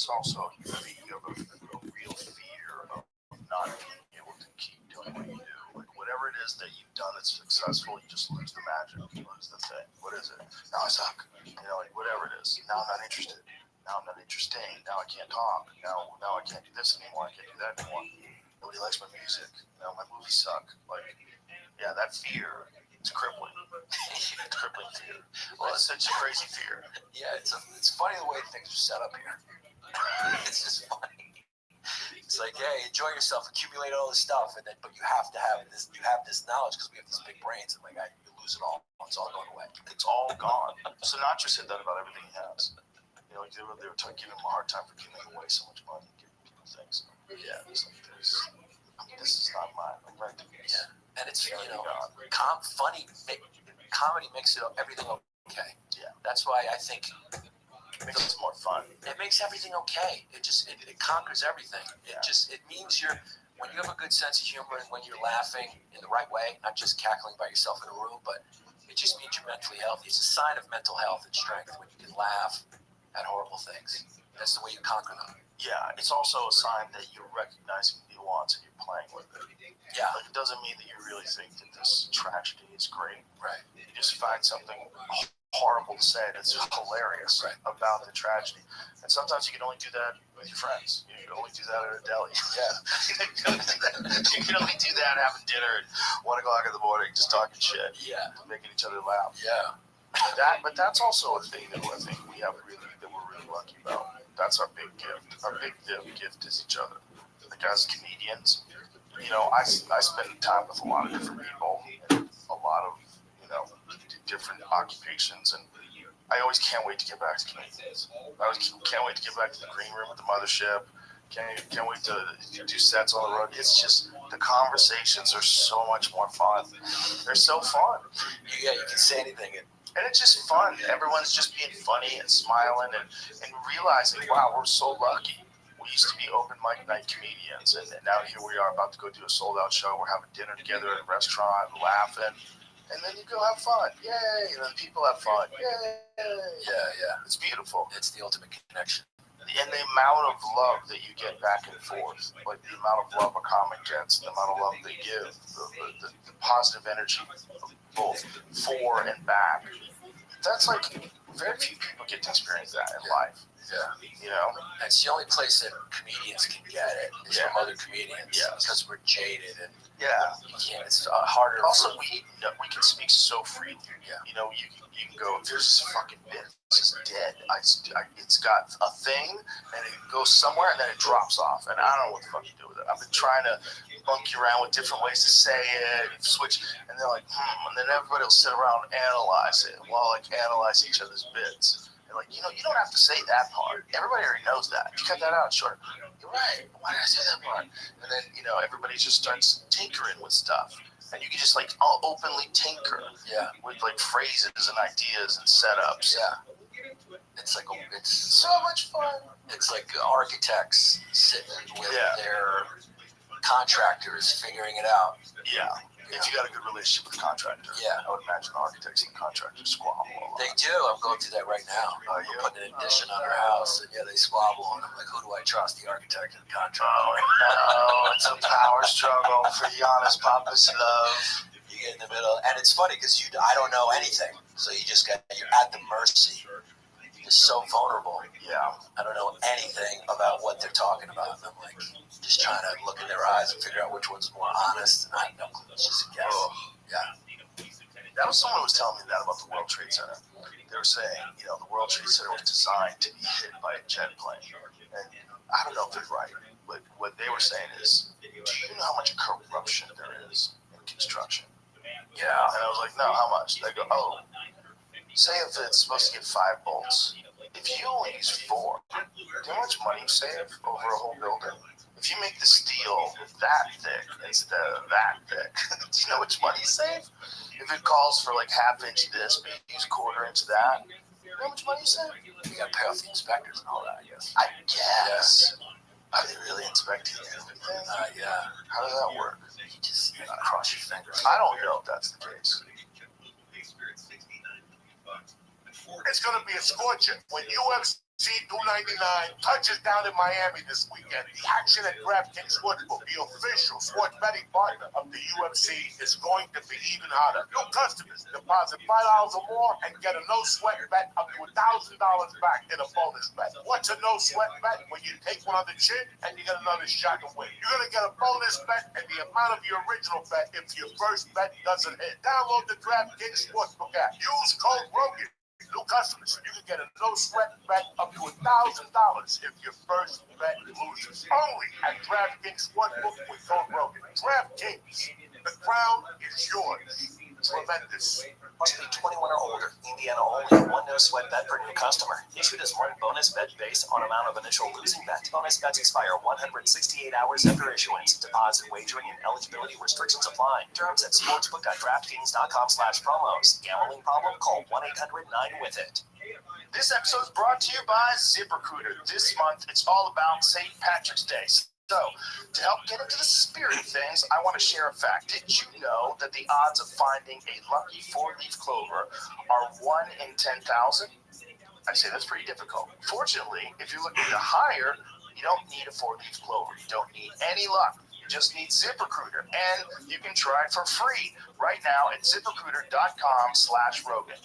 it's also you have a real fear of not being able to keep doing what you do. Like whatever it is that you've done that's successful, you just lose the magic. You lose the thing. What is it? Now I suck. Like whatever it is. Now I'm not interested. Now I'm not interesting. Now I can't talk. Now I can't do this anymore. I can't do that anymore. Nobody likes my music. My movies suck. Like, yeah, that fear is crippling. It's crippling fear. Well, it's such a crazy fear. Yeah, it's funny the way things are set up here. It's just funny. It's like, hey, enjoy yourself, accumulate all this stuff, and then but you have to have this. You have this knowledge because we have these big brains, and like you lose it all. It's all going away. It's all gone. So not just said that about everything he has. They were giving him a hard time for giving away so much money, giving people things. Yeah, it's like this is not mine. I'm renting this. Yeah, and it's funny. Comedy makes everything okay. Yeah, that's why I think it makes it more fun. It makes everything okay. It conquers everything. Yeah. It means when you have a good sense of humor and when you're laughing in the right way, not just cackling by yourself in a room, but it just means you're mentally healthy. It's a sign of mental health and strength when you can laugh at horrible things. That's the way you conquer them. Yeah, it's also a sign that you're recognizing nuance and you're playing with it. Yeah. Like it doesn't mean that you really think that this tragedy is great. Right. You just find something horrible to say that's hilarious about the tragedy. And sometimes you can only do that with your friends. You can only do that at a deli. Yeah. You can only do that having dinner at 1 o'clock in the morning, just talking shit. Yeah. Making each other laugh. Yeah. But that's also a thing that I think we're really lucky about. That's our big gift. Our big gift is each other. Like as comedians, I spend time with a lot of different people, and a lot of different occupations, and I always can't wait to get back to comedians. I always can't wait to get back to the green room at the mothership. Can't wait to do sets on the road. It's just the conversations are so much more fun. They're so fun. Yeah, you can say anything. And it's just fun. Everyone's just being funny and smiling and realizing, wow, we're so lucky. We used to be open mic night comedians, and now here we are about to go do a sold out show. We're having dinner together at a restaurant, laughing, and then you go have fun. Yay! And then people have fun. Yay! Yeah. It's beautiful. It's the ultimate connection. And the amount of love that you get back and forth, like the amount of love a comic gets, the amount of love they give, the positive energy, both for and back. That's like very few people get to experience that in life. Yeah. It's the only place that comedians can get it is from other comedians. Yeah. Because we're jaded and you can't. It's harder. Also, we can speak so freely. Yeah. You can go, there's this fucking bit. This is dead. It's got a thing, and it goes somewhere, and then it drops off. And I don't know what the fuck you do with it. I've been trying to monkey around with different ways to say it, switch, and they're like, and then everybody will sit around and analyze it. We'll analyze each other's bits. And you don't have to say that part. Everybody already knows that. You cut that out, sure. You're right. Why did I say that part? And then, everybody just starts tinkering with stuff. And you can just openly tinker with phrases and ideas and setups. Yeah. It's so much fun. It's like architects sitting with their contractors figuring it out. Yeah. If you got a good relationship with contractors. Yeah. I would imagine architects and contractors squabble a lot. They do. I'm going through that right now. We're putting an addition on our house, and they squabble. And I'm like, who do I trust, the architect or the contractor? Oh, no. It's a power struggle for Giannis Papa's love. You get in the middle. And it's funny because I don't know anything. So you're at the mercy. You're so vulnerable. Yeah. I don't know anything about what they're talking about. And I'm like, just trying to look in their eyes and figure out which one's more honest. And I have no clue. It's just a guess. Oh. Yeah. That was someone who was telling me that about the World Trade Center. They were saying, the World Trade Center was designed to be hit by a jet plane. And I don't know if they're right, but what they were saying is, do you know how much corruption there is in construction? Yeah. And I was like, no, how much? They go, say if it's supposed to get 5 bolts. If you only use 4, do you know how much money you save over a whole building? If you make the steel that thick instead of that thick, do you know how much money you save? If it calls for half inch this, but you use 1/4 inch that, you know how much money you save? You got to pay off the inspectors and all that, I guess. I guess. Are they really inspecting everything? Yeah. How does that work? You just cross your fingers. I don't know if that's the case. It's going to be a scorcher. When UFC 299 touches down in Miami this weekend. The action at DraftKings Sportsbook, the official sports betting partner of the UFC, is going to be even hotter. New customers deposit $5 or more and get a no-sweat bet up to $1,000 back in a bonus bet. What's a no-sweat bet? When you take one on the chin and you get another shot to win. You're going to get a bonus bet and the amount of your original bet if your first bet doesn't hit. Download the DraftKings Sportsbook app. Use code ROGAN. New customers, you can get a no-sweat bet up to $1,000 if your first bet loses. Only at DraftKings Sportsbook with code ROGAN. DraftKings, the crown is yours. Tremendous. Must be 21 or older. Indiana only. One no-sweat bet per new customer. Issued as one bonus bet based on amount of initial losing bet. Bonus bets expire 168 hours after issuance. Deposit, wagering, and eligibility restrictions apply. Terms at sportsbook.draftkings.com/promos. Gambling problem? Call 1-800-9-WITH-IT. This episode is brought to you by ZipRecruiter. This month, it's all about St. Patrick's Day. So, to help get into the spirit of things, I want to share a fact. Did you know that the odds of finding a lucky four-leaf clover are 1 in 10,000? I say that's pretty difficult. Fortunately, if you're looking to hire, you don't need a four-leaf clover. You don't need any luck. You just need ZipRecruiter, and you can try it for free right now at ZipRecruiter.com/Rogan.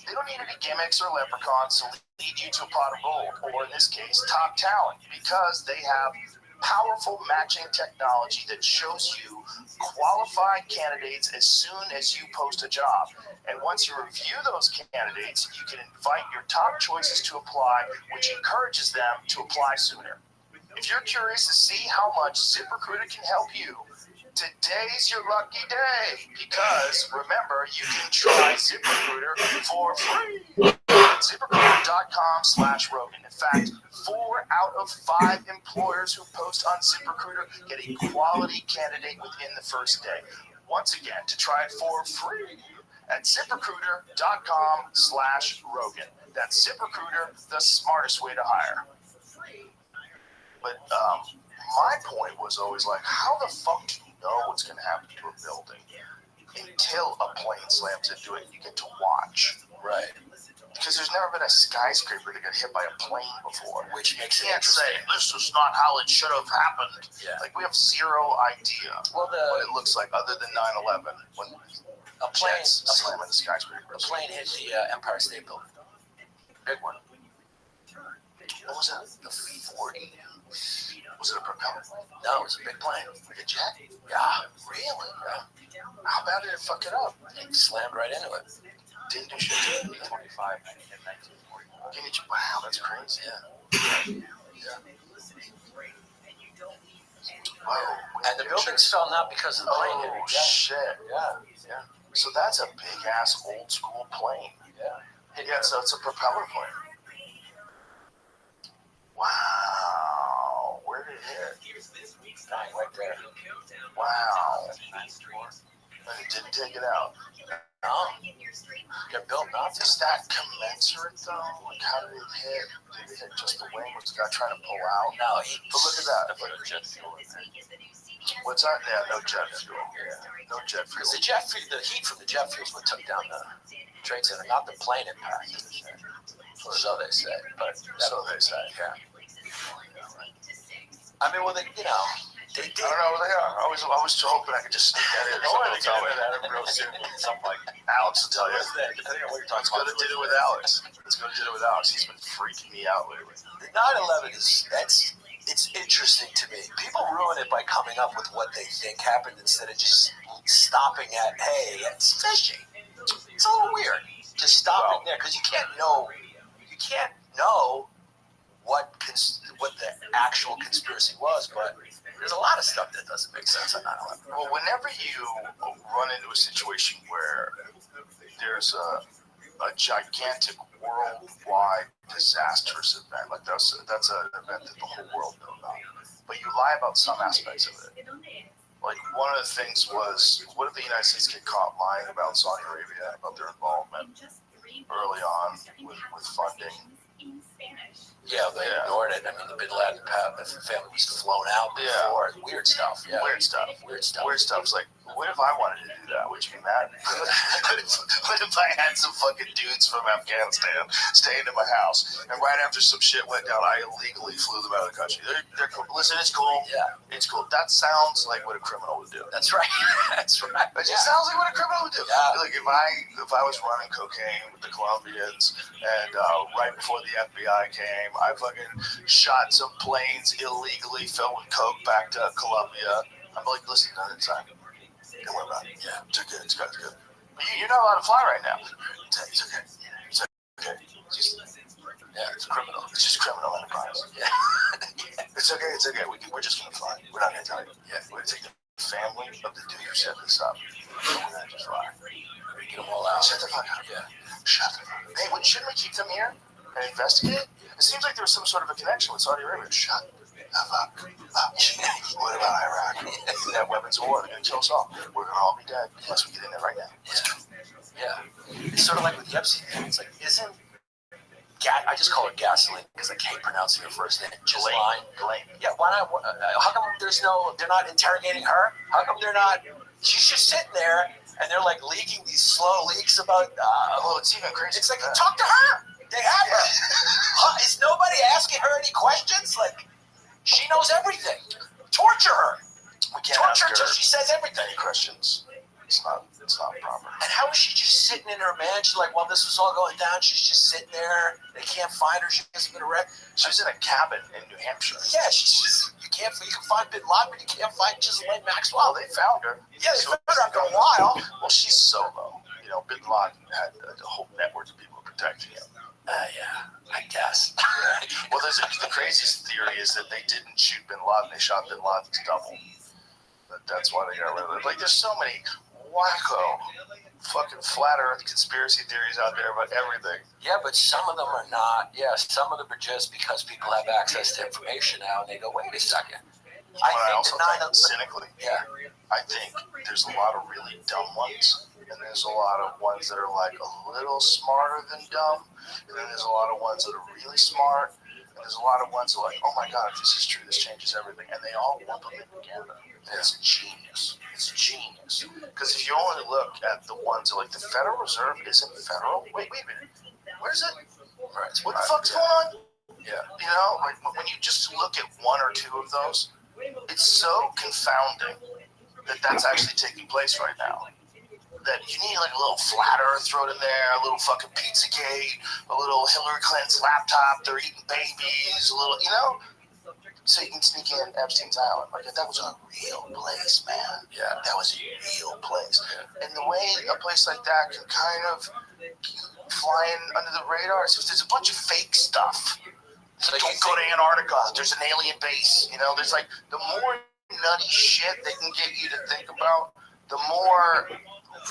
They don't need any gimmicks or leprechauns to lead you to a pot of gold, or in this case, top talent, because they have powerful matching technology that shows you qualified candidates as soon as you post a job. And once you review those candidates, you can invite your top choices to apply, which encourages them to apply sooner. If you're curious to see how much ZipRecruiter can help you, today's your lucky day, because remember, you can try ZipRecruiter for free. ZipRecruiter.com/Rogan. In fact, 4 out of 5 employers who post on ZipRecruiter get a quality candidate within the first day. Once again, to try it for free at ZipRecruiter.com/Rogan. That's ZipRecruiter, the smartest way to hire. But my point was always like, how the fuck do you know what's going to happen to a building until a plane slams into it and you get to watch? Right. Because there's never been a skyscraper that got hit by a plane before. Which makes You it can't say, interesting. this is not how it should have happened. Yeah. Like, we have zero idea Well, what it looks like other than 9/11 when a plane, jets slam into a skyscrapers. plane hit the Empire State Building. Big one. What was that? The 40? Was it a propeller? No, it was a big plane. Like a jet? Yeah. Really? Yeah. How bad did it fuck it up? It slammed right into it. Didn't do shit. 25 and 1941. Wow, that's crazy. Yeah. Wow. And the buildings fell not because of the plane. Oh, Yeah. shit. Yeah. Yeah. So that's a big-ass old-school plane. Yeah. Yeah, so it's a propeller plane. Wow. Where did it hit? Right there. Wow. And it didn't take it out. No. They're built not to. Is that commensurate, though? Like, how did it hit? Did it hit just the wing? Was the guy trying to pull out? No. But look at that. Jet fuel. What's that? Yeah, no jet fuel. No jet fuel. Because the heat from the jet fuel is what took down the Trade Center, not the plane impact. So they say. But So they say. Yeah. I mean, well, they did. I don't know where they are. I was hoping I could just sneak that in. Someone Someone tell me. that real soon. Something like Alex will tell you. depending on what you're Let's talking go about. to dinner with Alex. Let's go to dinner with Alex. He's been freaking me out lately. The 9/11 it's interesting to me. People ruin it by coming up with what they think happened instead of just stopping at, hey, it's fishy. It's a little weird. Just stopping there because you can't know what the actual conspiracy was, but there's a lot of stuff that doesn't make sense on 9/11. Well, whenever you run into a situation where there's a gigantic worldwide disastrous event, like that's an event that the whole world knows about, but you lie about some aspects of it. Like, one of the things was, what if the United States get caught lying about Saudi Arabia, about their involvement early on with funding? Yeah, they ignored it. right? I mean, the Bin Laden family was flown out before. Yeah. Weird stuff. Yeah. Weird stuff. Weird stuff. Weird stuff's like, what if I wanted to do that? Would you be mad? what if I had some fucking dudes from Afghanistan staying in my house, and right after some shit went down, I illegally flew them out of the country? They're cool. Listen, it's cool. Yeah. It's cool. That sounds like what a criminal would do. That's right. That's right. It just sounds like what a criminal would do. Yeah. Like if I was running cocaine with the Colombians, and right before the FBI came, I fucking shot some planes illegally filled with coke back to Colombia. I'm like, listen, none of the time. Don't worry about it. Yeah, it's okay. It's good. It's good. You're not allowed to fly right now. It's okay. It's okay. It's criminal. It's just criminal enterprise. Yeah. It's okay. It's okay. We're just gonna fly. We're not gonna tell you. Yeah. We're gonna take the family of the dude who set this up. We're gonna just fly. Get them all out. Shut the fuck up. Yeah. Shut the fuck up. Hey, shouldn't we keep them here and investigate? It seems like there was some sort of a connection with Saudi Arabia. Shut the fuck up. What about Iraq? They have weapons of war. They're gonna kill us all. We're gonna all be dead unless we get in there right now. Yeah. It's sort of like with the Epstein thing. It's like, I just call her gasoline because I can't pronounce her first name. Ghislaine. Yeah, why not? How come they're not interrogating her? How come they're not? She's just sitting there and they're like leaking these slow leaks about. Well, it's even crazy. It's like, talk to her. They have her. Is nobody asking her any questions? Like, she knows everything. Torture her. We can't Torture her ask until her she says everything. any questions. It's not proper. And how is she just sitting in her mansion, like, while this was all going down, she's just sitting there. They can't find her. She hasn't been arrested. She was in a cabin in New Hampshire. Yeah, she's just, you can find Bin Laden, but you can't find Ghislaine Maxwell. Well, they found her. Yeah, they found her after a while. Well, she's solo. You know, Bin Laden had a whole network of people protecting him. Yeah, I guess. Well, the craziest theory is that they didn't shoot Bin Laden. They shot Bin Laden's double. That's why they got rid of it. Like, there's so many wacko fucking flat earth conspiracy theories out there about everything. Yeah, but some of them are not. Yeah, some of them are just because people have access to information now, and they go, wait a second. I also think, cynically, yeah, I think there's a lot of really dumb ones, and there's a lot of ones that are like a little smarter than dumb, and then there's a lot of ones that are really smart, and there's a lot of ones that are like, oh my god, if this is true, this changes everything, and they all lump them in together. And it's genius. It's genius. Because if you only look at the ones that, like, the Federal Reserve isn't federal. Wait a minute. Where's it? Right. What the fuck's going on? Yeah. You know, like when you just look at one or two of those, it's so confounding that that's actually taking place right now. That you need like a little flat earth thrown in there, a little fucking Pizzagate, a little Hillary Clinton's laptop, they're eating babies, a little, you know? So you can sneak in Epstein's Island. Like, that was a real place, man. Yeah, that was a real place. And the way a place like that can kind of fly in under the radar is if there's a bunch of fake stuff. So don't go to Antarctica. There's an alien base. You know, there's like, the more nutty shit they can get you to think about, the more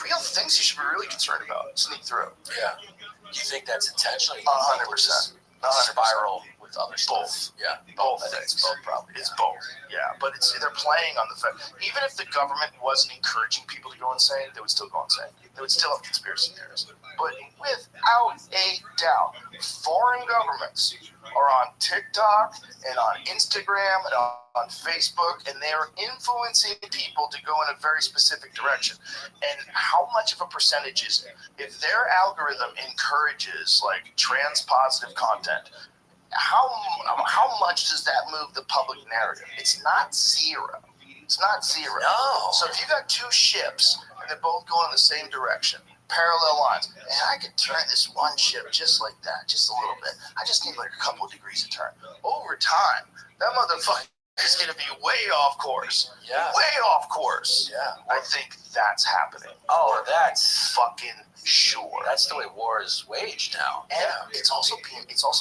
real things you should be really concerned about. Sneak through. Yeah. Do you think that's intentional? 100%. Spiral with other stuff. Both. Yeah. Both things. It's both probably. It's both. Yeah. But they're playing on the fact. Even if the government wasn't encouraging people to go insane, they would still go insane. They would still have conspiracy theories. But without a doubt, foreign governments are on TikTok and on Instagram and on Facebook, and they are influencing people to go in a very specific direction. And how much of a percentage is it? If their algorithm encourages like trans positive content, how much does that move the public narrative? It's not zero. It's not zero. No. So if you got two ships and they're both going in the same direction, parallel lines, and I could turn this one ship just like that, just a little bit. I just need like a couple of degrees of turn. Over time, that motherfucker is going to be way off course. Yeah. Way off course. Yeah. I think that's happening. Oh, that's fucking sure. That's the way war is waged now. And it's also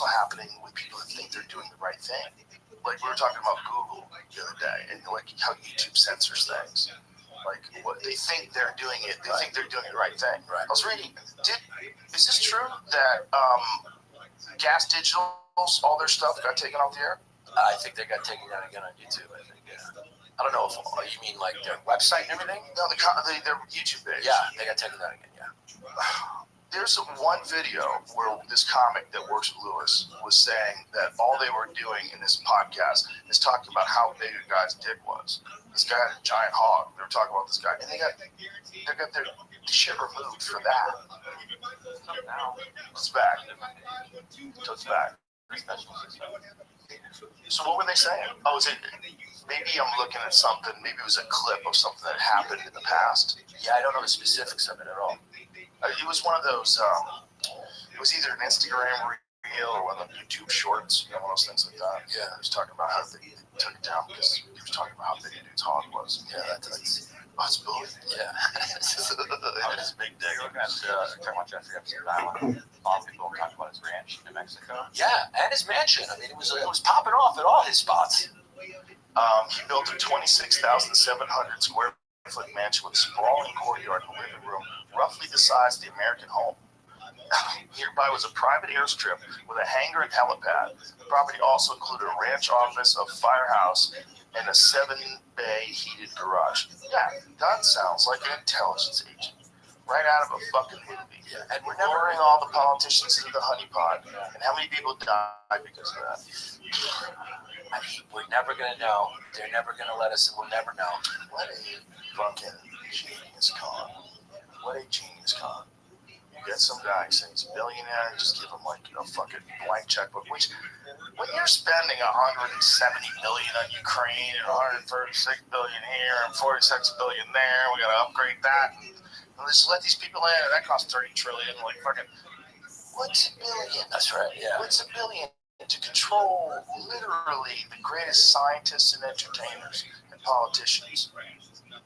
happening with people that think they're doing the right thing. Like we were talking about Google the other day, and like how YouTube censors things. Like what they think they're doing it. They think they're doing the right thing. Right. I was reading. Is this true that Gas Digital's all their stuff got taken off the air? I think they got taken down again on YouTube. I think. Yeah. I don't know if you mean like their website and everything. No, their YouTube page. Yeah, they got taken down again. Yeah. There's one video where this comic that works with Lewis was saying that all they were doing in this podcast is talking about how big a guy's dick was. This guy had a giant hog. They were talking about this guy, and they got their shit removed for that. Now it's back. So it's back. So what were they saying? Oh, is it? Maybe I'm looking at something. Maybe it was a clip of something that happened in the past. Yeah, I don't know the specifics of it at all. It was one of those. It was either an Instagram reel or one of the YouTube shorts. One of those things like that. Yeah, he was talking about how they took it down because he was talking about how big a dude's hog was. Yeah, that's possibility. Yeah. His big dick. Talking about Jeffrey Epstein's Island. A lot of people talk about his ranch in Mexico. Yeah, and his mansion. I mean, it was popping off at all his spots. He built a 26,700 square foot mansion with a sprawling courtyard and living room, roughly the size of the American home. Nearby was a private airstrip with a hangar and helipad. The property also included a ranch office, a firehouse, and a 7-bay heated garage. Yeah, that sounds like an intelligence agent. Right out of a fucking movie. Yeah. And we're luring all the politicians into the honeypot. And how many people died because of that? I mean, we're never going to know. They're never going to let us, and we'll never know. What a fucking genius con. What a genius con. You get some guy saying he's a billionaire and just give him like a fucking blank checkbook, which when you're spending $170 million on Ukraine and $136 billion here and $46 billion there, we gotta upgrade that. And just let these people in, and that costs $30 trillion. Like fucking, what's a billion? That's right, yeah. What's a billion to control literally the greatest scientists and entertainers and politicians?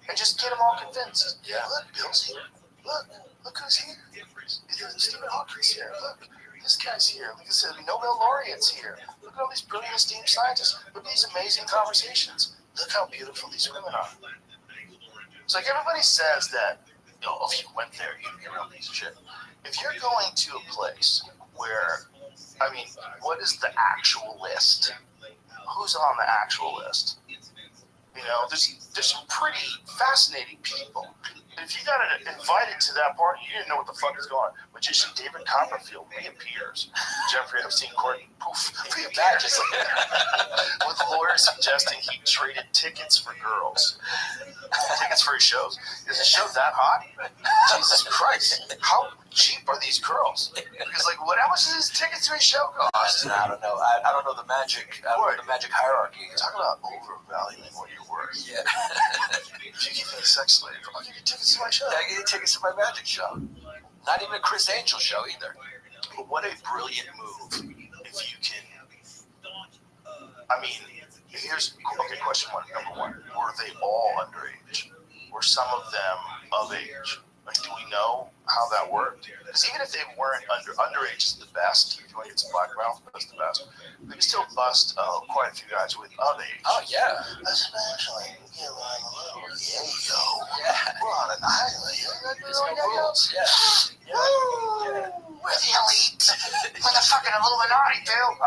And just get them all convinced. Yeah. Look, Bill's here. Look who's here. Stephen Hawking's here. Look, this guy's here. Look, this Nobel laureate's here. Look at all these brilliant esteemed scientists. Look at these amazing conversations. Look how beautiful these women are. It's like everybody says that, you know, if you went there, you'd be a real piece of shit. If you're going to a place where, I mean, what is the actual list? Who's on the actual list? You know, there's some pretty fascinating people. If you got invited to that party, you didn't know what the fuck is going on. Magician David Copperfield reappears. Jeffrey Epstein Courtney, poof, reappears. With lawyers suggesting he traded tickets for girls. Tickets for his shows. Is the show that hot? Jesus Christ. How cheap are these girls? Because, like, how much does his tickets to his show cost? I don't know. I don't know the magic. I don't know the magic hierarchy. Talk about overvaluing what you're worth. Yeah. If you give me a sex slave, I'll give you tickets to my show. I get tickets to my magic show. Not even a Chris Angel show either. But what a brilliant move if you can. I mean, here's okay. Question one, number one: were they all underage? Were some of them of age? Like, do we know how that worked? Because even if they weren't underage is the best. If you want to get some black mouth, that's the best. They can still bust quite a few guys with of age. Oh yeah. Especially, you know, I'm a little yayo. Yeah. We're on an island. There's no rules. Yeah. Woo! We're the elite. We're the fucking Illuminati, dude.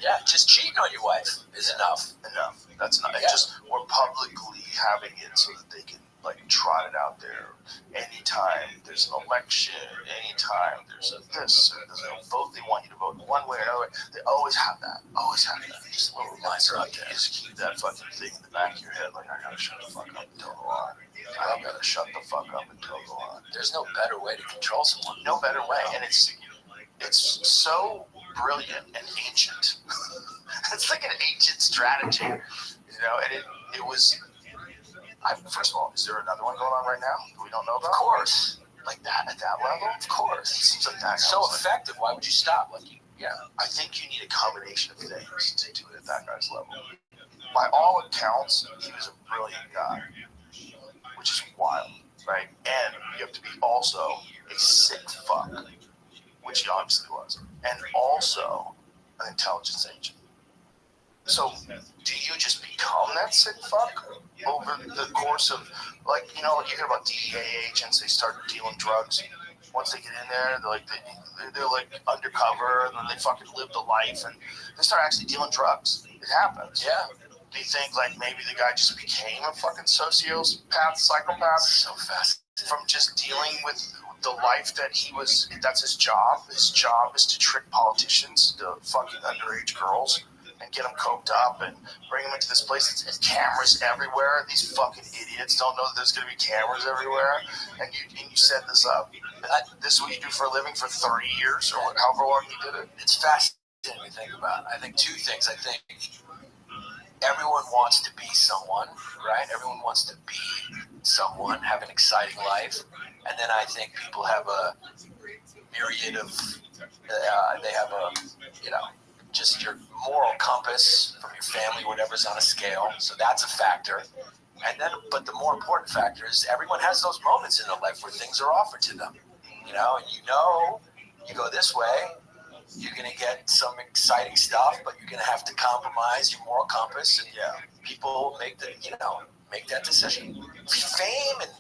Yeah, just cheating on your wife is enough. Enough. That's not. Yeah. Just we're publicly having it so that they can like trot it out there. Anytime there's an election, anytime there's a this or there's a vote, they want you to vote one way or another way. They always have that. Always have that. Just a little reminder out there. Just keep that fucking thing in the back of your head. Like, I gotta shut the fuck up and toe the line. I gotta shut the fuck up and toe the line. There's no better way to control someone. No better way, and it's so brilliant and ancient. It's like an ancient strategy, you know. And it was. First of all, is there another one going on right now that we don't know about? Of course. Like that at that level? Of course. It seems like that. So effective. Why would you stop? Like, yeah. I think you need a combination of things to do it at that guy's level. By all accounts, he was a brilliant guy, which is wild, right? And you have to be also a sick fuck, which he obviously was, and also an intelligence agent. So, do you just become that sick fuck over the course of, like, you know, you hear about DEA agents, they start dealing drugs. Once they get in there, they're like undercover, and then they fucking live the life, and they start actually dealing drugs. It happens. Yeah. Do you think, like, maybe the guy just became a fucking sociopath, psychopath? So fast. From just dealing with the life that that's his job. His job is to trick politicians, to fucking underage girls, and get them coked up and bring them into this place. It's cameras everywhere. These fucking idiots don't know that there's going to be cameras everywhere. And you set this up. This is what you do for a living for 30 years or however long you did it. It's fascinating to think about. I think two things. I think everyone wants to be someone, right? Everyone wants to be someone, have an exciting life. And then I think people have a myriad of, they have a, just your moral compass from your family, whatever's on a scale. So that's a factor. And then, but the more important factor is everyone has those moments in their life where things are offered to them, and you go this way, you're going to get some exciting stuff, but you're going to have to compromise your moral compass, and people make that decision. Fame and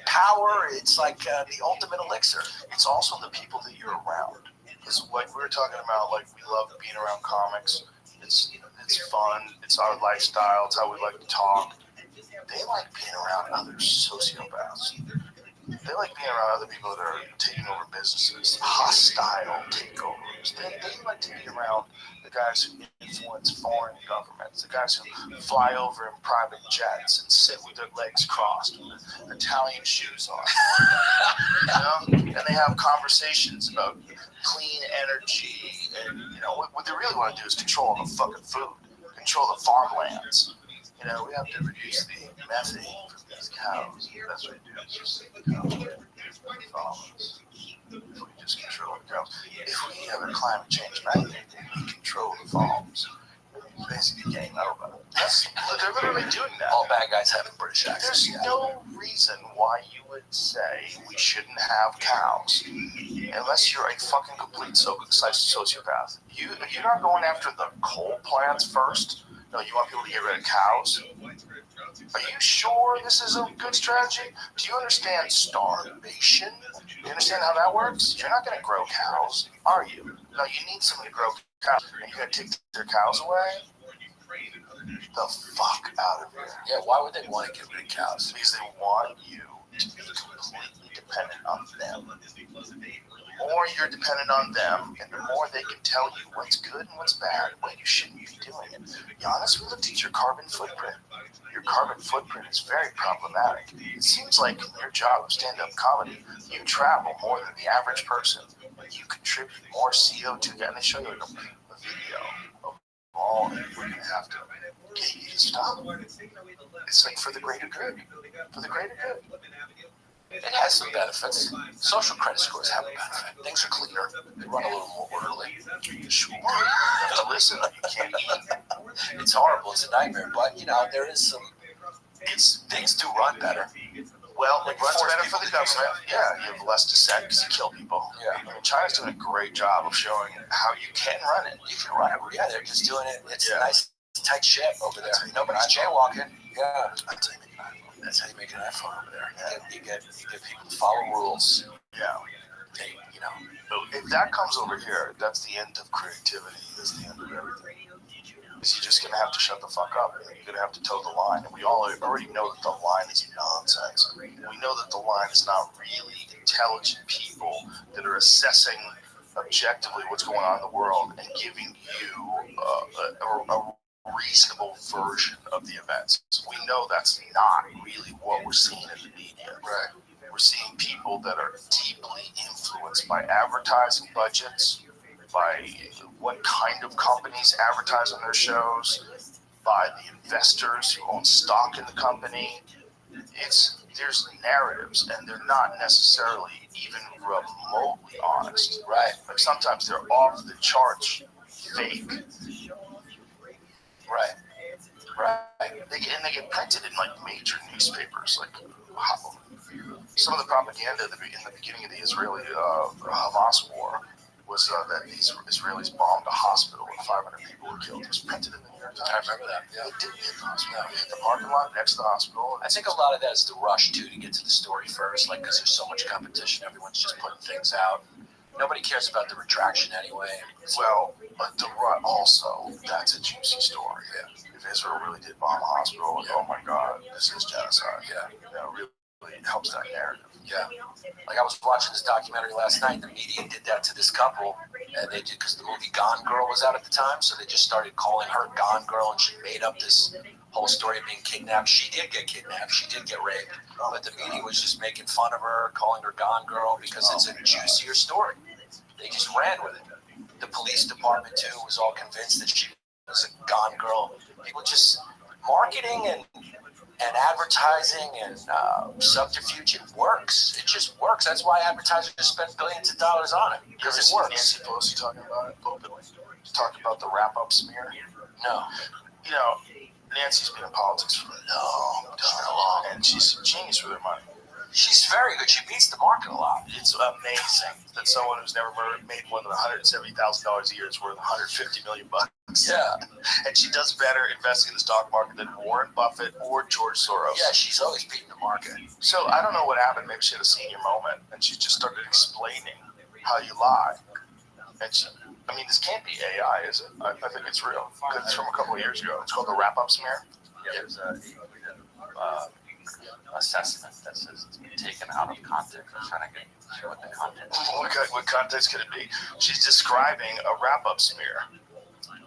power, it's like the ultimate elixir. It's also the people that you're around. Because like we were talking about, like we love being around comics. It's fun. It's our lifestyle. It's how we like to talk. They like being around other sociopaths. They like being around other people that are taking over businesses, hostile takeovers. They like to be around the guys who influence foreign governments, the guys who fly over in private jets and sit with their legs crossed with Italian shoes on. And they have conversations about clean energy, and what they really want to do is control the fucking food, control the farmlands. We have to reduce the methane from these cows. That's what we do. It's just the farms. If we just control the cows. If we have a climate change mandate, we control the farms. It's basically getting over it. They're literally doing that. All bad guys have a British accent. There's no reason why you would say we shouldn't have cows unless you're a fucking complete sociopath. You're not going after the coal plants first. No, you want people to get rid of cows? Are you sure this is a good strategy? Do you understand starvation? Do you understand how that works? You're not going to grow cows, are you? No, you need someone to grow cows, and you're going to take their cows away? The fuck out of here. Yeah, why would they want to get rid of cows? Because they want you to be completely dependent on them. The more you're dependent on them, and the more they can tell you what's good and what's bad, when you shouldn't be doing it. Giannis, we looked at your carbon footprint. Your carbon footprint is very problematic. It seems like in your job of stand-up comedy, you travel more than the average person. You contribute more CO2. And they show you a video of all that we're going to have to get you to stop. It's like for the greater good. For the greater good. It has some benefits. Social credit scores have a benefit. Things are cleaner. They run a little more orderly. Sure. You have to listen. You can't eat. It's horrible. It's a nightmare. But, there is some... Things do run better. Well, it runs better for the government. Yeah, you have less dissent because you kill people. Yeah. China's doing a great job of showing how you can run it. You can run it. Yeah, they're just doing it. It's a nice, tight ship over there. Nobody's jaywalking. Yeah. That's how you make an iPhone over there. You get people to follow rules. Yeah. If that comes over here, that's the end of creativity. That's the end of everything. Because you're just going to have to shut the fuck up. And you're going to have to toe the line. And we all already know that the line is nonsense. We know that the line is not really intelligent people that are assessing objectively what's going on in the world and giving you a reasonable version of the events. We know that's not really what we're seeing in the media. Right. We're seeing people that are deeply influenced by advertising budgets, by what kind of companies advertise on their shows, by the investors who own stock in the company. There's narratives, and they're not necessarily even remotely honest. Right. Like sometimes they're off the charts fake. Right. They get printed in like major newspapers. Like some of the propaganda in the beginning of the Israeli Hamas war was that these Israelis bombed a hospital and 500 people were killed. It was printed in the New York Times. I remember that. Yeah. It didn't hit the hospital. It hit the parking lot next to the hospital. I think a lot of that is the rush too to get to the story first, like because there's so much competition. Everyone's just putting things out. Nobody cares about the retraction anyway. Well, but also, that's a juicy story. Yeah. If Israel really did bomb a hospital, oh my God, this is genocide. Yeah. Really really helps that narrative. Yeah. Like I was watching this documentary last night. The media did that to this couple, and they did because the movie Gone Girl was out at the time, so they just started calling her Gone Girl, and she made up this whole story of being kidnapped. She did get kidnapped. She did get raped, but the media was just making fun of her, calling her Gone Girl because it's a juicier story. They just ran with it. The police department too was all convinced that she was a Gone Girl. People just marketing and advertising and subterfuge, it works. It just works. That's why advertisers spend billions of dollars on it, because it works. Nancy Pelosi talking about it openly. Talking about the wrap-up smear. No. You know, Nancy's been in politics for a long, and she's a genius with her money. She's very good. She beats the market a lot. It's amazing that someone who's never made more than $170,000 a year is worth $150 million. Yeah. And she does better investing in the stock market than Warren Buffett or George Soros. Yeah, she's always beating the market. So I don't know what happened. Maybe she had a senior moment, and she just started explaining how you lie. And she, I mean, this can't be AI, is it? I think it's real. Because it's from a couple of years ago. It's called the wrap-up smear. Yeah, there's a assessment that says it's been taken out of context. I'm trying to get to what the content is. What context could it be? She's describing a wrap-up smear.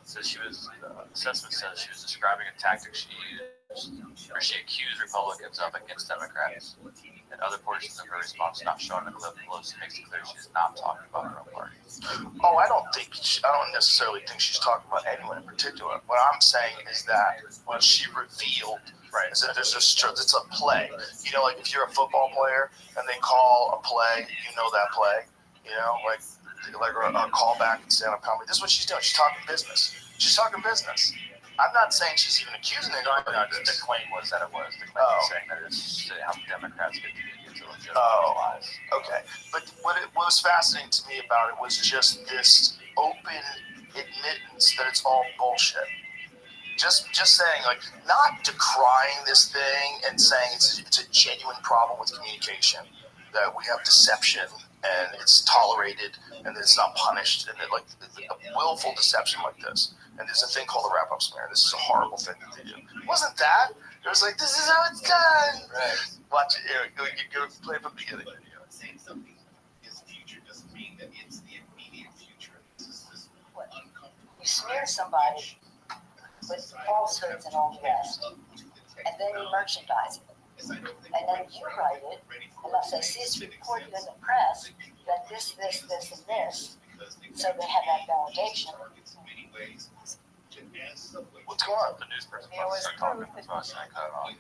So assessment says she was describing a tactic she used, where she accused Republicans of against Democrats. And other portions of her response not shown in the clip Pelosi makes it clear she's not talking about her own party. Oh, I don't necessarily think she's talking about anyone in particular. What I'm saying is that when she revealed, right, is that it's a play. You know, like if you're a football player and they call a play, you know that play. You know, like a callback and stand-up comedy. This is what she's doing. She's talking business. She's talking business. I'm not saying she's even accusing anyone. The claim was that it was. The claim was saying that it's how Democrats get to legitimate lies. Okay. But what was fascinating to me about it was just this open admittance that it's all bullshit. Just saying, like, not decrying this thing and saying it's a genuine problem with communication, that we have deception and it's tolerated and it's not punished, and like a willful deception like this. And there's a thing called a wrap-up smear. This is a horrible thing that they do. It wasn't that. It was like, this is how it's done. Right. Watch it. Here, go play it from the beginning. Saying something is future doesn't mean that it's the immediate future. This is You smear somebody with falsehoods and all the rest, and then you merchandise it. And then you write it, and they'll say, see, it's reported in the press that this, and this, so they have that validation. What's going on? The news person There was started talking proof about us, and I cut it off.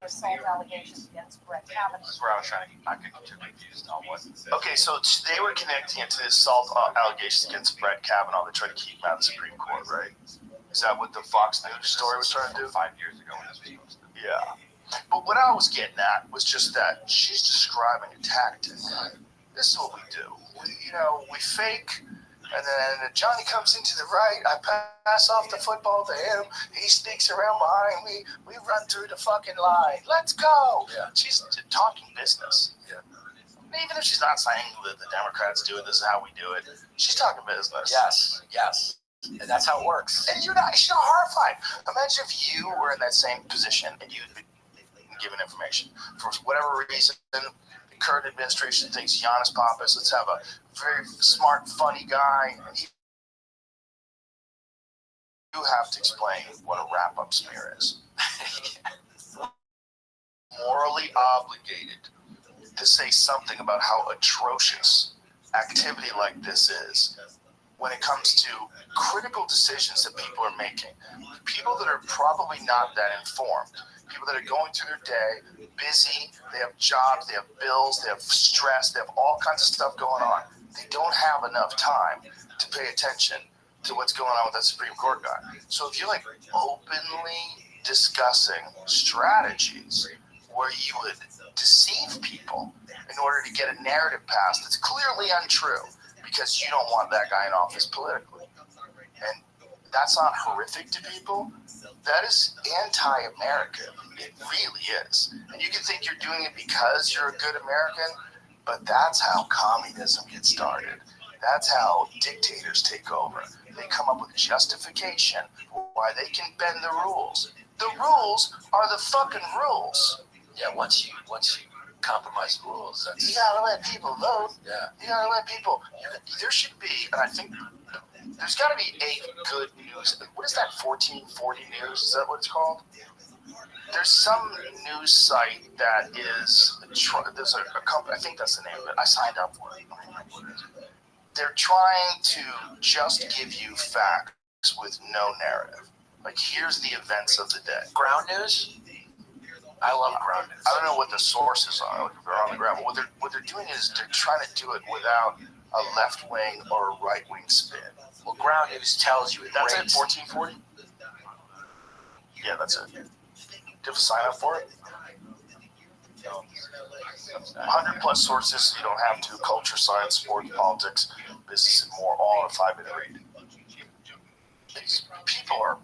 Assault allegations against Brett Kavanaugh. This is where I was trying to not get too confused on what. Okay, so they were connecting it to the assault allegations against Brett Kavanaugh. They tried to keep him out of the Supreme Court, right? Is that what the Fox News story was trying to do? 5 years ago when this was posted. Yeah. But what I was getting at was just that she's describing a tactic. This is what we do. We fake, and then Johnny comes into the right. I pass off the football to him. He sneaks around behind me. We run through the fucking line. Let's go. Yeah. She's talking business. Yeah. Even if she's not saying that the Democrats do it, this is how we do it. She's talking business. Yes. And that's how it works. And she's not horrified. Imagine if you were in that same position and you'd been given information. For whatever reason, the current administration thinks Giannis Pappas, let's have a very smart, funny guy. And you have to explain what a wrap-up smear is. Morally obligated to say something about how atrocious activity like this is when it comes to critical decisions that people are making. People that are probably not that informed. People that are going through their day, busy, they have jobs, they have bills, they have stress, they have all kinds of stuff going on. They don't have enough time to pay attention to what's going on with that Supreme Court guy. So if you're like openly discussing strategies where you would deceive people in order to get a narrative passed that's clearly untrue because you don't want that guy in office politically, and that's not horrific to people, that is anti-American. It really is. And you can think you're doing it because you're a good American, but that's how communism gets started. That's how dictators take over. They come up with justification for why they can bend the rules. The rules are the fucking rules. Yeah, once you compromise the rules, You that's gotta let people vote. yeah. You gotta let people. There should be, and I think there's got to be a good news. What is that? 1440 News? Is that what it's called? There's some news site that is. There's a company. I think that's the name of it. I signed up for it. I don't remember what it is. They're trying to just give you facts with no narrative. Like, here's the events of the day. Ground news. I love ground news. I don't know what the sources are, like if they're on the ground. But what they're doing is they're trying to do it without a left wing or a right wing spin. Well, ground news tells you it That's it. rates. 1440. Yeah, that's it. Do you have to sign up for it? 100 plus sources, so you don't have to. Culture, science, sports, politics, business, and more, all in a 5-minute read. People are.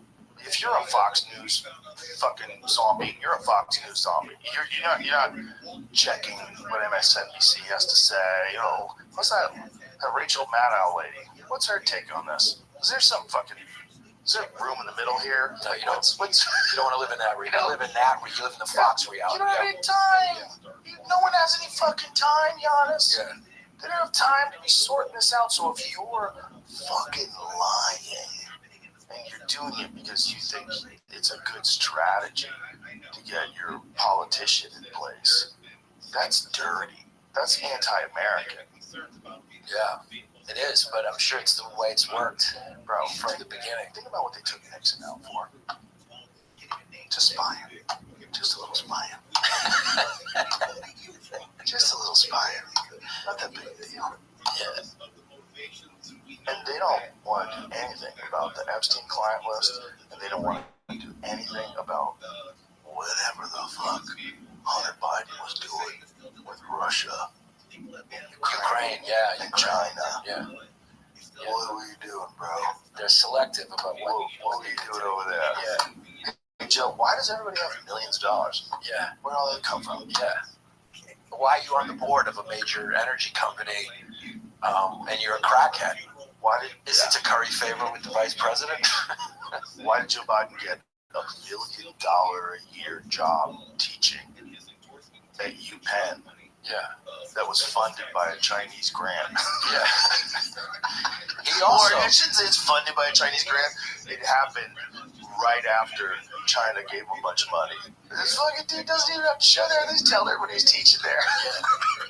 If you're a Fox News fucking zombie, you're a Fox News zombie. You're not checking what MSNBC has to say. You know, what's that Rachel Maddow lady? What's her take on this? Is there room in the middle here? No, you don't. What's You don't want to live in that. You don't live in that. You live in the Fox reality. You don't have any time. No one has any fucking time, Giannis. Yeah. They don't have time to be sorting this out. So if you're fucking lying and you're doing it because you think it's a good strategy to get your politician in place, that's dirty. That's anti-American. Yeah, it is. But I'm sure it's the way it's worked, Bro, from the beginning. think about what they took Nixon out for. To spy him. Just a little spying. Just a little spying. Not that big a deal. Yeah. And they don't want to do anything about the Epstein client list, and they don't want to do anything about whatever the fuck Hunter Biden was doing with Russia, Ukraine, yeah, and Ukraine. China. Yeah. What are we doing, bro? They're selective about What are you doing over there? Yeah, Hey, Joe, why does everybody have millions of dollars? yeah, Where all that come from? yeah. Why are you on the board of a major energy company, and you're a crackhead? Why did Is it to curry favor with the vice president? Why did Joe Biden get $1 million a year job teaching at UPenn Yeah, that was funded by a Chinese grant? yeah. He Or also, I shouldn't say it's funded by a Chinese grant. It happened right after China gave him a bunch of money. This fucking dude doesn't even have to show there. They just tell everybody he's teaching there.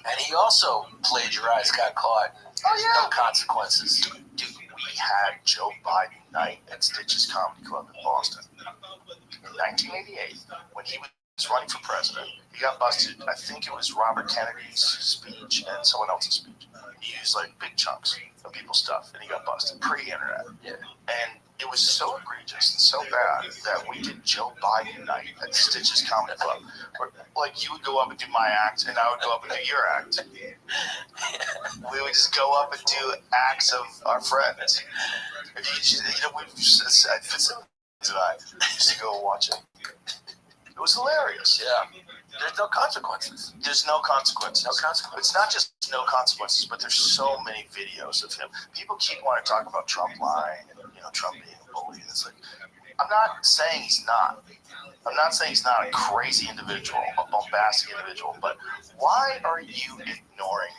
and he also plagiarized, got caught. Oh, yeah. No consequences. Dude, we had Joe Biden night at Stitch's Comedy Club in Boston in 1988 when he was running for president. He got busted. I think it was Robert Kennedy's speech and someone else's speech. He used like big chunks of people's stuff, and he got busted pre-internet. Yeah. And it was so egregious and so bad that we did Joe Biden night at Stitch's Comedy Club. Where, like, you would go up and do my act, and I would go up and do your act. We would just go up and do acts of our friends. If you just, we just, and I used to go watch it. It was hilarious. Yeah. There's no consequences. There's no consequences. No consequences. It's not just no consequences, but there's so many videos of him. People keep wanting to talk about Trump lying and Trump being a bully. And it's like, I'm not saying he's not. I'm not saying he's not a crazy individual, a bombastic individual, but why are you ignoring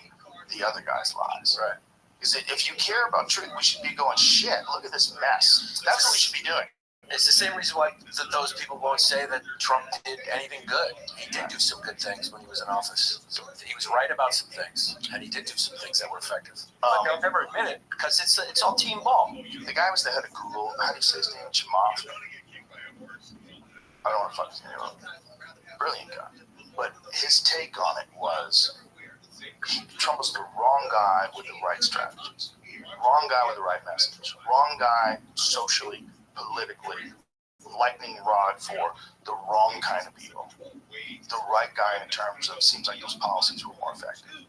the other guy's lies? Right. Because if you care about truth, we should be going, shit, look at this mess. That's what we should be doing. It's the same reason why those people won't say that Trump did anything good. He did do some good things when he was in office. So he was right about some things, and he did do some things that were effective. But they'll never admit it because it's all team ball. The guy was the head of Google. How do you say his name? Chamath. I don't want to fuck his name up. Brilliant guy. But his take on it was Trump was the wrong guy with the right strategies. Wrong guy with the right message. Wrong guy socially, politically, lightning rod for the wrong kind of people. The right guy in terms of, seems like those policies were more effective.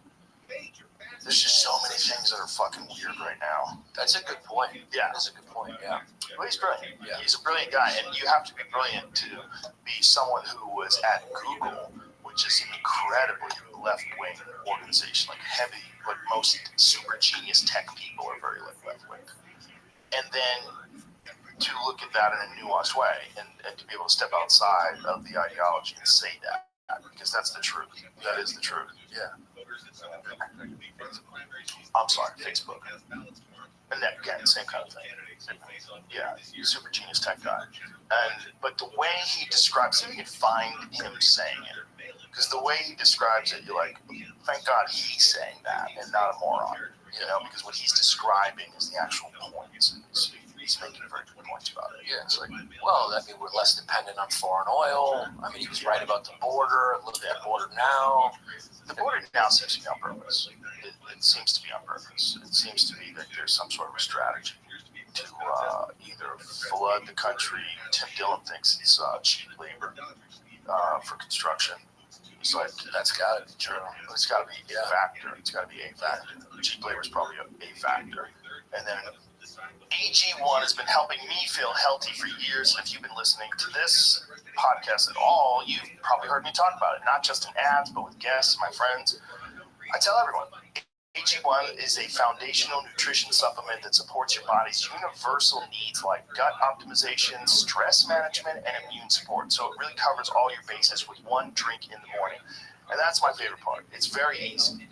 There's just so many things that are fucking weird right now. That's a good point. Yeah. That's a good point. Yeah. But he's brilliant. Yeah. He's a brilliant guy, and you have to be brilliant to be someone who was at Google, which is an incredibly left-wing organization, like heavy, like most super genius tech people are very left-wing. And then to look at that in a nuanced way and to be able to step outside of the ideology and say that that because that's the truth. That is the truth. Yeah. I'm sorry, Facebook. And then again, same kind of thing. Yeah, super genius tech guy. But the way he describes it, you can find him saying it. Because the way he describes it, you're like, thank God he's saying that and not a moron. You know, because what he's describing is the actual points. He's making very good points about it. Yeah, it's like, well, I mean, we're less dependent on foreign oil. I mean, he was right about the border. Look at that border now. The border now seems to be on purpose. It seems to be on purpose. It seems to be that there's some sort of a strategy to either flood the country. Tim Dillon thinks it's cheap labor for construction. It's like, That's got to be true. it's got to be a factor. It's got to be a factor. Cheap labor is probably a factor. And then AG1 has been helping me feel healthy for years. And if you've been listening to this podcast at all, you've probably heard me talk about it, not just in ads, but with guests, my friends. I tell everyone, AG1 is a foundational nutrition supplement that supports your body's universal needs like gut optimization, stress management, and immune support. So it really covers all your bases with one drink in the morning. And that's my favorite part. It's very easy.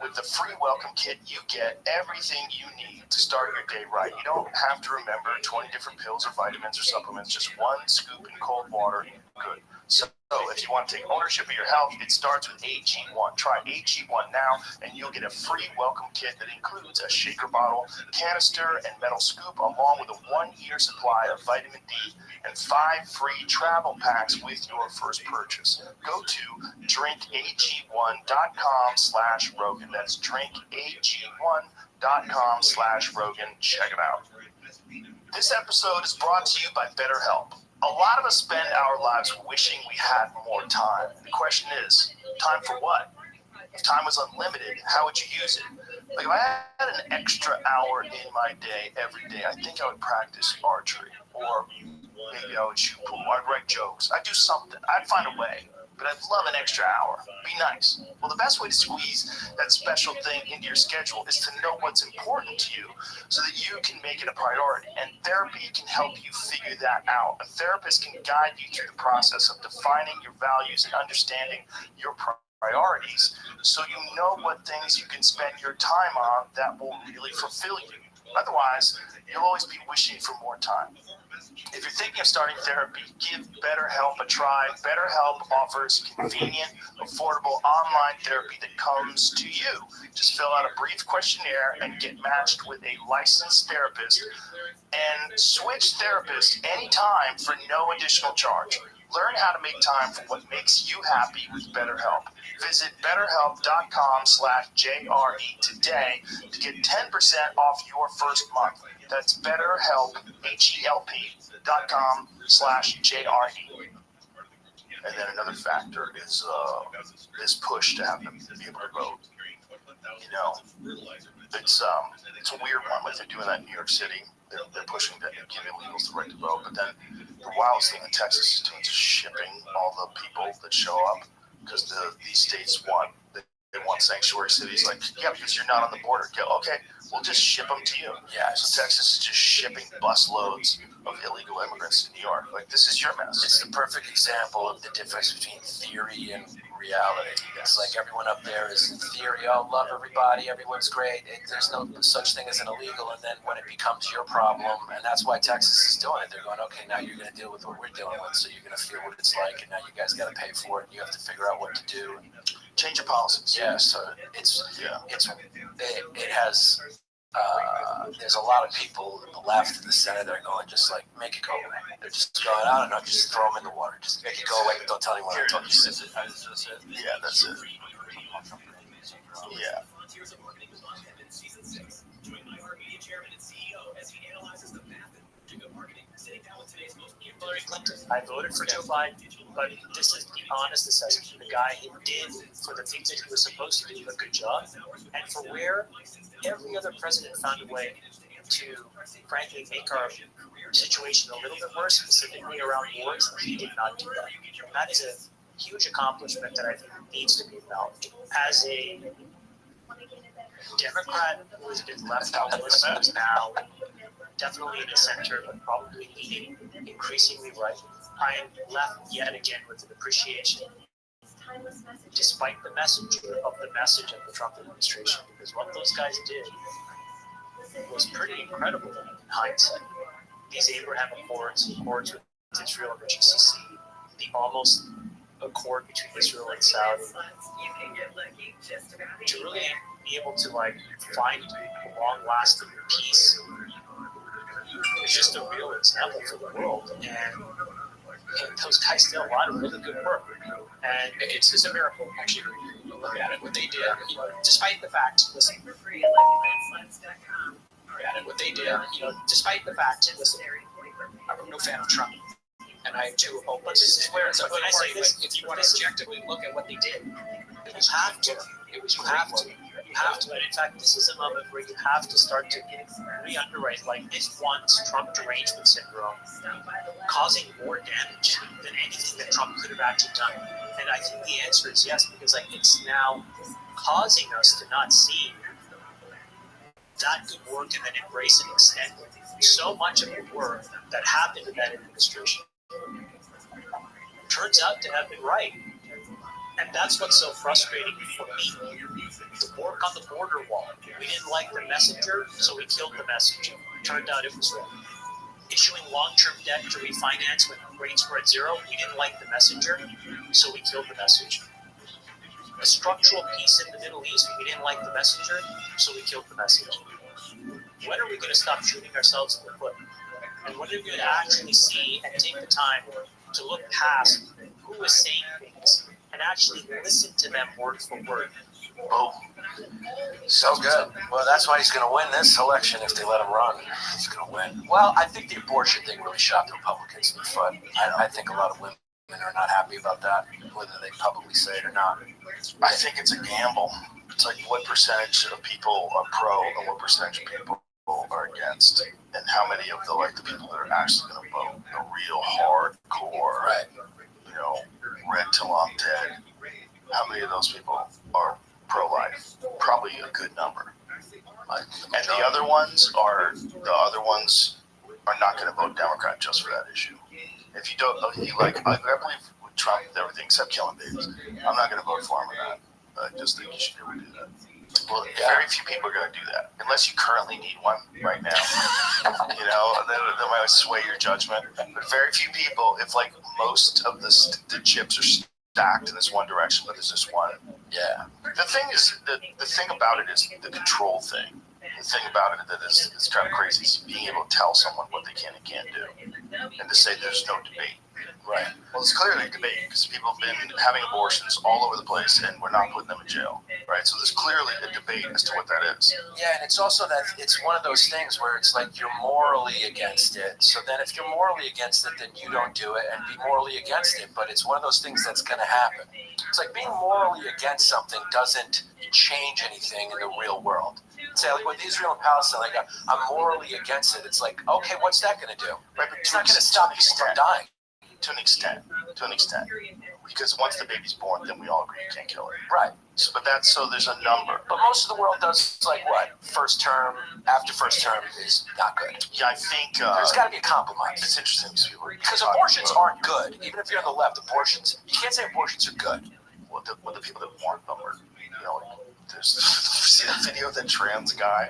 With the free welcome kit, you get everything you need to start your day right. You don't have to remember 20 different pills or vitamins or supplements, just one scoop in cold water. Good. So if you want to take ownership of your health, it starts with AG1. Try AG1 now, and you'll get a free welcome kit that includes a shaker bottle, canister, and metal scoop, along with a 1-year supply of vitamin D and 5 free travel packs with your first purchase. Go to drinkag1.com/Rogan. That's drinkag1.com/Rogan. Check it out. This episode is brought to you by BetterHelp. A lot of us spend our lives wishing we had more time. The question is, time for what? If time was unlimited, how would you use it? Like if I had an extra hour in my day every day, I think I would practice archery, or maybe I would shoot pool. I'd write jokes. I'd do something. I'd find a way. But I'd love an extra hour. Be nice. Well, the best way to squeeze that special thing into your schedule is to know what's important to you so that you can make it a priority. And therapy can help you figure that out. A therapist can guide you through the process of defining your values and understanding your priorities so you know what things you can spend your time on that will really fulfill you. Otherwise, you'll always be wishing for more time. If you're thinking of starting therapy, give BetterHelp a try. BetterHelp offers convenient, affordable online therapy that comes to you. Just fill out a brief questionnaire and get matched with a licensed therapist and switch therapists anytime for no additional charge. Learn how to make time for what makes you happy with BetterHelp. Visit BetterHelp.com/JRE today to get 10% off your first month. That's BetterHelp, HELP.com/JRE. And then another factor is this push to have them be able to vote. You know, it's a weird one. Like they're doing that in New York City. They're pushing to give illegals the right to vote. But then the wildest thing in Texas is doing is shipping all the people that show up because these states want they want sanctuary cities. Like, yeah, because you're not on the border. Yeah, okay, we'll just ship them to you. Yeah, so Texas is just shipping busloads of illegal immigrants to New York. Like, this is your mess. It's the perfect example of the difference between theory and reality. It's like everyone up there is in theory, oh, love everybody, everyone's great, there's no such thing as an illegal, and then when it becomes your problem, and that's why Texas is doing it, they're going, okay, now you're going to deal with what we're dealing with, so you're going to feel what it's like, and now you guys got to pay for it, and you have to figure out what to do. Change your policies. Yeah, so it has, there's a lot of people in the left and the center that are going, just like, make it go away. They're just going, I don't know, just throw them in the water. Just make it go away, but don't tell anyone I told you to. Yeah, that's it. Yeah. I voted for Joe Biden, but this is the honest assessment. The guy did, for the things that he was supposed to do, a good job. And for where every other president found a way to, frankly, make our situation a little bit worse, specifically around wars, he did not do that. And that is a huge accomplishment that I think needs to be acknowledged. As a Democrat who has been left out of this, is now definitely in the center, but probably leaning increasingly right, I am left yet again with an appreciation despite the messenger of the message of the Trump administration, because what those guys did was pretty incredible in hindsight. These Abraham Accords with Israel and the GCC, the almost accord between Israel and Saudi, to really be able to find long-lasting peace is just a real example for the world. And those guys did a lot of really good work. And it's a miracle, actually, when you look at it. What they did, despite the fact, listen, I'm no fan of Trump. And I too hope, but this is where, so when I say this, if you want to objectively look at what they did, you have to. You have to. And in fact, this is a moment where you have to start to re-underwrite, is once Trump derangement syndrome causing more damage than anything that Trump could have actually done? And I think the answer is yes, because it's now causing us to not see that good work and then embrace and extend so much of the work that happened in that administration turns out to have been right. And that's what's so frustrating for me. The work on the border wall. We didn't like the messenger, so we killed the messenger. Turned out it was wrong. Issuing long-term debt to refinance when rates were at zero. We didn't like the messenger, so we killed the messenger. A structural peace in the Middle East. We didn't like the messenger, so we killed the messenger. When are we going to stop shooting ourselves in the foot? And when are we going to actually see and take the time to look past who is saying things and actually listen to them word for word? Boom. So good. Well, that's why he's going to win this election if they let him run. He's going to win. Well, I think the abortion thing really shot the Republicans in the foot. I think a lot of women are not happy about that, whether they publicly say it or not. I think it's a gamble. It's what percentage of people are pro and what percentage of people are against, and how many of the people that are actually going to vote, the real hardcore, right? Red till I'm dead. How many of those people are pro-life? Probably a good number. And the other ones are not going to vote Democrat just for that issue. If you don't, I believe with Trump with everything except killing babies, I'm not going to vote for him on that. I just think you should never do that. Well, very few people are going to do that, unless you currently need one right now. That might sway your judgment. But very few people, if most of the chips are stacked in this one direction, but there's this one. Yeah. The thing is, the thing about it is the control thing. The thing about it that is kind of crazy is being able to tell someone what they can and can't do, and to say there's no debate. Right. Well, it's clearly a debate because people have been having abortions all over the place, and we're not putting them in jail. Right. So there's clearly a debate as to what that is. Yeah, and it's also that it's one of those things where it's you're morally against it. So then if you're morally against it, then you don't do it and be morally against it. But it's one of those things that's going to happen. It's being morally against something doesn't change anything in the real world. Say with Israel and Palestine, I'm morally against it. It's okay, what's that going to do? Right, but it's not going to stop people from dying. To an extent. Because once the baby's born, then we all agree you can't kill it. Right. So there's a number. But most of the world does what? First term, after first term is not good. Yeah, I think there's got to be a compromise. It's interesting because abortions aren't good. Even if you're on the left, you can't say abortions are good. Well, the people that want them are, there's see the video of that trans guy,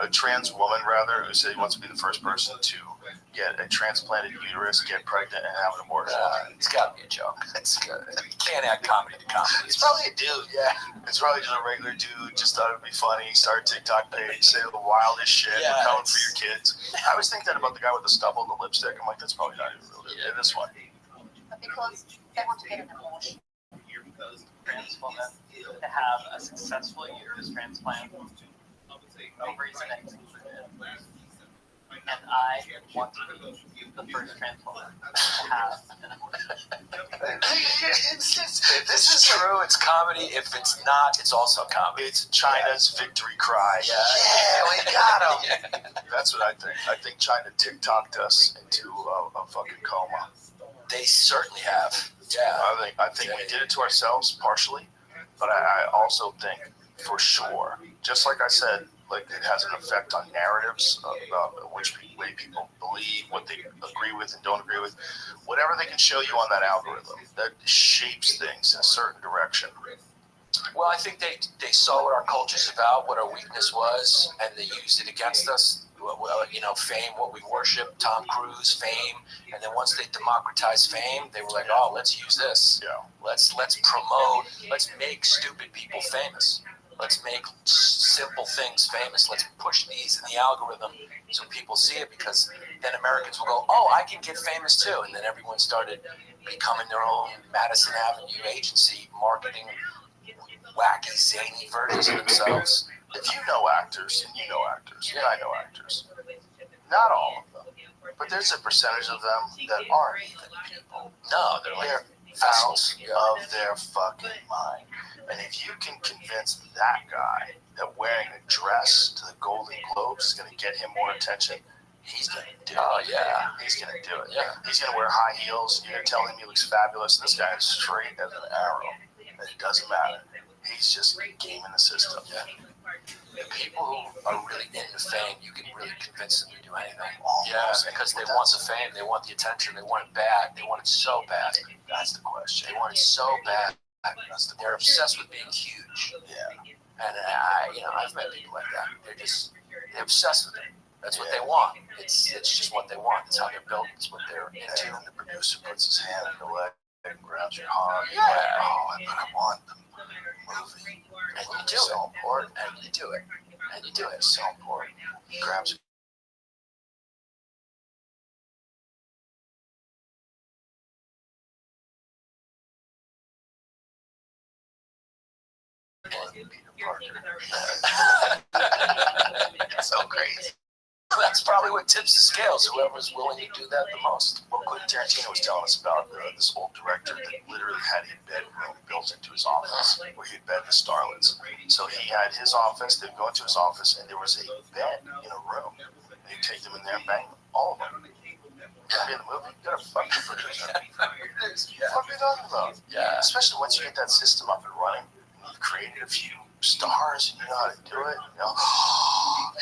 a trans woman rather, who said he wants to be the first person to get a transplanted uterus, get pregnant, and have an abortion. It's got to be a joke. It's good. You can't add comedy to comedy. It's probably a dude, yeah. It's probably just a regular dude, just thought it would be funny, start a TikTok page, say the wildest shit, we're coming for your kids. I always think that about the guy with the stubble and the lipstick. I'm that's probably not even real. Yeah, this one. Because they want to get an abortion. Trans woman to have a successful uterus transplant, ovaries and eggs, and I want to be the first trans woman to have an abortion. This is true. It's comedy. If it's not, it's also comedy. It's China's victory cry. Yeah, we got him. That's what I think. I think China TikToked us into a fucking coma. They certainly have. Yeah. I think we did it to ourselves partially, but I also think for sure, just like I said Like it has an effect on narratives about which way people believe, what they agree with and don't agree with. Whatever they can show you on that algorithm, that shapes things in a certain direction. Well, I think they saw what our culture's about, what our weakness was, and they used it against us. Well, you know, fame, what we worship, Tom Cruise, fame, and then once they democratized fame, they were like, oh, let's use this. Yeah. Let's promote. Let's make stupid people famous. Let's make simple things famous. Let's push these in the algorithm so people see it, because then Americans will go, oh, I can get famous too. And then everyone started becoming their own Madison Avenue agency, marketing wacky, zany versions of themselves. If you know actors, and you know actors, and I know actors, not all of them, but there's a percentage of them that aren't even people. No, they're like out of their fucking mind. And if you can convince that guy that wearing a dress to the Golden Globes is going to get him more attention, he's going to do it. Oh, yeah. He's going to do it. Yeah. He's going to wear high heels. You're going to tell him he looks fabulous. This guy is straight as an arrow. And it doesn't matter. He's just gaming the system. Yeah. The people who are really into fame, you can really convince them to do anything. Yeah, because they want the fame, they want the attention, they want it bad, they want it so bad. That's the question. They want it so bad. They're obsessed with being huge. Yeah. And I've met people like that. They're obsessed with it. That's what they want. It's just what they want. It's how they're built. It's what they're into. And the producer puts his hand in your leg and grabs your heart. Yeah. But I want the movie. And you do so it. important. And you do it. And you do it. It's so important. He grabs your Peter Parker. So crazy. That's probably what tips the scales. Whoever's willing to do that the most. What Quentin Tarantino was telling us about this old director that literally had a bedroom built into his office where he'd bed the starlets. So he had his office, they'd go into his office, and there was a bed in a room. And he'd take them in there and bang them, all of them. That'd be in the movie. You got a fucking producer. What are you talking about? Yeah. Especially once you get that system up and running, and you've created a few stars and you know how to do it. You know,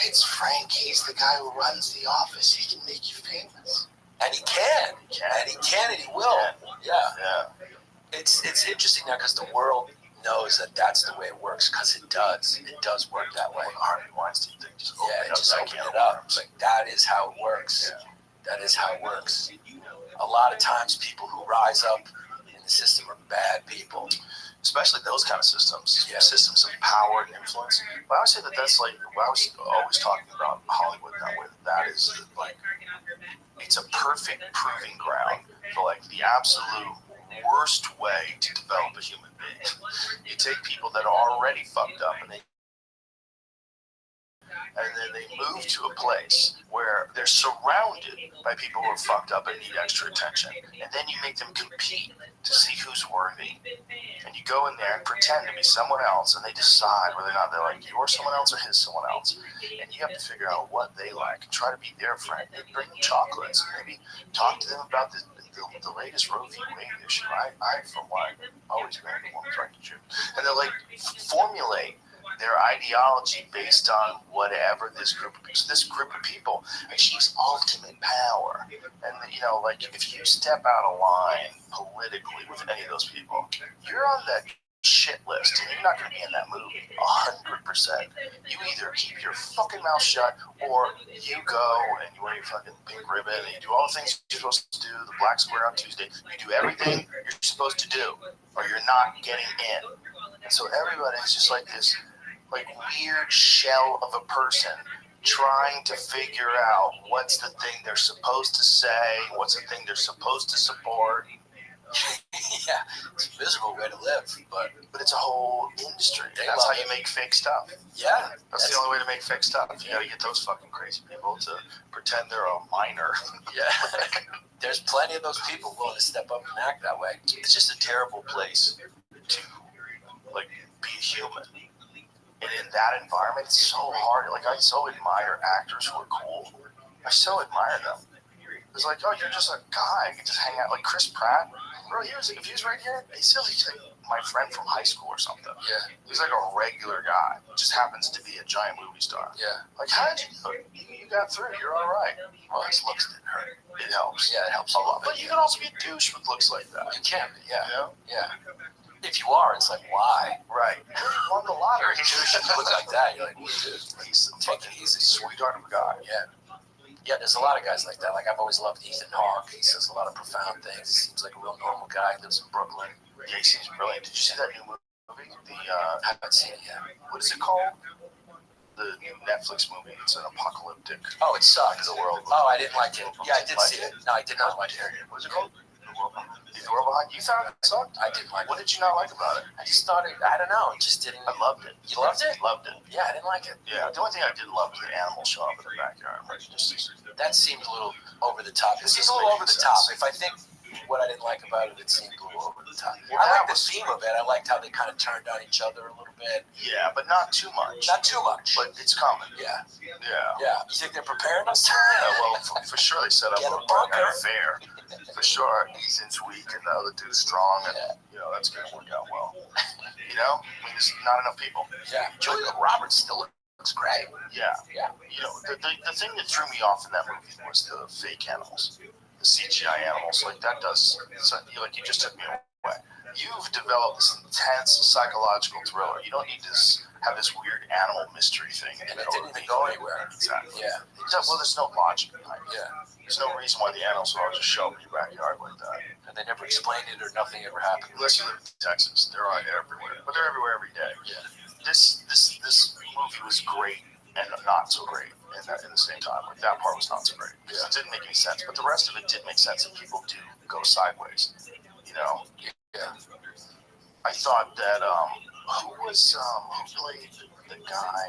it's Frank. He's the guy who runs the office. He can make you famous. And he can. And he can and he will. Yeah. Yeah. It's interesting now because the world knows that that's the way it works, because it does. It does work that way. Harvey Weinstein thing just Yeah, opened just up open it up. Like, that is how it works. Yeah. That is how it works. A lot of times people who rise up in the system are bad people. Especially those kind of systems, Yeah. systems of power and influence. But I would say that that's like, I was always talking about Hollywood that way. That is like, it's a perfect proving ground for like the absolute worst way to develop a human being. You take people that are already fucked up and then they move to a place where they're surrounded by people who are fucked up and need extra attention. And then you make them compete to see who's worthy. And you go in there and pretend to be someone else, and they decide whether or not they're like you're someone else or his someone else. And you have to figure out what they like and try to be their friend. Maybe bring them chocolates, maybe talk to them about the latest Roe v. Wade issue. I for one, always married a woman trying to Jew. And they're like, formulate their ideology based on whatever this group of people achieves ultimate power. And you know, like if you step out of line politically with any of those people, you're on that shit list and you're not going to be in that movie 100%. You either keep your fucking mouth shut or you go and you wear your fucking pink ribbon and you do all the things you're supposed to do, the black square on Tuesday. You do everything you're supposed to do or you're not getting in. And so everybody's just like this like weird shell of a person trying to figure out what's the thing they're supposed to say, what's the thing they're supposed to support. Yeah, it's a miserable way to live, but it's a whole industry. They That's love how you make fake stuff. yeah, That's the only way to make fake stuff. You gotta get those fucking crazy people to pretend they're a minor. yeah. There's plenty of those people willing to step up and act that way. It's just a terrible place to like be human. And in that environment, it's so hard. Like I so admire actors who are cool. I so admire them. It's like, oh, you're just a guy. You can just hang out. Like Chris Pratt, Bro, if he was right here, he's still like my friend from high school or something. Yeah. He's like a regular guy. Just happens to be a giant movie star. Yeah. Like, how did you do it? You got through. You're all right. Well, his looks didn't hurt. It helps. Yeah, it helps a lot. But you can also be a douche with looks like that. You can, yeah. You know? Yeah. If you are, it's like, why? Right. He won the You're lottery. a douche and you look like that. You're like, dude, He's a take it fucking easy. sweetheart of a guy. Yeah. Yeah, there's a lot of guys like that. Like, I've always loved Ethan Hawke. He says a lot of profound things. He seems like a real normal guy. He lives in Brooklyn. Yeah, he seems brilliant. Did you see that new movie? I haven't seen it yet. What is it called? The new Netflix movie. It's an apocalyptic. Oh, it sucked. The world. Oh, I didn't like it. Yeah, I did see it. No, I did not like it. What is it called? The World Behind You. Thought it sucked? I didn't like What it. did you not like about it? I just thought it, I don't know, it just didn't. I loved it. You loved it? Loved it. Yeah, I didn't like it. Yeah. The only thing I didn't love was the animals show up in the backyard. Like, That seemed a little over the top. It seemed This a little doesn't over the make top. sense. If I think what I didn't like about it, it seemed a little over the top. Well, I that liked the was- theme of it. I liked how they kind of turned on each other a little bit. yeah, but not too much. Not too much. But it's coming. Yeah. Yeah. Yeah. You think they're preparing us? Yeah, well, for sure they set up Get a a bunker. fair. For sure, Ethan's weak and the other dude's strong, and Yeah. you know that's gonna work out well. You know, I mean, there's not enough people. Yeah. Julia Roberts still looks great. Yeah, Yeah. you know, the thing that threw me off in that movie was the fake animals, the CGI animals. Like that does, like you just took me away. You've developed this intense psychological thriller. You don't need to have this weird animal mystery thing in the And it middle didn't of the even go anywhere. Exactly. Yeah. Well, there's no logic behind it. Yeah. There's no reason why the animals would all just show up in your backyard like that. And they never explained it or nothing ever happened. Unless you live in Texas, they're on everywhere. But they're everywhere every day. Yeah. This movie was great and not so great in the same time. Like that part was not so great because it didn't make any sense. But the rest of it did make sense, and people do go sideways. You know. Yeah. I thought that who played the guy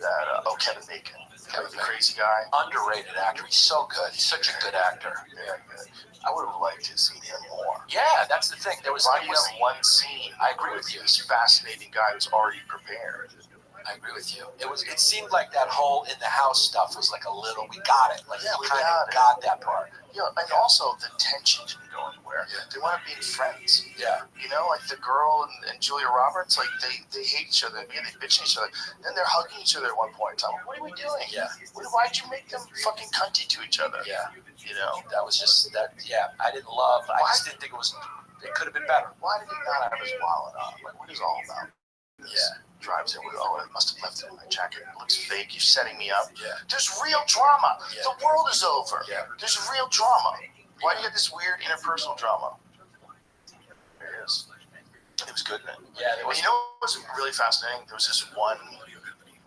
that Kevin Bacon, the crazy guy. Underrated actor. He's so good. He's such a good actor. Yeah, good. I would have liked to see him more. Yeah, that's the thing. There was. Why do you have one scene? I agree with you. This fascinating guy who's already prepared. I agree with you. It seemed like that whole in the house stuff was like a little. We got it. Like Yeah, we we kind got of it. got that part. Yeah, and also the tension didn't go anywhere. Yeah. They want to be friends. Yeah. You know, like the girl and Julia Roberts, like they hate each other. Yeah, they bitch at each other. Then they're hugging each other at one point. I'm like, what are we doing? Yeah. Why'd you make them fucking cunty to each other? Yeah. You know, That was just that. Yeah. I didn't love. I just didn't think it was. It could have been better. why did he not have his wallet on? Like, what is all about? Yeah. Drives in with, oh, I must have left it in my jacket. It looks fake. You're setting me up. Yeah. There's real drama. Yeah. The world is over. Yeah. There's real drama. Why do you have this weird interpersonal drama? There it is. It was good, man. Yeah. There Well, was. you know what was really fascinating? There was this one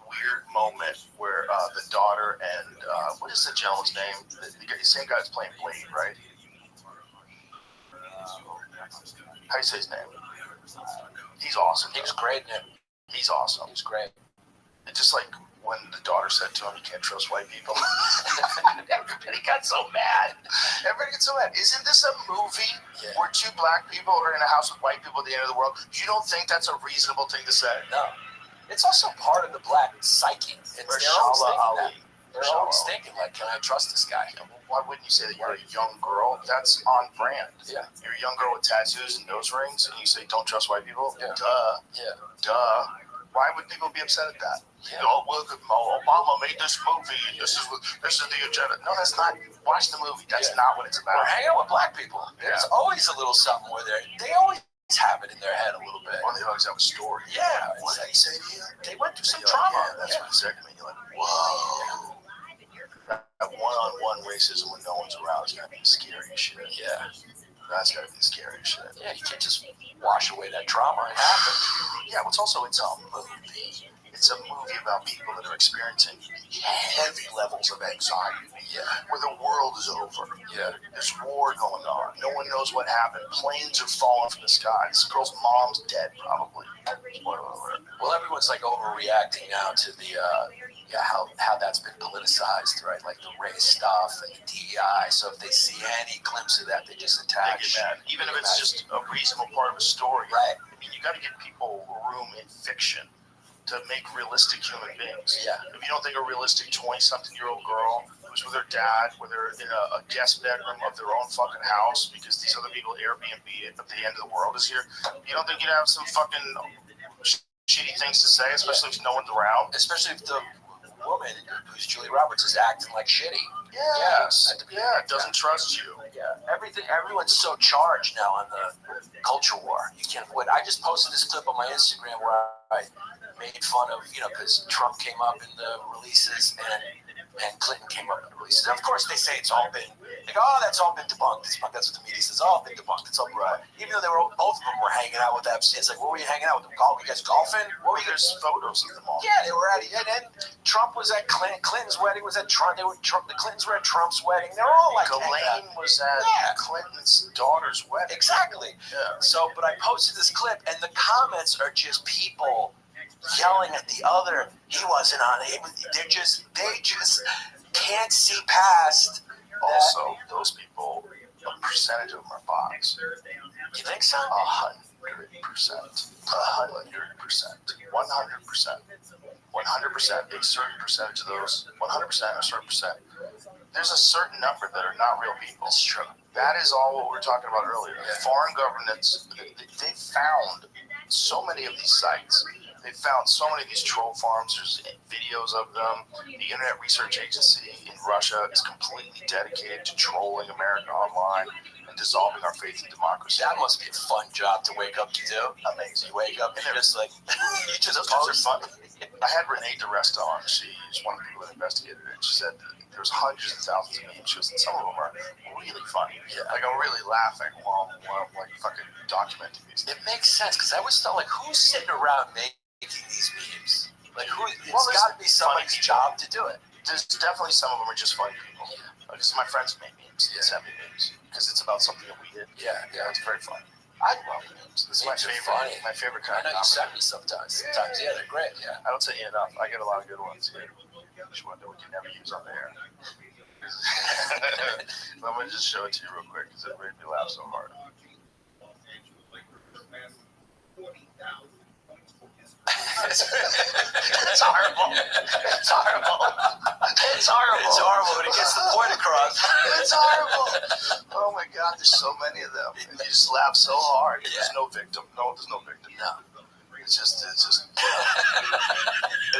weird moment where the daughter and what is the gentleman's name? The same guy that's playing Blade, right? How do you say his name? He's awesome. He was great in it. He's awesome. He was great. It's just like when the daughter said to him, "You can't trust white people." Everybody got so mad. Everybody got so mad. Isn't this a movie Yeah. where two black people are in a house with white people at the end of the world? You don't think that's a reasonable thing to say? No. It's also part of the black psyche. It's, they're always Mahershala thinking that. Ali. They're Mahershala always Ali. thinking, like, can I trust this guy? Why wouldn't you say that you're a young girl? That's on brand. Yeah. You're a young girl with tattoos and nose rings, and you say, "Don't trust white people." Yeah. Duh. Yeah. Duh. Why would people be upset at that? Yeah. Oh, well, Obama made this movie, and this is the agenda. No, that's not. Watch the movie. That's Yeah. not what it's We're about. hanging out with black people. There's always a little something where they always have it in their head a little bit. Well, they always have a story. Yeah. What did he say to you? They went through some And you're like, trauma. yeah, that's what he said to me. You're like, whoa. That one-on-one racism when no one's around is gotta be scary as shit. Yeah. That's gotta be scary as shit. Yeah, you can't just wash away that trauma. It happened. Yeah, but it's also it's a movie. It's a movie about people that are experiencing heavy levels of anxiety. Yeah. Where the world is over. Yeah. There's war going on. No one knows what happened. Planes are falling from the sky. This girl's mom's dead, probably. Spoiler alert. Well, everyone's like overreacting now to the how that's been politicized, right? Like the race stuff and the DEI. So if they see any glimpse of that, they just They attack. get mad. Even if it's just a reasonable part of a story. Right. I mean, you got to give people room in fiction to make realistic human beings. Yeah. If you don't think a realistic 20-something-year-old girl who's was with her dad, where they're in a guest bedroom of their own fucking house because these other people Airbnb it, but the end of the world is here. You don't think you'd have some fucking shitty things to say, especially if no one's around? Especially if the woman, who's Julie Roberts, is acting like shitty. Yes. Yeah, doesn't trust you. Yeah, everyone's so charged now on the culture war. You can't avoid. I just posted this clip on my Instagram where I made fun of, because Trump came up in the releases and Clinton came up in the releases. And of course, they say it's all been that's all been debunked. That's what the media says. All been debunked. It's all right. Even though both of them were hanging out with Epstein. It's like, what were you hanging out with them? Were you guys golfing? What were you guys? There's photos of them all. Yeah, they were at it. And then Trump was at Clinton's wedding. Was at Trump. The Clintons were at Trump's wedding. They were all like, Ghislaine was at Clinton's daughter's wedding. Exactly. Yeah. So, but I posted this clip, and the comments are just people yelling at the other. He wasn't on it. They just can't see past. Also, those people, a percentage of them are bots. You think so? 100%. 100%. 100%. 100%. A certain percentage of those, 100%, a certain percent. There's a certain number that are not real people. That's true. That is all what we were talking about earlier. Foreign governments, they found so many of these sites. They found so many of these troll farms. There's videos of them. The Internet Research Agency in Russia is completely dedicated to trolling America online and dissolving our faith in democracy. That must be a fun job to wake up to do. Amazing. You wake up and you're just like, you just Those post. are funny. I had Renee DeResta on. She's one of the people that investigated it. She said there's hundreds of thousands of memes. She was, some of them are really funny. Yeah. Like, I'm really laughing while I'm like fucking documenting these things. It makes sense because I always thought, like, who's sitting around making these memes? Like, it's Well, there's got to be somebody's funny job to do it. There's definitely some of them are just funny people. Because my friends make memes. They send me memes because it's about something that we did. Yeah, It's very fun. I love memes. This is my Memes are favorite. funny. My favorite I kind know of you comedy. send me sometimes. Yeah, they're great. Yeah. I don't send you enough. I get a lot of good ones here. Which one that we can never use on the air. Let me just show it to you real quick because it made me laugh so hard. It's horrible. It's horrible. It's horrible. It's horrible, but it gets the point across. It's horrible. Oh my God, there's so many of them. And you just laugh so hard. There's no victim. No, there's no victim. No. It's just. And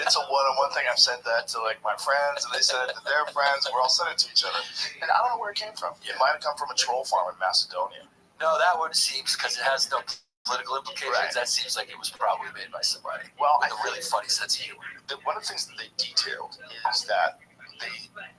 it's a one-on-one thing. I've sent that to like my friends, and they sent it to their friends, and we're all sending it to each other. And I don't know where it came from. It might have come from a troll farm in Macedonia. No, that one seems, because it has no political implications, Right. That seems like it was probably made by somebody. Well, With a really funny sense of humor. One of the things that they detailed is that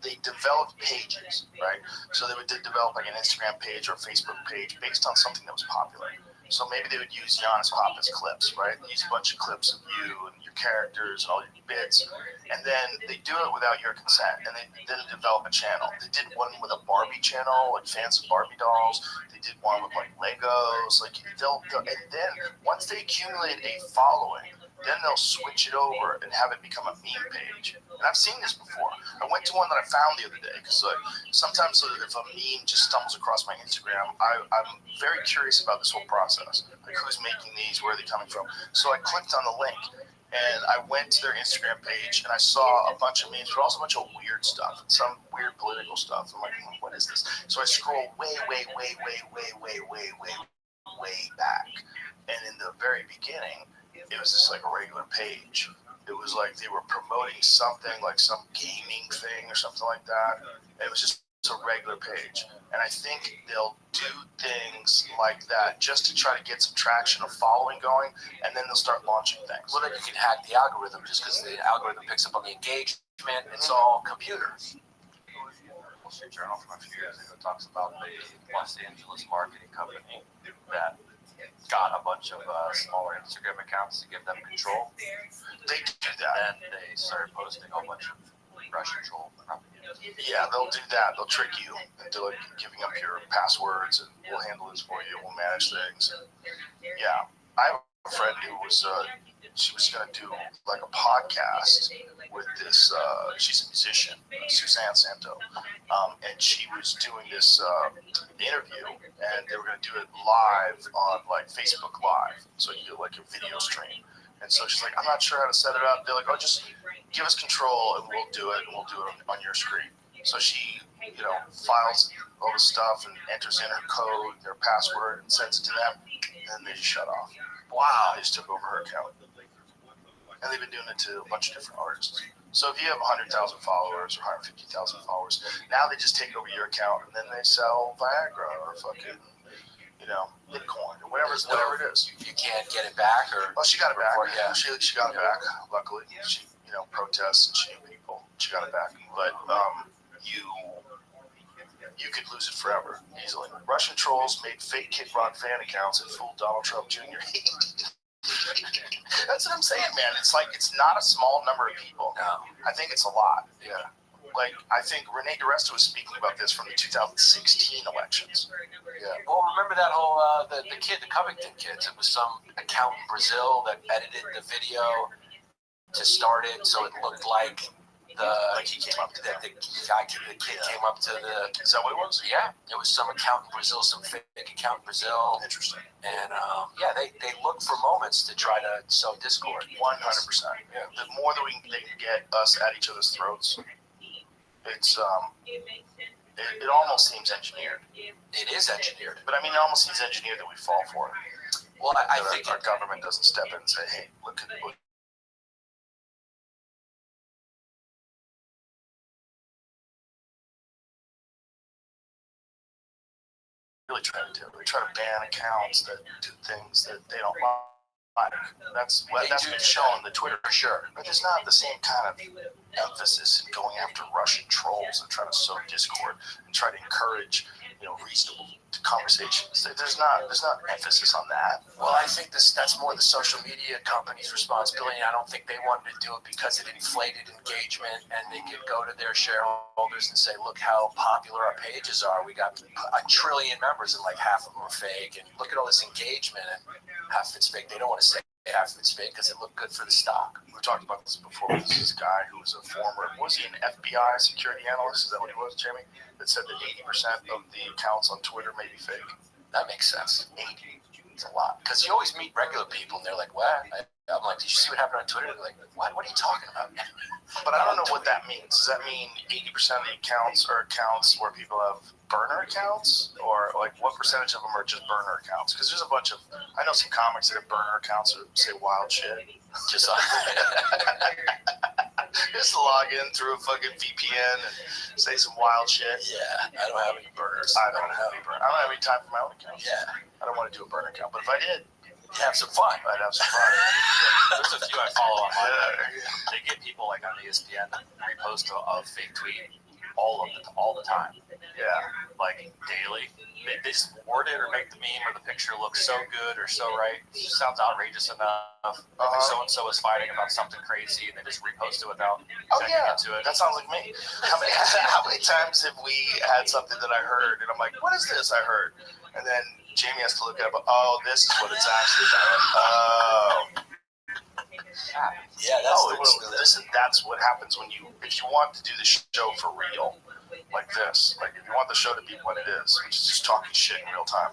they developed pages, right? So they would develop like an Instagram page or a Facebook page based on something that was popular. So maybe they would use Giannis Papa's clips, right? Use a bunch of clips of you and your characters and all your bits, and then they do it without your consent, and they didn't develop a channel. They did one with a Barbie channel, like fancy Barbie dolls. They did one with like Legos, like and then once they accumulate a following, then they'll switch it over and have it become a meme page. And I've seen this before. I went to one that I found the other day because like sometimes if a meme just stumbles across my Instagram, I'm very curious about this whole process. Like who's making these, where are they coming from? So I clicked on the link and I went to their Instagram page and I saw a bunch of memes, but also a bunch of weird stuff, some weird political stuff. I'm like, what is this? So I scroll way back. And in the very beginning, it was just like a regular page. It was like they were promoting something, like some gaming thing or something like that. It was just a regular page. And I think they'll do things like that just to try to get some traction of following going, and then they'll start launching things. Well, then you can hack the algorithm just because the algorithm picks up on the engagement. It's all computer. Wall Street Journal from a few years ago talks about the Los Angeles marketing company that got a bunch of smaller Instagram accounts to give them control. They do that. And they started posting a whole bunch of Russian troll propaganda. Yeah, they'll do that. They'll trick you into like giving up your passwords, and we'll handle this for you. We'll manage things. Yeah, I have a friend who was she was going to do like a podcast with this. She's a musician, Suzanne Santo, and she was doing this interview, and they were going to do it live on like Facebook Live, so you do like a video stream. And so she's like, I'm not sure how to set it up. They're like, oh, just give us control and we'll do it, and we'll do it on your screen. So she, files all the stuff and enters in her code, their password, and sends it to them, and then they just shut off. Wow. They just took over her account. And they've been doing it to a bunch of different artists. So if you have 100,000 followers or 150,000 followers, now they just take over your account and then they sell Viagra or fucking, Bitcoin or whatever it is. You can't get it back, or Well, she got it back. Yeah. She got it back. Luckily, she protests and she knew people. She got it back, but you could lose it forever easily. Russian trolls made fake Kid Rock fan accounts and fooled Donald Trump Jr. That's what I'm saying, man. It's like it's not a small number of people. No. I think it's a lot. Yeah. Like, I think Rene DeResta was speaking about this from the 2016 elections. Yeah. Well, remember that whole the Covington kids? It was some account in Brazil that edited the video to start it, so it looked like He came up to that. the kid came up to the. Is that what it was? Yeah, it was some account in Brazil, some fake account in Brazil, Interesting. and they look for moments to try to sow discord. 100%. Yeah. The more that they can get us at each other's throats, it's it almost seems engineered. It is engineered. But I mean, it almost seems engineered that we fall for it. Well, I That think our government doesn't step in and say, "Hey, look at what." Really try to do. They try to ban accounts that do things that they don't like. That's been shown on the Twitter, for sure. But there's not the same kind of emphasis in going after Russian trolls and trying to sow discord and try to encourage, reasonable conversations. There's not emphasis on that. Well, I think that's more the social media company's responsibility. I don't think they wanted to do it because it inflated engagement, and they could go to their shareholders and say, "Look how popular our pages are. We got 1 trillion members, and like half of them are fake. And look at all this engagement, and half of it's fake." They don't want to say half of it's fake because it looked good for the stock. We talked about this before. This guy who was a former, was he an FBI security analyst? Is that what he was, Jamie? That said that 80% of the accounts on Twitter may be fake. That makes sense. 80. It's a lot. Because you always meet regular people, and they're like, "What?" I'm like, "Did you see what happened on Twitter?" They're like, "What? What are you talking about?" But I don't know what that means. Does that mean 80% of the accounts are accounts where people have burner accounts? Or like what percentage of them are just burner accounts? Because there's a bunch of, I know some comics that have burner accounts that say wild shit. Just Just log in through a fucking VPN and say some wild shit. yeah, I don't have any burners. I don't have any time for my own account. Yeah, I don't want to do a burner account. But if I did, have some fun. I'd have some fun. There's a few I follow on mine. They get people like on ESPN that repost a fake tweet all the time, Yeah. like daily. They just word it or make the meme or the picture look so good or so right. It just sounds outrageous enough. Like so and so is fighting about something crazy and they just repost it without Oh checking yeah, into it. that sounds like me. How many times have we had something that I heard and I'm like, what is this I heard? And then Jamie has to look it up. Oh, this is what it's actually about. Oh. Yeah, That's what happens when if you want to do the show for real, like this, like if you want the show to be what it is, which is just talking shit in real time,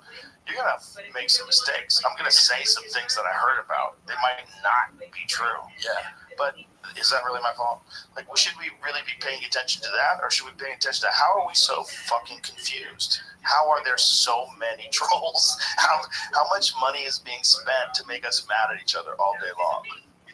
you're gonna make some mistakes. I'm gonna say some things that I heard about. They might not be true. Yeah. But is that really my fault? Like, should we really be paying attention to that, or should we be paying attention to how are we so fucking confused? How are there so many trolls? How much money is being spent to make us mad at each other all day long?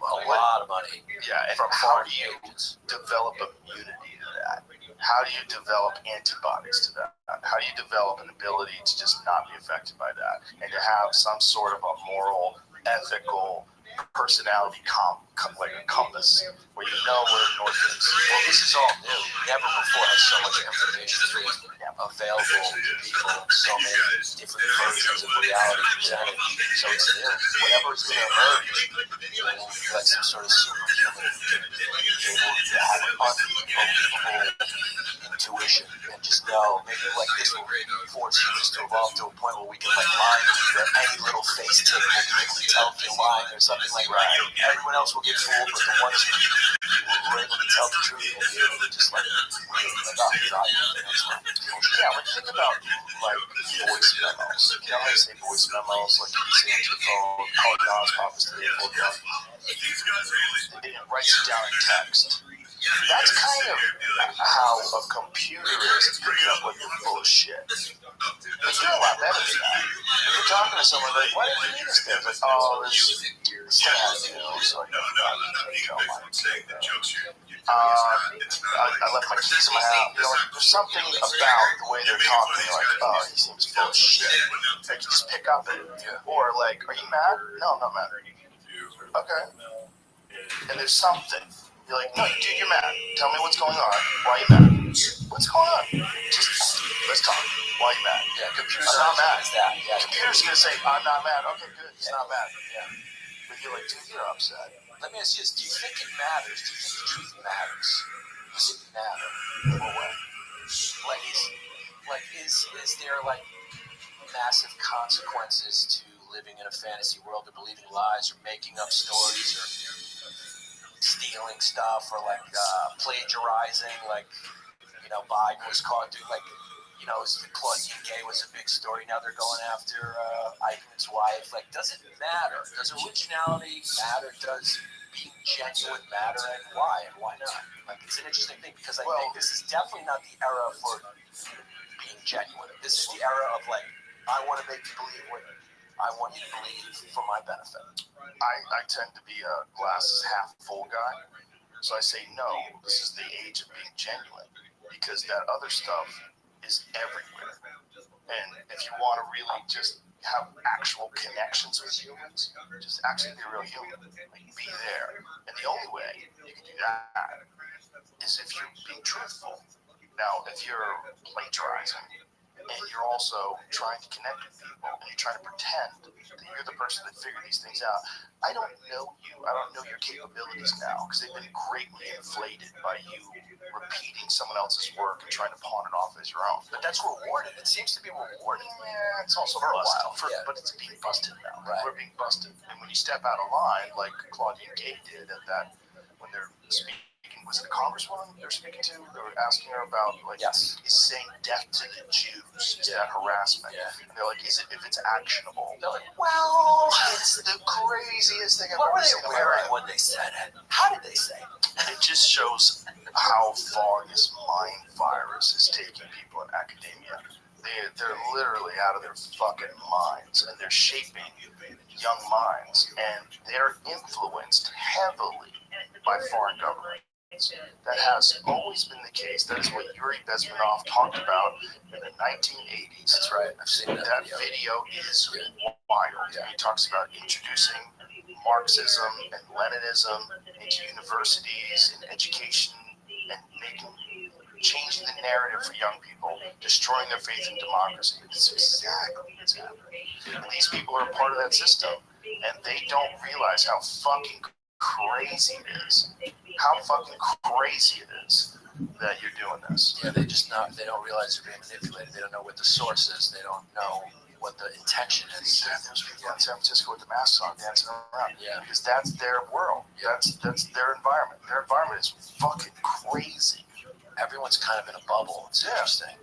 A lot of money. Yeah, and From how foreign do you agents. develop immunity to that? How do you develop antibodies to that? How do you develop an ability to just not be affected by that and to have some sort of a moral, ethical personality like a compass where you know where the north is? Well, this is all new. Never before has so much information been available to people. So many different versions of reality presented. So it's new. Whatever's going to emerge, like some sort of superhuman, able to have an unbelievable intuition and just know maybe like this will force humans to evolve to a point where we can like mind read any little face tick will be able to tell if you're lying or something like that. Everyone else will get fooled, but the ones who are able to tell the truth will be able to just like Yeah, but think about like voice memos. You know how they say voice memos, like you say into your phone, call God's office today, and it writes it down in text. that's kind of how a computer is picking up with your bullshit. But you're a lot better than that. If you're talking to someone like, why did you need us there? It's like, oh, this thing I do, so I left my keys in my house. You know, like, there's something about the way they're talking. You're like, oh, he seems full of shit. Like, you just pick up it. Or like, are you mad? No, I'm not mad. Okay. And there's something. You're like, no, dude, you're mad. Tell me what's going on. Why are you mad? What's going on? Just let's talk. Why are you mad? Yeah, computer I'm not mad. is that. Yeah, Computer's gonna say, I'm not mad. Okay, good. He's not mad. Yeah. But you're like, dude, you're upset. Let me ask you this: do you think it matters? Do you think the truth matters? Does it matter? Or what? Is there like massive consequences to living in a fantasy world, or believing lies, or making up stories, or stealing stuff, or like plagiarizing? Like, you know, Biden was caught doing like, you know, Claudine Gay was a big story. Now they're going after Eichmann's wife. Like, does it matter? Does originality matter? Does being genuine matter, and why not? Like, it's an interesting thing because I think this is definitely not the era for being genuine. This is the era of like, I want to make you believe what I want you to believe for my benefit. I tend to be a glasses half full guy, so I say no. This is the age of being genuine because that other stuff is everywhere. And if you want to really just have actual connections with humans, just actually be a real human, like be there. And the only way you can do that is if you're being truthful. Now, if you're plagiarizing and you're also trying to connect with people and you're trying to pretend that you're the person that figured these things out, I don't know you. I don't know your capabilities now because they've been greatly inflated by you repeating someone else's work and trying to pawn it off as your own. But that's rewarded. It seems to be rewarded. Yeah, it's also For a busted. while, But it's being busted now. Right. We're being busted. And when you step out of line, like Claudine Gay did at that, when they're speaking, was it a congresswoman they were speaking to? They were asking her about, like, Yes. is saying death to the Jews, is that harassment? Yeah. And they're like, is it, if it's actionable? They're like, well, It's the craziest thing I've what ever were they seen in my wearing life. when they said it? How did they say it? It just shows how far this mind virus is taking people in academia. They're literally out of their fucking minds, and they're shaping young minds, and they're influenced heavily by foreign governments. That has always been the case. That is what Yuri Bezmenov talked about in the 1980s. That's right. I've seen that. That video is wild. He talks about introducing Marxism and Leninism into universities and education and changing the narrative for young people, destroying their faith in democracy. It's exactly what's happening. And these people are a part of that system, and they don't realize how fucking crazy it is. How fucking crazy it is that you're doing this. Yeah, they don't realize they're being manipulated. They don't know what the source is. They don't know what the intention is. There's people in San Francisco with the masks on dancing around. Yeah. Because that's their world. That's their environment. Their environment is fucking crazy. Everyone's kind of in a bubble. It's interesting.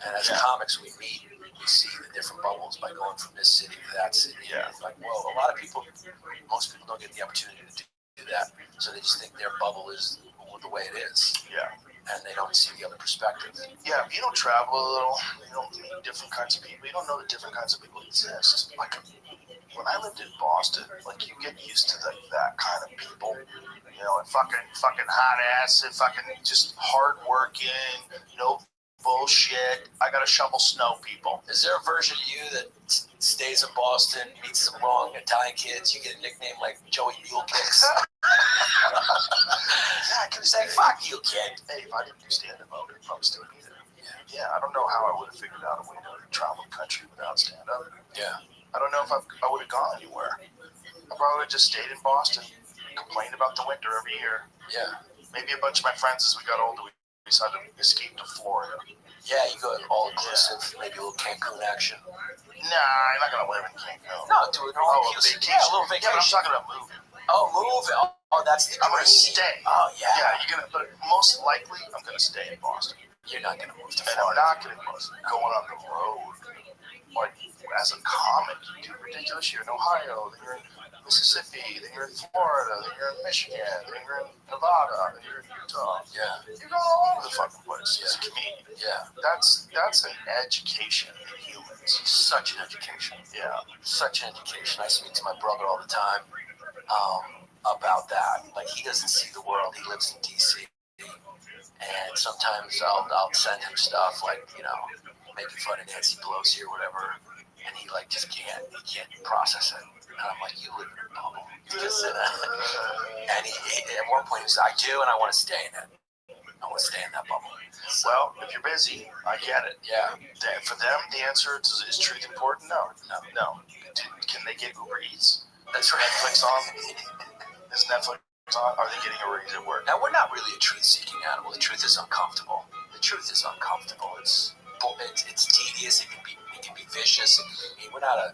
And as comics, we meet, we see the different bubbles by going from this city to that city. Yeah. It's like, well, a lot of people, most people don't get the opportunity to do that. So they just think their bubble is the way it is. Yeah. And they don't see the other perspective. Yeah, if you don't travel a little, you don't meet different kinds of people, you don't know that different kinds of people exist. Like, when I lived in Boston, like, you get used to that kind of people, you know, and fucking hot ass, and fucking just hardworking, no bullshit. I gotta shovel snow, people. Is there a version of you that stays in Boston, meets some wrong Italian kids, you get a nickname like Joey Mule Kicks? Yeah, I could Say, fuck you, kid. Hey, if I didn't do stand-up, I would probably still be there. Yeah, I don't know how I would have figured out a way to travel the country without stand-up. Yeah. I don't know if I would have gone anywhere. I probably would have just stayed in Boston, complained about the winter every year. Yeah. Maybe a bunch of my friends, as we got older, we decided to escape to Florida. Yeah, you go all inclusive, maybe a little Cancun action. Nah, I'm not gonna live in Cancun. No, do it all inclusive. Vacation. Yeah, a little Yeah, but I'm vacation. talking about moving. Oh, move. Oh, that's the I'm gonna dream. stay. Oh, yeah. Yeah, but most likely, I'm gonna stay in Boston. You're not going to move to And I'm Florida. not gonna going on the road. Like, as a comic, you do ridiculous. You're in Ohio, then you're in Mississippi, then you're in Florida, then you're in Michigan, then you're in Nevada, then you're in Utah. Yeah. You're going all over the fucking place as a comedian. Yeah. That's an education in humans. Such an education. Yeah. Such an education. I speak to my brother all the time about that. Like, he doesn't see the world. He lives in D.C. And sometimes I'll send him stuff like, making fun of Nancy Pelosi or whatever. And he just can't process it. And I'm like, you live in a bubble. And he, at one point he was like, I do, and I want to stay in it. I want to stay in that bubble. So, Well, if you're busy, I get it. yeah. For them, the answer is truth important? No. Can they get Uber Eats? That's right. Netflix on? Is Netflix on? Are they getting a raise at work? Now, we're not really a truth-seeking animal. The truth is uncomfortable. It's tedious. It can be vicious. I mean, we're not a.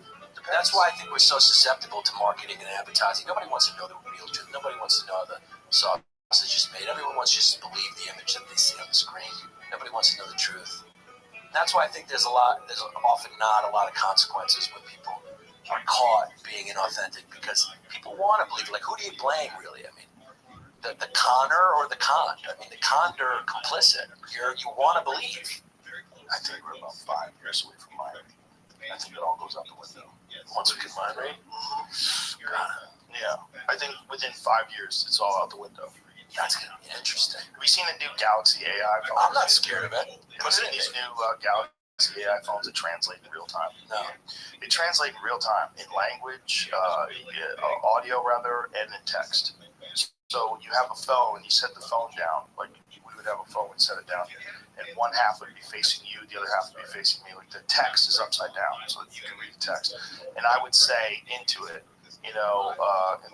That's why I think we're so susceptible to marketing and advertising. Nobody wants to know the real truth. Nobody wants to know the sausage is made. Everyone wants just to believe the image that they see on the screen. Nobody wants to know the truth. And that's why I think there's often not a lot of consequences when people are caught being inauthentic, because people want to believe. Like, who do you blame, really? I mean, the conner or the conned? I mean, the conned are complicit. You want to believe. I think we're about 5 years away from mine. I think it all goes out the window. Once we get mine right. Yeah. I think within 5 years, it's all out the window. That's gonna be interesting. Have you seen the new Galaxy AI phones? I'm not scared of it. Have you seen these new Galaxy AI phones that translate in real time? No. They translate in real time in language, audio rather, and in text. So you have a phone, you set the phone down, like we would have a phone, we'd set it down, and one half would be facing you, the other half would be facing me. Like, the text is upside down so that you can read the text. And I would say into it, in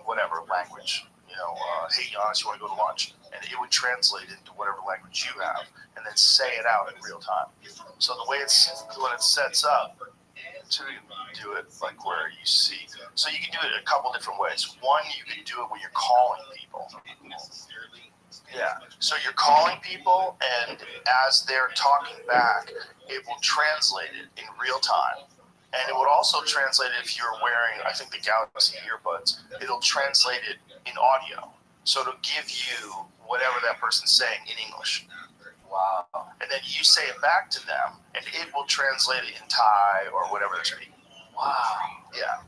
whatever language, hey, Giannis, you want to go to lunch? And it would translate into whatever language you have, and then say it out in real time. So when it sets up, to do it like where you see. So you can do it a couple different ways. One, you can do it when you're calling people. Yeah. So you're calling people, and as they're talking back, it will translate it in real time. And it would also translate it if you're wearing, I think, the Galaxy earbuds. It'll translate it in audio. So it'll give you whatever that person's saying in English. Wow. And then you say it back to them, and it will translate it in Thai or whatever they're speaking. Wow. Yeah.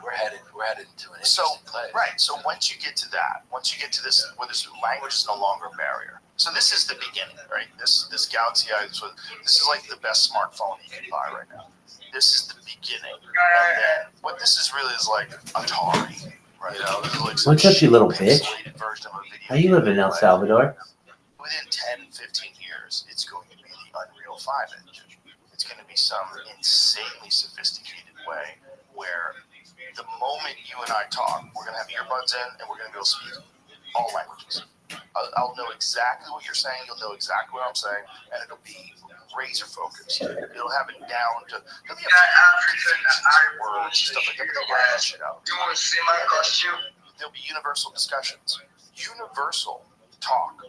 We're headed into an So, interesting place. right. So once you get to that, once you get to this, where this language is no longer a barrier. So this is the beginning, right? This Galaxy I, this is like the best smartphone you can buy right now. This is the beginning. And then what this is really is like Atari, right? This is like some What's up, you little bitch? version of a video How you live in El Salvador? Within 10, 15 years, it's going to be the Unreal 5 engine. It's going to be some insanely sophisticated way where the moment you and I talk, we're going to have earbuds in and we're going to be able to speak all languages. I'll know exactly what you're saying. You'll know exactly what I'm saying, and it'll be razor focused. It'll have it down to. There'll be a few words, stuff like that. But they'll write that shit out. You want to see my costume? There'll be universal discussions, universal talk,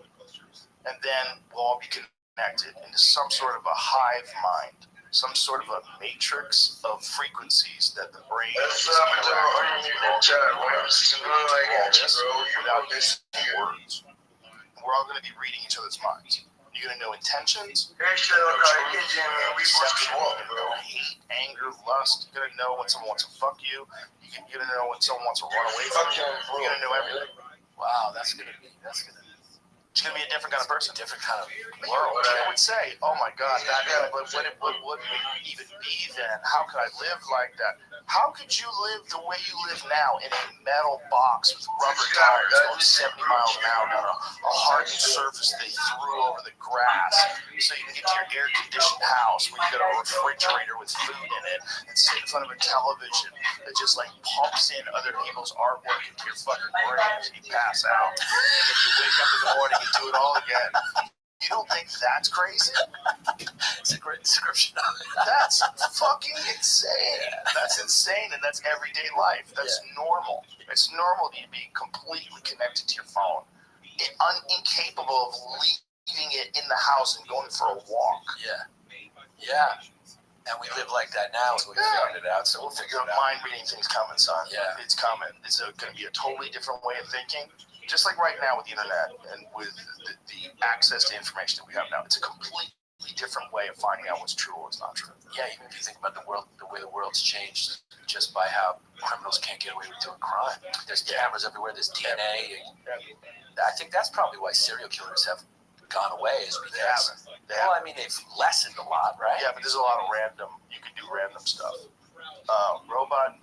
and then we'll all be connected into some sort of a hive mind, some sort of a matrix of frequencies that the brain is without using words. We're all going to be reading each other's minds. You're going to know intentions, deception, you're going to know hate, anger, lust. You're going to know when someone wants to fuck you. You're going to know when someone wants to run away from you. You're going to know everything. Wow, it's going to be It's going to be a different kind of person. different kind of World. I would say, oh my God, what would it even be then? How could I live like that? How could you live the way you live now in a metal box with rubber tires going 70 miles an hour down a hardened surface they threw over the grass so you can get to your air-conditioned house where you got a refrigerator with food in it and sit in front of a television that just like pumps in other people's artwork into your fucking brain and you pass out. And then you wake up in the morning and do it all again. You don't think that's crazy? It's a great description of it. That's fucking insane. That's insane, and that's everyday life. That's normal. It's normal to be completely connected to your phone, incapable of leaving it in the house and going for a walk. Yeah. And we live like that now, and we figured it out, so we'll figure it out. Mind reading thing's coming, son. Yeah. It's coming. It's going to be a totally different way of thinking. Just like right now with the internet and with the access to information that we have now, it's a completely different way of finding out what's true or what's not true. Yeah, even if you think about the way the world's changed just by how criminals can't get away with doing crime. There's cameras everywhere, there's DNA. I think that's probably why serial killers have gone away, is because, well, I mean, they've lessened a lot, right? Yeah, but there's a lot of you can do random stuff. Robot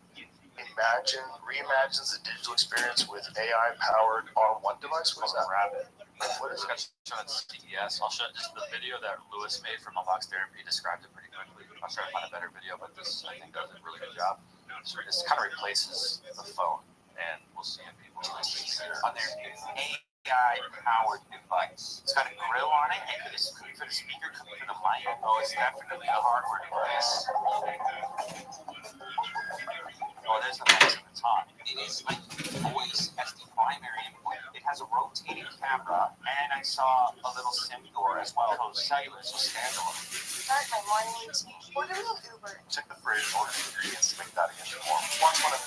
reimagines the digital experience with AI-powered R1 device. What is that? Rabbit. What is it? Show at CES. I'll show just the video that Lewis made from Unbox Therapy. He described it pretty quickly. I'll try to find a better video, but this, I think, does a really good job. So this kind of replaces the phone, and we'll see if people On their AI-powered device. It's got a grill on it, and for the speaker, for the mic. Oh, it's definitely a hardware device. Oh, there's the mic at the top. It is like voice as the primary input. It has a rotating camera, and I saw a little SIM door as well. So cellular, so standalone. Start my morning routine. Ordering an Uber. Check the fridge, order the ingredients to make that again tomorrow. Watch one of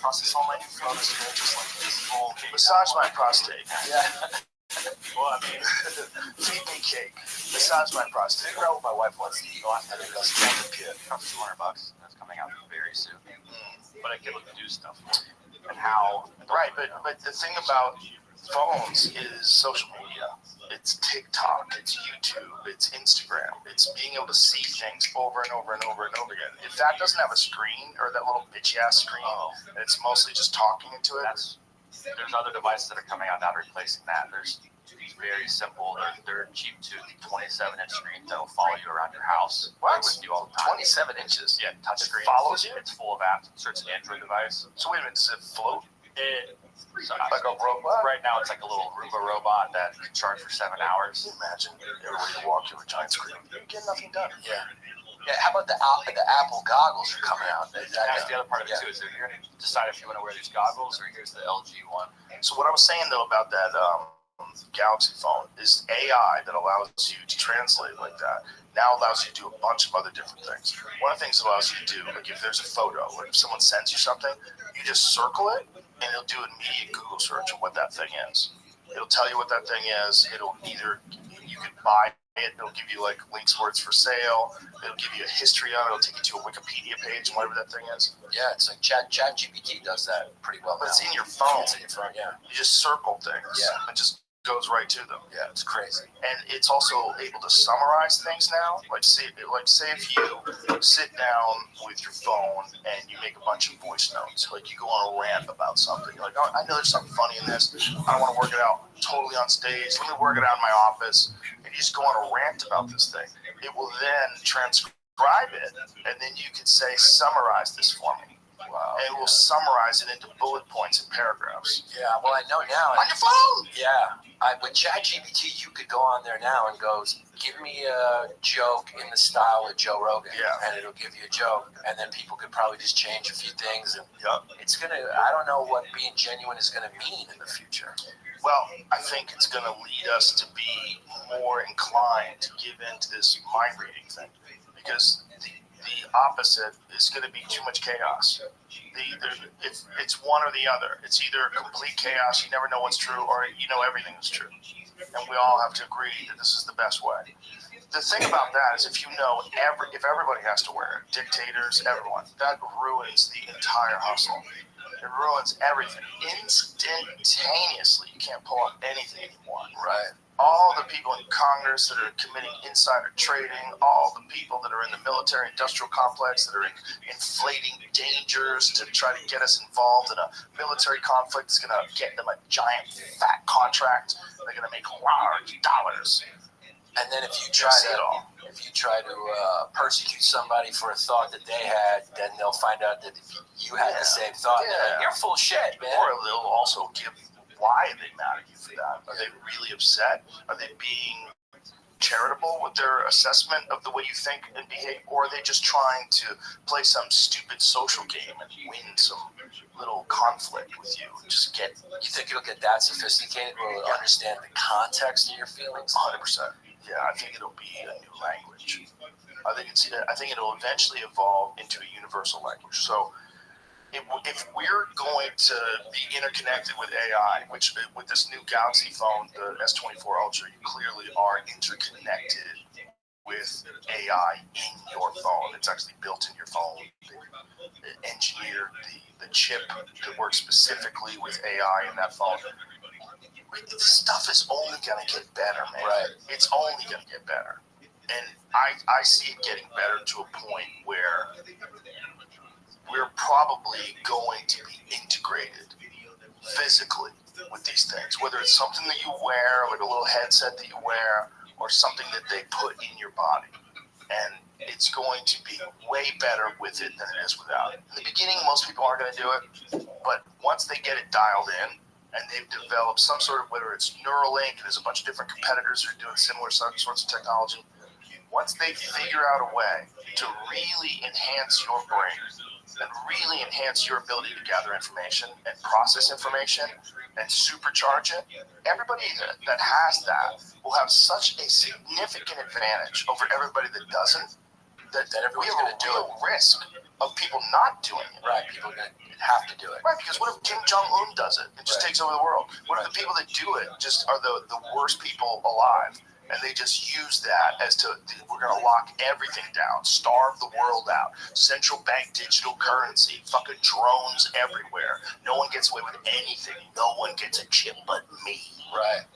process all my new photos here, just like this whole massage my prostate. Yeah. Well, I mean, feed me cake. Massage my prostate. figure out what my wife wants to eat. I think that's the kit. Costs $200. That's coming out very soon. But I get to do stuff. And how? Right, but the thing about phones is social media. It's TikTok, it's YouTube, it's Instagram. It's being able to see things over and over and over and over again. If that doesn't have a screen, or that little bitchy ass screen, and it's mostly just talking into it. There's other devices that are coming out now replacing that. There's very simple. They're cheap too. 27-inch screen that will follow you around your house. What? With you all the time. 27 inches. Yeah, touch screen. Follows you. It's full of apps. So it's an Android device. So wait a minute, does it float? Like a robot. Right now, it's like a little Roomba robot that can charge for 7 hours. Imagine everybody walk through a giant screen. You get nothing done. Yeah. Yeah, how about the Apple goggles are coming out? That's the other part of it too. Is if you're going to decide if you want to wear these goggles, or here's the LG one. So what I was saying though about that Galaxy phone is AI that allows you to translate like that. Now allows you to do a bunch of other different things. One of the things it allows you to do, like if there's a photo, or if someone sends you something, you just circle it, and it'll do an immediate Google search of what that thing is. It'll tell you what that thing is. It'll either, you can buy it, it'll give you like links where it's for sale, it'll give you a history on it, it'll take you to a Wikipedia page, whatever that thing is. Yeah, it's like ChatGPT does that pretty well. But it's in your phone. It's in your phone, yeah. You just circle things. Yeah. It just goes right to them. Yeah, it's crazy. And it's also able to summarize things now. Like say if you sit down with your phone and you make a bunch of voice notes, like you go on a rant about something. You're like, oh, I know there's something funny in this. I don't want to work it out totally on stage. Let me work it out in my office. And you just go on a rant about this thing. It will then transcribe it, and then you could say, summarize this for me. Wow. And it will summarize it into bullet points and paragraphs. Yeah, well, I know now. On your phone! Yeah. With ChatGPT, you could go on there now and goes, give me a joke in the style of Joe Rogan. Yeah. And it'll give you a joke. And then people could probably just change a few things. And Yep. it's going to, I don't know what being genuine is going to mean in the future. Well, I think it's going to lead us to be more inclined to give in to this mind reading thing, because the opposite is going to be too much chaos. It's one or the other. It's either complete chaos, you never know what's true, or you know everything is true. And we all have to agree that this is the best way. The thing about that is if you know, if everybody has to wear it, dictators, everyone, that ruins the entire hustle. It ruins everything. Instantaneously, you can't pull off anything anymore. Right. All the people in Congress that are committing insider trading, all the people that are in the military-industrial complex that are inflating dangers to try to get us involved in a military conflict that's going to get them a giant fat contract. They're going to make large dollars. And then if you try to persecute somebody for a thought that they had, then they'll find out that if you had the same thought. Yeah. You're full of shit, man. Or they'll also give why are they mad at you for that? Are they really upset? Are they being charitable with their assessment of the way you think and behave? Or are they just trying to play some stupid social game and win some little conflict with you? Just get... You think it'll get that sophisticated? Will it understand the context of your feelings? 100%. Yeah, I think it'll be a new language. I think it'll eventually evolve into a universal language. So if we're going to be interconnected with AI, which with this new Galaxy phone, the S24 Ultra, you clearly are interconnected with AI in your phone. It's actually built in your phone. They engineered the chip that works specifically with AI in that phone. This stuff is only going to get better, man. Right. It's only going to get better. And I see it getting better to a point where we're probably going to be integrated physically with these things, whether it's something that you wear, like a little headset that you wear, or something that they put in your body. And it's going to be way better with it than it is without it. In the beginning, most people aren't going to do it, but once they get it dialed in and they've developed some sort of, whether it's Neuralink, there's a bunch of different competitors who are doing similar sorts of technology. Once they figure out a way to really enhance your brain and really enhance your ability to gather information and process information and supercharge it, everybody that has that will have such a significant advantage over everybody that doesn't, that we everyone's have going a to do real risk of people not doing it. Right, people are going to have to do it. Right, because what if Kim Jong-un does it? It just Right. takes over the world. What if the people that do it just are the worst people alive? And they just use that as to, we're going to lock everything down, starve the world out, central bank digital currency, fucking drones everywhere. No one gets away with anything. No one gets a chip but me. Right.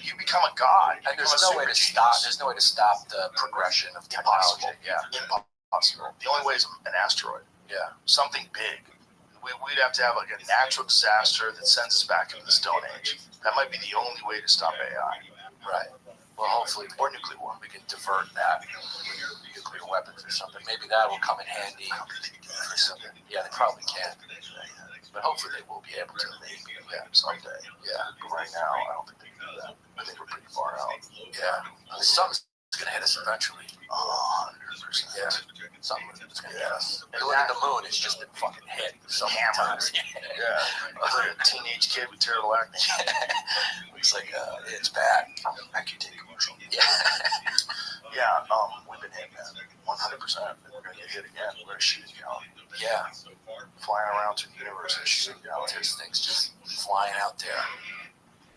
You become a god. And there's no way to stop. There's no way to stop the progression of technology. Impossible. Impossible. The only way is an asteroid. Yeah. Something big. We'd have to have like a natural disaster that sends us back into the Stone Age. That might be the only way to stop AI. Right. Well, hopefully, or nuclear war, we can divert that with nuclear weapons or something. Maybe that will come in handy for something. Yeah, they probably can. But hopefully they will be able to. Maybe, someday. Yeah. But right now, I don't think they can do that. I think we're pretty far out. Yeah. The sun's going to hit us eventually. 100%. Yeah. Something's going to hit us. And look at the moon, it's just been fucking hit so many times. Yeah. I was like a teenage kid with terrible acne. It's like, it's bad. I can take commercial. Yeah. Yeah, we've been hit, man. 100%. We're going to get hit again. We're going to shoot it down. Yeah. Flying around through the universe and shooting down. There's things just flying out there.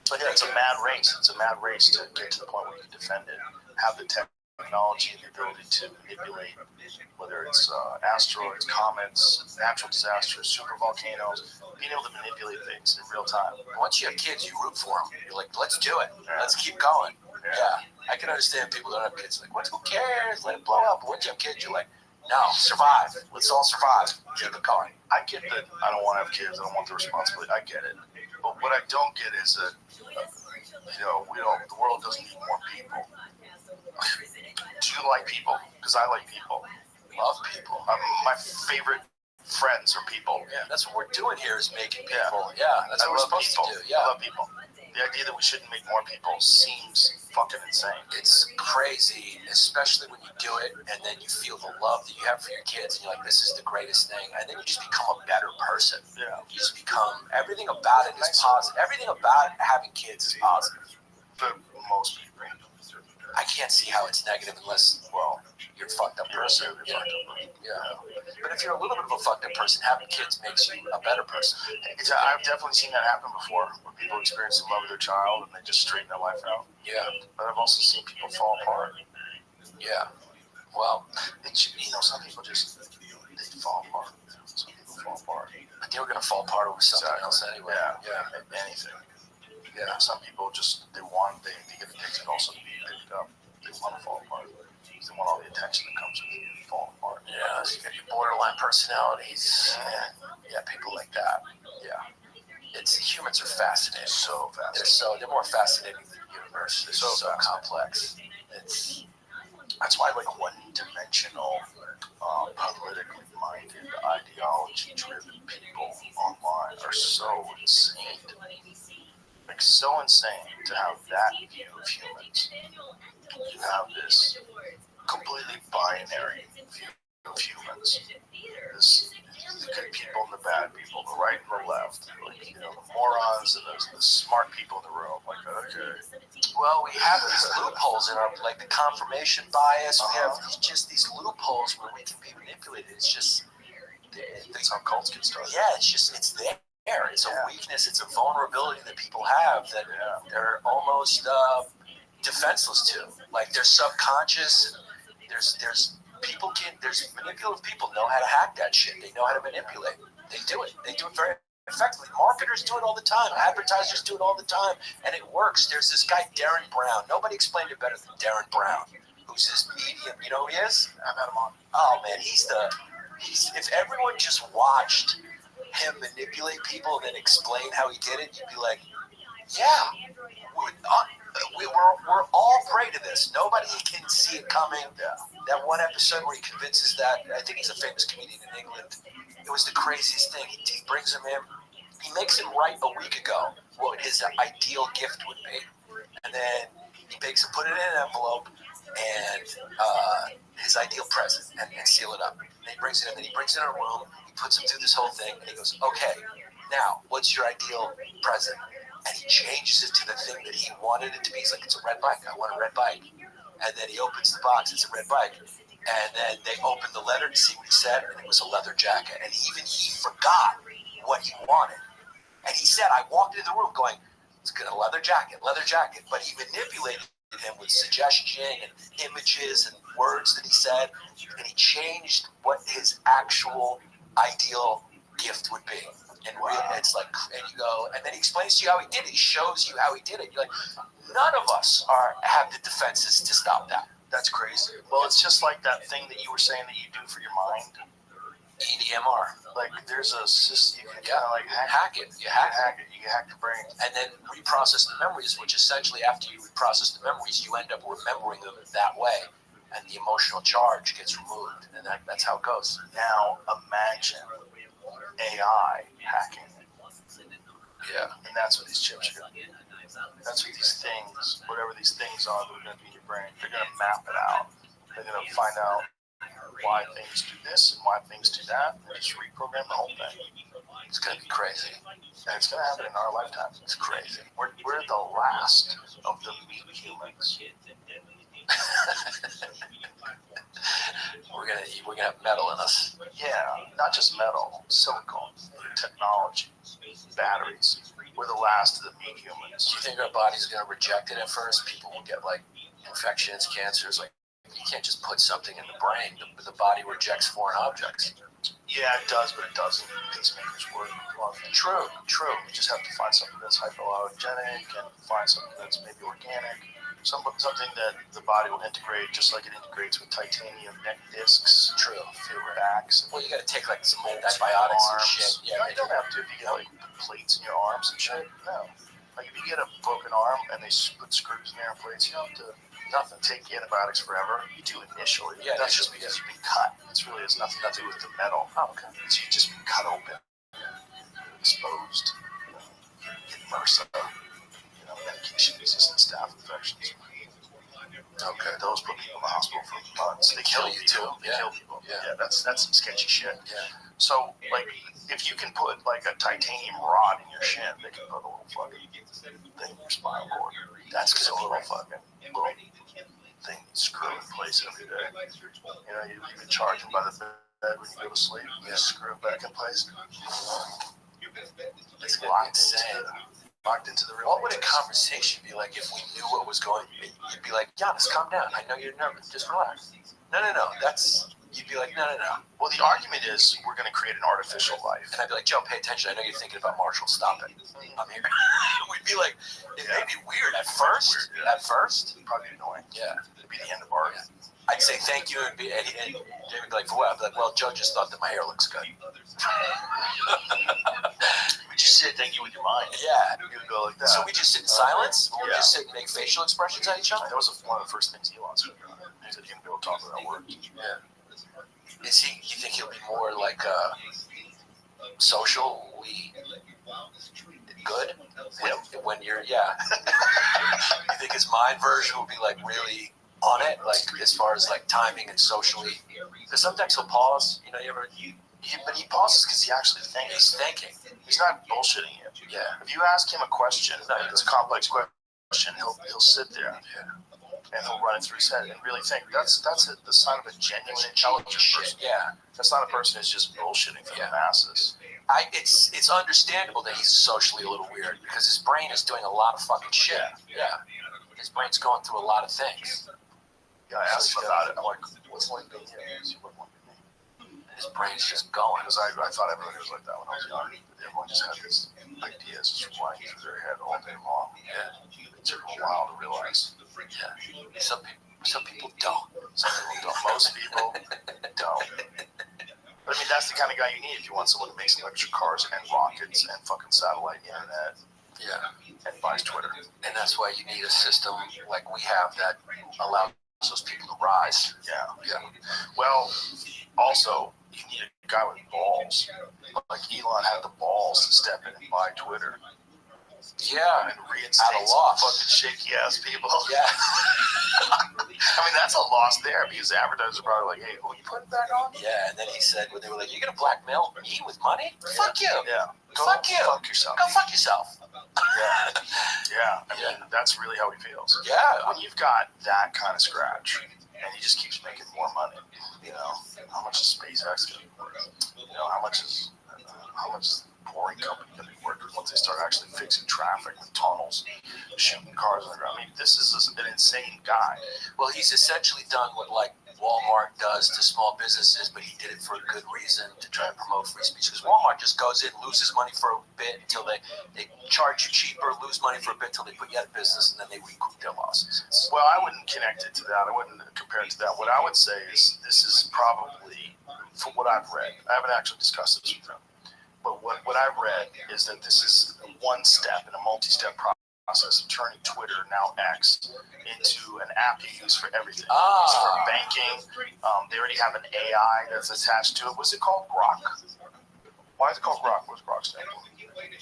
But yeah, it's a mad race. It's a mad race to get to the point where you can defend it, have the technology and the ability to manipulate, whether it's asteroids, comets, natural disasters, super volcanoes, being able to manipulate things in real time. Once you have kids, you root for them. You're like, let's do it. Let's keep going. Yeah. I can understand people that don't have kids. Like, who cares? Let it blow up. But once you have kids, you're like, no, survive. Let's all survive. Keep it going. I get that I don't want to have kids. I don't want the responsibility. I get it. But what I don't get is that, the world doesn't need more people. Do you like people? Because I like people. Love people. My favorite friends are people. Yeah, that's what we're doing here is making people. Yeah, that's what we're supposed to do. Yeah. I love people. The idea that we shouldn't make more people seems fucking insane. It's crazy, especially when you do it and then you feel the love that you have for your kids and you're like, this is the greatest thing. And then you just become a better person. Yeah. You just become, everything about it is positive. Everything about having kids is positive. For most people. I can't see how it's negative unless, you're a fucked up person. Yeah. But if you're a little bit of a fucked up person, having kids makes you a better person. I've definitely seen that happen before, where people experience the love of their child and they just straighten their life out. Yeah. But I've also seen people fall apart. Yeah. Well, some people just, they fall apart. Some people fall apart. But they were going to fall apart over something else anyway. Yeah. Anything. Yeah. Some people just, they get addicted also to being picked up. They want to fall apart. They want all the attention that comes with it. Fall apart. Yeah, so you got your borderline personalities. Yeah, people like that. Yeah. Humans are fascinating. So fascinating. They're more fascinating than the universe. They're so complex. That's why one-dimensional, politically minded, ideology-driven people online are so insane. Like so insane to have that view of humans. You have this completely binary view of humans. The good people and the bad people, the right and the left, the morons and the smart people in the room. Like, okay, Well, we have these loopholes in our, like the confirmation bias. We have these loopholes where we can be manipulated. It's just, That's how cults get started. yeah, it's there. It's a weakness. It's a vulnerability that people have that they're almost defenseless to. Like their subconscious. There's manipulative people know how to hack that shit. They know how to manipulate. They do it. They do it very effectively. Marketers do it all the time. Advertisers do it all the time, and it works. There's this guy Darren Brown. Nobody explained it better than Darren Brown, who's this medium. You know who he is? I've had him on. Oh man, he's if everyone just watched him manipulate people and then explain how he did it, you'd be like, yeah, we're all prey to this. Nobody can see it coming. That one episode where he convinces that, I think he's a famous comedian in England, it was the craziest thing. He brings him in, he makes him write a week ago what his ideal gift would be. And then he makes him put it in an envelope and his ideal present and seal it up. And he brings it in, and he brings it in a room, he puts him through this whole thing, and he goes, okay, now, what's your ideal present? And he changes it to the thing that he wanted it to be. He's like, it's a red bike. I want a red bike. And then he opens the box. It's a red bike. And then they open the letter to see what he said, and it was a leather jacket. And even he forgot what he wanted. And he said, I walked into the room going, it's a leather jacket. But he manipulated him with suggestion and images and words that he said. And he changed what his actual ideal gift would be. And it's like, and you go, and then he explains to you how he did it. He shows you how he did it. You're like, none of us have the defenses to stop that. That's crazy. Well, it's just like that thing that you were saying that you do for your mind. EDMR. Like there's a system you can kind of like hack it. You hack it. You hack your brain. And then reprocess the memories, which essentially after you reprocess the memories, you end up remembering them that way. And the emotional charge gets removed. And that's how it goes. Now imagine AI hacking. Yeah. And that's what these chips are going to do. That's what these things, whatever these things are that are going to be in your brain, they're going to map it out. They're going to find out why things do this and why things do that, and just reprogram the whole thing. It's going to be crazy. And it's going to happen in our lifetime. It's crazy. We're the last of the meat humans. We're gonna have metal in us. Yeah, not just metal, silicone, technology, batteries. We're the last of the meat humans. Do you think our body's gonna reject it at first? People will get like infections, cancers. Like you can't just put something in the brain. The body rejects foreign objects. Yeah, it does, but it doesn't. Pacemakers work. True. You just have to find something that's hypoallergenic and find something that's maybe organic. Something that the body will integrate just like it integrates with titanium neck discs. True. For your backs. Well, you got to take like some antibiotics and shit. Yeah, you don't have to if you get like plates in your arms and shit. No. Like if you get a broken arm and they put screws in there and plates, you don't have to take antibiotics forever. You do initially. Yeah, that's just because you've been cut. It really has nothing to do with the metal. Oh, okay. So you've just been cut open, exposed, get MRSA. Medication-resistant staph infections. Okay, those put people in the hospital for months. They kill you too. They kill people. Yeah, that's some sketchy shit. Yeah. So, like, if you can put like a titanium rod in your shin, they can put a little fucking thing in your spinal cord. That's just a little fucking thing you screw in place every day. You know, you can charge them by the bed when you go to sleep. You screw it back in place. It's locked into the real. What would a conversation be like if we knew what was going? You'd be like, Giannis, calm down. I know you're nervous. Just relax. No. You'd be like, no. Well, the argument is we're going to create an artificial life. And I'd be like, Joe, pay attention. I know you're thinking about Marshall. Stop it. I'm here. We'd be like, it may be weird at first. At first, it'd probably be annoying. Yeah. It'd be the end of art. Yeah. I'd say thank you, and Jamie would be like, for what? I'd be like, well, Joe just thought that my hair looks good. We just say thank you with your mind. Yeah. You would go like that. So we just sit in silence? Or we just sit and make facial expressions at each other? That was one of the first things Elon said. He said he can be able to talk without words. Yeah. You think he'll be more like socially good? When you're, yeah. You think his mind version will be like really on it, like as far as like timing and socially? Because sometimes he'll pause. You know, But he pauses because he actually thinks. He's thinking. He's not bullshitting you. Yeah. If you ask him a question, it's a complex question. he'll sit there and he'll run it through his head and really think that's the sign of a genuine intelligent person. Yeah. That's not a person who's just bullshitting for the masses. It's understandable that he's socially a little weird because his brain is doing a lot of fucking shit. Yeah. His brain's going through a lot of things. Yeah, I asked him about it. I'm like, what's like being here? His brain's just going. Because I thought everybody was like that when I was young. Everyone just had these ideas just flying through their head all day long. Yeah. It took a while to realize. Yeah. Some people don't. Some people don't. Most people don't. But I mean, that's the kind of guy you need if you want someone who makes electric cars and rockets and fucking satellite internet. Yeah. And buys Twitter. And that's why you need a system like we have that allows those people to rise. Yeah. Yeah. Well, also, you need a guy with balls. Like Elon had the balls to step in and buy Twitter. Yeah. And reinstate some fucking shaky ass people. Yeah. I mean, that's a loss there because the advertisers are probably like, hey, who you putting back on? Yeah, and then he said, when they were like, you're going to blackmail me with money? Fuck you. Yeah. Fuck you. Fuck yourself. Go fuck yourself. Yeah. Yeah. I mean, that's really how he feels. Yeah. When you've got that kind of scratch and he just keeps making more money, you know, how much is SpaceX going to be worth? You know, how much is boring company going to be worth once they start actually fixing traffic with tunnels, shooting cars on the ground? I mean, this is an insane guy. Well, he's essentially done what like Walmart does to small businesses, but he did it for a good reason to try and promote free speech. Because Walmart just goes in, loses money for a bit until they charge you cheaper, lose money for a bit until they put you out of business, and then they recoup their losses. Well, I wouldn't connect it to that. I wouldn't compare it to that. What I would say is this is probably, from what I've read, I haven't actually discussed this with them, but what I've read is that this is one step in a multi-step process of turning Twitter, now X, into an app you use for everything. It's for banking. They already have an AI that's attached to it. What's it called? Grok. Why is it called Grok? What's Grok stand for?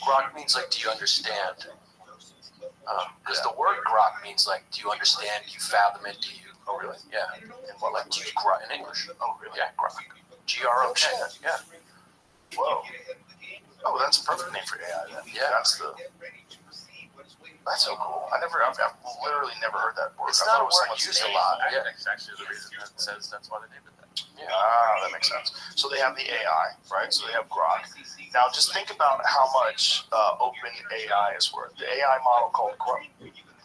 Grok means like, do you understand? Because the word grok means like, do you understand? Do you fathom it? Do you? Oh, really? Yeah. And what like, do you grok in English? Oh, really? Yeah, grok. GROK. Shit. Yeah. Whoa. Oh, that's a perfect name for AI then. Yeah. That's so cool. I've literally never heard that word. It's not a word used used a a lot. I think that's actually the reason that says that's why they named it that. Yeah. Ah, that makes sense. So they have the AI, right? So they have Grok. Now just think about how much open AI is worth. The AI model called Grok.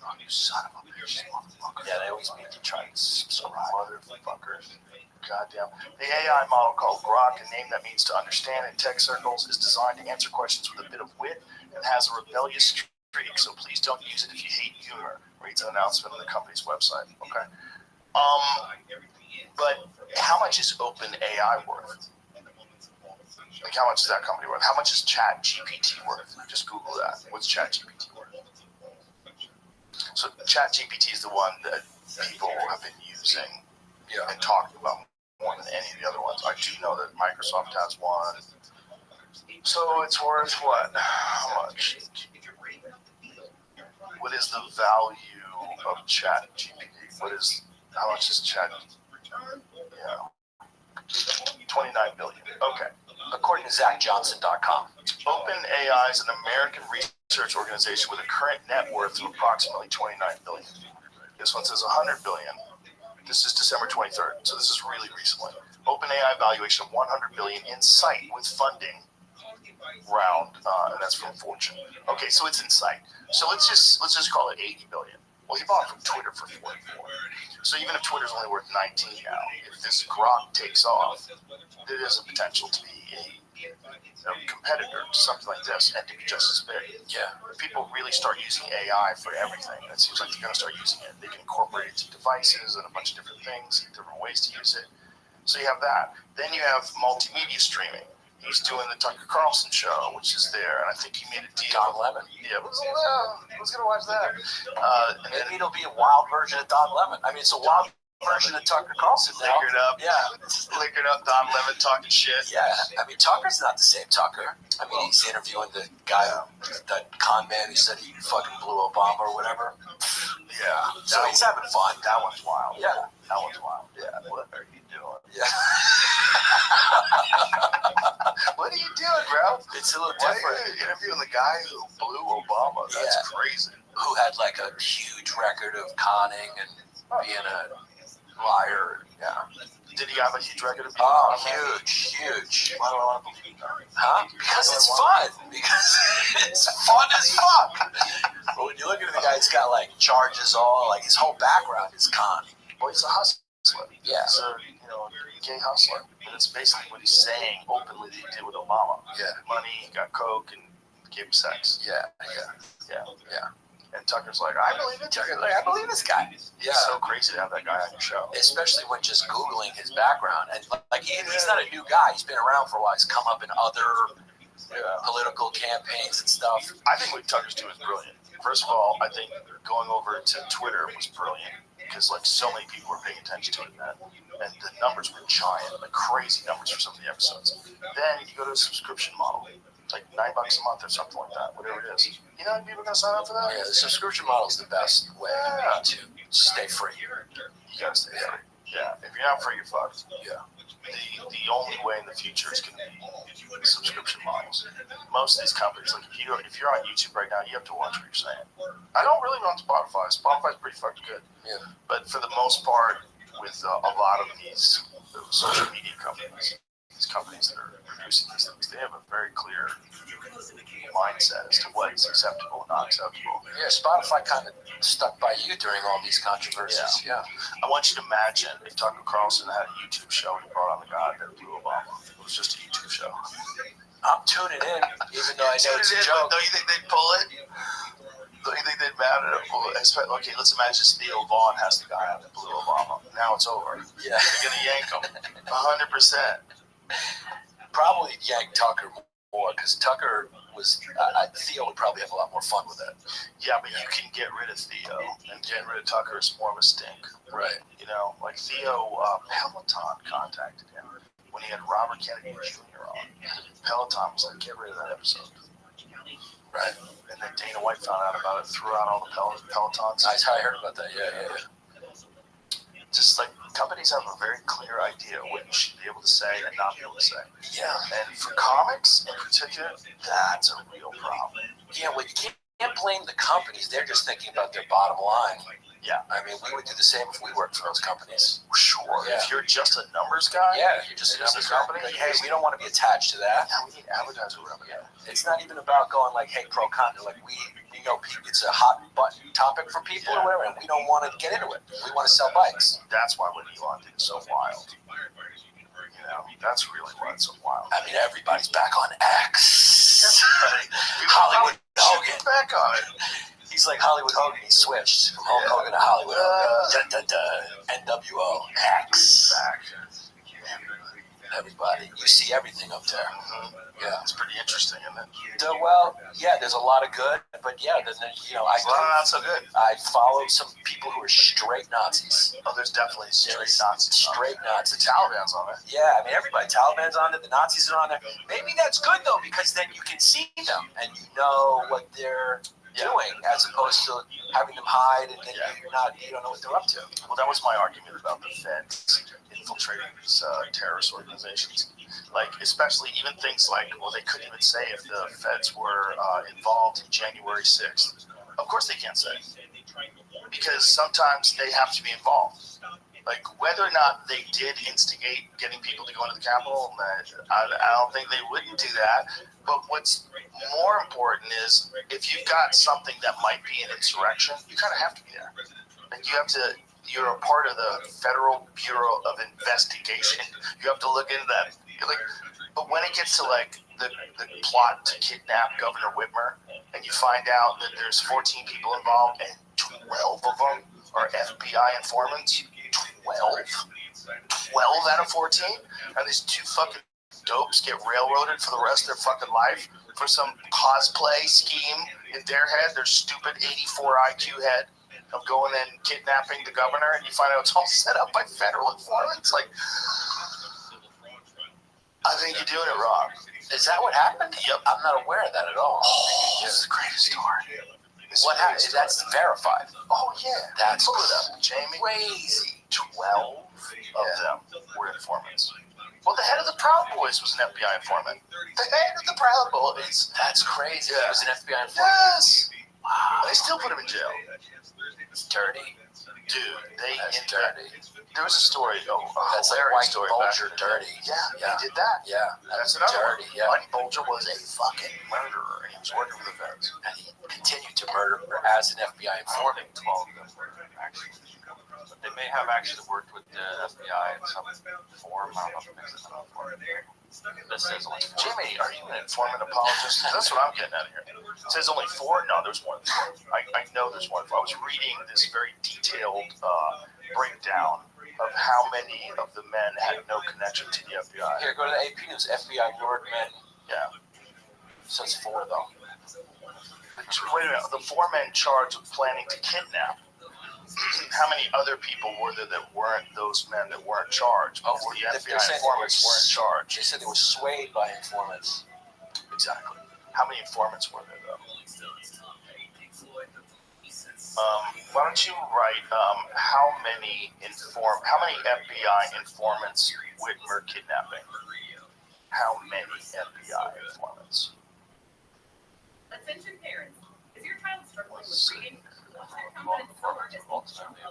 Oh, you son of a bitch, motherfucker. Yeah, they always make you try to subscribe. Motherfuckers. Goddamn. The AI model called Grok, a name that means to understand in tech circles, is designed to answer questions with a bit of wit and has a rebellious streak, so please don't use it if you hate humor, reads an announcement on the company's website. Okay. But how much is OpenAI worth? Like, how much is that company worth? How much is ChatGPT worth? Just Google that. What's ChatGPT worth? So ChatGPT is the one that people have been using and talking about more than any of the other ones. I do know that Microsoft has one. So it's worth what? How much? What is the value of ChatGPT? How much is Chat? Yeah. 29 billion. Okay. According to ZachJohnson.com. OpenAI is an American research organization with a current net worth of approximately 29 billion. This one says 100 billion. This is December 23rd, so this is really recently. OpenAI valuation of 100 billion in sight with funding round, and that's from Fortune. Okay, so it's in sight. So let's just call it 80 billion. Well, he bought from Twitter for 44. So even if Twitter's only worth 19 now, if this Grok takes off, there is a potential to be a competitor to something like this and to be just as big. Yeah. If people really start using AI for everything, it seems like they're going to start using it. They can incorporate it to devices and a bunch of different things, different ways to use it. So you have that. Then you have multimedia streaming. He's doing the Tucker Carlson show, which is there, and I think he made a deal. Don Lemon. Yeah, who's going to watch that? And then Maybe it'll be a wild version of Don Lemon. I mean, it's a wild version of Tucker Carlson now. Liquored up. Yeah. Liquored up Don Lemon talking shit. Yeah. I mean, Tucker's not the same Tucker. I mean, he's interviewing the guy, that con man who said he fucking blew Obama or whatever. Yeah. So he's having fun. That one's wild. Yeah. That one's wild. Yeah. What are you doing? Yeah. What are you doing, bro? It's a little Why different. are you interviewing the guy who blew Obama? That's crazy. who had like a huge record of conning and being a liar. Yeah. Did he have a huge record of Oh, huge. Why do I want to believe that? Huh? Because it's fun. Because it's fun as fuck. But when you look at the guy, he's got like charges all, like his whole background is con. Well, he's a hustler. Yeah. He's a, gay hustler. And it's basically what he's saying openly that he did with Obama. Yeah. Money, got coke, and gave him sex. Yeah. And Tucker's like, I believe it. Tucker's like, I believe this guy. Yeah. It's so crazy to have that guy on your show. Especially when just Googling his background. And like he's not a new guy. He's been around for a while. He's come up in other political campaigns and stuff. I think what Tucker's doing is brilliant. First of all, I think going over to Twitter was brilliant because like so many people were paying attention to it, and the numbers were giant, like crazy numbers for some of the episodes. Then you go to a subscription model, like $9 a month or something like that, whatever it is. You know how many people are gonna sign up for that? Yeah, the subscription model is the best way to stay free. You gotta stay free. Yeah, if you're not free, you're fucked. Yeah. The only way in the future is going to be subscription models. Most of these companies, like if you're on YouTube right now, you have to watch what you're saying. I don't really run Spotify. Spotify's pretty fucking good. Yeah. But for the most part, with a lot of these social media companies, these companies that are producing these things, they have a very clear mindset as to what is acceptable and not acceptable. Yeah, Spotify kind of stuck by you during all these controversies. Yeah. I want you to imagine if Tucker Carlson had a YouTube show and he brought on the guy that blew Obama. It was just a YouTube show. I'm tuning in, even though I know it's a joke. Don't you think they'd pull it? Don't you think they'd mad at him? Okay, let's imagine Theo Vaughn has the guy on that blew Obama. Now it's over. Yeah. They're going to yank him. 100%. Probably yank Tucker more, because Tucker was, Theo would probably have a lot more fun with it. Yeah, but you can get rid of Theo, and getting rid of Tucker is more of a stink. Right. Like Theo, Peloton contacted him when he had Robert Kennedy Jr. on. Peloton was like, get rid of that episode. Right. And then Dana White found out about it, threw out all the Pelotons. I heard about that, yeah. Just like companies have a very clear idea what you should be able to say and not be able to say. Yeah. And for comics in particular, that's a real problem. Yeah, well, you can't blame the companies. They're just thinking about their bottom line. Yeah. I mean, we would do the same if we worked for those companies. Sure. Yeah. If you're just a numbers guy. Yeah, you're just a numbers company. Like, hey, we don't want to be attached to that. Yeah, we need advertiser revenue. Yeah. It's not even about going like, hey, pro con. Like it's a hot button topic for people or whatever, and we don't want to get into it. We want to sell bikes. That's why what Elon did is so wild. That's really why it's so wild. I mean, everybody's back on X. Hollywood Hogan. Back on it. He's like Hollywood Hogan. He switched from Hulk Hogan to Hollywood Hogan. NWO. X. Back. Everybody. You see everything up there. Mm-hmm. Yeah. It's pretty interesting, isn't it? Well, yeah, there's a lot of good, but yeah, there's, not so good. I followed some people who are straight Nazis. Oh, there's definitely straight Nazis. Straight Nazis. The Taliban's on it. Yeah, I mean, everybody. Taliban's on it. The Nazis are on there. Maybe that's good, though, because then you can see them and you know what they're doing, as opposed to having them hide and then you don't know what they're up to. Well, that was my argument about the feds infiltrating these terrorist organizations. Like, especially even things like, well, they couldn't even say if the feds were involved in January 6th. Of course they can't say. Because sometimes they have to be involved. Like, whether or not they did instigate getting people to go into the Capitol, I don't think they wouldn't do that. But what's more important is if you've got something that might be an insurrection, you kind of have to be there. Like, you're a part of the Federal Bureau of Investigation. You have to look into that. But when it gets to like the plot to kidnap Governor Whitmer, and you find out that there's 14 people involved and 12 of them are FBI informants, 12 out of 14, and these two fucking dopes get railroaded for the rest of their fucking life for some cosplay scheme in their head, their stupid 84 IQ head of going and kidnapping the governor, and you find out it's all set up by federal informants. Like, I think you're doing it wrong. Is that what happened? Yep. I'm not aware of that at all. This is the greatest story. What happened? That's verified. Oh, yeah. That's pull it up, Jamie. Crazy. 12 of them were informants. Well, the head of the Proud Boys was an FBI informant. The head of the Proud Boys. That's crazy. Yeah. He was an FBI informant. Yes. Wow. They still put him in jail. It's dirty. Dude, That's dirty. there was a story, That's like hilarious White story. Bulger dirty. Yeah, Yeah. they did that. Yeah, That's that's another dirty. one. Yeah, White Bulger was a fucking murderer, and he was working for the feds. and he continued to murder as an FBI informant. 12 of them were actually. They may have actually worked with the FBI in some form. I don't know if it makes it enough for it. This says only 4. Jimmy, are you an informant apologist? That's what I'm getting out of here. It says only 4? No, there's more than 4. I know there's more than 4. I was reading this very detailed breakdown of how many of the men had no connection to the FBI. Here, go to the AP News. FBI lured men. Yeah. Says 4 though. Wait a minute. The 4 men charged with planning to kidnap. How many other people were there that weren't those men that weren't charged? Oh, Because the they're FBI saying informants weren't charged. They said they were swayed by informants. Exactly. How many informants were there, though? Why don't you write how many FBI informants Whitmer kidnapping? How many FBI informants? Attention parents, is your child struggling with reading? Confidence Summer is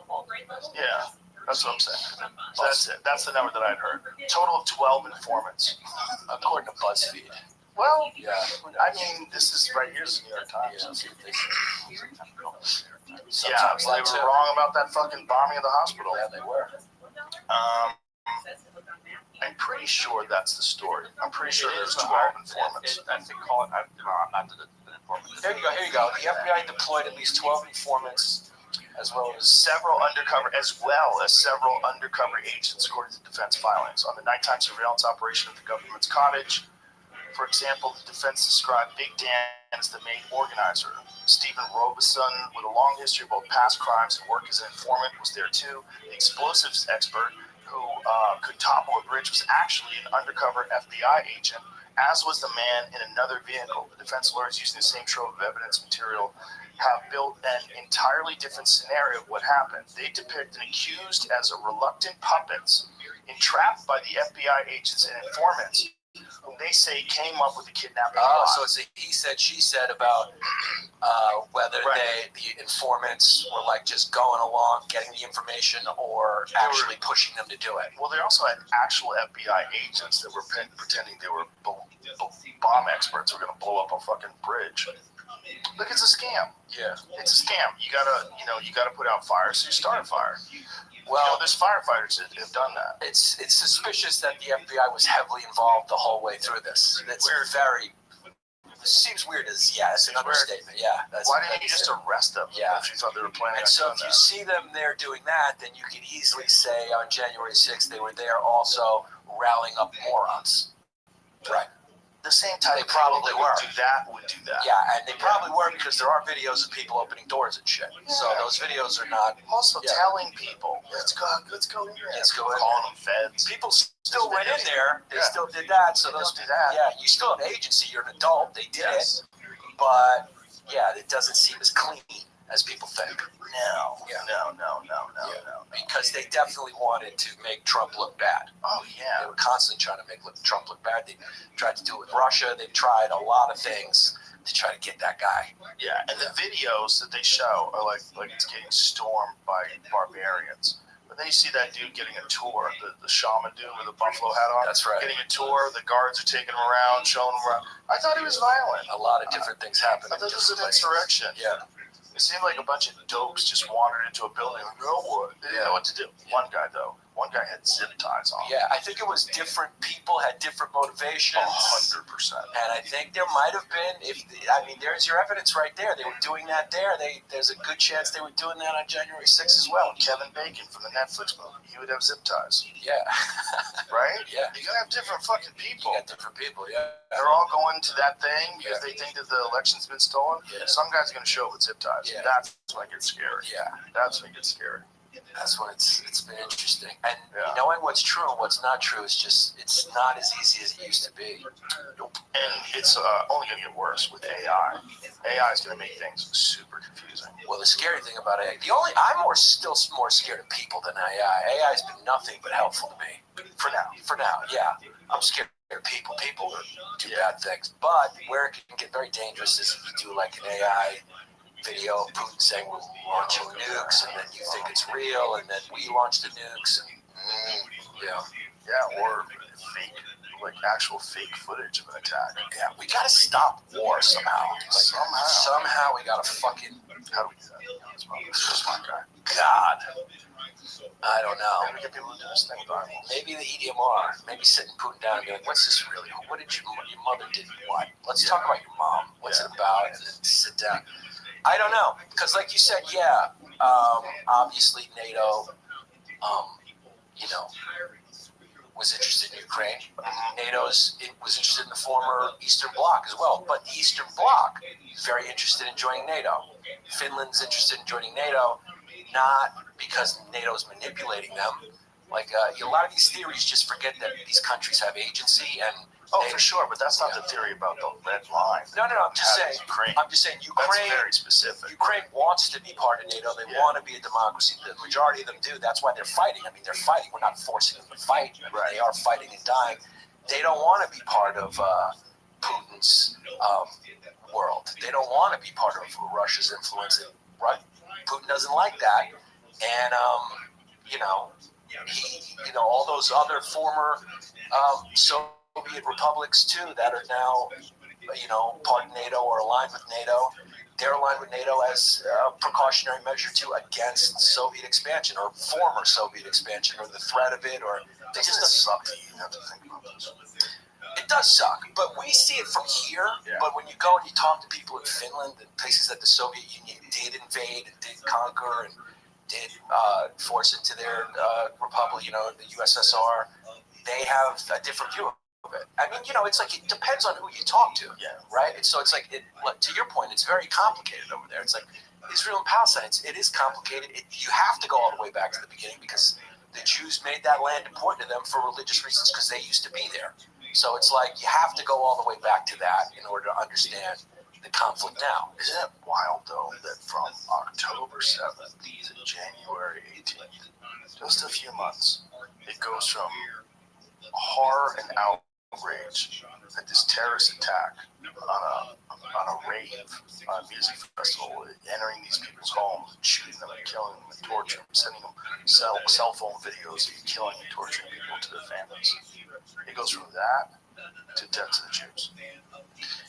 all grade levels. Yeah, that's what I'm saying. So that's it. That's the number that I'd heard. Total of 12 informants. According to BuzzFeed. Well, Yeah. I mean, this is right here's the New York Times. Yeah, that's what they say. Yeah, Sometimes they that's were it. wrong about that fucking bombing of the hospital. Yeah, they were. I'm pretty sure that's the story. I'm pretty sure there's 12 informants. I think call it. I'm not the informant. Here you go. The FBI deployed at least 12 informants, as well as Several undercover agents, according to defense filings, on the nighttime surveillance operation at the government's cottage. For example, the defense described Big Dan as the main organizer. Stephen Robeson, with a long history of both past crimes and work as an informant, was there too. The explosives expert who could topple a bridge was actually an undercover FBI agent, as was the man in another vehicle. The defense lawyers, using the same trove of evidence material, have built an entirely different scenario of what happened. They depict an accused as a reluctant puppets entrapped by the FBI agents and informants, whom they say came up with the kidnapping plot. so it's a he said, she said about whether the informants were like just going along, getting the information, or actually pushing them to do it. Well, they also had actual FBI agents that were pretending they were bomb experts who were going to blow up a fucking bridge. Look, it's a scam. Yeah. It's a scam. You gotta put out fires, so you start a fire. Well, there's firefighters that have done that. it's suspicious that the FBI was heavily involved the whole way through this. It's very. It seems weird as it's an understatement. Yeah. Why didn't you just arrest them? Yeah. If you thought they were planning And on so doing if you that. see them there doing that, then you could easily say on January 6th they were there also rallying up morons. Right. The same type They of people probably that were. would do that. Yeah, and they probably were because there are videos of people opening doors and shit. So those videos are not. Also Yeah. telling people, let's go in there. Let's go in calling them feds. People still went in there. They Yeah. still did that. So They those don't do that. Yeah, you still have agency. You're an adult. They did Yes. it, but yeah, it doesn't seem as clean as people think. No. Yeah. No. Because they definitely wanted to make Trump look bad. Oh They yeah. were constantly trying to make Trump look bad. They tried to do it with Russia. They tried a lot of things to try to get that guy. Yeah. And the videos that they show are like it's getting stormed by barbarians. But then you see that dude getting a tour, the shaman dude with the buffalo hat on. That's right. Getting a tour. The guards are taking him around, showing him around. I thought he was violent. A lot of different things happened. I thought this was an Different places. insurrection. Yeah. It seemed like a bunch of dopes just wandered into a building and they didn't know what to do. One guy had zip ties on. Yeah, I think it was different people had different motivations. 100%. And I think there might have been, there's your evidence right there. They were doing that there. There's a good chance they were doing that on January 6th as well. Kevin Bacon from the Netflix movie, he would have zip ties, Yeah. right? Yeah. You're going to have different fucking people. You got different people, yeah. They're all going to that thing because they think that the election's been stolen. Yeah. Some guy's going to show up with zip ties. Yeah. That's when it gets scary. Yeah. That's when it gets scary. That's when it's been interesting. And Yeah. knowing what's true and what's not true is just, it's not as easy as it used to be. Nope. And it's only going to get worse with AI. AI is going to make things super confusing. Well, the scary thing about AI, I'm still more scared of people than AI. AI has been nothing but helpful to me. For now. For now, yeah. I'm scared of people. People do bad things. But where it can get very dangerous is if you do like an AI video of Putin saying we're launching nukes, and then you think it's real, and then we launch the nukes, and or fake, like actual fake footage of an attack. Yeah, we gotta stop war somehow. Somehow we gotta fucking. How do we do that? That's my guy. God, I don't know. Maybe get people to do this thing with eyeballs. Maybe the EDMR. Maybe sitting Putin down and be like, "What's this really? What did your mother did? What? Let's talk about your mom. What's it about?" And then sit down. I don't know, because like you said, obviously NATO, was interested in Ukraine. was interested in the former Eastern Bloc as well, but the Eastern Bloc is very interested in joining NATO. Finland's interested in joining NATO, not because NATO's manipulating them. Like a lot of these theories just forget that these countries have agency and. For sure, but that's not the theory about the red line. No. I'm just saying. Ukraine. I'm just saying Ukraine. That's very specific. Ukraine wants to be part of NATO. They want to be a democracy. The majority of them do. That's why they're fighting. I mean, they're fighting. We're not forcing them to fight. I mean, they are fighting and dying. They don't want to be part of Putin's world. They don't want to be part of Russia's influence. Putin doesn't like that, and all those other former Soviet republics too that are now, part of NATO or aligned with NATO. They're aligned with NATO as a precautionary measure too against Soviet expansion or former Soviet expansion or the threat of it. Or they just suck that you have to think about this. It does suck, but we see it from here. Yeah. But when you go and you talk to people in Finland and places that the Soviet Union did invade and did conquer and did force into their republic, the USSR, they have a different view of it. I mean, it's like it depends on who you talk to, right? And so it's like, to your point, it's very complicated over there. It's like Israel and Palestine. It is complicated. You have to go all the way back to the beginning because the Jews made that land important to them for religious reasons because they used to be there. So it's like you have to go all the way back to that in order to understand the conflict now. Isn't it wild, though, that from October 7th to January 18th, just a few months, it goes from horror and outrage at this terrorist attack on a rave, on a music festival, entering these people's homes, shooting them and killing them and torturing them, sending them cell phone videos of killing and torturing people to their families. It goes from that to death to the Jews.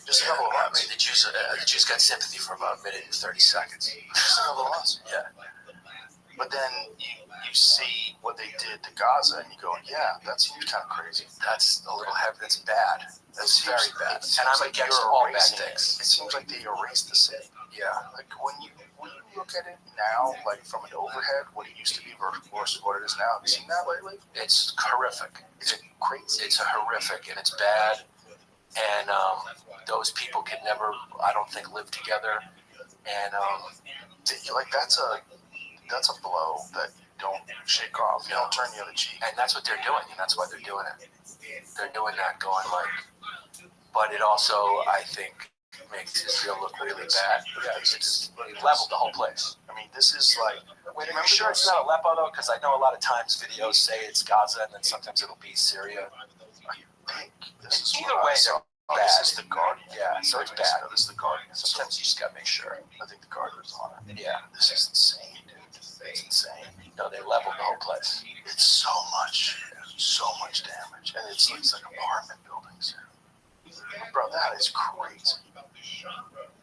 Just a couple of months. The Jews got sympathy for about a minute and 30 seconds. Just a couple of months. Yeah. But then you see what they did to Gaza, and you go, that seems kind of crazy. That's a little heavy. That's bad. That's very bad. And I'm like against all bad things. It seems like they erased the city. Yeah. Like when you look at it now, like from an overhead, what it used to be versus what it is now. Have you seen that lately? It's horrific. It's crazy. It's horrific, and it's bad. And those people can never, I don't think, live together. And that's a blow that you don't shake off. You don't turn the other cheek. And that's what they're doing, and that's why they're doing it. They're doing that, going but it also, I think, makes Israel look really bad. Yeah, it's leveled the whole place. I mean, this is like. Wait, are you sure it's not Aleppo though? Because I know a lot of times videos say it's Gaza, and then sometimes it'll be Syria. I think this is either way, they're bad. This is the Guardian. Yeah, so it's bad. This is the Guardian. Sometimes you just gotta make sure. I think the Guardian's on it. Yeah, this is insane, dude. It's insane. No, they leveled the whole place. It's so much damage, and it's like apartment buildings. Bro, that is crazy.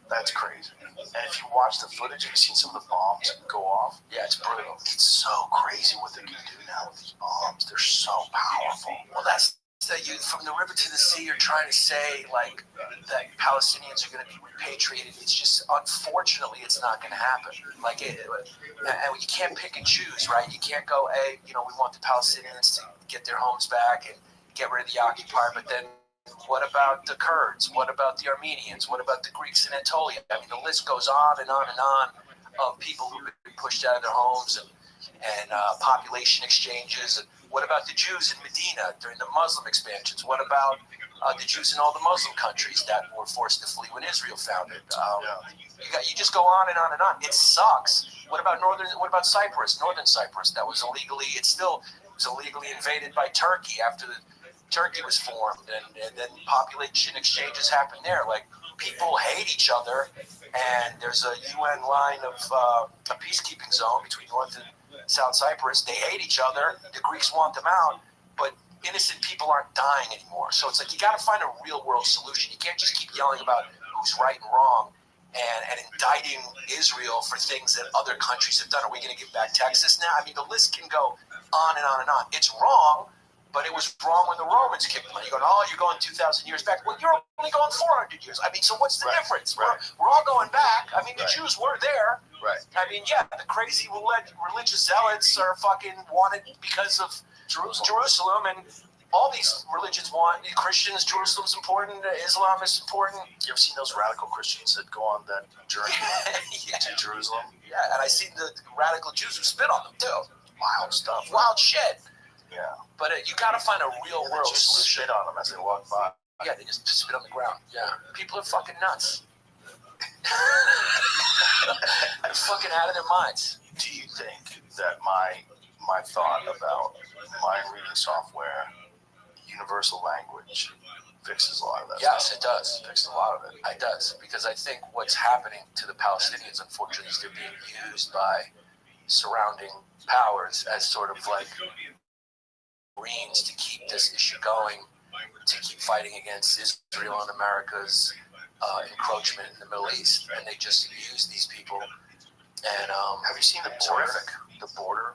That's crazy. And if you watch the footage, have you seen some of the bombs go off? Yeah, it's brutal. It's so crazy what they can do now with these bombs. They're so powerful. Well, that's that you from the river to the sea. You're trying to say that Palestinians are going to be repatriated. It's just unfortunately it's not going to happen. And you can't pick and choose, right? You can't go, hey, we want the Palestinians to get their homes back and get rid of the occupier, but then. What about the Kurds? What about the Armenians? What about the Greeks in Anatolia? I mean, the list goes on and on and on of people who've been pushed out of their homes and population exchanges. And what about the Jews in Medina during the Muslim expansions? What about the Jews in all the Muslim countries that were forced to flee when Israel founded? You just go on and on and on. It sucks. What about Cyprus? Northern Cyprus that was illegally. It was illegally invaded by Turkey after Turkey was formed, and then population exchanges happened there. Like people hate each other, and there's a UN line of a peacekeeping zone between North and South Cyprus. They hate each other. The Greeks want them out, but innocent people aren't dying anymore. So it's like you got to find a real world solution. You can't just keep yelling about who's right and wrong and indicting Israel for things that other countries have done. Are we going to give back Texas now? I mean, the list can go on and on and on. It's wrong, but it was wrong when the Romans kicked them out. You're going, oh, you're going 2,000 years back. Well, you're only going 400 years. I mean, so what's the difference? Right. We're all going back. I mean, the Jews were there. Right. I mean, yeah, the crazy religious zealots are fucking wanted because of Jerusalem, and all these religions want Christians. Jerusalem's important. Islam is important. You ever seen those radical Christians that go on that journey to Jerusalem? Yeah, and I seen the radical Jews who spit on them too. Wild stuff. Wild shit. Yeah. But you got to find a real world Just solution. spit on them as they walk by. Yeah, they just spit on the ground. Yeah, people are fucking nuts. They're fucking out of their minds. Do you think that my thought about mind reading software, universal language, fixes a lot of that Yes, stuff? it does. Fixes a lot of it. It does, because I think what's happening to the Palestinians, unfortunately, is they're being used by surrounding powers as sort of like Marines to keep this issue going, to keep fighting against Israel and America's encroachment in the Middle East, and they just use these people. And Have you seen the border? The border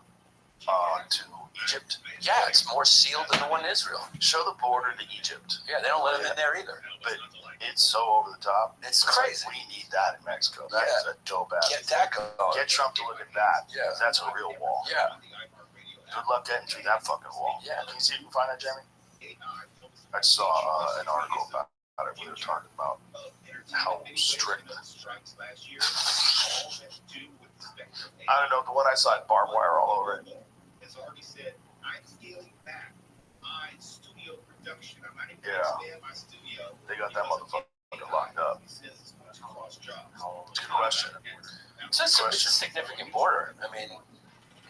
to Egypt? Yeah, it's more sealed than the one in Israel. Show the border to Egypt. Yeah, they don't let them in there either. But it's so over the top. It's crazy. We need that in Mexico. That is a dope ass. Get that going. Get Trump to look at that. Yeah. That's a real wall. Yeah. Good luck getting through that fucking wall. Yeah. Can you see if you can find that, Jeremy? I saw an article about it. We were talking about how strict. I don't know. The one I saw had barbed wire all over it. Yeah. They got that motherfucker locked up. It's a good question. It's a significant border. I mean,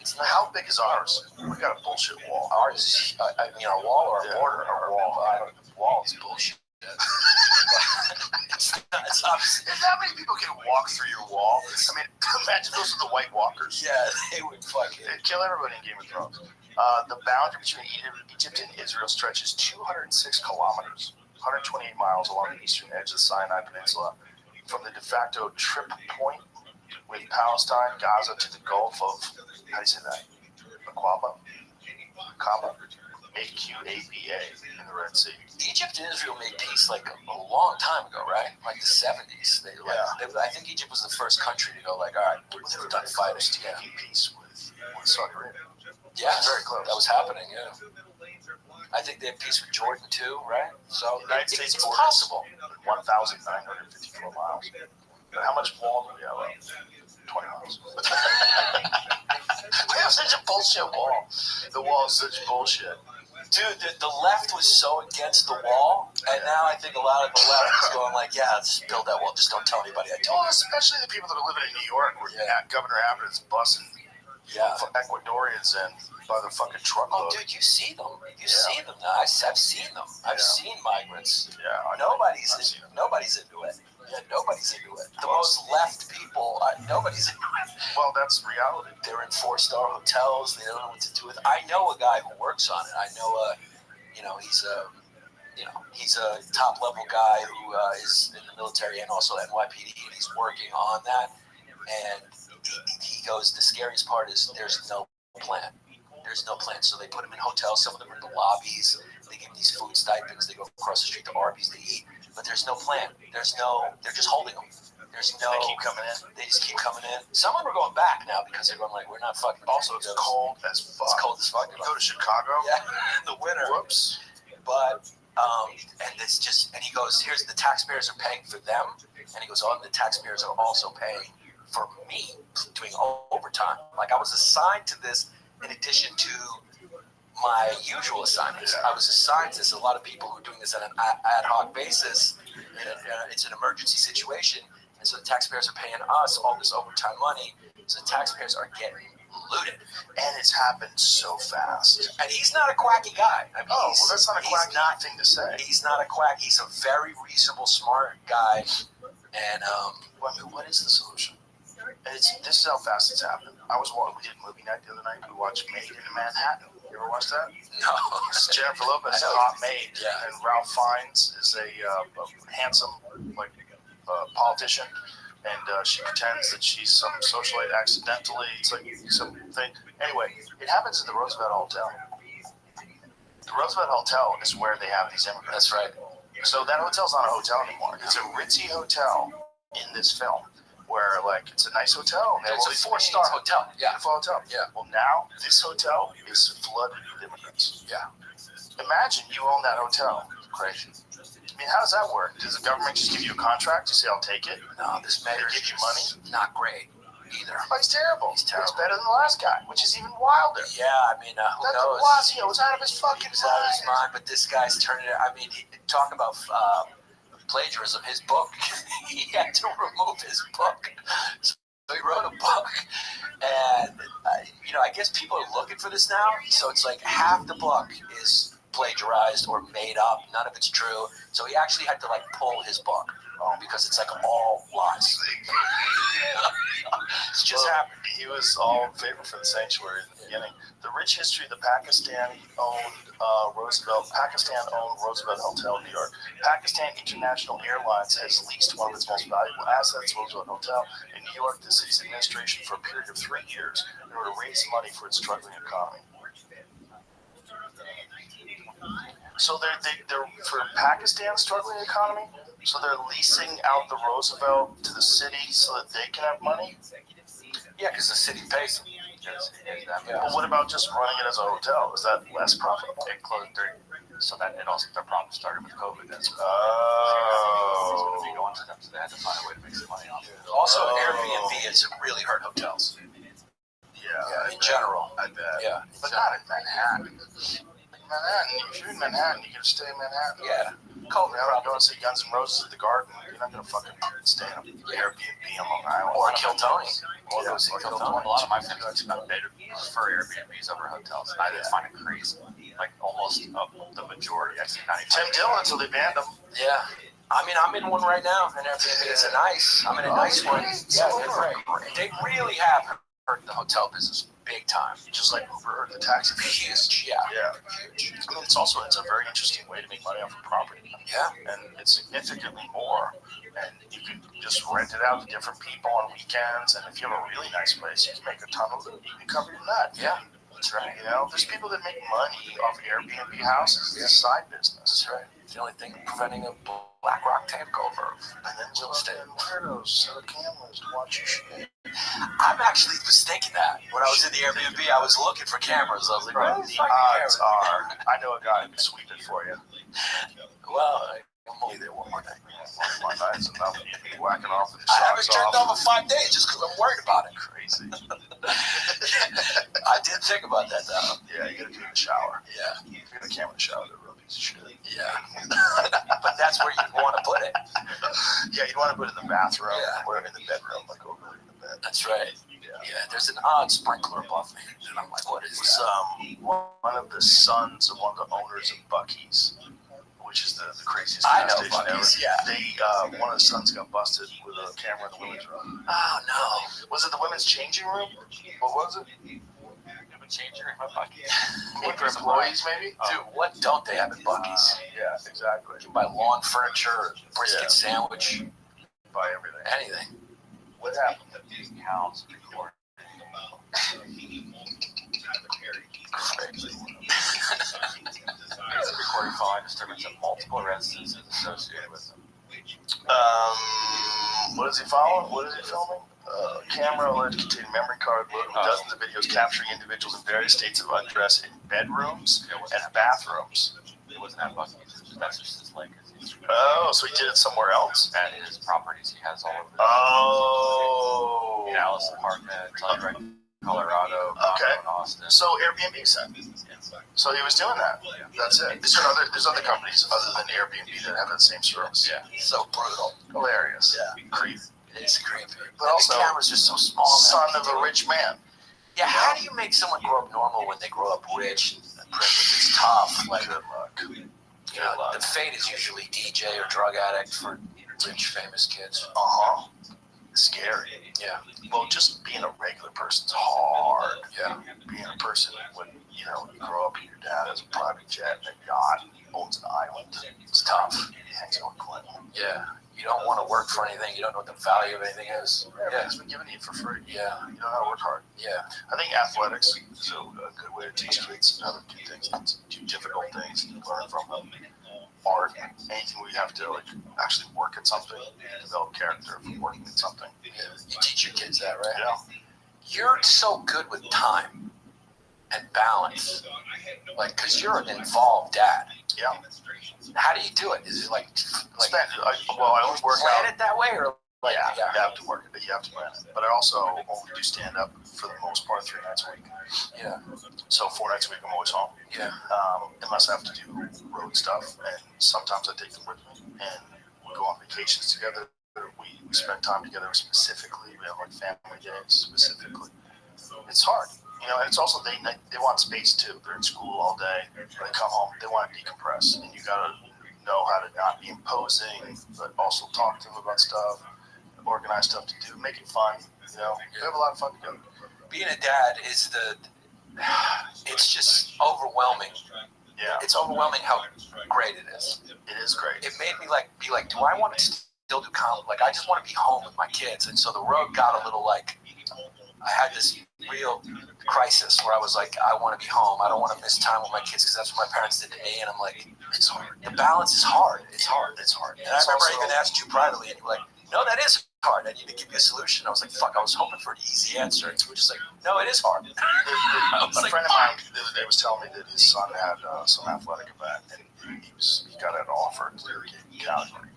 it's not. How big is ours? We got a bullshit wall. Ours, I mean, our wall or our border? Our wall. I don't know. The wall is bullshit. It's obviously. If that many people can walk through your wall, I mean, imagine those are the White Walkers. Yeah, they would fucking. They'd kill everybody in Game of Thrones. The boundary between Egypt and Israel stretches 206 kilometers, 128 miles along the eastern edge of the Sinai Peninsula, from the de facto trip point with Palestine, Gaza, to the Gulf of, how do you say that? Aqaba? A-Q-A-B-A in the Red Sea. Egypt and Israel made peace like a long time ago, right? Like the 70s. I think Egypt was the first country to go like, all right, we're done fighting together. Making peace with Saudi Arabia. Yeah, very close. That was happening, yeah. I think they had peace with Jordan too, right? So United States it's borders, possible. 1,954 miles. But how much wall do we have? 20 miles. We have such a bullshit wall. The wall is such bullshit. Dude, the left was so against the wall, and now I think a lot of the left is going like, yeah, just build that wall. Just don't tell anybody I told Well, you. especially the people that are living in New York, where Governor Abbott is busing Ecuadorians in by the fucking truckload. Oh, dude, you see them. You see them now. I've seen them. I've seen migrants. Yeah, I know. Nobody's into it. Yeah, nobody's into it. The most left people, nobody's into it. Well, that's reality. They're in 4-star hotels. They don't know what to do with it. I know a guy who works on it. I know, he's a top level guy who is in the military and also NYPD, and he's working on that. And he goes, the scariest part is there's no plan. There's no plan. So they put them in hotels. Some of them are in the lobbies. They give them these food stipends. They go across the street to Arby's to eat. But there's no plan. They're just holding them. There's no. They keep coming in. They just keep coming in. Some of them are going back now because they're going like, we're not fucking. Also, it's cold as fuck. It's cold as fuck. You go to Chicago. Yeah, in the winter. Whoops. But and it's just, and he goes, here's the taxpayers are paying for them, and he goes, oh, and the taxpayers are also paying for me doing overtime. Like I was assigned to this in addition to my usual assignments. I was assigned to this. A lot of people who are doing this on an ad hoc basis. It's an emergency situation, and so the taxpayers are paying us all this overtime money. So the taxpayers are getting looted. And it's happened so fast. And he's not a quacky guy. I mean, that's not a quacky thing to say. He's not a quack. He's a very reasonable, smart guy. And what is the solution? This is how fast it's happened. We did movie night the other night. We watched Made in Manhattan. You ever watch that? no, It's Jennifer Lopez, hot maid, Yeah. and Ralph Fiennes is a handsome politician, and she pretends that she's some socialite accidentally. It's like something. Anyway, it happens at the Roosevelt Hotel. The Roosevelt Hotel is where they have these immigrants. that's right. So that hotel's not a hotel anymore. It's a ritzy hotel in this film, where it's a nice hotel. They have It's a a 4-star hotel. Yeah. beautiful hotel. Yeah. Well, now this hotel is flooded with immigrants. Yeah. Imagine you own that hotel. Crazy. I mean, how does that work? Does the government just give you a contract? You say, "I'll take it." No, this mayor give you money? Not great either. Oh, he's terrible. He's terrible. It's better than the last guy, which is even wilder. Yeah, I mean, who That de knows? Blasio was out of his fucking He's out of his mind. mind, but this guy's turning it. I mean, talk about plagiarism. His book, he had to remove his book. So he wrote a book, and I guess people are looking for this now. So it's like half the book is plagiarized or made up. None of it's true. So he actually had to pull his book because it's all lies. It's just happened. He was all in favor for the sanctuary in the beginning. The rich history of the Pakistan-owned Roosevelt Hotel in New York. Pakistan International Airlines has leased one of its most valuable assets, Roosevelt Hotel, in New York, the city's administration, for a period of 3 years in order to raise money for its struggling economy. So they're for Pakistan's struggling economy. So they're leasing out the Roosevelt to the city so that they can have money. Yeah, because the city pays them. But what about just running it as a hotel? Is that less profitable? It closed so that it also their problem started with COVID. That's Oh. be going to them, so they had to find a way to make some money off it. Also, Airbnb has really hurt hotels Yeah, in general. I bet. Yeah, But not in Manhattan. If you're in Manhattan, you can stay in Manhattan. yeah. COVID, I'm going to see Guns N' Roses at the Garden. You're not going to fucking stay in an Airbnb on Long Island. Or kill Tony. Or Yeah, go see or Kill Kill Tony. A lot of my friends they prefer Airbnbs over hotels. I just find it crazy. Almost the majority. I see 95%. Tim Dillon until they banned him. Yeah. I mean, I'm in one right now, and Airbnb. I'm in a nice one. Yeah, they're great. They really have hurt the hotel business big time. Just like Uber or the taxi business. Huge, yeah. Yeah. I mean, it's a very interesting way to make money off of property. Yeah. And it's significantly more. And you can just rent it out to different people on weekends. And if you have a really nice place, you can make a ton of it. You can cover your nut. Yeah, that's right. There's people that make money off Airbnb houses. It's a side business. That's right. It's the only thing preventing a BlackRock takeover. And then real estate weirdos set up cameras to watch your shit. I'm actually was thinking that when I was in the Airbnb, I was looking for cameras. I was like, Right. "Where The the fucking odds cameras?" are, I know a guy who can sweep it for you. Well, I'm only there one more day. One night is enough. You can be whacking off with your I haven't socks turned off. off in 5 days just because I'm worried about it. Crazy. I did think about that though. Yeah, you gotta do it in the shower. Yeah, If you're in the camera in the shower, they're a real piece of shit. yeah. But that's where you want to put it. Yeah, you want to put it in the bathroom Yeah. or in the bedroom, over in the bed. That's right. Yeah. Yeah, there's an odd sprinkler above me, and I'm like, what is It was that? one of the sons of one of the owners of Buc-ee's, which is the craziest I gas know station Buc-ee's, ever. yeah. One of the sons got busted with a camera in the women's room. Oh no. Was it the women's changing room? What was it? Change your bucket. For employees, maybe? Dude, what don't they have in Buc-ee's? Yeah, exactly. You can buy lawn furniture, brisket Yeah. sandwich, Buy everything. anything. What happened? Counts recording. There's a recording following disturbance of multiple residences associated with them. What is he following? What is he filming? Camera alleged to contain memory card loaded with dozens of videos capturing individuals in various states of undress in bedrooms and bathrooms. It wasn't at Buc-ee's. That's just his legacy. Oh, so he did it somewhere else? At his properties, he has all of them. Oh. Dallas apartment, Telluride, Colorado, Okay. and Austin. So Airbnb sent. So he was doing that. That's it. There's other companies other than Airbnb that have that same service. Yeah. So brutal. Hilarious. Yeah. Creep. It is creepy. But And also, the camera's just so small. Son of a rich man. Yeah, how do you make someone grow up normal when they grow up rich and privileged? It's tough. Like, Good luck. you know, the fate is usually DJ or drug addict for rich, famous kids. Scary. Yeah. Well, just being a regular person's hard. Yeah. Being a person when you grow up and your dad has a private jet and a yacht, owns an island. It's tough. He hangs out with Clinton. Yeah. You don't want to work for anything. You don't know what the value of anything is. Yeah, he's been giving it for free. Yeah. You know how to work hard. Yeah. I think athletics is a good way to teach kids how to do things, do difficult things, and learn from them. Art, anything where you have to actually work at something, develop character from working at something. Yeah. You teach your kids that, right? Yeah. You're so good with time and balance, like, because you're an involved dad. Yeah. How do you do it? Is it like I only work plan out. it that way, or like You have to work it. You have to plan it. But I also only do stand up for the most part 3 nights a week. Yeah. So 4 nights a week I'm always home. Yeah. Unless I have to do road stuff, and sometimes I take them with me, and we go on vacations together. We spend time together specifically. We have like family days specifically. It's hard, and it's also they want space too. They're in school all day. When they come home, they want to decompress, and you gotta know how to not be imposing, but also talk to them about stuff, organize stuff to do, make it fun. We have a lot of fun together. Being a dad is it's just overwhelming. Yeah, It's overwhelming how great it is. it is great. It made me be like, do I want to still do comedy? Like, I just want to be home with my kids. And so the road got a little I had this real crisis where I was like, I want to be home. I don't want to miss time with my kids because that's what my parents did to me. And I'm like, it's hard. The balance is hard. It's hard. It's hard. And I remember I even asked you privately, and you were like, no, that is hard. I need to give you a solution. I was like, fuck, I was hoping for an easy answer. And so we're just like, no, it is hard. A friend of mine the other day was telling me that his son had some athletic event, and he got an offer to do Calgary.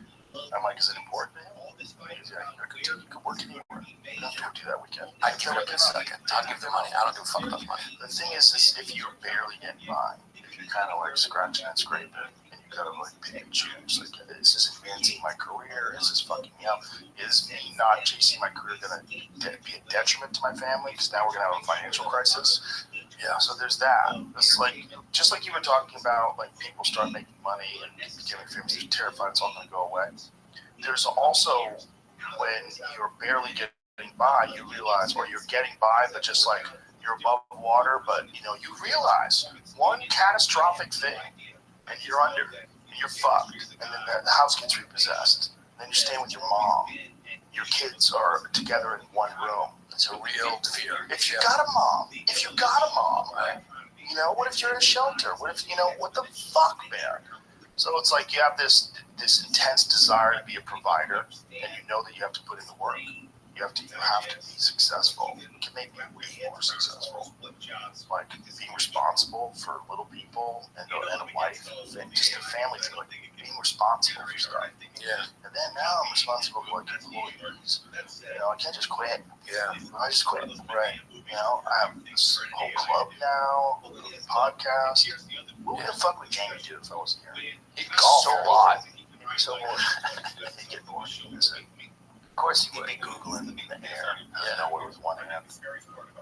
I'm like, is it important to him? Yeah, you could work anywhere. You don't have to do that weekend. I'd kill him in a second. I'd give them money. I don't give a fuck about money. The thing is if you're barely getting by, if you're kind of scratching and scraping, and you gotta pick and choose, is this advancing my career? Is this fucking me up? Is me not chasing my career gonna be a detriment to my family? Because now we're gonna have a financial crisis. Yeah, so there's that. It's just like you were talking about, people start making money and becoming famous, they're terrified it's all gonna go away. There's also when you're barely getting by, you realize, or you're getting by, but just you're above water, but you realize one catastrophic thing, and you're under, and you're fucked, and then the house gets repossessed. And then you're staying with your mom. Your kids are together in one room. It's a real fear. If you got a mom, right? What if you're in a shelter? What if what the fuck, man? So it's like you have this intense desire to be a provider, and you know that you have to put in the work. You have to be successful. It can make you way more successful. Like being responsible for little people and a wife and just a family thing, being responsible for stuff. Yeah. And then now I'm responsible for employees. I can't just quit. Yeah. I just quit. Right. I have this whole club now, a podcast. What the fuck would Jamie do if I wasn't here? He'd golf a lot. So bored. He'd get bored. Of course he would. He'd be Googling in the air. I know where it was one hand.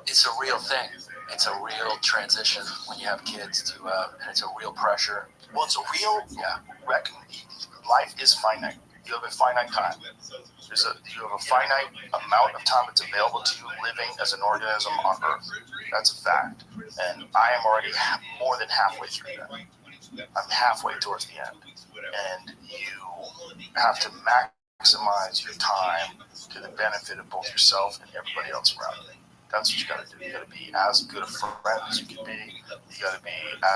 It's a real thing. It's a real transition when you have kids and it's a real pressure. Well, it's a real life is finite. You have a finite time. You have a finite amount of time that's available to you living as an organism on Earth. That's a fact. And I am already more than halfway through that. I'm halfway towards the end. And you have to maximize your time to the benefit of both yourself and everybody else around you. That's what you got to do. You got to be as good a friend as you can be. You got to be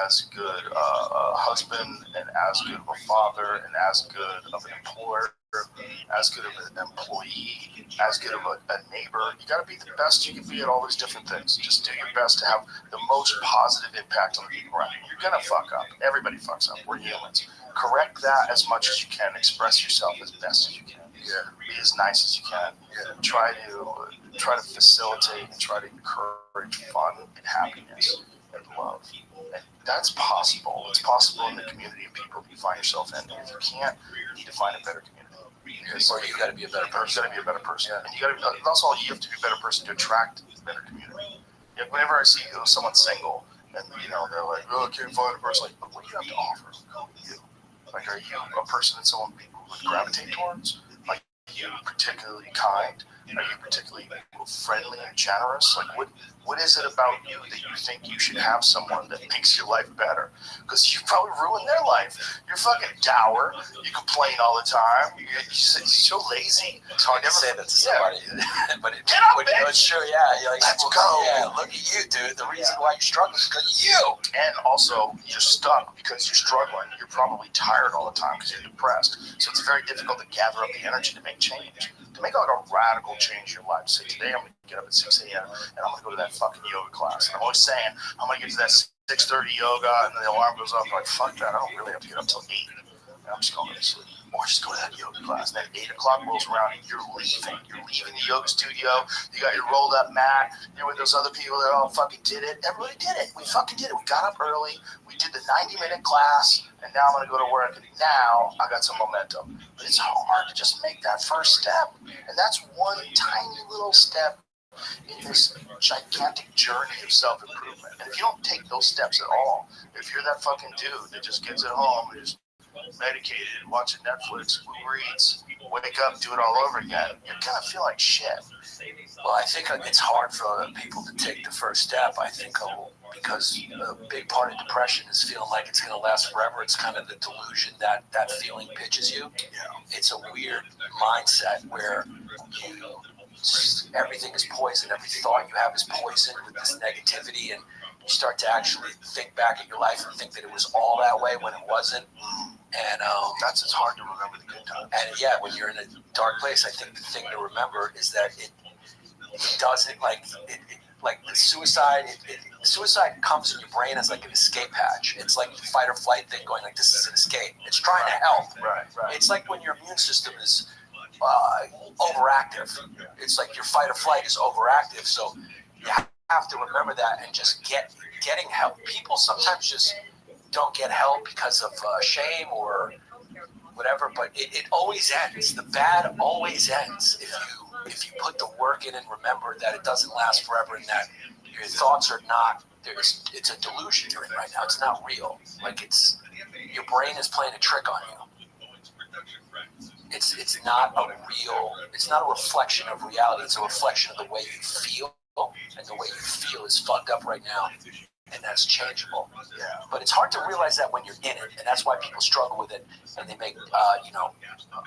as good a husband and as good of a father and as good of an employer, as good of an employee, as good of a neighbor. You got to be the best you can be at all those different things. Just do your best to have the most positive impact on the people around you. You're going to fuck up. Everybody fucks up. We're humans. Correct that as much as you can. Express yourself as best as you can. Yeah. Be as nice as you can. Yeah. Try to facilitate and try to encourage fun and happiness and love. And that's possible. It's possible in the community of people you find yourself in. If you can't, you need to find a better community. Or you got to be a better person. You got to be a better person. Yeah. And you got to. That's all. You have to be a better person to attract a better community. Whenever I see someone single, and they're like, "Oh, I can't find a person," like, but what do you have to offer? Who are you? Like, are you a person that someone people would gravitate towards? Like, are you particularly kind? Are you particularly friendly and generous? Like, what is it about you that you think you should have someone that makes your life better? Because you probably ruined their life. You're fucking dour. You complain all the time. You're so lazy. It's hard to say that to somebody, but Get up, when you know it's true, yeah. You're like, let's go. Yeah, look at you, dude. The reason why you're struggling is because of you. And also, you're stuck because you're struggling. You're probably tired all the time because you're depressed. So it's very difficult to gather up the energy to make change. To make like a radical change in your life. Say, today I'm going to get up at 6 a.m. and I'm going to go to that fucking yoga class. And I'm always saying, I'm going to get to that 6:30 yoga, and then the alarm goes off. I'm like, fuck that. I don't really have to get up till 8. And I'm just going to sleep. Or just go to that yoga class. And then 8 o'clock rolls around and you're leaving. You're leaving the yoga studio. You got your rolled up mat. You're with those other people that all fucking did it. Everybody did it. We fucking did it. We got up early. We did the 90-minute class. And now I'm going to go to work. And now I got some momentum. But it's hard to just make that first step. And that's one tiny little step in this gigantic journey of self-improvement. And if you don't take those steps at all, if you're that fucking dude that just gets at home and just medicated, watching Netflix, Uber Eats, wake up, do it all over again, you're gonna feel like shit. Well, I think it's hard for other people to take the first step. I think because a big part of depression is feeling like it's going to last forever. It's kind of the delusion that that feeling pitches you. It's a weird mindset where everything is poison. Every thought you have is poison with this negativity, and you start to actually think back at your life and think that it was all that way when it wasn't. And it's hard to remember the good times. And yeah, when you're in a dark place, I think the thing to remember is that it doesn't like the suicide. Suicide comes in your brain as like an escape hatch. It's like the fight or flight thing going like, this is an escape. It's trying to help. Right. It's like when your immune system is overactive. It's like your fight or flight is overactive. So you have to remember that and just getting help. People sometimes just don't get help because of shame or whatever, but it always ends. The bad always ends if you put the work in and remember that it doesn't last forever and that your thoughts are not. It's a delusion you're in right now. It's not real. Like your brain is playing a trick on you. It's not a real. It's not a reflection of reality. It's a reflection of the way you feel, and the way you feel is fucked up right now. And that's changeable. Yeah. But it's hard to realize that when you're in it, and that's why people struggle with it, and they make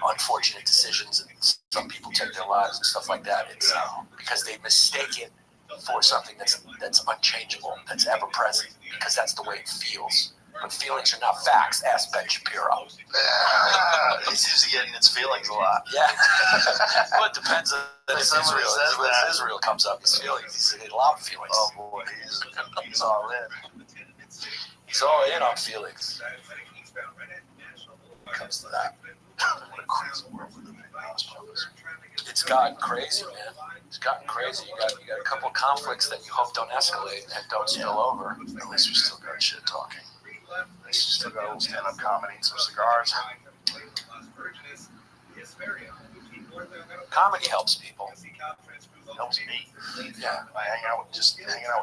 unfortunate decisions, and some people take their lives and stuff like that. It's because they mistake it for something that's unchangeable, that's ever present, because that's the way it feels. But feelings are not facts. Ask Ben Shapiro. He seems to get in its feelings a lot. Yeah. Well, it depends on if Somebody says when that. Israel comes up. His feelings. He's in a lot of feelings. Oh boy, he's all in. He's all in on feelings. When it comes to that. What a crazy world we live in now. It's gotten crazy, man. It's gotten crazy. You got a couple of conflicts that you hope don't escalate and don't spill over. At least we still got shit talking. At least we still got a little stand-up comedy and some cigars. Comedy helps people. Helps me. Yeah. Hanging out with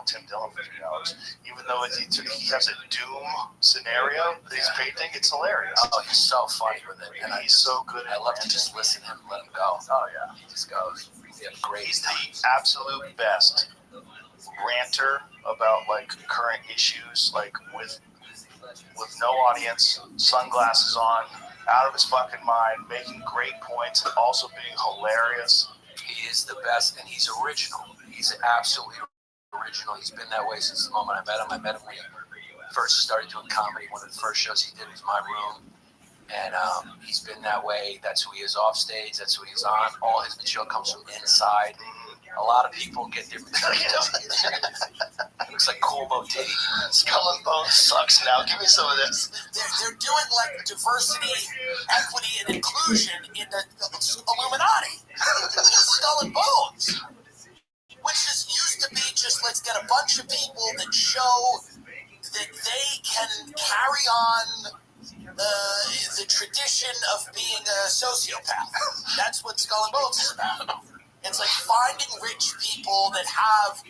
Tim Dillon for 3 hours. Even though he has a doom scenario that he's painting, it's hilarious. Oh, he's so funny with it. And he's so good at I love to just listen to him and let him go. Oh, yeah. He just goes. We have great He's time. the absolute best ranter about, like, current issues, like, with no audience, sunglasses on, out of his fucking mind, making great points, and also being hilarious. He is the best, and he's original. He's absolutely original. He's been that way since the moment I met him. I met him when he first started doing comedy. One of the first shows he did was My Room. And he's been that way. That's who he is off stage. That's who he is on. All his material comes from inside. A lot of people get their material. Looks like Colbo Diddy. Skull and Bones sucks now. Give me some of this. They're doing like diversity, equity, and inclusion in the Illuminati. Skull and Bones, which just used to be just let's get a bunch of people that show that they can carry on the tradition of being a sociopath. That's what Skull and Bones is about. It's like finding rich people that have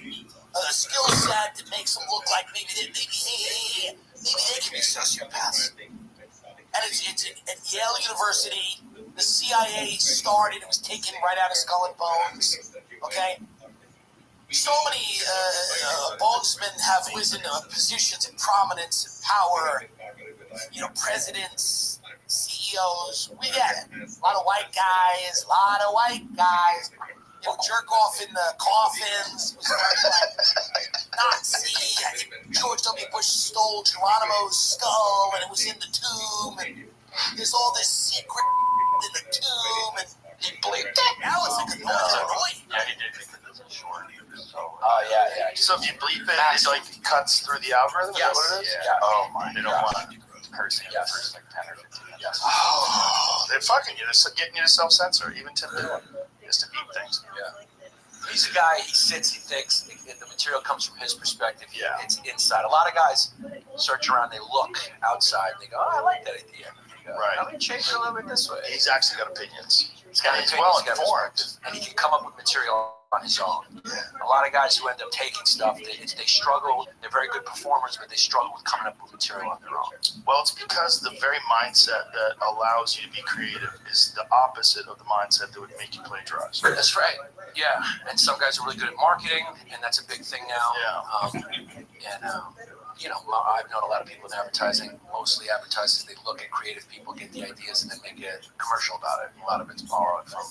a skill set that makes them look like maybe they can be sociopaths. And it's at Yale University. The CIA started. It was taken right out of Skull and Bones. Okay. So many bonesmen have risen to positions of prominence and power. You know, presidents, CEOs. We get it. A lot of white guys. You know, jerk off in the coffins. It was like Nazi. I think George W. Bush stole Geronimo's skull, and it was in the tomb. And there's all this secret in the tomb. And He bleeped it. Alex, I could annoying. Yeah, he did because it's a short. So, Yeah. So if you bleep it, it like cuts through the algorithm? Yes. Is that what it is? Yeah. Oh my they don't god. want to cursing in the first like 10 or 15 minutes. Yes. Oh, they're fucking you. They're getting you to self-censor. Even Tim Dillon just to beat things. He's a guy, he sits, he thinks, and the material comes from his perspective. Yeah. It's inside. A lot of guys search around, they look outside, and they go, I like that idea. Right. I'm going to change it a little bit this way. He's actually got opinions. He's got And he's opinions, well he's got informed. perspective, and he can come up with material on his own. A lot of guys who end up taking stuff, they struggle. They're very good performers, but they struggle with coming up with material on their own. Well, it's because the very mindset that allows you to be creative is the opposite of the mindset that would make you play drugs. That's right. Yeah, and some guys are really good at marketing, and that's a big thing now. You know, I've known a lot of people in advertising, mostly advertisers. They look at creative people, get the ideas, and then make a commercial about it. A lot of it's borrowed from,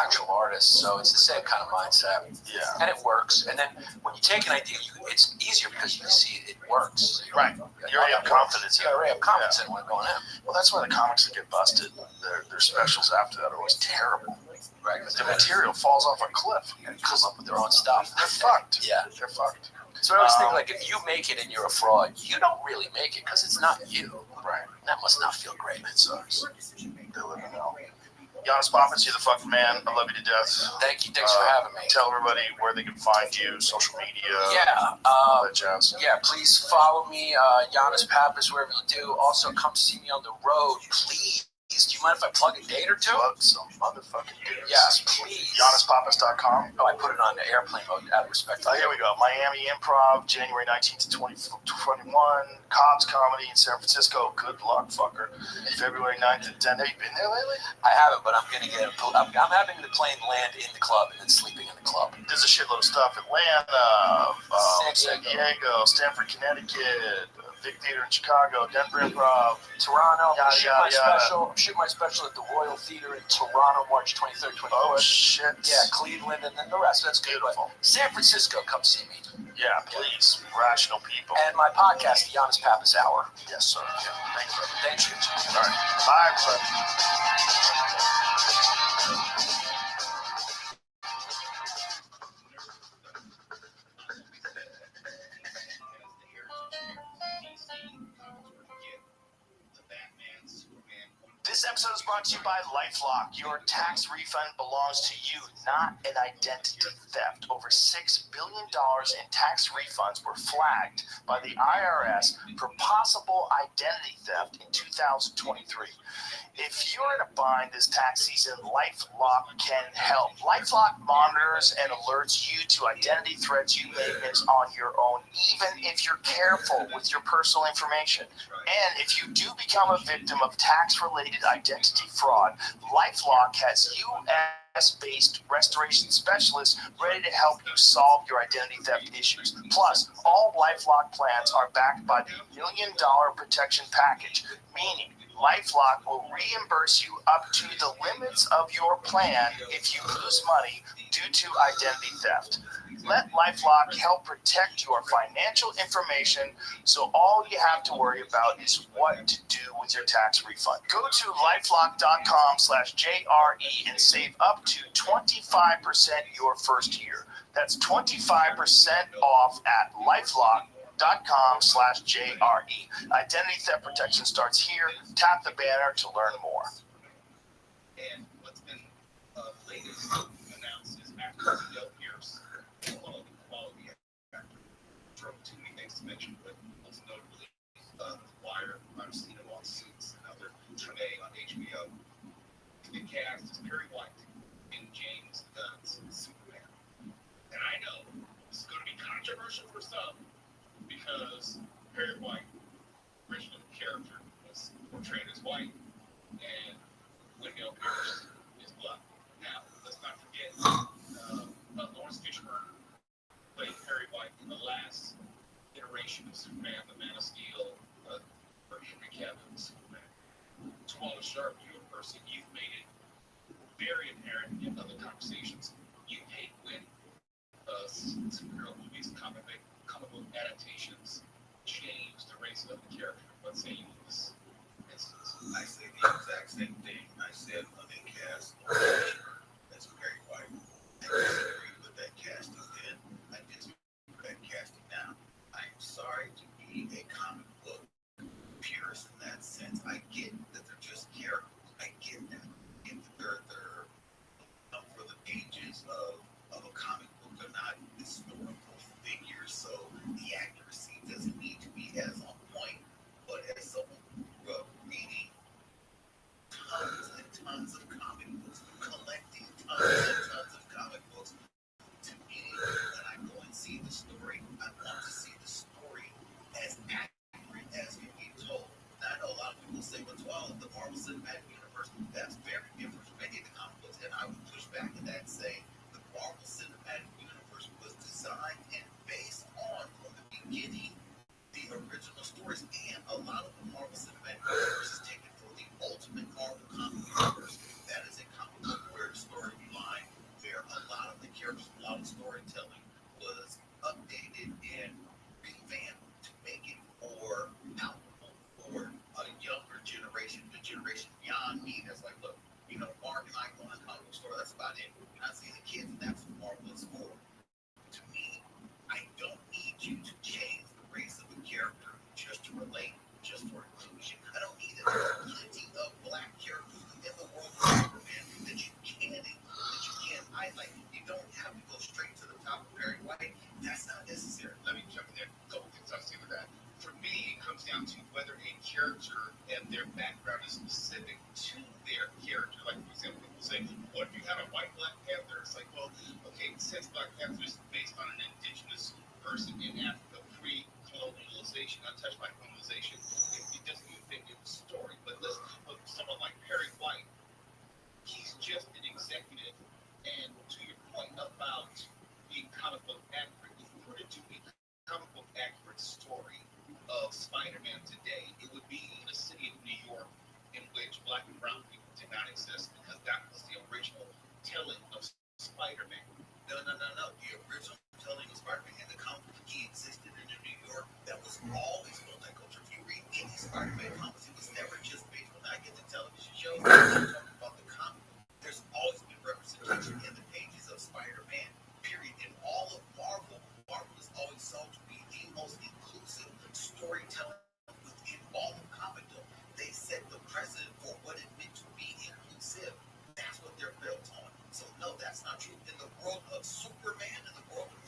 actual artists. So it's the same kind of mindset. Yeah. And it works. And then when you take an idea, it's easier because you can see it works. Right. You already have confidence in it. You already have confidence in what's going on. Well, that's why the comics that get busted, their specials after that are always terrible. Right. The material falls off a cliff. You gotta come up with their own stuff. They're fucked. Yeah. They're fucked. So I always think, like, if you make it and you're a fraud, you don't really make it because it's not you. Right. That must not feel great. It sucks. They live in hell. Giannis Papas, you're the fucking man. I love you to death. Thank you. Thanks for having me. Tell everybody where they can find you, social media, Yeah. all that jazz. Yeah, please follow me, Giannis Papas, wherever you do. Also, come see me on the road, please. Do you mind if I plug a date or two? Plug some motherfucking dudes. Yes, please. GiannisPapas.com. Oh, I put it on the airplane mode out of respect. Oh, here we go. Miami Improv, January 19th to 21. Cobb's Comedy in San Francisco. Good luck, fucker. February 9th to 10th. Have you been there lately? I haven't, but I'm going to get I'm having the plane land in the club and then sleeping in the club. There's a shitload of stuff. Atlanta, San Diego, Stamford, Connecticut, Big Theater in Chicago, Denver Improv, Toronto. Yada, I'm yada. shooting my special at the Royal Theater in Toronto, March 23rd, 24th. Oh, shit. Yeah, Cleveland, and then the rest. That's good. Beautiful. San Francisco, come see me. Yeah, please. Rational people. And my podcast, The Giannis Papas Hour. Yes, sir. Yeah. Thanks, brother. Thank you. All right. Bye, everybody. This episode is brought to you by LifeLock. Your tax refund belongs to you, not an identity theft. Over $6 billion in tax refunds were flagged by the IRS for possible identity theft in 2023. If you're in a bind this tax season, LifeLock can help. LifeLock monitors and alerts you to identity threats you may miss on your own, even if you're careful with your personal information. And if you do become a victim of tax-related identity fraud, LifeLock has US-based restoration specialists ready to help you solve your identity theft issues. Plus, all LifeLock plans are backed by the $1 Million Protection Package, meaning LifeLock will reimburse you up to the limits of your plan if you lose money due to identity theft. Let LifeLock help protect your financial information, so all you have to worry about is what to do with your tax refund. Go to lifelock.com/JRE and save up to 25% your first year. That's 25% off at lifelock.com/JRE. Identity theft protection starts here. Tap the banner to learn more. And what's been latest announced is actor Del Pierce, quality actor, drove too many things to mention, but most notably The Wire, I've seen him on Suits, and other Treme on HBO. The cast is Perry White and James Gunn's Superman. And I know, Scope controversial for some because Perry White, original character, was portrayed as white, and Wendell Pierce is black. Now, let's not forget, Lawrence Fishburne played Perry White in the last iteration of Superman, the Man of Steel, for Henry Cavill's Superman. Tawana Sharp, you're a person, you've made it very apparent in other conversations. You hate when superhero movies, comic book adaptations change the race of the character. What say you in this instance? I say the exact same thing I said when they cast Lawrence Fishburne as Perry White. I disagree with that casting then. I disagree with that casting now. I am sorry to be a comic book purist in that sense. I get that they're just characters. I get that. If they're for the pages of a comic book, they're not historical figures, so the accuracy doesn't need to be as on point. But as someone who grew up reading tons and tons of comic books, collecting tons and tons of comic books, to me, when I go and see the story, I want to see the story as accurate as can be told. Now, I know a lot of people say, well, the Marvel Cinematic Universe, that's very different from any of the comic books, and I would push back to that and say the Marvel Cinematic Universe was designed and based on, from the beginning, the original stories, and a lot of the Marvel Cinematic Universe is taken from the Ultimate Marvel comic universe. That is a comic book where the storyline, where a lot of the characters, a lot of storytelling was updated and revamped to make it more palatable for a younger generation, the generation beyond me. That's like, look, Mark and I go on a comic book store, that's about it. We're not seeing the kids, and that's what Marvel is for. To me, I don't need you to change the race of a character just to relate, just for inclusion. I don't need it. There's plenty of black characters in the world of Superman that you can highlight. You don't have to go straight to the top of Perry White. That's not necessary. Let me jump in there. A couple things I see with that. For me, it comes down to whether a character and their background is specific to their character. Like, for example, people say, what if you had a white Black Panther? It's like, well, okay, since Black Panther is based on an indigenous person in Africa, pre-colonialization, untouched by colonization, it doesn't even fit in the story. But let's look at someone like Perry White. He's just an executive. And to your point about being comic book accurate, if you were to do a comic book accurate story of Spider-Man today, it would be in a city of New York in which black and brown people did not exist, because that was the original telling of Spider-Man. No. The original telling of Spider-Man and the comic book, he existed in a New York that was always multicultural. If you read any Spider-Man comics, it was never just based on, I get the television shows, I'm talking about the comic book. There's always been representation in the pages of Spider-Man, period. In all of Marvel is always sought to be the most inclusive storytelling within all of comicdom. They set the precedent for what it meant to be inclusive. That's what they're built on. So no, that's not true. In the world of Superman, in the world of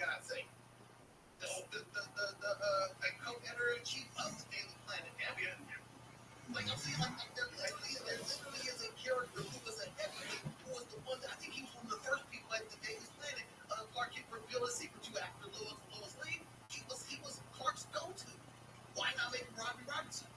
God's sake. The co-editor-in-chief of the Daily Planet, Ambien. Like, I'm saying, like there literally is a character who was a heavyweight, who was the one that, I think he was one of the first people at the Daily Planet, Clark Kent revealed a secret to after Lois Lane. He was Clark's go-to. Why not make Robbie Robertson?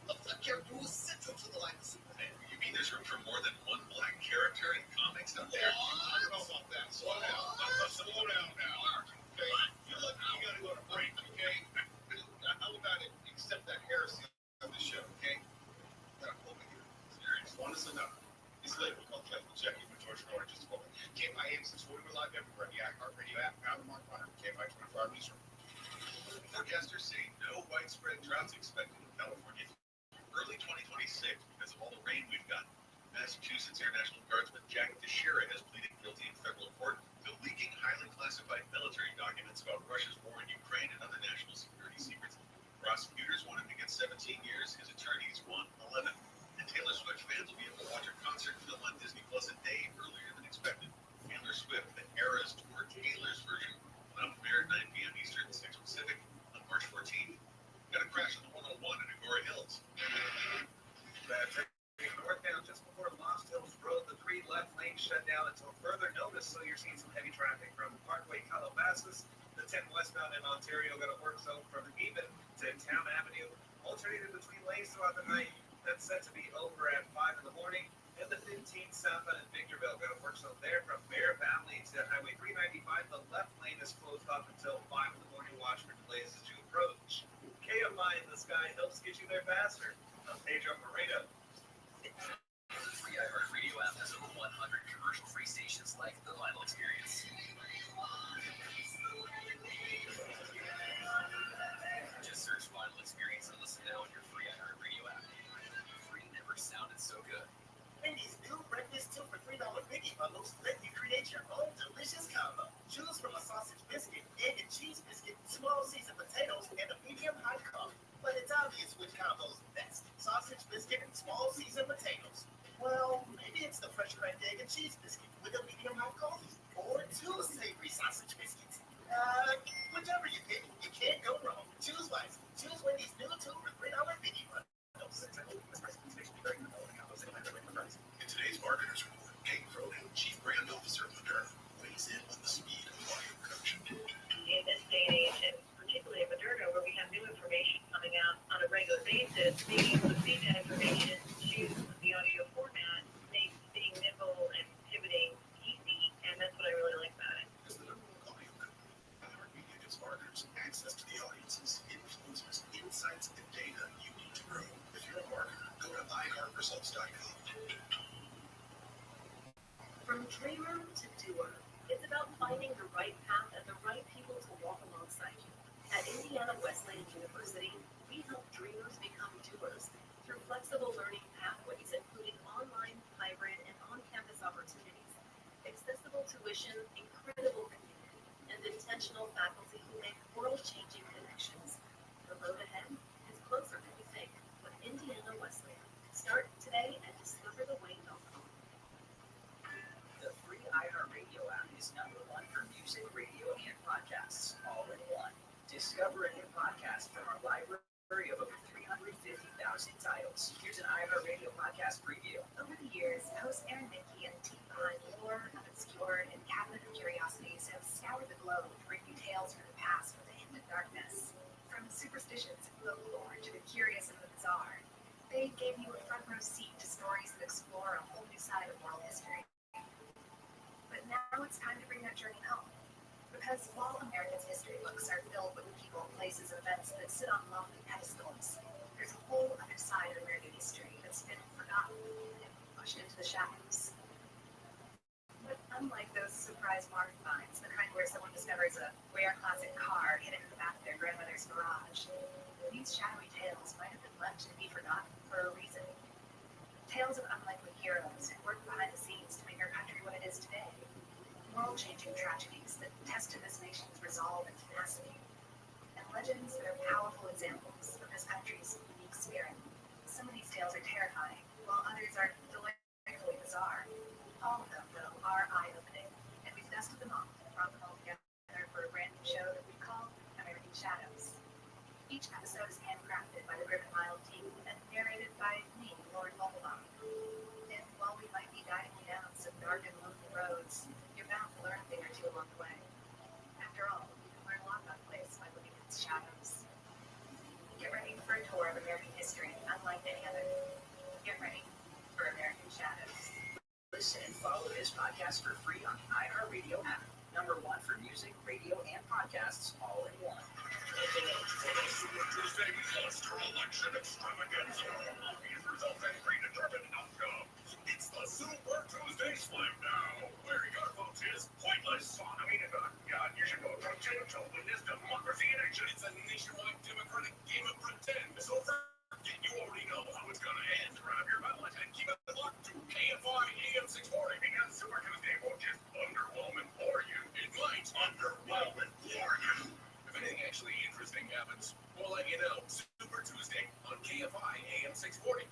A character who was central to the life of Superman. You mean there's room for more than one black character in comics out there? I don't know about that. Slow down. Slow down now. Okay? You look, you gotta go to break, okay? How about it? Accept that heresy of the show, okay? Got a moment here. Serious. Honestly, no. It's late. We'll call Kevin Jackie for George Norton just a moment. KFI AM 640, we're live everywhere. The iHeartRadio app, Power Mark 100, KFI 24 newsroom. Forecasters say no widespread droughts expected in California early 2026 because of all the rain we've got. Massachusetts Air National Guardsman Jack Teixeira has pleaded guilty in federal court to leaking highly classified military documents about Russia's war in Ukraine and other national security secrets. Prosecutors want him to get 17 years. His attorneys want 11. And Taylor Swift fans will be able to watch her concert film on Disney Plus a day earlier than expected. Taylor Swift, the Eras Tour Taylor's version, will now premiere at 9 p.m. Eastern, 6 Pacific on March 14th. Got a crash on the 101 in Agora Hills. Taking northbound just before Lost Hills Road, the 3 left lanes shut down until further notice, so you're seeing some heavy traffic from Parkway Calabasas. The 10 westbound in Ontario got a work zone from Even to Town Avenue, alternated between lanes throughout the night. That's set to be over at 5 in the morning. And the 15 southbound in Victorville got a work zone there from Bear Valley to Highway 395. The left lane is closed off until 5 in the morning. Watch for delays as you approach. KFI in the sky helps get you there faster. I'm Pedro Moreno. The free iHeartRadio app has over 100 commercial-free stations like the Vinyl Experience. Just search Vinyl Experience and listen now on your free iHeartRadio app. Free never sounded so good. Wendy's new breakfast 2 for $3 Biggie bundles let you create your own delicious combo. Choose from a sausage biscuit, egg and cheese biscuit, small seasoned potatoes, and a medium hot coffee. But it's obvious which combo is best. Sausage biscuit and small seasoned potatoes. Well, maybe it's the fresh cracked egg and cheese biscuit with a medium hot coffee. Or 2 savory sausage biscuits. Whichever you pick, you can't go wrong. Choose wisely. Choose Wendy's new 2 for $3 Biggie bundles. In today's Marketers Report, Kate Cronin, Chief Brand Officer of Moderna, weighs in on the speed of audio production. In this day and age, and particularly at Moderna, where we have new information coming out on a regular basis, being able to feed that information to the audio format makes being nimble and pivoting easy, and that's what I really like about it. As the number one audio company, iHeartMedia gives marketers access to the audiences, influencers, insights, and data you need to grow. If you're a marketer, go to iHeartResults.com. From dreamer to doer, it's about finding the right path and the right people to walk alongside you. At Indiana Wesleyan University, we help dreamers become doers through flexible learning pathways, including online, hybrid, and on-campus opportunities, accessible tuition, incredible community, and intentional faculty who make world-changing connections. The road ahead is closer than you think with Indiana Wesleyan. Start today at discovertheway.com. The free iHeartRadio app is #1 for music, radio, and podcasts, all in one. Discover a new podcast from our library of over 350,000 titles. Here's an iHeartRadio podcast preview. Over the years, hosts Aaron Mickey and Team Behind Lore, Obscure, and Cabinet of Curiosities have scoured the globe to bring you tales from the past with a hint of darkness. From superstitions and folklore to the curious and the bizarre, they gave you a front row seat to stories that explore a whole new side of world history. But now it's time to bring that journey home. Because while America's history books are filled with people, places, and events that sit on lofty pedestals, there's a whole other side of American history that's been forgotten and pushed into the shadows. But unlike those surprise Mark finds, the kind where someone discovers a rare classic car hidden in the back of their grandmother's garage, these shadowy tales might have been left to be forgotten for a reason. Tales of unlikely heroes who worked behind the scenes to make our country what it is today. World-changing tragedies that tested this nation's resolve and tenacity. And legends that are powerful examples of this country's unique spirit. Some of these tales are terrifying, while others are delightfully bizarre. All of them, though, are eye-opening, and we've dusted them off and brought them all together for a Each episode is handcrafted by the Grip and Mild team and narrated by me, Lord Vogelbaum. And while we might be guiding you down some dark and lonely roads, you're bound to learn a thing or two along the way. After all, you can learn a lot about a place by looking at its shadows. Get ready for a tour of American history unlike any other. Get ready for American Shadows. Listen and follow this podcast for free on the iHeartRadio app. #1 for music, radio, and podcasts all in one. Tuesday, we lost our election extravaganza. These results and predetermined outcomes. It's the Super Tuesday Slam now, where your vote is pointless. God, you should vote for Jim to win this democracy in action. It's a nationwide democratic game of pretend. So forget you already know how it's gonna end. Grab your ballot and keep it locked to KFI AM 640 because Super Tuesday won't just underwhelm and bore you. It might underwhelm and bore you. If anything actually interesting happens, we'll let you know. Super Tuesday on KFI AM 640.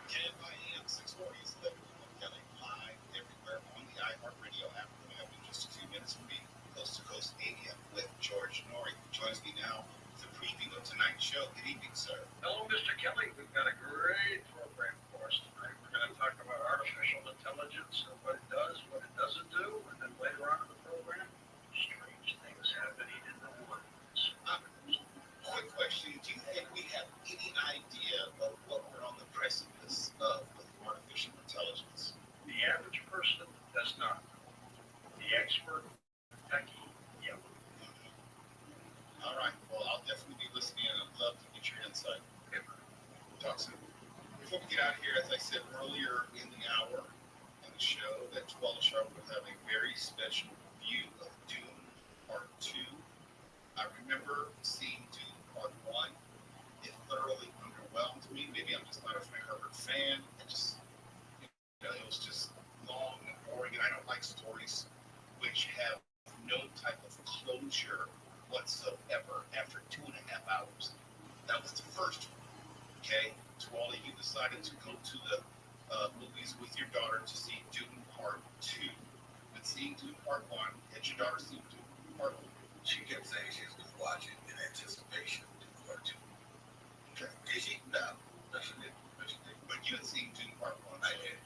KFI AM 640 is the Kelly live everywhere on the iHeartRadio app. Coming up in just a few minutes from me, Coast to Coast Media with George Norrie, who joins me now with a preview of tonight's show. Good evening, sir. Hello, Mr. Kelly. We've got a great program for us tonight. We're going to talk about artificial intelligence and what it does, what it doesn't do, and then later on in the program, strange things happening in the woods. Quick question. Do you think we have any idea of what we're on the precipice of with artificial intelligence? The average person does not. The expert, techie, yeah. All right. Well, I'll definitely be listening and I'd love to get your insight. Okay. Talk soon. Before we get out of here, as I said earlier in the hour in the show, that 12 sharp will have a very special view of Dune Part 2. I remember seeing Dune Part 1. It thoroughly underwhelmed me. Maybe I'm just not a Frank Herbert fan. It was just long and boring, and I don't like stories which have no type of closure whatsoever after 2.5 hours. That was the first one. Okay? To all of you decided to go to the movies with your daughter to see Dune Part 2. But seeing Dune Part 1, had your daughter seen Dune Part 1? She kept saying she was going to watch it in anticipation of Dune Part 2. Okay. Did she? No. No, she didn't. But you had seen Dune Part 1. I did.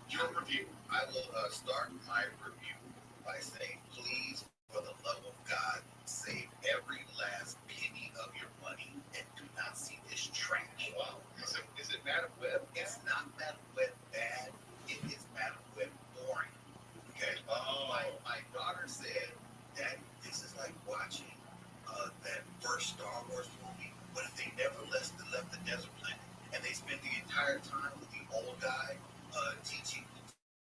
Your review. I will start my review by saying, please, for the love of God, save every last penny of your money and do not see this trash. Wow. Is it Madam Web? It's not Madam Web bad. It is Madam Web boring. Okay? My daughter said that this is like watching that first Star Wars movie, but if they never left the desert planet and they spend the entire time with the old guy teaching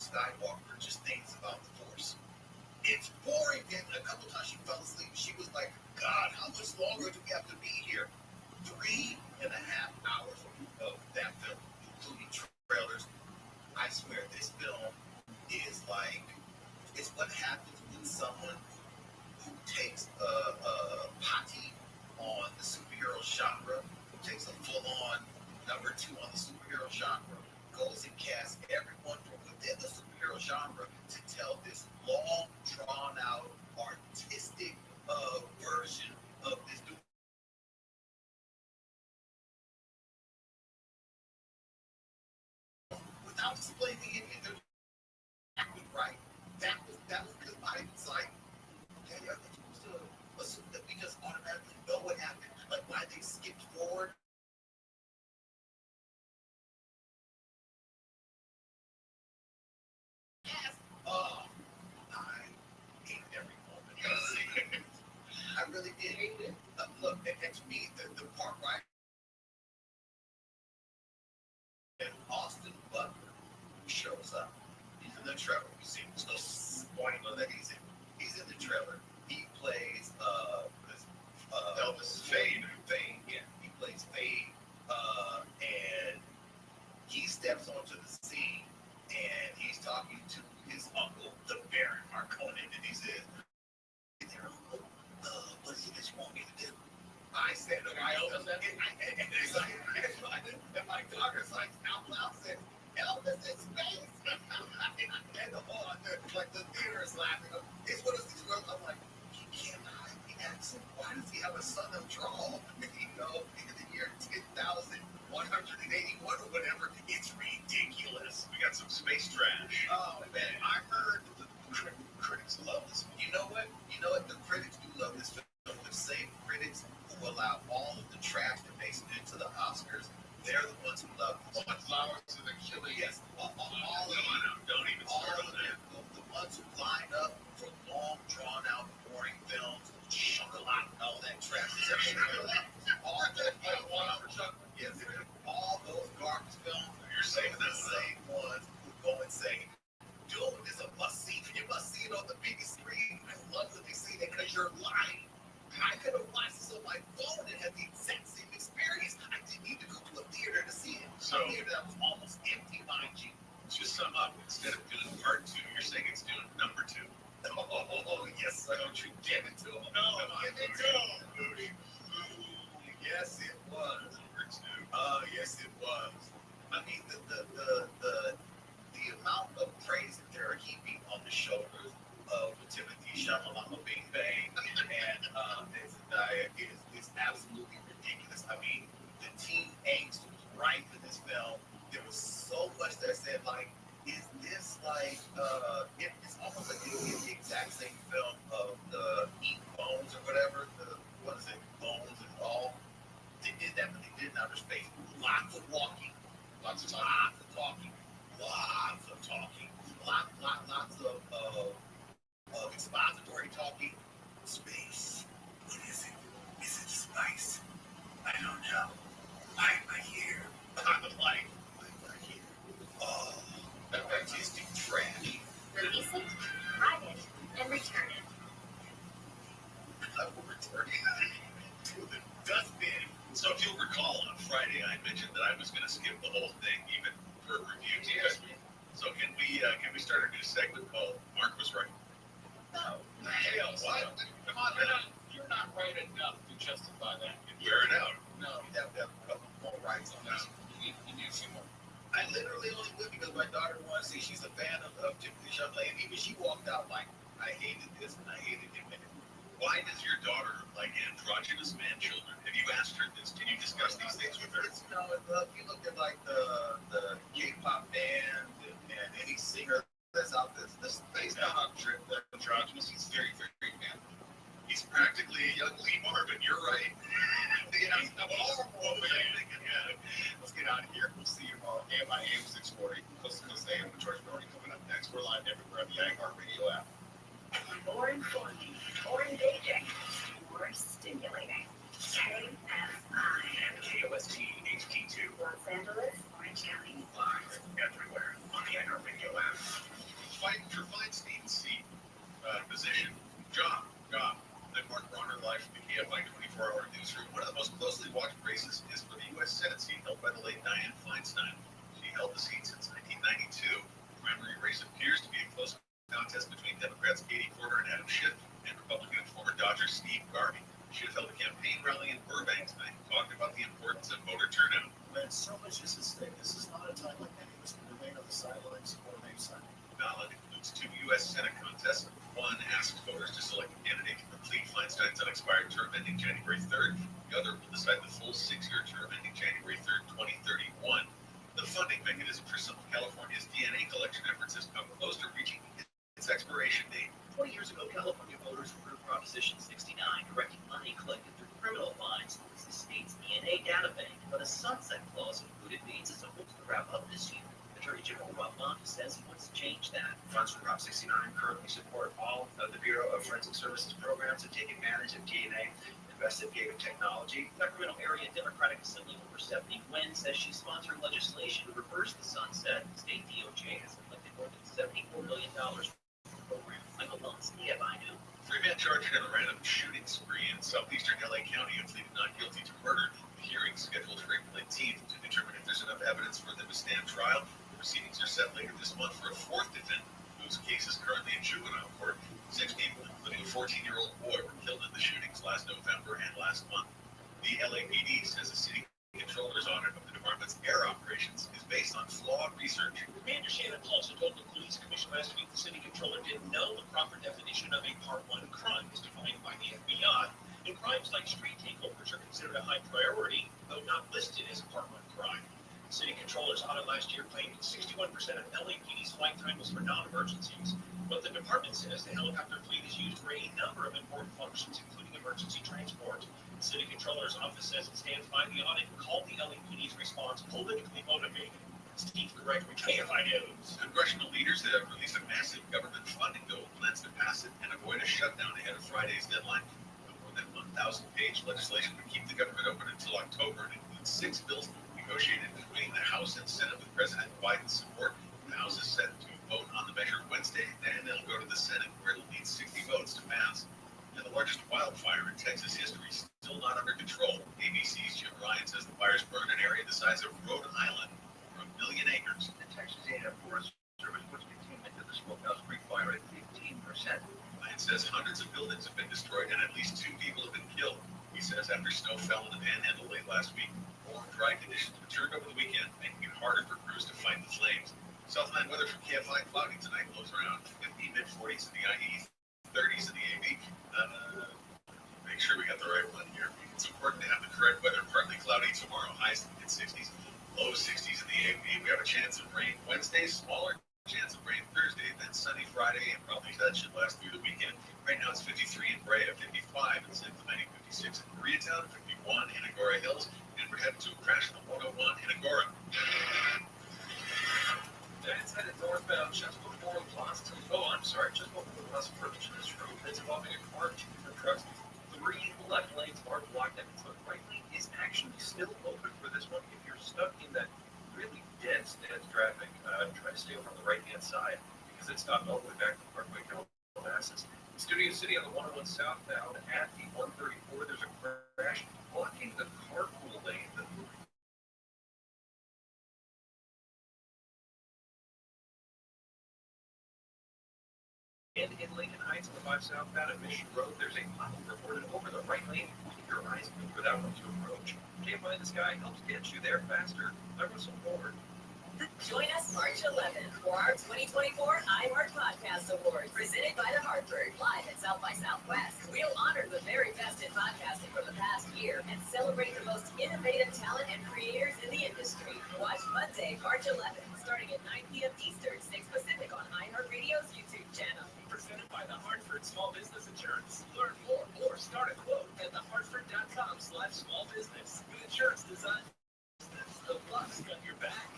Skywalker just things about the Force. It's boring. And a couple times she fell asleep. She was like, God, how much longer do we have to be here? 3.5 hours of that film, including trailers. I swear this film is like, it's what happens when someone who takes a potty on the superhero genre, who takes a full-on number 2 on the superhero genre, goes and casts everyone from within the superhero genre to tell this long, drawn-out, artistic version of this new. Without explaining it, right? That was because I was like, okay, are they supposed to assume that we just automatically know what happened? Like why they skipped forward? I hated every moment of it. I really did. Look, and to me, the part right. And Austin Butler shows up. He's in the trailer. You see, there's no spoiler that he's in. He's in the trailer. He plays Elvis Fade. Yeah, he plays Fade. And he steps onto the scene and he's talking to his uncle, the Baron Harkonnen, and he says, "What is it that you want me to do?" I said, And my daughter's like out loud said, Elvis in space. And the whole like the theater is laughing. It's one of these girls. I'm like, he can't hide the accent. Why does he have a southern drawl? You know, in the year 10,181 or whatever, it's ridiculous. We got some space trash. Oh man, I heard the critics love this. You know what? The critics do love this film. The same critics who allow all of the trash that makes it into the Oscars, they're the ones who love this. Flowers to the killer. Yes, all of them. Don't even start on that. The ones who line up for long, drawn out, boring films, chocolate, and all that trash. All that. Yes, all those garbage films. You're saying the same ones who go and say, dude, it's a must see. You must see it on the biggest screen. I love that they say that because you're lying. I could have watched this on my phone and had the exact same experience. I didn't need to go to a theater to see it. So, a theater that was almost empty, mind you. Just sum up. Instead of doing part 2, you're saying it's doing number 2. Oh, yes, sir. Don't you give it to him. No, give it to him. Yes, it was. Number 2. Yes, it was. I mean, the amount of praise that they're heaping on the shoulders of Timothy Chalamet being banged and Zendaya is absolutely ridiculous. I mean, the teen angst was right in this film. There was so much that said, like, is this like, it's almost like the exact same film of the Eat Bones or whatever, what is it, Bones and all. They did that, but they did it in outer space. Lots of walking, lots of talking, lots of expository talking. Space. What is it? Is it spice? I don't know. Why am I here? I'm like, why am I here? Oh, artistic trash. Release it, hide it, and return it. I will return it to the dustbin. So if you'll recall, on Friday I mentioned that I was going to skip the whole thing, even for review. Yes. So can we start a new segment called Mark Was Right? No. Hell, what? Come on, you're not right enough to justify that. Wear it out. No, you have to have a couple more rights on this. You need a few more. I literally only went because my daughter wanted to see. She's a fan of Timothy Chalamet, and even she walked out like, I hated this and I hated him in it. Why does your daughter like androgynous man children? Have you asked her this? Can you discuss these things with her? You know, if you look at like the K-pop band and any singer that's out there, that's based on androgynous. He's very, very man. He's practically a young Lee Marvin. You're right. Yeah, he's horrible. Yeah. Let's get out of here. We'll see you tomorrow. AM 640. Close to AM with George Brody coming up next. We're live everywhere on the iHeartRadio app. More informing, more engaging, more stimulating. KFI. KOST HD2. Los Angeles, Orange County. Live everywhere on the iHeartRadio app. Fighting for Feinstein's seat. Position. Job. Then Mark Bronner live from the KFI 24-hour newsroom. One of the most closely watched races is for the U.S. Senate seat held by the late Dianne Feinstein. She held the seat since 1992. The primary race appears to be a close contest between Democrats Katie Porter and Adam Schiff and Republican former Dodger Steve Garvey. Schiff held a campaign rally in Burbank tonight, talking about the importance of voter turnout. Man, so much is at stake. This is not a time like any of us can remain on the sidelines or remain silent. The ballot includes 2 U.S. Senate contests. One asks voters to select a candidate to complete Feinstein's unexpired term ending January 3rd. The other will decide the full 6-year term ending January 3rd, 2031. The funding mechanism for some of California's DNA collection efforts has come close to reaching its expiration date. 20 years ago, California voters approved Proposition 69, directing money collected through criminal fines towards the state's DNA data bank. But a sunset clause included means it's supposed to wrap up this year. Attorney General Rob Bonta says he wants to change that. Funds from Prop 69 currently support all of the Bureau of Forensic Services programs that take advantage of DNA investigative technology. Sacramento area Democratic Assemblywoman Stephanie Nguyen says she's sponsoring legislation to reverse the sunset. State DOJ has collected more than $74 million from the program. Michael Mullins, KFI News. 3 men charged in a random shooting spree in southeastern LA County have pleaded not guilty to murder. The hearing is scheduled for April 18th to determine if there's enough evidence for them to stand trial. The proceedings are set later this month for a 4th defendant, whose case is currently in juvenile court. 6 people, including a 14-year-old boy, were killed in the shootings last November and last month. The LA LAPD says the city controller's audit of the department's air operations is based on flawed research. Commander Shannon Paulson told the police commission last week the city controller didn't know the proper definition of a Part 1 crime as defined by the FBI. And crimes like street takeovers are considered a high priority, though not listed as a Part 1 crime. The city controller's audit last year claimed 61% of LAPD's flight time was for non-emergencies. But the department says the helicopter fleet is used for a number of important functions, including emergency transport. The city controller's office says it stands by the audit and called the LAPD's response politically motivated. Steve Gregory, KFI News. Congressional leaders have released a massive government funding bill, plans to pass it and avoid a shutdown ahead of Friday's deadline. The more than 1,000-page legislation would keep the government open until October and includes 6 bills negotiated between the House and Senate with President Biden's support. The House is set to vote on the measure Wednesday, then it'll go to the Senate, where it'll need 60 votes to pass. And the largest wildfire in Texas history is still not under control. ABC's Jim Ryan says the fires burned an area the size of Rhode Island, over 1 million acres. The Texas A&M Forest Service puts containment to the Smokehouse Creek fire at 15%. Ryan says hundreds of buildings have been destroyed and at least 2 people have been killed. He says after snow fell in the Panhandle late last week, warm, dry conditions returned over the weekend, making it harder for crews to fight the flames. Southland weather from KFI, cloudy tonight, lows around 50, mid-40s in the IE, 30s in the AB. Make sure we got the right one here. It's important to have the correct weather. Partly cloudy tomorrow, highs in the mid-60s, low 60s in the AB. We have a chance of rain Wednesday, smaller chance of rain Thursday, then sunny Friday, and probably that should last through the weekend. Right now it's 53 in Brea, 55 in San Clemente, 56 in Koreatown, 51 in Agoura Hills, and we're heading to a crash on 101 in Agoura. That's headed northbound just before Plaza. Just before Plaza Approach this road that's involving a car, 2 different trucks. 3 left lanes are blocked, and the right lane is actually still open for this one. If you're stuck in that really dense traffic, try to stay over on the right-hand side because it's stopped all the way back to Parkway Calabasas. Studio City on the 101 southbound at the 134, there's a crash blocking the carpool lane. And in Lincoln Heights on the 5 southbound at Mission Road, there's a pothole reported over the right lane. Keep your eyes peeled for that one to approach. Can't Find the Sky helps get you there faster. I'm Russell Ford. Join us March 11th for our 2024 iHeart Podcast Awards, presented by The Hartford, live at South by Southwest. We'll honor the very best in podcasting from the past year and celebrate the most innovative talent and creators in the industry. Watch Monday, March 11th, starting at 9 p.m. Eastern, 6 Pacific on iHeartRadio's YouTube channel. Presented by the Hartford Small Business Insurance. Learn more or start a quote at thehartford.com/smallbusiness. With insurance designed for business, the Bucks got your back.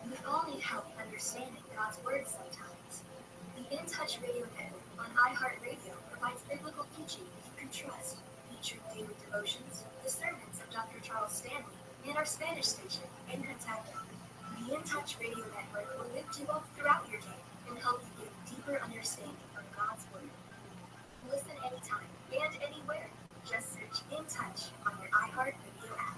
We all need help understanding God's Word sometimes. The In Touch Radio Network on iHeartRadio provides biblical teaching you can trust, featuring daily devotions, the sermons of Dr. Charles Stanley, and our Spanish station, In Contacto. The In Touch Radio Network will lift you up throughout your day and help you get a deeper understanding of God's Word. Listen anytime and anywhere. Just search In Touch on your iHeartRadio app.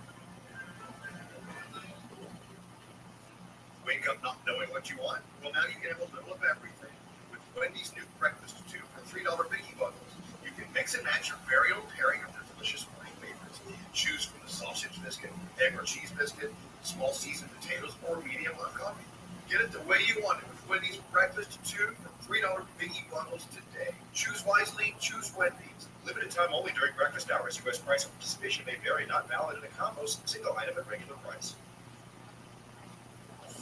Wake up not knowing what you want? Well, now you can have a little of everything with Wendy's new breakfast tube for $3 biggie bundles. You can mix and match your very own pairing of their delicious morning favorites. Choose from the sausage biscuit, egg or cheese biscuit, small seasoned potatoes, or medium hot coffee. Get it the way you want it with Wendy's breakfast tube for $3 biggie bundles today. Choose wisely, choose Wendy's. Limited time only during breakfast hours. U.S. price of participation may vary, not valid in a combo, single item at regular price.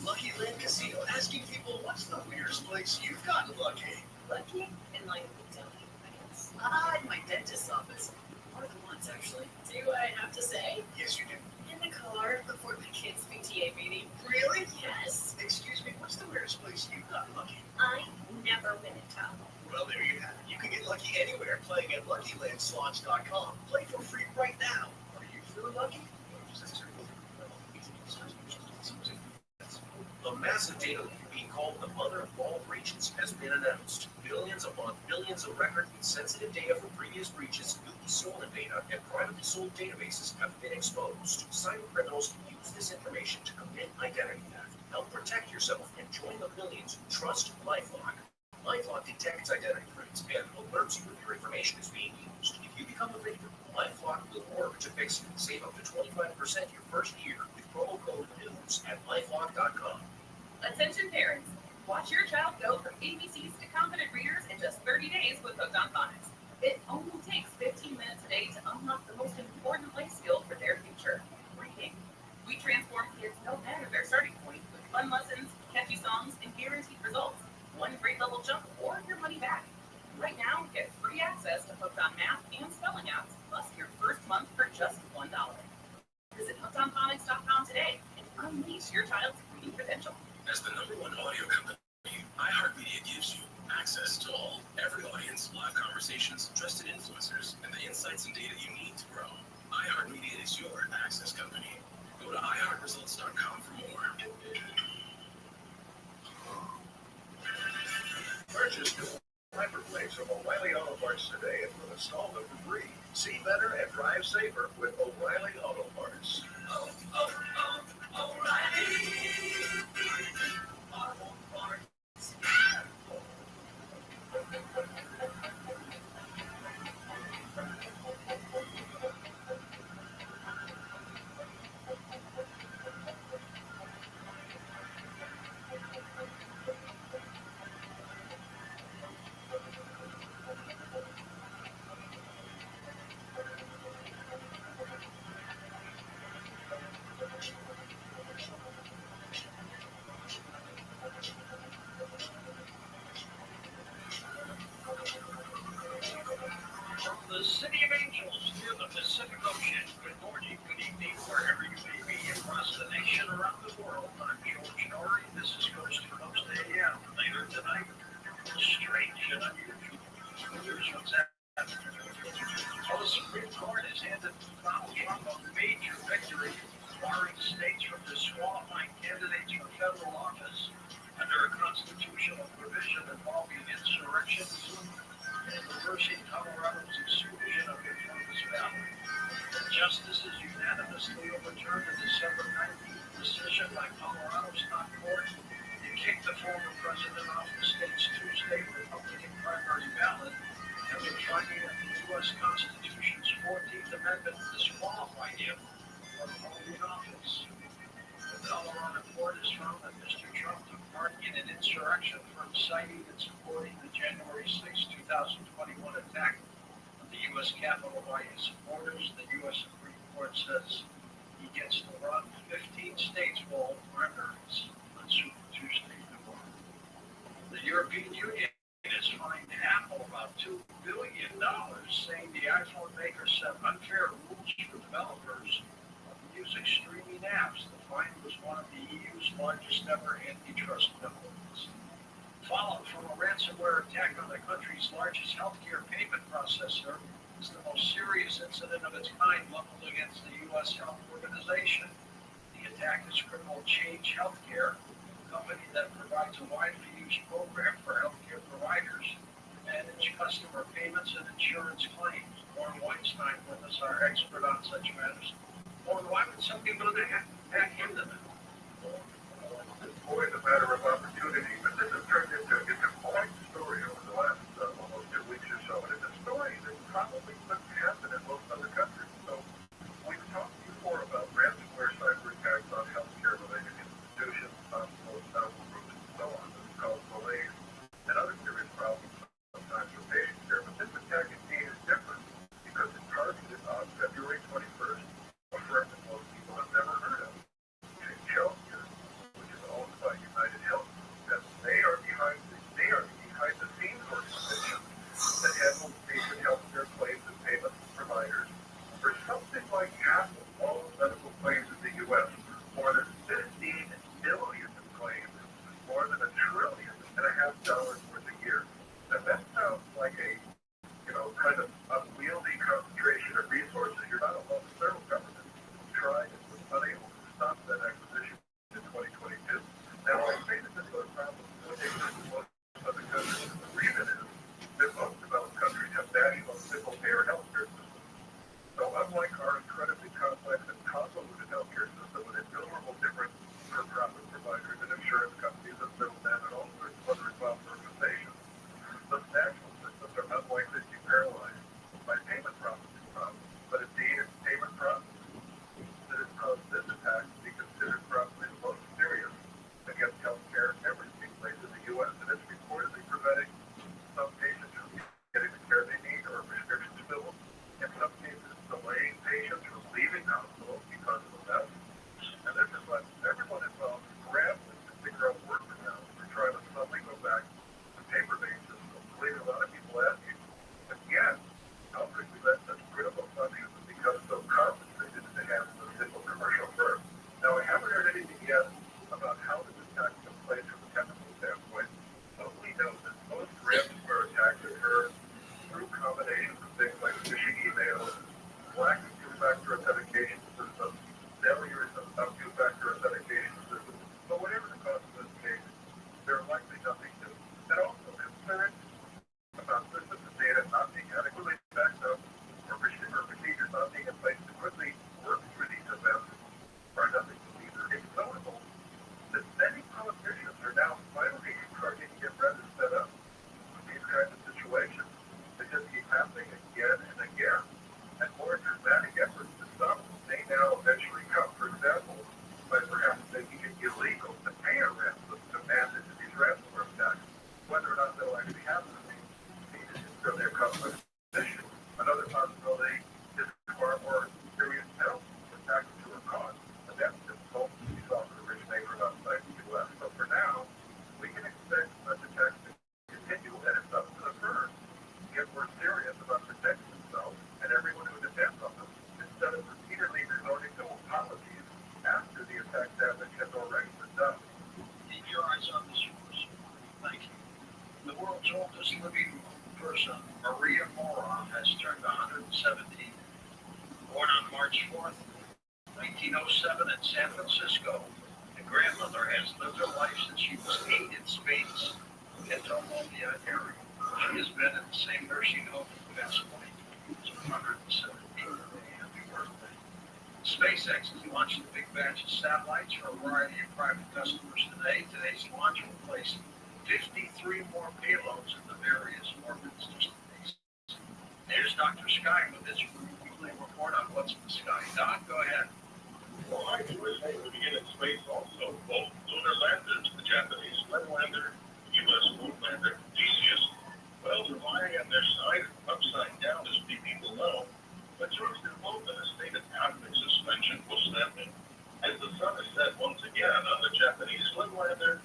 Lucky Land Casino asking people, what's the weirdest place you've gotten lucky? Lucky? In my hotel, in my dentist's office. More than once, actually. Do I have to say? Yes, you do. In the car before my kid's PTA meeting. Really? Yes. Excuse me, what's the weirdest place you've gotten lucky? I never win a top. Well, there you have it. You can get lucky anywhere playing at LuckyLandSlots.com. Play for free right now. Are you feeling lucky? A massive data leak being called the mother of all breaches has been announced. Billions upon billions of records with sensitive data from previous breaches, newly stolen data, and privately sold databases have been exposed. Cyber criminals use this information to commit identity theft. Help protect yourself and join the millions who trust LifeLock. LifeLock detects identity threats and alerts you if your information is being used. If you become a victim LifeLock will work to fix it. Save up to 25% your first year with promo code NEWS at LifeLock.com. Attention parents, watch your child go from ABCs to confident readers in just 30 days with Hooked on Phonics. It only takes 15 minutes a day to unlock the most important life skill for their future, reading. We transform kids no matter their starting point with fun lessons, catchy songs, and guaranteed results. One grade level jump or your money back. Right now, get free access to Hooked on Math and Spelling apps, plus your first month for just $1. Visit hookedonphonics.com today and unleash your child's reading potential. As the #1 audio company, iHeartMedia gives you access to every audience, live conversations, trusted influencers, and the insights and data you need to grow. iHeartMedia is your access company. Go to iHeartResults.com for more. Purchase new wiper blades from O'Reilly Auto Parts today and we'll install them for free. See better and drive safer with O'Reilly Auto Parts. O'Reilly Auto Parts. The City of Angels near the Pacific Ocean. Good morning, good evening, wherever you may be across the nation, around the world. I'm George Norrie. This is Coast to Coast AM. Later tonight, strange and unusual. Here's what's happening. Well, the Supreme Court has handed Donald Trump a major victory, barring states from disqualifying candidates for federal office under a constitutional provision involving insurrection and reversing Colorado's exclusion of it from this ballot. Justices unanimously overturned a December 19th decision by Colorado's top court to kick the former president off the state's Tuesday Republican primary ballot after finding that the U.S. Constitution's 14th Amendment disqualified him from holding office. The Colorado court has found that Mr. Trump took part in an insurrection for inciting and supporting the January 6, 2021 attack on the U.S. Capitol by his supporters. The U.S. Supreme Court says he gets to run 15 states will hold primaries on Super Tuesday. The European Union has fined Apple about $2 billion, saying the iPhone maker set unfair rules for developers of music streaming apps. The fine was one of the EU's largest ever antitrust penalties. Fallout from a ransomware attack on the country's largest healthcare payment processor is the most serious incident of its kind leveled against the U.S. Health Organization. The attack has crippled Change Healthcare, a company that provides a widely used program for healthcare providers to manage customer payments and insurance claims. Warren Weinstein with us, our expert on such matters. Warren, why would some people hack into them? It's always a matter of opportunity, but this has turned into a quite story over the last almost 2 weeks or so, and it's a story that probably wouldn't happen in most other countries. So we've talked before about ransomware cyber attacks on healthcare-related institutions, hospitals, medical groups, and so on, that cause delays and other serious problems sometimes for patient care. But this attack indeed is different because it targeted on February 21st a firm that most people have never heard of, Change Healthcare, which is owned by United Health. That they are the behind the scenes organization that handles patient health care claims and 1907 in San Francisco. The grandmother has lived her life since she was 8 in space in the Philadelphia area. She has been in the same nursing home for the past 117. Happy birthday. SpaceX has launched a big batch of satellites for a variety of private customers today. Today's launch will place 53 more payloads in the various orbits just today. Here's Dr. Sky with this weekly report on what's in the sky. Doc, go ahead. Well, I do wish they would begin in space also. Both lunar landers, the Japanese Red Lander, the U.S. Moon Lander, Theseus, well, they're lying on their side upside down, as people know. But George, they're both in a state of cosmic suspension, most likely. As the sun is set once again on the Japanese Red Lander,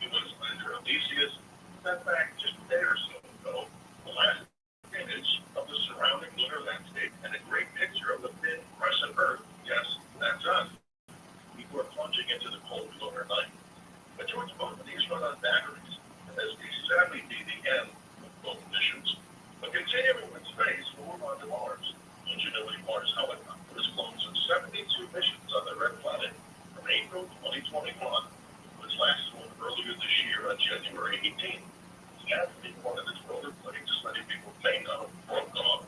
U.S. Lander, Theseus, set back just a day or so ago, the last image of the surrounding lunar landscape and a great picture of the thin crescent Earth. Yes, that's us. Before plunging into the cold lunar night. But George, both of these run on batteries, and as we sadly be the end of both missions. But continuing with space, we'll move on to Mars. Ingenuity Mars helicopter has flown some 72 missions on the red planet from April 2021, which last flew earlier this year on January 18th. Sadly, one of its rotor blades, as many people may know, broke off,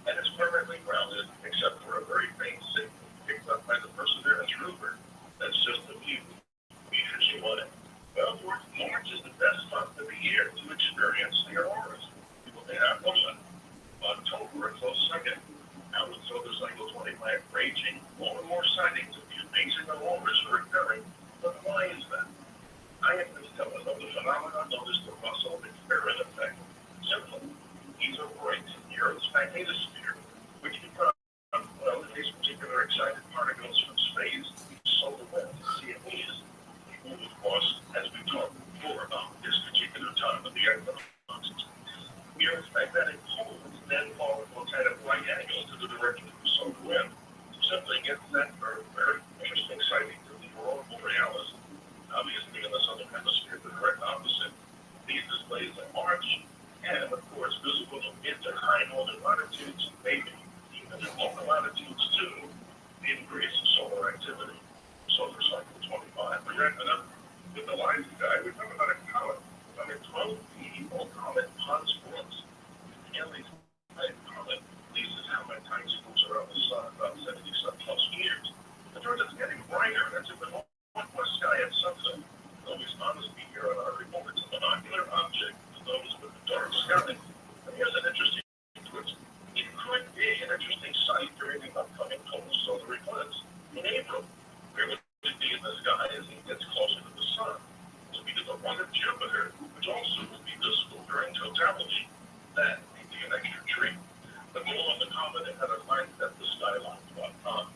and is permanently grounded, except for a very faint signal picked up by the Perseverance rover. That's just a few meters away. Well, March is the best month of the year to experience the auroras. People may not know that. October, a close second. Now with solar cycle 25 raging, more and more sightings of the amazing auroras are occurring. But why is that? Scientists tell us of the phenomenon known as the Russell-Experiment effect. Simply, these are breaks in the Earth's magnetosphere, which become, well, in these particular excited particles from space, solar wind, CMEs, move across, as we talked before about this particular time of the equinoxes. We are magnetic poles then fall into a kind of right angle to the direction of the solar wind. Simply gets that very interesting sighting to the aurora borealis. Obviously, in the southern hemisphere, the direct opposite. These displays in March, and of course, visible in mid to high northern latitudes, maybe even in lower latitudes too, the increase in solar activity. Solar cycle 25. We're wrapping up with the line sky. We're talking about a comet, about a 12-P comet Pons Force. And these comet leases how many times it moves around the sun, about 70-some plus years. The turn is getting brighter. That's in the northwest sky at sunset. Always honestly here on our report, it's a monocular object to those with the dark sky. And here's an interesting twist. It could be an interesting sight during the upcoming total solar eclipse in April. Where would it be in the sky as it gets closer to the sun? It will be to the one of Jupiter, which also will be visible during totality. That may be an extra treat. The goal of the comet had a line at theskyline.com.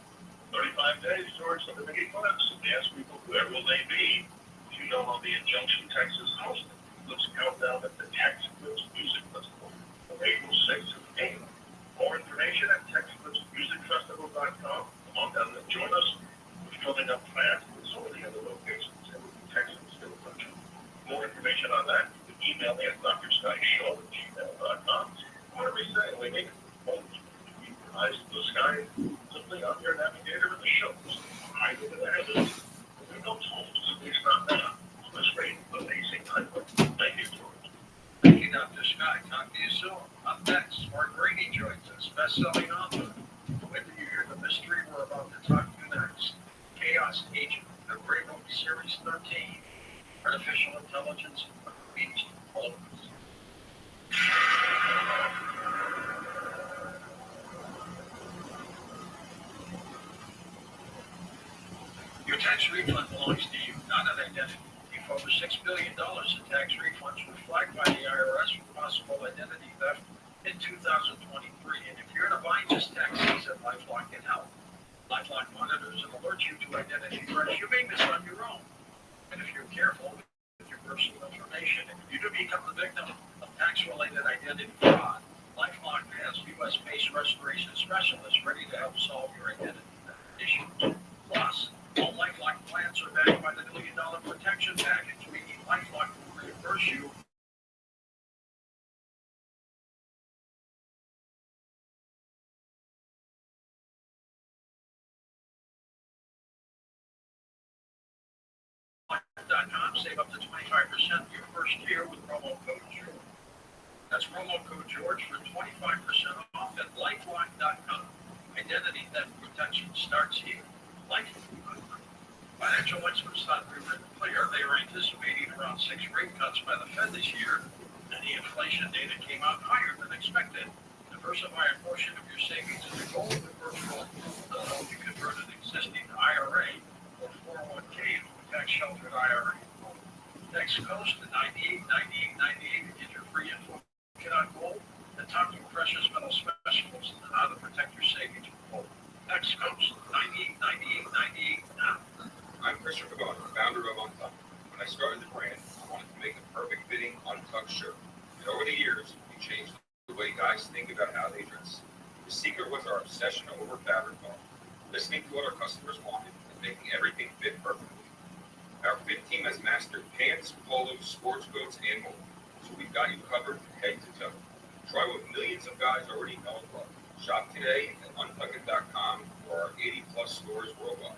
35 days, George, for the big eclipse. They ask people, where will they be? You know, on the Junction, Texas host eclipse countdown at the Texas Eclipse Music Festival from April 6th to 8th. More information at TexasEclipseMusicFestival.com. Come on down and join us. We're filling up fast with so many other locations in Texas still country. More information on that, you can email me at drskyshow@gmail.com. What are we saying? We make it keep your eyes to the sky. Simply on your navigator in the shows. High to the heavens. There's no tools. It's not that. This great, amazing highway. Thank you, George. Thank you, Dr. Sky. Talk to you soon. Up next, Mark Brady joins us, best-selling author. When do you hear the mystery we're about to talk to next? Chaos Agent, the Grey Room Series 13. Artificial intelligence reached all of us. Your tax refund belongs to you, not an identity. If over $6 billion in tax refunds were flagged by the IRS for possible identity theft in 2023, and if you're in a bind, just text us at LifeLock can help. LifeLock monitors and alerts you to identity threats you may miss on your own. And if you're careful with your personal information, and if you do become the victim of tax-related identity fraud, LifeLock has U.S.-based restoration specialists ready to help solve your identity theft issues. Plus, all LifeLock plans are backed by the $1 Million Protection Package, meaning LifeLock will reimburse you LifeLock.com. Save up to 25% your first year with promo code George. That's promo code George for 25% off at LifeLock.com. Identity theft protection starts here. LifeLock. Financial experts thought we were clear. They were anticipating around 6 rate cuts by the Fed this year, and the inflation data came out higher than expected. Diversify a portion of your savings into gold and virtual. You convert an existing IRA or 401k into a tax-sheltered IRA. Next coast to 98.98.98 to get your free info. Get on gold and talk to a precious metal specialist on how to protect your savings with gold. Next coast 98.98.98 now. I'm Christopher Gordon, founder of Untucked. When I started the brand, I wanted to make a perfect fitting Untucked shirt. And over the years, we changed the way guys think about how they dress. The secret was our obsession over fabric quality, listening to what our customers wanted, and making everything fit perfectly. Our fit team has mastered pants, polos, sports coats, and more. So we've got you covered from head to toe. Try what millions of guys already know and love. Shop today at untuckit.com or our 80-plus stores worldwide.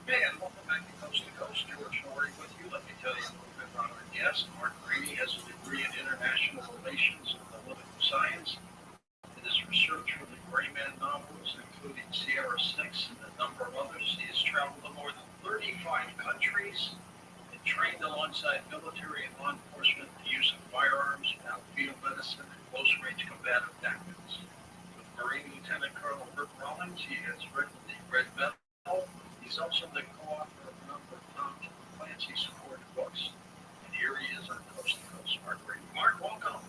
Hey, and welcome back to Coast. George Norrie with you. Let me tell you a little bit about our guest. Mark Greeny has a degree in international relations and political science. In his research for the Gray Man novels, including Sierra 6 and a number of others, he has traveled to more than 35 countries and trained alongside military and law enforcement the use of firearms, battlefield medicine, and close-range combative tactics. With Marine Lieutenant Colonel Rick Rollins, he has written the Red Medal. He's also the co-author of a number of Tom Clancy-supported books. And here he is on Coast to Coast, Mark Greeny. Mark, welcome.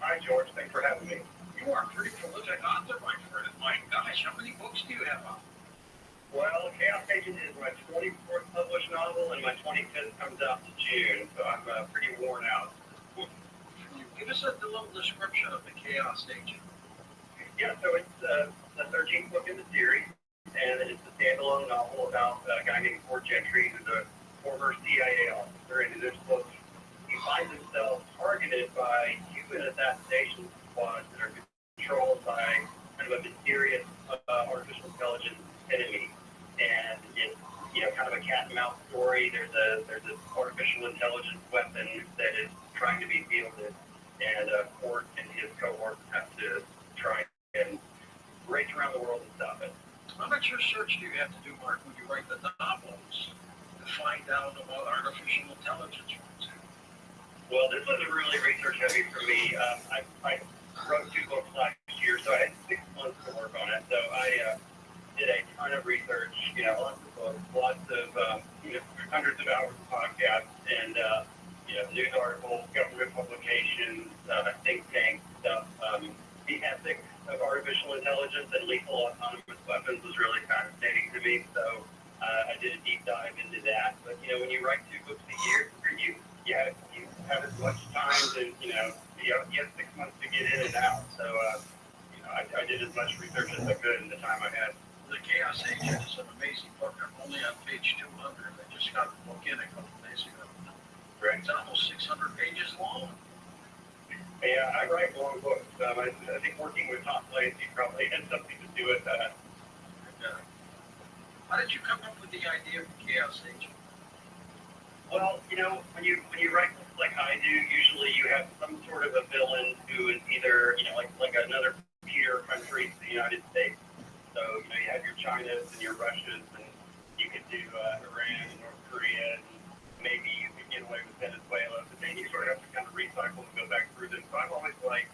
Hi, George. Thanks for having me. You are a pretty prolific author, my friend. My gosh, how many books do you have out? Well, Chaos Agent is my 24th published novel, and my 25th comes out in June, so I'm pretty worn out. Can you give us a little description of the Chaos Agent? Yeah, so it's the 13th book in the series, and it's a standalone novel about a guy named Ford Gentry, who's a former CIA officer, and in this book, he finds himself targeted by human assassination squads that are controlled by kind of a mysterious artificial intelligence enemy. And it's, kind of a cat and mouse story. There's an artificial intelligence weapon that is trying to be fielded, and Ford and his cohorts have to try and race around the world and stop it. How much research do you have to do, Mark, when you write the novels to find out about artificial intelligence? Well, this was really research heavy for me. I wrote 2 books last year, so I had 6 months to work on it. So I did a ton of research, lots of books, lots of, hundreds of hours of podcasts, and, news articles, government publications, think tank stuff. The ethics of artificial intelligence and lethal autonomous weapons was really fascinating to me. So I did a deep dive into that. But, when you write 2 books a year, you have as much time to, you have 6 months to get in and out. So, I did as much research as I could in the time I had. The Chaos Agent is an amazing book. I'm only on page 200. I just got the book in a couple of days ago. Right. It's almost 600 pages long. Yeah, I write long books. I think working with Tom Clancy probably had something to do with that. How did you come up with the idea of the Chaos Agent? Well, when you write books like I do, usually you have some sort of a villain who is either, like another peer country to the United States. So, you have your Chinas and your Russias, and you could do Iran and North Korea, and maybe you could get away with Venezuela, but then you sort of have to kind of recycle and go back through them. So I've always liked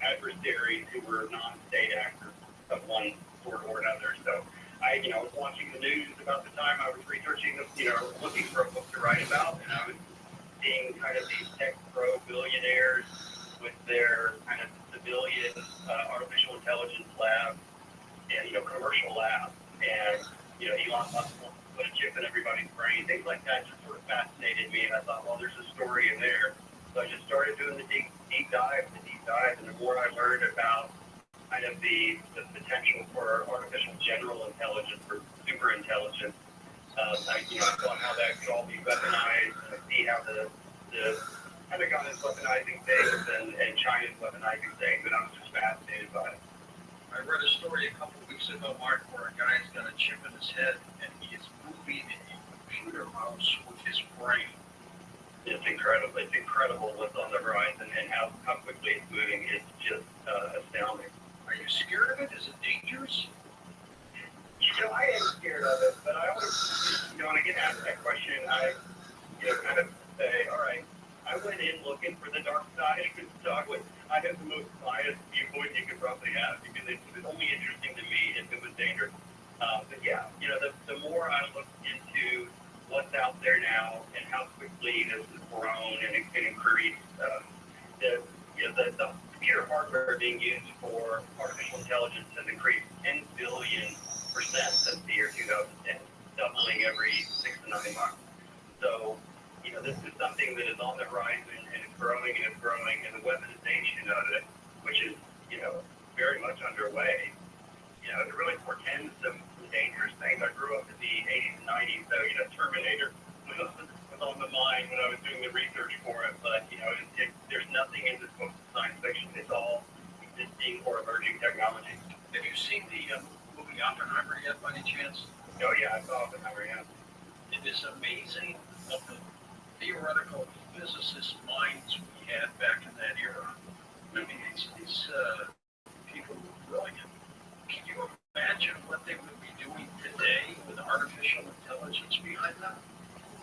adversaries who were non-state actors of one sort or another. So I was watching the news about the time I was researching, looking for a book to write about, and I was seeing kind of these tech pro billionaires with their kind of civilian artificial intelligence labs and, commercial labs. And, Elon Musk wants to put a chip in everybody's brain. Things like that just sort of fascinated me. And I thought, well, there's a story in there. So I just started doing the deep dive. And the more I learned about kind of the potential for artificial general intelligence or super intelligence, I saw how that could all be weaponized, and I see how the Pentagon is weaponizing things and China's weaponizing things, and I'm just fascinated by it. I read a story a couple of weeks ago, Mark, where a guy's got a chip in his head and he is moving a computer mouse with his brain. It's incredible. It's incredible what's on the horizon and how quickly it's moving. It's just astounding. Are you scared of it? Is it dangerous? I am scared of it, but I always, when I get asked that question, I, kind of say, all right, I went in looking for the dark side, so I have the most biased viewpoint you could probably have, because it was only interesting to me if it was dangerous. But yeah, the more I look into what's out there now and how quickly this has grown and increased, the computer hardware being used for artificial intelligence has increased 10 billion % since the year 2010, doubling every 6 to 9 months. So, this is something that is on the horizon and it's growing and it's growing, and the weaponization of it, which is, very much underway, it really portends some dangerous things. I grew up in the 80s and 90s, so, Terminator was on the mind when I was doing the research for it, but, there's nothing in this book of science fiction. It's all existing or emerging technology. Have you seen the movie Oppenheimer yet, by any chance? Oh, yeah, I saw Oppenheimer, yeah. It is amazing of the theoretical physicist minds we had back in that era. I mean, these people were brilliant. Can you imagine what they would be doing today with artificial intelligence behind them?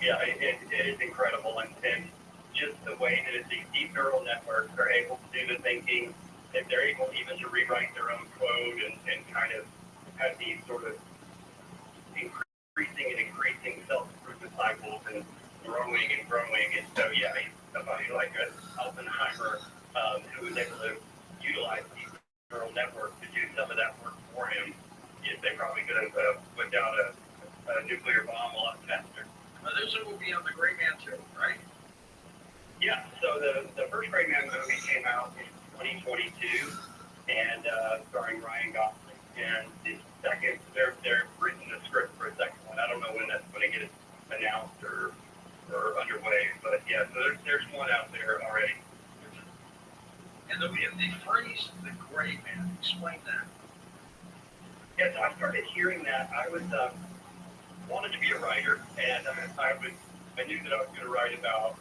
Yeah, it is incredible, and just the way that these deep neural networks are able to do the thinking, that they're able even to rewrite their own code and kind of have these sort of increasing self-improvement cycles and growing. And so, yeah, somebody like Oppenheimer, who was able to utilize these neural networks to do some of that work for him, they probably could have put down a nuclear bomb a lot faster. Now, there's a movie on the Gray Man, too, right? Yeah, so the first Gray Man movie came out in 2022, and starring Ryan Gosling. And the second, they're written the script for a second one. I don't know when that's going to get announced or underway, but yeah, so there's one out there already. And the phrase "the Gray Man," explain that. Yeah, so I started hearing that. I was wanted to be a writer, and I knew that I was going to write about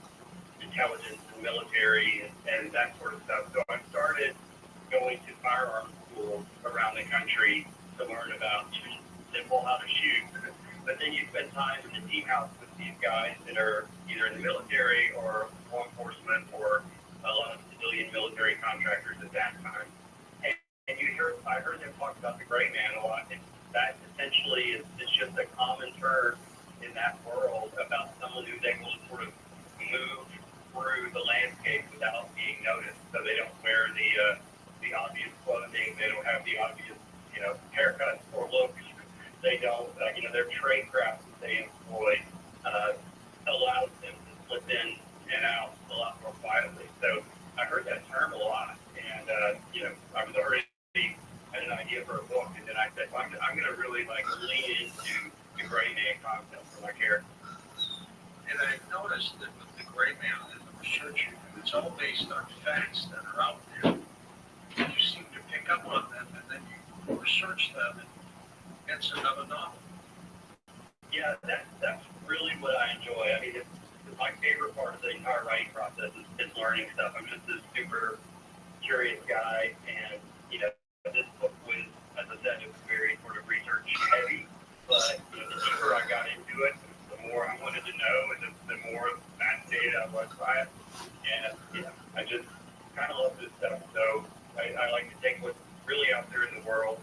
intelligence and military and that sort of stuff. So I started going to firearms schools around the country to learn about simple how to shoot. But then you spend time in the team house with these guys that are either in the military or law enforcement or a lot of civilian military contractors at that time. And I heard them talk about the Gray Man a lot. And that essentially is just a common term in that world about someone who's able to sort of move through the landscape without being noticed. So they don't wear the obvious clothing. They don't have the obvious, haircuts or looks. They don't, their trade craft that they employ allows them to slip in and out a lot more quietly. So I heard that term a lot, and I was already had an idea for a book, and then I said, well, I'm going to really lean into the Gray Man concept for my character. And I've noticed that with the Gray Man and the research, it's all based on facts that are out there. You seem to pick up on them, and then you research them, and it's another novel. Yeah, that's really what I enjoy. I mean, my favorite part of the entire writing process is learning stuff. I'm just a super curious guy, and this book was, as I said, it was very sort of research heavy. But the deeper I got into it, the more I wanted to know, and the more fascinated I was by it. And I just kind of love this stuff. So I like to take what's really out there in the world.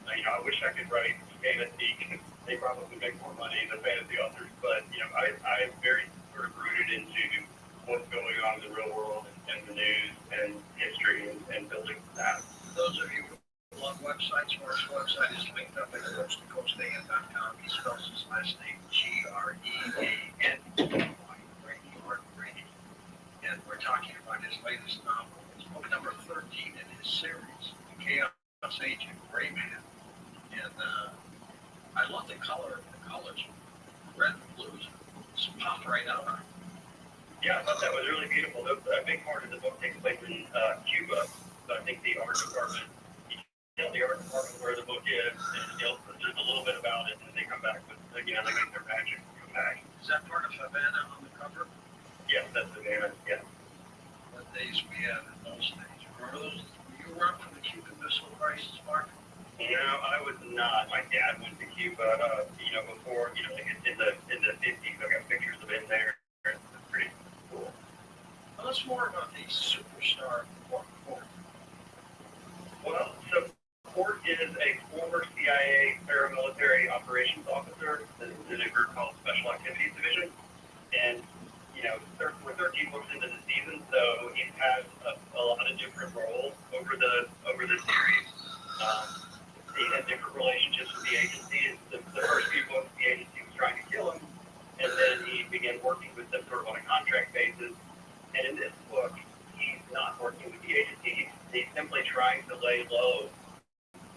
I wish I could write fantasy. They probably make more money than fantasy authors, but I'm very sort of rooted into what's going on in the real world and the news and history and building that. Those of you who love websites, Mark's website is linked up at coasttocoastan.com. He spells his last name Grean. And we're talking about his latest novel. It's book number 13 in his series, The Chaos Agent, Gray Man. And I love the colors. Red, to write down on. Yeah, I thought that was really beautiful. A big part of the book takes place in Cuba. So I think the art department, the art department where the book is, and there's a little bit about it, and they come back with, they make their magic come back. Is that part of Havana on the cover? Yes, that's Havana, yeah. What days we have in those days? Were you around for the Cuban Missile Crisis, Mark? No, I was not. My dad went to Cuba, before, in the 50s. I got pictures of it there. It's pretty cool. Tell us more about the superstar Court. Well, so Court is a former CIA paramilitary operations officer that is in a group called Special Activities Division. And, we're 13 books into the season, so he has a lot of different roles over the series. He had different relationships with the agency. The first few books, the agency was trying to kill him, and then he began working with them sort of on a contract basis. And in this book, he's not working with the agency. He's simply trying to lay low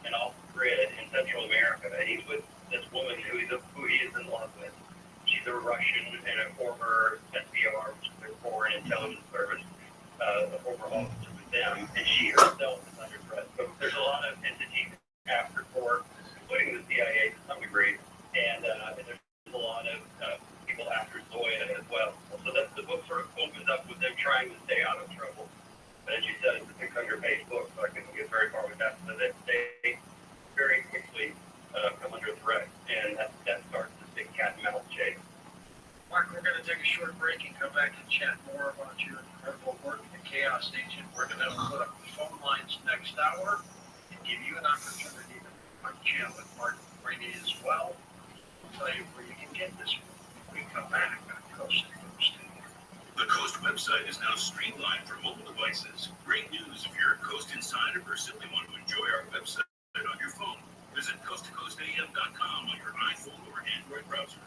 and off the grid in Central America. And he's with this woman who he is in love with. She's a Russian and a former SBR, which is their foreign intelligence service, a former officer with them, and she herself is under threat. So there's a lot of entities after Court, including the CIA to some degree, and there's a lot of people after Zoya as well. So the book sort of opens up with them trying to stay out of trouble. But as you said, it's a 600-page book, so I couldn't get very far with that. So that they very quickly come under threat, and that starts this big cat and mouse chase. Mark, we're going to take a short break and come back and chat more about your incredible work at the Chaos Station. We're going to put up the phone lines next hour and give you an opportunity to chat with Mark Brady as well. I'll tell you where you can get this when we come back on Coast to Coast. The Coast website is now streamlined for mobile devices. Great news if you're a Coast insider or simply want to enjoy our website on your phone. Visit coasttocoastam.com on your iPhone or Android browser.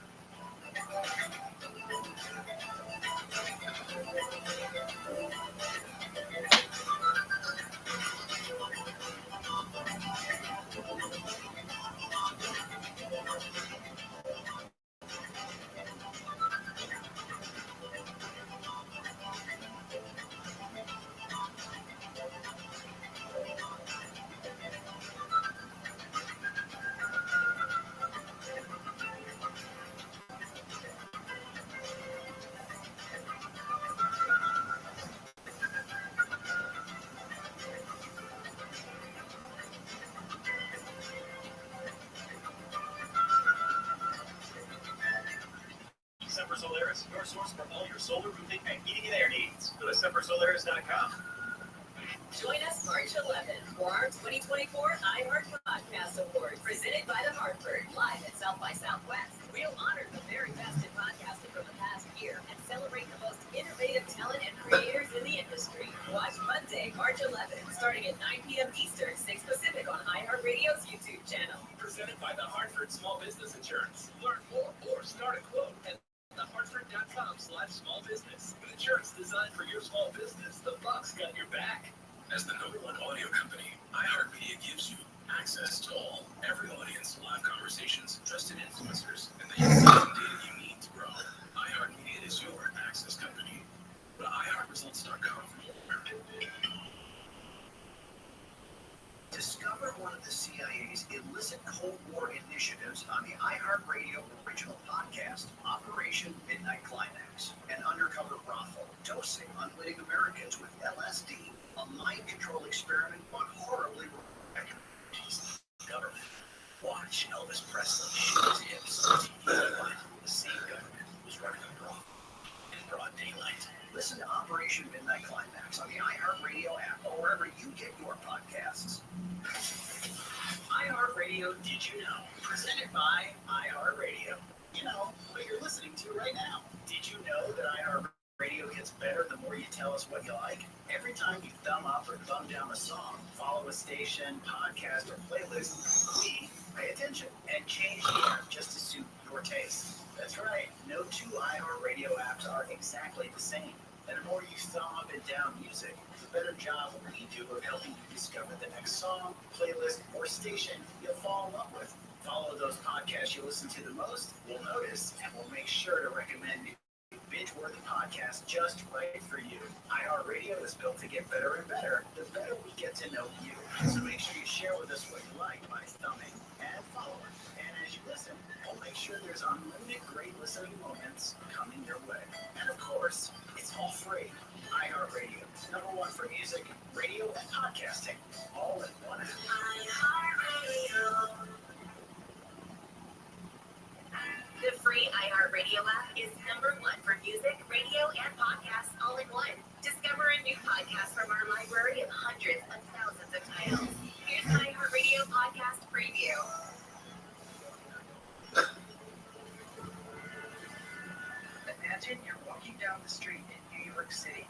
Solaris, your source for all your solar roofing and heating and air needs. Go to sempersolaris.com. Join us March 11th for our 2024 iHeart Podcast Award, presented by The Hartford, live at South by Southwest. We'll honor the very best in podcasting from the past year and celebrate the most innovative talent and creators in the industry. Watch Monday, March 11th, starting at 9 p.m. Eastern, 6 Pacific on iHeartRadio's YouTube channel. Presented by The Hartford Small Business Insurance. Learn more or start a quote at thehartford.com/small business. With insurance designed for your small business, the Bucks got your back. As the #1 audio company, iHeartMedia gives you access to all, every audience, live conversations, trusted influencers, and the insights and data you need to grow. iHeartMedia is your access company. Go to iHeartResults.com for more. Discover one of the CIA's illicit Cold War initiatives on the iHeartRadio original podcast, Operation Midnight Climax, an undercover brothel dosing unwitting Americans with LSD, a mind control experiment gone horribly wrong. Government. Watch Elvis Presley shoot his hips. The same government was running a brothel in broad daylight. Listen to Operation Midnight Climax on the iHeartRadio app or wherever you get your podcasts. iHeartRadio Did You Know? Presented by iHeartRadio. You know what you're listening to right now. Did you know that iHeartRadio gets better the more you tell us what you like? Every time you thumb up or thumb down a song, follow a station, podcast, or playlist, we pay attention and change the app just to suit your taste. That's right. No two iHeartRadio apps are exactly the same. And the more you thumb up and down music, the better job we do of helping you discover the next song, playlist, or station you'll fall in love with. Follow those podcasts you listen to the most, we'll notice, and we'll make sure to recommend new binge-worthy podcast just right for you. iHeartRadio is built to get better and better the better we get to know you. So make sure you share with us what you like by thumbing and following. And as you listen, we'll make sure there's unlimited great listening moments coming your way. And of course, it's all free. iHeartRadio, #1 for music, radio, and podcasting, all in one app. iHeartRadio. The free iHeartRadio app is #1 for music, radio, and podcasts all in one. Discover a new podcast from our library of hundreds of thousands of titles. Here's an iHeartRadio podcast preview. Imagine you're walking down the street in New York City.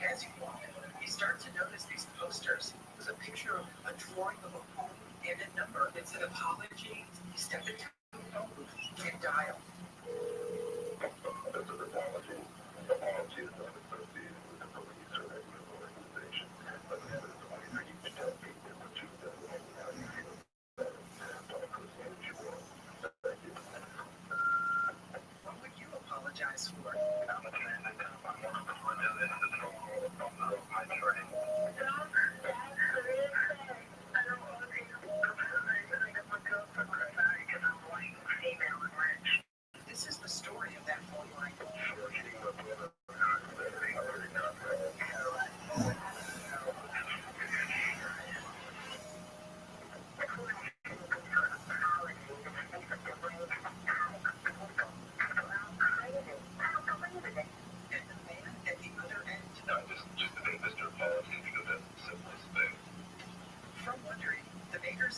As you walk, you start to notice these posters. There's a picture of a drawing of a home and a number. It's an apology. You step into the phone booth and dial. Apology is not associated with the police or any other organization, but as an advisor, you can tell people what you've done and how you feel better. Don't proceed as you want. Thank you. What would you apologize for? I'm a transit cop. I'm one of the windows in the door from my train. This is the story of that one line.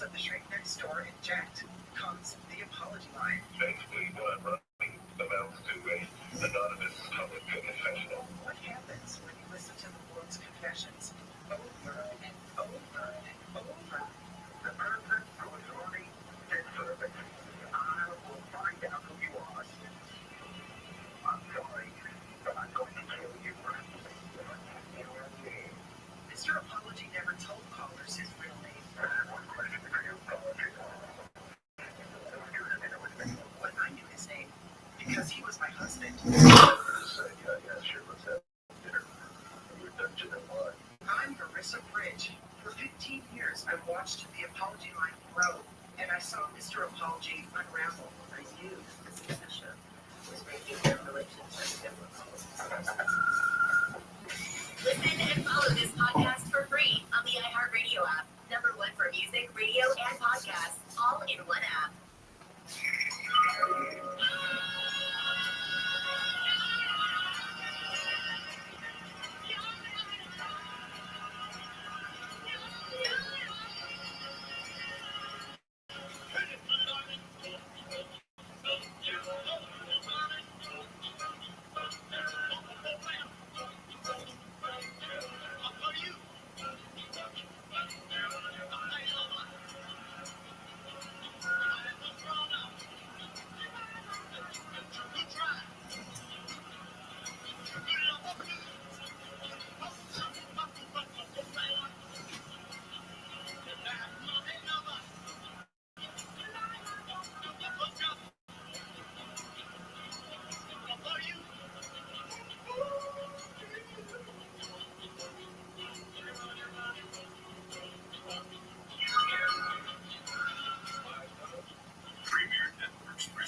Of the shrink next door and Jacked comes the apology line. Basically, what I'm running amounts to a anonymous public confessional. What happens when you listen to the world's confessions over and over and over? The person who is already dead service, I will find out who you are. I'm sorry, but I'm going to kill you. Mr. Apology never told callers his real name. One question for you, apology. But I knew his name because he was my husband. Yeah, sure, let's have dinner. Your dungeon and wine. I'm Marissa Bridge. For 15 years, I watched the apology line grow, and I saw Mr. Apology unravel. I knew the succession was making their relationship difficult. Listen and follow this podcast for free on the iHeartRadio app. #1 for music, radio, and podcasts, all in one app.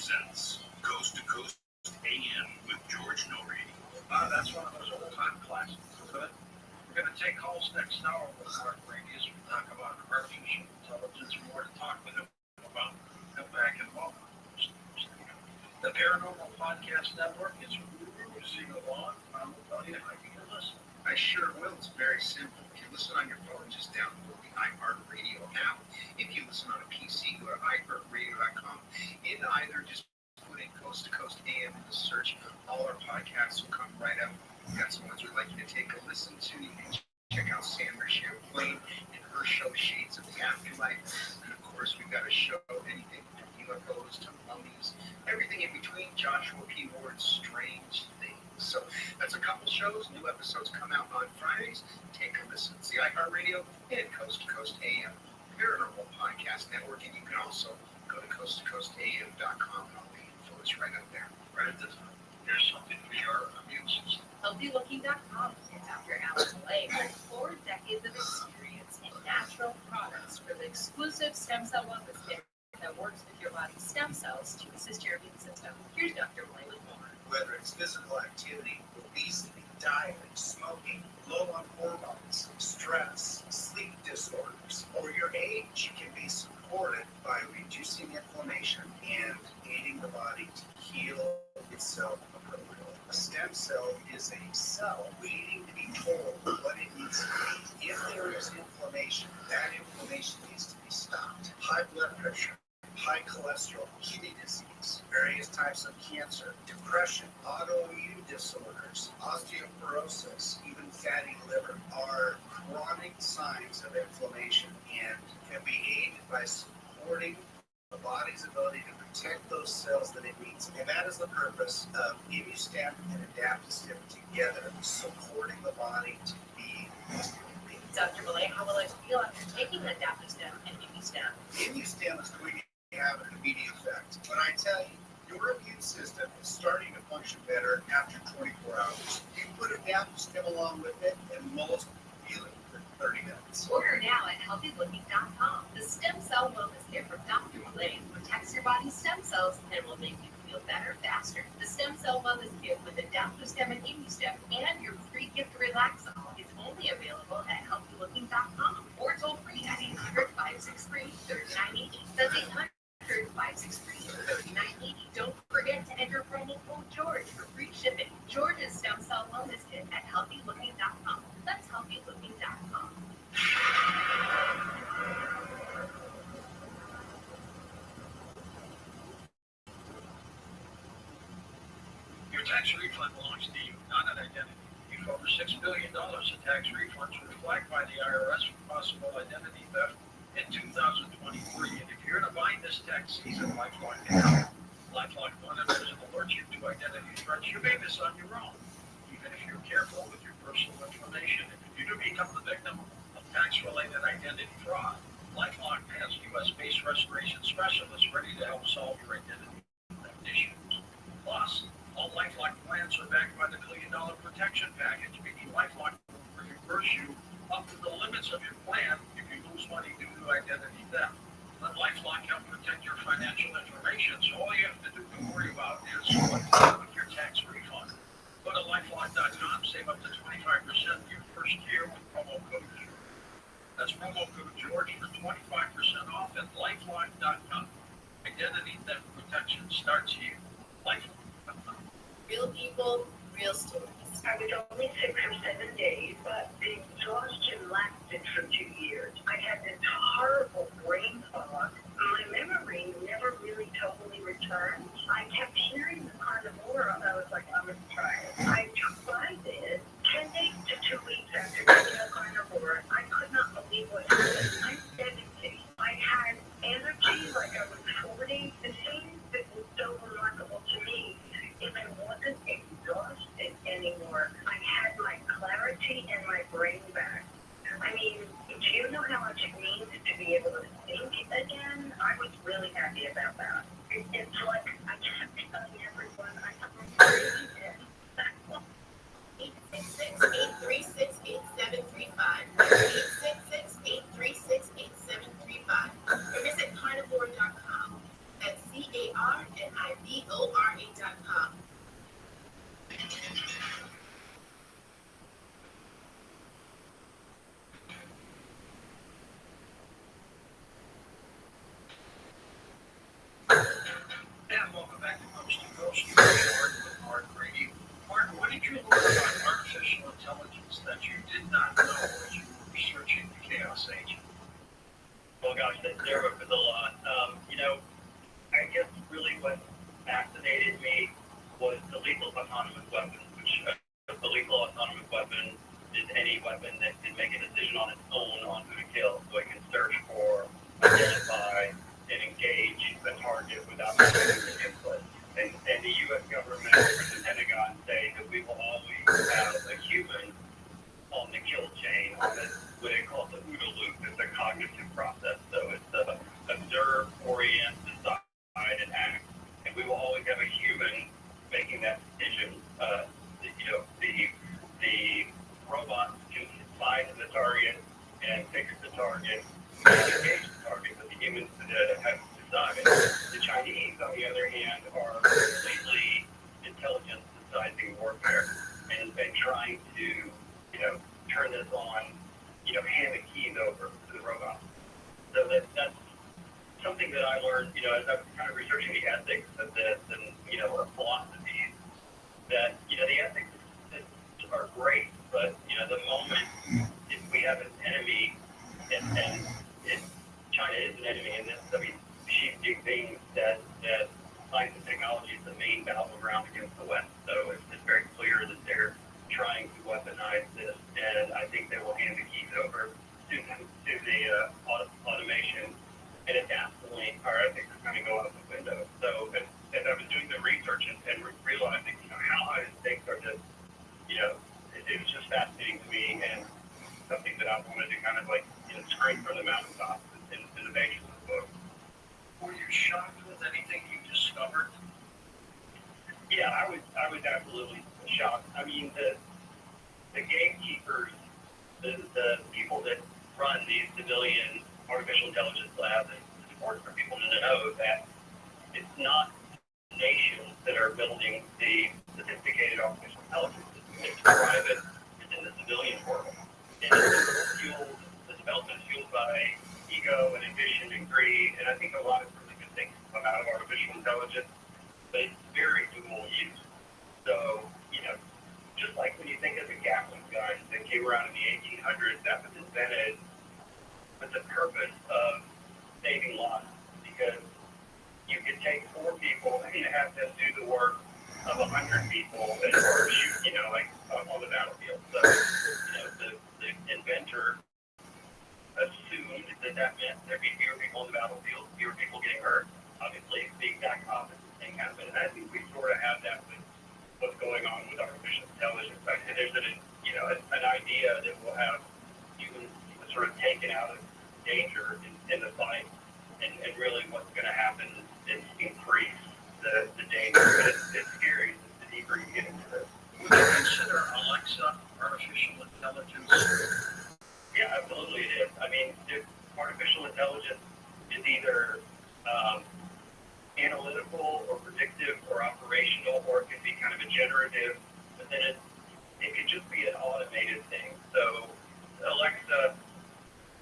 presents Coast to Coast AM with George Norrie. That's one of those old-time classics. But we're going to take calls next hour with Mark Radius. We talk about artificial intelligence. More to talk with him about. Come back in a moment. The Paranormal Podcast Network is sing along. I'm telling you, I can listen. I sure will. It's very simple. If you listen on your phone, just download the iHeartRadio app. If you listen on a PC, go to iHeartRadio.com. In either, just put in Coast to Coast AM in the search. All our podcasts will come right up. We've got some ones we'd like you to take a listen to. You can check out Sandra Champlain and her show Shades of the Afterlife. And of course, we've got a show, anything from UFOs to mummies, everything in between. Joshua P. Ward's Strange Things. So that's a couple shows. New episodes come out on Fridays. Take a listen. It's the iHeartRadio and Coast to Coast AM Paranormal Podcast Network. And you can also go to coasttocoastam.com and all the info is right up there. Right at this time. Here's something for your exclusive stem cell wellness kit that works with your body's stem cells to assist your immune system. Here's Dr. Blaine with more. Whether it's physical activity, obesity, diet, smoking, low on hormones, stress, sleep disorders, or your age, can be supported by reducing inflammation and aiding the body to heal itself appropriately. A stem cell is a cell waiting to be told what it needs to be. If there is inflammation, that inflammation needs to be stopped. High blood pressure, high cholesterol, kidney disease, various types of cancer, depression, autoimmune disorders, osteoporosis, even fatty liver are chronic signs of inflammation and can be aided by supporting the body's ability to protect those cells that it needs. And that is the purpose of ImmuStem and Adaptostem together, supporting the body to be healthy. Dr. Millay, how will I feel after taking Adaptostem and ImmuStem? ImmuStem is going to have an immediate effect. But I tell you, your immune system is starting to function better after 24 hours. You put Adaptostem along with it, and most feel it for 30 minutes. Order now at healthylooking.com. The stem cell wellness kit from Dr. Millay protects your body's stem cells and will make you feel better faster. The stem cell wellness kit with Adaptostem and ImmuStem and your free gift Relaxol is only available at healthylooking.com or toll free at 800-563-3980. That's 800-563-3980. Don't forget to enter promo code George for free shipping. George's stem cell wellness kit at healthylooking.com. That's healthylooking.com. Your tax refund belongs to you, not an identity. You've over $6 billion in tax refunds were flagged by the IRS for possible identity theft in 2023. And if you're in a bind this tax season, LifeLock can help. LifeLock monitors and alerts you to identity threats you may miss on your own. Even if you're careful with your personal information, if you do become the victim of tax-related identity fraud, LifeLock has U.S.-based restoration specialists ready to help solve your identity theft issues. Plus, all LifeLock plans are backed by the $1 Million Protection Package, meaning LifeLock will reimburse you up to the limits of your plan if you lose money due to identity theft. Let LifeLock help protect your financial information, so all you have to do to worry about is what to do with your tax refund. Go to LifeLock.com, save up to 25% your first year with promo code George. That's promo code George for 25% off at LifeLock.com. Identity theft protection starts here. LifeLock.com. Real people, real stories. I was only 6 or 7 days, but the exhaustion lasted for 2 years. I had this horrible brain fog. My memory never really totally returned. I kept hearing the carnivore, and I was like, I'm going to try it. I tried it 10 days to 2 weeks after taking the carnivore. I could not believe what happened. I'm 70. I had energy like I was 40. The thing that was so remarkable to me is I wasn't exhausted anymore. I had my clarity and my brain back. I mean, do you know how much it means to be able to think again? I was really happy about that. It's like, I kept telling everyone I have a brain dead. 866-836-8735. 866-836-8735. Or visit carnivore.com. That's CARNIVORA.com. And welcome back to Coast to Coast. With Mark Grady. Mark, what did you learn about artificial intelligence that you did not know as you were researching the Chaos Agent? Well, gosh, there was a lot. I guess really what fascinated me was the lethal autonomous weapon, which the lethal autonomous weapon is any weapon that can make a decision on its own on who to kill. So it can search for, identify, and engage the target without human input. And the U.S. government or the Pentagon say that we will always have a human on the kill chain, on the, what they call the OODA loop. It's a cognitive process. So it's the observe, orient, decide, and act. And we will always have a human making that decision. The robots can fly to the target and fix the target and engage the target, but the have designed. The Chinese, on the other hand, are completely intelligence decising warfare and trying to, turn this on, hand the keys over to the robots. So that's something that I learned, as I was kind of researching the ethics of this and, the philosophies, that, the ethics are great, but, the moment if we have an enemy, and China is an enemy in this, Xi Jinping said that science and technology is the main battleground against the West. So it's very clear that they're trying to weaponize this, and I think they will hand the keys over to the automation. And at that point, our ethics are going to go out the window. So as I was doing the research and realizing, how high the stakes are, just, it was just fascinating to me, and something that I wanted to kind of scream from the mountaintop in the base of the book. Were you shocked with anything you discovered? Yeah, I was absolutely shocked. I mean, the gatekeepers, the people that run these civilian artificial intelligence labs, it's important for people to know that it's not nations that are building the sophisticated artificial intelligence. It's private. It's in the civilian world. And the development is fueled by ego and ambition and greed. And I think a lot of really good things come out of artificial intelligence, but it's very dual use. So, just like when you think of the Gatling gun that came around in the 1800s, that was invented with the purpose of saving lives, because you could take 4 people and have them do the work of 100 people and shoot, on the battlefield. So, the inventor assumed that meant there'd be fewer people on the battlefield, fewer people getting hurt. Obviously, the exact opposite thing happened, and I think we sort of have that with what's going on with artificial intelligence. And there's an idea that we'll have humans sort of taken out of danger in the fight, and really what's going to happen is increase the danger. But it's scary the deeper you get into this. Would you consider Alexa artificial intelligence? Yeah, absolutely it is. I mean, artificial intelligence is either analytical or predictive or operational, or it can be kind of a generative, but then it could just be an automated thing. So Alexa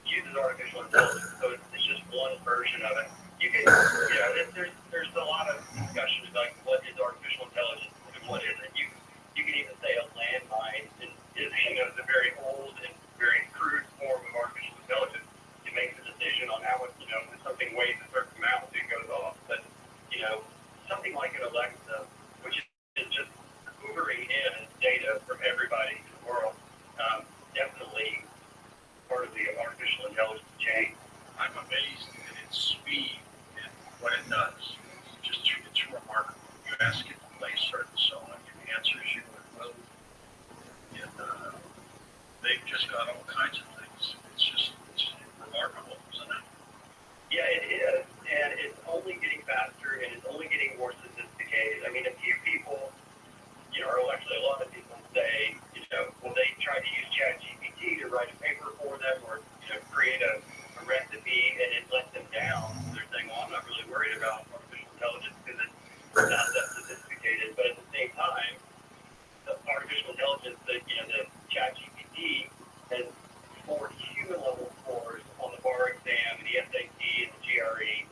uses artificial intelligence, so it's just one version of it. You can, there's a lot of discussion about what is artificial intelligence and what isn't. You can even say a landmine is a very old and very crude form of artificial intelligence. It makes a decision on how it, if something weighs a certain amount, it goes off. But, something like an Alexa, which is just hoovering in data from everybody in the world, definitely part of the artificial intelligence chain. I'm amazed at its speed and what it does. It's remarkable. You ask it to play certain song, it answers you at will. And they've just got all kinds of things. It's remarkable, isn't it? Yeah, it is. And it's only getting faster, and it's only getting more sophisticated. I mean, a few people, or actually a lot of people say, well, they try to use ChatGPT to write a paper for them, or, create a recipe, and it lets them down. They're saying, well, I'm not really worried about artificial intelligence because it's not that sophisticated. But at the same time, the artificial intelligence, the ChatGPT has scored human-level scores on the bar exam, and the SAT, and the GRE,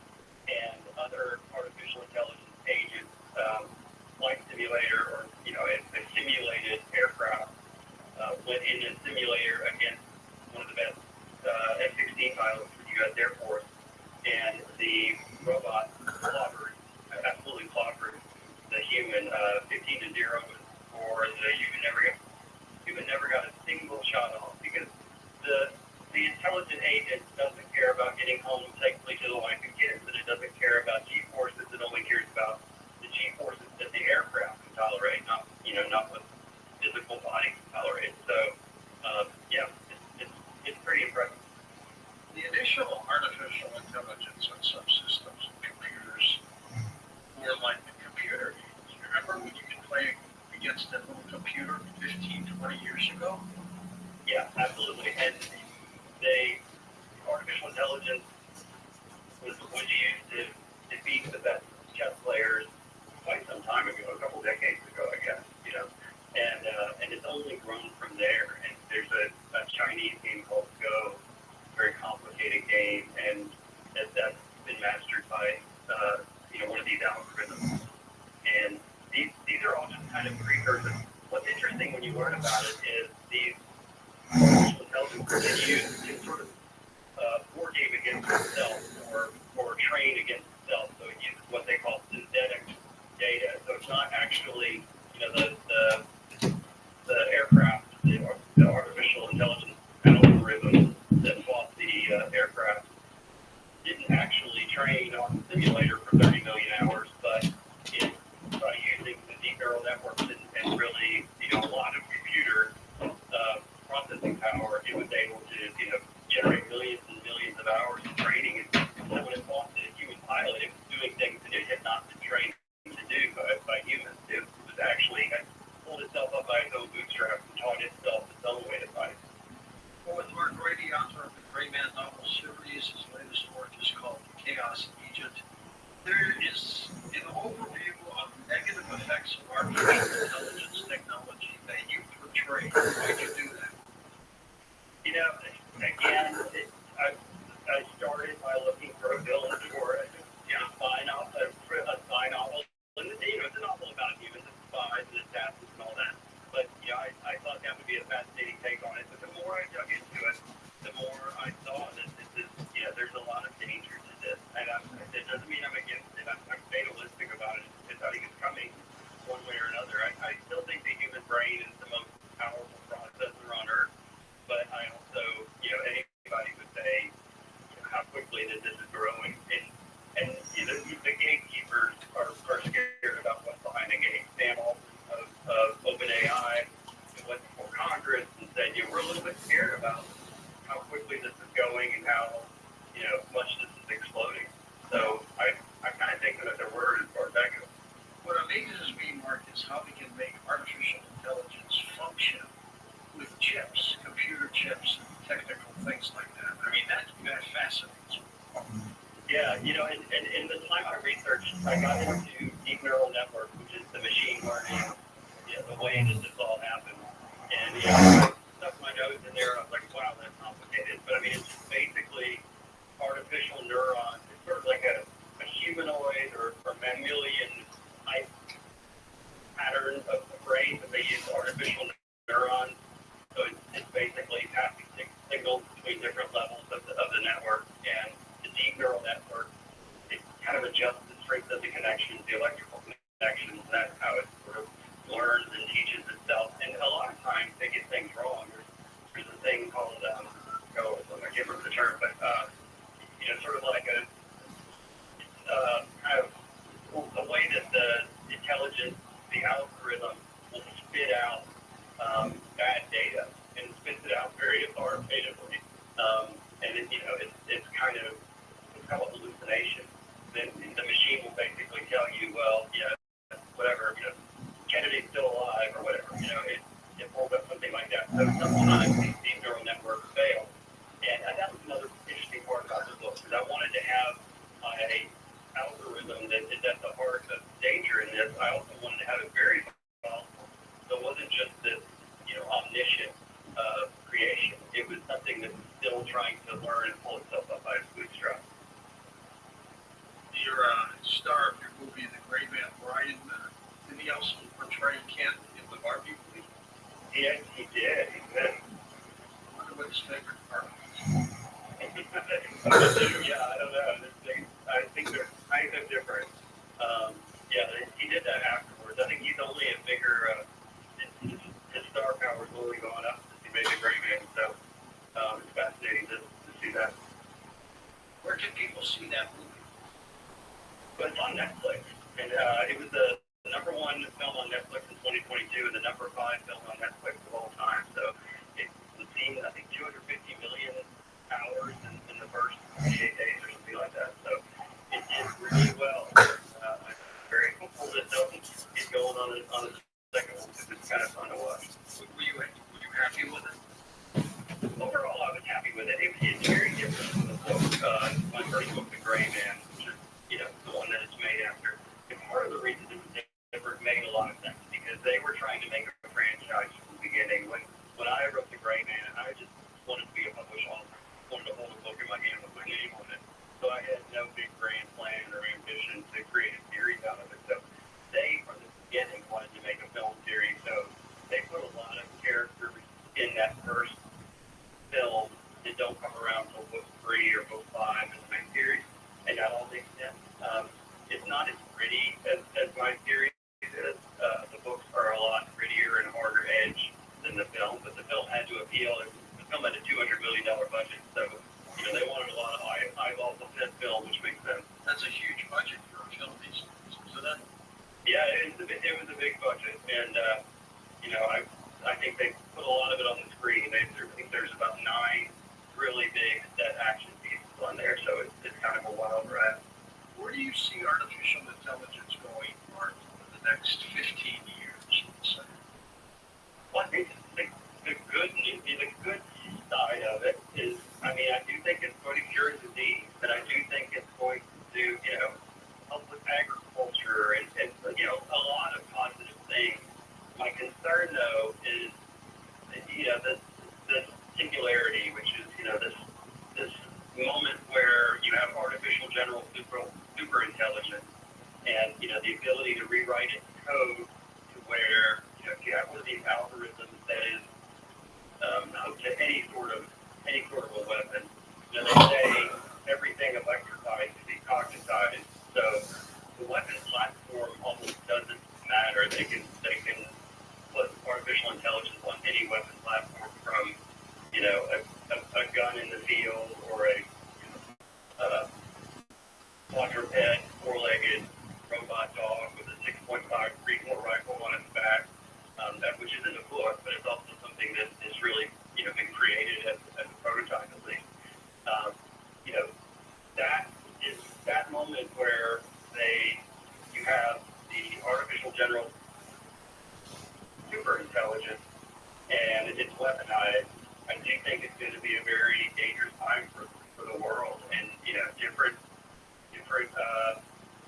and other artificial intelligence agents, flight simulator, or a simulated aircraft went in a simulator against one of the best F-16 pilots for the U.S. Air Force, and the robot clobbered, absolutely clobbered the human. 15-0 for the human never got a single shot off, because the intelligent agent doesn't care about getting home safely to the wife and kids, and it doesn't care about G-forces. It only cares about the G-forces that the aircraft can tolerate, not what physical body can tolerate. So, it's pretty impressive. The initial artificial intelligence on subsystems and computers were like the computer games. You remember when you could play against a little computer 15, 20 years ago? Yeah, absolutely. And the artificial intelligence was kind of precursor. What's interesting when you learn about it is these artificial intelligence can sort of war game against itself or train against itself. So it uses what they call synthetic data. So it's not actually, the aircraft, the artificial intelligence algorithm that fought the aircraft didn't actually train on the simulator for 30 million hours, but it, by using the deep neural networks and really, a lot of computer processing power, it was able to, generate millions and millions of hours of training. And so when it fought the human pilot, it was doing things that it had not been trained to do by humans. It was actually had pulled itself up by its own bootstraps and taught itself its own way to fight. Well, with Mark Grady, author of the Gray Man novel series, his latest work is called Chaos Agent. There is an overview of negative effects of artificial intelligence technology that you portray. Why do you do that? Again, I started by looking for a villain for a spy novel. And, it's a novel about humans and spies and assassins and all that. But, I thought that would be a fascinating take on it. But the more I dug into it, the more I saw that this is, there's a lot of danger to this. And it doesn't mean I'm against it. I'm fatalistic about it. It's I think it's coming one way or another. I still think the human brain is the most powerful processor on Earth. But I also, anybody would say how quickly that this is growing. And the gatekeepers are scared about what's behind the gate. Sam Altman of OpenAI went before Congress and said, we're a little bit scared about how quickly this is going and how, much this is exploding. So I kind of think that they're worried as far as that goes. What amazes me, Mark, is how we can make artificial intelligence function with chips, computer chips, and technical things like that. I mean, that fascinates me. Yeah, and in the time I researched, I got into deep neural network, which is the machine learning, the way that this all happens. And, I stuck my nose in there, and I was like, wow, that's complicated. But, it's just basically artificial neurons. It's sort of like a humanoid or mammalian type pattern of the brain, but they use artificial neurons. So it's basically passing signals between different levels of the network. And the deep neural network, it kind of adjusts the strength of the connections, the electrical connections. That's how it sort of learns and teaches itself. And a lot of times they get things wrong. There's a thing called, I can't remember the term, but, sort of like a kind of the way that the intelligence, the algorithm will spit out bad data and spits it out very authoritatively. And it's kind of a hallucination. Then the machine will basically tell you, well, whatever, Kennedy's still alive or whatever. It pulls up something like that. So sometimes these neural networks fail. And that was another interesting part about the book, because I wanted to have an algorithm that is at the heart of danger in this. I also wanted to have it very powerful. So it wasn't just this, omniscient creation. It was something that was still trying to learn and pull itself up by its bootstraps. Your star of your movie, The Gray Man, Brian, did he also portray Kent in the Barbie movie? Yes, he did. He did. I wonder what his favorite part was. Yeah, I don't know. I think they're kind of different. He did that afterwards. I think he's only a bigger, his star power is only going up since he made The Gray Man. So it's fascinating to see that. Where can people see that movie? But it's on Netflix. And it was the number one film on Netflix in 2022 and the number 5 film on Netflix of all time. So it was seen, I think, 250 million hours in the first 28 days or something like that. So it did really well. I'm very hopeful that they'll get going on the second one, because it's kind of fun to watch. Were you happy with it? Overall, I was happy with it. It's very different from the book. My first book, The Gray Man, which is, the one that it's made after. And part of the reason it was different made a lot of sense, because they were trying to make a franchise from the beginning. When I wrote The Gray Man, I just wanted to be a published author. I wanted to hold a book in my hand with my name on it. So I had no big grand plan or ambition to create a series out of it. So they, from the beginning, wanted to make a film that first film that don't come around until book 3 or book 5 in my series, and that all makes sense. It's not as gritty as my series is. The books are a lot grittier and harder edge than the film, but the film had to appeal. The film had a $200 million budget, so they wanted a lot of eyeballs on that film, which makes sense. That's a huge budget for a film. So that. Yeah, it was a big budget, and I think they put a lot of it on the screen. I think there's about 9 really big set action pieces on there, so it's kind of a wild ride. Where do you see artificial intelligence going, Mark, for the next 15 years? Well, I think the good side of it is, I do think it's going to cure disease, and I do think it's going to, help with agriculture and a lot of positive things. My concern, though, is, this singularity, which is, this moment where you have artificial general super intelligence and, the ability to rewrite its code to where, if you have one of these algorithms that is hooked to any sort of a weapon, they say everything electrified to be cognitized. So the weapon platform almost doesn't matter. They can put artificial intelligence on any weapon platform, from a gun in the field or a quadruped, 4-legged robot dog with a 6.5 recoil rifle on its back, which isn't a book, but it's also something that is really been created as a prototype at least. That is that moment where you have the artificial general super intelligence and it's weaponized. I do think it's going to be a very dangerous time for the world, and different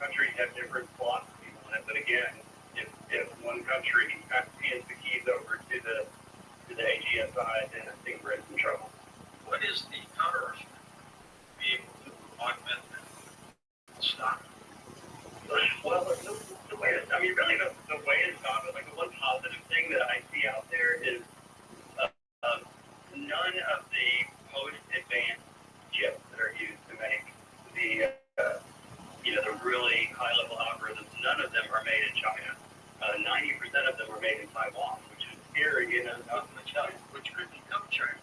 countries have different philosophies on it. But again, if one country hands the keys over to the AGSI, then I think we're in some trouble. What is the counter-argument? Be able to augment and stop? Well, the way to stop it, like the one positive thing that I see out there is none of the most advanced chips that are used to make the really high-level algorithms, none of them are made in China. 90% of them are made in Taiwan, which is scary, which could become China.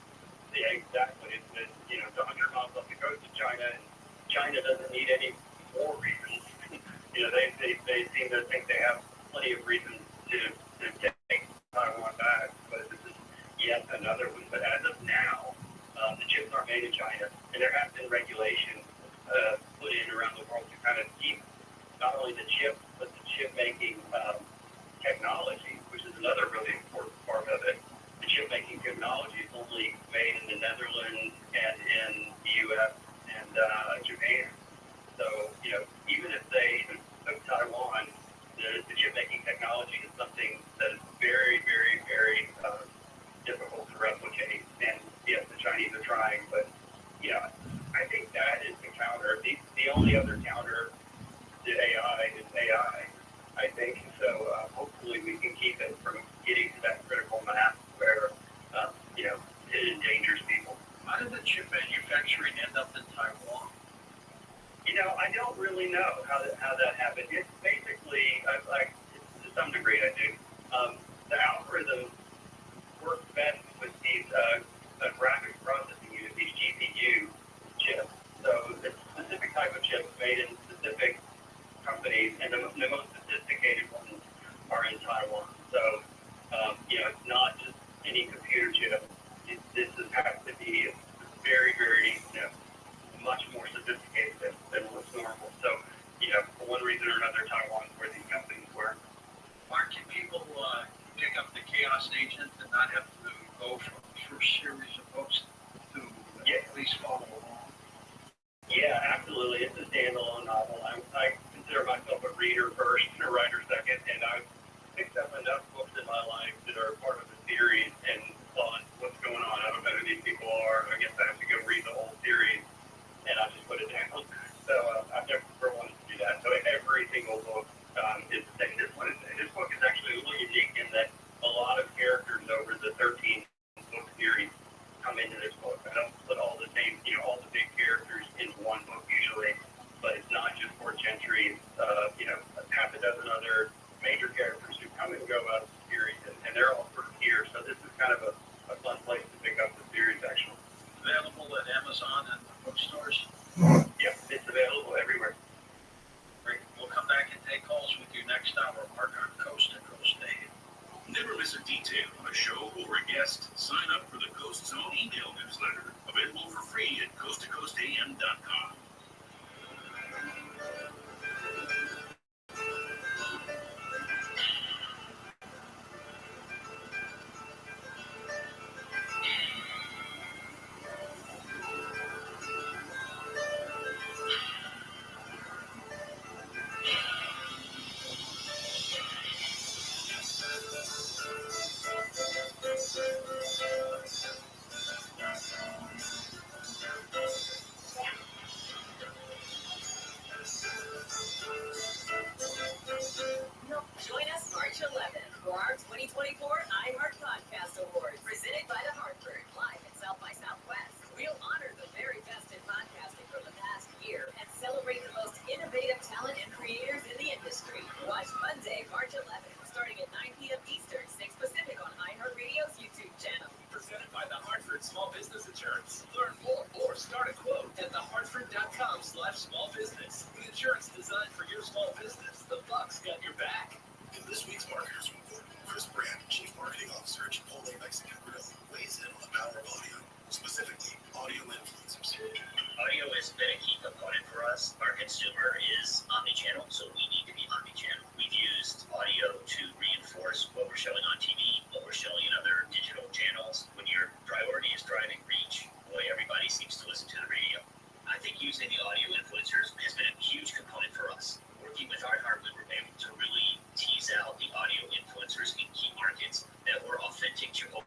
Yeah, exactly. It's 100 miles off the coast of China, and China doesn't need any more reasons. They seem to think they have plenty of reasons to take Taiwan back, but this is yet another one. But as of now, the chips aren't made in China, and there have been regulations put in around the world to kind of keep not only the chips, but the chip-making technology, which is another really important part of it. The chip-making technology is only made in the Netherlands and in the U.S. and Japan. So, even if they took Taiwan, the chip-making technology is something that is very, very, very difficult to replicate. And yes, the Chinese are trying, but I think that is the counter. The only other counter to AI is AI, I think. So hopefully we can keep it from getting to that critical mass where it endangers people. How did the chip manufacturing end up in Taiwan? I don't really know how that happened. It's basically, to some degree, I do. The algorithms work best with these graphics processing units, these GPU chips. So it's a specific type of chips made in specific companies, and the most sophisticated ones are in Taiwan. So, it's not just any computer chip. This has to be very, very, much more sophisticated than what's normal. So, for one reason or another, Taiwan's where these companies were. Mark, can people pick up the Chaos Agent and not have to go from the first series of books to at least follow along? Yeah, absolutely. It's a standalone novel. I consider myself a reader first and a writer second, and I've picked up enough books in my life that are part of the series and thought, what's going on? I don't know who these people are. I guess I have to go read the whole series, and I just put it down. So I've never wanted to do that. So every single book is the same. This book is actually a little unique in that a lot of characters over the 13 book series detail on a show or a guest, sign up for the Coast Zone email newsletter, available for free at coasttocoastam.com. Join us March 11th for our 2024 iHeart Podcast Awards, presented by The Hartford, live at South by Southwest. We'll honor the very best in podcasting from the past year and celebrate the most innovative talent and creators in the industry. Watch Monday, March 11th, starting at 9 p.m. Eastern, 6 Pacific on iHeartRadio's YouTube channel. Presented by the Hartford Small Business Insurance. Learn more or start a quote at thehartford.com/smallbusiness. The insurance designed for your small business. The Bucks got your back. In this week's Marketers Report, Chris Brand, Chief Marketing Officer at Chipotle Mexican Grill, weighs in on the power of audio, specifically audio influencers. Audio has been a key component for us. Our consumer is omnichannel, so we need to be omnichannel. We've used audio to reinforce what we're showing on TV, what we're showing in other digital channels. When your priority is driving reach, boy, everybody seems to listen to the radio. I think using the audio influencers has been a huge component for us. Working with iHeart, we were able to really tease out the audio influencers in key markets that were authentic Chipotle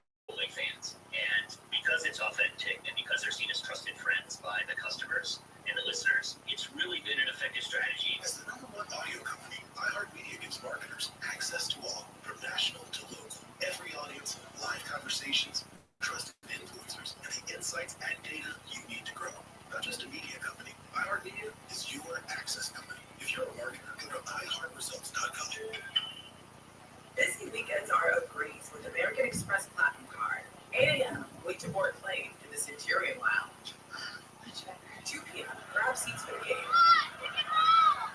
fans. And because it's authentic and because they're seen as trusted friends by the customers and the listeners, it's really been an effective strategy. As the #1 audio company, iHeartMedia gives marketers access to all, from national to local. Every audience, live conversations, trusted influencers, and the insights and data you need to grow. Not just a media company, iHeartMedia is your access company. If you're a marketer, go to iHeartResults.com. Busy weekends are a breeze with American Express Platinum Card. 8 a.m., wait to board plane in the Centurion Lounge. 2 p.m., grab seats for the game.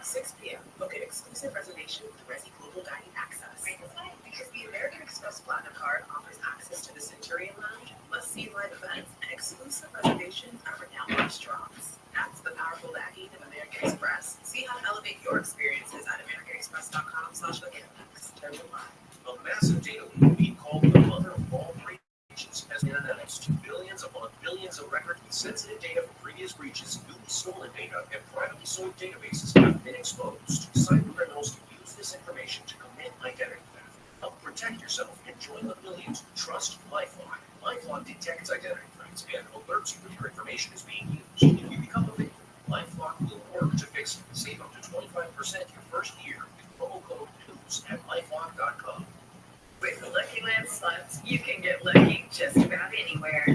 6 p.m., book an exclusive reservation with Resi Global Dining Access. Because the American Express Platinum Card offers access to the Centurion Lounge, must-see live events, and exclusive reservations at renowned restaurants. That's the powerful backing of American Express. See how to elevate your experiences at americanexpress.com/look@next. Terms apply. A massive data leak being called the mother of all breaches has been announced. Billions upon billions of records with sensitive data from previous breaches, newly stolen data, and privately sold databases have been exposed. Cybercriminals can use this information to commit identity theft. Help protect yourself and join the millions who trust LifeLock. LifeLock detects identity threats and alerts you if your information is being used. If you become a victim, LifeLock will work to fix it. Save up to 25% your first year with promo code NEWS at lifelock.com. With the Lucky Land Slots, you can get lucky just about anywhere.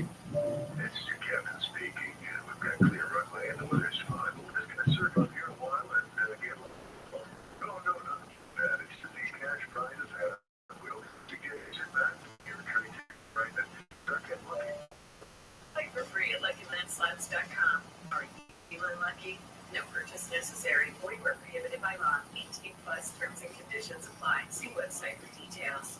This is your captain speaking. We've got clear runway and the weather's fine, but we're just going to surf up here a while and get a little. No. It's just these cash prizes have wheels to get it back. You're returning to right then. Start getting lucky. Play for free at LuckyLandSlots.com. Are you unlucky? No purchase necessary. Void where prohibited by law. 18+ terms and conditions apply. See website for details.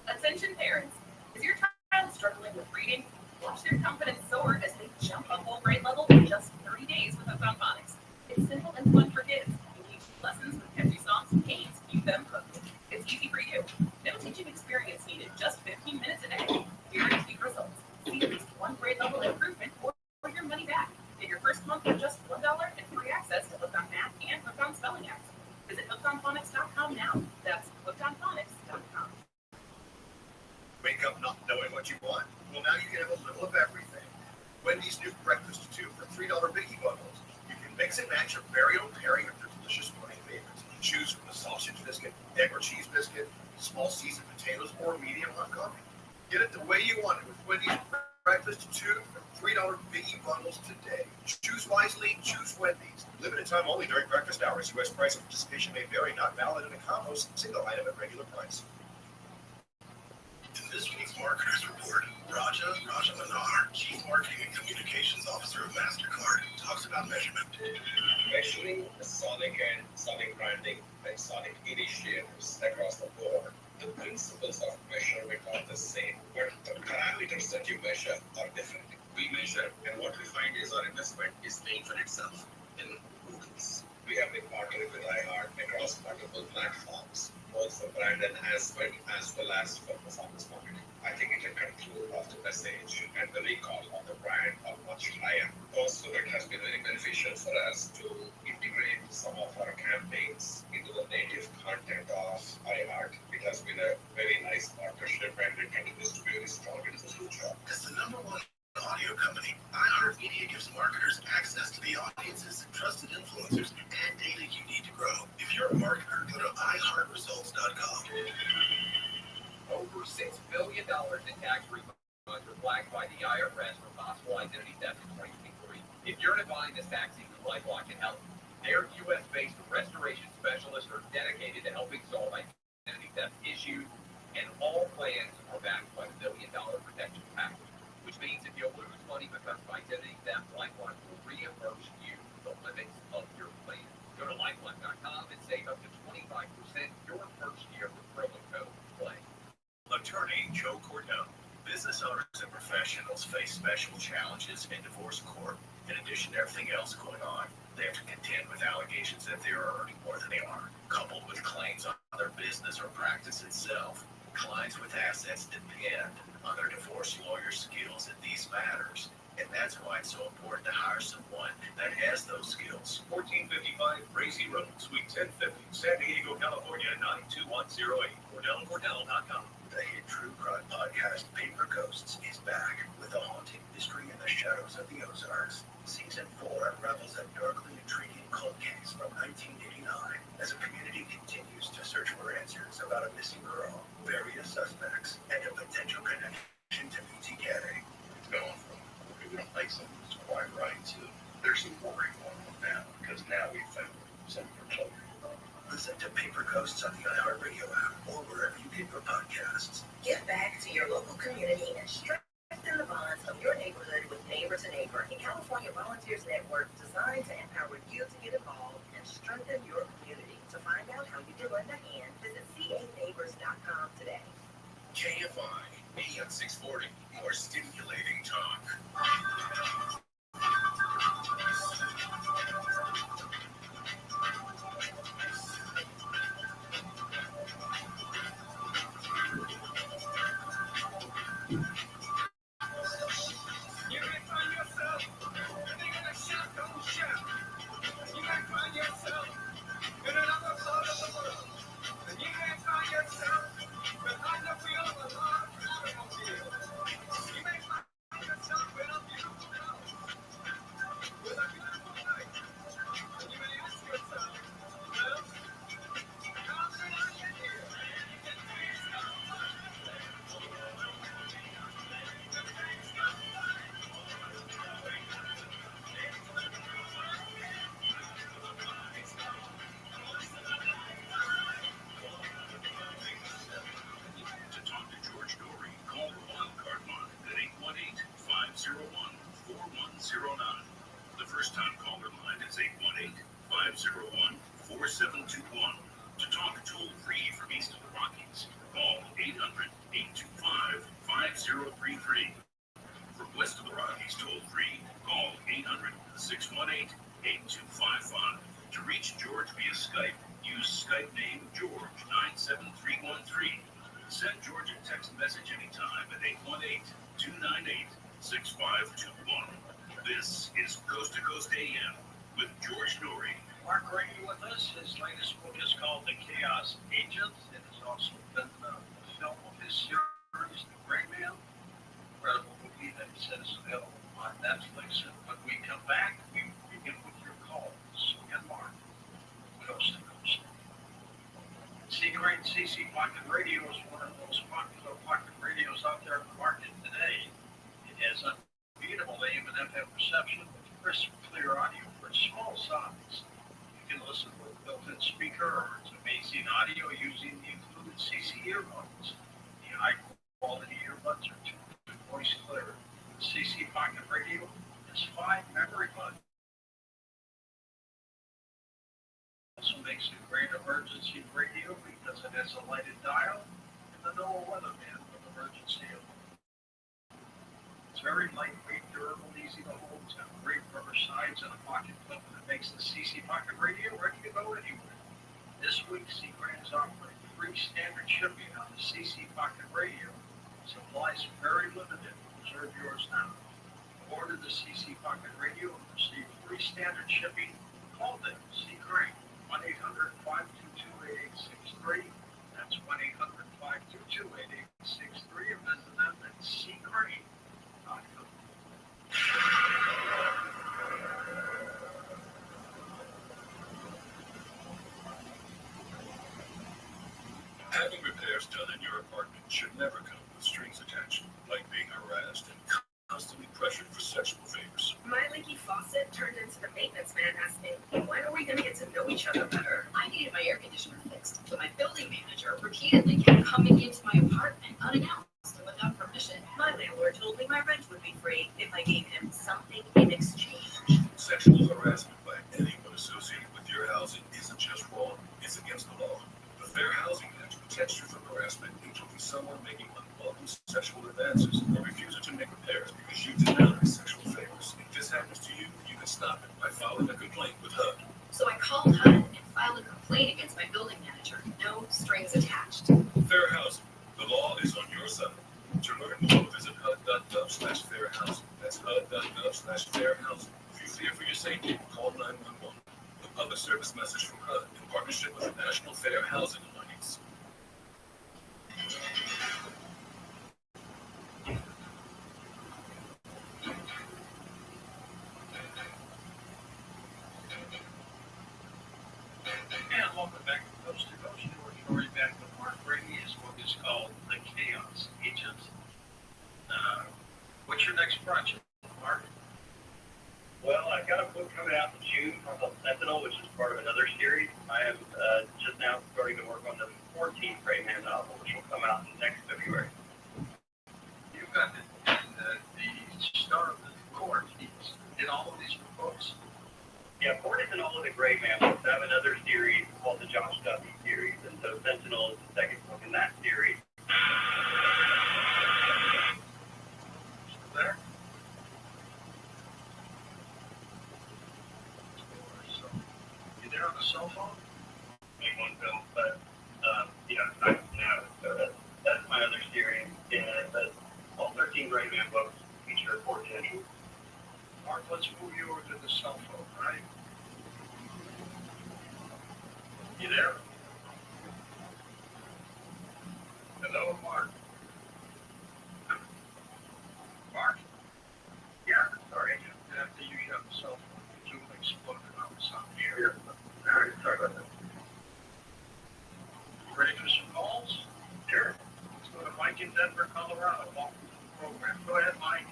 Attention parents. Is your child struggling with reading? Watch their confidence soar as they jump a whole grade level in just 30 days with Hooked on Phonics. It's simple and fun for kids. You teach lessons with catchy songs and games. Keep them hooked. It's easy for you. No teaching experience needed. Just 15 minutes a day. Guaranteed results. See at least one grade level improvement or your money back. Get your first month for just $1 and free access to Hooked on Math and Hooked on Spelling apps. Visit hookedonphonics.com now. That's hookedonphonics.com. Wake up not knowing what you want? Well, now you can have a little of everything. Wendy's new breakfast tube for $3 biggie bundles. You can mix and match your very own pairing of your delicious morning favorites. Choose from a sausage biscuit, egg or cheese biscuit, small seasoned potatoes, or medium hot coffee. Get it the way you want it with Wendy's breakfast tube for $3 biggie bundles today. Choose wisely, choose Wendy's. Limited time only during breakfast hours. U.S. price and participation may vary, not valid in a combo, single item at regular price. In this week's Marketers Report, Raja Manar, Chief Marketing and Communications Officer of MasterCard, talks about measurement. Measuring the Sonic and Sonic branding and Sonic initiatives across the board. The principles of measurement are the same, but the parameters that you measure are different. We measure, and what we find is our investment is paying for itself in Google's. We have been partnering with iHeart across multiple platforms, both for brand enhancement as well as for performance marketing. I think it can conclude of the message and the recall of the brand are much higher. Also, it has been very beneficial for us to integrate some of our campaigns into the native content of iHeart. It has been a very nice partnership and it continues to be very strong into the future. As the number one audio company, iHeartMedia gives marketers access to the audiences and trusted influencers and data you need to grow. If you're a marketer, go to iHeartResults.com. Over $6 billion in tax refunds were flagged by the IRS for possible identity theft in 2023. If you're buying this tax season, LifeLock can help. Their U.S.-based restoration specialists are dedicated to helping solve identity theft issues, and all plans are backed by the $1 billion protection package, which means if you lose money because of identity theft, LifeLock will reimburse you the limits of your plan. Go to LifeLock.com and save up to 25% your first year with promo code PLAY. Attorney Joe Cordell. Business owners and professionals face special challenges in divorce court. In addition to everything else going on, they have to contend with allegations that they are earning more than they are, coupled with claims on their business or practice itself. Clients with assets depend on their divorce lawyer skills in these matters, and that's why it's so important to hire someone that has those skills. 1455 Crazy Road, Suite 1050, San Diego, California, 92108. CordellandCordell.com. The hit true crime podcast Paper Ghosts is back with a haunting mystery in the shadows of the Ozarks. Season 4 unravels a darkly intriguing cold case from 1989 as a community continues to search for answers about a missing girl, various suspects, and a potential connection to BTK. It's going from we're going to play something that's quite right to there's some worry going on now because now we've found something for closure. Listen to Paper Ghosts on the iHeartRadio app or wherever you get your podcasts. Give back to your local community and strengthen the bonds of your neighborhood with Neighbor to Neighbor, a California Volunteers Network designed to empower you to get involved and strengthen your community. To find out how you can lend a hand, visit caneighbors.com today. KFI, AM 640, more stimulating talk. The first time caller line is 818-501-4721. To talk toll free from east of the Rockies, call 800-825-5033. From west of the Rockies, toll free, call 800-618-8255. To reach George via Skype, use Skype name George97313. Send George a text message anytime at 818-298-6521. This is Coast to Coast AM with George Norrie. Mark Grady with us. His latest book is called The Chaos Agent. It has also been a film of his series, The Gray Man. Incredible movie that he says is available on Netflix. And when we come back, we begin with your calls. Again, Mark, Coast to Coast. C-Grade CC Pocket Radio is one of the most popular pocket radios out there in the market today. It has unbeatable AM and FM reception with crisp, clear audio for its small size. You can listen with a built-in speaker or it's amazing audio using the included CC earbuds. The high-quality earbuds are tuned to voice clear. The CC Pocket Radio has 5 memory buttons. Also makes it great emergency radio because it has a lighted dial the NOAA weatherman with emergency alert. It's very lightweight, durable, and easy to hold. It's got great rubber sides and a pocket clip that makes the CC Pocket Radio ready to go anywhere. This week, Seagrant is offering free standard shipping on the CC Pocket Radio. Supplies are very limited. Reserve yours now. Order the CC Pocket Radio and receive free standard shipping. Call them, Seagrant, 1-800-522-8863. That's 1-800-522-8863. And visit them at seagrant.com. Having repairs done in your apartment should never come with strings attached, like being harassed and constantly pressured for sexual favors. My leaky faucet turned into the maintenance man asking, when are we going to get to know each other better? I needed my air conditioner fixed, but my building manager repeatedly kept coming into my apartment unannounced and without permission. My landlord told me my rent would be free if I gave him something in exchange. Sexual harassment by anyone associated with your housing isn't just wrong, it's against the law. The Fair Housing Act protects you from harassment, including someone making unwelcome sexual advances or refusing to make repairs because you deny sexual favors. If this happens to you, you can stop it by filing a complaint with HUD. So I called HUD and filed a complaint against my building manager. No strings attached. Fair Housing. The law is on your side. To learn more, visit HUD.gov/fairhousing. That's HUD.gov/fairhousing. If you fear for your safety, call 911. A public service message from HUD in partnership with the National Fair Housing Alliance. And welcome back to Coast to Coast. Your story back with Mark Brady. His book is called The Chaos Agent. What's your next project, Mark? Well, I've got a book coming out in June called Sentinel, which is part of another series. I am just now starting to work on the 14th Rayman novel, which will come out next February. You've got the star of the court. He's in all of these books. Yeah, Ford is in all of the Gray Man books. I have another series called the Josh Duffy series, and so Sentinel is the second book in that series. Still there? So, you there on the cell phone? Make one film, but so that's my other series, and all 13 Gray Man books feature Ford Jenny. Mark, let's move you over to the cell phone, right? You there? Hello, Mark. Mark? Yeah, sorry. After you shut the cell phone, Zoom exploded on the sound here. Yeah. All right, sorry about that. Ready for some calls? Sure. Let's go to Mike in Denver, Colorado. Welcome to the program. Go ahead, Mike.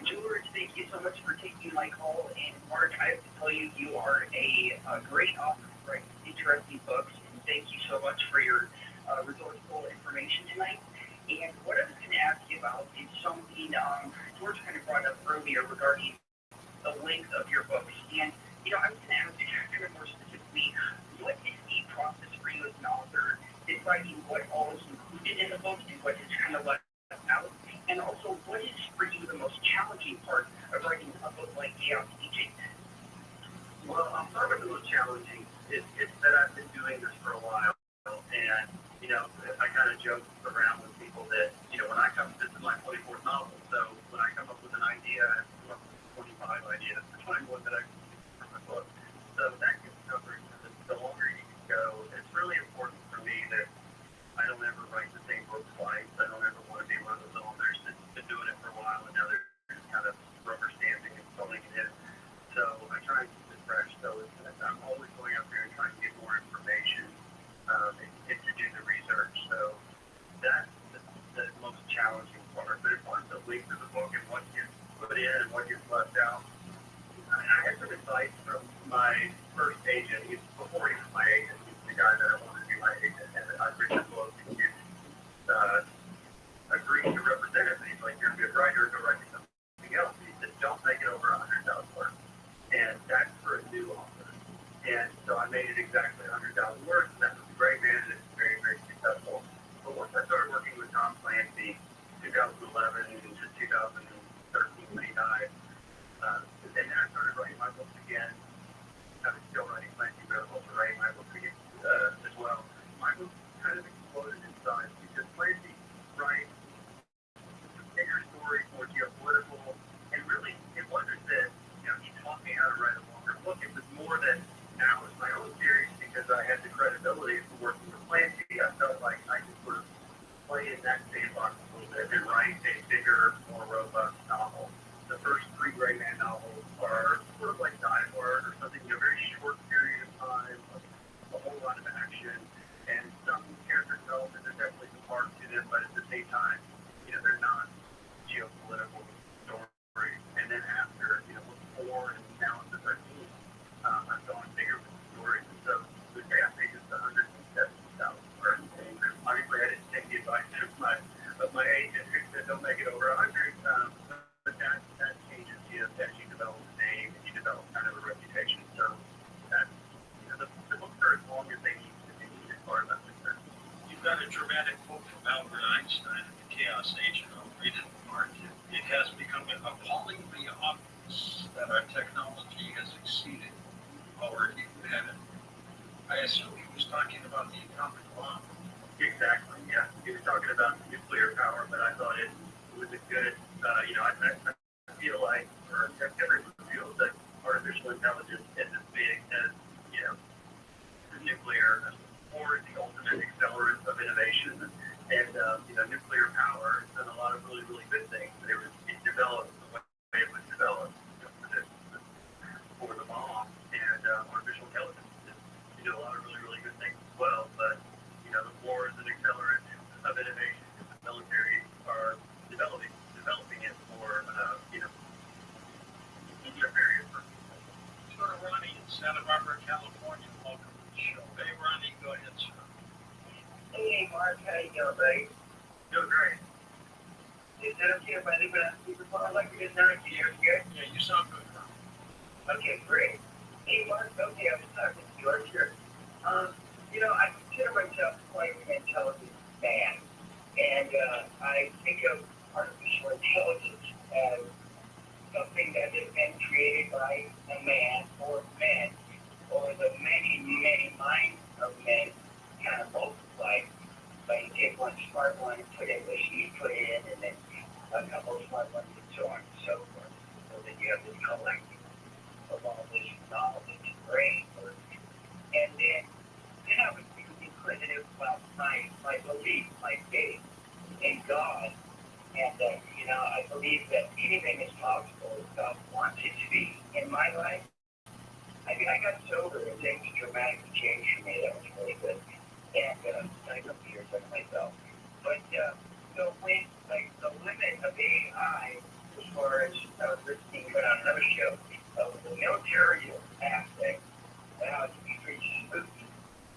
George, thank you so much for taking my call. And Mark, I have to tell you, you are a great author, right? Interesting books. And thank you so much for your resourceful information tonight. And what I was going to ask you about is something George kind of brought up earlier regarding the length of your books. And, I was going to ask you kind of more specifically, what is the process for you as an author deciding what all is included in the book and what is kind of left out? And also, what is for you the most challenging part of writing a book like Chaos Agent? Well, I'll start with the most challenging. It's that I've been doing this for a while. And, I kind of joke around with people that, this is my 24th novel. So when I come up with an idea, I come up with 25 ideas to find one that I can use for my book. So that gets tougher. The longer you can go, it's really important for me that I don't ever write the same book twice. I don't ever want to be one of those authors that's been doing it for a while and now they're just kind of rubber stamping and filling it in. So I try and keep it fresh. So I'm always going out there and trying to get more information and to do the research. So that's the most challenging part. But as far as the length of the book and what gets put in and what gets left out, I had some advice from my first sides because Clancy writes bigger story, more geopolitical, and really it wasn't that he taught me how to write a longer book. It was more that now it's my own series because I had the credibility for working with Clancy. I felt like I could sort of play in that sandbox a little bit and write a bigger, more robust novel. The first 3 Gray Man novels are sort of like Die Hard or something, very short period of time, a whole lot of action, and some character development. There's definitely some heart to them, but at the same time, they're not geopolitical stories. And then after, with 4 and now into 13, I'm going bigger with the stories. And so the day I think it's 170,000 words. And obviously, I didn't take the advice of my agent who said don't make it over 100. But that changes you as you develop a name and you develop kind of a reputation. So that's, the books are as long as they need to be as far as I'm concerned. You've got a dramatic book from Albert Einstein, The Chaos Age, and I'll read it, Mark. It has become appallingly obvious that our technology has exceeded our humanity. I assume he was talking about the atomic bomb. Exactly, yeah. He was talking about nuclear power, but I thought it was a good, I feel like, or everyone feels that artificial intelligence is as big as, the nuclear, or the ultimate accelerant of innovation. And, nuclear power has done a lot of really, really good things, but it developed the way it was developed for the bomb. And artificial intelligence did a lot of really, really good things as well. But, the war is an accelerant of innovation. The military are developing it for, various purposes. Let's go to Ronnie in Santa Barbara, California. Welcome to the show. Hey, Ronnie, go ahead, sir. Hey, Mark, how you doing, buddy? Doing great. Is it okay if I leave it on speakerphone like we did now? Can you hear me good? Yeah, you sound good, Ronnie. Okay, great. Hey, Mark, okay, I was talking to George here. I consider myself quite an intelligent man, and I think of artificial intelligence as something that has been created by a man or men, or the many, many minds of men kind of multiplied. But you take one smart one and put in what he put in, and then a couple of smart ones and so on and so forth. So that you have this collective of all this knowledge and brain work. And then I was inquisitive about my belief, my faith in God. And, I believe that anything is possible if God wants it to be. In my life, I got sober and things dramatically changed for me. That was really good. And I got years under myself. But, so when, the limit of AI, as far as I was listening to on another show, the military aspect, how it's pretty spooky.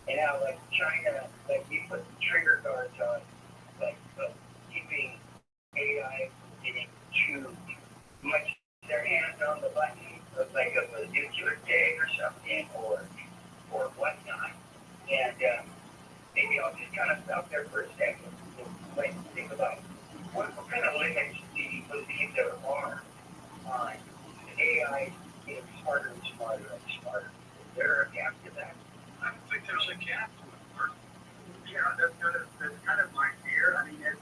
And how, China, you put trigger guards on, keeping AI from getting too much their hands on the button of a nuclear day or something or whatnot. And maybe I'll just kind of stop there for a second and think about what kind of limits do you believe there are on AI getting smarter and smarter and smarter? Is there a gap to that? I don't think there's a gap to it, Mark. Yeah, that's kind of my fear. I mean, that's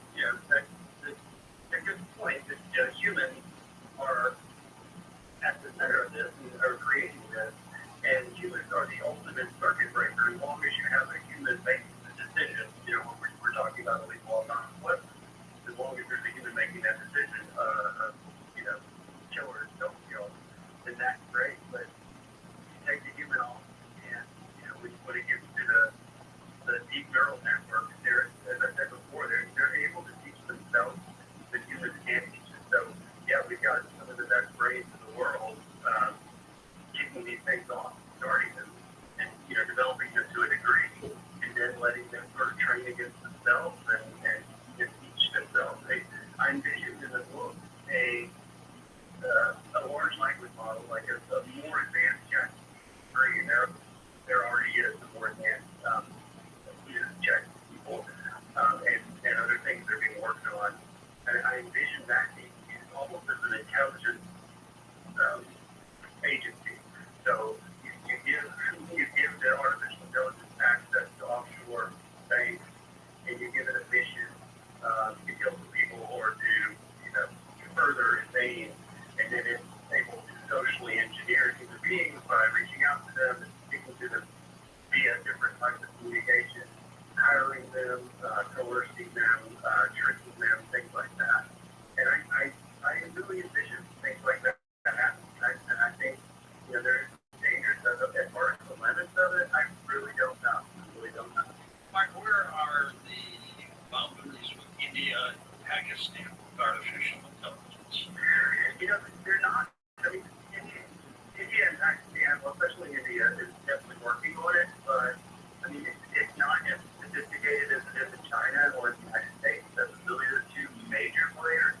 a good point that humans are at the center of this and are creating this, and humans are the ultimate circuit breaker. As long as you have a human making the decision, when we're talking about a legal non-what, as long as there's a human making that decision, killers don't kill, then that's great. But you take the human off, and when it gets to the deep neural network, as I said before, they're able to teach themselves that humans can't teach themselves. Yeah, we've got some of the best brains in the world keeping these things off, starting them, and developing them to a degree, and then letting them sort of train against themselves and teach themselves. I envisioned in the book a large language model, like a more advanced chat. There already is a more advanced chat people and other things that are being worked on. And I envision that being used almost as an intelligence agency. So you give the artificial intelligence access to offshore banks, and you give it a coercing them, tricking them, things like that. And I really envision things like that happening. And I think, there's dangers of it. As far as the limits of it, I really don't know. Mark, where are the boundaries with India and Pakistan with artificial intelligence? They're not. I mean, India and Pakistan, well, especially India, is definitely working on it. But, I mean, it's not as sophisticated as it is in China or the United States. That's really the two major players.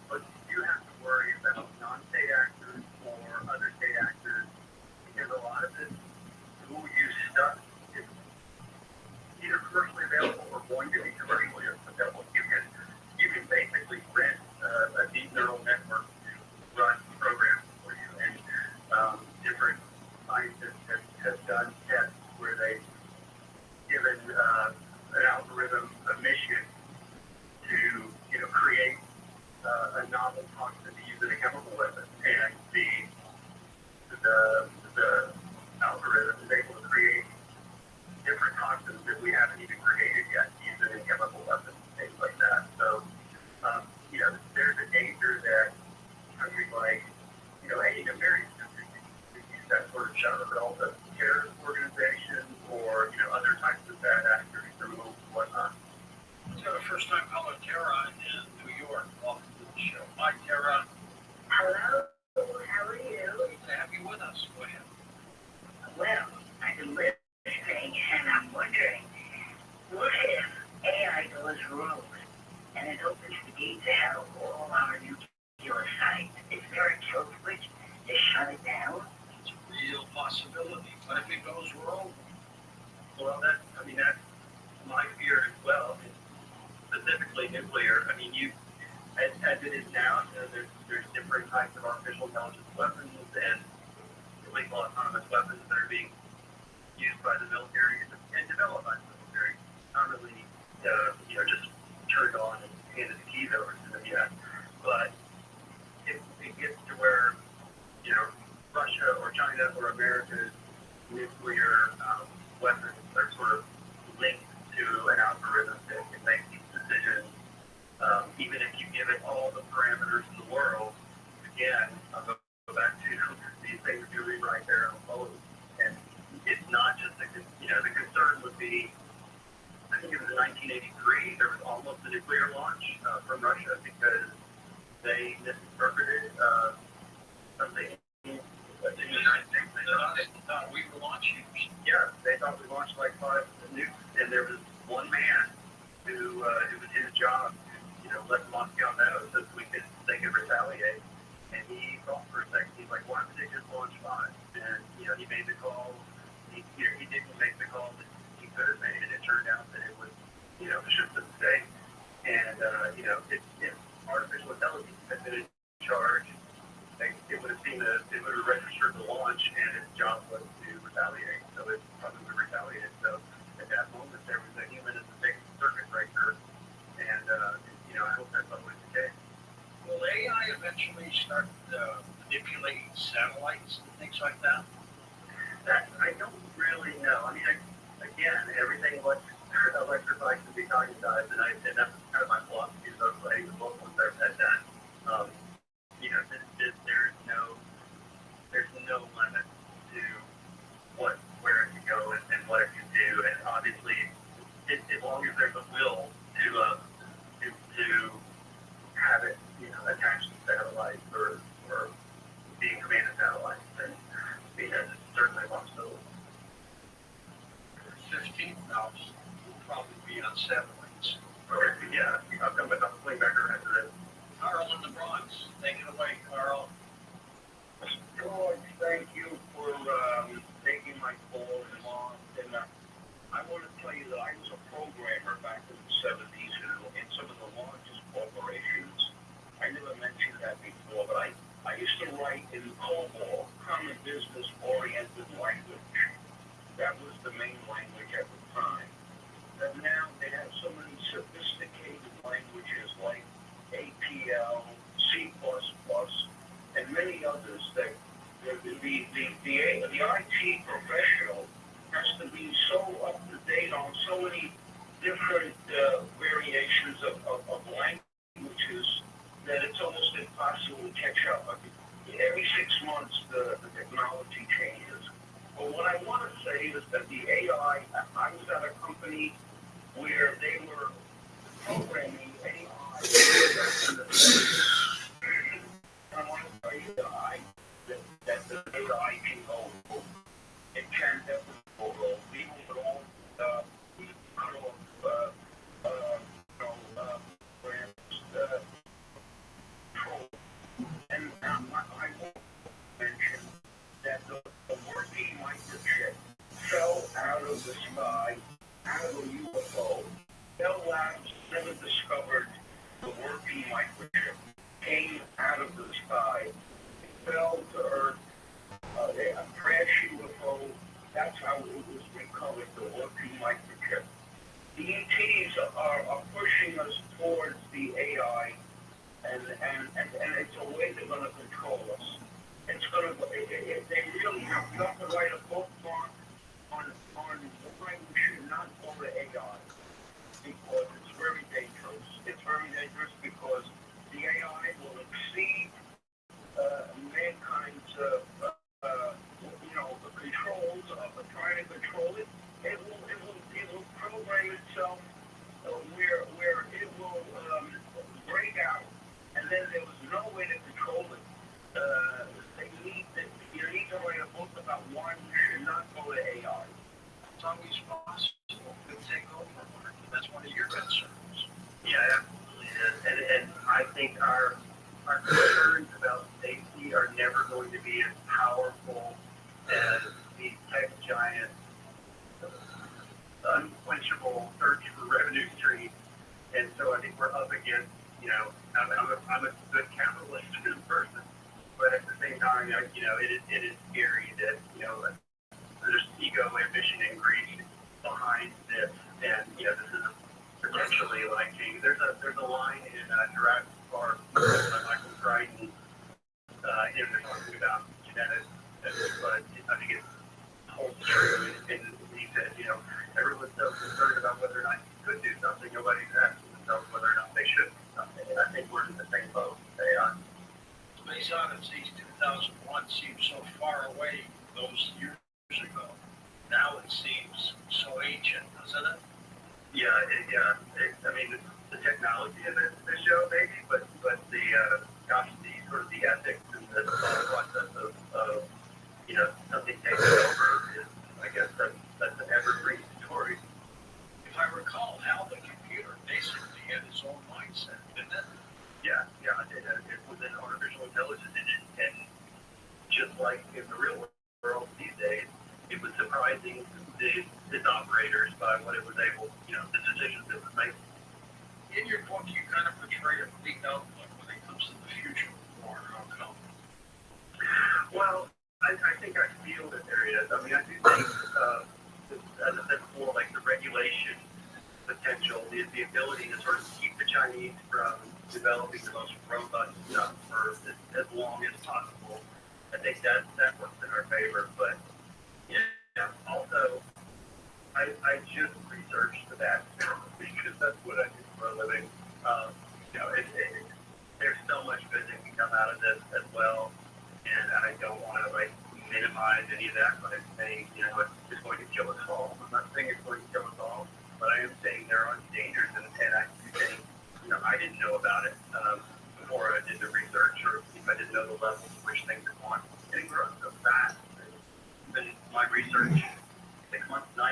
But you do have to worry about non-state actors or other state actors because a lot of this dual use stuff is either commercially available or going to be commercially available. You can basically rent a deep neural network to run programs for you. And different scientists have done tests where they've given an algorithm a mission to create a novel toxin to use in a chemical weapon, and the algorithm is able to create different toxins that we haven't even created yet, using in chemical weapons, things like that. So, there's a danger that countries like, Asia very specific use that sort of genre, but also terrorist organizations or, other types of bad actors, criminals, and whatnot. It's the first time caller Tara in New York. Welcome to the show. Hi, Tara. Hello, how are you? Great to have you with us. Go ahead. Well, I've been listening, and I'm wondering, what if AI goes rogue and it opens the gate to hell all our nuclear sites? Is there a kill switch to shut it down? It's a real possibility. But if it goes wrong, Well, that's my fear as well. Specifically nuclear. I mean, as it is now, there's different types of artificial intelligence weapons and lethal autonomous weapons that are being used by the military and developed by the military. Not really, just turned on and handed the keys over to them yet. But if it gets to where, Russia or China or America's nuclear weapons are sort of linked to an algorithm that can make these decisions, even if you give it all the parameters in the world, again, I'll go back to these things do rewrite their own code. And it's not just the concern would be, I think it was in 1983, there was almost a nuclear launch from Russia because they misinterpreted something. In the United States, they thought we were launching. Yeah, they thought we launched like 5 nukes, and there was one man who it was his job to let Moscow know so that they could retaliate. And he thought for a second, he's like, why would they just launch 5? And he made the call. He didn't make the call that he could have made, and it turned out that it was just a mistake. And if artificial intelligence had been in charge, it would have registered the launch, and its job was to retaliate. So it probably would have retaliated. So at that moment, there was a human as a big circuit breaker, and I hope that's always the case. Will AI eventually start manipulating satellites and things like that? That I don't really know. I mean, again, everything electrified can be cognized, and that's kind of my philosophy of writing the book once I've said that. There's no limit to where it can go and what it can do, and obviously, as long as there's a will to have it, attached to satellites or being commanded satellites, then that's certainly a possibility. 15,000 will probably be on satellites. Okay, yeah, I'll come back around to this. Carl in the Bronx, take it away, Carl. George, thank you for taking my call and I want to tell you that I was a programmer back in the 70s in some of the largest corporations. I never mentioned that before, but I used to write in COBOL, Common Business Oriented Language. That was the main language at the time. And now they have so many sophisticated languages like APL, C++, and many others that the IT professional has to be so up to date on so many never discovered the working microchip came out of the sky, fell to Earth, a crash UFO. That's how it was recovered, the working microchip. The ETs are pushing us towards the AI, and it's a way they're going to control us. It's going to, they really have got to write a bookmark on why we should not go to AI, because it's very dangerous. It's very dangerous because the AI will exceed mankind's, the controls of trying to control it. It will program itself where it will break out, and then there was no way to control it. You need to write a book about why we should not go to AI. It's always possible to take over. That's one of your concerns. Yeah, absolutely. And I think our concerns about safety are never going to be as powerful as these tech giants' unquenchable search for revenue streams. And so I think we're up against, I'm a good capitalist person, but at the same time, it is scary that, there's ego, ambition, and greed behind this. And, this is potentially life-changing. There's a line in Jurassic Park by Michael Crichton, they're talking about genetics, but I think it holds true. And he said, everyone's so concerned about whether or not you could do something. Nobody's asking themselves whether or not they should do something. And I think we're in the same boat they are. Space Odyssey 2001 seems so far away those years ago. Now it seems so ancient, doesn't it? Yeah. The technology of the show, maybe, but the sort of the ethics and the thought process of something taking over is, I guess, that's an evergreen story. If I recall, Hal, the computer basically had its own mindset, didn't it? Yeah, it was an artificial intelligence, and just like in the real world these days, it was surprising its operators by what it was able, the decisions it was making. In your book, you kind of portray a bleak outlook when it comes to the future of war. How come? Well, I think I feel that there is. I mean, I do think, as I said before, like the regulation potential, the ability to sort of keep the Chinese from developing the most robust stuff for as long as possible. I think that works in our favor. But also, I just researched the back because that's what I do for a living. There's so much good that can come out of this as well, and I don't want to minimize any of that by saying it's going to kill us all. I'm not saying it's going to kill us all, but I am saying there are dangers, and I do think I didn't know about it before I did the research, or if I didn't know the levels at which things are going. It grows so fast. Even my research 9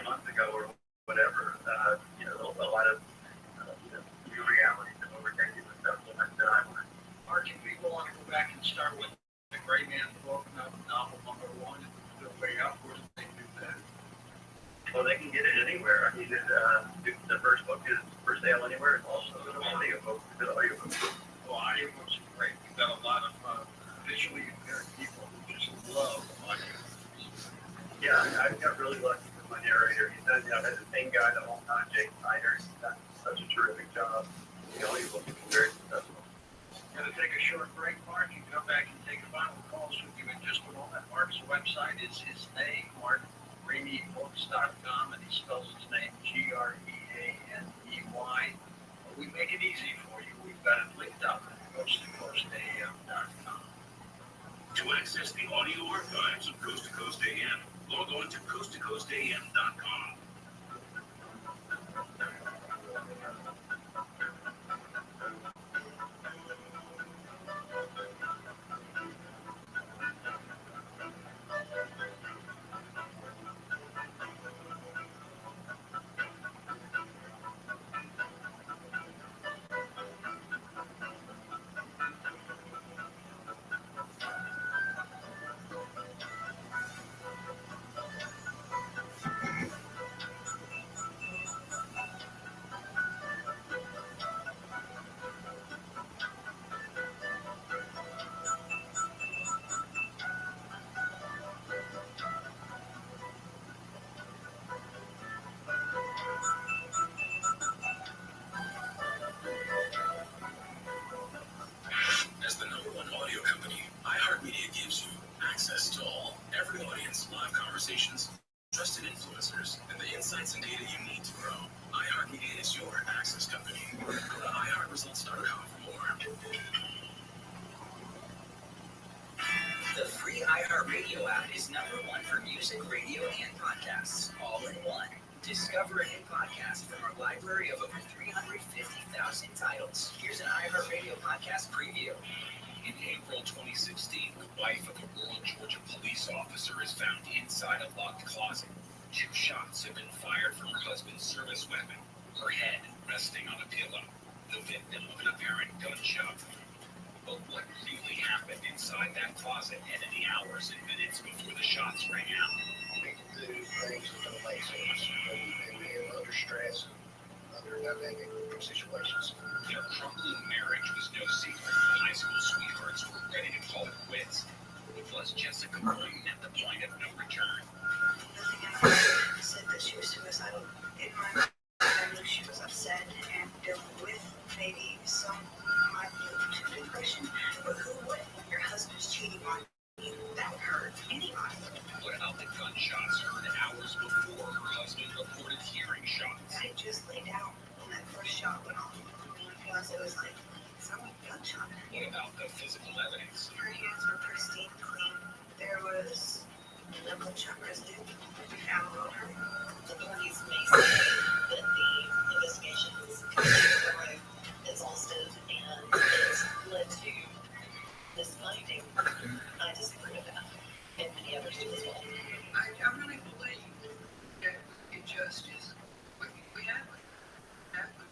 months ago, or whatever, a lot of new realities have overtaken the stuff that I learned. Mark, if people want to go back and start with the Gray Man book, novel number 1, and their way up, where do they do that? Well, they can get it anywhere. I mean, the first book is for sale anywhere. It's also an audiobook. Well, audiobooks are great. We've got a lot of visually impaired people who just love audiobooks. Yeah, I got really lucky with my narrator. I've had the same guy the whole time, Jake Snyder. He's done such a terrific job. The audiobook has been very successful. We're going to take a short break, Mark. You can come back and take final calls with you in just a moment. Mark's website is his name, MarkRameyBooks.com, and he spells his name Greaney. We make it easy for you. We've got it linked up at coasttocoastam.com. To access the audio archives of Coast to Coast AM, log on to coasttocoastam.com. It's #1 for music, radio, and podcasts, all in one. Discover a new podcast from our library of over 350,000 titles. Here's an iHeartRadio podcast preview. In April 2016, the wife of a rural Georgia police officer is found inside a locked closet. 2 shots have been fired from her husband's service weapon, her head resting on a pillow, the victim of an apparent gunshot. But what really happened inside that closet and in the hours and minutes before the shots rang out? People do things that don't make sense. They live under stress, under dynamic situations. Their crumbling marriage was no secret. High school sweethearts were ready to call it quits. Plus, Jessica Boyne at the point of no return. Nothing said that she was suicidal. In my mind, I knew she was upset and dealing with maybe some might lead to depression. But who would? Your husband's cheating on you. That would hurt anybody. What about the gunshots heard hours before her husband reported hearing shots? I just laid down when that first shot went off. Plus, it was like someone gunshot. What about the physical evidence? Her hands were pristine clean. There was no gunshot residue found on her. The police may say that the investigation is completely exhaustive and it's led to this finding. I disagree with that, and many others do as well. I really believe that it just is what we have.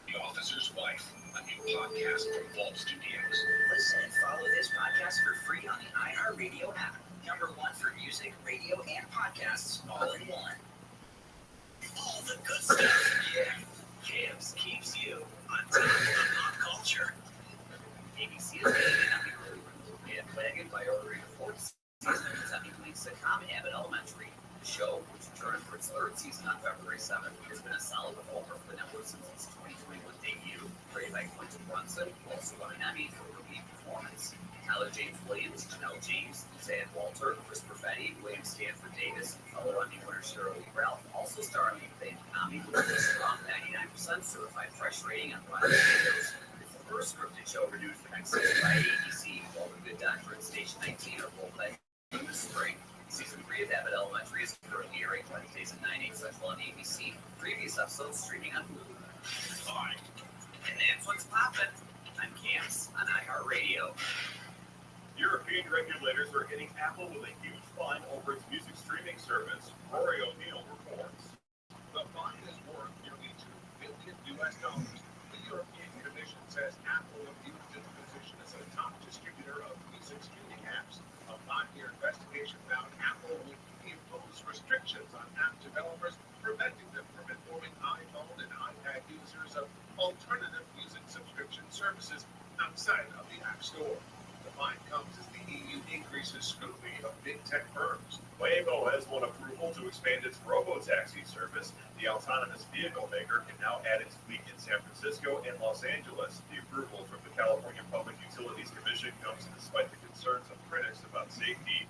The Officer's Wife, a new podcast from Vault Studios. Listen and follow this podcast for free on the iHeartRadio app. #1 for music, radio, and podcasts, all in one. All the good stuff. Yeah. Camps keeps you on top of pop culture. ABC is making an early bandwagon by ordering a 4th season of its Emmy-winning sitcom Abbott Elementary. The show, which returned for its 3rd season on February 7th, has been a solid performer for the network since its 2021 debut. Created by Quentin Brunson, who also won an Emmy for her lead performance. Tyler James Williams, Janelle James, Zan Walter, Chris Perfetti, William Stanford Davis, and fellow Emmy winner Cheryl Lee Ralph also star in the acclaimed comedy with a strong 99% certified fresh rating on Rotten Tomatoes. It's the first scripted show renewed for next season by ABC, while The Good Doctor and Station 19 are both playing this spring. Season 3 of Abbott Elementary is currently airing Wednesdays at 9, 8 Central on ABC. Previous episodes streaming on Hulu. Fine. And that's what's poppin'. I'm Camps on iHeartRadio. European regulators are hitting Apple with a huge fine over its music streaming service, Rory O'Neill reports. The fine is worth nearly $2 billion. The European Commission says Apple abused its position as a top distributor of music streaming apps. A 5-year investigation found Apple would impose restrictions on app developers, preventing them from informing iPhone and iPad users of alternative music subscription services outside of the App Store. The fine comes as the EU increases scrutiny of big tech firms. Waymo has won approval to expand its robo-taxi service. The autonomous vehicle maker can now add its fleet in San Francisco and Los Angeles. The approval from the California Public Utilities Commission comes despite the concerns of critics about safety.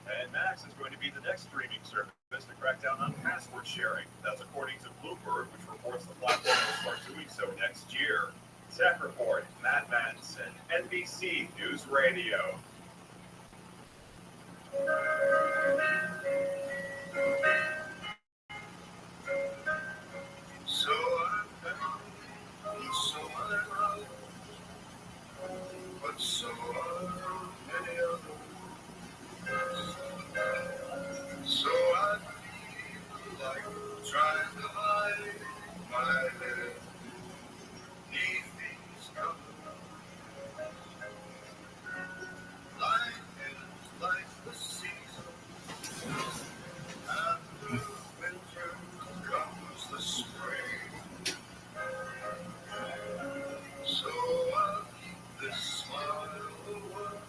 And Max is going to be the next streaming service to crack down on password sharing. That's according to Bloomberg, which reports the platform will start doing so next year. Tech Report, Matt Mattinson, NBC News Radio. So I found someone I love, but so are many others. So I feel like trying to hide my head beneath these covers. Life is like the season. After winter comes the spring. So I'll keep this smile a while.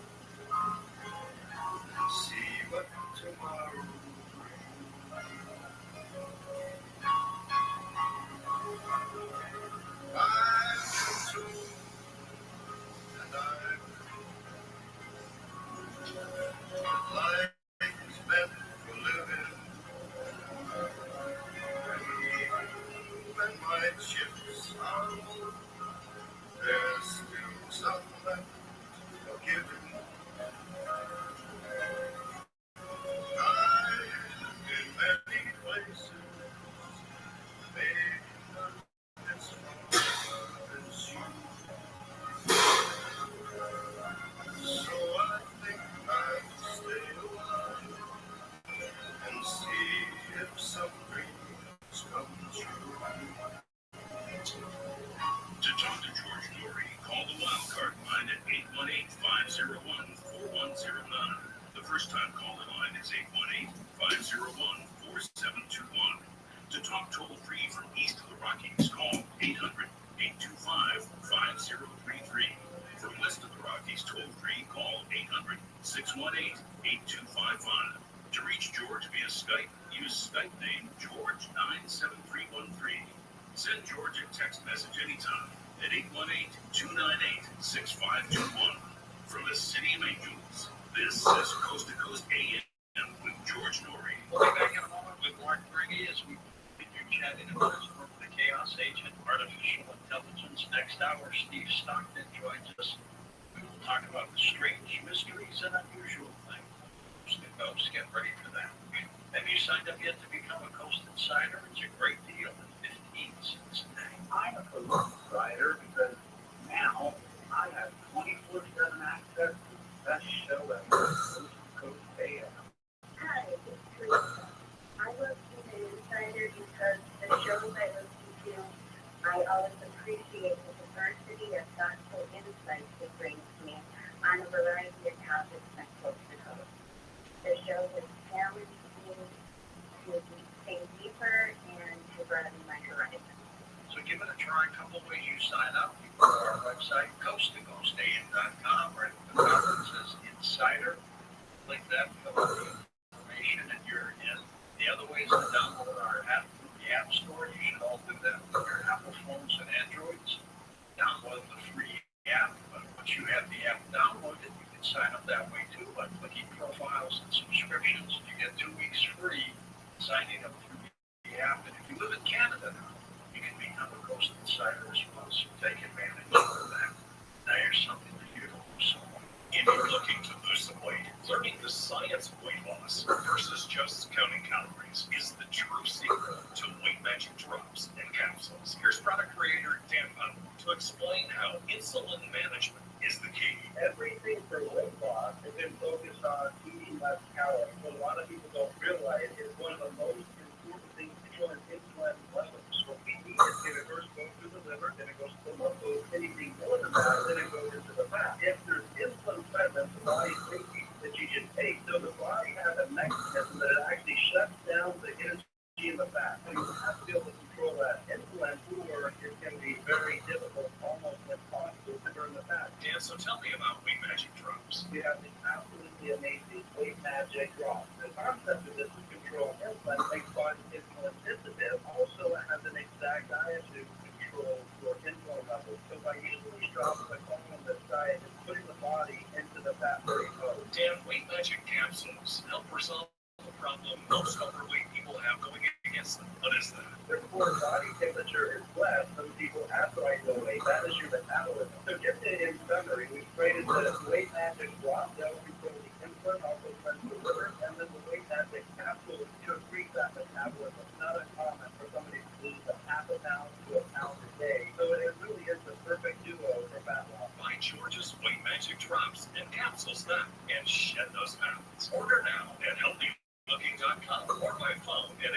at 818-298-6521. From the City of Angels, this is Coast to Coast AM with George Norrie. We'll be back in a moment with Mark Brady as we continue chatting about the chaos agent, artificial intelligence. Next hour, Steve Stockton joins us. We will talk about the strange mysteries and unusual things. Coast, get ready for that. Have you signed up yet to become a Coast Insider? It's a great deal at 15 cents a day. I'm a Coast Insider because now I have 24/7 access to the best show ever, Coast to Coast AM. Hi, it's Teresa. I love being an insider because the shows I listen to, I always appreciate the diversity of thoughtful insights it brings me on a variety of topics from coast to coast. The show has challenged me to think deeper and to broaden my horizons. So give it a try. A couple ways you sign up. You go to our website, coasttocoastam.com, right at the top it says Insider. Click that, fill out the information, and you're in. The other way is to download our app from the App Store. You should all do that with your Apple phones and Androids. Download the free app. But once you have the app downloaded, you can sign up that way too by clicking profiles and subscriptions. You get 2 weeks free signing up through the app. And if you live in Canada now, you can become a Coast Insider as well, so take advantage of that. Now here's something for you to lose some weight. If you're looking to lose some weight, learning the science of weight loss versus just counting calories is the true secret to Weight Magic drops and capsules. Here's product creator Dan Putnam to explain how insulin management is the key. Everything for weight loss has been focused on eating less calories. What a lot of people don't realize is one of the most important things controlling insulin levels. What we need is it first goes through the liver, then it goes to the muscles, anything more than that, then it goes into the fat. If there's insulin present, the body's thinking that you should take. So the body has a mechanism that it actually shuts down the energy in the fat. So you have to be able to control that insulin, or it's going to be very difficult, almost impossible to burn the fat. Dan, so tell me about Weight Magic drops. We have this absolutely amazing Weight Magic drop. The concept of this is control insulin, makes body insulin sensitive. Also, it has an exact diet to control your insulin levels. So by using these drops, like on the diet, it's putting the body into the fat-burning mode. Dan, Weight Magic capsules help resolve the problem most overweight people have going against them. What is that? Their core body temperature is less. Some people have no weight. That is your metabolism. So just in summary, we've created the Weight Magic drop that will control the insulin, also cleanse the liver, and then the Weight Magic capsule to increase that metabolism. It's not uncommon for somebody to lose a half a pound to a pound a day. So it really is the perfect duo for fat loss. Find George's Weight Magic drops and capsules now and shed those pounds. Order now at healthylooking.com or by phone at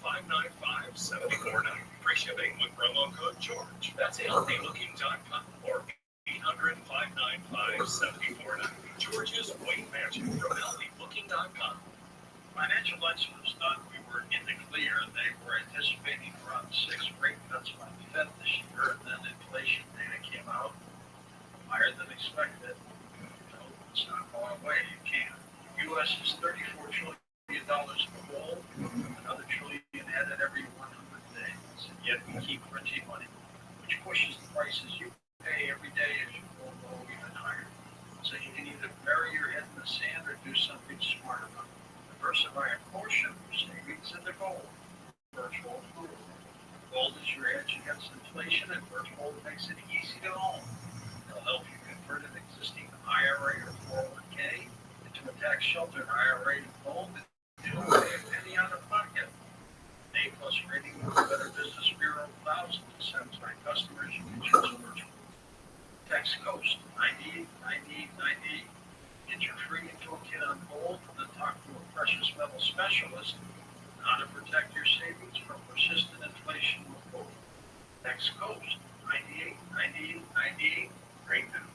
800-595-7490. Free shipping with promo code George. That's healthylooking.com or 800-595-7490. George's Weight Magic from healthylooking.com. Financial experts thought we were in the clear. They were anticipating around 6 rate cuts by the Fed this year, and then inflation data came out higher than expected. No, it's not going away. It can't. The U.S. is $34 trillion in gold, another trillion added every 100 days, and yet we keep printing money, which pushes the prices you pay every day as you go even higher. So you can either bury your head in the sand or do something smart about it. Diversify a portion of your savings into gold. Virtual gold. Gold is your edge against inflation, and virtual makes it easy to own. It'll help you convert an existing IRA or 401k into a tax-sheltered IRA in gold and you don't pay a penny out of pocket. An A-plus rating with the Better Business Bureau 1000 satisfied customers. You can choose virtual. Text Coast 989898. Get your free toolkit on gold, and then talk to a precious metal specialist on how to protect your savings from persistent inflation with gold. Text Coast 989898. Great news.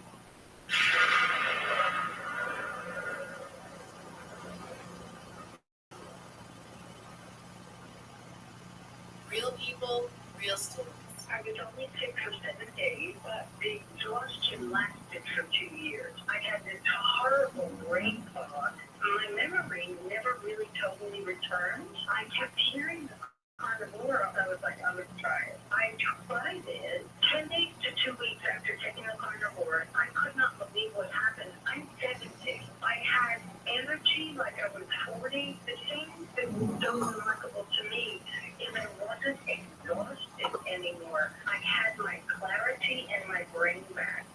Real people, real stories. I was only 6 or 7 days, but the exhaustion lasted for 2 years. I had this horrible brain fog. My memory never really totally returned. I kept hearing the carnivore. I was like, I'm going to try it. I tried it. 10 days to after taking the carnivore, I could not believe what happened. I'm 70. I had energy like I was 40. The thing that was so remarkable to me is I wasn't exhausted anymore. I had my clarity and my brain back.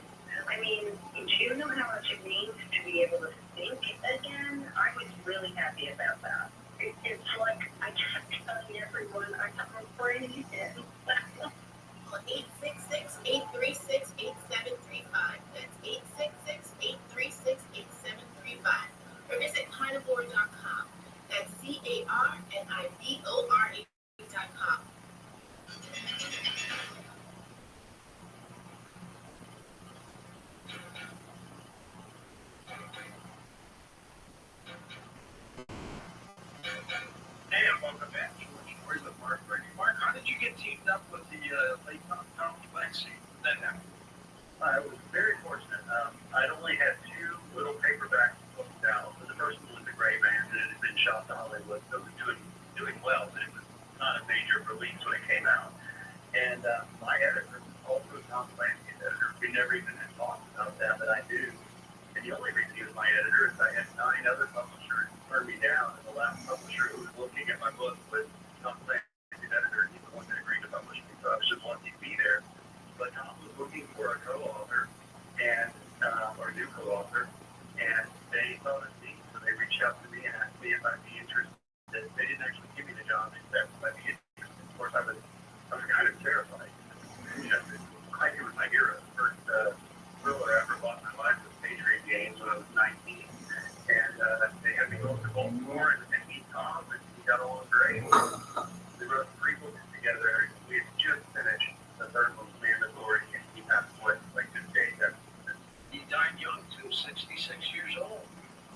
I mean, do you know how much it means to be able to think again? I was really happy about that. It's like I kept telling everyone I have a brain again. 866-836-8735. That's 866-836-8735. Or visit carnivore.com. That's CARNIVORA.com. Hey, and welcome back to Stories with Mark Brady. Mark, how did you get teamed up with the late Tom Lexi? That happened. I was very fortunate. I'd only had two little paperback books out. The first one was The Gray Man, and it had been shot to Hollywood, so it was doing well, but it was not a major release when it came out. And my editor was also Tom Clancy's editor. We never even had talked about that, but I do. And the only reason he was my editor is I had 9 other publishers turn me down, and the last publisher who was looking at my book was Tom Clancy's editor, and he's the one that agreed to publish me, so I was just lucky to be there. But Tom was looking for a co-author, and or a new co-author, and they thought of me, so they reached out to me and asked me if I'd be interested. They didn't actually give me the job, they said if I'd be interested. Of course, I was kind of terrified. You know, Clancy was my hero. The first thriller I ever bought in my life was Patriot Games when I was 19, and they had me go up to Baltimore and meet Tom, and we got along great. We wrote 3 books together. We had just finished. The third one was mandatory, and he passed away like this day. He died young too, 66 years old.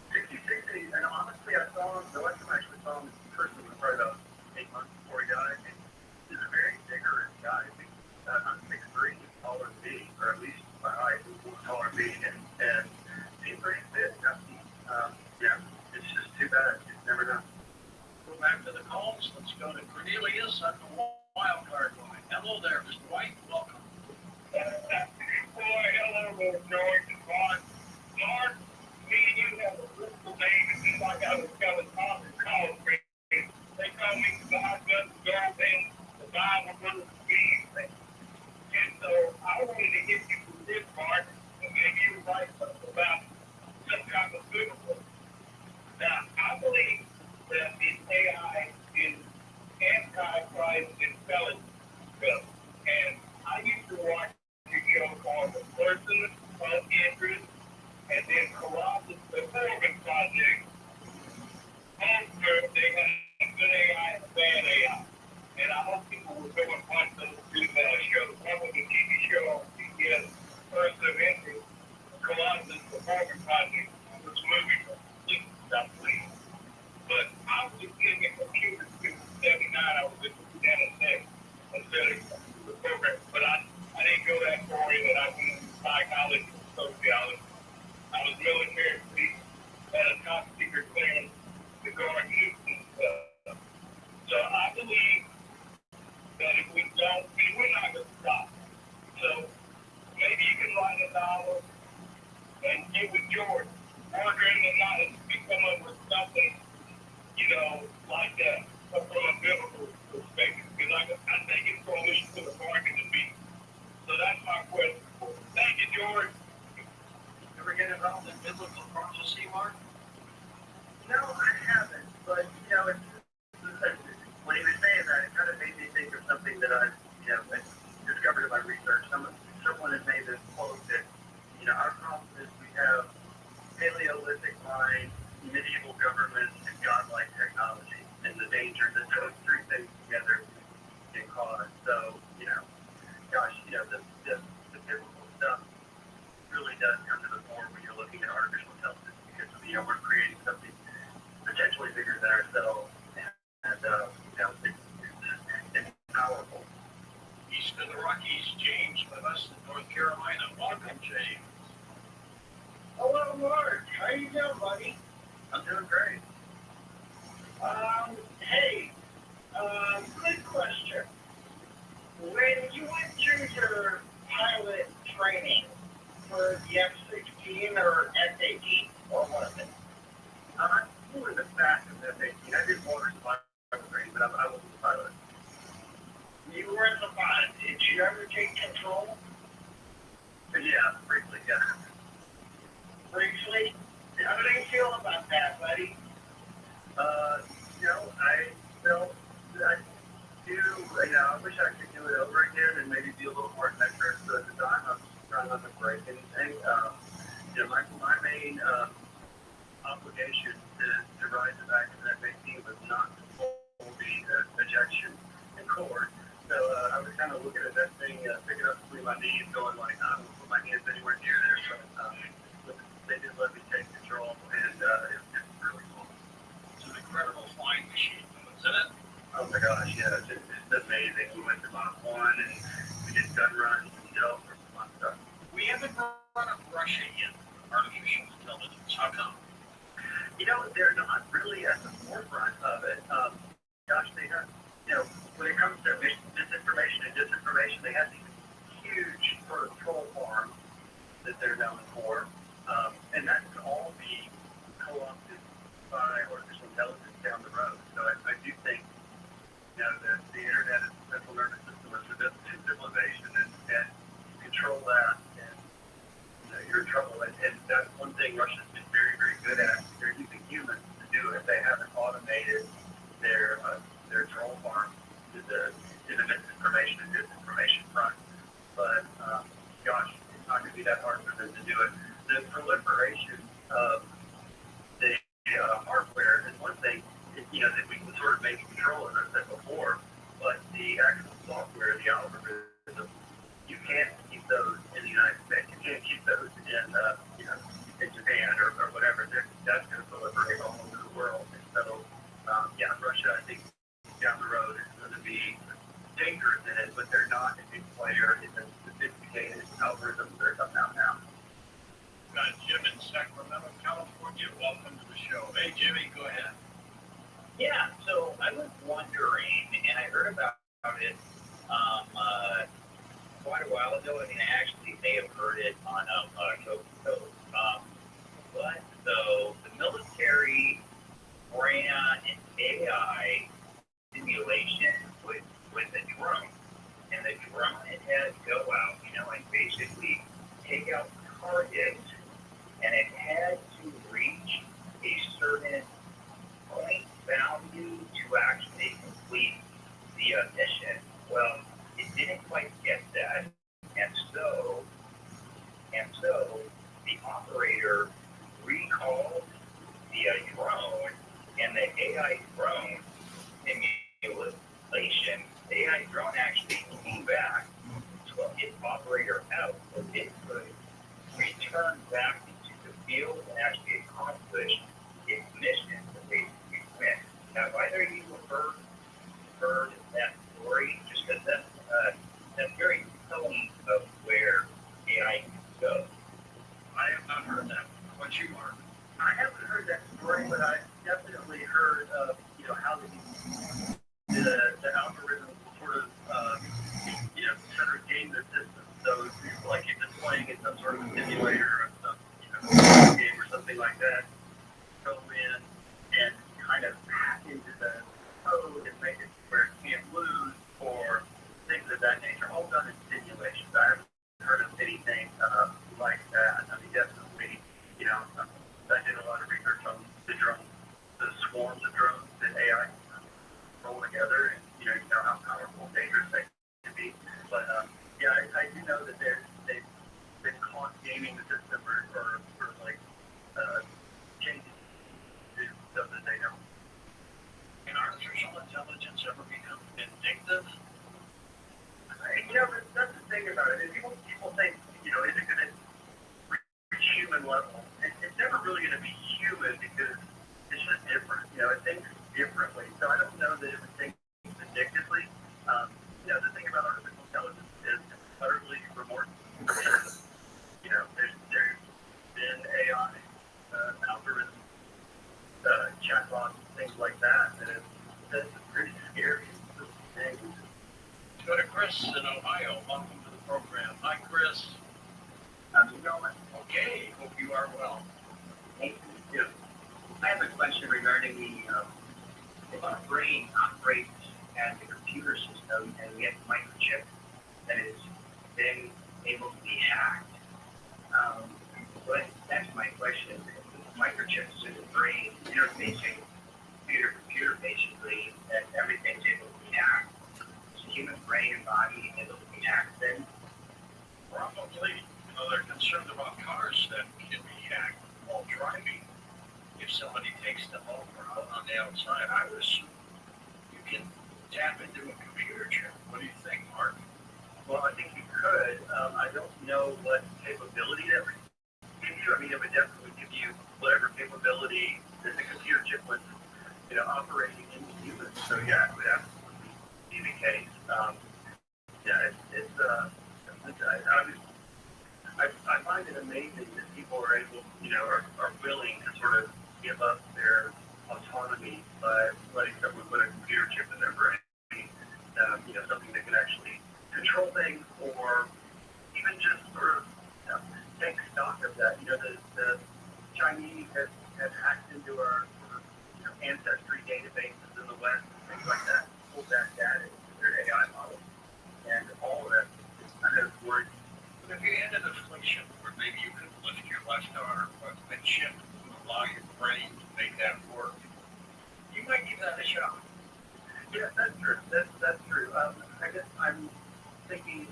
66, and honestly, I saw him. The last time I actually saw him in person was probably about 8 months before he died. And he's a very vigorous guy. I think I'm 6'3", taller than me, or at least my height is taller than me, and he's pretty fit. Yeah, it's just too bad. It's never done. Go back to the calls. Let's go to Cornelius on the wild card line. Hello there, Mr. White. Welcome. Boy, hello, George and Ron. Mark, me and you have a beautiful name. It's just like I was telling Tom in college. They call me the God Gun Thing, the Bible Brother Speed thing. And so I wanted to get you from this part, and maybe you would write something about some kind of biblical. Now, I believe that the AI is anti-Christ intelligence. And I used to watch a show called The Person of Interest, and then Colossus, the Morgan Project. After they had good AI and bad AI. And I hope people will go and watch those 2 shows. One was a TV show on CBS, Person of Interest, Colossus, the Morgan Project. This movie was complete. But I was just getting a computer since 79. I was in NSA instead of the program. But I didn't go that far in it. I went into psychology and sociology. I was military police, had a top secret clearance to guard nukes and stuff. So I believe that if we don't, we're not going to stop. So maybe you can write a novel and get with George, ordering the knowledge to come up with something, like that, from a biblical perspective. Because I think it's coalition to the market to be. So that's my question. Thank you, George. Ever get involved in biblical prophecy, Mark? No, I haven't, but, when he was saying that, it kind of made me think of something that I discovered in my research. Someone had made this quote that, our problem is we have Paleolithic minds, medieval governments, and godlike technology, and the danger that those 3 things together can cause. So, the biblical stuff really does come to the fore when you're looking at artificial intelligence, because, we're creating something potentially bigger than ourselves, and it's powerful. East of the Rockies, James with us in North Carolina. Welcome, James. Hello, Mark. How you doing, buddy? I'm doing great. Hey, good question. When you went through your pilot training for the F-16 or F-18 or what is it? I flew in the back of the F-18. I did water survival training, but I wasn't a pilot. You were in the pilot. Did you ever take control? Yeah, briefly, yeah. Briefly? How do you feel about that, buddy? I felt I do, I wish I could do it over again and maybe be a little more adventurous. But at the time, I was trying not to break anything. My main obligation to ride the back of that F-18 was not to pull the ejection and cord. So I was kind of looking at that thing, picking up between my knees, going like, I don't put my hands anywhere near there. But they did let me take control, and it was really cool. It's an incredible flying machine, isn't it? Oh my gosh, yeah, it's amazing. We went to Mach 1 and we did gun runs and dealt for some fun stuff. We haven't run of Russia yet, artificial intelligence. How come? They're not really at the forefront of it. They have, when it comes to misinformation and disinformation, they have these huge sort of troll farms that they're known for. And that can all be co-opted by artificial intelligence down the road. So I do think, that the internet is the central nervous system of civilization, and control that, and you're in trouble. And that's one thing Russia's been very, very good at. They're using humans to do it. They haven't automated their troll farm to the misinformation and disinformation front. But it's not going to be that hard for them to do it. The proliferation of the hardware is one thing, that we can sort of maybe control, as I said before, but the actual software, the algorithm, you can't keep those in the United States. You can't keep those in Japan or whatever. That's going to proliferate all over the world. And so, Russia, I think, down the road is going to be dangerous in it, but they're not a big player in the sophisticated algorithms that are coming out now. Got Jim in Sacramento, California. Welcome to the show. Hey, Jimmy, go ahead. Yeah, so I was wondering, and I heard about it quite a while ago, and I actually may have heard it on Coast. But so the military ran an AI simulation with a drone, and the drone had to go out, and basically take out targets, and it had to reach a certain point value to actually complete the mission. Well, it didn't quite get that, and so the operator recalled the drone, and the AI drone simulation, the AI drone actually came back to its operator out, so it could return back into the field and actually accomplish its mission to basically win. Now, have either of you heard that story? Just because that's very telling of where AI can go. I have not heard that. What you heard? I haven't heard that story, but I definitely heard of, how the algorithm sort of, game the system. So, like if it's playing in some sort of simulator or some, game or something like that, go in and kind of hack into the code and make it where it can't lose or things of that nature. All done in simulations. I haven't heard of anything like that. I mean, definitely, I did a lot of research on the drones, the swarms of drones that AI roll together, and you know how powerful and dangerous they can be. But I do know that they've been caught gaming the system or sort of like changing it so that they don't. Can artificial intelligence ever become vindictive? That's the thing about it. People think, is it going to reach human level? It's never really going to be human because it's just different. It thinks differently. So I don't know that it would think vindictively. The thing about artificial intelligence is it's utterly remorseful. There's been AI algorithms, chatbots, things like that that's pretty scary. Let's go to Chris in Ohio. Welcome to the program. Hi, Chris. gentlemen? Okay, hope you are well. Thank you. I have a question regarding the brain operates as a computer system, and we have a microchip that has been able to be hacked. But that's my question. Microchips in the brain interfacing computer basically, that everything's able to be hacked. Is the human brain and body able to be hacked then? Probably. They're concerned about cars that can be hacked while driving. If somebody takes them over on the outside, I would assume you can tap into a computer chip. What do you think, Mark? Well, I think you could. I don't know what capability that would give you. I mean, it would definitely give you whatever capability that the computer chip was, operating in the human. So yeah, it would absolutely be the case. I find it amazing that people are able, are willing to sort of give up their autonomy by letting someone put a computer chip in their brain. Something that can actually control things, or even just sort of take stock of that. The Chinese have hacked into our ancestry databases in the West and things like that, pulled that data into their AI models, and all of that is kind of worried. But if you had an affliction where maybe you could lift your left arm, but the chip would allow your brain to make that work, you might give that a shot. Yeah, that's true. That's true. I guess I'm thinking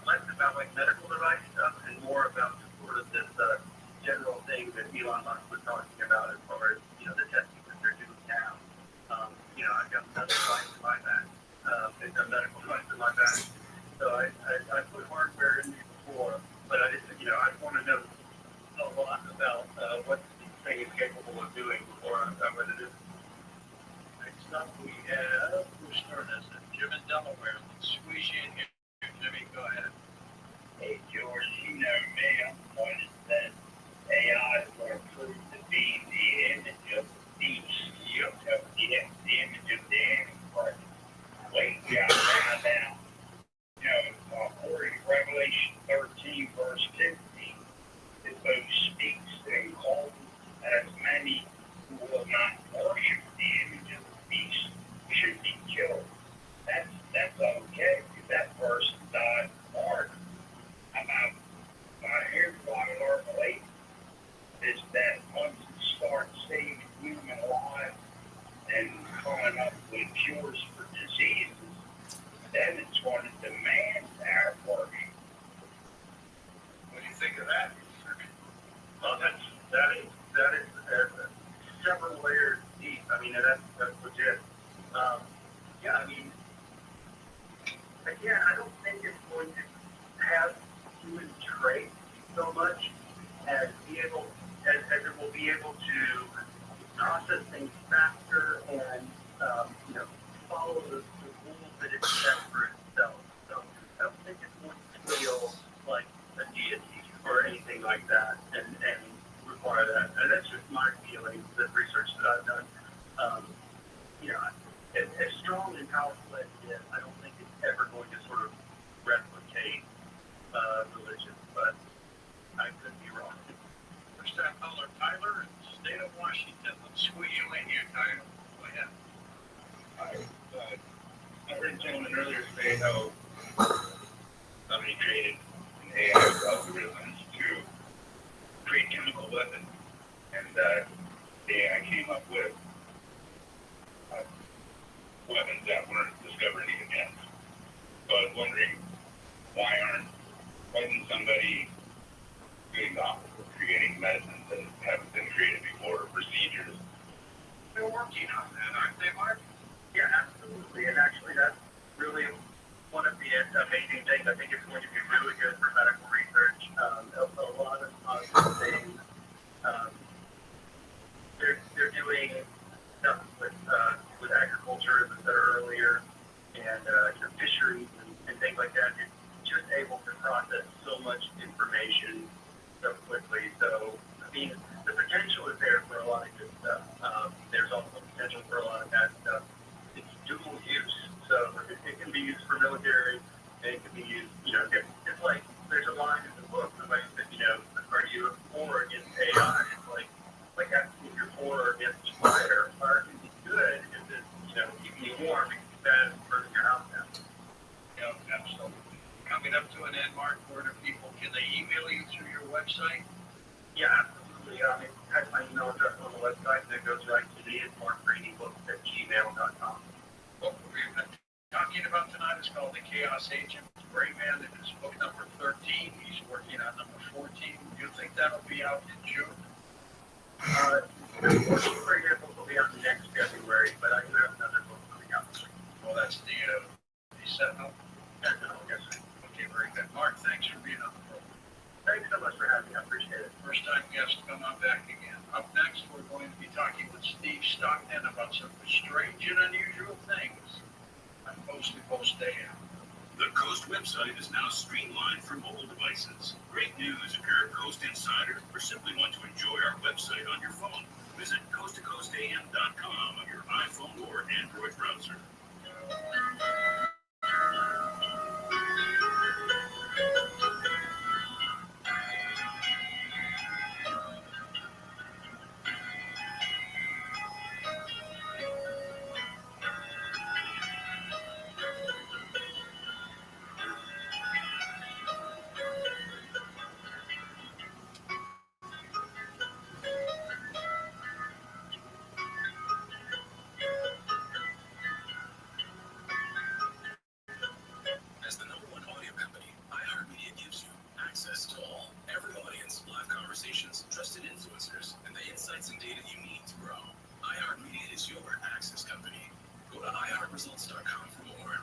less about like medical device stuff and more about sort of this general thing that Elon Musk was talking about as far as the testing that they're doing now. I've got another device in my back. It's a medical device in my back. So I put hardware in before, but I just I want to know a lot about what this thing is capable of doing before I whether it is. Next up, we have, who's starting us? Jim in Delaware. Let's squeeze you in here. Jimmy, go ahead. Hey, George, me, I'm the one that said AI is going to prove to be the image of the beast. You have the image of the Antichrist. Wait, we got to find out. According to Revelation 13, verse 15, it both speaks and calls as many who will not worship the image of the beast should be killed. That's okay, because that person died martyred. Here's what I learned later, is that once you start saving human lives and coming up with cures for diseases, then it's going to demand our worship. What do you think of that? Well, that is several layers deep. I mean, that's legit. Yeah, I mean, again, I don't think it's going to have human traits so much as it will be able to process things faster and follow the rules that it sets for itself. So I don't think it's going to feel like a deity or anything like that and require that. And that's just my feeling, the research that I've done. As strong and powerful as it is, I don't think it's ever going to sort of replicate religion, but I could be wrong. First time caller, Tyler, in the state of Washington. Let's squeeze you in here, Tyler. Go ahead. I heard a gentleman earlier say how somebody created an AI algorithms to create chemical weapons, and the AI came up with weapons that weren't discovered even yet. So I was wondering, wasn't somebody doing the opposite, creating medicines that haven't been created before, or procedures? They're working on that, aren't they, Mark? Yeah, absolutely. And actually, that's really one of the amazing things. I think it's going to be really good for medical research. A lot of positive things. They're doing stuff with agriculture, as I said earlier, and fisheries and things like that. It's just able to process so much information so quickly. So, I mean, the potential is there for a lot of good stuff. There's also potential for a lot of bad stuff. It's dual use. So it can be used for military, and it can be used, it's like there's a line in the book, somebody said, you're for or against AI. It's like asking if you're for or against fire. Fire can be good if it's, keeping you warm. It can be bad if it's burning your house down. Yeah, absolutely. Coming up to an end, Mark, where do people, can they email you through your website? Yeah, absolutely. It has my email address on the website, and it goes right to me. It's markbradybooks@gmail.com. Book we've been talking about tonight is called The Chaos Agent. Great man. It is book number 13. He's working on number 14. Do you think that'll be out in June? The 14th regular book will be out next February, but I do have another book coming out this week. Well, that's the Sentinel. Sentinel, yes, sir. Okay, very good. Mark, thanks for being on the program. Thanks so much for having me. I appreciate it. First time guest come on back again. Up next, we're going to be talking with Steve Stockton about some strange and unusual things on Coast to Coast AM. The Coast website is now streamlined for mobile devices. Great news if you're a Coast insider or simply want to enjoy our website on your phone. Visit coasttocoastam.com on your iPhone or Android browser. As the #1 audio company, iHeartMedia gives you access to all, every audience, live conversations, trusted influencers, and the insights and data you need to grow. iHeartMedia is your access company. Go to iHeartResults.com for more.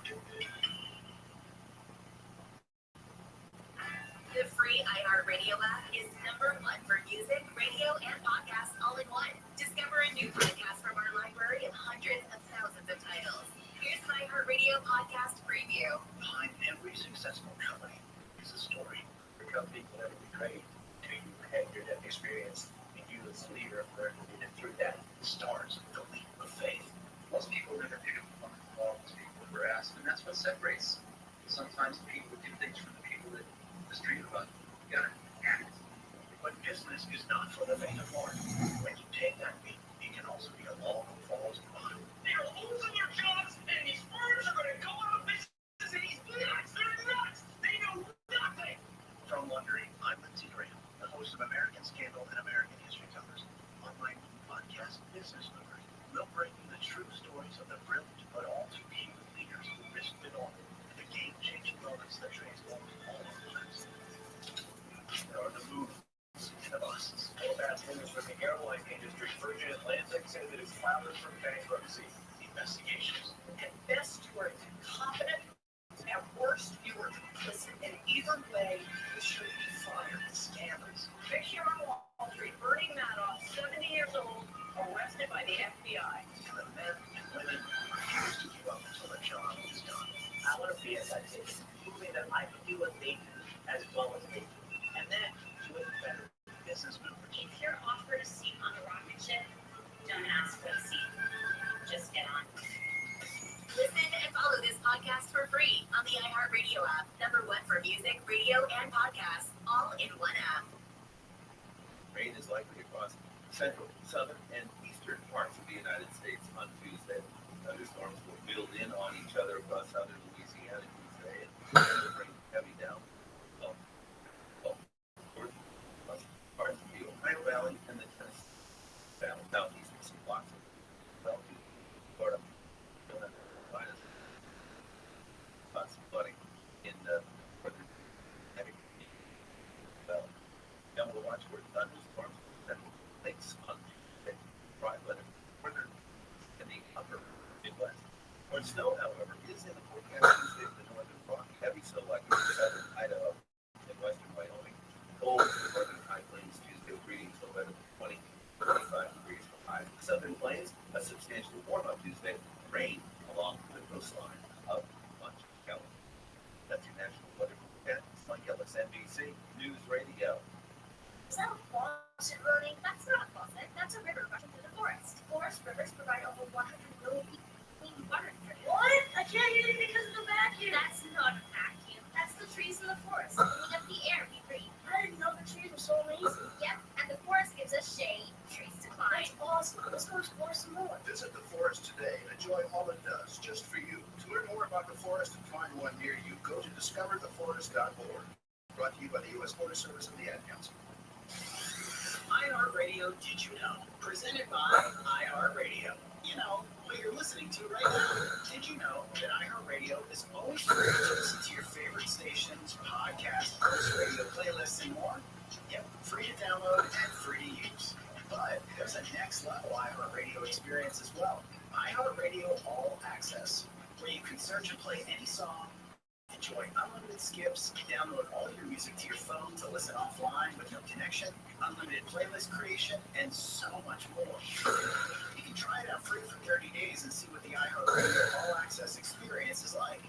The free iHeartRadio app is #1 for music, radio, and podcasts all in one. Discover a new podcast from our library of hundreds of thousands of titles. Here's an iHeartRadio podcast preview. Behind every successful company is a story. Your company will never be great until you had your death experience, and you as a leader learned to get through that. Stars with the leap of faith. Most people never pick up the phone and call those people who are asked, and that's what separates. Sometimes the people do things from the people that just dream about it. You gotta act. But business is not for the faint of heart. When you take that leap, it can also be a long falls behind. They're losing their jobs, and these firms are going to go out of business, and these nuts, they're nuts. They know nothing. From Wondering, I'm Lindsey Graham, the host of American Scandal and American History Tellers, on my new podcast, Business Movers. We'll bring you the true stories of the brilliant but all too human leaders who risked it all, and the game-changing moments that transformed all of lives. There are the moves and the busts. Fast news from the airline industry. Virgin Atlantic says it is flounders from bankruptcy. Investigations. At best, you are incompetent. At worst, you were complicit. In either way, you should be fired. Scandals. Picture on Wall Street, Bernie Madoff, 70 years old, arrested by the FBI. And the men and women who refuse to give up until the job is done. I want to be as I did, proving that I can do what they do as well as they do, and then do it better. Business Movers. If you're offered a seat on a rocket ship, don't ask for a seat. Just get on. Listen and follow this podcast for free on the iHeartRadio app. #1 for music, radio, and podcasts, all in one app. Rain is likely across central, southern, and eastern parts of the United States on Tuesday. Thunderstorms will build in on each other across southern Louisiana Tuesday, and will bring heavy down. Parts of the Ohio Valley and the Tennessee Valley, southeast, we see lots of Florida, lots of flooding in northern heavy valley. Now we'll watch for thunderstorms that lakes on Tuesday, dry weather, northern in the upper Midwest. More snow, however, is in the forecast Tuesday for the northern Rocky, heavy snow likely in southern Idaho and western Wyoming. Cold in the northern high plains Tuesday with readings of weather 20 to 25 degrees for highs. The southern plains, a substantial warm-up Tuesday, rain along the coastline of much of California. That's your national weather forecast. It's like LSNBC News Radio. Is that a faucet running? That's not a faucet. That's a river rushing through the forest. Forest rivers provide over 100 million people clean water. What? I can't get it because of the vacuum. That's not a vacuum. That's the trees in the forest. Customer Service of the Ad Council. iHeartRadio Did You Know? Presented by iHeartRadio. You know, what you're listening to right now. Did you know that iHeartRadio is always free to listen to your favorite stations, podcasts, host radio playlists, and more? Yep, free to download and free to use. But there's a next level iHeartRadio experience as well. iHeartRadio All Access, where you can search and play any song, enjoy unlimited skips, download all your music to your phone to listen offline with no connection, unlimited playlist creation, and so much more. You can try it out free for 30 days and see what the iHeartRadio All Access experience is like.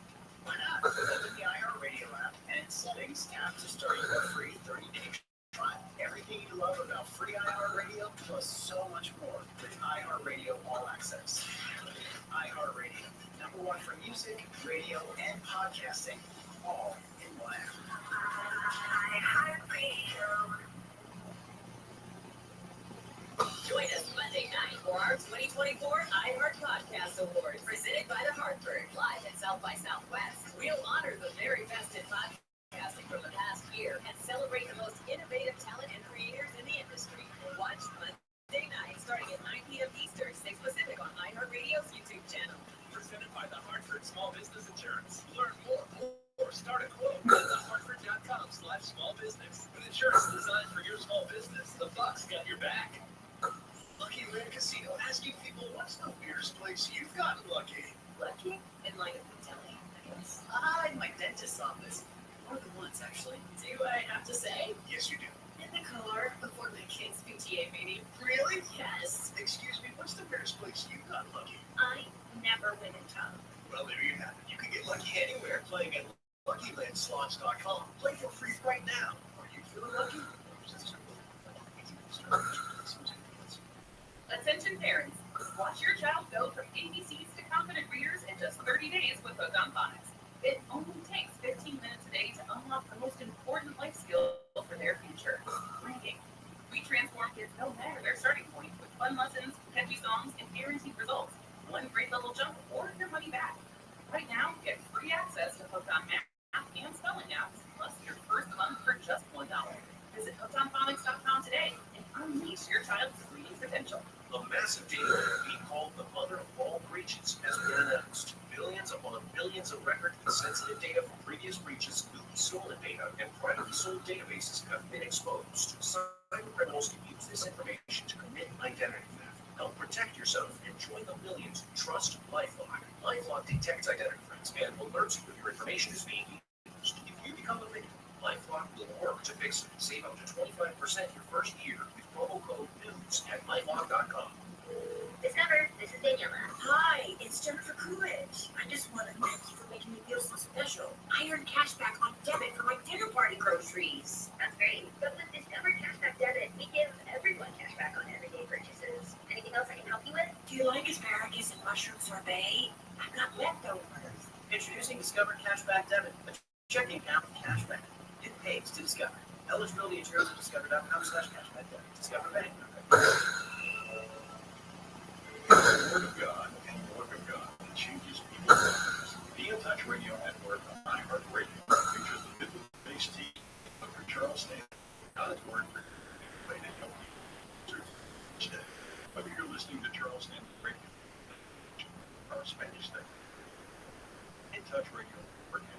Why not? Open the iHeartRadio app and in settings, tap to start your free 30-day trial. Everything you love about free iHeartRadio plus so much more with iHeartRadio All Access. iHeartRadio. Number one for music, radio, and podcasting, all in one app. Join us Monday night for our 2024 iHeart Podcast Awards, presented by the Hartford, live at South by Southwest. We'll honor the very best in podcasting from the past year and celebrate the most innovative talent and creators in the industry. Watch Monday night starting at 9 p.m. Eastern, 6 Pacific on iHeartRadio's YouTube channel. Presented by the Hartford Small Business Insurance. Learn more or start a quote at thehartford.com/small business. With insurance designed for your small business, the Bucks got your back. Lucky Land Casino asking people what's the weirdest place you've gotten lucky. Lucky? In line of hotelling, I guess. In my dentist's office. More than once, actually. Do I have to say? Yes, you do. In the car before my kid's PTA meeting. Really? Yes. Excuse me, what's the weirdest place you've gotten lucky? I never win in town. Well, there you have it. You can get lucky anywhere playing at LuckyLandSlots.com. Play for free right now. Are you feeling lucky? Attention parents, watch your child go from ABCs to confident readers in just 30 days with Hooked on Phonics. It only takes 15 minutes a day to unlock the most important life skill for their future, reading. We transform kids no matter their starting point with fun lessons, catchy songs, and guaranteed results. One grade level jump or your money back. Right now, get free access to Hooked on Math and spelling apps, plus your first month for just $1. Visit hookedonphonics.com today and unleash your child's reading potential. A massive data being called the mother of all breaches has been announced. Billions upon billions of record and sensitive data from previous breaches, newly stolen data, and privately sold databases have been exposed. Cyber criminals can use this information to commit identity theft. Help protect yourself and join the millions who trust LifeLock. LifeLock detects identity threats and alerts you if your information is being used. If you become a victim, LifeLock will work to fix it. Save up to 25% your first year with promo code NEWS at LifeLock.com. Discover, this is Daniela. Hi, it's Jennifer Coolidge. I just want to thank you for making me feel so special. I earned cash back on debit for my dinner party groceries. That's great. But with Discover Cashback Debit, we give everyone cash back on everyday purchases. Anything else I can help you with? Do you like asparagus and mushroom sorbet? I've got leftovers. Introducing Discover Cashback Debit, a checking account with cashback. It pays to discover. Eligibility and terms at discover.com/cashback debit. Discover Bank. The Word of God and the work of God that changes people's lives. The In Touch Radio Network on iHeartRadio features the biblical-based team of Dr. Charles Stanley, God's Word for way to help you each day. Whether you're listening to Charles Stanley Radio or Spanish thing, In Touch Radio Network.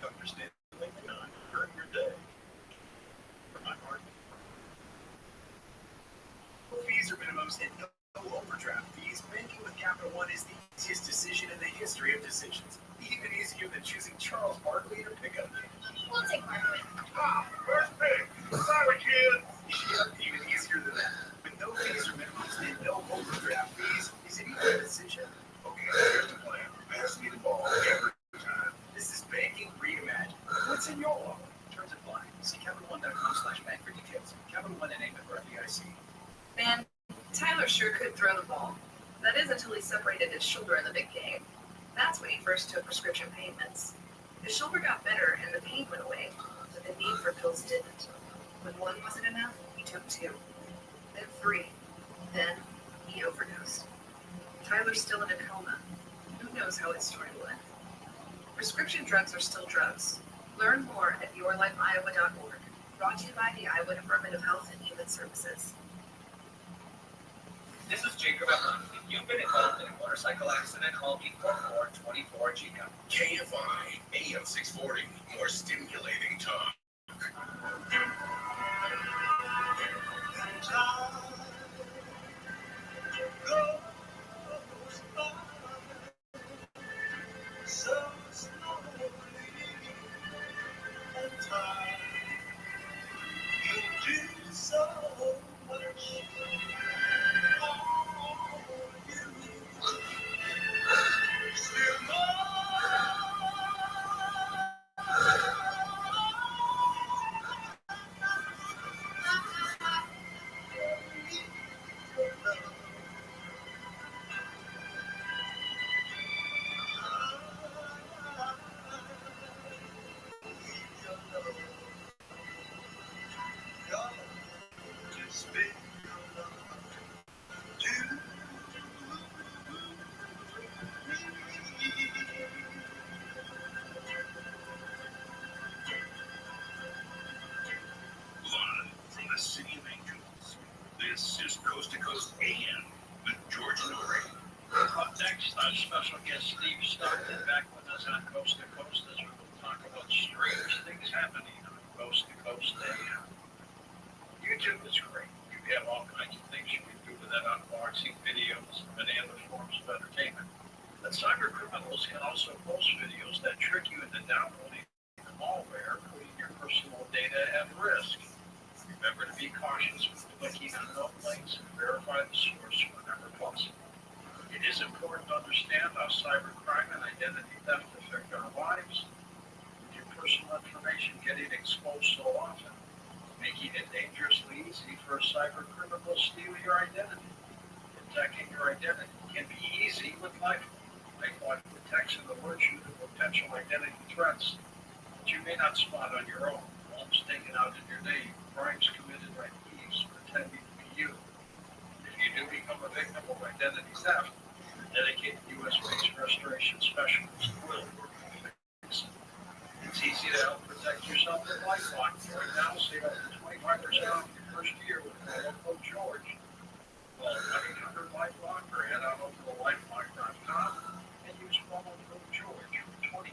Dr. Stanley and I during your day. For my heart. Fees or minimums and no overdraft fees. Banking with Capital One is the easiest decision in the history of decisions. Even easier than choosing Charles Barkley to pick up. We'll take Barkley. First pick. Sorry, kid. Yeah, even easier than that. With no fees or minimums and no overdraft fees, is it even a decision? Okay, here's the plan. Pass me the ball every time. This is banking reimagined. What's in your wallet? Terms apply. See CapitalOne.com/bank for details. Capital One and member FDIC. Man, Tyler sure could throw the ball. That is until he separated his shoulder in the big game. That's when he first took prescription pain meds. His shoulder got better and the pain went away, but the need for pills didn't. When one wasn't enough, he took 2, then 3, then he overdosed. Tyler's still in a coma. Who knows how his story will end? Prescription drugs are still drugs. Learn more at yourlifeiowa.org. Brought to you by the Iowa Department of Health and Human Services. This is Jacob Emmer. If you've been involved in a motorcycle accident, call 844-24-JICA. KFI, AM 640, more stimulating talk. So slowly, and time, you do so much. Still Live from the City of Angels, this is Coast to Coast AM with George Norrie. Up next, our special guest Steve Stockton back with us on Coast to Coast as we will talk about strange things happening on Coast to Coast AM. YouTube is great. You have all kinds of things you can do with that, unboxing videos, many other forms of entertainment. But cyber criminals can also post videos that trick you into downloading malware, putting your personal data at risk. Remember to be cautious with clicking on known links and verify the source whenever possible. It is important to understand how cybercrime and identity theft affect our lives. With your personal information getting exposed so often, making it dangerously easy for a cyber criminal to steal your identity. Protecting your identity can be easy with LifeLock. LifeLock detects and alerts you to potential identity threats that you may not spot on your own. Homes taken out in your name, crimes committed by thieves pretending to be you. If you do become a victim of identity theft, dedicated U.S.-based restoration specialists will work on the fix. It's easy to help protect yourself with LifeLock. Right now, save up to 25% off your first year with promo code George. Call 1-800-LifeLock or head on over to lifelock.com and use promo code George for 25%.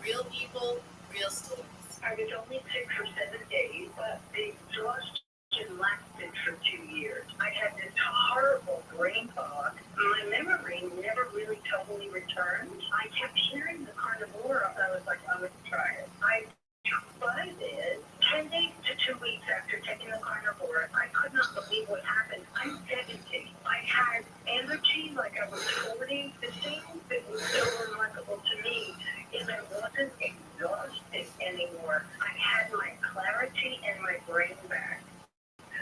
Real people, real stories. I was only sick for 7 days, but the exhaustion lasted for 2 years. I had this horrible brain fog. My memory never really totally returned. I kept hearing the carnivore. I was like, I'm going to try it. I tried it 10 days to 2 weeks after taking the carnivore. I could not believe what happened. I'm 70. I had energy like I was 40. The thing that was so remarkable to me is I wasn't exhausted anymore. I had my clarity and my brain back.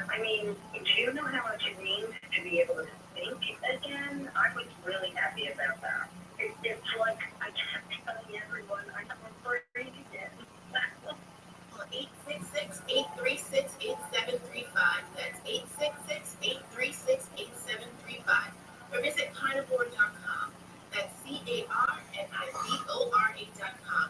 I mean, do you know how much it means to be able to think again? I was really happy about that. It's like I kept telling everyone I'm afraid again. Call 866-836-8735. That's 866-836-8735. Or visit carnivore.com. That's CARNIVORA.com.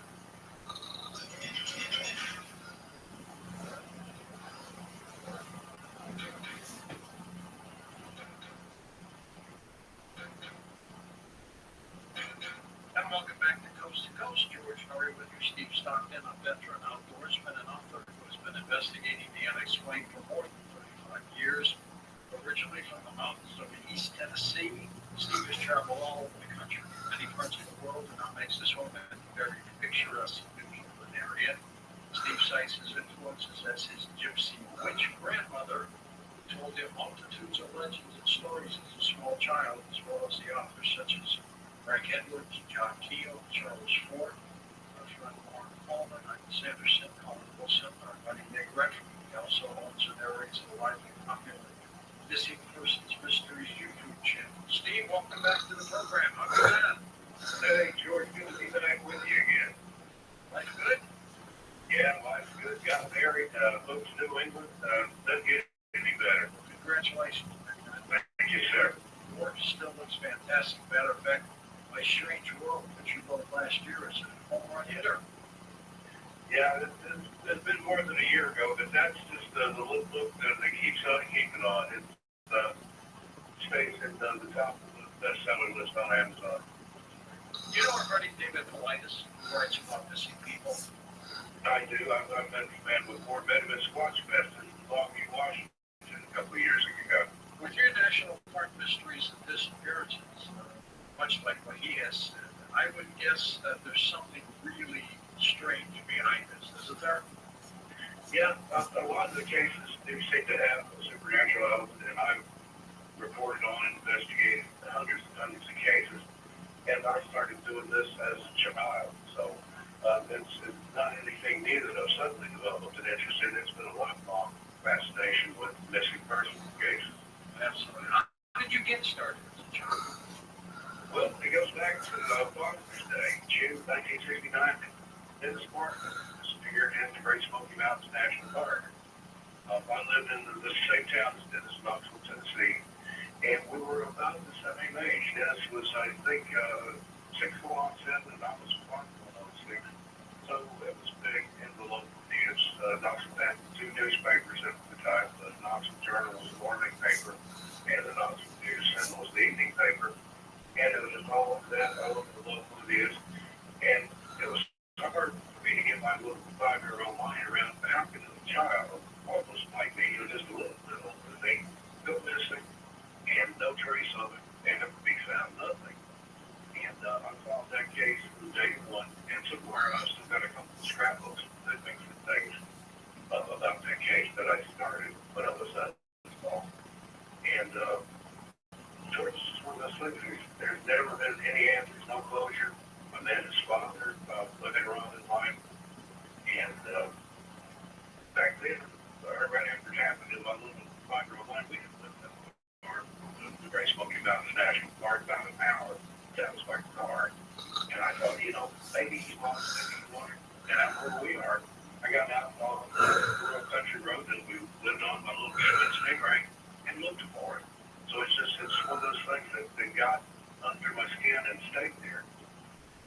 And welcome back to Coast. George Norrie with you, Steve Stockton, a veteran outdoorsman and author who has been investigating the unexplained for more than 35 years. Originally from the mountains of East Tennessee, Steve has traveled all over the country, many parts of the world, and now makes his home in a very picturesque New England area. Steve cites his influences as his gypsy witch grandmother, who told him multitudes of legends and stories as a small child, as well as the authors such as Frank Edwards, John Keel, Charles Ford, our friend Warren Coleman, Michael Sanderson, Colin Wilson, our buddy Nick Redford. He also owns and narrates the widely popular Missing Persons Mysteries YouTube channel. Steve, welcome back to the program. How you been? Hey, George, good to be back with you again. Life good? Yeah, life's good. Got married, moved to New England. Doesn't get any better. Congratulations. fantastic. Matter of fact, My Strange World that you wrote last year is a home run hitter. Yeah, it's been more than a year ago, but that's just the little book that keeps on keeping on. It stays at the top of the bestseller list on Amazon. You know our buddy David Politis, who writes about missing people? I do. I've been a fan with Fort Benjamin Squatch Fest in Longview, Washington a couple of years ago. With your National Park Mysteries and Disappearances, much like what he has said, I would guess that there's something really strange behind this, isn't there? Yeah, a lot of the cases do seem to have a supernatural element, and I've reported on and investigated hundreds and hundreds of cases. And I started doing this as a child, so it's not anything new that I've suddenly developed an interest in. It's been a lifelong fascination with missing persons cases. Absolutely. How did you get started as a child? Well, it goes back to Father's Day, June 1969. Dennis Martin disappeared in the Great Smoky Mountains National Park. I lived in the same town as Dennis, Knoxville, Tennessee, and we were about the same age. Dennis was, I think, 6 months in, and I was 1 month, 6. So it was big in the local news. Knoxville had 2 newspapers at the time. The Knoxville Journal was the morning paper, and the Knoxville News Sentinel was the evening paper. And it was just all over that, all over the local news. And it was hard for me to get my little 5-year-old mind around how could a child, almost like me, just a little bit older than me, go missing, and no trace of it, and never be found, nothing. And I solved that case from day one, and somewhere I still got a couple of scrapbooks that makes some things about that case that I started when I was small. And so it's just one of those things. There's never been any answers, no closure. I met his father later on in life, and back then, right after it happened in my little 5-year-old mind, we had lived in the Great Smoky Mountains National Park about an hour. That was my car, and I thought, maybe he's lost, maybe he's lost. And out where we are, I got out on the rural country road that we lived on, my little Stingray, and looked for it. So it's one of those things that got under my skin and stayed there.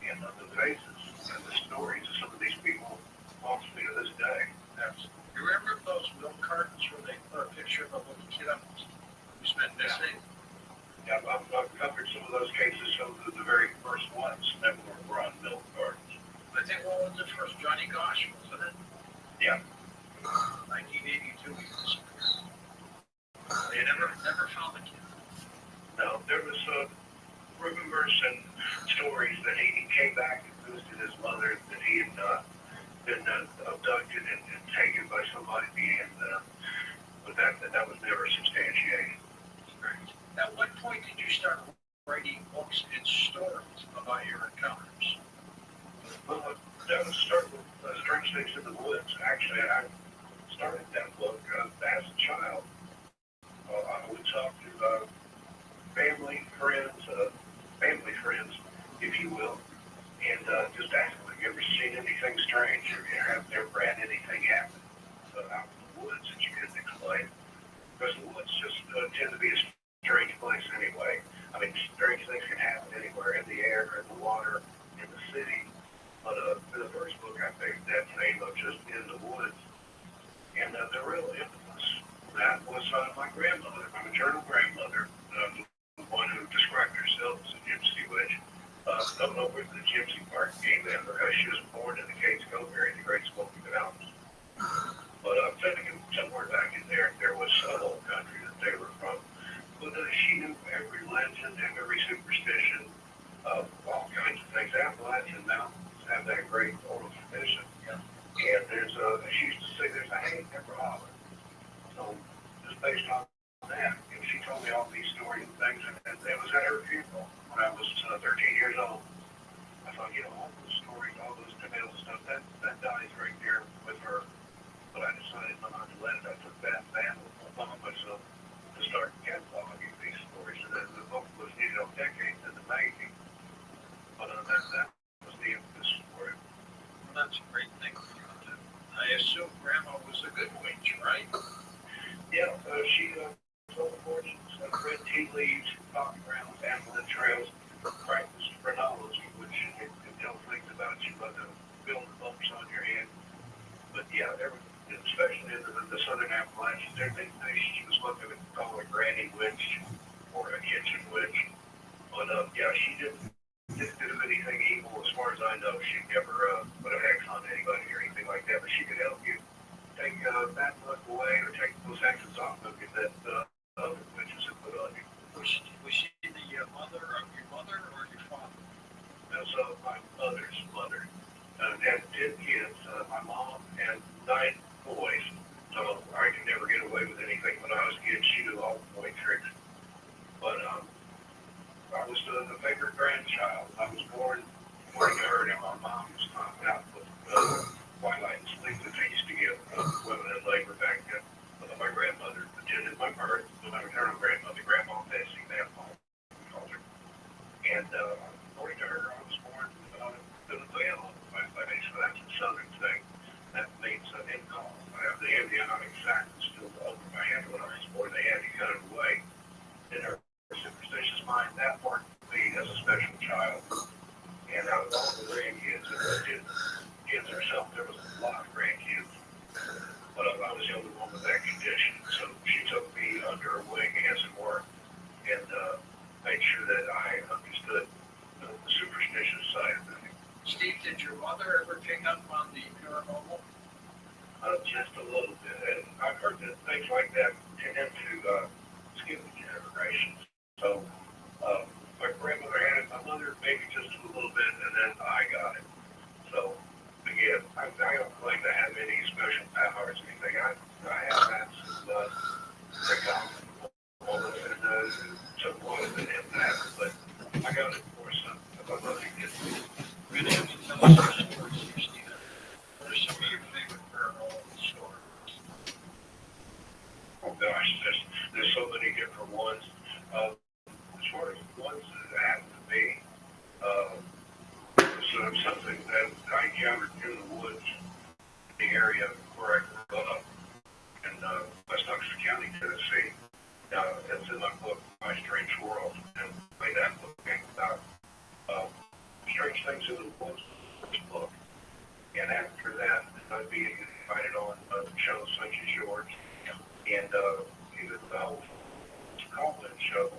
And the faces and the stories of some of these people haunts me to this day. Absolutely. You remember those milk cartons where they put a picture of a little kid up who's been missing? Yeah, I've covered some of those cases. Some of the very first ones that were on milk cartons. I think one was the first, Johnny Gosh, wasn't it? Yeah. 1982, he disappeared. They never found the kid. No, there was rumors and stories that he came back and boosted his mother, that he had been abducted and taken by somebody, but that was never substantiated. Right. At what point did you start writing books and stories about your encounters? Well, that was start with Strange Things in the Woods. Actually, I started that book as a child. I would talk to family friends, if you will, and just ask them, have you ever seen anything strange? Have you ever had anything happen out in the woods that you couldn't explain? Because the woods just tend to be a strange place anyway. I mean, strange things can happen anywhere, in the air, in the water, in the city. But for the first book, I picked that name of just In the Woods. And the real infamous, that was my grandmother, my maternal grandmother, the one who described herself as a gypsy witch. Don't know where the gypsy part came in, because she was born in the Cates Cove area in the Great Smoky Mountains. But I'm thinking somewhere back in there was a whole country that they were from. But she knew every legend and every superstition of all kinds of things. Appalachian Mountains have that great oral tradition. Yeah. And she used to say there's a hay never holler. So just based on that, she told me all these stories and things, and it was at her funeral when I was 13 years old. I thought, all those stories, all those tales and stuff, that dies right there with her. But I decided not to let it. I took that family upon myself to start cataloging these stories, and then the book was decades in the making. But that was the impetus for it. Well, that's a great thing for you to do. I assume Grandma was a good witch, right? Yeah, she told fortunes, read tea leaves, coffee grounds, ambulance trails, practiced phrenology, which it tells things about you by the build the bumps on your head. But yeah, especially in the southern Appalachians, she was what they would call a granny witch or a kitchen witch. But yeah, she didn't do anything evil as far as I know. She never put a hex on anybody or anything like that. But she could help you take bad luck away or take those hexes off of you that other witches have put on you. Was she the mother of your mother or your father? That's my mother's mother. Had 10 kids, my mom and 9 boys. So I could never get away with anything. When I was a kid, she did all the boy tricks. But I was the favorite grandchild. I was born to her, and my mom was knocked out with twilight and sleep that they used to give women in labor back then. My grandmother attended my birth. My maternal grandmother, Grandma Bessie, that mom called her. And according to her, I was born to the veil. So that's a southern thing. That means an incall. I have the embryonic sac still over my head when I was born. They had to cut it away. In her superstitious mind, that marked me as a special child. And out of all the grandkids, kids herself, there was a lot of grandkids. But I was the only one with that condition. So she took me under her wing, as it were, and made sure that I understood the superstitious side of things. Steve, did your mother ever pick up on the paranormal? Just a little bit. And I've heard that things like that tend to skip the generations. So my grandmother had it, my mother maybe just a little bit, and then I got it. So again, I don't claim to have any special powers or anything. I have had some woman and some woman that have that, but I got it for some of my mother gets me. We're going to have to tell us your stories here, Stephen. What are some of your favorite paranormal stories? Oh gosh, there's so many different ones. As far as the ones that happen to me, so something that I encountered in the woods, the area where I grew up in West Oxford County, Tennessee. It's in my book, My Strange World, and the way that book came about. Strange Things in the Woods book. And after that, I'd be invited on shows such as yours. And either the whole call-in show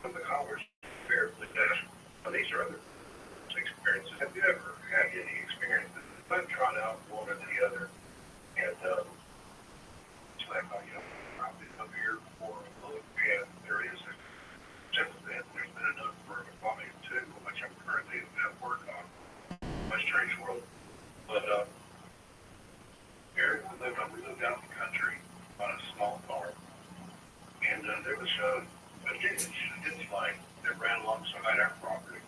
from the callers invariably ask, these are other experiences. Have you ever had any experiences? I've tried out one or the other. And it's like, I've been up here for a look, and there is a since then, there's been enough for a volume 2, which I'm currently working on, My Strange World. But here we lived out in the country on a small farm, and there was a ditch line that ran alongside our property.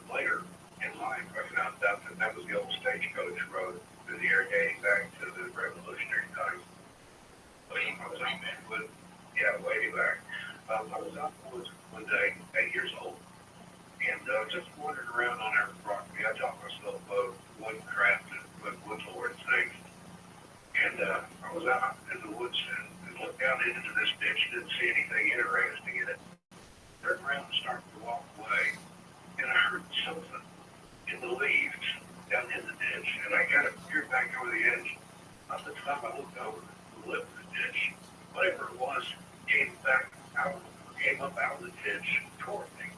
Later in life, I found out that was the old stagecoach road through the area dating back to the Revolutionary times. I was out there, but yeah, way back. I was out in the woods one day, 8 years old, and just wandering around on our property. I taught myself woodcraft and woodlore and things. And I was out in the woods and looked down into this ditch. Didn't see anything interesting in it. Turned around and started to walk away, and I heard something in the leaves down in the ditch. And I kind of peered back over the edge. By the time I looked over the lip of the ditch, whatever it was came up out of the ditch toward me.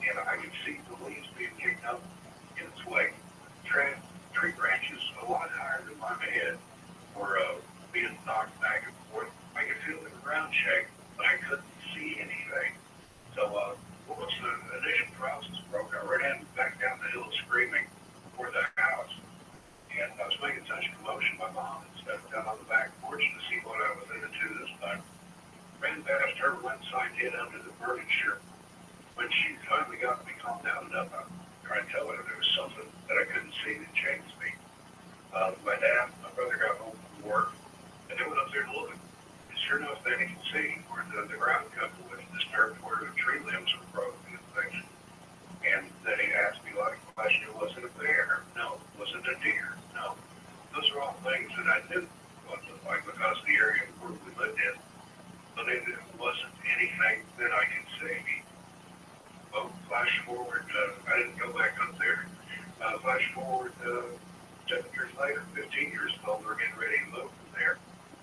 And I could see the leaves being kicked up in its way. Tree branches a lot higher than my head were being knocked back and forth. I could feel the ground shake, but I couldn't see anything. So once the initial process broke, I ran back down the hill screaming for the house. And I was making such a commotion, my mom had stepped down on the back porch to see what I was into this time. Ran past her, went inside, hid under the furniture. When she finally got me calmed down enough, I tried to tell her there was something that I couldn't see that changed me. My brother got home from work, and they went up there to look. And sure enough, then he could see where the ground cover was disturbed, where the tree limbs were broken and things. And then he asked me, like, question, was it a bear? No. Was it a deer? No. Those are all things that I knew what it looked like because of the area where we lived in. But it wasn't anything flash forward 7 years later, 15 years old, we're getting ready to move from there.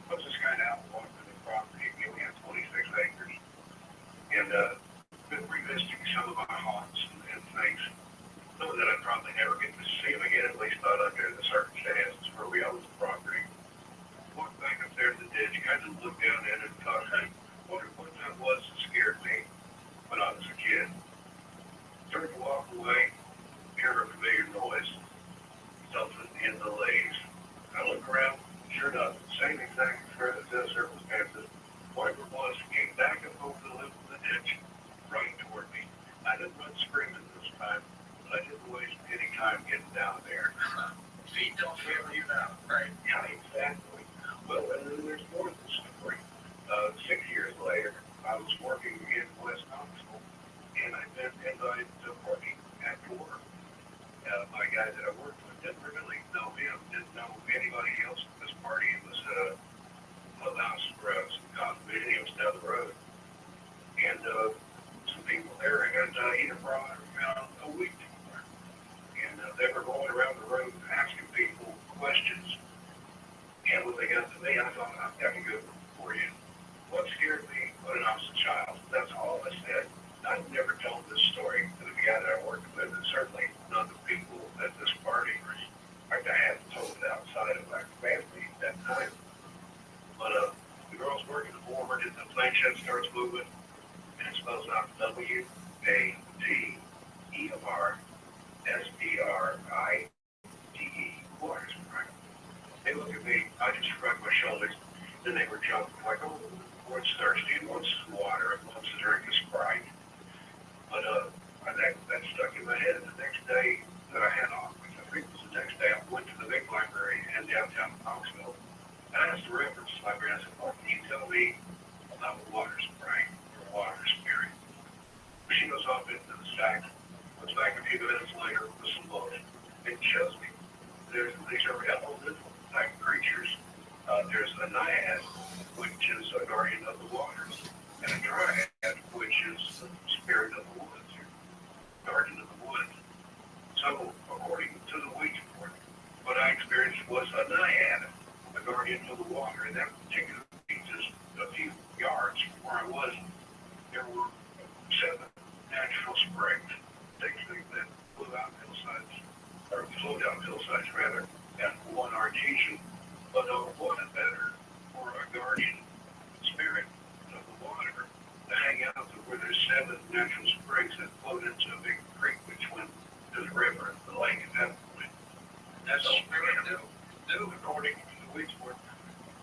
What's this guy now walking to the property? Again, we have 26 acres. And been revisiting some of my haunts and things. Some that I'd probably never get to see them again, at least not under the circumstances where we own the property. Walked back up there to the ditch, kind of looked down in it and thought, hey, wondered what that was that scared me when I was a kid. Started to walk away, hear a familiar noise, something in the leaves. I look around, sure enough, same exact circumstances. Whatever it was, came back up over the lip of the ditch, right toward me. I didn't run screaming this time, but I didn't waste any time getting down there. Feet don't favor you now, right? Yeah, exactly. Well, and then there's more to the story. 6 years later, I was working in West Knoxville, and I'd been invited to a party after work. My guy that I worked with didn't really know him, didn't know anybody else at this party. It was a house for some condominiums down the road. And some people there, and he had brought around a week before. And they were going around the room asking people questions. And when they got to me, I thought, I've got a good one for you. What scared me when I was a child? That's all I said. I've never told this story to the guy that I worked with, and certainly none of the people at this party. In fact, I hadn't told it outside of my family at that time. But the girl's working forward, and the planchette starts moving, and it spells out WATERSPRIDE. Water Sprite. They look at me, I just shrugged my shoulders, then they were jumping like, oh, one's thirsty, and one's water, and one's a drink of Sprite. But that stuck in my head. And the next day that I had off, which I think was the next day, I went to the big library in downtown Knoxville. And I asked the reference library, I said, what can you tell me about water Sprite or water spirit? She goes off into the stack, comes back a few minutes later with some books, and shows me these are elemental type creatures. There's a naiad, which is a guardian of the waters, and a dryad, which is the spirit of the woods, guardian of the woods. So, according to the Ouija board, what I experienced was a naiad, a guardian of the water, and that particular just a few yards from where I was, there were 7 natural springs, basically, that blew out hillsides, or flowed down hillsides rather, and one artesian. But what is better for a guardian spirit of the water to hang out where there's 7 natural springs that flowed into a big creek which went to the river, the lake at that point. That's all we're going to do, according to the Ouija board.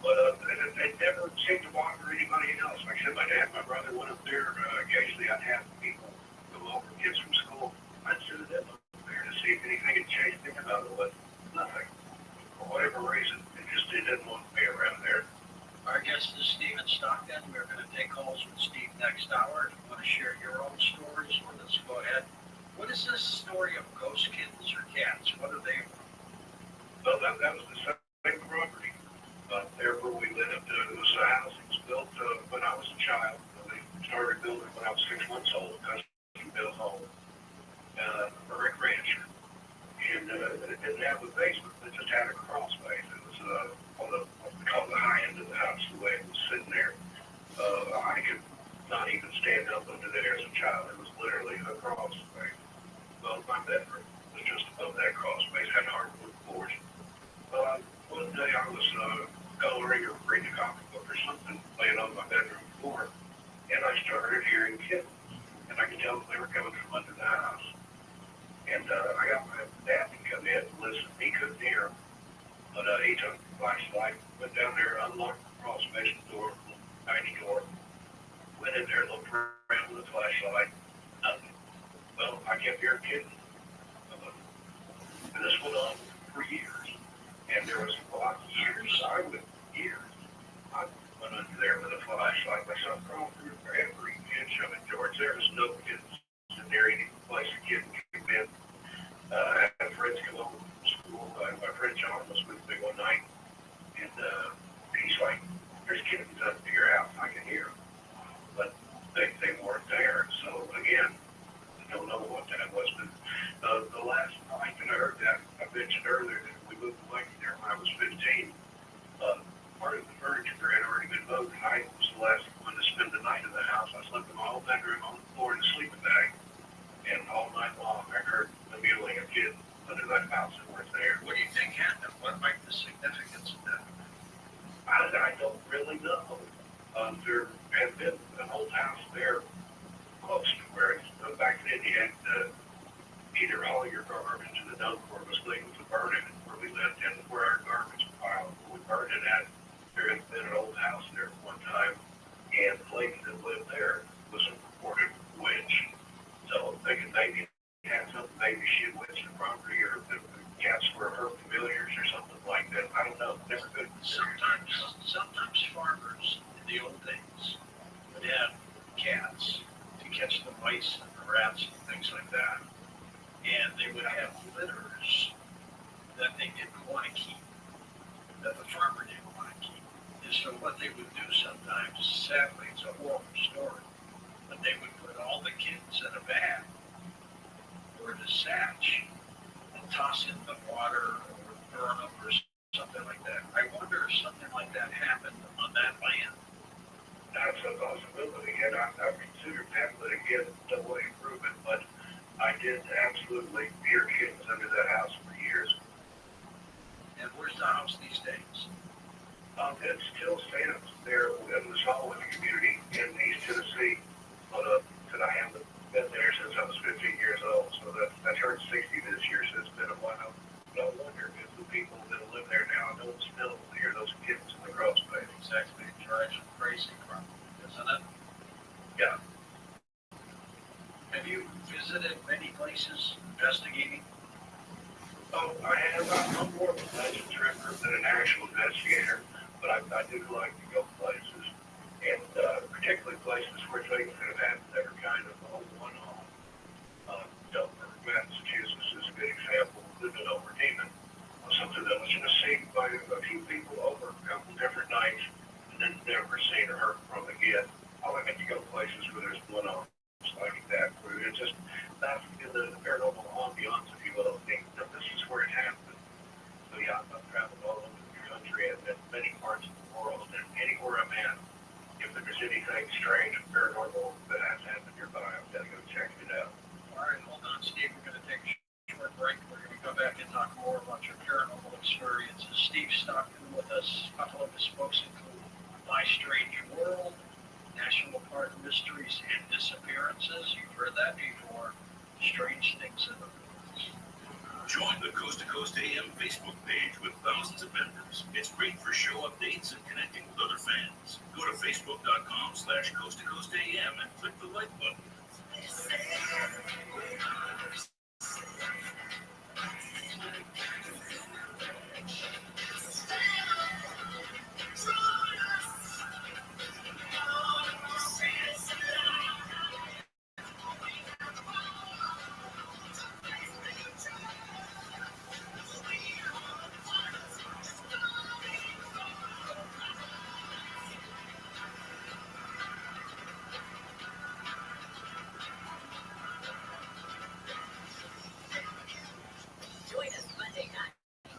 But they never seemed to bother anybody else. Like I said, my dad and my brother went up there. Occasionally I'd have people come over, kids from school. I'd send them up there to see if anything had changed. Think about it, but nothing. For whatever reason, it didn't want to be around there. Our guest is Stephen Stockton. We're going to take calls with Steve next hour. If you want to share your own stories with us, go ahead. What is this story of ghost kittens or cats? What are they? Well, that was the same property. There where we lived, it was a house that was built when I was a child. They started building when I was 6 months old, a custom-built home, a brick ranch. And it didn't have a basement. It just had a crawl space. It was on what we call the high end of the house, the way it was sitting there. I could not even stand up under there as a child. It was literally a crawl space. Well, my bedroom was just above that crawl space, had hardwood floors. One day I was coloring or reading a comic book or something, laying on my bedroom floor, and I started hearing kittens. And I could tell they were coming from under the house. And I got my dad to come in and listen. He couldn't hear them. But he took the flashlight, went down there, unlocked the crawl space door, tiny door, went in there, looked around with a flashlight, nothing. Well, I kept hearing kittens. And this went on for years. And there was a lot of years. I went under there with a flashlight. I saw crawling through every inch of it, George. There was no kittens in there, any place a kid could come in. I had friends come over from school. My friend John was with me one night, and he's like, there's kittens up to your house. I can hear them. But they weren't there. So, again, I don't know what that was. But and you had to either haul your garbage to the dump or it was legal to burn it where we lived and where our garbage pile we burned it at. There had been an old house there one time, and the lady that lived there was a purported witch. So I'm thinking maybe it had something, maybe she had witched the property or the cats were her familiars or something like that. I don't know. Never could. Sometimes farmers in the old days would have cats to catch the mice and the rats and things like that. And they would have litters that they didn't want to keep, that the farmer didn't want to keep. And so what they would do sometimes, sadly, it's a horrible story, but they would put all the kittens in a bag or in a satch and toss it in the water or burn them or something like that. I wonder if something like that happened on that land. That's a possibility, and I've considered that, but again, no way to prove it. But I did absolutely hear kittens under that house for years. And where's the house these days? It still stands there in the Solomon community in East Tennessee, but I haven't been there since I was 15 years old, so that turned 60 this year, so it's been a while. No wonder if the people that live there now don't still hear those kittens in the crawl space. Exactly, it drives you crazy, isn't it? Yeah. Have you visited many places investigating? Oh, I have. I'm more of a legend tripper than an actual investigator, but I do like to go places, and particularly places where things that have happened that are kind of a one-off. Dover, Massachusetts is a good example. Living over Demon was something that was just seen by a few people over a couple different nights, and then never seen or heard from again. I like to go places where there's one-off like that, where it's just not in the paranormal ambiance, if you will. This is where it happened. So yeah, I've traveled all over the country and in many parts of the world, and anywhere I'm at, if there's anything strange or paranormal that has happened nearby, I've got to go check it out. All right, hold on, Steve. We're going to take a short break. We're going to come back and talk more about your paranormal experiences. Steve Stockton with us. A couple of his books include My Strange World, National Park Mysteries and Disappearances. You've heard that before. Strange Things in the Woods. Join the Coast to Coast AM Facebook page with thousands of members. It's great for show updates and connecting with other fans. Go to facebook.com/Coast to Coast AM and click the like button. Join us Monday night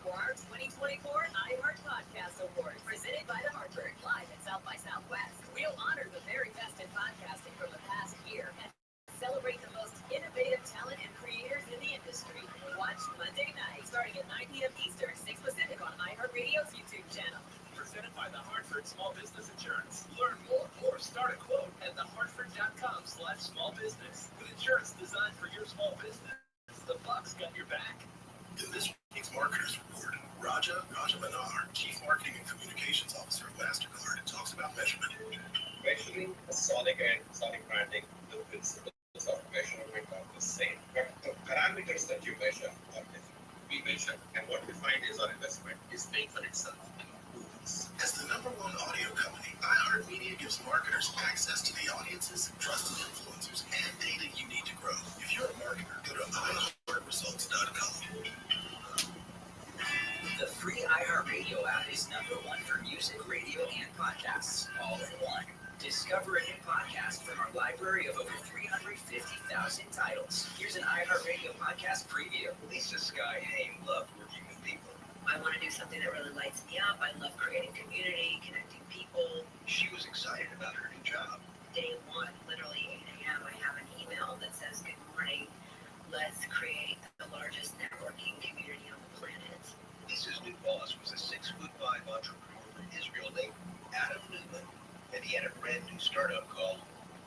for our 2024 iHeart Podcast Awards, presented by The Hartford, live at South by Southwest. We'll honor the very best in podcasting from the past year and celebrate the most innovative talent and creators in the industry. Watch Monday night, starting at 9 p.m. Eastern, 6 Pacific on iHeartRadio's YouTube channel. Presented by the Hartford Small Business Insurance. Learn more or start a quote at thehartford.com/smallbusiness. With insurance designed for your small business, the Bucks got your back. In this week's Marketers Report, Raja Rajamanar, Chief Marketing and Communications Officer of MasterCard, talks about measurement. Measuring sonic and sonic branding, the principles of measurement are the same. But the parameters that you measure are different. We measure, and what we find is our investment is paying for itself in movies. As the #1 audio company, iHeartMedia gives marketers access to the audiences, trusted influencers, and data you need to grow. If you're a marketer, go to iHeartResults.com. The free iHeartRadio app is #1 for music, radio, and podcasts, all in one. Discover a new podcast from our library of over 350,000 titles. Here's an iHeartRadio podcast preview. Lisa Sky Haim loved working with people. I want to do something that really lights me up. I love creating community, connecting people. She was excited about her new job. Day one, literally 8 a.m., I have an email that says, "Good morning. Let's create the largest networking community on the planet." Lisa's new boss was a 6'5" entrepreneur from Israel named Adam Newman, and he had a brand new startup called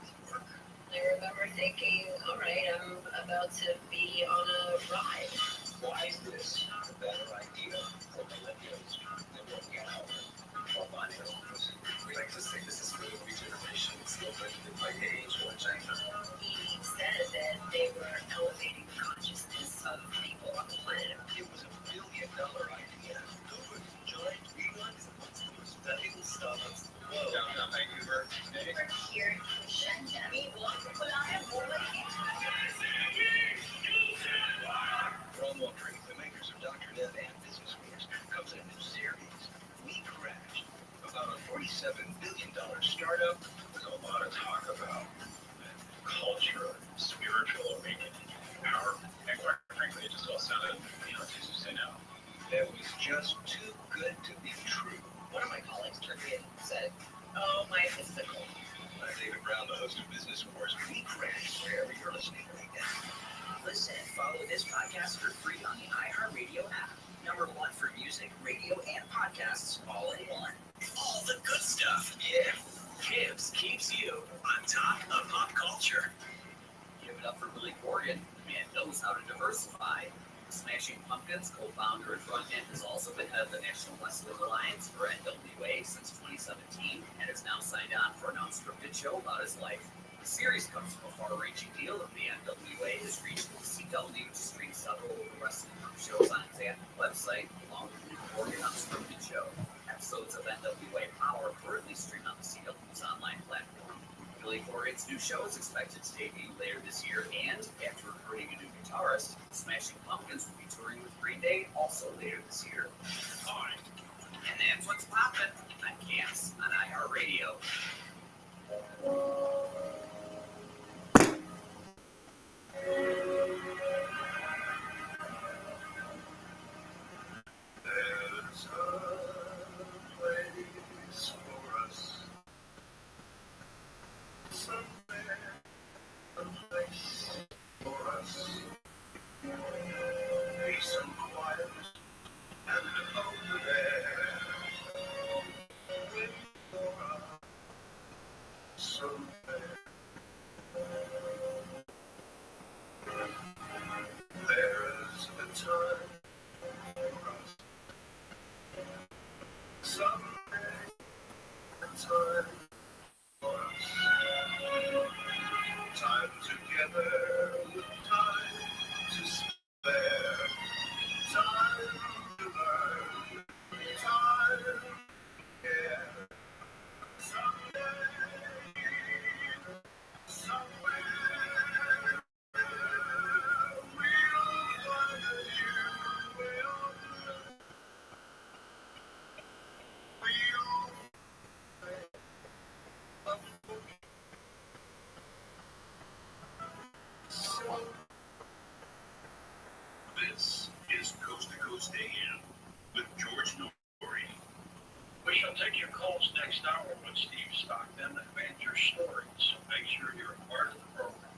WeWork. I remember we're thinking, all right, I'm about to be on a ride. Why is this a better idea for millennials than working out or millennials? We like to say this is for the new generation, still limited by age or gender. He said that they were elevating the consciousness of people on the planet. It was $1 billion idea. Who would join reruns of what's the most valuable startups in the world? Downtown Vancouver. We're here in Shenzhen. We want to put on a For all wondering, the makers of Dr. Death and Business Wars comes in a new series, We Crashed, about a $47 billion startup with a lot of talk about culture, spiritual awakening, power, and quite frankly, it just all sounded, just to say no. It was just too good to be true. One of my colleagues turned in and said, oh, my physical. I'm David Brown, the host of Business Wars. We Crashed, wherever you're listening right now. Listen and follow this podcast for free on the iHeartRadio app. #1 for music, radio, and podcasts, all in one. All the good stuff. Yeah. Gibbs keeps you on top of pop culture. Give it up for Billy Corgan. The man knows how to diversify. Smashing Pumpkins co-founder and frontman has also been head of the National Wrestling Alliance for NWA since 2017 and is now signed on for an unscripted show about his life. The series comes from a far-reaching deal of the NWA has reached with CW to stream several of the wrestling shows on its website, along with the Corgan unscripted show. Episodes of NWA Power currently stream on the CW's online platform. Billy Corgan's new show is expected to debut later this year, and after recruiting a new guitarist, Smashing Pumpkins will be touring with Green Day also later this year. Hi. And that's what's poppin'. I'm Camps on iHeartRadio. There's a place for us somewhere, a place for us. Peace and quiet and over there. Wait for us somewhere. There's a time for us. Someday, a time for us. Time together with time to spare. Time to learn. Time to care. Someday, somewhere, we'll find you. We'll This is Coast to Coast AM with George Norrie. We shall take your calls next hour with Steve Stockton and Banter Stories, so make sure you're a part of the program.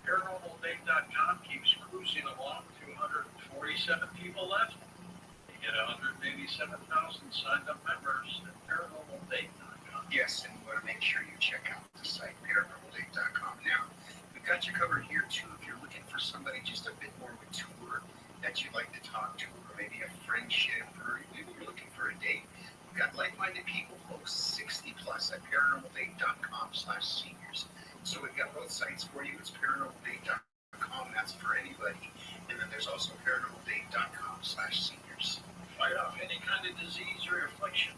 ParanormalDate.com keeps cruising along, 247 people left. You get 187,000 signed up members at ParanormalDate.com. Yes, and you want to make sure you check out the site, paranormaldate.com. Now, we've got you covered here, too, if you're looking for somebody just a bit more mature that you'd like to talk to, or maybe a friendship, or maybe you're looking for a date. We've got like-minded people, folks, 60 plus at paranormaldate.com/seniors. So we've got both sites for you. It's paranormaldate.com, that's for anybody. And then there's also paranormaldate.com/seniors. Fight off any kind of disease or affliction.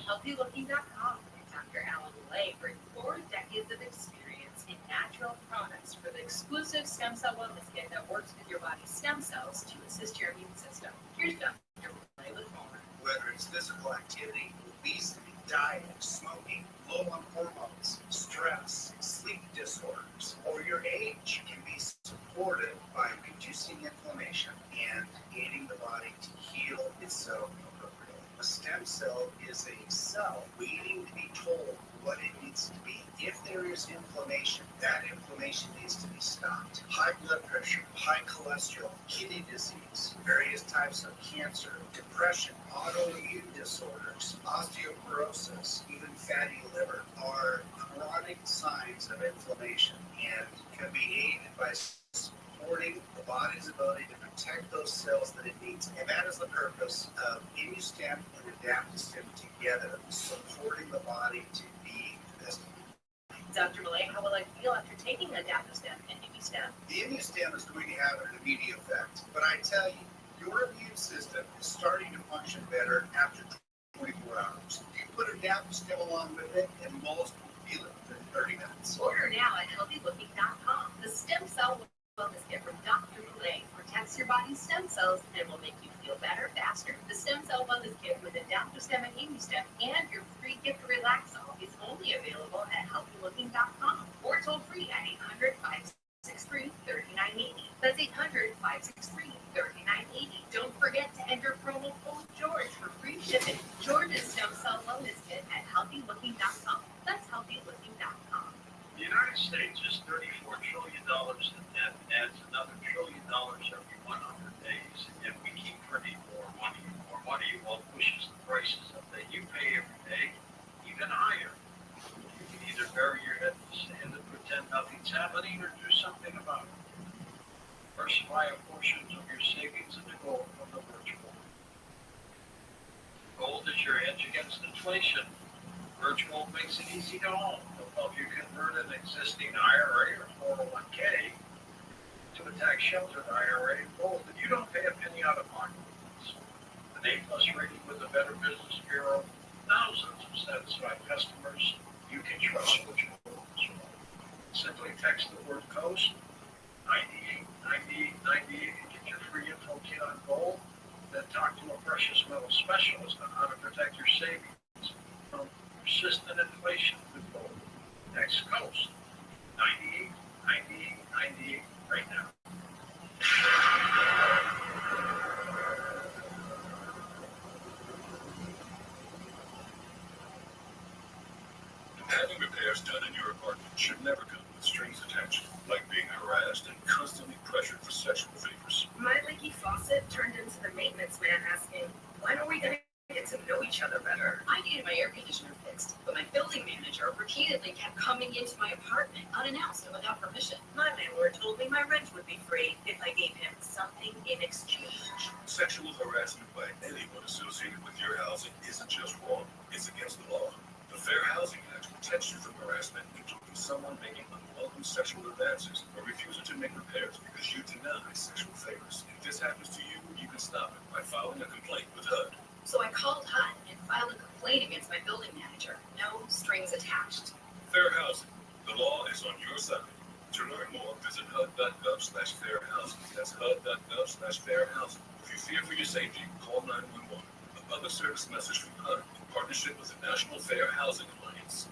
HealthyLooking.com. Dr. Alan Lay brings 4 decades of experience in natural products for the exclusive stem cell wellness kit that works with your body's stem cells to assist your immune system. Here's Dr. Lay with more. Whether it's physical activity, obesity, diet, smoking, low on hormones, stress, sleep disorders, or your age, can be supported by reducing inflammation and aiding the body to heal itself appropriately. A stem cell is a cell waiting to be told what it needs to be. If there is inflammation, that inflammation inflammation needs to be stopped. High blood pressure, high cholesterol, kidney disease, various types of cancer, depression, autoimmune disorders, osteoporosis, even fatty liver are chronic signs of inflammation and can be aided by supporting the body's ability to protect those cells that it needs. And that is the purpose of ImmuStem and AdaptoStem together, supporting the body to be the best. Dr. Malay, how will I feel after taking AdaptoStem and ImmuStem? The ImmuStem is going to have an immediate effect, but I tell you, your immune system is starting to function better after 24 hours. You put AdaptoStem along with it, and most will feel it within 30 minutes. Order now at healthylooking.com. The stem cell wellness kit from Dr. Malay protects your body's stem cells and will make you feel better faster. The stem cell wellness kit with AdaptoStem and ImmuStem and your free gift Relaxol is only available at healthylooking.com or toll free at 800-563-3980. That's 800-563-3980. Don't forget to enter promo code George for free shipping. George's stem cell wellness kit at healthylooking.com. That's healthylooking.com. The United States is $34 trillion in debt and adds another $1 trillion every 100 days. And we keep printing more money while pushes the prices up that you pay every day even higher. You can either bury your head in the sand and pretend nothing's happening or do something about it. Diversify portions of your savings into gold from the virtual. Gold is your hedge against inflation. Virtual makes it easy to own. They'll help you convert an existing IRA or 401k to a tax-sheltered IRA in gold, and you don't pay a penny out of pocket. An A-plus rating with the Better Business Bureau, thousands of satisfied customers you can trust with your gold as well. Simply text the word COAST 989898 and get your free info kit on gold. Then talk to a precious metal specialist on how to protect your savings from persistent inflation with gold. Next COAST 989898 right now. Having repairs done in your apartment should never come with strings attached, like being harassed and constantly pressured for sexual favors. My leaky faucet turned into the maintenance man asking, when are we going to get to know each other better? I needed my air conditioner fixed, but my building manager repeatedly kept coming into my apartment unannounced and without permission. My landlord told me my rent would be free if I gave him something in exchange. Sexual harassment by anyone associated with your housing isn't just wrong, it's against the law. The Fair Housing Act protects you from harassment, including someone making unwelcome sexual advances or refusing to make repairs because you deny sexual favors. If this happens to you, you can stop it by filing a complaint with HUD. So I called HUD and filed a complaint against my building manager. No strings attached. Fair Housing. The law is on your side. To learn more, visit HUD.gov/fairhousing. That's HUD.gov/fairhousing. If you fear for your safety, call 911. A public service message from HUD in partnership with the National Fair Housing Alliance.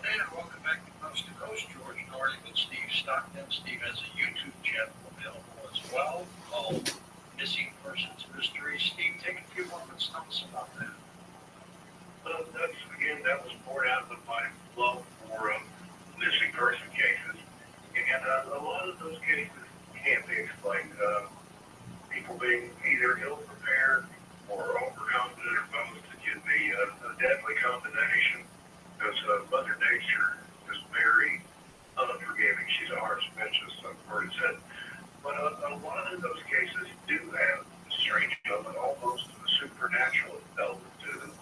And welcome back to Coast to Coast. George Norrie with Steve Stockton. Steve has a YouTube channel available as well called Missing Persons Mystery. Steve, take a few moments, tell us about that. That was born out of my love for missing person cases. And a lot of those cases can't be explained. People being either ill-prepared or overconfident or both. It can be a deadly combination because Mother Nature is very unforgiving. She's a harsh vicious, I've heard it said. But a lot of those cases do have a strange element, almost a supernatural element to them.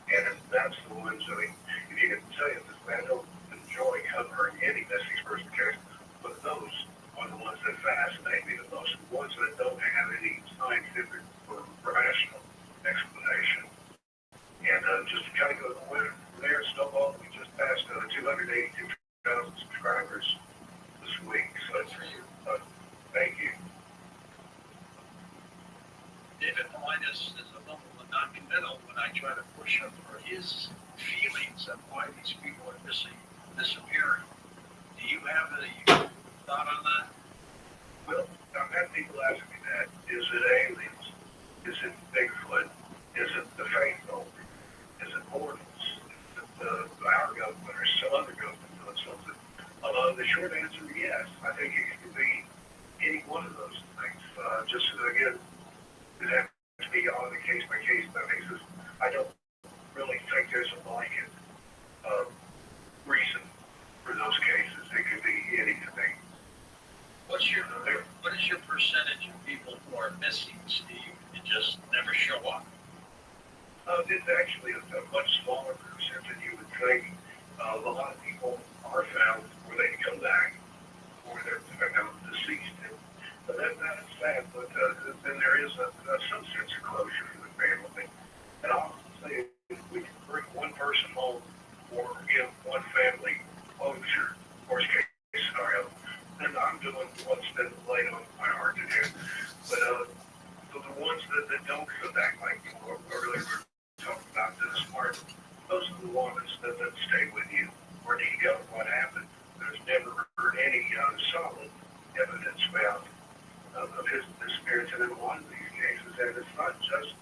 And that's the ones, I mean, if you can tell you this, I don't enjoy covering any missing person case, but those are the ones that fascinate me the most, the ones that don't have any scientific or rational explanation. And just to kind of go there, Snowball, we just passed 282,000 subscribers this week, so thank you. David Molinas is a little non-committal when I try to push him for his feelings of why these people are disappearing. Do you have any thought on that? Well, I've had people asking me that. Is it aliens? Is it Bigfoot? Is it the faithful? Is it mortals? Is it our government or some other government doing something? The short answer, yes. I think it could be any one of those things. Just again, it has to be on a case-by-case basis. I don't really think there's a blanket reason for those cases. It could be anything. What is your percentage of people who are missing, Steve, and just never show up? It's actually a much smaller percent than you would think. A lot of people are found where they come back, or they're found deceased. But that's sad. But then there is some sense of closure for the family. And I'll say, if we can bring one person home or give one family closure, worst case scenario, then I'm doing what's been laid on my heart to do. But for the ones that don't come back, like earlier we were talking about this part, those are the ones that stay with you. Where do you go? What happened? There's never any solid evidence found of his disappearance in one of these cases. And it's not just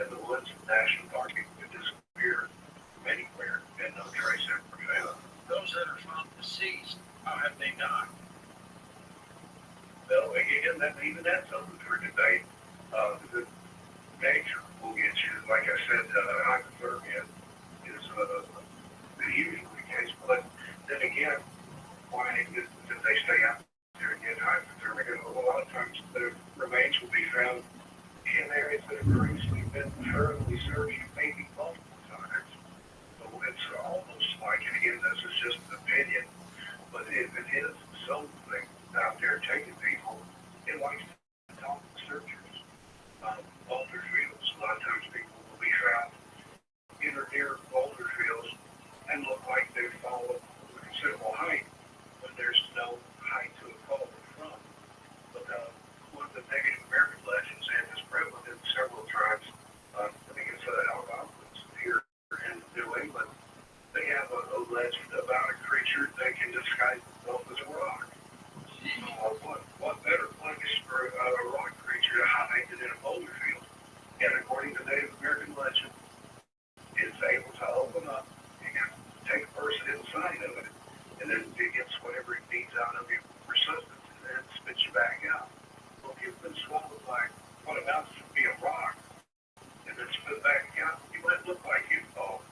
in the woods of National Park. It could disappear from anywhere and no trace ever found. Those that are found deceased, how have they died? So again, even that's open for debate. The nature will get you. Like I said, hypothermia is the usual case. But then again, why did they stay out there and get hypothermia? A lot of times the remains will be found in areas that have previously been thoroughly searched, maybe multiple times. So it's almost like, and again, this is just an opinion, but if it is something out there taking people, it likes to talk to searchers. Boulder fields, a lot of times people will be found in or near boulder fields and look like they've fallen a considerable height, but there's no height to have fallen from. But one of the Native American legends, and is prevalent in several tribes, I think it's Algonquins here in New England, they have a legend about a creature that can disguise itself as a rock. What better place for a rock creature to hide than in a boulder field? And according to Native American legend, it's able to open up and take a person inside of it, and then it gets whatever it needs out of you for sustenance, and then spits you back out. Well, if you've been swallowed by what amounts to be a rock, and then spit back out, you might look like you've fallen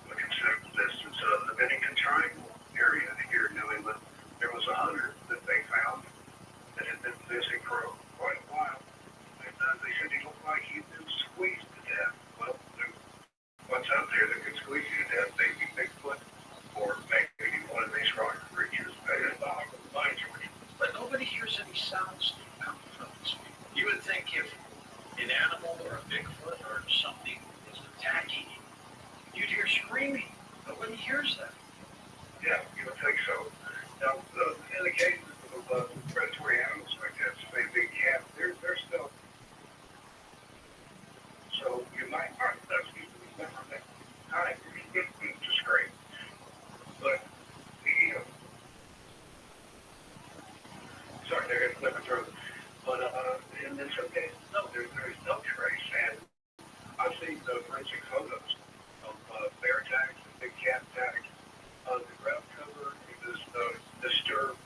a considerable distance. The Bennington Triangle area here in New England, there was a hunter that they found that had been missing for quite a while. And they said he looked like he'd been squeezed to death. Well, what's out there that could squeeze you to death? Maybe Bigfoot or maybe one of these rock creatures. But nobody hears any sounds coming from these people. You would think if an animal or a Bigfoot or something is attacking you, you'd hear screaming. Nobody hears that. Yeah, you would think so. Now, in the cases of predatory animals like that, say big cat, they're still. So you might find that's usually never that time, which is great. But sorry, they're going to flip it through. But in some cases, no, there's no trace. And I've seen the forensic photos of bear tags and big cat tags. The ground cover is disturbed.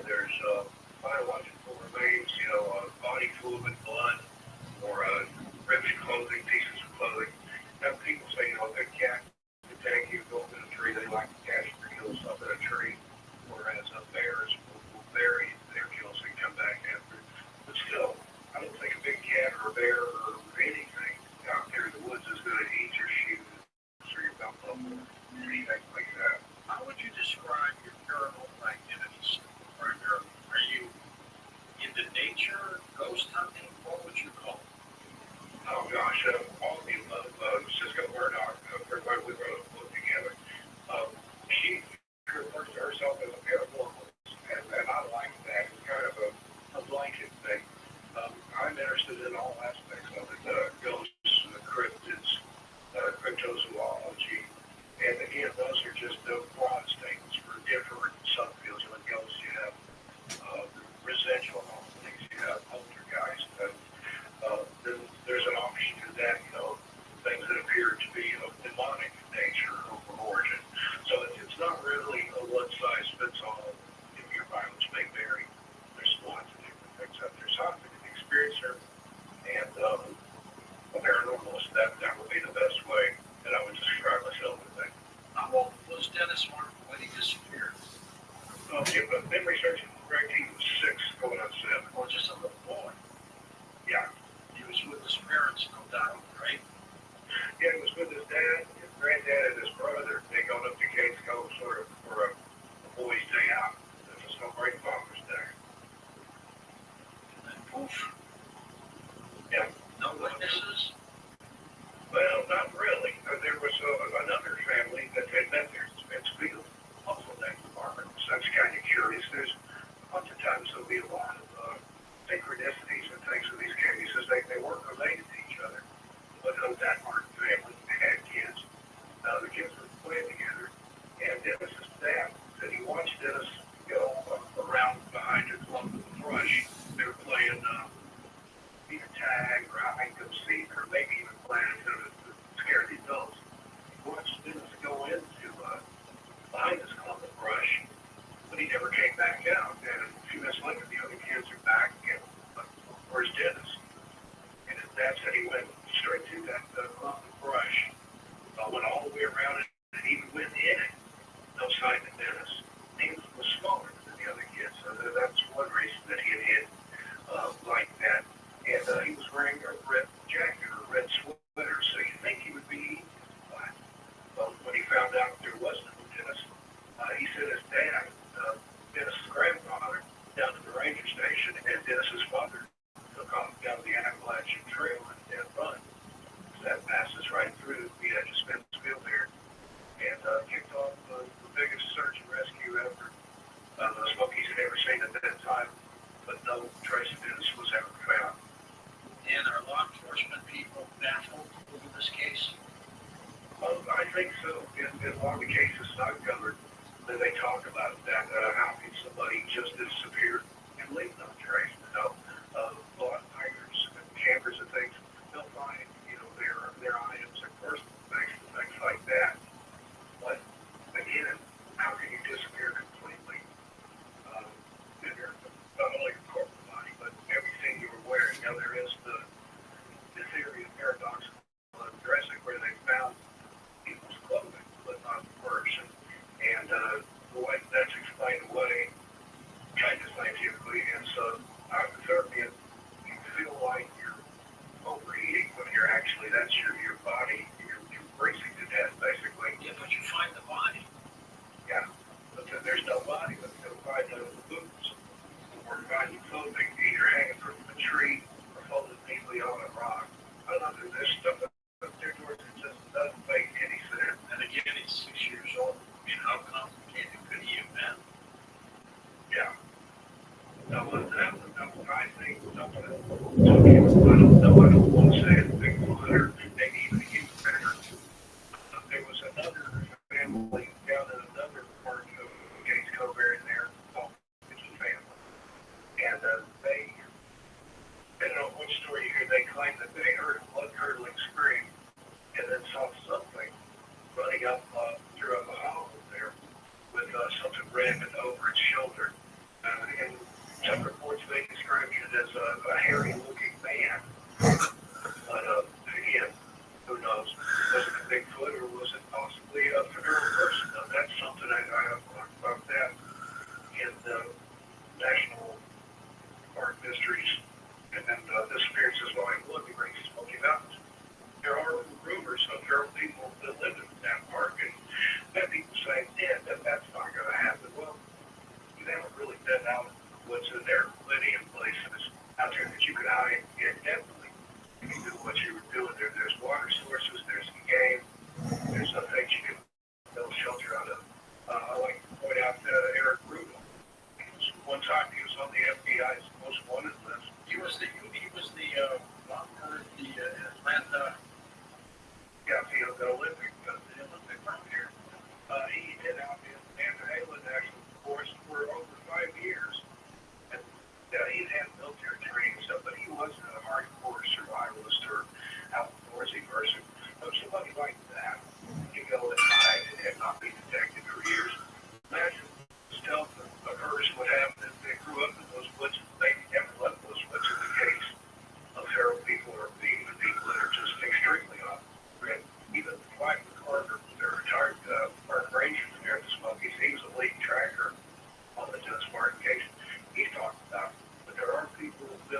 There's biological remains, body fluid, blood, or ripped clothing, pieces of clothing. Now, people say, a big cat can take you, go up in a tree. They like to catch their kills up in a tree, whereas bears will bury their kills and come back after. But still, I don't think a big cat or a bear or anything out there in the woods is going to eat your shoes or your belt buckle or anything like that. How would you describe your paranormal activities? Are you into nature, ghost hunting? What would you call it? Oh gosh, all of the above. Cisco Murdoch, everybody we wrote a book together. She refers to herself as a paranormalist, and I like that. It's kind of a blanket thing. I'm interested in all aspects of it: ghosts, cryptids, cryptozoology, and again, those are just broad statements for different subfields. With ghosts, you have residual hauntings, you have poltergeist. Dennis, Mark, when he disappeared? Okay, but then researching correct, he was 6 going on 7. Or just a little boy? Yeah. He was with his parents, no doubt, right? Yeah, he was with his dad, his granddad, and his brother. They go up to Gates Cove sort of for a boys' day out. There was no grandfathers there. And then poof. Yeah. No witnesses? Well, not really. There was another family that had met there in Spitsfield, also named Margaret. So that's kind of curious. There's a bunch of times there'll be a lot of synchronicities and things in these cases. They weren't related to each other. But that Martin family had kids. The kids were playing together. And Dennis's dad said he watched Dennis go around behind a clump of brush. They were playing either tag or hide and go seek, or maybe even playing to scare the adults. He watched Dennis go into behind this clump of brush, but he never came back out. And a few minutes later, the other kids are back again. Where's Dennis? And his dad said he went straight to that clump of brush, went all the way around it, and even went in it. No sign of Dennis. He was smaller than the other kids, so that's one reason that he had hid like that. And he was wearing a red jacket or a red sweater, so you'd think he would be easy to find. But when he found out there was no Dennis, he sent his dad, Dennis's grandfather, down to the ranger station, and Dennis's father took off down the Appalachian Trail and run. That passes right through the edge of Smithfield there, and kicked off the biggest search and rescue ever. The Smokies had ever seen at that time, but no trace of Dennis was ever found. And are law enforcement people baffled over this case? I think so. In a lot of the cases I've covered, that they talk about that, how can somebody just disappear and leave no trace? A lot of hikers and campers and things, they'll find, their items and personal things and things like that. But again, how can you disappear completely? Not only your corporate body, but everything you were wearing. Now there is the theory of paradoxical dressing, where they found people's clothing, but not the person. And boy, that's explained away kind of scientifically. And so hypothermia, you feel like you're overheating when you're actually, that's your body, you're freezing to death basically. Yeah, but you find the body. Yeah, but then there's no body. But you'll find the boots or find the clothing either hanging from a tree or folded neatly on a rock. I don't know, there's stuff up there towards it just doesn't make any sense. And again, he's 6 years old. I mean, how complicated could he have been? Yeah. No, I think I don't want to say it's a big water, maybe even even better. There was another family down in another part of Gates Cove area there, called Mitchell family. And I don't know which story you hear, they claim that they heard a blood-curdling scream and then saw something running up through a hollow there with something red over its shoulder. And some reports they described it as a hairy-looking man. But again, who knows? Was it a Bigfoot or was it possibly a federal person? Now, that's something I have learned about that in the National Park Mysteries. And then Disappearances Volume 1, the Great Smoky Mountains. There are rumors of feral people that live in that park, and that people say, yeah, that's not going to happen. Well, they haven't really been out in the woods, and there are plenty of places out there that you could hide indefinitely.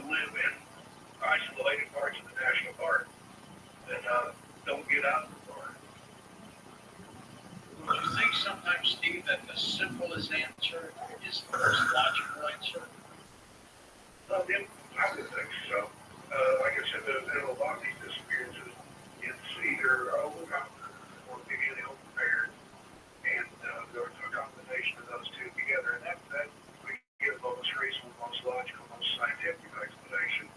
live in isolated parts of the national park that don't get out of the park. Do you think sometimes, Steve, that the simplest answer is the most logical answer? I would think so. Like I said, in a lot of these disappearances, it's either overconfident or maybe ill-prepared, and there's a combination of those two together, and that we get the most reasonable, most logical, most scientific explanation.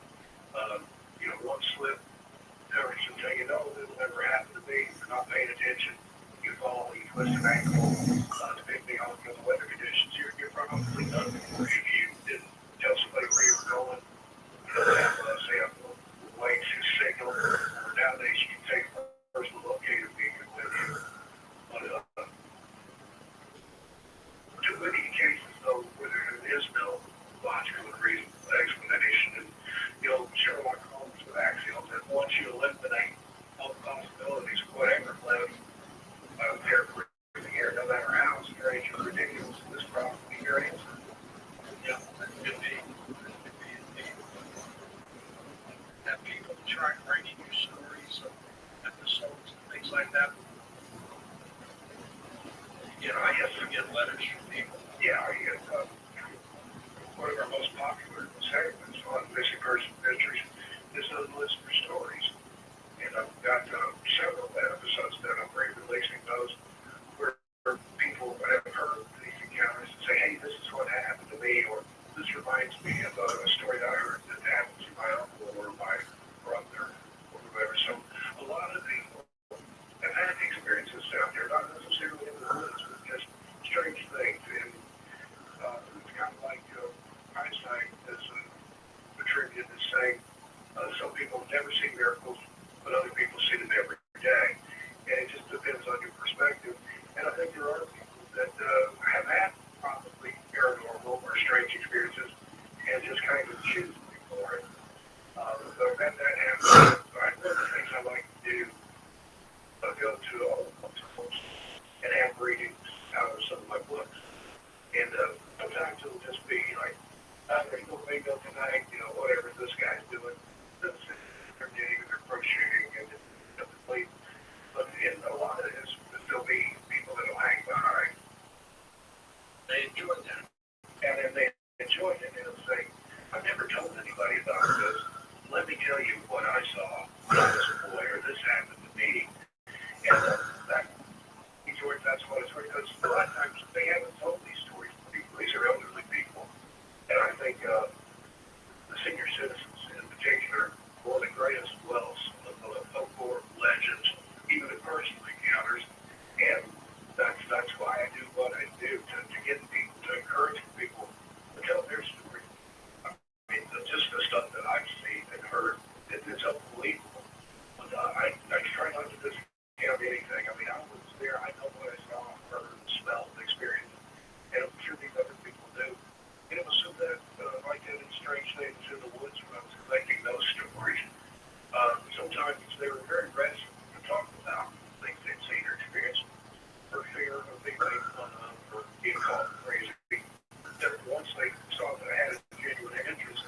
One slip, coverage and say, it'll never happen to me. If you're not paying attention, you fall, you twist an ankle, depending on the weather conditions, you're probably done before if you didn't tell somebody where you were going. Have, say, a way to signal, or nowadays you can take a personal locator beacon with you. But too many cases, though, where there is no logical and reasonable explanation, and Sherlock Holmes with axioms, that once you eliminate all the possibilities of whatever lives there breathing here, no matter how strange or ridiculous, this probably your answer. Yeah, that could be. Have people try writing you stories of episodes and things like that? I guess you get letters from people. Yeah, I get one of our most popular segments on Missing Person Mysteries is the listener stories. And I've got several episodes that I'm re-releasing those where people have heard these encounters and say, hey, this is what happened to me, or this reminds me of a story that I heard that happened to my uncle or my brother or whoever. So a lot of people have had experiences out there, not necessarily in the woods, but just strange things. And it's kind of like Einstein is attributed to saying some people have never seen miracles, but other people see them every day. And it just depends on your perspective. And I think there are people that have had probably paranormal or strange experiences and just kind of choose to ignore it. So that happens. One of the things I like to do, go to all the books and have readings out of some of my books. And sometimes it'll just be like, there's no bingo tonight, whatever this guy's doing. They're getting, they're crocheting, and sleep. But in a lot of this, there'll be people that'll hang behind. They enjoy that. And then they enjoy it, and they'll say, I've never told anybody about this. Let me tell you what I saw when I was a boy, or this happened to me. And that's what it's for, because a lot of times they haven't told these stories to people. These are elderly people. And I think the senior citizens in particular, one of the greatest wealths of folklore, legends, even in personal encounters. And that's why I do what I do, to get people, to encourage people to tell their story. I mean, just the stuff that I've seen and heard, it's unbelievable. But I try not to discount anything. I mean, I was there. I know what I saw, heard, smelled, experienced. And I'm sure these other people do. And it was so that I did strange things in the woods when I was collecting those stories. Sometimes they were very reticent to talk about things they'd seen or experienced for fear of being made fun of or being called crazy. Then once they saw that I had a genuine interest,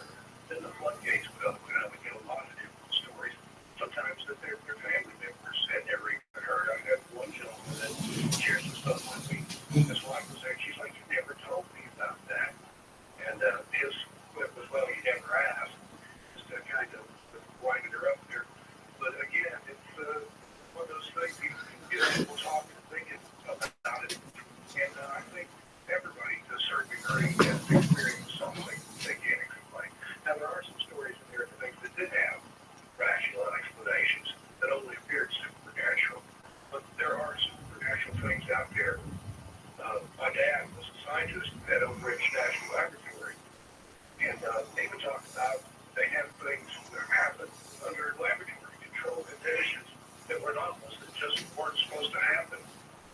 then the floodgates would open up and get a lot of different stories. Sometimes that their family members had never even heard. I had one gentleman that shared some stuff with me. His wife was there. She's like, you never told me about that. And his was, well, you never asked. Just to kind of winding her up there. But again, it's one of those things you can get people talking and thinking about it. And I think everybody, to a certain degree, has experienced something they can't explain. Now, there are some stories in there, things that did have rational explanations that only appeared supernatural. But there are supernatural things out there. My dad was a scientist at Oak Ridge National Laboratory. And they would talk about they have things that happen under laboratory controlled conditions that were anomalous, that just weren't supposed to happen,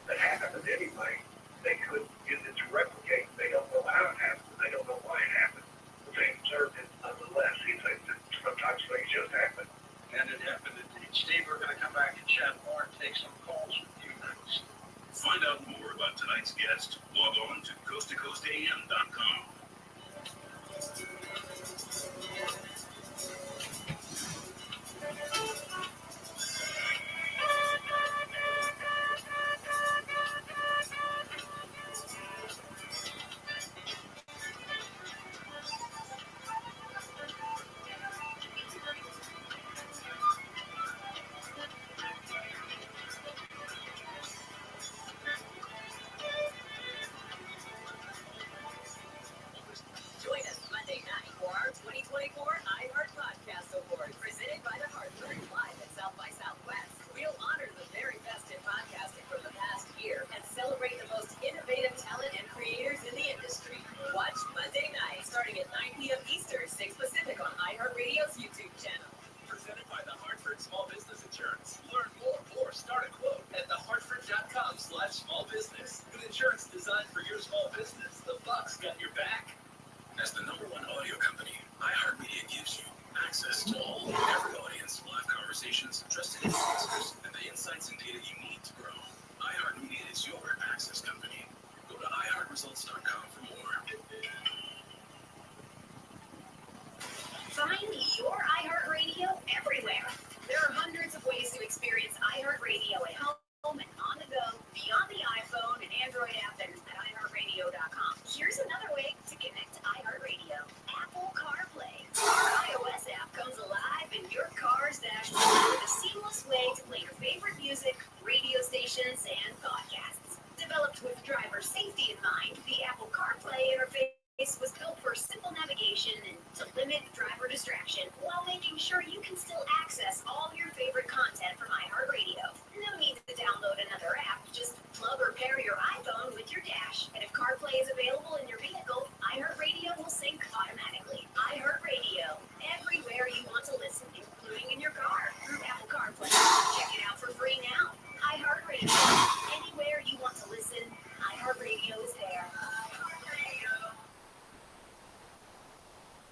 that happened anyway. They couldn't get it to replicate. They don't know how it channel. Presented by the Hartford Small Business Insurance. Learn more or start a quote at thehartford.com/smallbusiness. With insurance designed for your small business, the Bucks got your back. As the #1 audio company, iHeartMedia gives you access to all, every audience, live conversations, trusted influencers, and the insights and data you need to grow. iHeartMedia is your access company. Go to iHeartResults.com for more. Find your iHeartRadio everywhere. There are hundreds of ways to experience iHeartRadio at home and on the go, beyond the iPhone and Android app and at iHeartRadio.com. Here's another way to connect to iHeartRadio. Apple CarPlay. Our iOS app comes alive in your car's dashboard with a seamless way to play your favorite music, radio stations, and podcasts. Developed with driver safety in mind, the Apple CarPlay interface was built for simple navigation and to limit driver distraction while making sure you can still access all your favorite content from iHeartRadio. No need to download another app, just plug or pair your iPhone with your dash. And if CarPlay is available in your vehicle, iHeartRadio will sync automatically. iHeartRadio, everywhere you want to listen, including in your car through Apple CarPlay. Check it out for free now. iHeartRadio, anywhere you want to listen, iHeartRadio is there.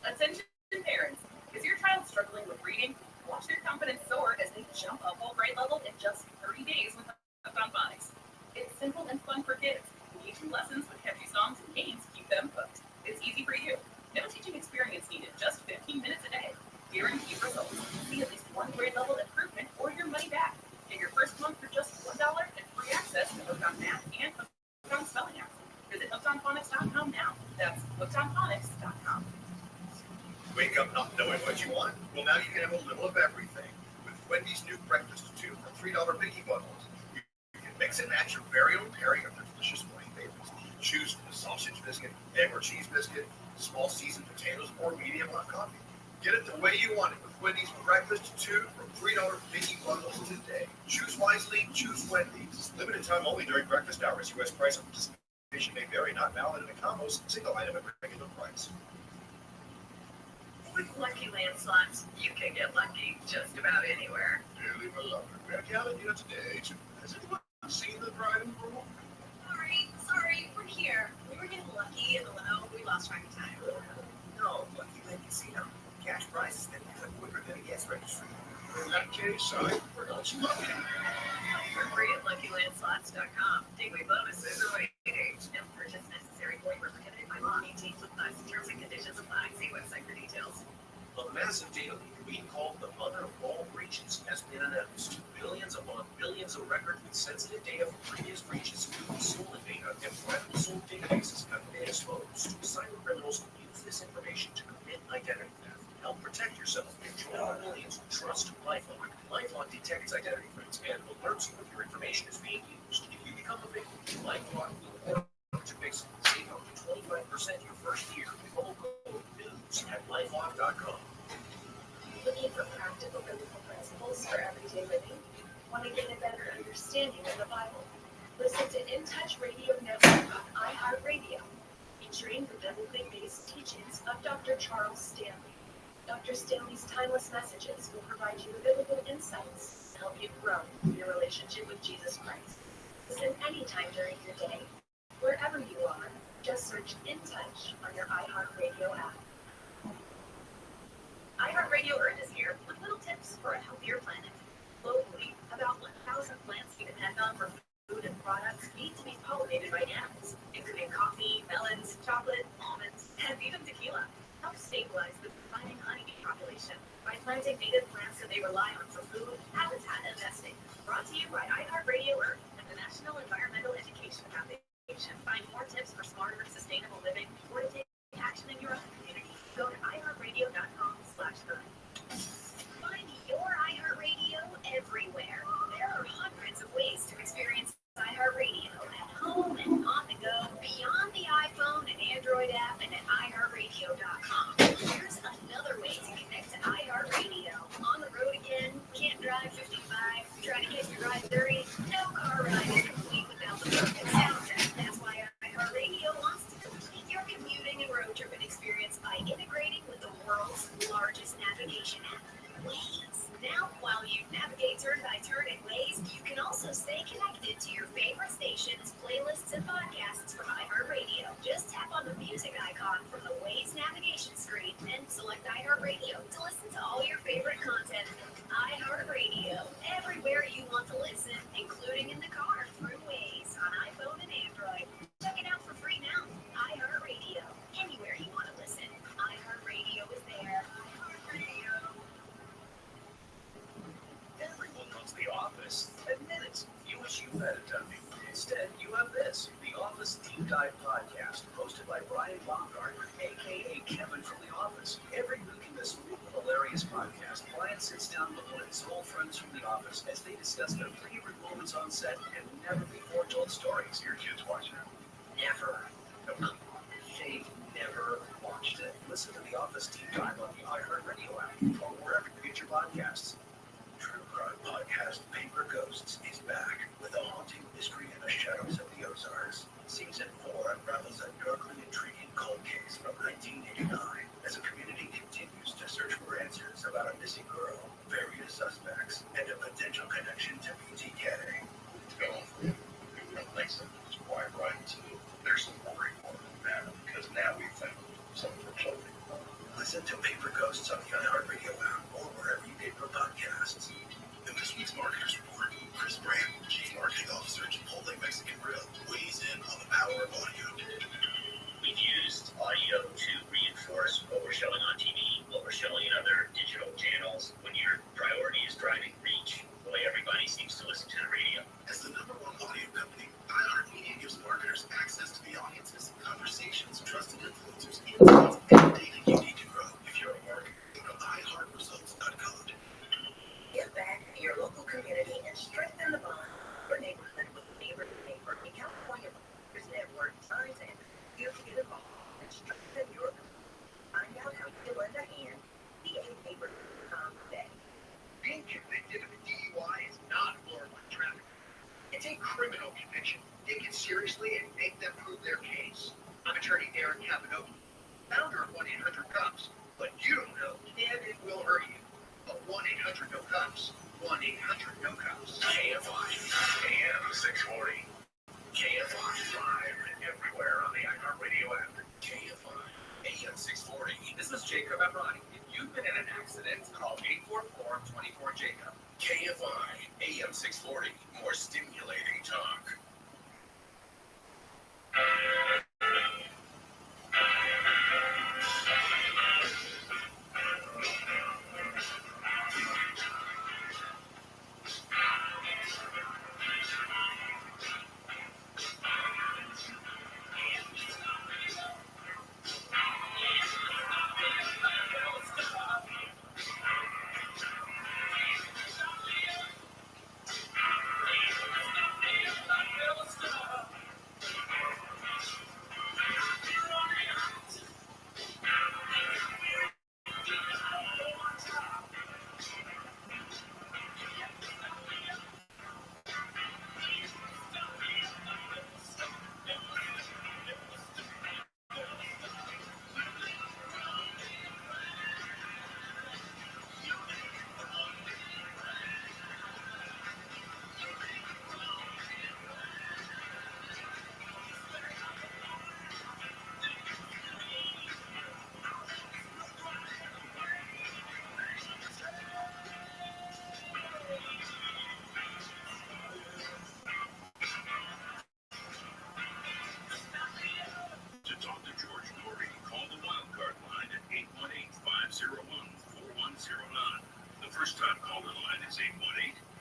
Attention parents, is your child struggling with reading? Watch their confidence soar as they jump a whole grade level in just 30 days with Hooked on Phonics. It's simple and fun for kids. Engaging lessons with catchy songs and games keep them hooked. It's easy for you. No teaching experience needed, just 15 minutes a day. Guaranteed results. See at least one grade level improvement or your money back. Get your first month for just $1 and free access to Hooked on Math and Hooked on Spelling apps. Visit hookedonphonics.com now. That's hookedonphonics.com. Wake up not knowing what you want? Well, now you can have a little of everything. With Wendy's new breakfast tube for $3 biggie bundles, you can mix and match your very own pairing of their delicious morning favorites. Choose from the sausage biscuit, egg or cheese biscuit, small seasoned potatoes, or medium hot coffee. Get it the way you want it with Wendy's breakfast tube for $3 biggie bundles today. Choose wisely, choose Wendy's. Limited time only during breakfast hours. U.S. price of participation may vary, not valid in the combos, single item at regular price. With Lucky Land Slots, you can get lucky just about anywhere. Dearly beloved, we are gathered here today to... Has anyone seen the bride and groom? Sorry, we're here. We were getting lucky in the limo. We lost track of time. No, Lucky Land Casino. Cash prizes that cut quicker than a gas registry. In that case, I pronounce lucky. For free at LuckyLandSlots.com. Daily bonuses are waiting. No purchase necessary. Void where prohibited by law. 18 plus. Terms and conditions apply. See website for details. A massive data leak being called the mother of all breaches has been announced. Billions upon billions of records with sensitive data from previous breaches, Google stolen data, and privately sold databases have been exposed. Cyber criminals will use this information to commit identity theft. Help protect yourself and join the millions who trust LifeLock. LifeLock detects identity threats and alerts you if your information is being used. If you become a victim, LifeLock will work to fix it. Save up to 25% your first year with promo code NEWS at LifeLock.com. Looking for practical biblical principles for everyday living? Want to gain a better understanding of the Bible? Listen to In Touch Radio Network on iHeartRadio, featuring the biblically based teachings of Dr. Charles Stanley. Dr. Stanley's timeless messages will provide you with biblical insights to help you grow in your relationship with Jesus Christ. Listen anytime during your day. Wherever you are, just search In Touch on your iHeartRadio app. iHeartRadio Earth is here with little tips for a healthier planet. Globally, about 1,000 plants we depend on for food and products need to be pollinated by animals, including coffee, melons, chocolate, almonds, and even tequila. Help stabilize the declining honeybee population by planting native plants that they rely on for food, habitat, and nesting. Brought to you by iHeartRadio Earth and the National Environmental Education Foundation. Find more tips for smarter, sustainable living or to take action in your own community. Go to iHeartRadio.com/earth. Find your iHeartRadio everywhere. There are hundreds of ways to experience iHeartRadio at home and on the go, beyond the iPhone and Android app, and at iHeartRadio.com. Here's another way to connect to iHeartRadio. On the road again? Can't drive 55? Trying to get your ride 30? No car ride is complete without the perfect soundtrack. That's why iHeartRadio wants to complete your Waze. Now, while you navigate turn by turn in Waze, you can also stay connected to your favorite stations, playlists, and podcasts from iHeartRadio. Just tap on the music icon from the Waze navigation screen and select iHeartRadio to listen to all your favorite content. iHeartRadio, everywhere you want to listen, including in the car through Waze on iPhone and Android. Check it out for free now. iHeartRadio, anywhere you want to listen. iHeartRadio is there. Everyone loves The Office. Admit it. You wish you had it done. Instead, you have this, The Office Deep Dive Podcast, hosted by Brian Baumgartner, a.k.a. Kevin from The Office. Every week in this hilarious podcast, Brian sits down with one of his old friends from The Office as they discuss their favorite moments on set and never-before-told stories. Your kids watch it? Never. No, they've never watched it. Listen to The Office Deep Dive on the iHeartRadio app or wherever you get your podcasts. True crime podcast Paper Ghosts is back with a haunting mystery in the shadows of the Ozarks. Season 4 unravels a darkly intriguing cold case from 1989 as a community continues to search for answers about a missing girl, various suspects, and a potential connection to BTK. Going for it. Listen, it's quite right. There's some worry more than that because now we've found something for clothing. Listen to Paper Ghosts on the iHeartRadio app or wherever you get your podcasts. In this week's Marketers Report, Chris Brand, Chief Marketing Officer at Chipotle Mexican Grill, weighs in on the power of audio. We've used audio to reinforce what we're showing on TV, what we're showing in other digital channels. When your priority is driving reach, the way everybody seems to listen to the radio. As the #1 audio company, iHeartMedia gives marketers access to the audiences, conversations, trusted influencers, insights, and data you need to grow. If you're a marketer, go to iHeartResults.com. Give back to your local community and strengthen the bond for neighborhood with neighbor to neighbor. The California Volunteers Network designed to encourage you to get involved and strengthen your community. Find out how you can lend a hand. DANeighbor.com today. Being convicted of a DUI is not glorified traffic. It's a criminal conviction. Take it seriously and make them prove their case. I'm attorney Darren Cavanaugh, founder of 1-800-COPS. But you don't know, and it will hurt you. But 1-800-NO-COPS. 1-800-NO-COPS. KFI, AM 640. KFI, live and everywhere on the iHeartRadio app. KFI, AM 640. This is Jacob and Ronnie. If you've been in an accident, call 844-24-JACOB. KFI, AM 640. More stimulating talk. To talk to George Norrie, call the wildcard line at 818-501-4109. The first-time caller line is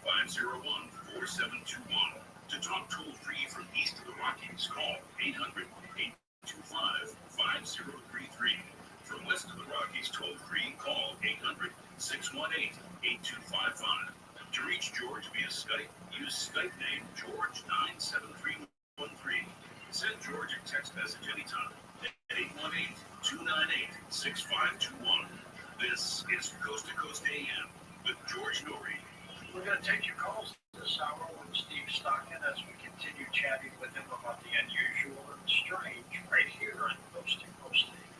818-501-4721. To talk toll-free from east of the Rockies, call 800-825-5033. From west of the Rockies, toll-free, call 800-618-8255. To reach George via Skype, use Skype name George97313. Send George a text message anytime at 818-298-6521. This is Coast to Coast AM with George Norrie. We're going to take your calls this hour with Steve Stockton as we continue chatting with him about the unusual and strange right here on Coast to Coast AM.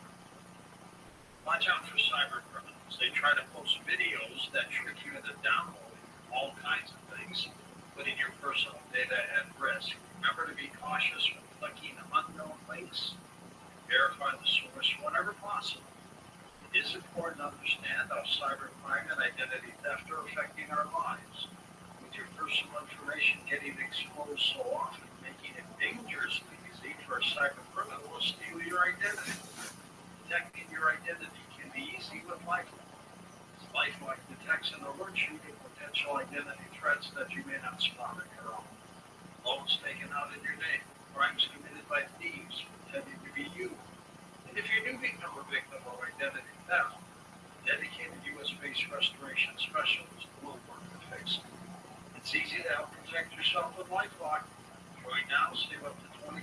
Watch out for cyber criminals. They try to post videos that trick you into downloading all kinds of things, putting your personal data at risk. Remember to be cautious when clicking unknown links. Verify the source whenever possible. It is important to understand how cybercrime and identity theft are affecting our lives. With your personal information getting exposed so often, making it dangerously easy for a cybercriminal to steal your identity. Protecting your identity can be easy with LifeLock. LifeLock detects and alerts you to potential identity threats that you may not spot on your own. Loans taken out in your name, crimes committed by thieves pretending to be you. And if you do become a victim of identity theft, dedicated U.S.-based restoration specialists will work to fix it. It's easy to help protect yourself with LifeLock. Join now, save up to 25%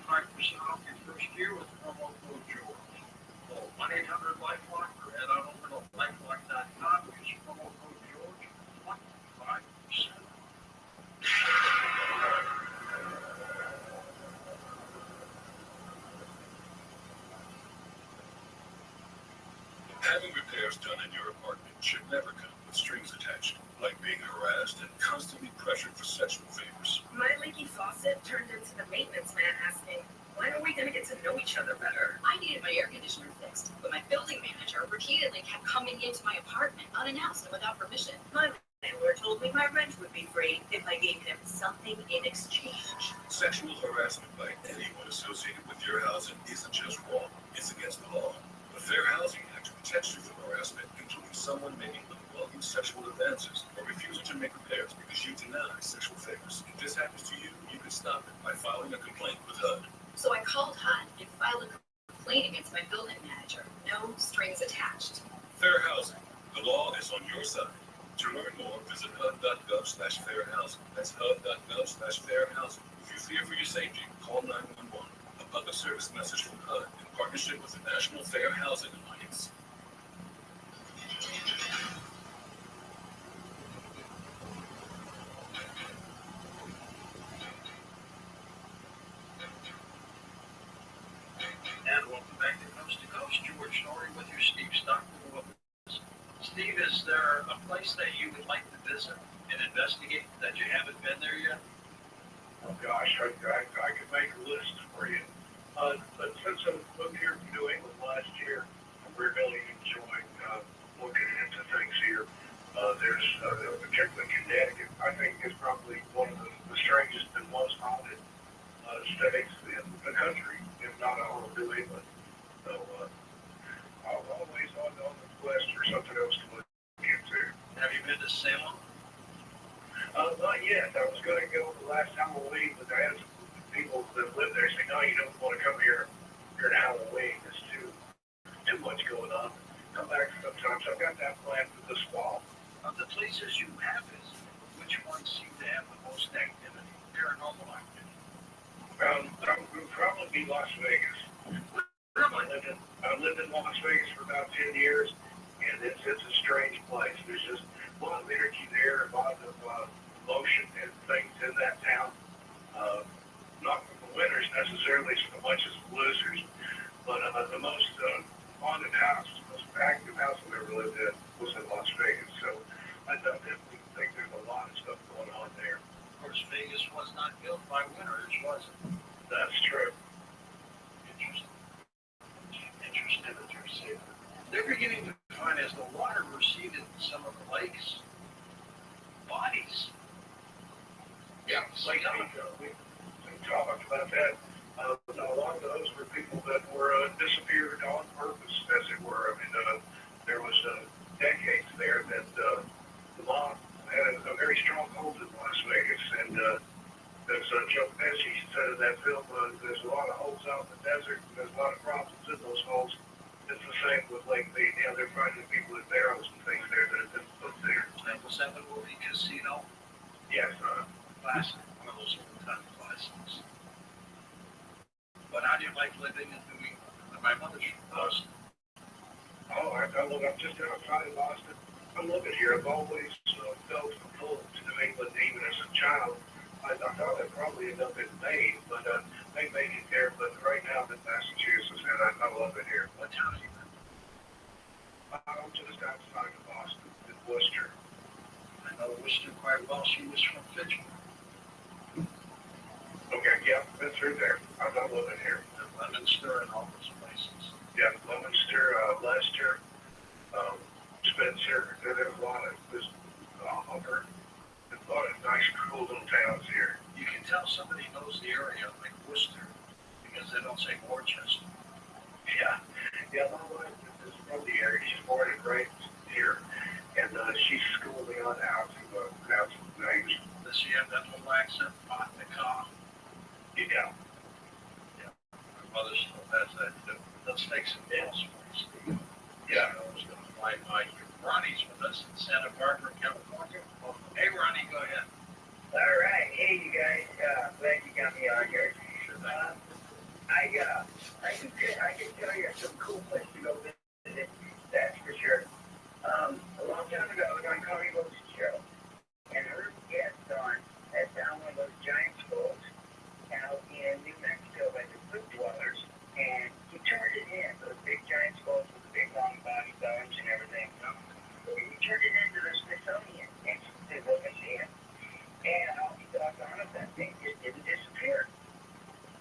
off your first year with promo code George. Call 1-800-LifeLock or head on over to LifeLock.com. Use promo code George for 25%. Having repairs done in your apartment should never come with strings attached, like being harassed and constantly pressured for sexual favors. My leaky faucet turned into the maintenance man asking, when are we going to get to know each other better? I needed my air conditioner fixed, but my building manager repeatedly kept coming into my apartment unannounced and without permission. My landlord told me my rent would be free if I gave him something in exchange. Sexual harassment by anyone associated with your housing isn't just wrong, it's against the law. The Fair Housing Act protects you from harassment, including someone making unwelcome sexual advances or refusing to make repairs because you deny sexual favors. If this happens to you, you can stop it by filing a complaint with HUD. So I called HUD and filed a complaint against my building manager. No strings attached. Fair Housing. The law is on your side. To learn more, visit HUD.gov/fairhousing. That's HUD.gov/fairhousing. If you fear for your safety, call 911. A public service message from HUD in partnership with the National Fair Housing Alliance. And welcome back to Coast, George Story with your Steve Stockton. Steve, is there a place that you would like to visit and investigate that you haven't been there yet? Oh gosh, I could make a list for you. But since I moved here from New England last year, I'm really enjoying looking into things here. There's particularly Connecticut, I think, is probably one of the strangest and most haunted states in the country, if not all of New England. So I'm always on the quest for something else to look into. Have you been to Salem? Not yet. I was going to go the last Halloween, but I had some people that live there say, no, you don't want to come here during Halloween. There's too much going on. Come back sometimes. I've got that planned for this fall. Of the places you have visited, which ones seem to have the most activity, paranormal activity? That would probably be Las Vegas. I lived in Las Vegas for about 10 years, and it's a strange place. There's just a lot of energy there, a lot of motion and things in that town. Not for the winners necessarily so much as the losers, but the most haunted house, the most active house I've ever lived in was in Las Vegas. So I definitely think there's a lot of stuff going on there. Of course, Vegas was not built by winners, was it? That's true. Interesting that you're saying that. They're beginning to find, as the water receded in some of the lakes, bodies. Yeah, like we talked about that. A lot of those were people that were disappeared on purpose, as it were. I mean, there was decades there that the mob had a very strong hold in Las Vegas, and as Joe Pesci said in that film, there's a lot of holes out in the desert, and there's a lot of problems in those holes. It's the same with Lake Mead. You know, they're finding people in barrels and things there that have been put there. And was that the movie Casino? Yes, Classic, one of those old-time classics. But how do you like living in New England? My mother's from Boston. Oh, I'm just outside of Boston. I'm living here. I've always felt pulled to New England, even as a child. I thought I'd probably end up in Maine, but they made it there. But right now I'm in Massachusetts, and I love it here. What town are you in? I'm just outside of Boston, in Worcester. Worcester quite well. She was from Fitchburg. Okay, yeah, that's right there. I'm not living here. And Leominster and all those places. Yeah, Leominster, Leicester, Spencer, there's a lot of this over. There's a lot of nice, cool little towns here. You can tell somebody knows the area, like Worcester, because they don't say Worcester. Yeah, my wife is from the area. She's born and raised here, and she schooled me on how to pronounce names. Does she have that little accent? Pot the car. Yeah. My mother still has that too. Let's take some calls, please. Yeah. I was going to fly by here. Ronnie's with us in Santa Barbara, California. Hey, Ronnie, go ahead. All right. Hey, you guys. Glad you got me on here. Sure I can tell you some cool places to go visit. That's for sure. A long time ago, I was on Connie Rose's show, and her guest on had found one of those giant skulls out in New Mexico by the Cliff Dwellers, and he turned it in. Those big giant skulls with the big long body bones and everything. He turned it into the Smithsonian to the museum, and I'll be doggone if that thing just didn't disappear.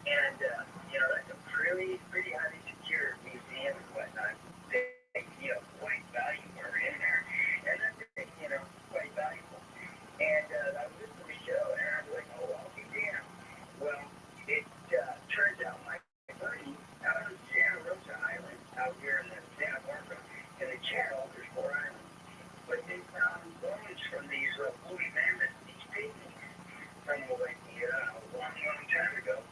And, that's a pretty highly secure museum and whatnot. Quite valuable in there. And that thing, quite valuable. And I was listening to the show, and I was like, oh, I'll be damned. Well, it turns out my buddy out of Santa Rosa Island, out here in the Santa Barbara, in the channel, there's 4 islands. But they found bones from these woolly mammoths, these pygmies, from like a long time ago.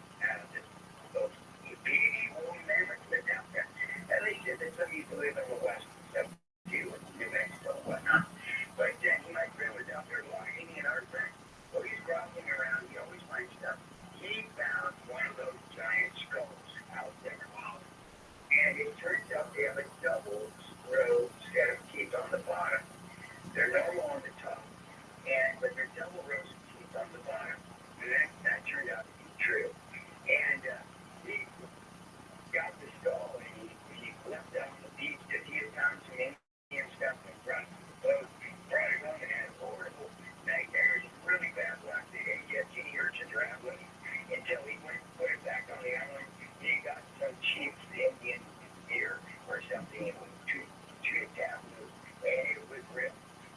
Those baby woolly mammoths lived out there. And they said that some used to live in the West stuff too, in New Mexico and whatnot. But my friend was out there logging in artifacts. Well, he's browsing around, he always finds stuff. He found one of those giant skulls out there. And it turns out they have a double row set of teeth on the bottom. They're normal on the top, but they're double rows of teeth on the bottom. And that turned out to be true. And he got the skull, and he left out on the beach that he had found some Indian stuff in front of the boat. Brought it home and had horrible nightmares, really bad luck. They didn't get any urchins around with him until he went and put it back on the island. He got some cheap Indian beer or something. It was two tablets, and it was real.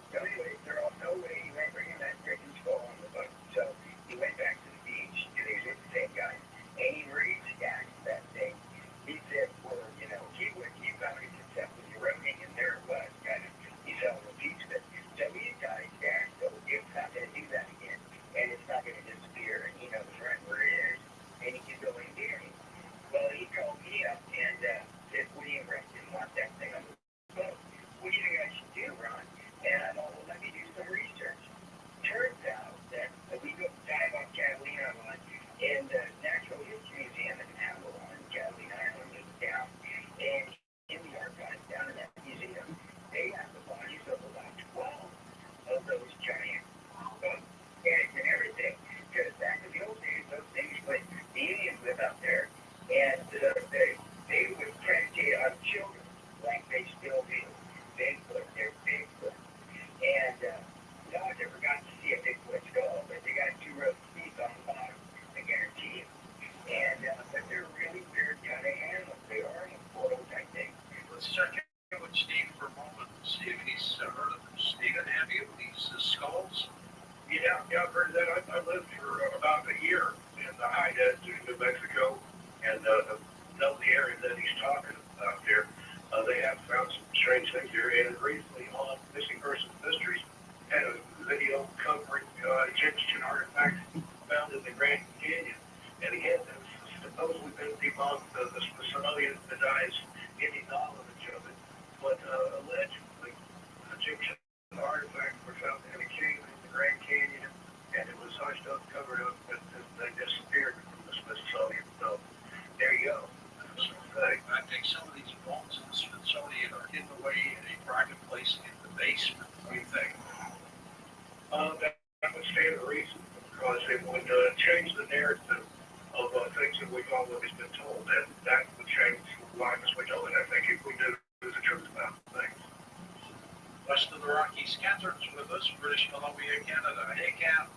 So anyway, there was no way he went bringing that freaking skull on the boat. So he went back to the beach, and he was with the same guy, and he re-stacked that thing. He said, well, he found it himself was eroding, and there it was, kind of, he's all the piece of it. So he's got it stacked, so it's not going to do that again, and it's not going to disappear, and he knows right where it is, and he can go and get it. Well, he called me up and said, what do you reckon? Want that thing on the boat? What do you think I should do, Ron? And I'm all, well, let me do some research. Turns out that we go dive on Catalina Island in the Natural History Museum in Avalon, Catalina Island is down, and in the archives down in that museum, they have the bodies of about 12 of those giant heads and everything. Because back in the old days, those things, the Indians live out there, and they would predicate on children like they still do. Bigfoot, they're Bigfoot. And no one ever got to see a Bigfoot skull, but they got 2 rows of teeth on the bottom, I guarantee you. And but they're really weird kind of animals. They are immortal type things. Let's check in with Steve for a moment and see if he's heard of them. Steven, have you? These skulls? Yeah, I've heard of that. I lived for about a year in the high desert in New Mexico, and know the area that he's talking about there. They have found some strange things here, and recently on Missing Persons Mysteries, had a video covering Egyptian artifacts found in the Grand Canyon, and he had supposedly been debunked. The Smithsonian denies any knowledge of it, but allegedly Egyptian artifacts were found in a cave in the Grand Canyon, and it was hushed up, covered up, and they disappeared from the Smithsonian. So there you go. I think some of these bones in the Smithsonian are hidden away in a private place British Columbia, Canada. Hey, Cap.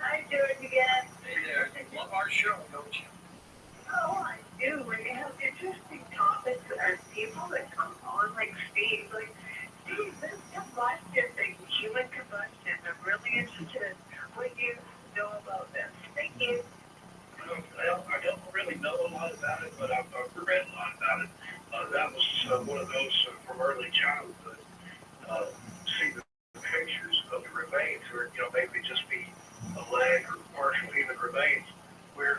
Hi, George again. Hey there. You love our show, don't you? Oh, I do. And you have interesting topics and people that come on like Steve. Like, Steve, this combustion thing, human combustion, I'm really interested. What do you know about this? Thank you. Well, I don't really know a lot about it, but I've read a lot about it. That was one of those from early childhood. See the pictures of the remains, or maybe just be a leg or partial human remains, where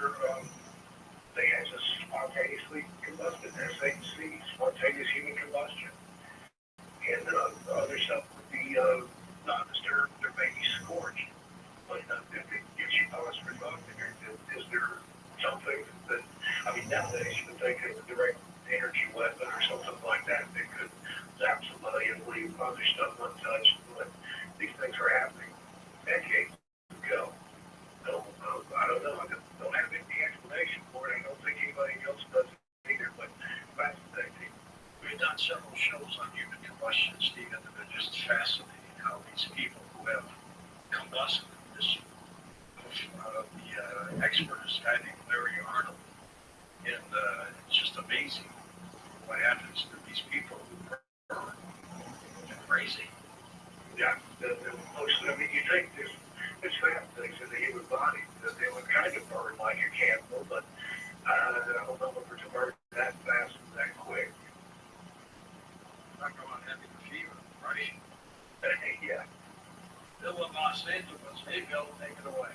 they had just spontaneously combusted. SHC, spontaneous human combustion, and other stuff would be not disturbed. There may be scorched, but if it gives you pause for thought, is there something that nowadays you would think of a direct energy weapon or something like that that could zap somebody and leave other stuff untouched. But these things are happening decades ago. So, I don't know. I don't have any explanation for it. I don't think anybody else does either, but fascinating. We've done several shows on human combustion, Stephen, and they're just fascinating how these people who have combusted this the expert is a guy named Larry Arnold. And it's just amazing what happens to these people who burn. They're crazy. Yeah, you think there's fat things in the human body that they would kind of burn like a candle, but I don't know if it's burn that fast and that quick. Talk about having a fever, right? Yeah. Bill in Los Angeles. Hey, Bill, take it away.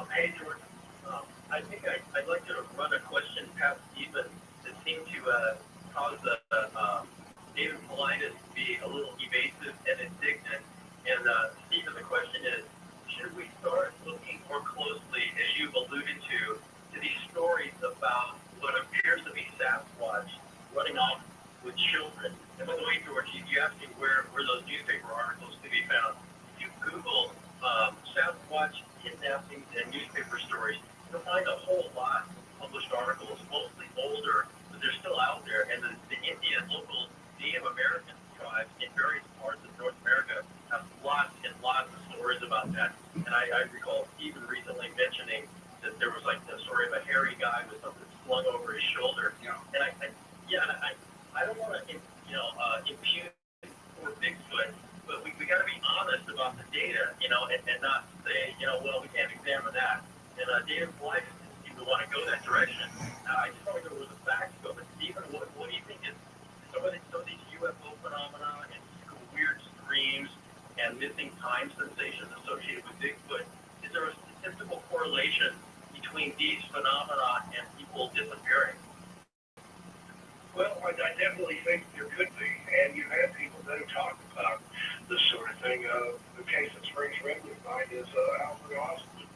Hey, George. I think I'd like to run a question past Stephen that seemed to cause David Paulides to be a little evasive and indignant. And Stephen, the question is, should we start looking more closely, as you've alluded to these stories about what appears to be Sasquatch running off with children? And by the way, George, you asked me where those newspaper articles can be found. If you Google Sasquatch kidnappings and newspaper stories, you'll find a whole lot of published articles, mostly older, but they're still out there. And the Indian, local Native American tribes in various parts of North America have lots and lots of stories about that. And I recall Stephen recently mentioning that there was like the story of a hairy guy with something slung over his shoulder. Yeah. And I don't want to impugn poor Bigfoot, but we got to be honest about the data, and not say, well, we can't examine that. And David Paulides didn't seem to want to go that direction. I just want to go where the facts go. But Stephen, what do you think is some of these UFO phenomena and weird screams and missing time sensations associated with Bigfoot? Is there a statistical correlation between these phenomena and people disappearing? Well, I definitely think there could be, and you've had people that have talked about this sort of thing. The case that springs readily to mind is Alfred Austin.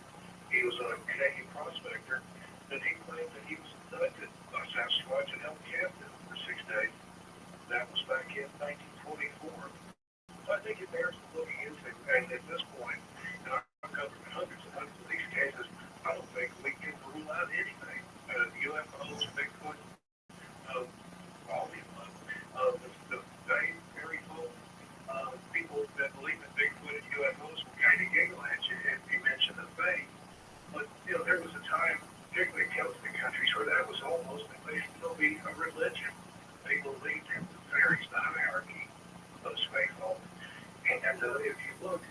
He was a Canadian prospector, and he claimed that he was abducted by Sasquatch and held captive for 6 days. That was back in 1924. So I think it bears looking into, and at this point, in our government, hundreds and hundreds of these cases, I don't think we can rule out anything. UFOs, Bigfoot, all the above. The very full people that believe in Bigfoot and UFOs will kind of giggle at you if you mention the faith. But, there was a time, particularly in Celtic countries, where that was almost, they still be a religion. They believed in the very hierarchy of faithful. And if you look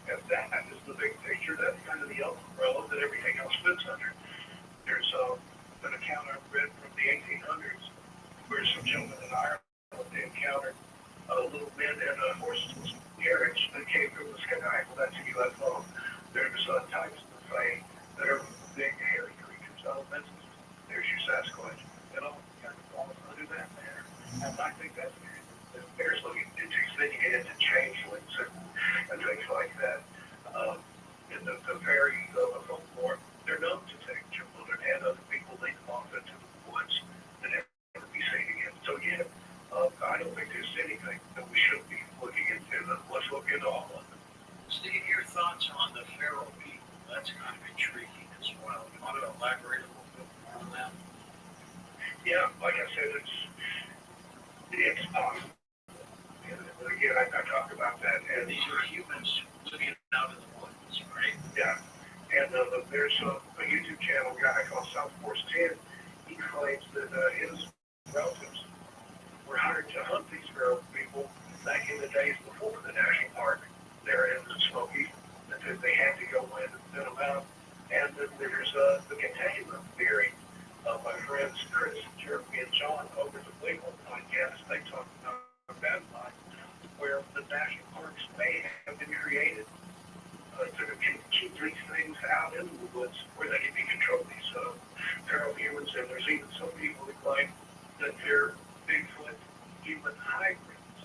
at that as the big picture, that's kind of the umbrella that everything else fits under. There's an account I've read from the 1800s where some gentlemen in Ireland encountered little men in a horse carriage that came from the sky. Well, that's a UFO. There's types of faith that are big, hairy creatures. There's your Sasquatch. It all kind of falls under that there. And I think that bears looking into. Then you get into changelings and things like that. In the very folklore, they're known to take children and other people, lead them off into the woods and never be seen again. So, I don't think there's anything that we should be looking into there's a YouTube channel guy called South Force 10. He claims that his relatives were hired to hunt these feral people back in the days before the national park there in the Smokies, that they had to go in and thin them out. And that there's the containment theory. My friends Chris, Jeremy, and John over the Legal podcast, they talk about that line where the national parks may have been created to keep these things out in the woods where they can be controlled, these feral humans. And there's even some people that claim that they're Bigfoot human hybrids.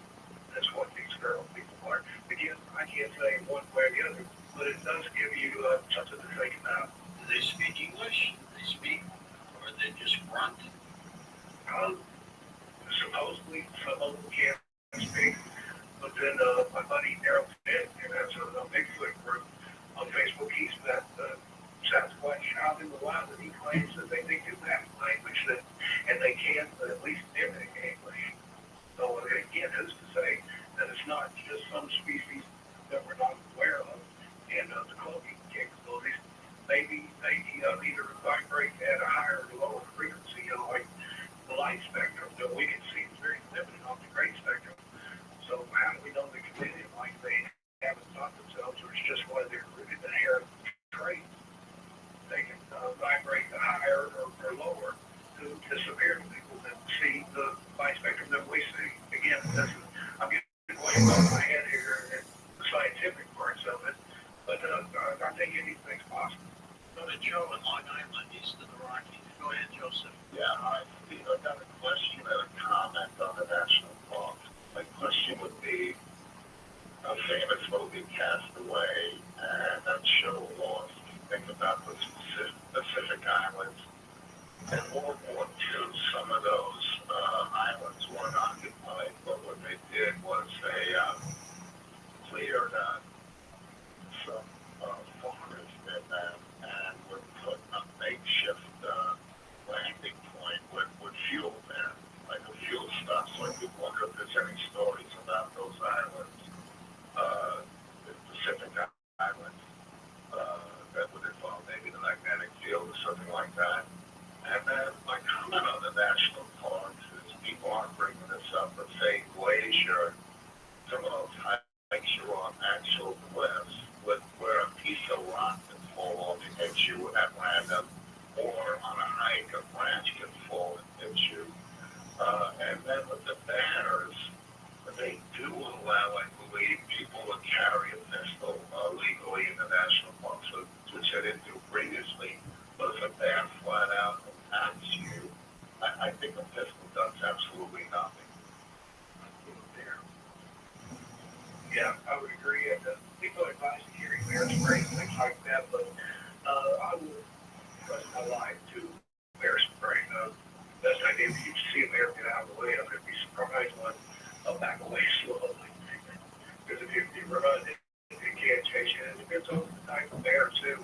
That's what these feral people are. Again, I can't say one way or the other, but it does give you something to think about. Do they speak English? Do they speak, or they just grunt? Supposedly, some of them can speak, but then my buddy Daryl Pitt, who has a Bigfoot group on Facebook, he's that Sasquatch out in the wild, and he claims that they do have language that, and they can at least mimic English. So again, who's to say that it's not just some species that we're not aware of, and the cloaking capabilities maybe they either vibrate at a higher or lower frequency, like the light spectrum that we can see is very limited on the gray spectrum. So how do we know they can do it? Like they haven't taught themselves, or it's just one of their inherent traits. They can vibrate higher or lower to disappear to people that see the light spectrum that we see. Again, I'm getting way above my head here and the scientific parts of it, but I think anything's possible. Go to Joe in Long Island, east of the Rockies. Go ahead, Joseph. Yeah, I got a question and a comment on the national park. My question would be, a famous movie Cast Away and that show Lost. Think about the Pacific Islands. In World War II, some of those islands weren't occupied, but what they did was they cleared some forest in them and would put a makeshift landing point with fuel there, like a fuel stop. So I could wonder if there's any stories about those islands, the Pacific Islands, that would involve maybe the magnetic field or something like that. And then my comment on the national parks is people aren't bringing this up, but say glacier, some of those hikes you're on actual cliffs where a piece of rock can fall off and hit you at random, or on a hike a branch can fall and hit you. And then with the banners, they do allow, I believe, people to carry a pistol legally in the national parks, which I didn't do previously. But if a bear flat out attacks you, I think a pistol does absolutely nothing. Yeah, I would agree. And people advise to carry bear spray and things like that, but I would trust my life to bear spray. Best idea, if you see a bear get out of the way, I'm going to be surprised when I'll back away slowly. Because if you run, it can't chase you. And it depends on the type of bear, too.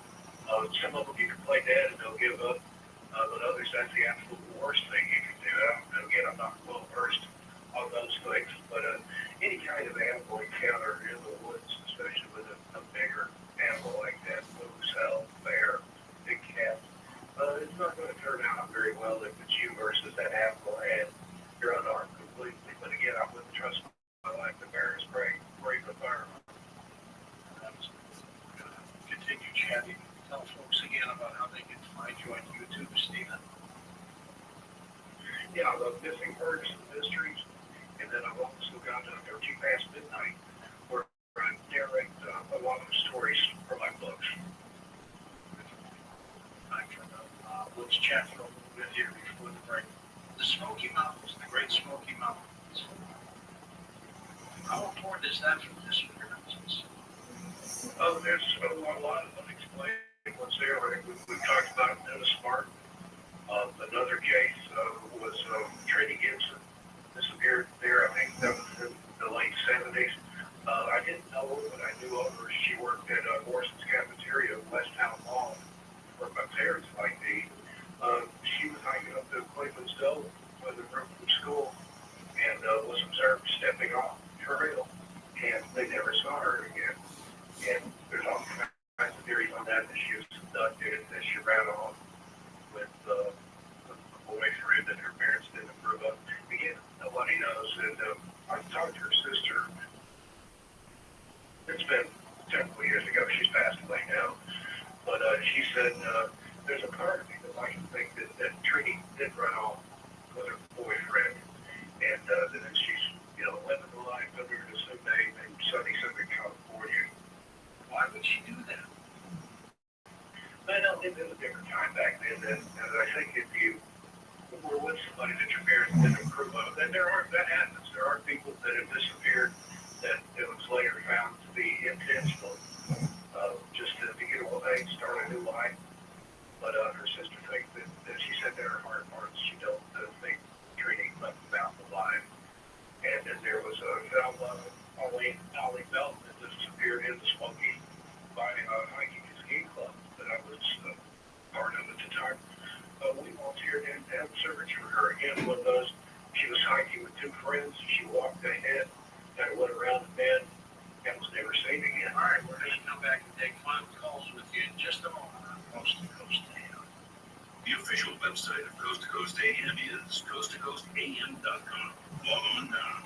Some of them you can play dead and they'll give up. But others, that's the absolute worst thing you can do. And again, I'm not well versed on those things. But any kind of animal encounter in the woods, especially with a bigger animal like that, moose, elk, bear, big cat, it's not going to turn out very well if it's you versus that animal and you're unarmed completely. But again, I wouldn't trust my life to bear spray the fire. Continue chatting. Tell folks again about how they can find you on YouTube, Stephen. Yeah, I love Missing Birds and Mysteries. And then I've also got 13 Past Midnight, where I narrate a lot of the stories from my books. Let's chat for a little bit here before the break. The Smoky Mountains, the Great Smoky Mountains. How important is that for disappearances? There's a lot of unexplained ones there. We talked about Dennis Martin. Another case was Trini Gibson disappeared there. I think that was in the late 70s. I didn't know her, but I knew of her. She worked at Morrison's Cafeteria in West Town Mall, where my parents might be. She was hiking up to Cleveland's Dome with a group from school and was observed stepping off the trail, and they never saw her again. And there's all kinds of theories on that she was abducted been several years ago. She's passed away now. But she said, there's a part of me that likes to think that Trini did run off with her boyfriend. And then she's, living the life under an assumed name in sunny Southern California. Why would she do that? Well, it was a different time back then. And I think if you were with somebody that your parents didn't approve of, then that happens. There are people that have disappeared that it was later found to be intentional, just to get away, start a new life. But her sister thinks that she said in her heart of hearts she don't think Trini left the mountain alive. And then there was a fellow, Ollie Belton, that disappeared in the Smoky by hiking and skiing club that I was part of at the time. We volunteered and had a search for her. Again, one of those, she was hiking with two friends. She walked ahead, kind of went around the bend, and was never seen again. All right, we're going to come back and take final calls with you in just a moment on Coast to Coast AM. The official website of Coast to Coast AM is coasttocoastam.com. Log on now.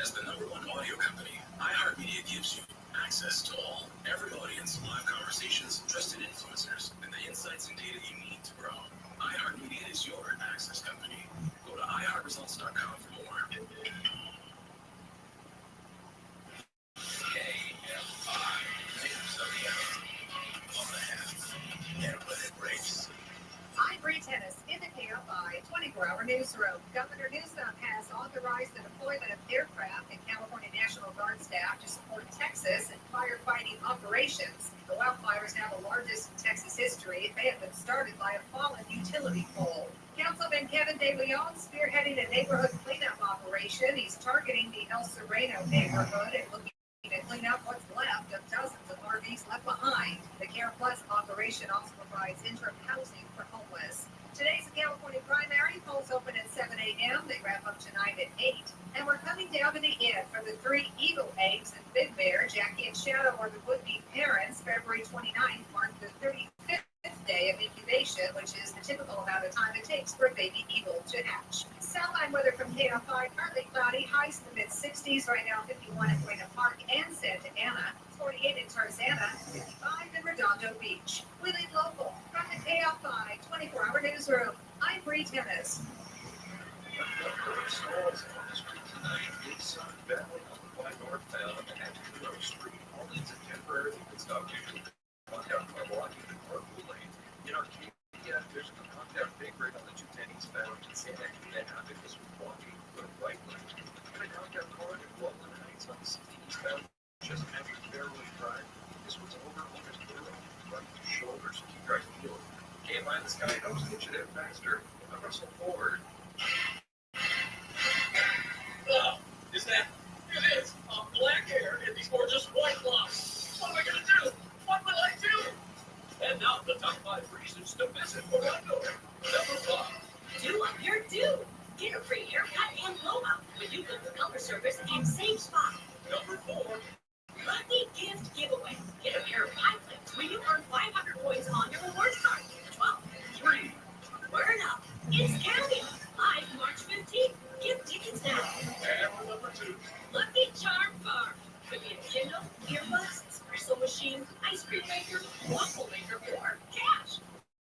As the #1 audio company, iHeartMedia gives you access to all, every audience, live conversations, trusted influencers, and the insights and data you need to grow. iHeartMedia is your access company. Go to iHeartResults.com for more. KFI, names of the hour. On the half. And when it breaks. Ivory Tennis in the KFI 24-hour newsroom. Governor Newsom has authorized the deployment of aircraft and California National Guard staff to support Texas in firefighting operations. The wildfires now the largest in Texas history. They have been started by a fallen utility pole. Councilman Kevin De Leon spearheading a neighborhood cleanup operation. He's targeting the El Sereno neighborhood and looking to clean up what's left of dozens of RVs left behind. The Care Plus operation also provides interim housing for homeless. Today's the California primary. Polls open at 7 a.m. They wrap up tonight at 8. And we're coming down to the end for the 3 Eagle eggs and Big Bear. Jackie and Shadow are the would-be parents. February 29th marked the 35th day of incubation, which is the typical amount of time it takes for a baby eagle to hatch. Southline weather from KFI, partly cloudy, highs in the mid-60s, right now 51 at Buena Park and Santa Ana, 48 in Tarzana, 55 in Redondo Beach. We leave local from the KFI 24-hour newsroom. I'm Bree Tennis. Northbound at Kuno Street. All needs a temporary stop due to lockdown car blocking the carpool lane. In Arcadia, there's a contact big rig on the 210 eastbound in Santa Ana because we're blocking the right lane. And a contact car in Walton Heights on the 60 eastbound just after Fairway Drive. This one's over almost thorough, right to shoulder, so keep driving forward. Can't mind the sky knows that you should have faster. I'm Russell Ford. Oh, is that? It is. Black hair and these gorgeous white locks. What am I going to do? What will I do? And now the top 5 reasons to visit Orlando. Number 5. Do up your due. Get a free haircut and blow up when you book the color service and same spot. Number 4. Lucky gift giveaway. Get a pair of 5 links when you earn 500 points on your rewards card. 12. 3. Word up. It's Cameo. Live March 15th. Get tickets now. And number 2. Lucky Charm Farm. Could be a Kindle, earbuds, espresso machine, ice cream maker, waffle maker, or cash.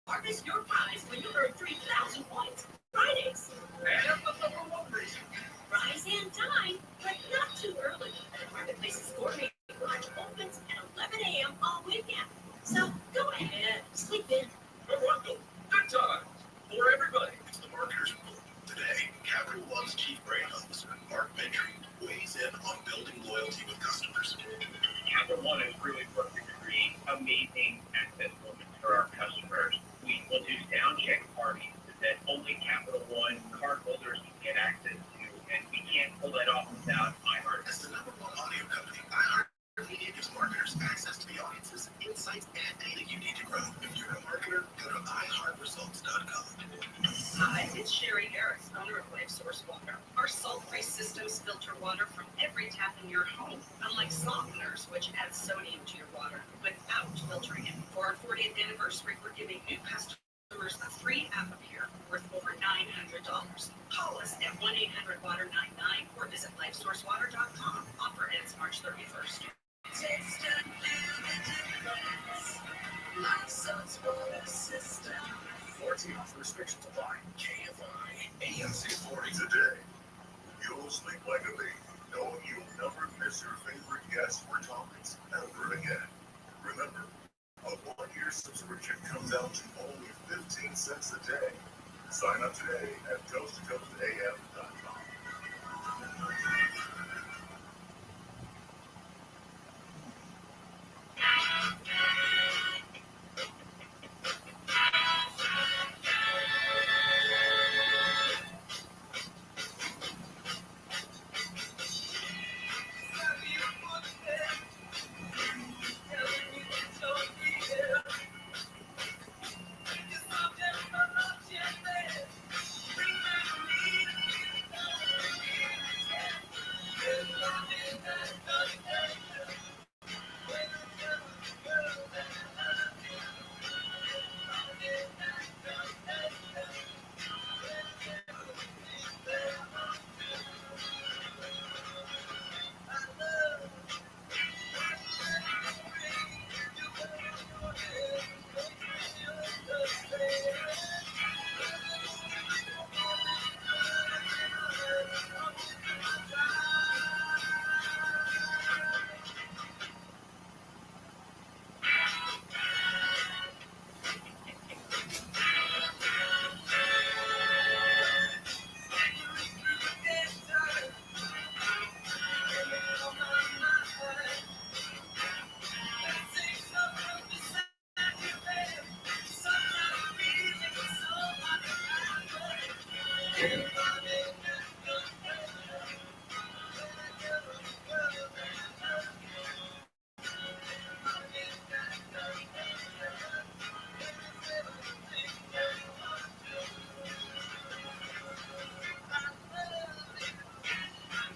Harvest your prize when you earn 3,000 points. Fridays. And the number 1 reason. Rise in time, but not too early. Marketplace's gourmet lunch opens at 11 a.m. all weekend. So go ahead, sleep in. Orlando, good times for everybody. It's the marketers book. Today, Capital One's Chief Brand Officer, Mark Ventry, weighs in on building loyalty with customers. Capital One is really working to create amazing access moments for our customers. We will do sound check parties that only Capital One cardholders can get access to, and we can't pull that off without iHeart. As the #1 audio company, iHeartMedia gives marketers access to the audiences, insights, and data you need to grow. Sherry Harris, owner of Life Source Water. Our salt-free systems filter water from every tap in your home, unlike softeners, which add sodium to your water without filtering it. For our 40th anniversary, we're giving new customers a free Aquapure worth over $900. Call us at 1-800-WATER-99 or visit LifeSourceWater.com. Offer ends March 31st. Taste and feel the difference. Life Source Water System. 14 off restrictions apply. KFI. AM 640 today. You'll sleep like a baby, knowing you'll never miss your favorite guests or topics ever again. Remember, a 1-year subscription comes out to only 15 cents a day. Sign up today at coasttocoastam.com.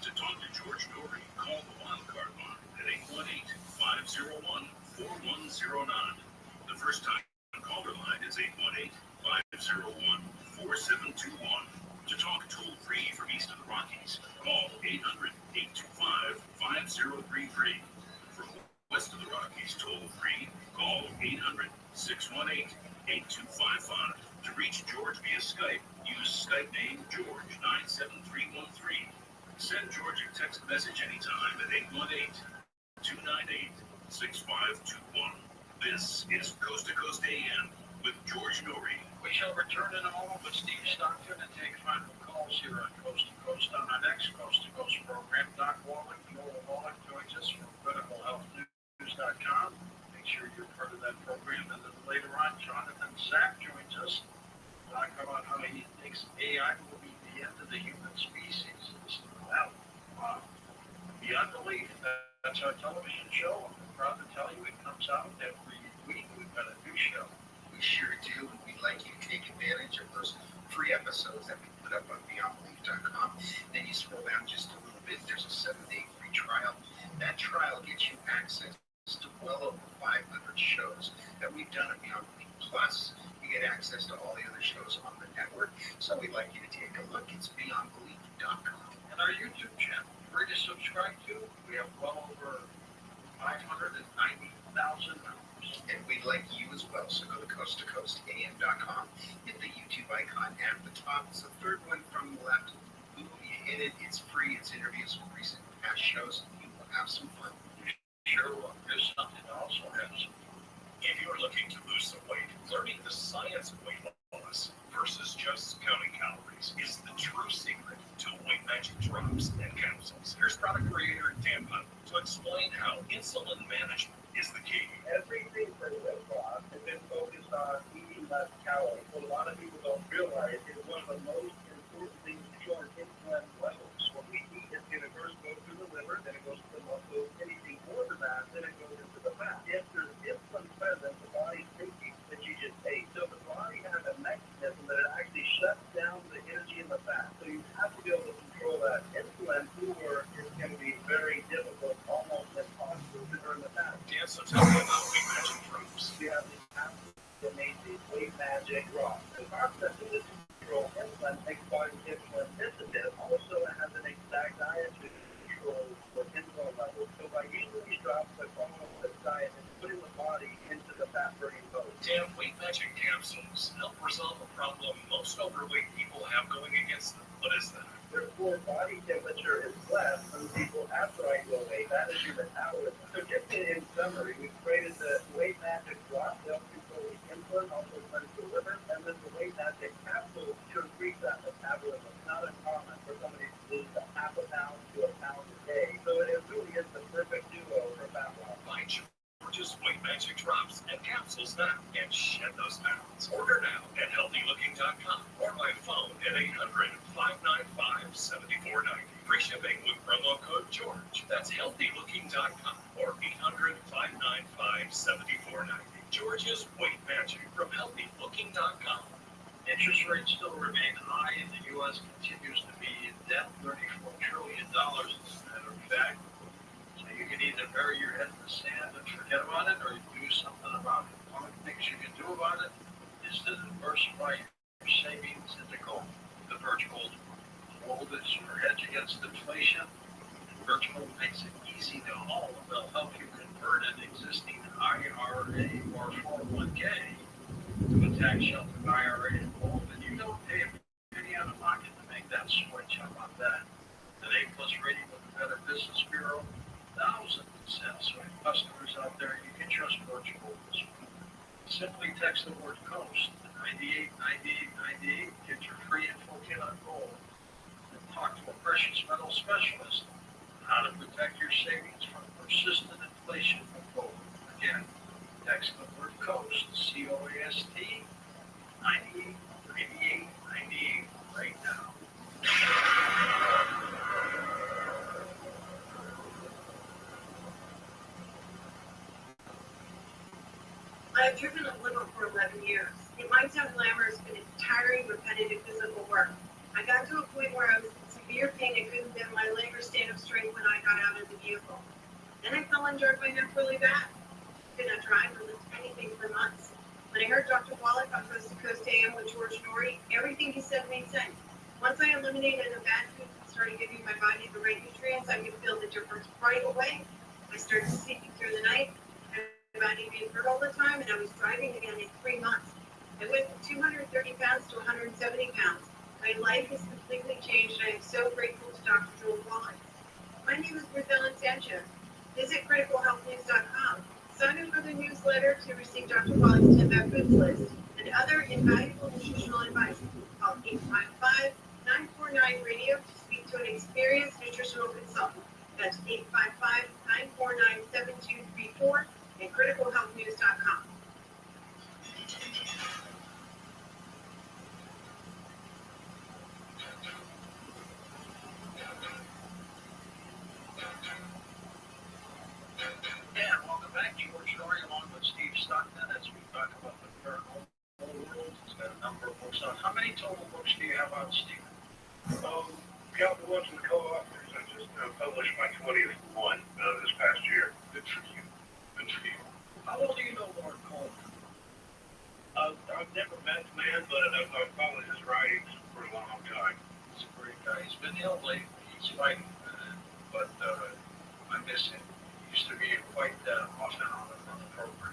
To talk to George Norrie, call the Wildcard line at 818-501-4109. The first time caller line is 818-501-4721. To talk toll-free from east of the Rockies, call 800-825-5033. From west of the Rockies, toll-free, call 800-618-8255. To reach George via Skype, use Skype name George97313. Send George a text message anytime at 818-298-6521. This is Coast to Coast AM with George Norrie. We shall return in a moment with Steve Stockton and take final calls here on Coast to Coast. On our next Coast to Coast program, Doc Wallach, Noel Wallach joins us from CriticalHealthNews.com. Make sure you're part of that program. And then later on, Jonathan Sack joins us to talk about how he thinks AI will be the end of the human species. Wow. Beyond belief. That's our television show. I'm proud to tell you it comes out every week. We've got a new show. We sure do, and we'd like you to take advantage of those free episodes that we put up on BeyondBelief.com. Then you scroll down just a little bit, there's a 7-day free trial. That trial gets you access to well over 500 shows that we've done at Beyond Belief. Plus, you get access to all the other shows on the network. So we'd like you to take a look. It's BeyondBelief.com. And our YouTube channel, free to subscribe to. We have well over 590,000 members. And we'd like you as well. So go to coasttocoastam.com, hit the YouTube icon at the top. It's the third one from the left. Boom, you hit it. It's free. It's interviews from recent past shows. You will have some fun. Sure will. There's something to also have some. If you're looking to lose some weight, learning the science of weight loss versus just counting calories is the true secret to weight magic drops and capsules. Here's product creator Dan Hunt to explain how insulin management is the key. Everything for weight loss has been focused on eating less calories. What a lot of people don't realize is one of the most important things to control insulin levels. What we eat is going to first go through the liver, then it goes to the muscles. Anything more than that, then it goes into the fat. If there's insulin present, the body's thinking that you just ate. So the body has a mechanism that it actually shuts down the Magic Rock. The concept of the two-control implant makes body insulin sensitive, also has an exact dietary control for insulin levels. So by using these drops that follow the diet and putting the body into the fat-burning mode. Damn Weight Magic capsules help resolve a problem most overweight people have going against them. What is that? Their core body temperature is less than people after weight. That is your metabolism. So just in summary, we've created the Weight Magic Drop to help control the insulin, also cleanse the liver, and then the Weight Magic Capsule to increase that metabolism. It's not uncommon for somebody to lose a half a pound to a pound a day. So it really is the perfect duo for fat loss. Find George's Weight Magic Drops and capsules now and shed those pounds. Order now at healthylooking.com or by phone at 800-595-7490. Free shipping with promo code George. That's healthylooking.com or 800-595-7490. George's Weight Magic from healthylooking.com. Interest rates still remain high, and the U.S. continues to be in debt, $34 trillion as a matter of fact. So you can either bury your head in the sand and forget about it, or you do something about it. One of the things you can do about it is to diversify your savings into gold. The Birch Gold. Gold is your hedge against inflation. Birch Gold makes it easy to hold. They'll help you convert an existing IRA or 401k to a tax-sheltered IRA in gold, and you don't pay a penny out of pocket to make that switch. How about that? An A+ rating with the Better Business Bureau. Thousands of satisfied customers out there. You can trust Birch Gold this week. Simply text the word COAST to 989898. Get your free info kit on gold. And talk to a precious metal specialist on how to protect your savings from persistent inflation from gold. Again, text the word COAST, COAST, 989898 right now. I've driven a limo for 11 years. It might sound glamorous, but it's tiring, repetitive physical work. I got to a point where I was in severe pain and couldn't bend my leg or stand up straight when I got out of the vehicle. Then I fell and jerked my neck really bad. Could not drive or lift anything for months. When I heard Dr. Wallach on Coast to Coast AM with George Norrie, everything he said made sense. Once I eliminated the bad food and started giving my body the right nutrients, I could feel the difference right away. I started sleeping through the night. My body being hurt all the time, and I was driving again in 3 months. I went from 230 pounds to 170 pounds. My life has completely changed, and I am so grateful to Dr. Joel Wallach. My name is Ruth Ellen Sanchez. Visit criticalhealthnews.com. Sign up for the newsletter to receive Dr. Wallach's 10 Bad Foods list and other invaluable nutritional advice. Call 855-949-RADIO to speak to an experienced nutritional consultant. That's 855-949-7234 and criticalhealthnews.com. Yeah, welcome back. George Norrie along with Steve Stockton as we talk about the paranormal world. He's got a number of books out. How many total books do you have out, Steve? Count the ones with co-authors. I just published my 20th one this past year. Good for you. Good for you. How well do you know Lord Coleman? I've never met the man, but I've followed his writings for a long time. He's a great guy. He's been ill lately. He's fighting, but I miss him. He used to be quite often on the program.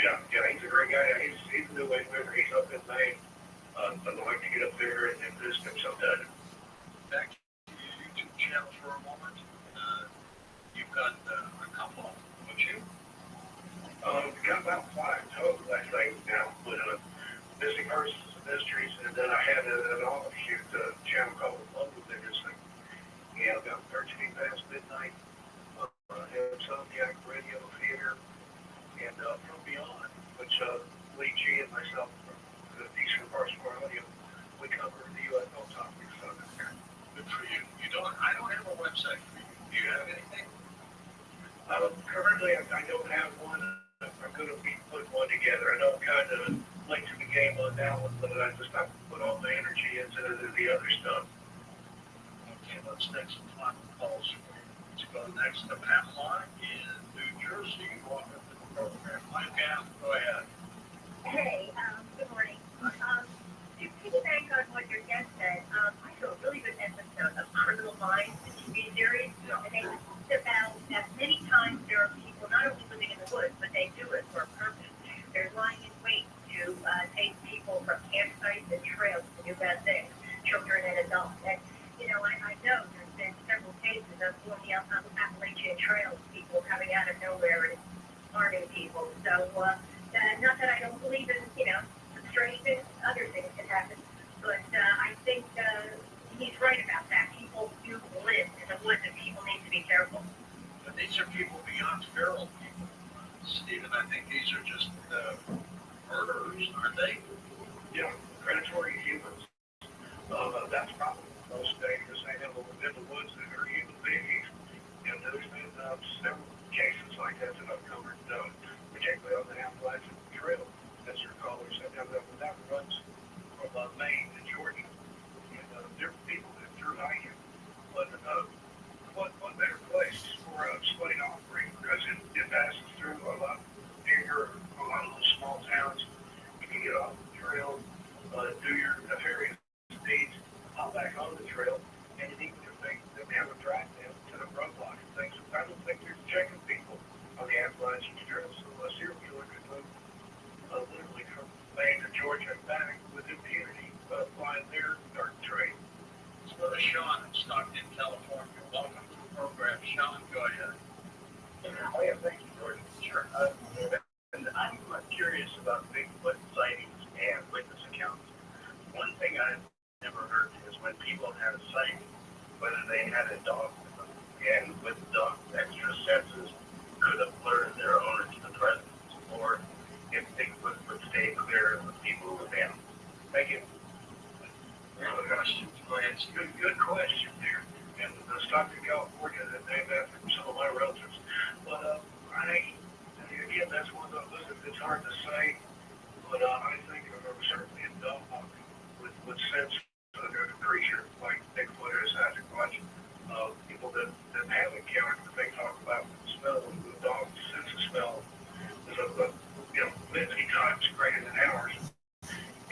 Yeah, he's a great guy. He's a New Englander. He's up in Maine. I'd like to get up there and visit him sometime. Back to your YouTube channel for a moment. You've got a couple of them, don't you? Got about 5 total, I think, now. But Missing Persons and Mysteries, and then I had an offshoot channel called Love with Interesting. Yeah, about 13 past midnight. Insomniac Radio Theater, and From Beyond, which Lee G and myself from the Eastern Parts of our audio, we cover the UFO topics. Good for you. I don't have a website for you. Do you have anything? Currently, I don't have one. I'm going to be putting one together. I know I'm kind of late to the game on that one, but I just have to put all my energy into the other stuff. Okay, let's take some final calls for you. Let's go next to Pamela in New Jersey. Welcome to the program. Hi, Pam. Go ahead. Hey, good strange things, other things can happen. But I think he's right about that. People do live in the woods, and people need to be careful. But these are people beyond feral people, Stephen. I think these are just murderers, aren't they? Yeah, predatory humans. That's probably the most dangerous animal in the woods that are human beings. And there's been several cases like that that I've covered, particularly on the Appalachian Trail, as your callers said. That runs from Maine to Georgia. And there are people that through hiking. But what better place for a slate offering, because it passes through a lot bigger, a lot of those small towns. You can get off the trail, do your nefarious deeds, hop back on the trail, and even if they have a drive down to the roadblock and things, I don't think they're checking people on the Appalachian Trail, so a serial killer could move literally from Maine to Georgia and back with impunity, flying their dark train. Let's go to Sean in Stockton, California. Welcome to the program, Sean. Go ahead. Oh, yeah, thank you, Jordan. Sure. And I'm curious about Bigfoot sightings and witness accounts. One thing I've never heard is when people had a sighting, whether they had a dog with them, and with the dog's extra senses could have alerted their owner to the presence, or if Bigfoot would stay clear of the people with him. Thank you. Good question. Good question there. And the Stockton, California, that named after some of my relatives. But again, that's one of those that it's hard to say. But I think certainly a dog with sense of a creature like Bigfoot is has to watch people that have encountered that they talk about smell. The dog's sense of smell is many times greater than ours.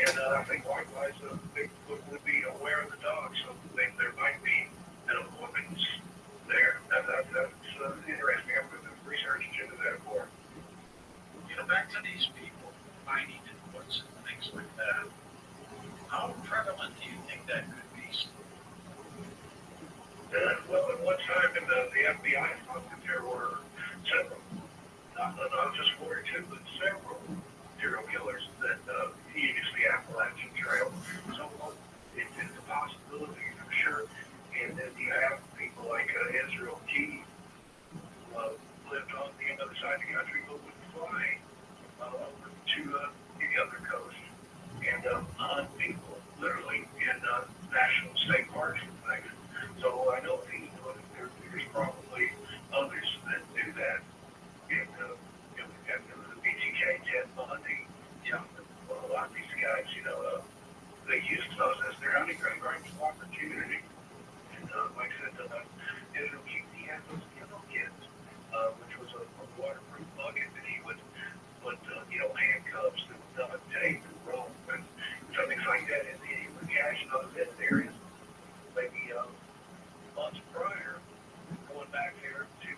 And I think likewise, Bigfoot would be aware of the dog, so there might be an avoidance there. That's interesting. I'm going to research into that more. Back to these people finding inputs and things like that. How prevalent do you think that could be? Well, at one time in the FBI thought that there were several, not just one or two, but several serial killers that use the Appalachian Trail. So it's a possibility for sure. And then you have people like Israel G. who lived on the other side of the country but would fly over to the other coast and hunt people literally in national state parks and things. So I know there's probably others that do that. And the BTK, Ted Bundy, a lot of these guys, they use those as their hunting grounds of opportunity. And like I said, Israel Key had those kennel kids, which was a waterproof bucket that he would put, handcuffs and tape and rope and things like that. And he would cache those in areas. Maybe months prior, going back there to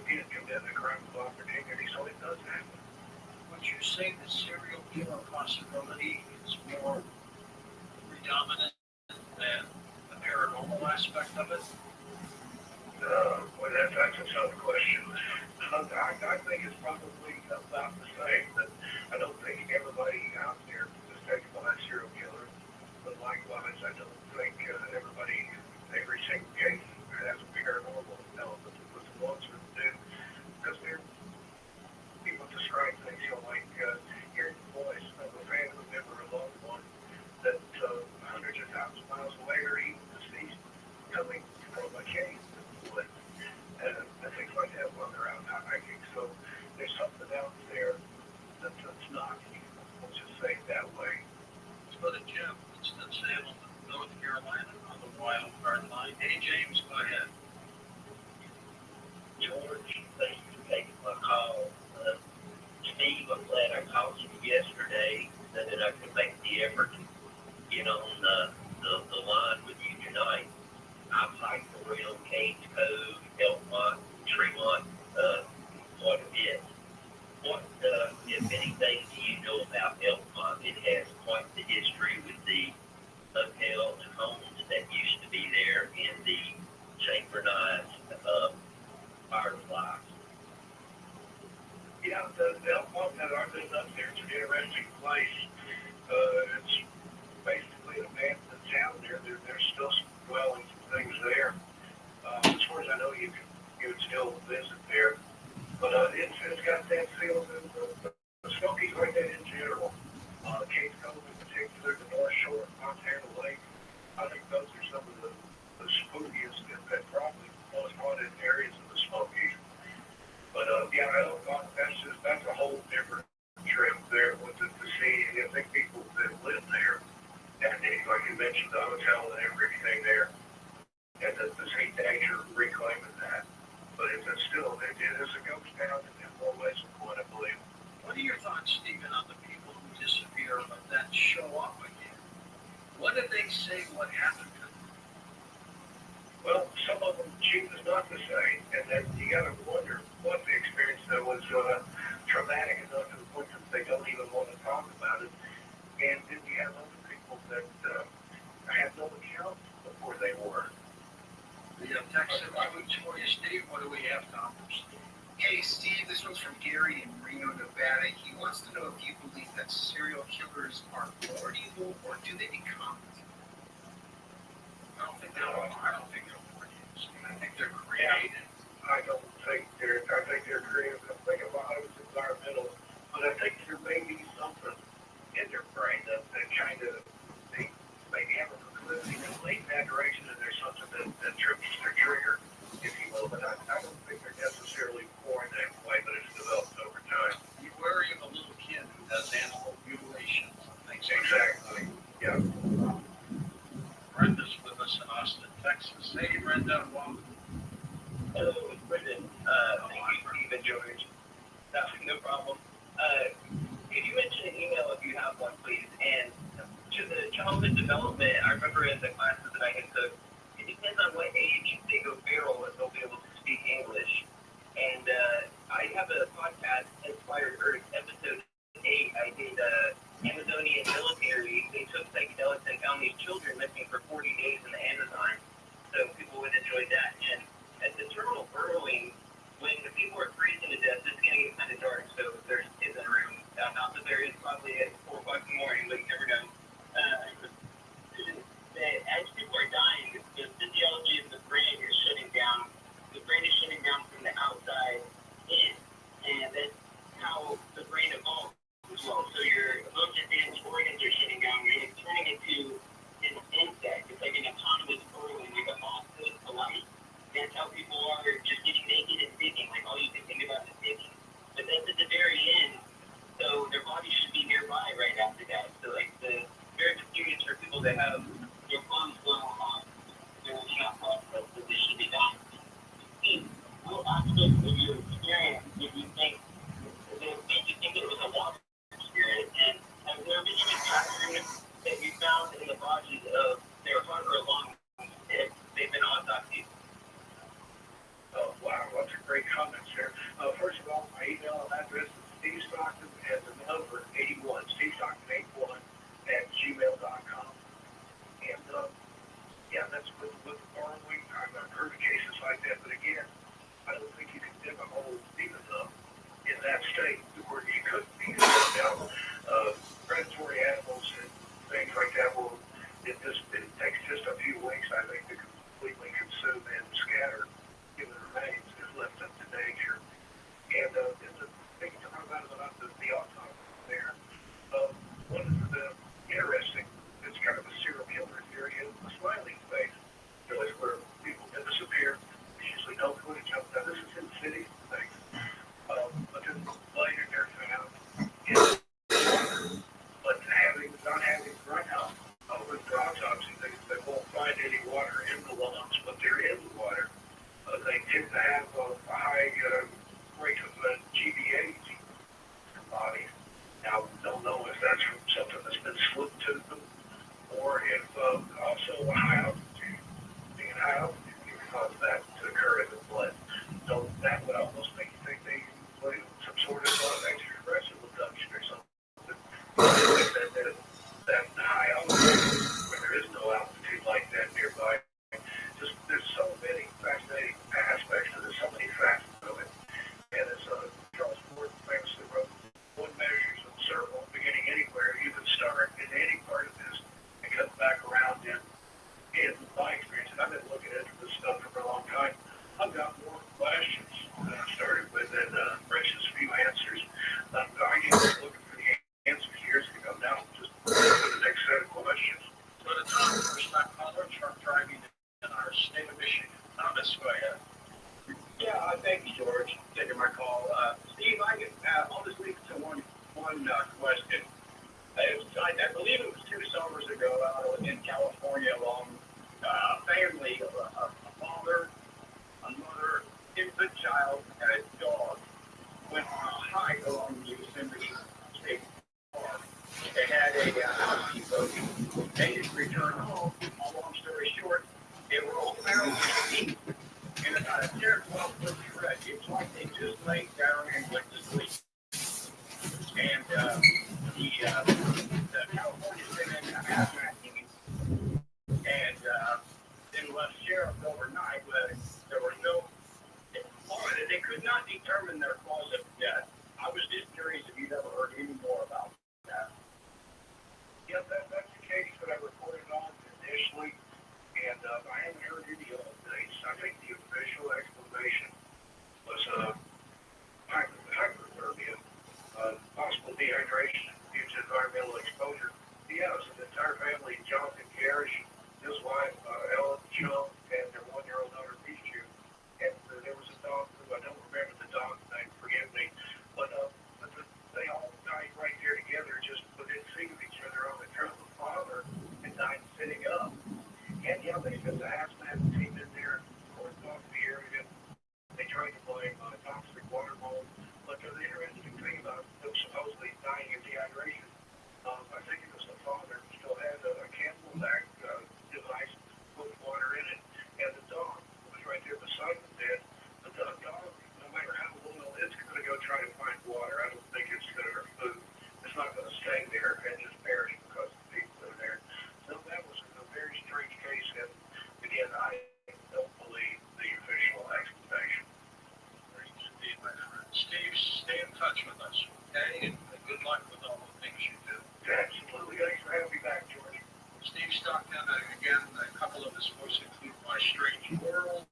again commit a crime of opportunity. So it does happen. Would you say the serial killer possibility is more predominant than the paranormal aspect of it? Well, that's a tough question. I think it's probably about the same, but I don't think everybody out there is taken by a serial killer. But likewise, I don't think everybody, every single case has a paranormal element with the ones that do. Because people describe things, like hearing the voice of a family member, a loved one, that hundreds of thousands of miles away or even deceased coming from a cave. And things like that while they're out hiking. So there's something out there that's knocking. Let's just say it that way. Let's go to Jim. Winston-Salem, North Carolina, on the wild card line. Hey, James, go ahead. George, thank you for taking my call. Steve, I'm glad I called you yesterday so that I could make the effort to get on the line with you tonight. I've hiked around Caves Cove, Elkmont, Tremont, quite a bit. What, if anything, do you know about Elkmont? It has quite the history with the hotels and homes that used to be there in the synchronized fireflies. Yeah, the Elkmont that I've been up there, it's an interesting place. It's basically an abandoned town there. There's still some dwellings and things there. As far as I know, you would still visit there. But it's got that feel. The Smokies like that in general. Cape Cove in particular, the North Shore of Montana Lake. I think those are some of the spookiest and probably most haunted areas of the Smokies. But yeah, that's a whole different trip there with the sea. And I think people that live there, and like you mentioned, the hotel and everything there, and the sea nature reclaiming that. But it is a ghost town in more ways than one, I believe. What are your thoughts, Stephen, on the people who disappear but then show up again? What did they say? What happened to them? Well, some of them choose not to say, and then you got to wonder what the experience that was traumatic enough to the point that they don't even want to talk about it. And then you have other people that have no account of where they were. The text includes for you, Steve. What do we have, Tom? Hey, Steve, this one's from Gary in Reno, Nevada. He wants to know if you believe that serial killers are born evil or do they become it? I don't think they're born evil. I think they're created. I think they're creative. I think a lot of it's environmental, but I think there may be something in their brain that kind of they maybe have a proclivity to lean that direction, and there's something that trips their trigger, if you will. But I don't think they're necessarily born that way, but it's developed over time. You worry of a little kid who does animal mutilation. Exactly. Yeah. Brenda's with us in Austin, Texas. Hey, Brenda, welcome. Hello, it's Brendan. Thank you, Steve and George. No problem. Could you mention an email if you have one, please? And to the childhood development, I remember in the classes that I had took, it depends on what age they go feral if they'll be able to speak English. And I have a podcast, Inspired Earth, episode 8. I did Amazonian military. They took psychedelics and found these children missing for 40 days in the Amazon. So people would enjoy that. And at the terminal burrowing, when the people are freezing to death, it's going to get kind of dark. So if there's kids in the room, not that there is probably at 4 o'clock in the morning, but you never know. As people are dying, the physiology of the brain is shutting down. The brain is shutting down from the outside in, and that's how the brain evolves as well. So your emotions and organs are shutting down. You're turning into an insect. It's like an autonomous burrowing, like a moth goes to life. That's how people are just getting naked and digging. Like all you can think about is digging. But that's at the very end. So their body should be nearby right after that. So like the very experience for people that have their clothes blown off, they're not processed, so they should be done. What aspect of your experience did you think made you think it was a water experience? And have there been any patterns that you found in the bodies of their heart or lungs if they've been autopsied? Oh, wow, that's a great comment, sir. First of all, my email address is Steve Stockton as the number 81, Steve Stockton 81 @gmail.com. a housekeeper. They didn't return home. Long story short, they were all found asleep in about a 10 or 12-foot stretch. It's like they just laid down and went to sleep. And the California State had a hazmat team and then left sheriff overnight, but there was no, they could not determine their cause of death. I was just curious if you'd ever heard any more about that. Yep, that's the case that I reported on initially, and I haven't heard any updates. I think the official explanation was hypothermia, possible dehydration due to environmental exposure. Yeah, so the entire family, Jonathan Garish, his wife, Ellen Chung, and their 1-year-old daughter, Pichu. And there was a dog who, I don't remember the dog's name, forgive me, but they all died right there together, just within feet of each other on the trunk. The father and died sitting up. And yeah, they sent the hazmat team in there, of course, off the area. They tried to blame toxic water mold. But the interesting thing about them supposedly dying of dehydration, I think it was the father who still had a Camelback device with water in it, and the dog was right there beside the bed. The dog, no matter how loyal it's going to go try to find water. I don't think it's going to food. It's not going to stay there and just perish because the people that are there. So that was a very strange case, and again, I don't believe the official explanation. Indeed, my friend. Steve, stay in touch with us, okay? And good luck with all the things you do. Absolutely. Thanks for having me back, George. Steve Stockton, again, a couple of his books include My Strange World,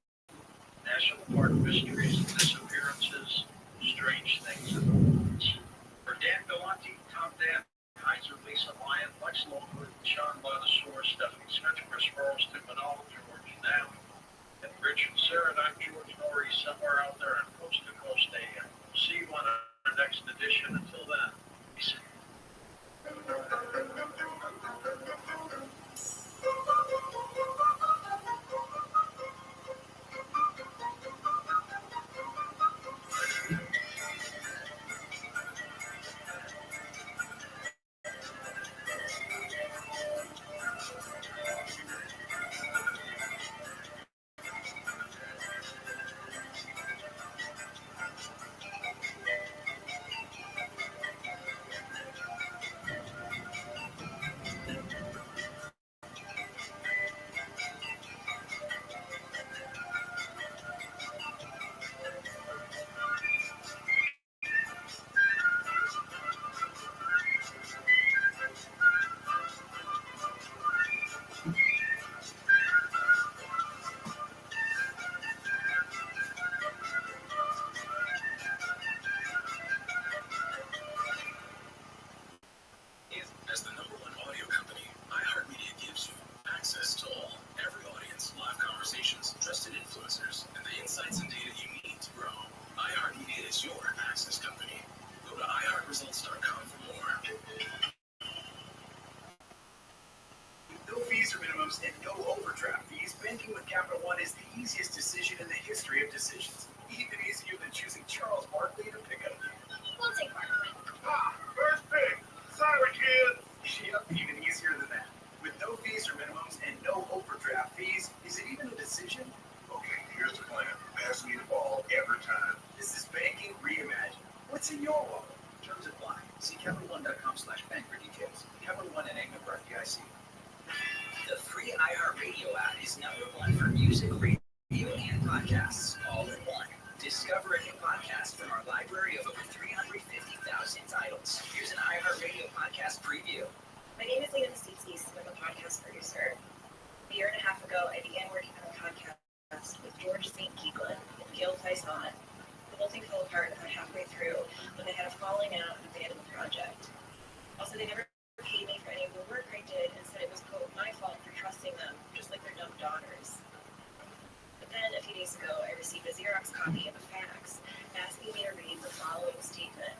National Park Mysteries and Disappearances, Strange Things in the Woods. For Dan Galante, Tom Dan, Kaiser, Lisa Lyon, Lex Longwood, Sean Bonasaur, Stephanie Smith, Chris Burrows, Tim Manal, George Nam, and Rich and Sarah, and I'm George Norrie, somewhere out there on Coast to Coast AM. See you on our next edition. Until then, be safe. As the #1 audio company, iHeartMedia gives you access to all, every audience, live conversations, trusted influencers, and the insights and data you need to grow. iHeartMedia is your access company. Go to iHeartResults.com for more. No fees or minimums and no overdraft fees, banking with Capital One is the easiest decision in the history of decisions. Even easier than choosing Charles Barkley to pick up. We'll take Barkley. First pick. Sorry, kid. Yep, even easier than that. With no fees or minimums and no overdraft fees, is it even a decision? Okay, here's the plan. Pass me the ball every time. This is banking reimagined. What's in your wallet? Terms apply. See CapitalOne.com/bank for details. Capital One and member FDIC. The free iHeartRadio app is #1 for music, radio, and podcasts, all in one. Discover a new podcast from our library of over 350,000 titles. Here's an iHeartRadio podcast preview. My name is Lena Masitsky. I'm a podcast producer. A year and a half ago, I began working on a podcast with George St. Keeklin and Gil Faison. The whole thing fell apart about halfway through when they had a falling out at the end of the project. Also, they never paid me for any of the work I did and said it was, quote, my fault for trusting them, just like their dumb daughters. But then, a few days ago, I received a Xerox copy of a fax asking me to read the following statement.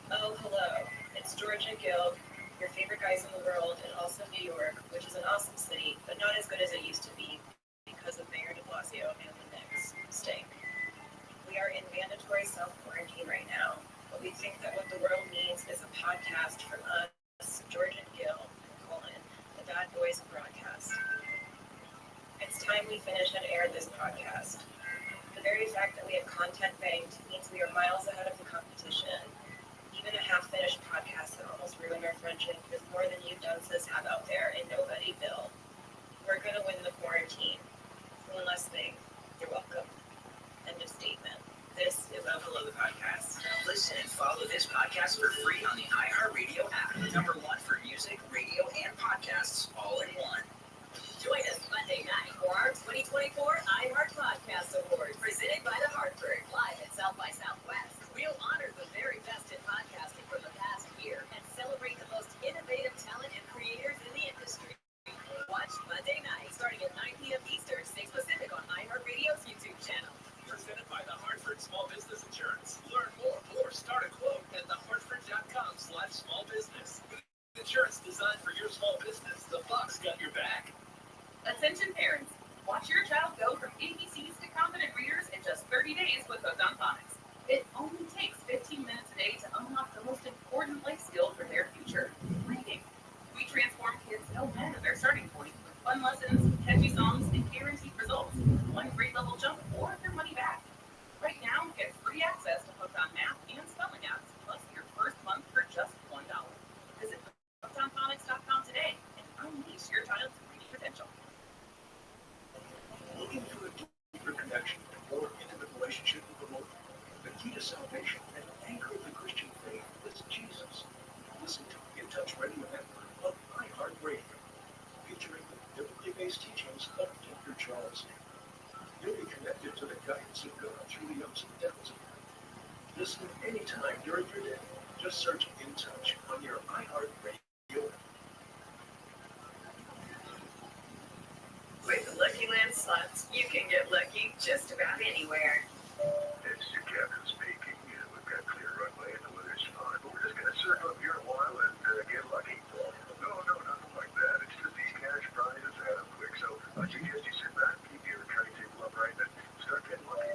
Oh, hello. It's George and Gil, your favorite guys in the world, and also New York, which is an awesome city, but not as good as it used to be because of Mayor de Blasio and the Knicks. Stink. We are in mandatory self-quarantine right now, but we think that what the world needs is a podcast from us, a podcast. The very fact that we have content banked means we are miles ahead of the competition. Even a half-finished podcast that almost ruined our friendship is more than you dunces have out there, and nobody will. We're gonna win the quarantine. One last thing. You're welcome. End of statement. This is Buffalo the Podcast. Listen and follow this podcast for free on the iHeartRadio app. #1 for music, radio, and podcasts, all in one. Join us Monday night for our 2024 iHeart Podcast Awards, presented by the Hartford, live at South by Southwest. We'll honor the very best in podcasting from the past year and celebrate the most innovative talent and creators in the industry. Watch Monday night, starting at 9 p.m. Eastern, 6 Pacific on iHeartRadio's YouTube channel. Presented by the Hartford Small Business Insurance. Learn more or start a quote at thehartford.com/smallbusiness. Insurance designed for your small business. The Fox got your back. Attention parents, watch your child go from ABCs to confident readers in just 30 days with Hooked on Phonics. It only takes 15 minutes a day to unlock the most important life skill for their future, reading. We transform kids no matter their starting point with fun lessons, catchy songs, and guaranteed results. One grade level jump or your money back. Right now, get free access to Hooked on Math and Spelling Apps, plus your first month for just $1. Visit hookedonphonics.com today and unleash your child's reading potential. Looking for a deeper connection and more intimate relationship with the Lord? The key to salvation and anchor of the Christian faith is Jesus. Listen to In Touch Radio Network of iHeartRadio, featuring the biblically based teachings of Dr. Charles Stanley. You'll be connected to the guidance of God through the ups and downs of life. Listen anytime during your day. Just search In Touch on your iHeartRadio app. With the Lucky Land Slots, you can get lucky just about anywhere. It's your captain speaking. We've got clear runway and the weather's fine, but we're just going to circle up here a while and get lucky. No, nothing like that. It's just these cash prizes add up quick, so I suggest you sit back, keep your tray table upright, and start getting lucky.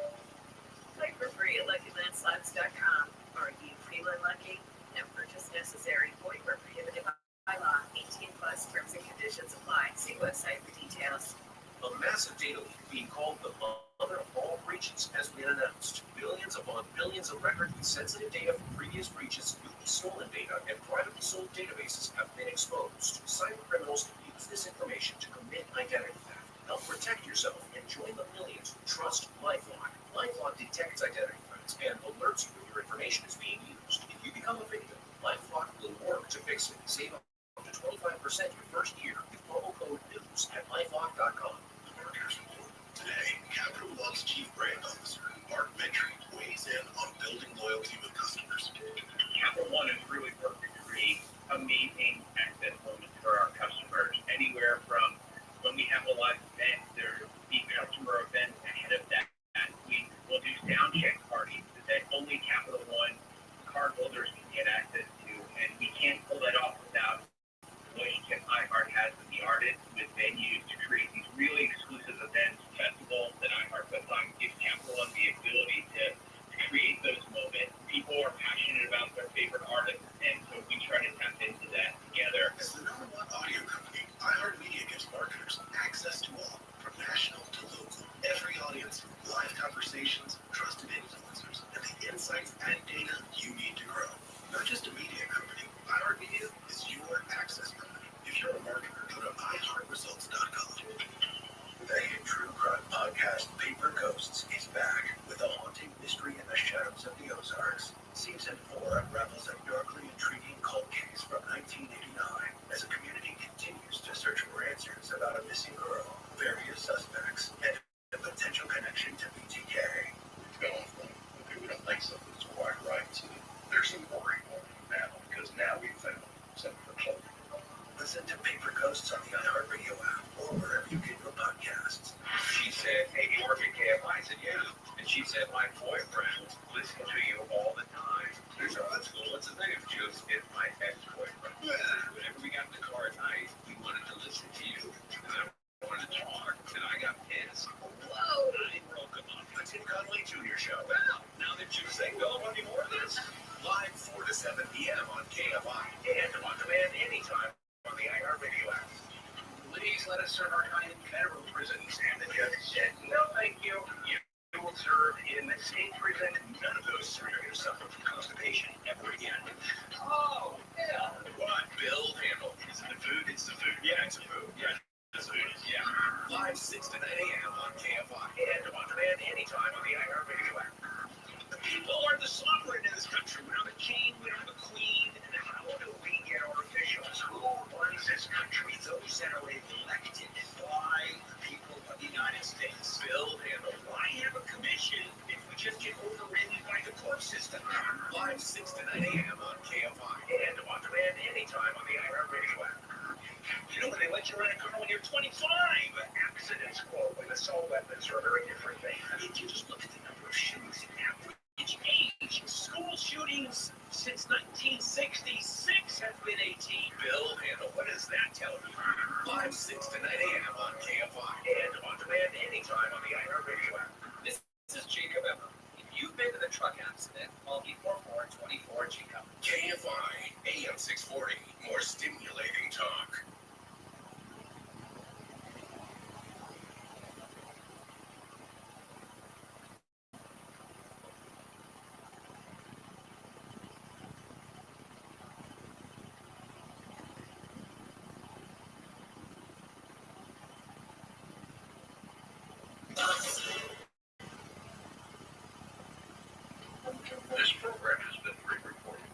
Play for free at LuckyLandSlots.com. Are you feeling lucky? No purchase necessary. Void where prohibited by law. 18 plus terms and conditions apply. See website for details. A massive data leak being called the mother of all breaches has been announced. Billions upon billions of records with sensitive data from previous breaches, newly stolen data, and privately sold databases have been exposed. Cyber criminals can use this information to commit identity theft. Help protect yourself and join the millions who trust LifeLock. LifeLock detects identity threats and alerts you when your information is being used. If you become a victim, LifeLock will work to fix it. Save up to 25% your first year with promo code NEWS at LifeLock.com. Today, Capital One's Chief Brand Officer, Mark Mitry, weighs in on building loyalty with customers. Capital One has really worked to create amazing access moments for our customers, anywhere from when we have a live event, there will be customer events ahead of that. We will do sound check parties that only Capital One cardholders can get access to, and we can't pull that off without the relationship iHeart has with the artists, with venues, to create these really exclusive events, festivals that iHeart puts on, gives Capital One the ability to create those moments. People are passionate about their favorite artists, and so we try to tap into that together. As the #1 audio company, iHeartMedia gives marketers access to all, from national to local. Every audience, live conversations, trusted influencers, and the insights and data you need to grow. Not just a media company, iHeartMedia is your access company. If you're a marketer, go to iHeartResults.com. The True Crime Podcast Paper Ghosts is back with a haunting mystery in the shadows of the Ozarks. Season 4 unravels a darkly intriguing cold case from 1989 as a community continues to search for answers about a missing girl, various suspects, and a potential connection to BTK. It's going from, okay, we don't like something that's quite right, so there's some worry going on now, because now we found something for clothing. Listen to Paper Ghosts on the iHeartRadio app or wherever you get your podcasts. She said, hey, you work at KFI? I said, yeah. And she said, my boyfriend listens to you all the time. There's what's the thing? She goes, it's my ex-boyfriend. Whenever we got in the car at night, we wanted to listen to you. And I wanted to talk, and I got pissed. Whoa! I broke him up. The Tim Conley Jr. Show. Well, now that you say go, want any more of this? Live 4 to 7 p.m. on KFI and on demand anytime on the iHeartRadio app. Please let us serve our kind in federal prisons. And the judge said, no, thank you. You will serve in the state prison. None of those three are going to suffer from constipation ever again. Oh, yeah. What? Bill handle. Is it the food? It's the food. Yeah, it's the food. Yeah. It's the food. Yeah. Live 6 to 9 a.m. on KFI. And on demand anytime on the iHeartRadio app. The people are the sovereign in this country. We don't have a king, we don't have a queen. And how do we get our officials? Who runs this country? Those that are elected by the people of the United States. Bill handle. Why have a commission if we just get overridden by the court system? Live 6 to 9 a.m. on KFI. And on demand anytime on the iHeartRadio app. You know, when they let you rent a car when you're 25, accidents quote with assault weapons are a very different thing. I mean, you just look at the number of shootings in average age. School shootings since 1966 have been 18. Bill handle. What does that tell you? Live 6 to 9 a.m. on KFI. And on demand anytime on the iHeartRadio app. This is Jacob Emma. If you've been to the truck accident, call 844-24-JACOB. KFI, AM 640. More stimulating talk. This program has been pre-recorded.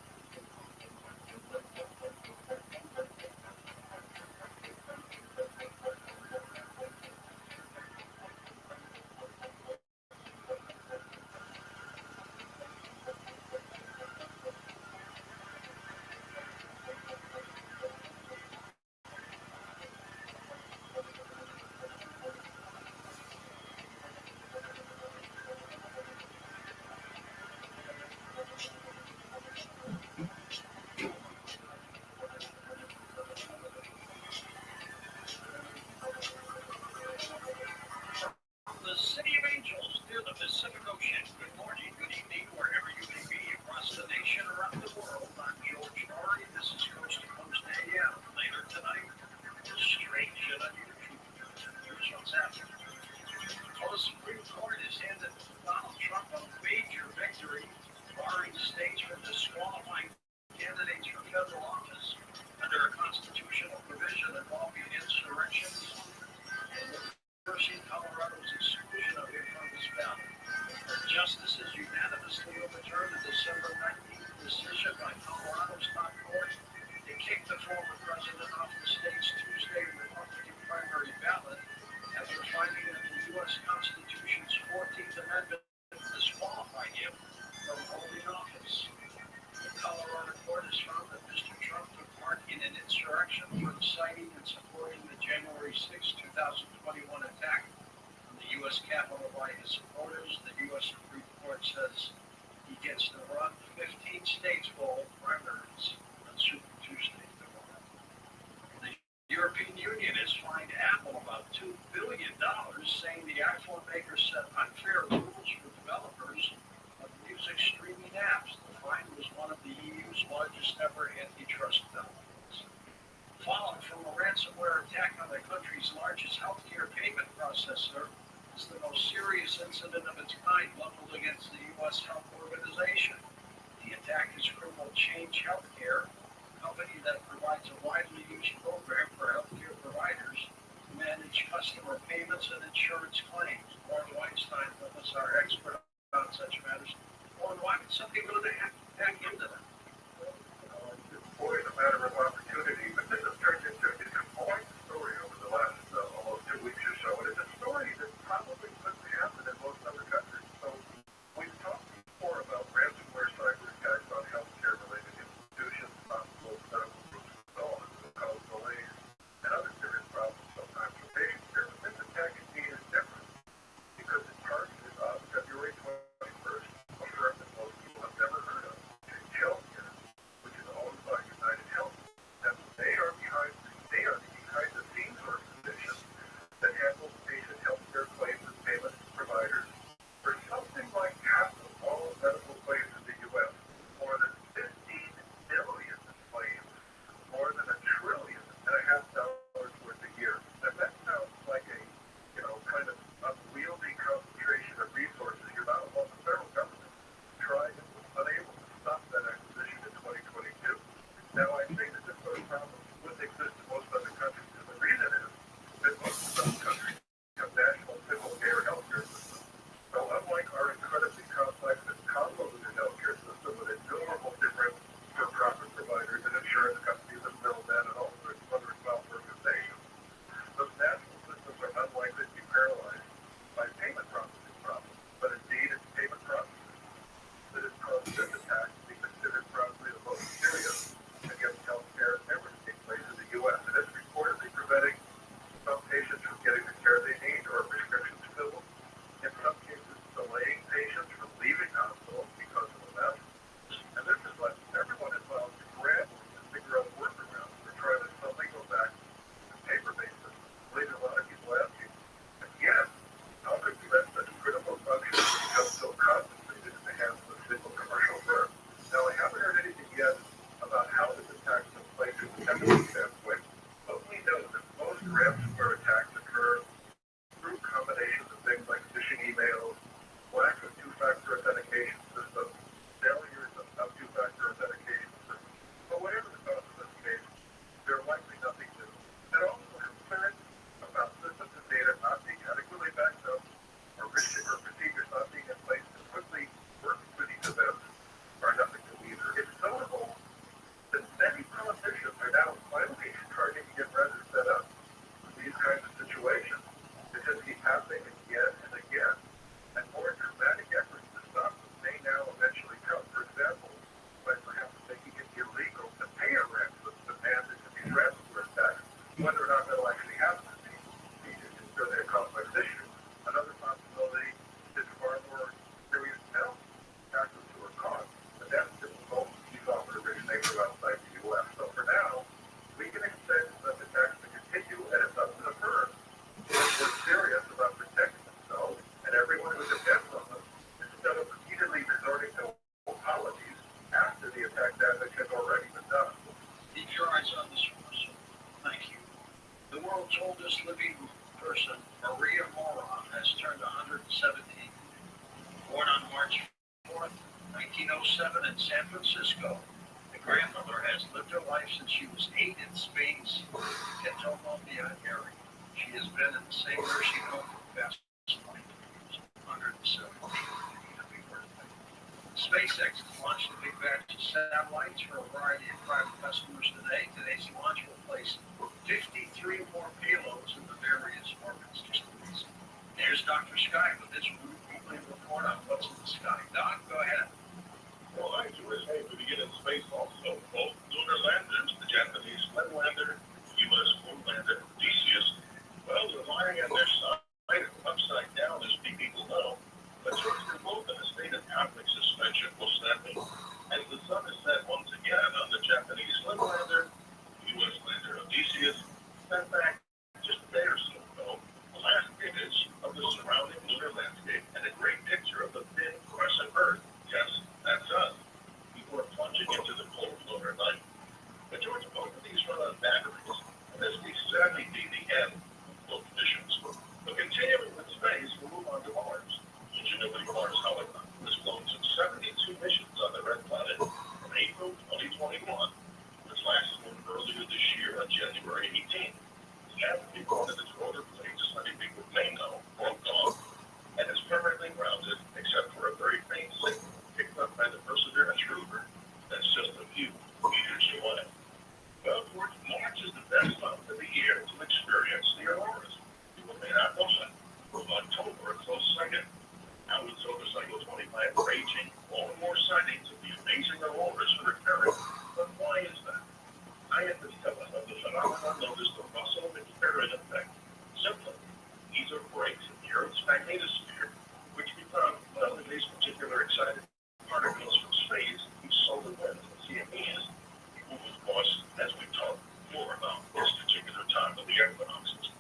The City of Angels near the Pacific Ocean. Good morning, good evening, wherever you may be across the nation, around the world. I'm George Norrie. This is Coast to Coast AM. Later tonight, strange and unusual. Here's what's happening. Well, the Supreme Court has handed Donald Trump a major victory, barring states from disqualifying candidates for federal office under a constitutional provision involving insurrections and reversing Colorado's exclusion of him from his ballot. The justices unanimously overturned the December 19th decision by Colorado's top court to kick the former president off the state's Tuesday Republican primary ballot after finding that the U.S. Constitution's 14th Amendment disqualified him from holding office. The Colorado court has found that Mr. Trump took part in an insurrection for inciting and supporting the January 6, 2021 attack on the U.S. Capitol by his supporters. The U.S. Supreme Court says he gets to run 15 states will hold primaries on Super Tuesday. The European Union has fined Apple about $2 billion, saying the iPhone maker set unfair rules for developers of music streaming apps. The fine was one of the EU's largest ever antitrust penalties. Following from a ransomware attack on the country's largest healthcare payment processor, is the most serious incident of its kind leveled against the U.S. Health Organization. The attack has crippled Change Healthcare, a company that provides a widely used program for healthcare providers to manage customer payments and insurance claims. Warren Weinstein was our expert on such matters. Warren, why would somebody go to hack into that? It's always a matter of opportunity, but this has turned into quite a story over the last almost 2 weeks or so. And it's a story that probably couldn't happen in most other countries. So we've talked before about ransomware cyber attacks on healthcare-related institutions, hospitals, medical groups, and so on, that cause delays and other serious problems sometimes for patient care. But this attack indeed is different because it targeted February 21st, a term that most people have never heard of. finally starting to get rather set up for these kinds of situations that just keep happening again and again. And more dramatic efforts to stop them may now eventually come. For example, by perhaps making it illegal to pay a ransom demanded to be transferred tax, whether or not that'll actually happen is certainly a complex issue. Another possibility is far more serious penalty taxes to a cost, but that's difficult to keep off the originator outside the U.S. So for now, we can expect that the tax to continue, and it's up to the firms if we're serious about protecting themselves and everyone who depends on them, instead of repeatedly resorting to apologies after the attack damage has already been done. Keep your eyes on this one. Thank you. The world's oldest living person, Maria Moron, has turned 117. Born on March 4th, 1907 in San Francisco, the grandmother has lived her life since she was 8 in Spain's Catalonia area. She has been in the same nursing home for the past 20 years, 117. Happy birthday. SpaceX has launched a big batch of satellites for a variety of private customers today. Today's launch will place 53 more payloads in the various orbits. Just amazing. Here's Dr. Sky with his weekly report on what's in the sky. Doc, go ahead. Well, I was able to get in space also. Both lunar landers, the Japanese Lead lander, U.S. moon lander, Theseus, well, they're lying on their side, upside down, as people know. But they're both in a state of atomic suspension, most likely. As the sun is set once again on the Japanese Lead lander, U.S. lander Odysseus, sent back just a day or so ago the last image of the surrounding lunar landscape and a great picture of the thin crescent Earth. Yes, that's us. People are plunging into the cold lunar night. But George, both of these run on batteries, and this may sadly be the end of missions. But continuing with space, we'll move on to Mars. Ingenuity Mars, however, has flown some 72 missions on the red planet from April 2021. This last one earlier this year on January 18th. Gravity one of its rotor blades, many people may know, broke off and is permanently grounded, except for a very faint signal picked up by the Perseverance rover that's just a few meters away. Well, George, March is the best month of the year to experience the auroras. People may not know that. From October, a close second. Now with solar cycle 25 raging, more and more sightings of the amazing auroras are occurring. But why is that? Scientists tell us that the phenomenon known as the Russell-McLaren effect. Simply, these are breaks in the Earth's magnetosphere, which become, well, in these particular excited particles from space, whose solar winds and CMEs move, of course, as we talk more about this particular time of the equinoxes.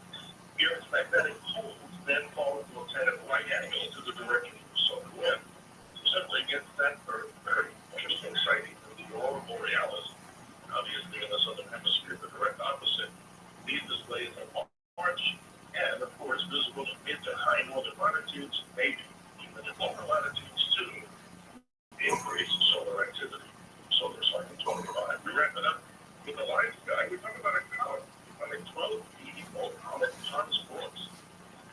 The Earth's magnetic poles then fall into a kind of right angle to the direction of the solar wind. Simply against that very interesting sighting of the aurora borealis, obviously in the southern hemisphere, the direct opposite. These displays are March and, of course, visible in mid to high northern latitudes, maybe even in lower latitudes too. The increase in solar activity, solar cycle 25. We wrap it up with the live sky. We talk about a comet, about a 12-feet old comet, Hans Brook's.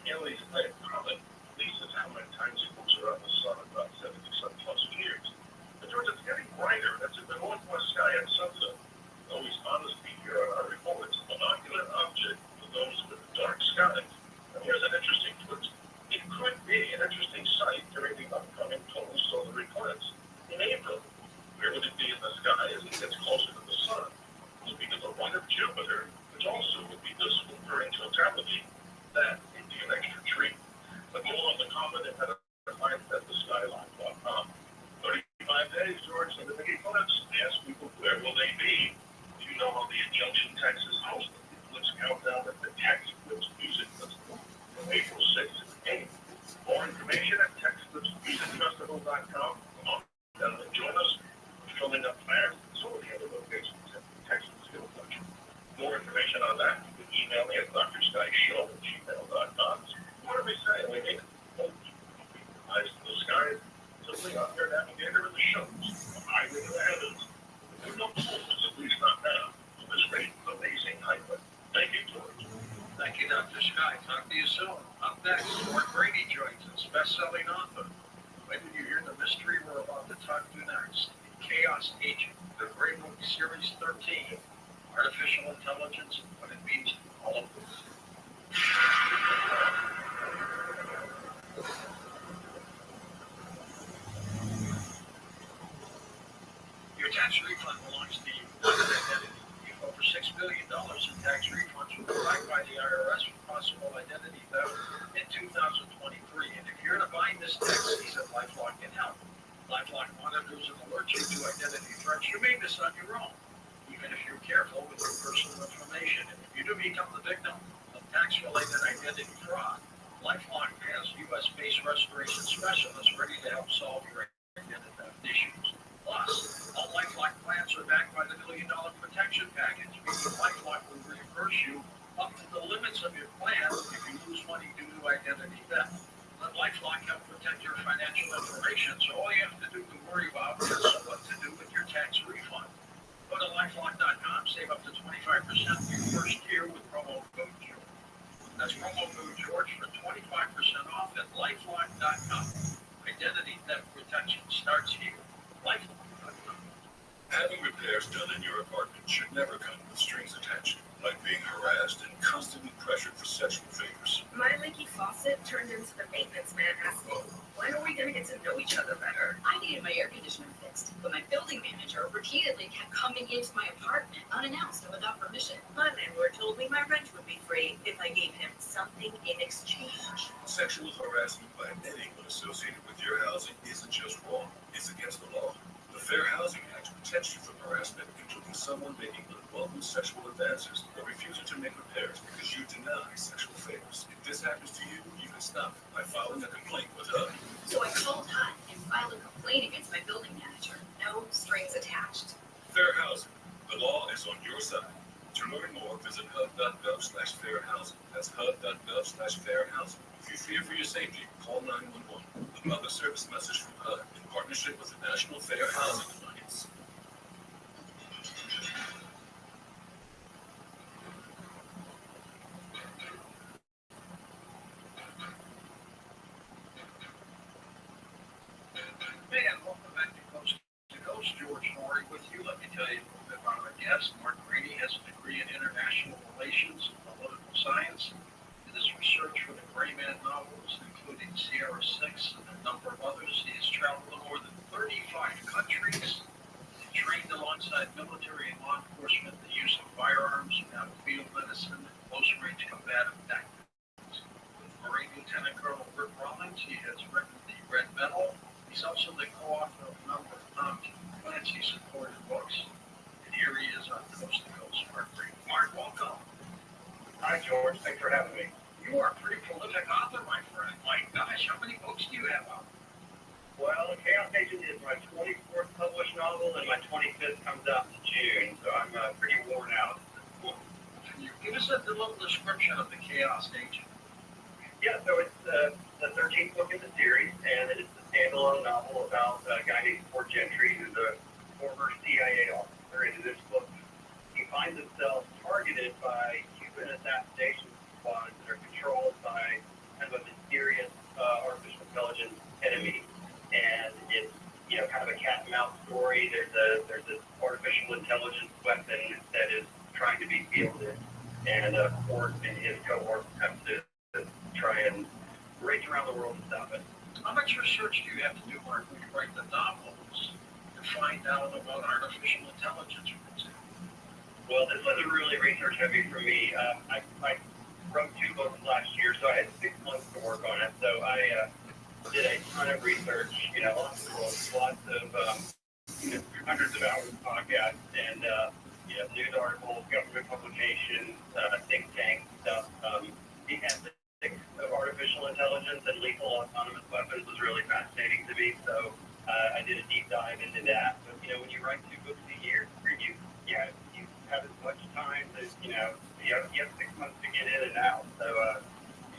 Aliens type comet, at least is how many times it moves around the sun in about 70-some plus years. But George, it's getting brighter. That's in the northwest sky at sunset. Always honesty here on our reports. Monocular object for those with dark skies. And here's an interesting twist. It could be an interesting sight during the upcoming total solar eclipse in April. Where would it be in the sky as it gets closer to the sun? It would be to the right of Jupiter, which also would be visible during totality. That would be an extra treat. But more on the comet and how to find at theskyline.com. 35 days, George, in the big eclipse. Ask people, where will they be? Do you know how the Junction, Texas hosts the eclipse countdown at the Texas Eclipse Music Festival from April 6th to 8th? More information at TexasEclipseMusicFestival.com. Come on down and join us. We're filling up fast. So many other locations at the Texas Skill Collection. More information on that, you can email me at drskyshow@gmail.com. What do we say? We need eyes to the sky. Simply out there, navigator of the shows. Highway to the heavens. There are no fools, at least not now. For this great, amazing highway. Thank you, George. Thank you, Dr. Sky. Talk to you soon. Up next, Mark Brady joins us, best-selling author. When did you hear the mystery we're about to talk to next? Chaos Agent, the Grey Book Series 13, Artificial intelligence and what it means to all of us. Your tax refund belongs to you, not your identity. Over $6 billion in tax refunds were provided by the IRS for possible identity theft in 2023. And if you're in a bind this tax season, LifeLock can help. LifeLock monitors and alerts you to identity threats you may miss on your own, even if you're careful with your personal information. And if you do become the victim of tax-related identity fraud, LifeLock has U.S.-based restoration specialists ready to help solve your identity theft issues. Plus, all LifeLock plans are backed by the $1 Million Protection Package, meaning LifeLock will reimburse you up to the limits of your plan if you lose money due to identity theft. Let LifeLock help protect your financial information, so all you have to do to worry about is what to do with your tax refund. Go to LifeLock.com, save up to 25% your first year with promo code George. That's promo code George for 25% off at LifeLock.com. Identity theft protection starts here. LifeLock.com. Having repairs done in your apartment should never come with strings attached, like being harassed and constantly pressured for sexual favors. My leaky faucet turned into the maintenance man asking, when are we going to get to know each other better? I needed my air conditioner fixed, but my building manager repeatedly kept coming into my apartment unannounced and without permission. My landlord told me my rent would be free if I gave him something in exchange. Sexual harassment by anyone associated with your housing isn't just wrong, it's against the law. The Fair Housing Act protects you from harassment, including someone making unwelcome sexual advances or refusing to make repairs because you deny sexual favors. If this happens to you, you can stop it by filing a complaint with HUD. So I called HUD and filed a complaint against my building manager. No strings attached. Fair Housing. The law is on your side. To learn more, visit HUD.gov/fairhousing. That's HUD.gov/fairhousing. If you fear for your safety, call 911. A public service message from HUD in partnership with the National Fair Housing Alliance. Hey, and welcome back to Coast to Coast. George Morey with you. Let me tell you a little bit about our guest. Mark Grady has a degree in international relations and political science. In his research for the Gray Man novels, including Sierra 6 and a number of others, he has traveled to more than 35 countries. He trained alongside military and law enforcement the use of firearms, battlefield medicine, and close-range combative tactics. With Marine Lieutenant Colonel Rick Rollins, he has written the Red Medal. He's also the co-author of a number of Tom Clancy-supported books. And here he is on Coast to Coast. Mark Grady. Mark, welcome. Hi, George. Thanks for having me. You are a pretty prolific author, my friend. My gosh, how many books do you have out? Well, Chaos Agent is my 24th published novel, and my 25th comes out in June, so I'm pretty worn out. Can you give us a little description of the Chaos Agent? Yeah, so it's the 13th book in the series, and it's a standalone novel about a guy named Fort Gentry, who's a former CIA officer. And in this book, he finds himself targeted by Cuban assassination squads that are controlled by kind of a mysterious artificial intelligence enemy. And it's, kind of a cat and mouse story. There's this artificial intelligence weapon that is trying to be fielded, and Fort and his cohorts have to try and race around the world to stop it. How much research do you have to do, Mark, when you write the novels to find out about artificial intelligence, for example? Well, this was really research heavy for me. I wrote 2 books last year, so I had 6 months to work on it. So I did a ton of research, lots of books, lots of hundreds of hours of podcasts, and news articles, government publications, think tank stuff. The ethics of artificial intelligence and lethal autonomous weapons was really fascinating to me. So I did a deep dive into that. But when you write 2 books a year, you have as much time as you have 6 months to get in and out. So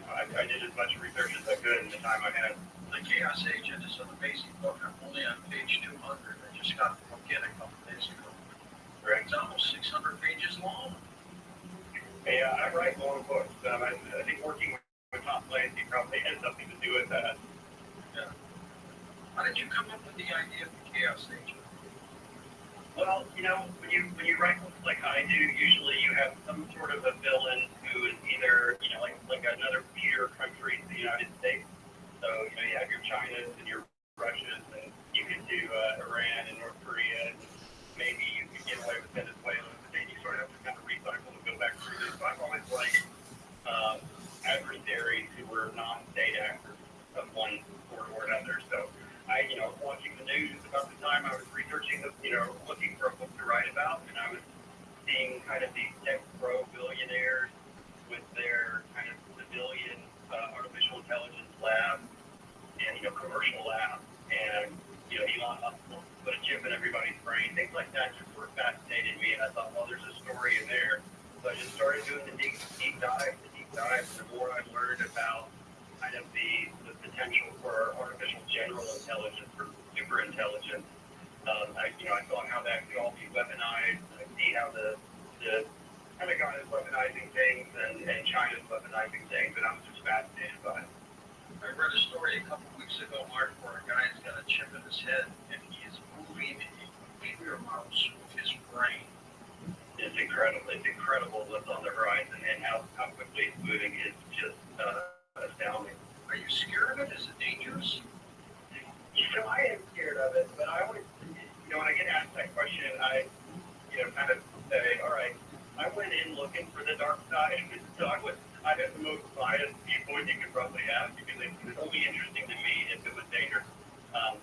I did as much research as I could in the time I had. The Chaos Agent is an amazing book. I'm only on page 200. I just got the book in a couple days ago. Right. It's almost 600 pages long. Yeah, I write long books. I think working with Tom Clancy probably had something to do with that. Yeah. How did you come up with the idea of the Chaos Agent? Well, when you write books like I do, usually you have some sort of a villain who is either, like another peer country to the United States. So, you have your Chinas and your Russias, and you could do Iran and North Korea, and maybe you could get away with Venezuela, but then you sort of have to kind of recycle and go back through this. So I've always liked adversaries who were non-state actors of one sort or another. So I, watching the news about the time I was researching, looking for a book to write about, and I was seeing kind of these tech pro billionaires with their kind of civilian artificial intelligence labs and, commercial labs, and, Elon Musk put a chip in everybody's brain. Things like that just sort of fascinated me, and I thought, well, there's a story in there. So I just started doing the deep dive. The more I learned about kind of the potential for artificial general intelligence or super intelligence, I saw how that could all be weaponized. I see how the Pentagon is weaponizing things and China's weaponizing things, and I was just fascinated by it. I read a story a couple weeks ago, Mark, where a guy's got a chip in his head, and he is moving a computer mouse with his brain. It's incredible. It's incredible what's on the horizon, and how quickly it's moving is just astounding. Are you scared of it? Is it dangerous? I am scared of it, but I always, when I get asked that question, I, kind of say, all right, I went in looking for the dark side, so I had the most biased viewpoint you could probably have, because it was only interesting to me if it was dangerous.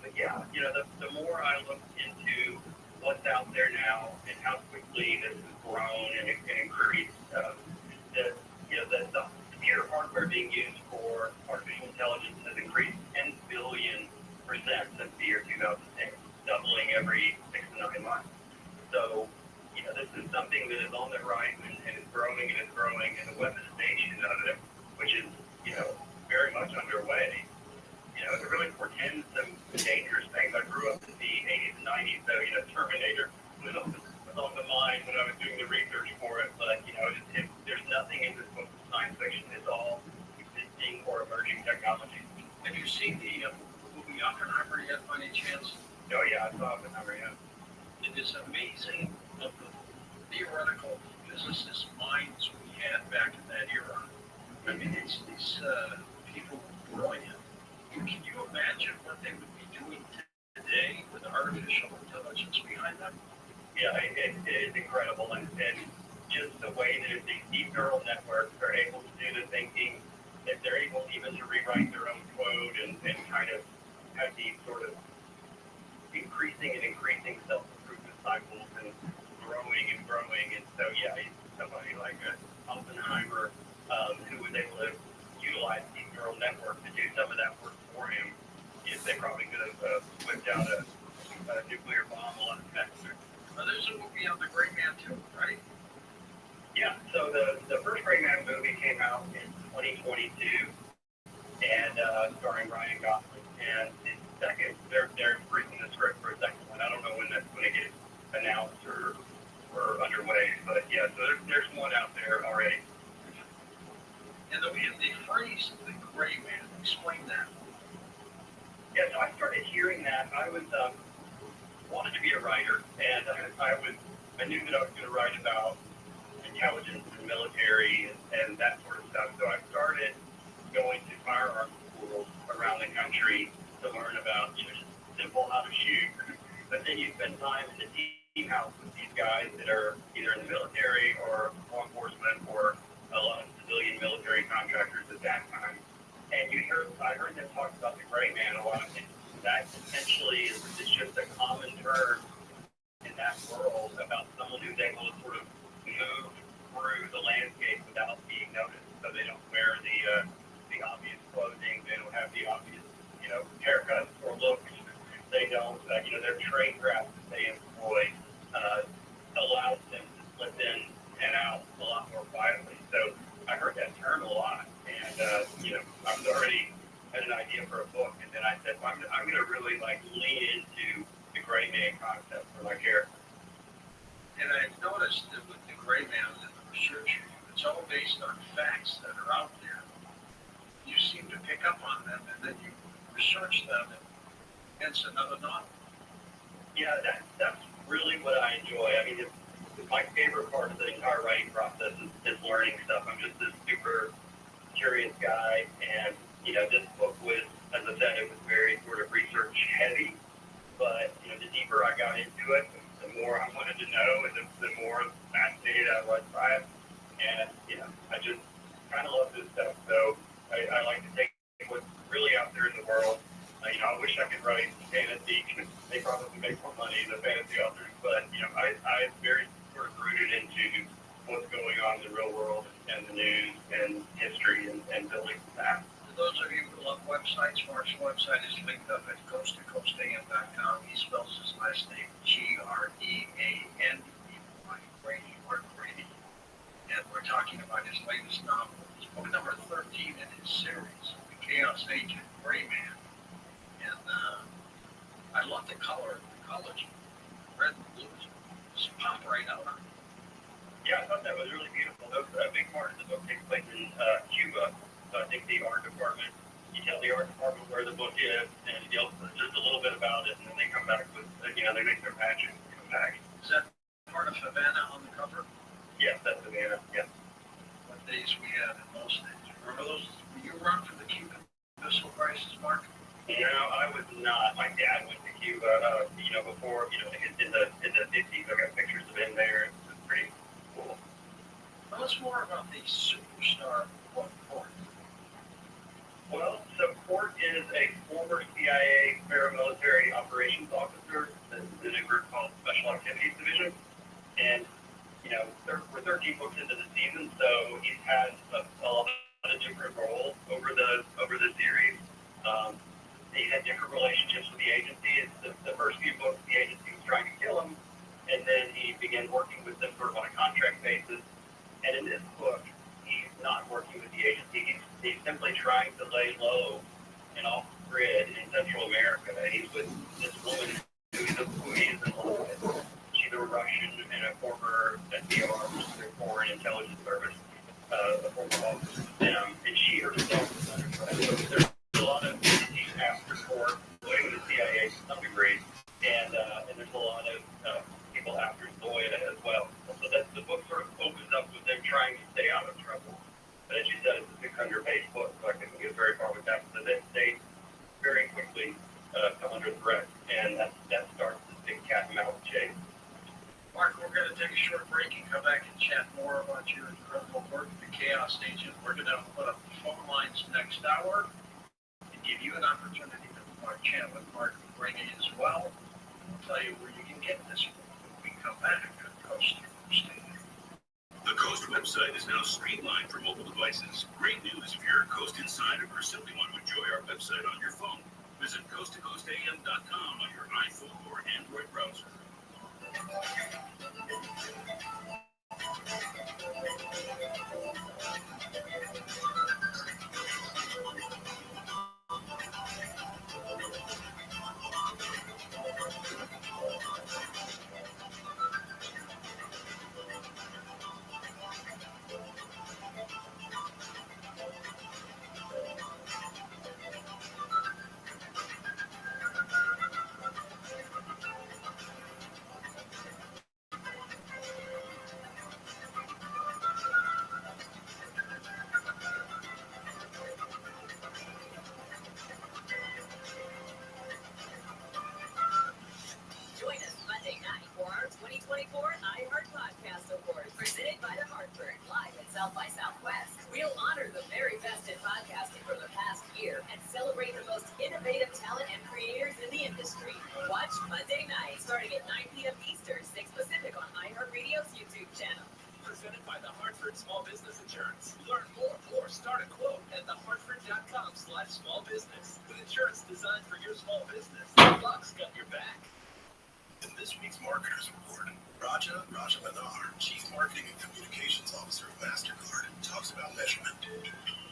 But yeah, the more I look into what's out there now and how quickly this has grown and increased, the computer hardware being used for artificial intelligence has increased 10 billion% since the year 2006, doubling every 6 to 9 months. So, this is something that is on the horizon and is growing, and the weaponization of it, which is, very much underway. It really portends some dangerous things. I grew up in the 80s and 90s, so, Terminator was on the mind when I was doing the research for it, but, there's nothing in this book of science fiction. It's all existing or emerging technology. Have you seen the movie Oppenheimer yet, by any chance? Oh, yeah, I saw Oppenheimer, yeah. It is amazing of the theoretical physicist minds we had back in that era. I mean, these people were brilliant. Can you imagine what they would be doing today with artificial intelligence behind them? Yeah, it is incredible, and just the way that these deep neural networks are able to do the thinking, that they're able even to rewrite their own code and kind of have these sort of increasing self-improvement cycles and growing. And so, yeah, somebody like Oppenheimer, who was able to utilize these neural networks to do some of that work for him, they probably could have whipped out a nuclear bomb a lot faster. There's a movie on The Gray Man, too, right? Yeah, so the first Gray Man movie came out in 2022, and starring Ryan Gosling. And the second, they're reading the script for a second one. I don't know when that's going to get announced or underway, but yeah, so there's one out there already. And the phrase "the Gray Man," explain that. Yeah, so I started hearing that. I was wanted to be a writer, and I knew that I was going to write about intelligence and military and that sort of stuff. So I started going to firearms schools around the country to learn about, just simple how to shoot. But then you spend time in the team house with these guys that are either in the military or law enforcement or a lot of civilian military contractors at that time. And I heard them talk about the Gray Man a lot. And that essentially is just a common term in that world about someone who's able to sort of move through the landscape without being noticed. So they don't wear the obvious clothing. They don't have the obvious, haircuts or looks. They don't, their trade craft that they employ allows them to slip in and out a lot more quietly. So I heard that term a lot, and I was already had an idea for a book, and then I said, well, I'm going to really lean into the Gray Man concept for my character. And I've noticed that with the Gray Man and the research, it's all based on facts that are out there. You seem to pick up on them, and then you research them, and hence another novel. Yeah, that's really what I enjoy. I mean, my favorite part of the entire writing process is learning stuff. I'm just this super curious guy, and this book was, as I said, it was very sort of research heavy. But the deeper I got into it, the more I wanted to know, and the more fascinated I was by it. And I just kind of love this stuff. So I like to take what's really out there in the world. I wish I could write fantasy. They probably make more money than fantasy authors, but I'm very sort of rooted into what's going on in the real world and the news and history and building that. For those of you who love websites, Mark's website is linked up at coasttocoastam.com. He spells his last name Grean, Mark Brady. And we're talking about his latest novel. It's book number 13 in his series, The Chaos Agent, Gray Man. And I love the color, the college, red and blue, just pop right out on it. Yeah, I thought that was really beautiful. A big part of the book takes place in Cuba. So I think the art department, you tell the art department where the book is, and just a little bit about it, and then they come back with, they make their magic come back. Is that part of Havana on the cover? Yes, that's Havana, yes. What days we had in those days? Remember those? Were you around for the Cuban Missile Crisis, Mark? I was not. My dad went to Cuba, before, in the 50s. I got pictures of him there. It was pretty cool. Tell us more about the superstar Port. Well, so Port is a former CIA paramilitary operations officer in a group called Special Activities Division. And, we're 13 books into the season, so he's had a lot of different roles over the series. He had different relationships with the agency. The first few books, the agency was trying to kill him, and then he began working with them sort of on a contract basis. And in this book, he's not working with the agency. He's simply trying to lay low and off grid in Central America. And he's with this woman who he is in love with. She's a Russian and a former SDR, which is their foreign intelligence service, a former officer with them. And she herself is under threat. So there's a lot of entities after Port, including the CIA to some degree. And there's a lot of people after Lloyd as well. So the book sort of opens up with them trying to stay out of trouble. But as you said, it's a 600-page book, so I couldn't get very far with that. So they stay very quickly come under threat, and that starts this big cat and mouse chase. Mark, we're going to take a short break and come back and chat more about your incredible work, The Chaos Agent. We're going to put up phone lines next hour and give you an opportunity to chat with Mark Brady as well. I'll tell you where you can get this book when we come back on Coast to Coast. The Coast website is now streamlined for mobile devices. Great news if you're a Coast insider or simply want to enjoy our website on your phone. Visit coasttocoastam.com on your iPhone or Android browser. Join us Monday night for our 2024 iHeart Podcast Awards, presented by The Hartford, live at South by Southwest. We'll honor the very best in podcasting from the past year and celebrate the most innovative talent and creators in the industry. Watch Monday night, starting at 9 p.m. Eastern, 6 Pacific on iHeartRadio's YouTube channel. Presented by The Hartford Small Business Insurance. Learn more or start a quote at thehartford.com/smallbusiness. With insurance designed for your small business, Fox got your back. In this week's Marketers Report, Raja Manar, Chief Marketing and Communications Officer of MasterCard, talks about measurement.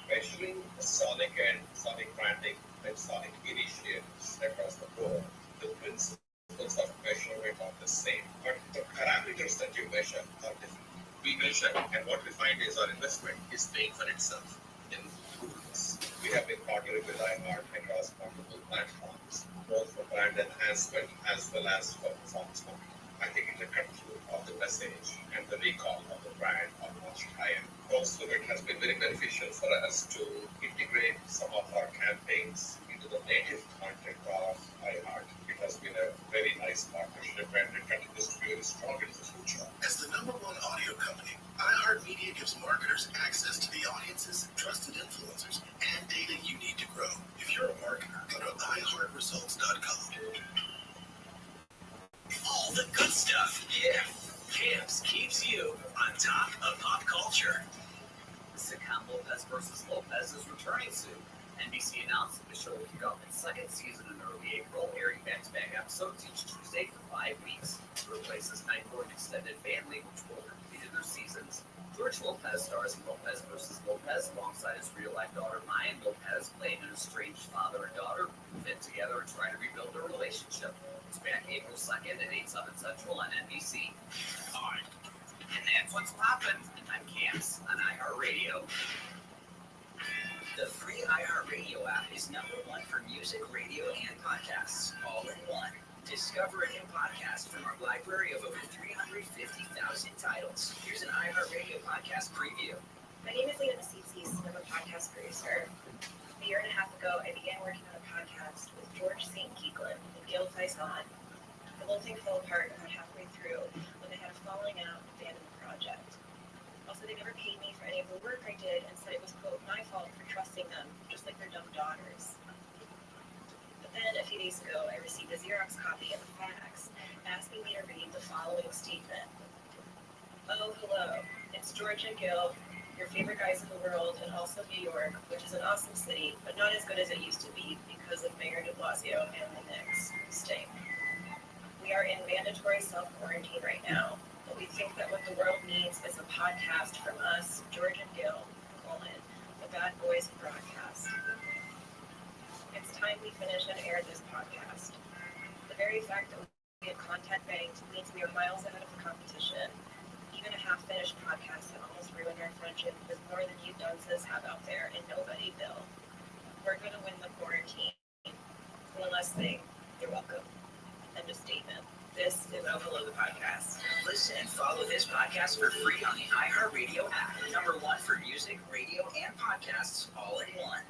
Measuring sonic and sonic branding and sonic initiatives across the board, the principles of measurement are the same, but the parameters that you measure are different. We measure, and what we find is our investment is paying for itself in goods. We have been partnering with iHeart across multiple platforms, both for brand enhancement as well as for performance marketing. I think it's a cut-through of the message and the recall of the brand almost higher. Also, it has been very beneficial for us to integrate some of our campaigns into the native content of iHeart. It has been a very nice partnership and it continues to be very strong in the future. As the #1 audio company, iHeartMedia gives marketers access to the audiences, trusted influencers, and data you need to grow. If you're a marketer, go to iHeartResults.com. All the good stuff, yeah. Camps keeps you on top of pop culture. Sitcom Lopez vs. Lopez is returning soon. NBC announced that the show will kick off its second season in early April, airing back-to-back episodes each Tuesday for 5 weeks. It replaces Night Court Extended Family, which both completed their seasons. George Lopez stars in Lopez vs. Lopez alongside his real-life daughter Mayan Lopez, playing an estranged father and daughter who fit together and try to rebuild their relationship. It's back April 2nd at 8/7 Central on NBC. All right. And that's what's poppin'. I'm Camps on iHeartRadio. The free iHeartRadio app is #1 for music, radio, and podcasts, all in one. Discover a new podcast from our library of over 350,000 titles. Here's an iHeartRadio podcast preview. My name is Lena Masisi, and I'm a podcast producer. A year and a half ago, I began working on a podcast with George St. Keeklin and Gil Faison. The whole thing fell apart about halfway through when they had a falling out and abandoned the project. Also, they never paid me for any of the work I did and said it was, quote, my fault for trusting them, just like their dumb daughters. But then, a few days ago, I received a Xerox copy of a fax asking me to read the following statement. Oh, hello. It's George and Gil, your favorite guys in the world, and also New York, which is an awesome city, but not as good as it used to be because of Mayor de Blasio and the Knicks. Stink. We are in mandatory self-quarantine right now, but we think that what the world needs is a podcast from us, George and Gil, the Bad Boys Broadcast. It's time we finish and air this podcast. The very fact that we have content banked means we are miles ahead of the competition. Even a half-finished podcast that almost ruined our friendship is more than you dunces have out there, and nobody will. We're going to win the quarantine. One last thing, you're welcome. End of statement. This is Oh Hello, the podcast. Listen and follow this podcast for free on the iHeartRadio app. #1 for music, radio, and podcasts, all in one.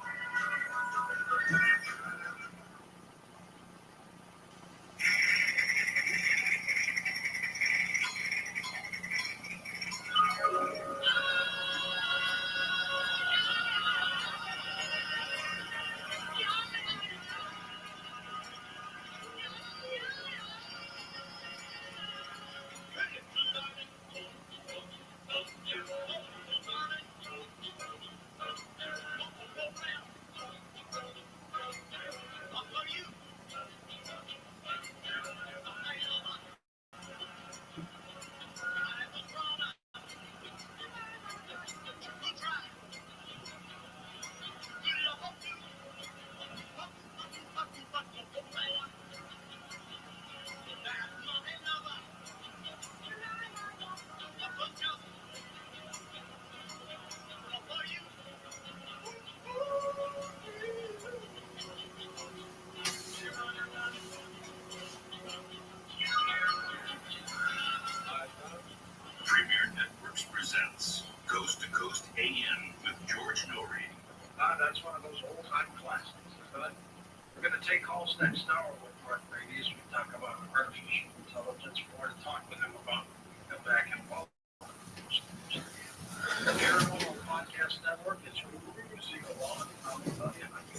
Premier Networks presents Coast to Coast AM with George Norrie. That's one of those old-time classics, isn't it? We're going to take calls next hour with Mark Brady as we talk about artificial intelligence. More to talk with him about. Get back involved. The Paranormal Podcast Network is using a lot. How do you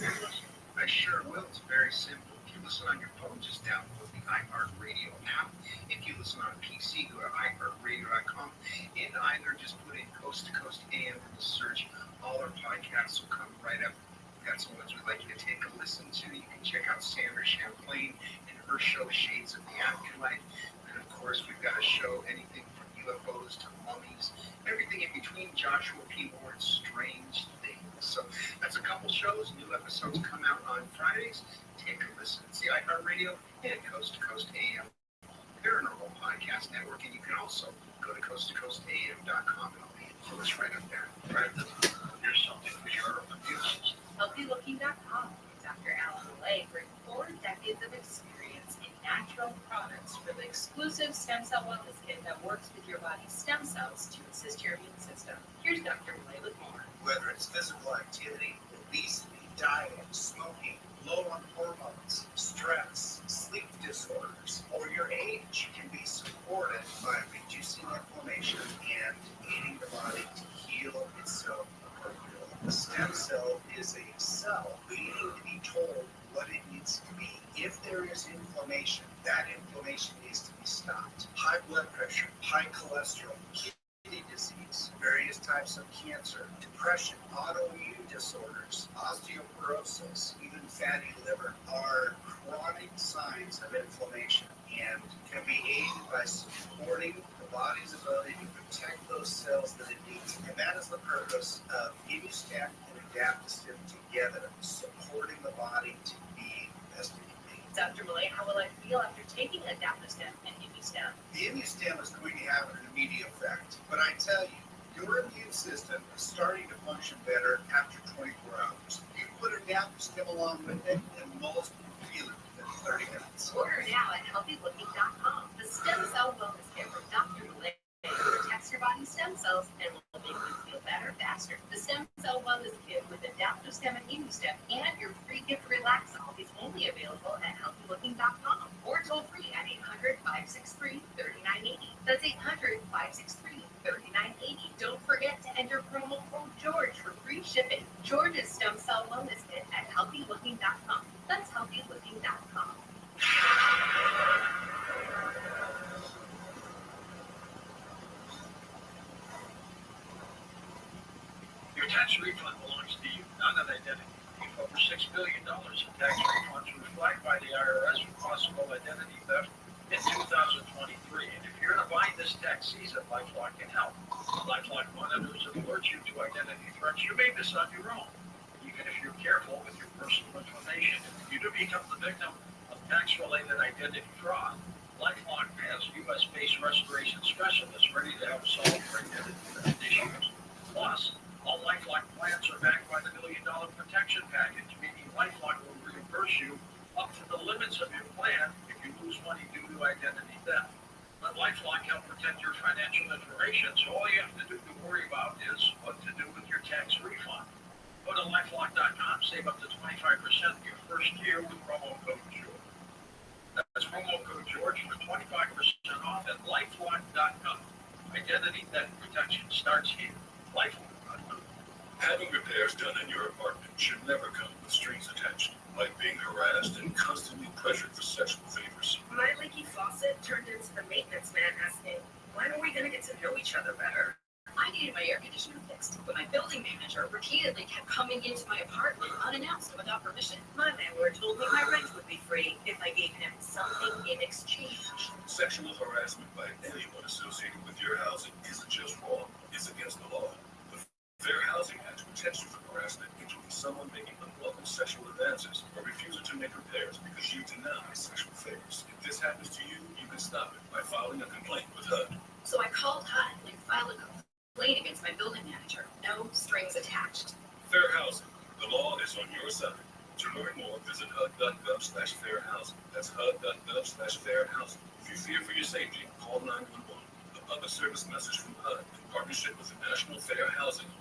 listen? I sure will. It's very simple. If you listen on your phone, just download the iHeartRadio app. If you listen on PC, go to iHeartRadio.com and either just put in Coast to Coast AM in the search. All our podcasts will come right up. We've got some ones we'd like you to take a listen to. You can check out Sandra Champlain and her show Shades of the Afterlife. And of course, we've got a show anything from UFOs to mummies, everything in between. Joshua P. Ward's Strange Things. So that's a couple shows. New episodes come out on Fridays. Take a listen. It's the iHeartRadio and Coast to Coast AM Paranormal Podcast Network. And you can also go to coasttocoastam.com and all the info is right up there. Right. Here's something for your review system. HealthyLooking.com. Dr. Alan Lay brings 4 decades of experience in natural products for the exclusive stem cell wellness kit that works with your body's stem cells to assist your immune system. Here's Dr. Malay with more. Whether it's physical activity, obesity, diet, smoking, low on hormones, stress, sleep disorders, or your age can be supported by reducing inflammation and aiding the body to heal itself appropriately. A stem cell is a cell waiting to be told what it needs to be. If there is inflammation, that inflammation needs to be stopped. High blood pressure, high cholesterol, kidney disease, various types of cancer, depression, autoimmune disorders, osteoporosis, even fatty liver are chronic signs of inflammation and can be aided by supporting the body's ability to protect those cells that it needs. And that is the purpose of Immustem and Adaptostem together, supporting the body to be the best it can be. Dr. Malay, how will I feel after taking Adaptostem and Immustem? The Immustem is going to have an immediate effect, but I tell you, your immune system is starting to function better after 24 hours. You put Adaptostem along with it, and most will feel it within 30 minutes. Order now at healthylooking.com. The stem cell wellness kit from Dr. Malay protects your body's stem cells and will make you feel better faster. The stem cell wellness kit with Adaptostem and Immustem and your free gift Relaxol is only available at healthylooking.com or toll free at 800-563-3980. That's 800-563-3980. Don't forget to enter promo code George for free shipping. George's stem cell wellness kit at healthylooking.com. That's healthylooking.com. Your tax refund belongs to you, not an identity. Over $6 billion in tax refunds were flagged by the IRS for possible identity theft in 2023. And if you're in a bind this tax season, LifeLock can help. LifeLock monitors and alerts you to identity threats you may miss on your own, even if you're careful with your personal information. If you do become the victim of tax-related identity fraud, LifeLock has U.S.-based restoration specialists ready to help solve your identity theft issues. Plus, all LifeLock plans are backed by the $1 Million Protection Package, meaning LifeLock will reimburse you up to the limits of your plan if you lose money due to identity theft. Let LifeLock help protect your financial information, so all you have to worry about is what to do with your tax refund. Go to LifeLock.com, save up to 25% your first year with promo code George. That's promo code George for 25% off at LifeLock.com. Identity theft protection starts here. LifeLock. Having repairs done in your apartment should never come with strings attached, like being harassed and constantly pressured for sexual favors. My leaky faucet turned into the maintenance man asking, when are we going to get to know each other better? I needed my air conditioner fixed, but my building manager repeatedly kept coming into my apartment unannounced and without permission. My landlord told me my rent would be free if I gave him something in exchange. Sexual harassment by anyone associated with your housing isn't just wrong, it's against the law. The Fair Housing Act protects you from harassment, including someone making unwelcome sexual advances or refusing to make repairs because you deny sexual favors. If this happens to you, you can stop it by filing a complaint with HUD. So I called HUD and filed a complaint against my building manager. No strings attached. Fair Housing. The law is on your side. To learn more, visit HUD.gov/fairhousing. That's HUD.gov/fairhousing. If you fear for your safety, call 911. A public service message from HUD in partnership with the National Fair Housing Alliance.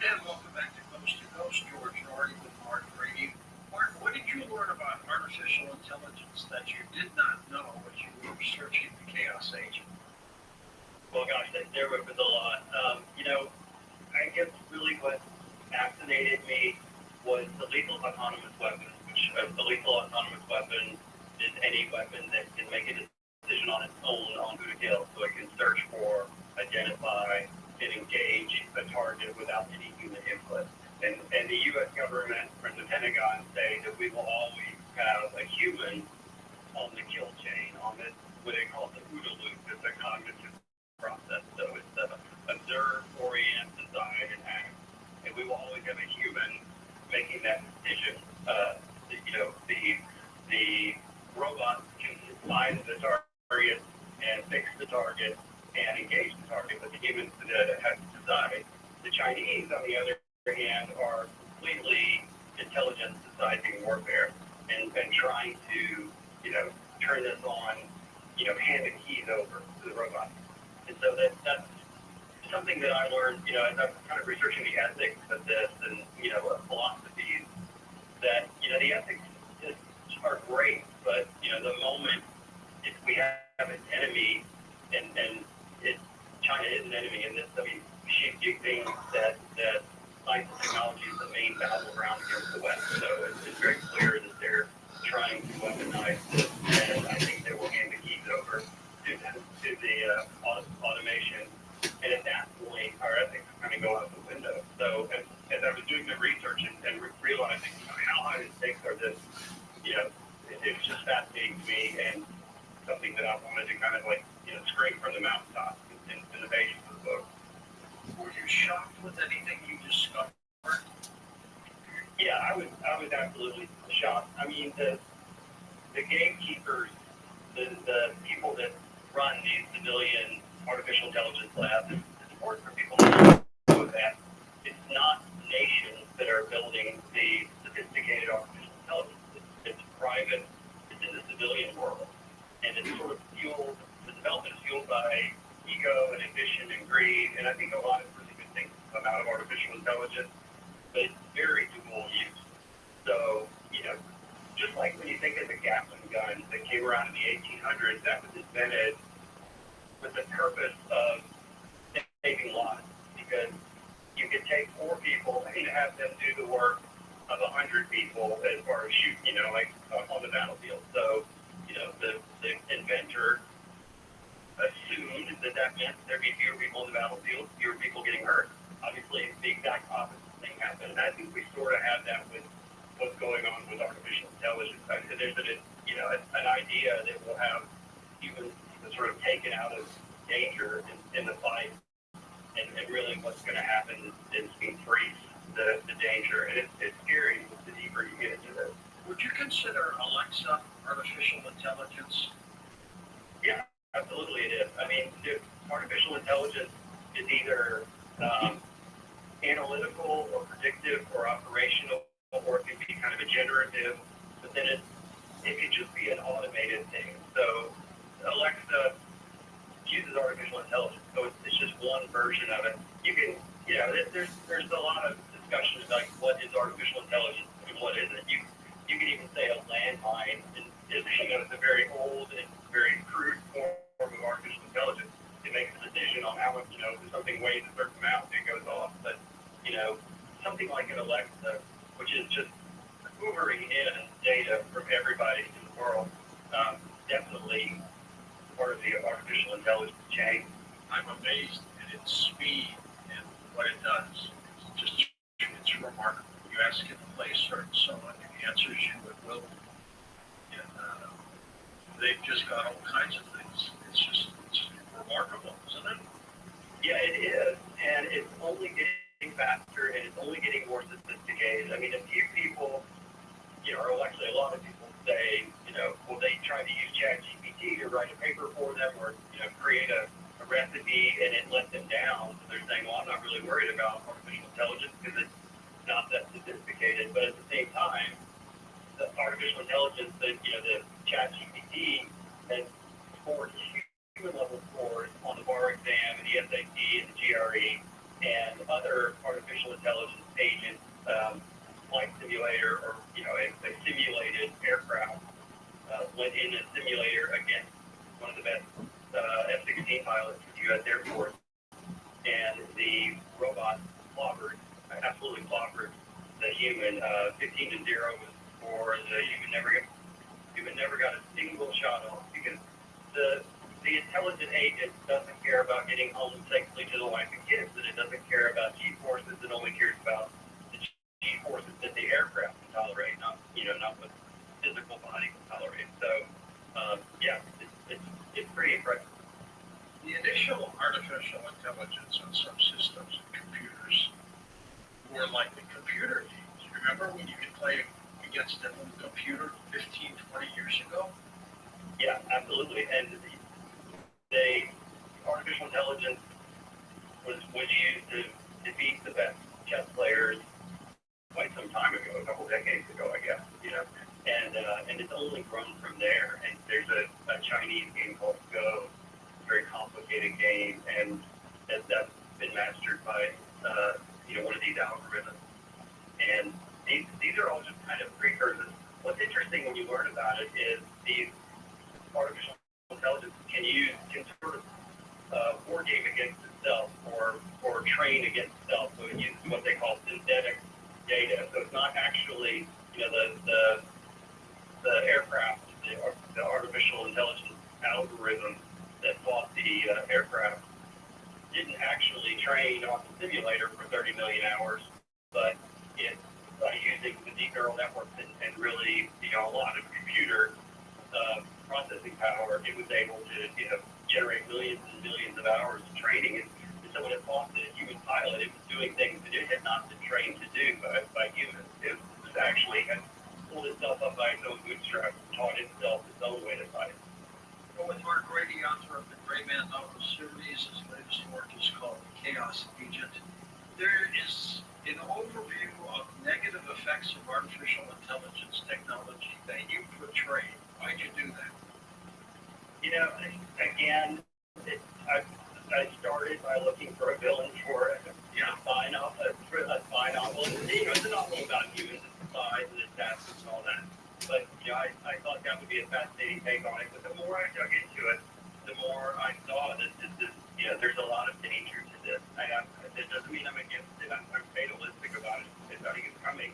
And welcome back to Coast to Coast. George Norrie with Mark Brady. Mark, what did you learn about artificial intelligence that you did not know as you were researching the Chaos Agent? Well, gosh, there was a lot. I guess really what fascinated me was the lethal autonomous weapon, which the lethal autonomous weapon is any weapon that can make a decision on its own on who to kill. So it can search for, identify, and engage a target without any human input. And the U.S. government and the Pentagon say that we will always have a human on the kill chain, on this, what they call the OODA loop. It's a cognitive process. So it's observe, orient, decide, and act. And we will always have a human making that decision. The robot can find the target and fix the target and engage the target, but the humans have to decide. The Chinese, on the other hand, are completely intelligence deciding warfare and trying to, turn this on, hand the keys over to the robot. And so that's something that I learned, as I'm kind of researching the ethics of this and, philosophies, that, the ethics are great, but, the moment if we have an enemy and China is an enemy in this, Xi Jinping said that science and technology is the main battleground against the West. So it's very clear that they're trying to weaponize this, and I think they will hand the keys over to the automation. And at that point, our ethics kind of go out the window. So as I was doing the research and realizing how high the stakes are, this, it's just fascinating to me and something that I wanted to kind of scream from the mountaintop in the pages of the book. Were you shocked with anything you discovered? Yeah, I was absolutely shocked. I mean, the gatekeepers, the people that run these civilian artificial intelligence labs, it's important for people to know that it's not nations that are building the sophisticated artificial intelligence. It's private. It's in the civilian world. And it's sort of fueled, the development is fueled by ego and ambition and greed. And I think a lot of really good things come out of artificial intelligence, but it's very dual use. So, just like when you think of the Gatling gun that came around in the 1800s, that was invented with the purpose of saving lives, because you could take 4 people and have them do the work of 100 people as far as shoot, on the battlefield. So, the inventor assumed that meant there'd be fewer people on the battlefield, fewer people getting hurt. Obviously, the exact opposite thing happened, and I think we sort of have that with what's going on with artificial intelligence. There's an idea that we'll have humans sort of taken out of danger in the fight, and really what's going to happen is increase the danger, and it's scary the deeper you get into this. Would you consider Alexa artificial intelligence? Yeah, absolutely it is. I mean, artificial intelligence is either analytical or predictive or operational, or it can be kind of a generative, but then it could just be an automated thing. So Alexa uses artificial intelligence, so it's just one version of it. You can, there's a lot of discussion about what is artificial intelligence and what isn't. You can even say a landmine is a very old and very crude form of artificial intelligence. It makes a decision on how much, if something weighs a certain amount, it goes off. But, something like an Alexa, which is just hoovering in data from everybody in the world, definitely part of the artificial intelligence chain. I'm amazed at its speed and what it does. It's remarkable. You ask it to play a certain song, it answers you at will. And they've just got all kinds of things. It's remarkable, isn't it? Yeah, it is. And it's only getting faster, and it's only getting more sophisticated. I mean, a few people, or actually a lot of people say, well, they try to use ChatGPT to write a paper for them or, create a recipe, and it let them down. So they're saying, well, I'm not really worried about artificial intelligence because it's not that sophisticated. But at the same time, the artificial intelligence, the ChatGPT has scored human-level scores on the bar exam and the SAT and the GRE and other artificial intelligence agents, flight simulator or, a simulated aircraft went in a simulator against one of the best F-16 pilots for the U.S. Air Force, and the robot absolutely clobbered the human. 15-0 was for the human never got a single shot off, because the intelligent agent doesn't care about getting home safely to the wife and kids, and it doesn't care about G-forces. It only cares about the G-forces that the aircraft can tolerate, not what the physical body can tolerate. So, it's pretty impressive. The initial artificial intelligence on some systems and computers were like the computer games. Remember when you could play against a home computer 15, 20 years ago? Yeah, absolutely. And the artificial intelligence was used to defeat the best chess players quite some time ago, a couple decades ago, I guess, and it's only grown from there. And there's a Chinese game called Go, very complicated game, and that's been mastered by one of these algorithms. And these are all just kind of precursors. What's interesting when you learn about it is these artificial intelligence can sort of war game against itself or train against itself. So it uses what they call synthetic data. So it's not actually the aircraft, the artificial intelligence algorithm that fought the aircraft didn't actually train on the simulator for 30 million hours, but it by using the deep neural networks and really a lot of computer processing power, it was able to generate millions and millions of hours of training. And so when it fought the human pilot, it was doing things that it had not been trained to do by humans. It was actually had pulled itself up by its own bootstraps and taught itself its own way to fight. Well, with Mark Grady, author of the Gray Man novel series, his latest work is called The Chaos Agent. There is an overview of negative effects of artificial intelligence technology that you portray. Why'd you do that? Again, I started by looking for a villain for a spy novel. It's a novel about humans and spies and assassins and all that. But I thought that would be a fascinating take on it. But the more I dug into it, the more I saw that there's a lot of danger to this. It doesn't mean I'm against it. I'm fatalistic about it. I think it's coming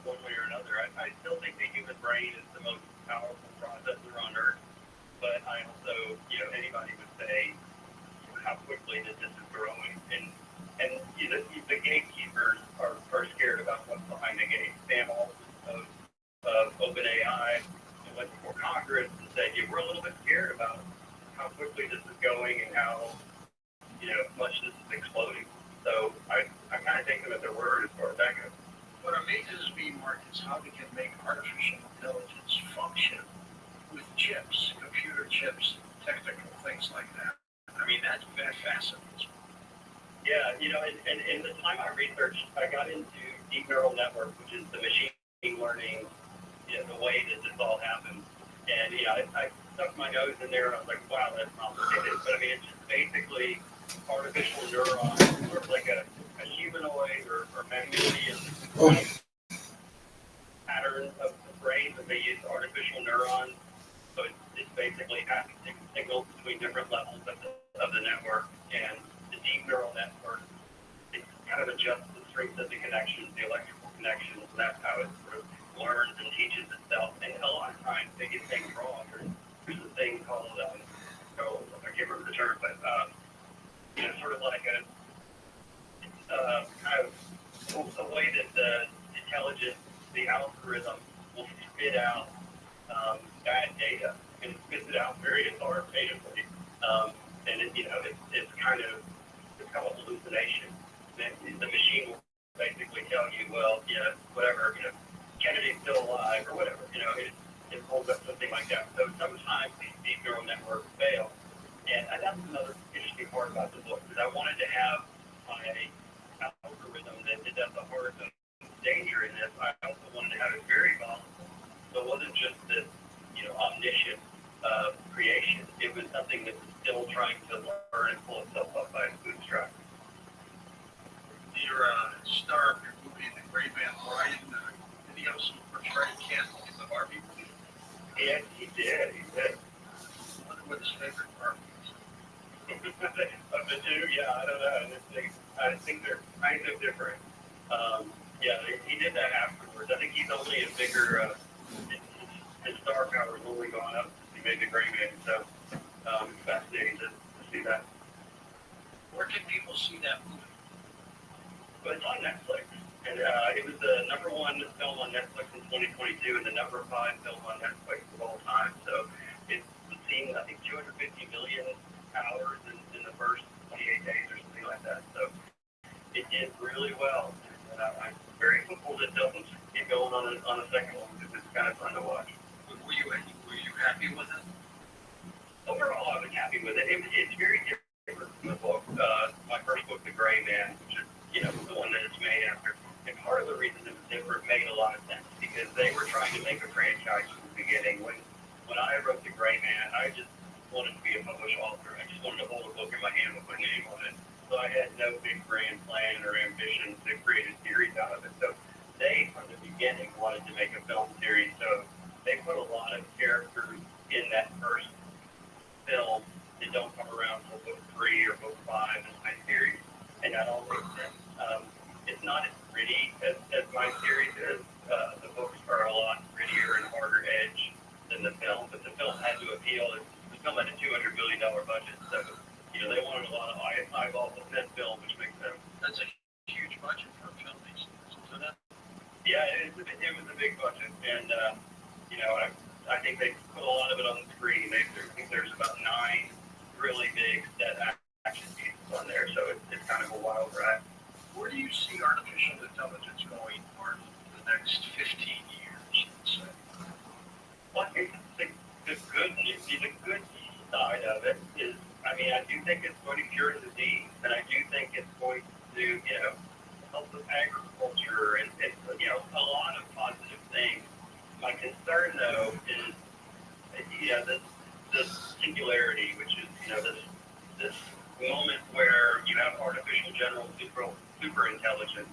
one way or another. I still think the human brain is the most powerful processor on Earth. But I also, anybody would say how quickly that this is growing. And the gatekeepers are scared about what's behind the gate. Sam Altman of OpenAI went before Congress and said, we're a little bit scared about how quickly this is going and how much this is exploding. So I kind of take them at their word as far as that goes. What amazes me, Mark, is how we can make artificial intelligence function with chips, computer chips, technical things like that. I mean, that fascinates me. Yeah, and in the time I researched, I got into deep neural networks, which is the machine learning, the way that this all happens. And, I stuck my nose in there and I was like, wow, that's complicated. But I mean, it's just basically artificial neurons, sort of like a humanoid or mammalian pattern of the brain that they use artificial neurons. So it's basically passing signals between different levels of the network. And the deep neural network, it kind of adjusts the strength of the connections, the electrical connections. And that's how it sort of learns and teaches itself. And a lot of times they get things wrong. There's a thing called, I can't remember the term, but sort of like a kind of a way that the intelligence, the algorithm will spit out bad data and spits it out very authoritatively. And it's kind of become a hallucination. The machine will basically tell you, well, whatever, Kennedy's still alive or whatever, it pulls up something like that. So sometimes these deep neural networks fail. And that's another interesting part about the book, because I wanted to have my algorithm that is at the heart of danger in this. I also wanted to have it very volatile. So it wasn't just this, omniscient creation. It was something that was still trying to learn and pull itself up by its bootstraps. Your star of your movie, The Gray Man, Brian, did he also portray Ken in the Barbie movie? Yeah, he did. I wonder what his favorite Barbie is. Of the two, I don't know. I think they're kind of different. He did that afterwards. I think he's only a bigger, his star power has only gone up since he made The Gray Man. So it's fascinating to see that. Where can people see that movie? But it's on Netflix. And it was the #1 film on Netflix in 2022 and the #5 film on Netflix of all time. So it's seen, I think, 250 million hours in the first 28 days or something like that. So it did really well. And I'm very hopeful that they'll get going on a second one, because it's kind of fun to watch. Were you happy with it? Overall, I was happy with it. It's very different from the book. Gray Man, which is, the one that it's made after. And part of the reason it was different made a lot of sense because they were trying to make a franchise from the beginning. When I wrote The Gray Man, I just wanted to be a published author. I just wanted to hold a book in my hand with my name on it. So I had no big grand plan or ambition to create a series out of it. So they, from the beginning, wanted to make a film series. So they put a lot of characters in that first film that don't come around until book 3 or book 5 in my series. And that all makes sense. It's not as gritty as my series is. The books are a lot grittier and harder edge than the film, but the film had to appeal. The film had a $200 billion budget, so they wanted a lot of eyeballs in that film, which makes sense. That's a huge budget for a film, isn't it? Yeah, it was a big budget, and I think they put a lot of it on the screen. I think there's about 9 really big set action pieces on there, so it's kind of a wild ride. Where do you see artificial intelligence going for the next 15 years, let's say? Well, I think the good side of it is, I do think it's going to cure disease, and I do think it's going to, help with agriculture and a lot of positive things. My concern, though, is, this singularity, which is, this moment where you have artificial general super intelligence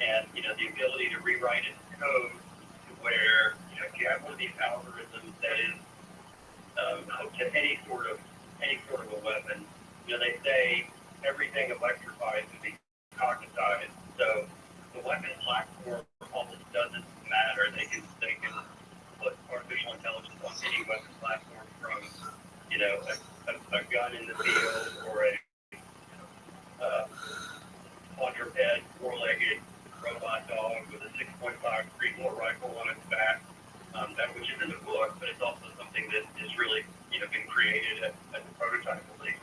and, the ability to rewrite its code to where, if you have one of these algorithms that is hooked to any sort of a weapon, they say everything electrifies and be cognitized. So the weapon platform almost doesn't matter. They can put artificial intelligence on any weapon platform from, a gun in the field or a quadruped, 4-legged robot dog with a 6.5 3-bore rifle on its back. That which is in the book, but it's also something that is really, been created at the prototype league.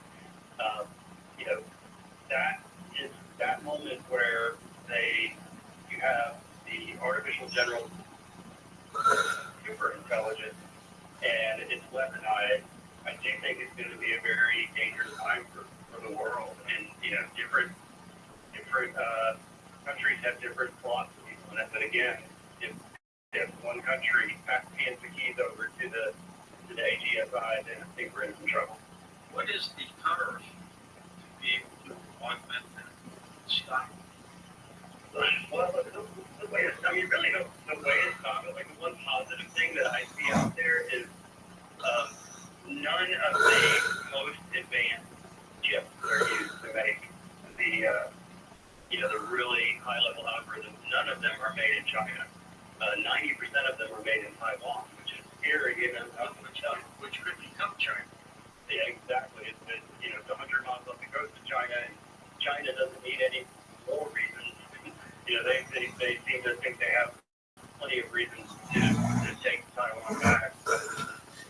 That is that moment where you have the artificial general super intelligence and it's weaponized. I do think it's going to be a very dangerous time for the world, and different countries have different philosophies on it. But again, if one country hands the keys over to the AGSI, then I think we're in some trouble. What is the power to be able to augment and stop? Well, the way it's, really the way it's done, like the one positive thing that I see out there is none of the most advanced chips that are used to make the really high-level algorithms. None of them are made in China. 90% of them are made in Taiwan, which is scary given which could become China. Yeah, exactly. It's 100 miles off the coast of China, and China doesn't need any more reasons. They seem to think they have plenty of reasons to take Taiwan back.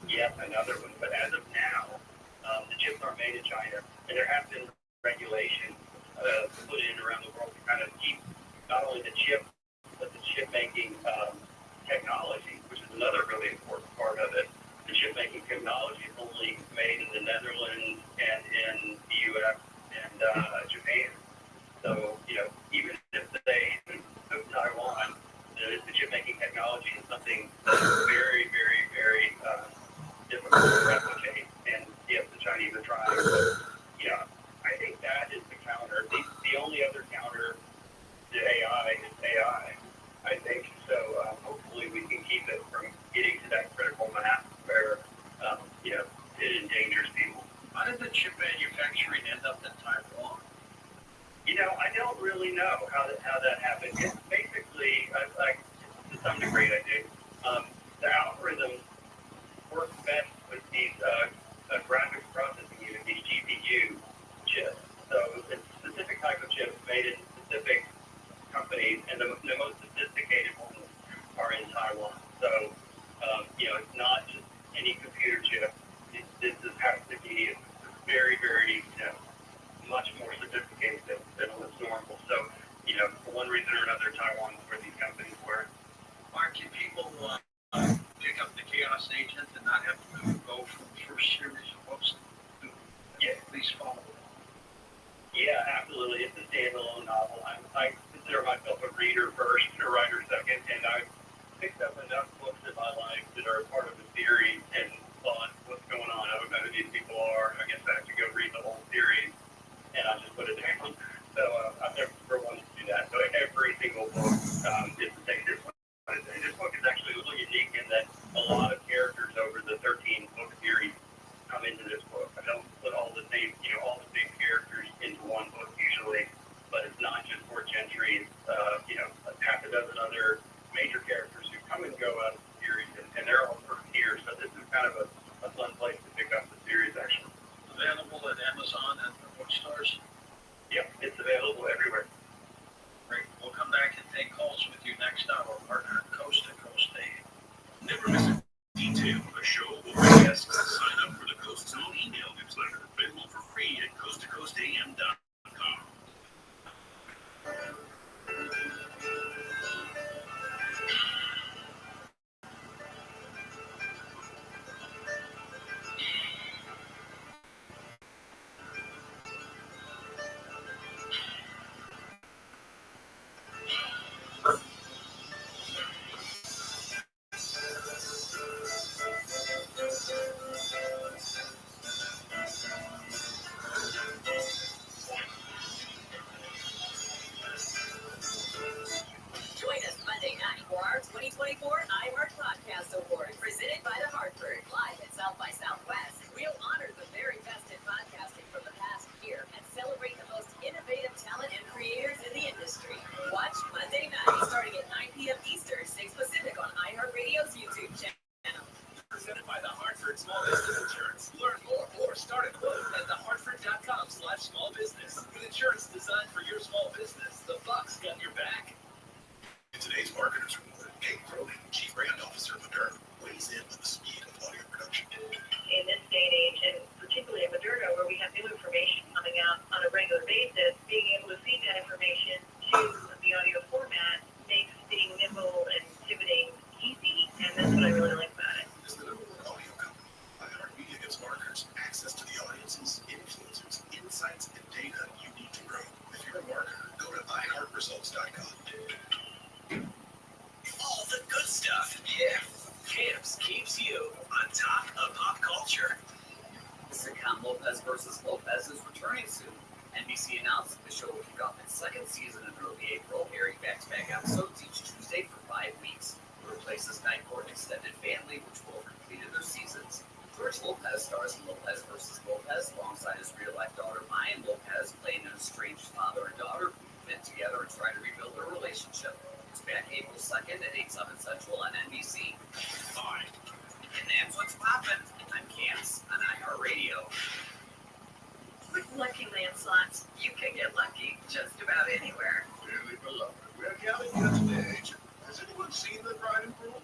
Yes, another one. But as of now, the chips aren't made in China, and there have been regulations put in around the world to kind of keep not only the chip, but the chip-making technology, which is another really important part of it. The chip-making technology is only made in the Netherlands and in the U.S. and Japan. So, even if they took Taiwan, the chip-making technology is something that's very, very, very difficult to replicate. And yes, the Chinese are trying. But, I think that is the counter. The only other counter to AI is AI, I think. So hopefully we can keep it from getting to that critical mass where, it endangers people. How did the chip manufacturing end up in Taiwan? I don't really know how that happened. It's basically, to some degree I do. The algorithms work best with these graphics processing unit, these GPU chips. So it's a specific type of chips made in specific companies, and the most sophisticated ones are in Taiwan. So, it's not just any computer chip. This has to be very, very, much more sophisticated than what's normal. So, for one reason or another, Taiwan is where these companies were. 2024 iHeart Podcast Award, presented by The Hartford, live at South by Southwest. We'll honor the very best in podcasting from the past year and celebrate the most innovative talent and creators in the industry. Watch Monday night starting at 9 p.m. Eastern, 6 Pacific on iHeartRadio's YouTube channel. Presented by the Hartford Small Business Insurance. Learn more or start a quote at thehartford.com/small business. With insurance designed for your small business, the Bucks got your back. In today's Marketers Report, Kate Cronin, Chief Brand Officer of Moderna, weighs in on the speed of audio production. In this day and age, and particularly at Moderna, where we have new information coming out on a regular basis, being able to feed that information to the audio format makes being nimble and pivoting easy, and that's what I really like about it. As the number one audio company, iHeartMedia gives marketers access to the audiences, influencers, insights, and data you need to grow. If you're a marketer, go to iHeartResults.com. All the good stuff. Yeah. Camps keeps you on top of pop culture. Sitcom Lopez versus Lopez is returning soon. NBC announced the show will kick off its second season in early April, airing back-to-back episodes each Tuesday for 5 weeks. It replaces Night Court and Extended Family, which will have completed their seasons. George Lopez stars in Lopez versus Lopez alongside his real-life daughter Mayan Lopez, playing an estranged father and daughter who fit together and try to rebuild their relationship. It's back April 2nd at 8/7 Central on NBC. Fine. And that's what's poppin'. I'm Camps on iHeartRadio. With Lucky Land Slots, you can get lucky just about anywhere. Dearly beloved, we're gathered here today. Has anyone seen the bride and groom?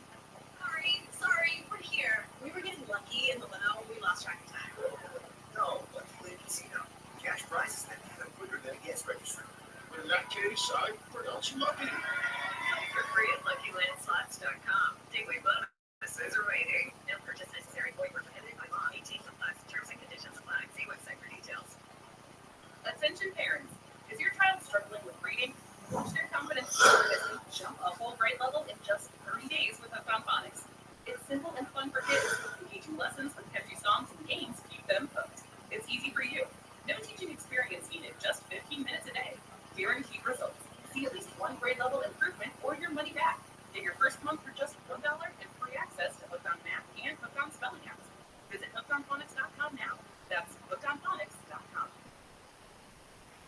Sorry, we're here. We were getting lucky in the limo. We lost track of time. No, Lucky Land Casino. Cash prizes that happen quicker than a guest registry. In that case, I pronounce you lucky. Play for free at LuckyLandSlots.com. Daily bonuses are waiting. No purchase necessary. Void where prohibited by law. 18 plus. Terms and conditions apply. See website for details. Attention parents. Is your child struggling with reading? Boost their confidence and jump a whole grade level in just 30 days with Hooked on Phonics. It's simple and fun for kids. Engaging lessons with catchy songs and games keep them hooked. It's easy for you. No teaching experience needed, just 15 minutes a day. Guaranteed results. See at least one grade level improvement or your money back. Get your first month for just $1 and free access to Hooked on Math and Hooked on Spelling apps. Visit hookedonphonics.com now. That's hookedonphonics.com.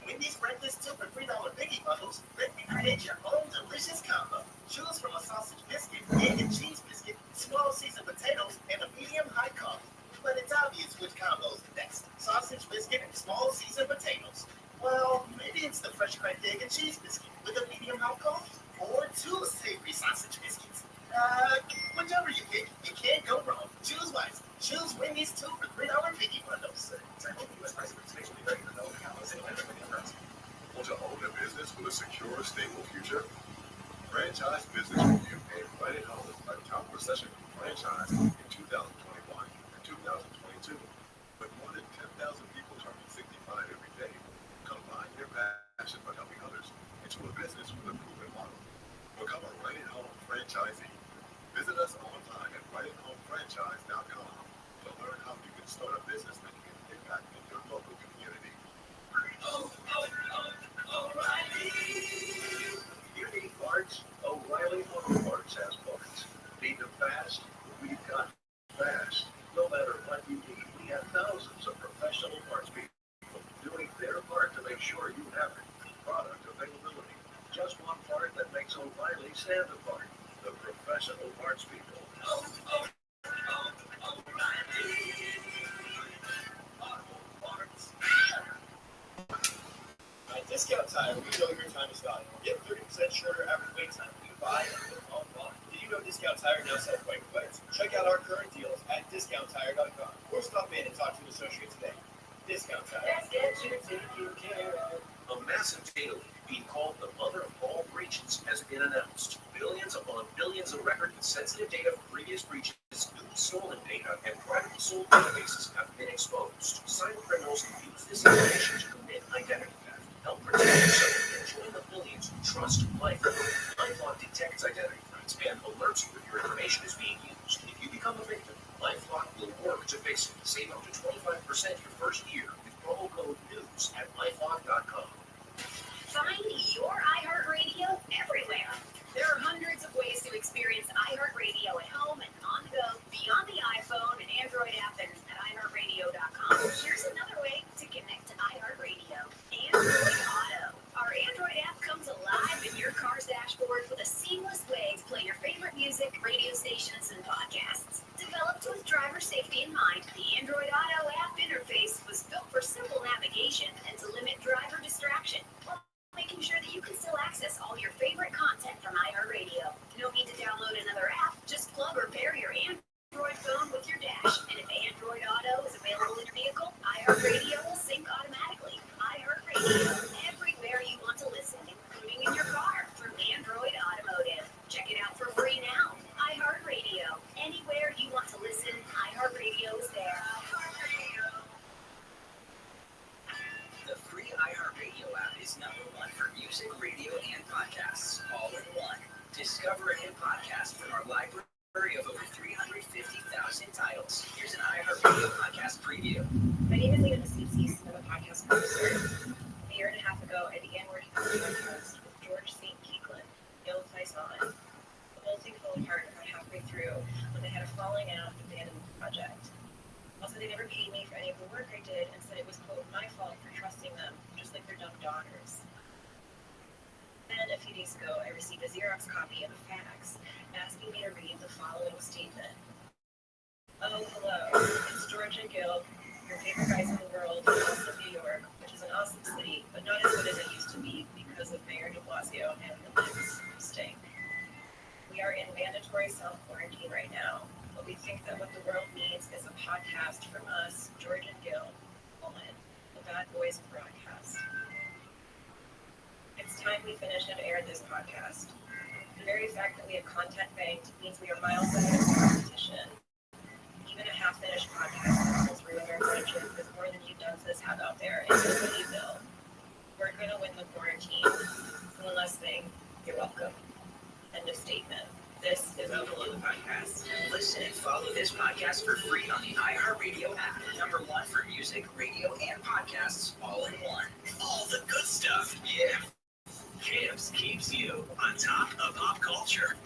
Wendy's breakfast 2 for $3 Biggie Bundles let you create your own delicious combo. Choose from a sausage biscuit, egg and cheese biscuit, small seasoned potatoes, and a medium-high coffee. But it's obvious which combo is the best. Sausage biscuit and small seasoned potatoes. Well, maybe it's the fresh cracked egg and cheese biscuit with a medium-high coffee. Or 2 savory sausage biscuits. Whichever you pick, you can't go wrong. Choose wisely. Choose Wendy's 2 for $3 Biggie Bundles. Want to own a business with a secure, stable future? Franchise Business Review named Right at Home a top recession franchise in 2021 and 2022. With more than 10,000 people turning 65 every day, combine their passion for helping others into a business with a proven model. Become a Right at Home franchisee. Visit us online at rightathomefranchise.com to learn how you can start a business making an impact in your local community. O'Reilly! You need parts? O'Reilly Auto Parts has parts. Need them fast? We've got fast. No matter what you need, we have thousands of professional parts people doing their part to make sure you have it. Product availability. Just one part that makes O'Reilly stand apart. The professional parts people. O'Reilly! At Discount Tire, we know your time is valuable. Get 30% shorter average wait time when you buy and put on bond. Did you know Discount Tire now sells white plates? Check out our current deals at discounttire.com or stop in and talk to an associate today. Discount Tire. Let's get you taken care of. A massive data leak being called the mother of all breaches has been announced. Billions upon billions of records with sensitive data from previous breaches, new stolen data, and privately sold databases have been exposed. Cyber criminals can use this information to commit identity theft. Help protect yourself and join the millions who trust LifeLock. LifeLock detects identity threats and alerts you if your information is being used. If you become a victim, LifeLock will work to fix it. Save up to 25% your first year with promo code NEWS at LifeLock.com. Find your iHeartRadio everywhere. There are hundreds of ways to experience iHeartRadio play your favorite music, radio stations, and podcasts. Developed with driver safety in mind, the Android Auto app interface was built for simple navigation and to limit driver distraction, while making sure that you can still access all your favorite content from iHeartRadio. No need to download another app, just plug or pair your Android phone with your dash. And if Android Auto is available in your vehicle, iHeartRadio will sync automatically. iHeartRadio, everywhere you want to listen, including in your car through Android Automotive. Check it out for free now. iHeartRadio, anywhere you want to listen, iHeartRadio is there. The free iHeartRadio app is #1 for music, radio, and podcasts, all in one. Discover a hit podcast from our library of over 350,000 titles. Here's an iHeartRadio podcast preview. My name is Lena Nasipsis. I'm a podcast producer. A year and a half ago, I began working on a podcast with George St. Keeklin, Gil Tyson. The whole thing fell apart about halfway through when they had a falling out and abandoned the project. Also, they never paid me for any of the work I did and said it was, quote, my fault for trusting them, just like their dumb daughters. Then, a few days ago, I received a Xerox copy of a fax asking me to read the following statement. Oh, hello. It's George and Gil, your favorite guys in the world, in Austin, New York, which is an awesome city, but not as good as it used to be because of Mayor de Blasio and the Lips stink. We are in mandatory self-quarantine right now, but we think that what the world needs is a podcast from us, George and Gil, the Bad Boys of Broadcast. It's time we finished and aired this podcast. The very fact that we have content banked means we are miles ahead of the competition. Even a half-finished podcast has ruined our friendship with more than you dunces have out there in Louisville. We're going to win the quarantine. One last thing, you're welcome. End of statement. This is Overload the Podcast. Listen and follow this podcast for free on the iHeartRadio app. #1 for music, radio, and podcasts, all in one. All the good stuff, yeah. Camps keeps you on top of pop culture.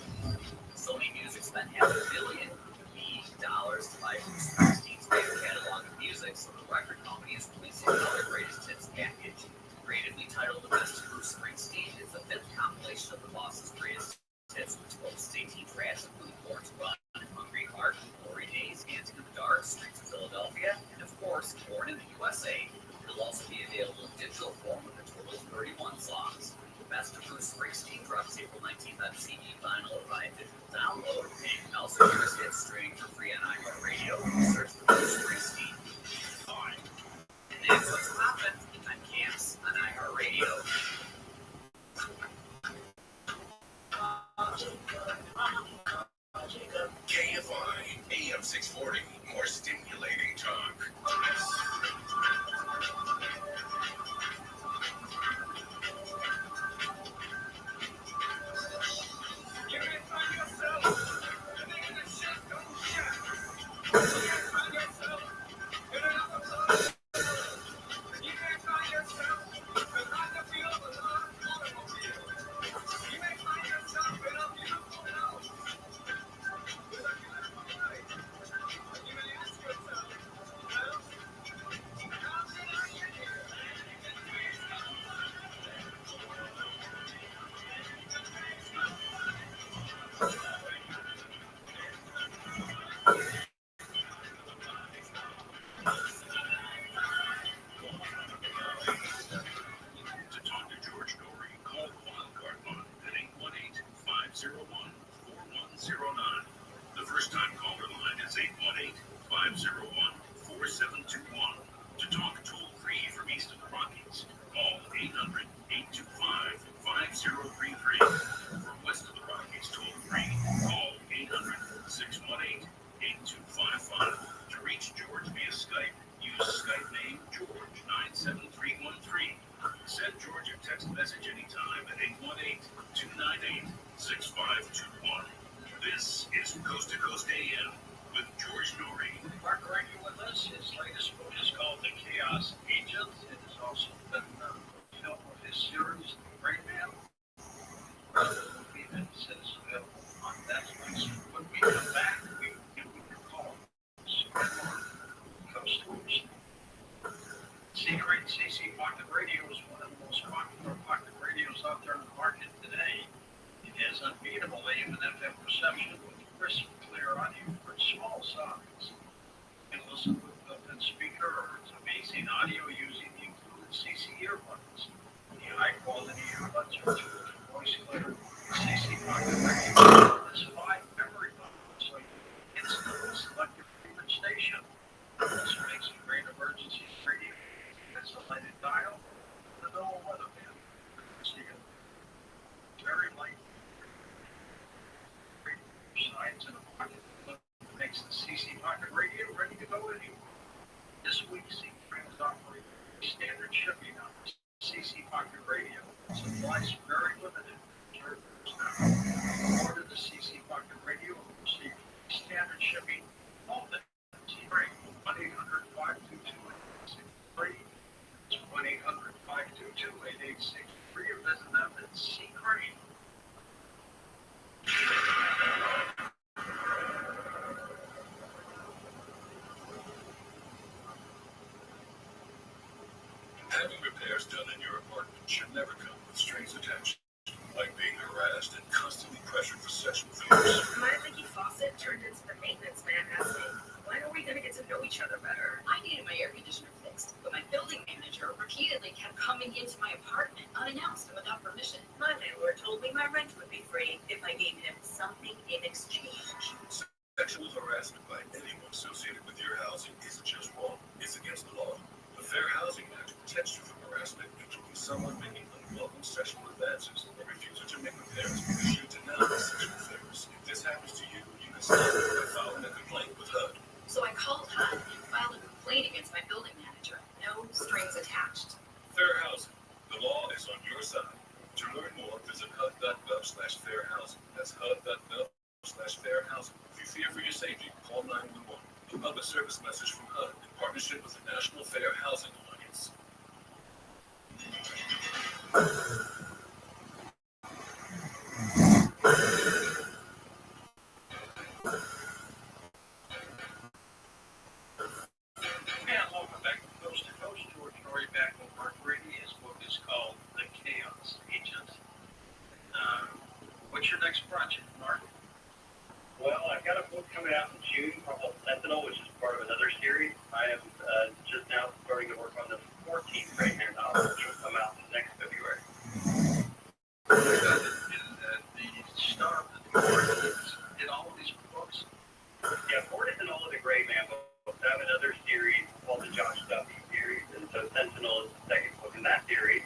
Sony Music spent $500 million to buy Bruce Springsteen's favorite catalog of music, so the record company is releasing another greatest hits package. Creatively titled The Best of Bruce Springsteen, it's the 5th compilation of the boss's greatest hits, which boasts 18 tracks including Born to Run, Hungry Heart, Glory Days, Dancing in the Dark, Streets of Philadelphia, and of course, Born in the USA. It'll also be available in digital form with a total of 31 songs. The Best of Bruce Springsteen drops April 19th on CD, vinyl, or via digital download. And you can also hear his hits streaming for free on iHeartRadio. Search for Bruce Springsteen. Fine. And that's what's poppin' on Camps on iHeartRadio. KFI, AM 640, more stimulating talk. The first-time caller line is 818-501-4721. To talk toll-free from east of the Rockies, call 800-825-5033. From west of the Rockies, toll-free, call 800-618-8255. To reach George via Skype, use Skype name George97313. Send George a text message anytime at 818-298-6521. This is Coast to Coast AM with George Norrie. Mark Rankin with us. His latest book is called The Chaos Agent. It has also been film of his series, The Great Man. The movie that says available on Netflix. When we come back, we call Coast to Coast. Secret CC Pocket Radio is one of the most popular pocket radios out there in the market today. It has unbeatable AM and FM done in your apartment should never come with strings attached, like being harassed and constantly pressured for sexual favors. My leaky faucet turned into the maintenance man asking, when are we going to get to know each other better? I needed my air conditioner fixed, but my building manager repeatedly kept coming into my apartment unannounced and without permission. My landlord told me my rent would be free if I gave him something in exchange. Sexual harassment by anyone associated with your housing isn't just wrong, it's against the law. The Fair Housing Act protects you from harassment, including someone making unwelcome sexual advances or refusing to make repairs because you deny sexual favors. If this happens to you, you can stop it by filing a complaint with HUD. So I called HUD and filed a complaint against my building manager. No strings attached. Fair Housing. The law is on your side. To learn more, visit HUD.gov/fairhousing. That's HUD.gov/fairhousing. If you fear for your safety, call 911. A public service message from HUD in partnership with the National Fair Housing Alliance. And welcome back to Coast to Coast. George Norrie back on Mark Brady. His book is called The Chaos Agent. What's your next project, Mark? Well, I've got a book coming out in June called Sentinel, which is part of another series. I am just now starting to work on the 14th Great Man novel, which will come out next February. The star of the Forest in all of these books? Yeah, Ford is in all of the Gray Man books. I have another series called the Josh Duffy series, and so Sentinel is the second book in that series.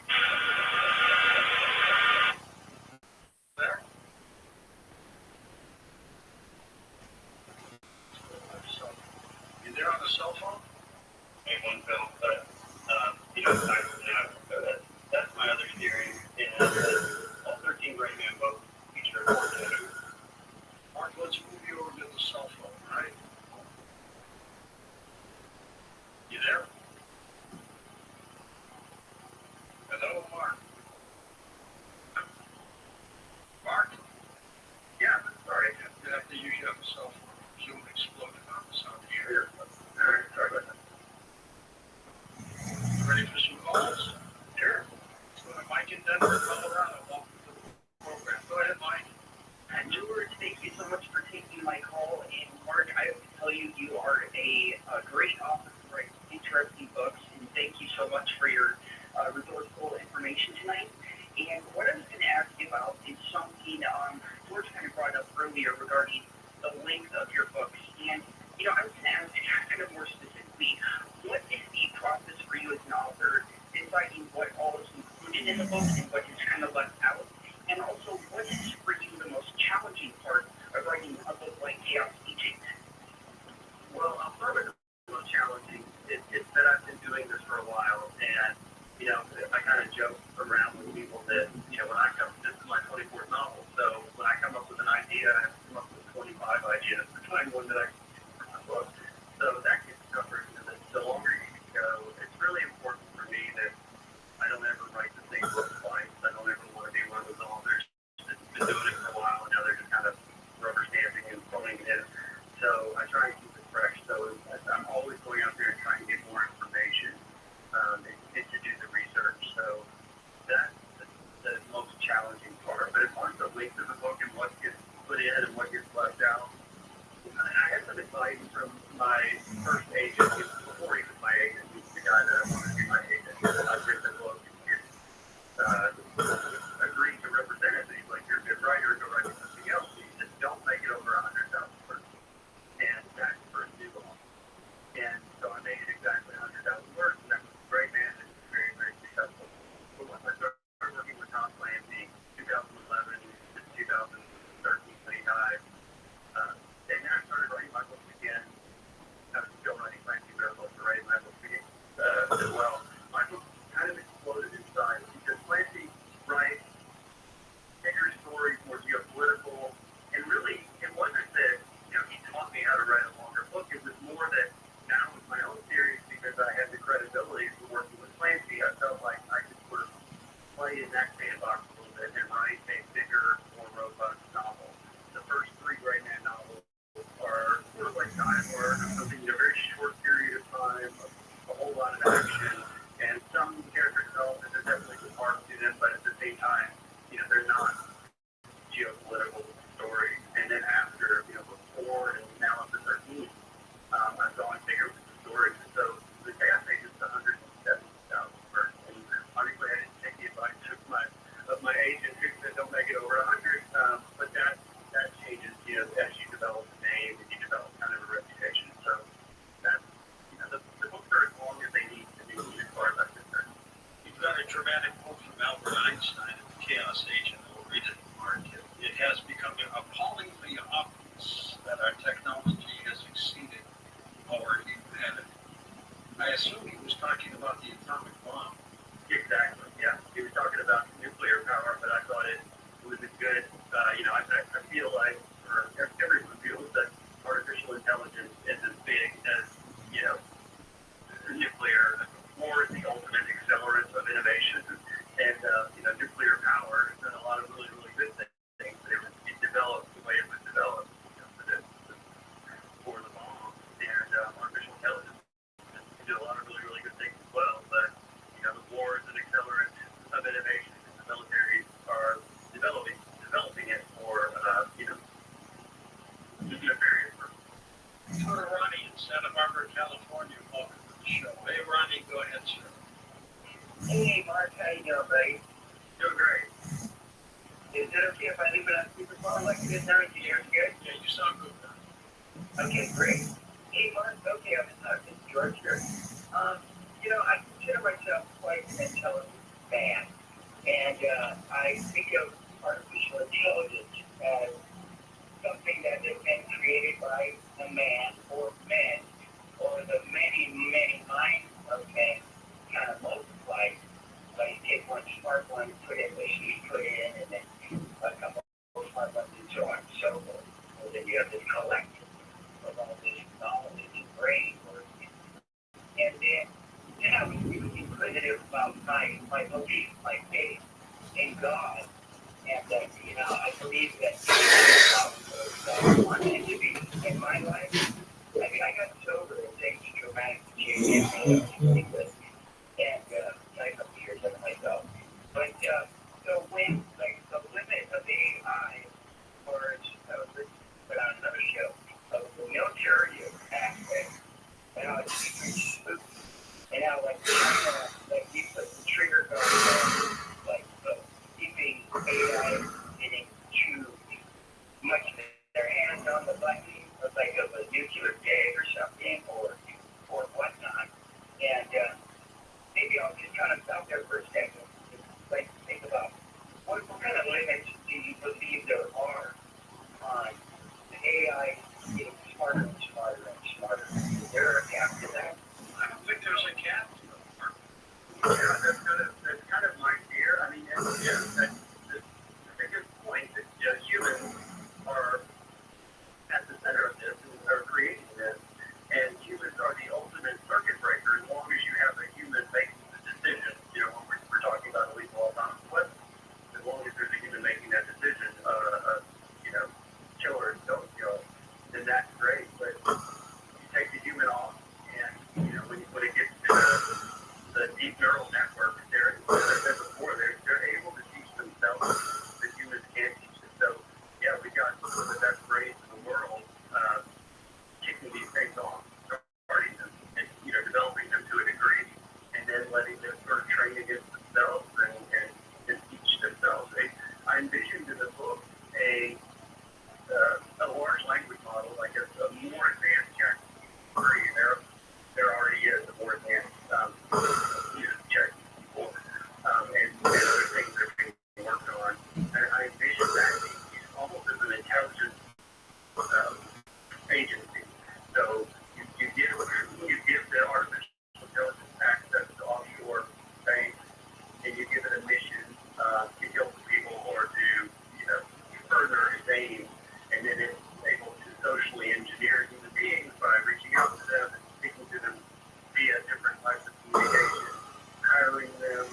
There. You there on the cell phone? Hey, one film, but time for now. So that's my other series, and all 13 Gray Man books feature a Ford. Mark, let's move you over to the cell phone, right? You there? Hello, Mark. Mark? Yeah, sorry. You have to use your cell phone. Zoom exploded on us out here. Sure. All right, sorry about that. You ready for some calls? Sure. Mike in Denver, Colorado. Welcome to the program. Go ahead, Mike. George, thank you so much for taking my call. And Mark, I have to tell you, you are a great author to write interesting books. And thank you so much for your resourceful information tonight. And what I was going to ask you about is something George kind of brought up earlier regarding the length of your books. And, I was going to ask kind of more specifically, what is the process for you as an author deciding what all is included in the book and what is kind of left out? And also, what is for you the most challenging part of writing a book like Chaos Agent? Well, I'll start with the most challenging. It's that I've been doing this for a while, and I kind of joke around with people that this is my 24th novel, so when I come up with an idea, I have to come up with 25 ideas to find one that I can for my book. So that gets tougher because the longer you go, it's really important for me that I don't ever write the same book twice. I don't ever want to be one of those authors that's been doing it for a while and now they're just kind of rubber stamping and throwing it in. So I try to keep it fresh. So I'm always going out there and trying to get more information and to do the research. So that's the most challenging part. But as far as the length of the book and what gets put in and what gets left out, I had some advice from my first agent before he was my agent. He's the guy that I wanted to be my agent. I've written the book and agreed to represent it. He's like, you're a good writer, go write something else. He said, don't make it over 100,000 words. And that's for a new book. And so I made it exactly 100,000 words, and that was great, man. It was very, very successful. But once I started working with Tom Clancy, 2011 to 2013, when he died, then I started writing my books again, kind of going or everyone feels that artificial intelligence is as big as, nuclear. War is the ultimate accelerant of innovation, and nuclear power has done a lot of really, really good things. But it developed the way it was developed for the bomb, and artificial intelligence can do a lot of really, really good things as well. But the war is an accelerant of innovation, and the militaries are developing it for nefarious purposes. Go to Ronnie in Santa Barbara, California. Welcome to the show. Hey, Ronnie, go ahead, sir. Hey, Mark, how you doing, buddy? Doing great. Is it okay if I leave it on speakerphone like it is now? Can you hear me good? Yeah, you sound good now. Okay, great. Hey, Mark, okay, I'm talking to George here. I consider myself quite an intelligent man, and I think of artificial intelligence as something that has been created by a man or men, or the many, many minds of men kind of multiplied. Like you take one smart one, put in what he put in, and then a couple of smart ones, and so on and so forth. Well, then you have this collective of all this knowledge and brain work. And then I was really inquisitive about my belief, my faith in God. And I believe that God wanted to be in my life. I mean, I got sober and things dramatically changed in my life. And I have years under my belt. But so when the limit of AI was put on another show of the military aspect, and I was spooky. And now China, you put the trigger guard on, keeping AI getting too much of their hands on the button of a nuclear gag or something or whatnot. And maybe I'll just kind of stop there for a second and think about what kind of limits do you believe there are on the AI getting smarter and smarter and smarter? Is there a cap to that? I don't think there's a cap to it, Mark. Yeah, that's kind of my fear. I mean, that's a good point that humans are at the center of this and are creating this, and humans are the ultimate circuit breaker as long as you have a human making the decision. When we're talking about illegal autonomous weapons, as long as there's a human making that decision, killers don't kill, then that's great. But you take the human off, and when it gets to the deep neural network, as I said before, they're able to teach themselves that humans can't teach themselves. Yeah, we got some of the best brains in the world kicking these things off, starting them, and developing them to a degree, and then letting them sort of train against themselves and teach themselves. I envisioned in the book a large language model, like a more advanced ChatGPT. There already is a more advanced ChatGPT, and other things that are being worked on. And I envision that being almost as an intelligence agency. So you give the artificial intelligence access to offshore banks, and you give it a mission to kill people or to further its aims, and then it's able to socially engineer human beings by reaching out to them and speaking to them via different types of communication, hiring them,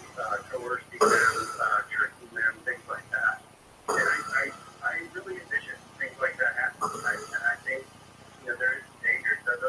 coercing them, tricking them, things like that. And I really envision things like that happening. And I think there is danger to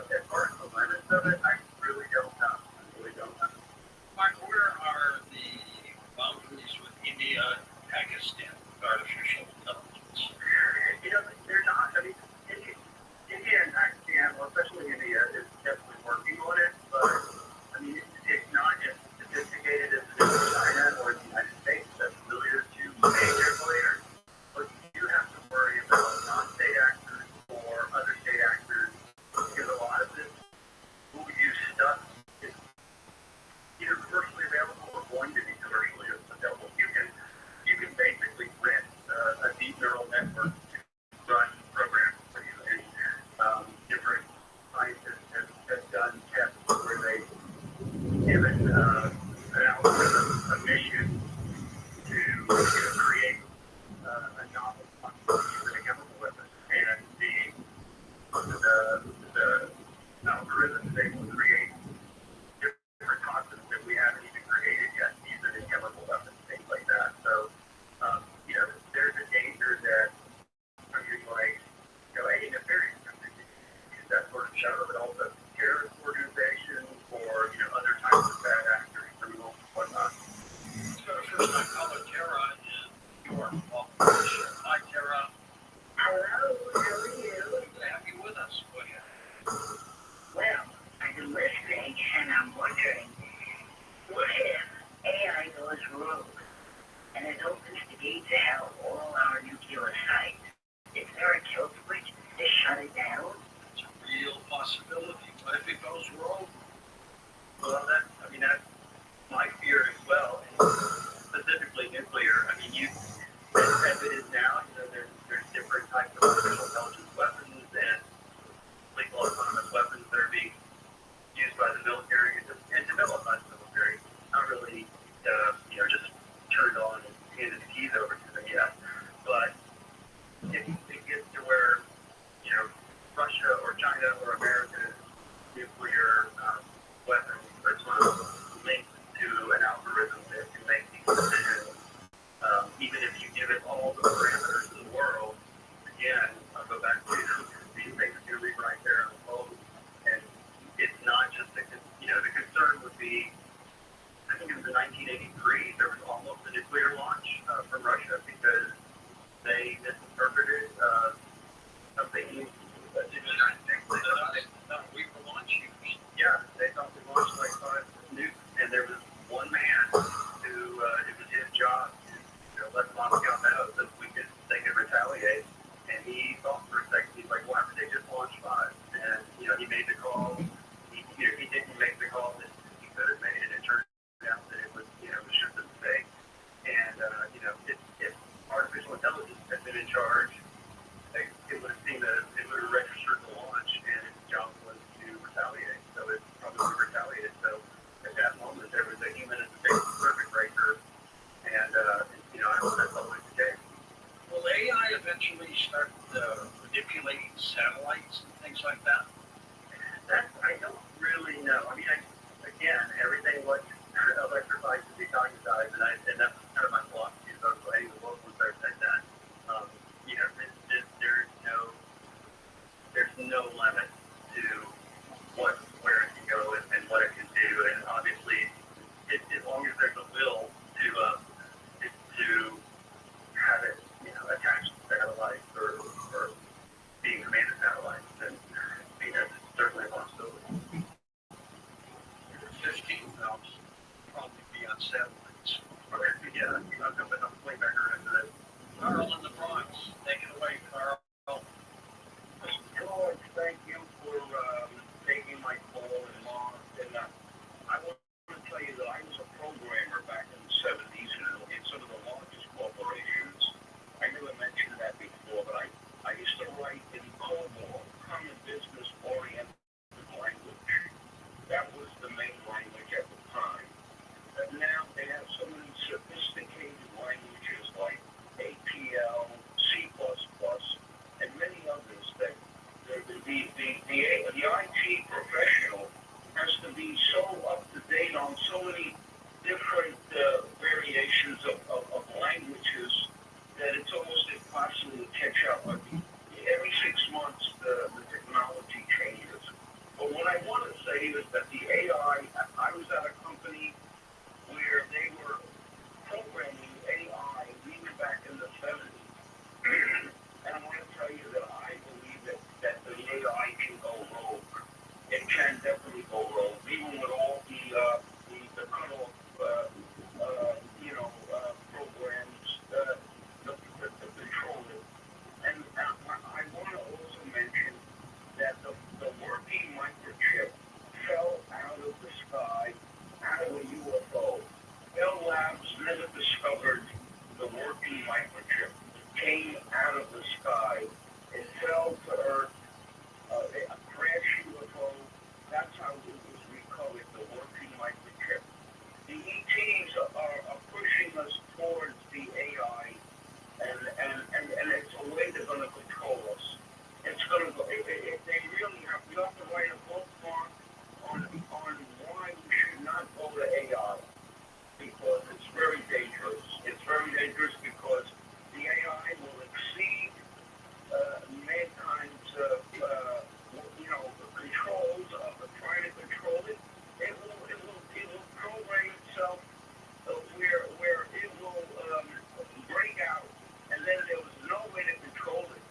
satellites and things like that? That I don't really know. I mean, again, everything what electrifies to be cognized, and that's kind of my philosophy. So any of the locals there said that. You know, there's no limit to where it can go and what it can do, and obviously, as long as there's a will to have it, you know, attached to satellites or being commanded satellites, then I mean, that's certainly a possibility. 15,000 probably be on satellites. Okay, yeah, I'm going to play back around to that. Carl in the Bronx, take it away, Carl. Hello, and thank you for taking my call and long. And I want to tell you that I was a programmer back in the 70s in some of the largest corporations. I never mentioned that before, but I used to write in COBOL, Common Business Oriented Language. That was the main language at the time. And now they have so many sophisticated languages like APL, C++, and many others that the IT professional has to be so up to date on so many different variations of languages that it's almost impossible to catch up. I mean, every 6 months the technology changes. But what I want to say is that the AI, I was at a company where they were programming AI even back in the 70s. And I want to tell you that I believe that the AI can go rogue. It can definitely go rogue, even with all the cutoff, programs to control it. And I want to also mention that the working microchip fell out of the sky, out of a UFO. Bell Labs never discovered the working microchip. It came out of the sky. It fell to Earth, a crash UFO. That's how it was recovered, the working microchip. The ETs are pushing us towards the AI, and it's a way they're going to control us. It's going to go, if they really have, we have to write a book on why we should not go to AI, because it's very dangerous. It's very dangerous because the AI will exceed mankind's controls of trying to control it. It will program itself where it will break out, and then there was no way to control it.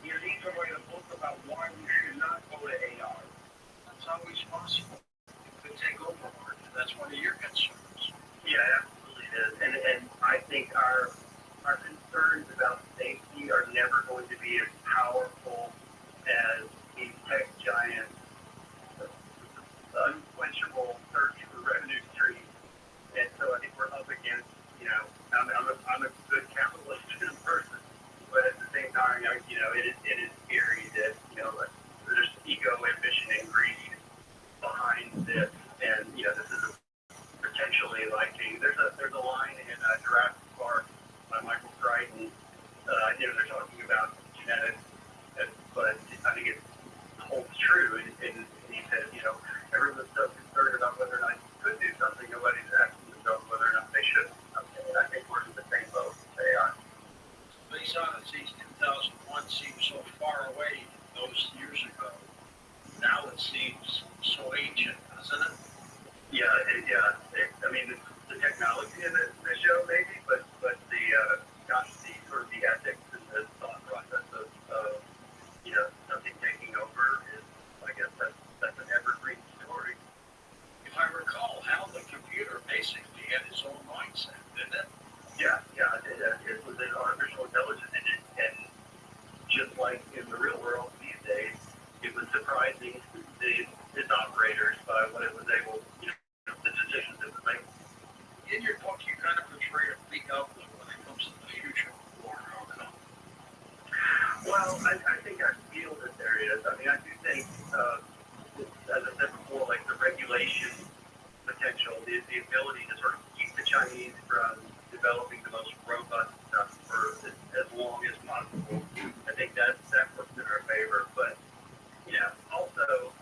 You need to write a book about why we should not go to AI. That's always possible. It could take over, Mark. That's one of your concerns. Yeah, absolutely it is. And I think our concerns about safety are never going to be as powerful as these tech giants' unquenchable search for revenue streams. And so I think we're up against, I'm a good capitalist person, but at the same time, it is scary that, there's ego, ambition, and greed behind this. And, this is potentially like there's a line in Jurassic Park by Michael Crichton. They're talking about genetics, but I think it holds true. And he says, everyone's so concerned about whether or not you could do something. Nobody's asking themselves whether or not they should. And I think we're in the same boat. They are. These oddities, 2001 seems so far away those years ago. Now it seems so ancient, doesn't it? Yeah. I mean, the technology in the show maybe, but the sort of the ethics and the thought process of something taking over is, I guess that's an evergreen story. If I recall, Hal, the computer basically had its own mindset, didn't it? Yeah. It was an artificial intelligence, and just like in the real world these days, it was surprising its operators by what it was able, the decisions it was making. In your book, you kind of portray a bleak outlook when it comes to the future of war. How come? Well, I think I feel that there is. I mean, I do think, as I said before, like the regulation potential, the ability to sort of keep the Chinese from developing the most robust stuff for as long as possible. I think that works in our favor. But yeah, also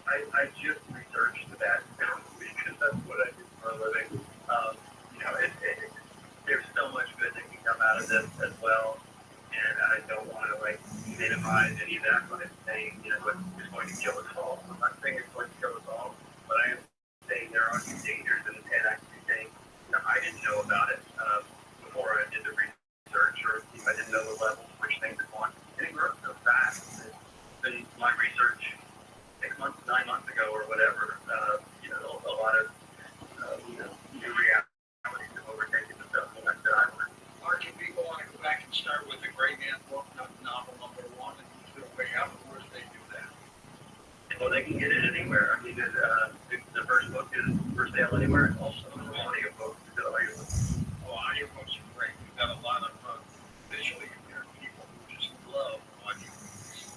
I just researched that because that's what I do for a living. There's so much good that can come out of this as well, and I don't want to minimize any of that by saying it's going to kill us all. I'm not saying it's going to kill us all, but I am saying there are some dangers in the 10 actually saying I didn't know about it before I did the research, or I didn't know the level which things had gone. And it grows so fast. In my research 6 months, 9 months ago, or whatever, a lot of new realities have overtaken the stuff that I learned. Mark, if people want to go back and start with the Gray Man book, novel number 1, and move their way out, where do they do that? Well, they can get it anywhere. I mean, the first book is for sale anywhere. Also, audiobooks. Audiobooks are great. We've got a lot of visually impaired people who just love audiobooks.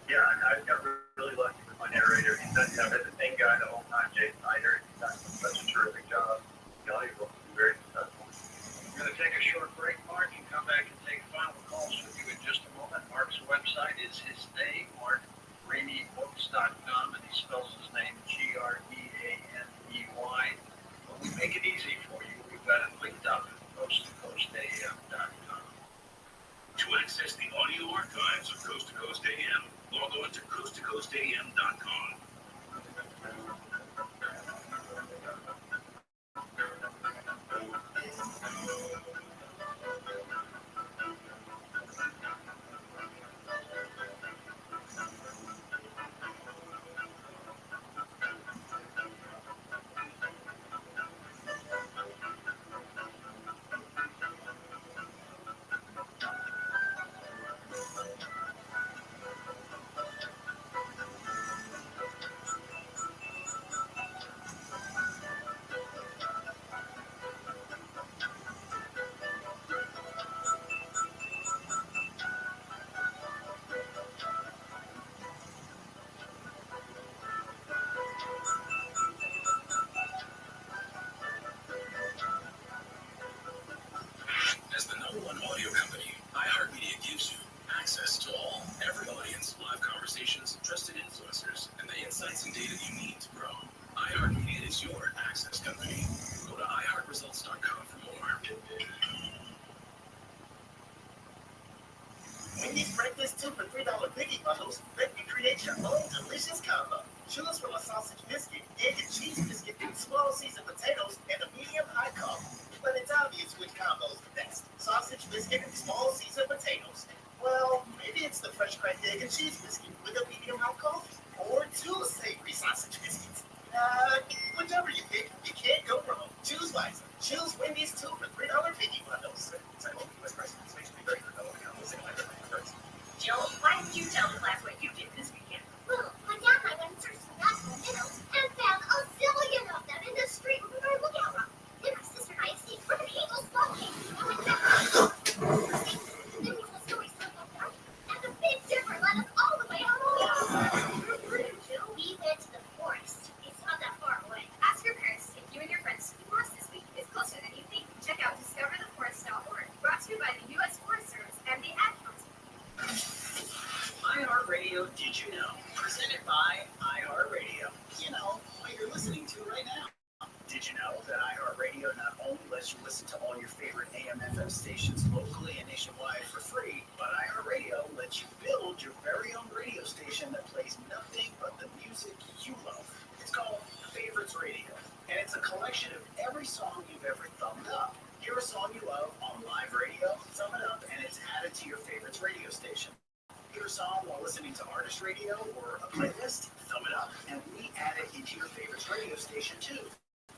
Yeah, I got really lucky with my narrator. He's done, that's the same guy the whole time, Jay Snyder. He's done such a terrific job. The audiobooks have been very successful. We're going to take a short break, Mark, and come back and take final calls with you in just a moment. Mark's website is his name, markramybooks.com, and he spells his name Graney. But we make it easy for you. We've got it linked up at coasttocoastam.com. To access the audio archives of Coast to Coast AM, log on to coasttocoastam.com. As the #1 audio company, iHeartMedia gives you access to all, every audience, live conversations, trusted influencers, and the insights and data you need to grow. iHeartMedia is your access company. Go to iHeartResults.com for more. Wendy's breakfast 2 for $3 piggy bundles let you create your own delicious combo. Choose from a sausage biscuit, egg and cheese biscuit, small seasoned potatoes, and a medium-high carb. But it's obvious which combo is the best. Sausage biscuit and small seasoned potatoes. Well, maybe it's the fresh cracked egg and cheese biscuit with a medium-high coffee. Or 2 savory sausage biscuits. Whichever you pick, you can't go wrong. Choose wisely. Choose Wendy's 2 for $3 piggy bundles. Jill, why didn't you tell the class what you did this weekend? Well, my dad and I went and searched for basketball minnows and found a zillion of them in the street with our lookout rock. Then my sister and I escaped from an eagle smoking. And we kept then we told stories from the park. And the Big Dipper led us all the way home. We went to the forest. It's not that far away. Ask your parents to take you and your friends to the forest this week. It's closer than you think. Check out discovertheforest.org. Brought to you by the U.S. Forest Service and the Ad Council. iHeartRadio Did You Know? Presented by iHeartRadio. You know, what you're listening to right now. Did you know that iHeartRadio not only lets you listen to all your favorite AM/FM stations locally and nationwide for free, but iHeartRadio lets you build your very own radio station that plays nothing but the music you love. It's called Favorites Radio, and it's a collection of every song you've ever thumbed up. Hear a song you love on live radio, thumb it up, and it's added to your favorites radio station. Hear a song while listening to artist radio or a playlist, thumb it up, and we add it into your favorites radio station too.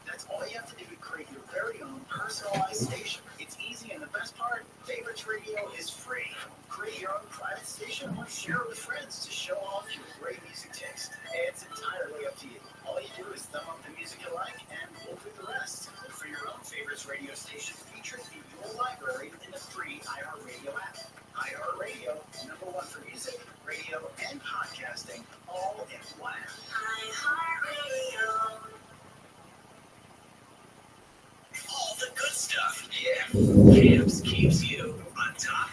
That's all you have to do to create your very own personalized station. It's easy, and the best part, Favorites Radio is free. Create your own private station or share it with friends to show off your great music taste. It's entirely up to you. All you do is thumb up the music you like, and we'll do the rest. Look for your own Favorites Radio station featured in your library in the free iHeartRadio app. iHeartRadio, #1 for music, radio, and podcasting, all in one. iHeartRadio. All the good stuff. Yeah. Camps keeps you on top.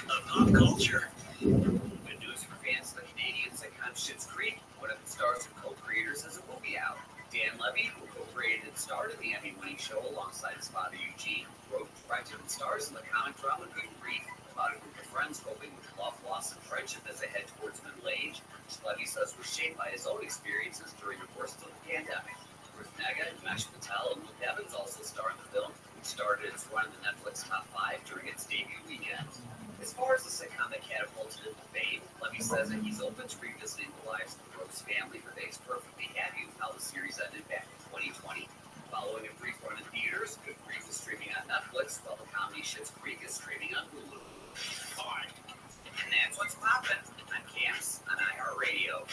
stars in the comic drama Good Grief, about a group of friends coping with love, loss, and friendship as they head towards middle age, which Levy says was shaped by his own experiences during the worst of the pandemic. Ruth Negga, Dinesh Patel, and Luke Evans also star in the film, which started its run in the Netflix Top 5 during its debut weekend. As far as the sitcom that catapulted into fame, Levy says that he's open to revisiting the lives of the Rose family, but that he's perfectly happy with how the series ended back in 2020. Following a brief run in theaters, Good Grief is streaming on Netflix, while the comedy Schitt's Creek is streaming on Hulu. Hi. And that's what's poppin' on Camps on iHeartRadio.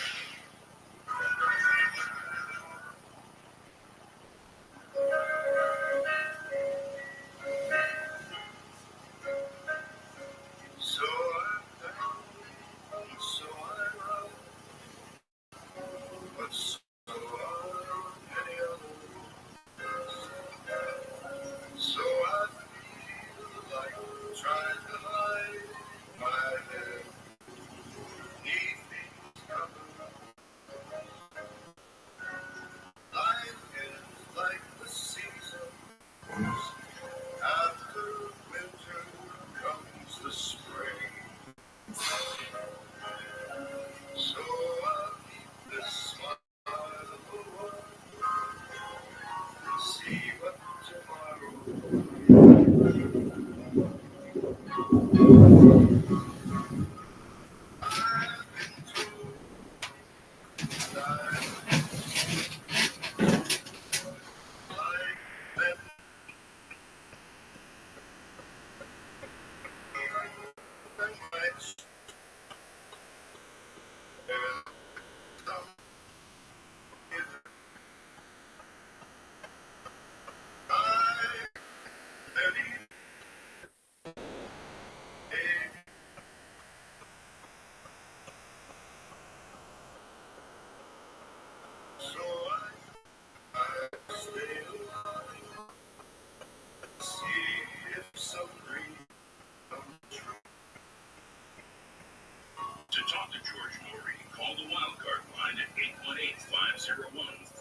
To talk to George Norrie, call the wildcard line at 818-501-4109.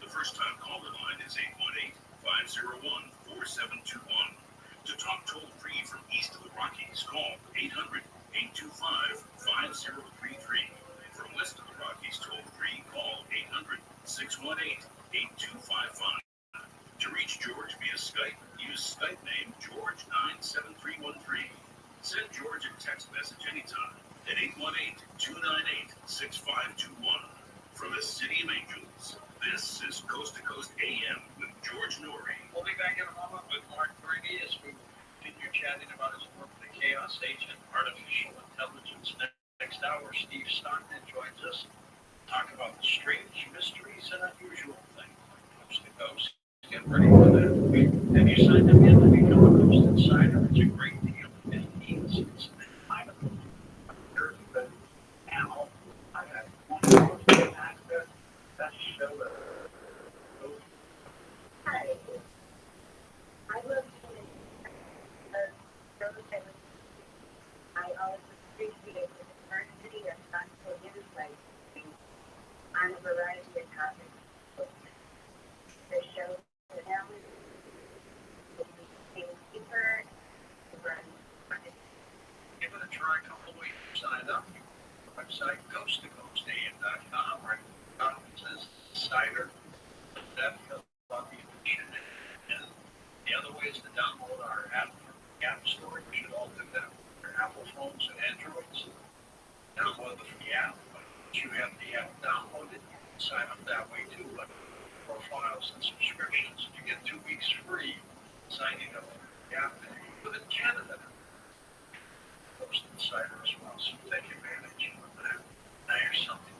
The first-time caller line is 818-501-4721. To talk toll-free from east of the Rockies, call 800-825-5033. From west of the Rockies, toll-free, call 800-618-8255. To reach George via Skype, use Skype name George97313. Send George a text message anytime at 818-298-6521. From the City of Angels, this is Coast to Coast AM with George Norrie. We'll be back in a moment with Mark Brady as we continue chatting about his work with the Chaos Agent, Artificial Intelligence. Next hour, Steve Stockton joins us. Talk about the strange mysteries and unusual things like Coast to Coast. Get ready for that. Have you signed up yet to become a Coast Insider? It's a great deal. It means it's kind of but now I have one access. That's show it. Hi. I love I always appreciate the diversity of thoughtful insight on a variety of topics. The show the balance things deeper, give it a try. Come the way you sign up. Website coasttocoastam.com. Right now it says Insider. That about the edition. And the other way is to download our app from the App Store. We should all do that for Apple phones and Androids. Download the free app. Once you have the app downloaded, you can sign up that way too. Like profiles and subscriptions. You get 2 weeks free signing up for the app. Within Canada. Coast Insider as well, so take advantage of that. Now here's something.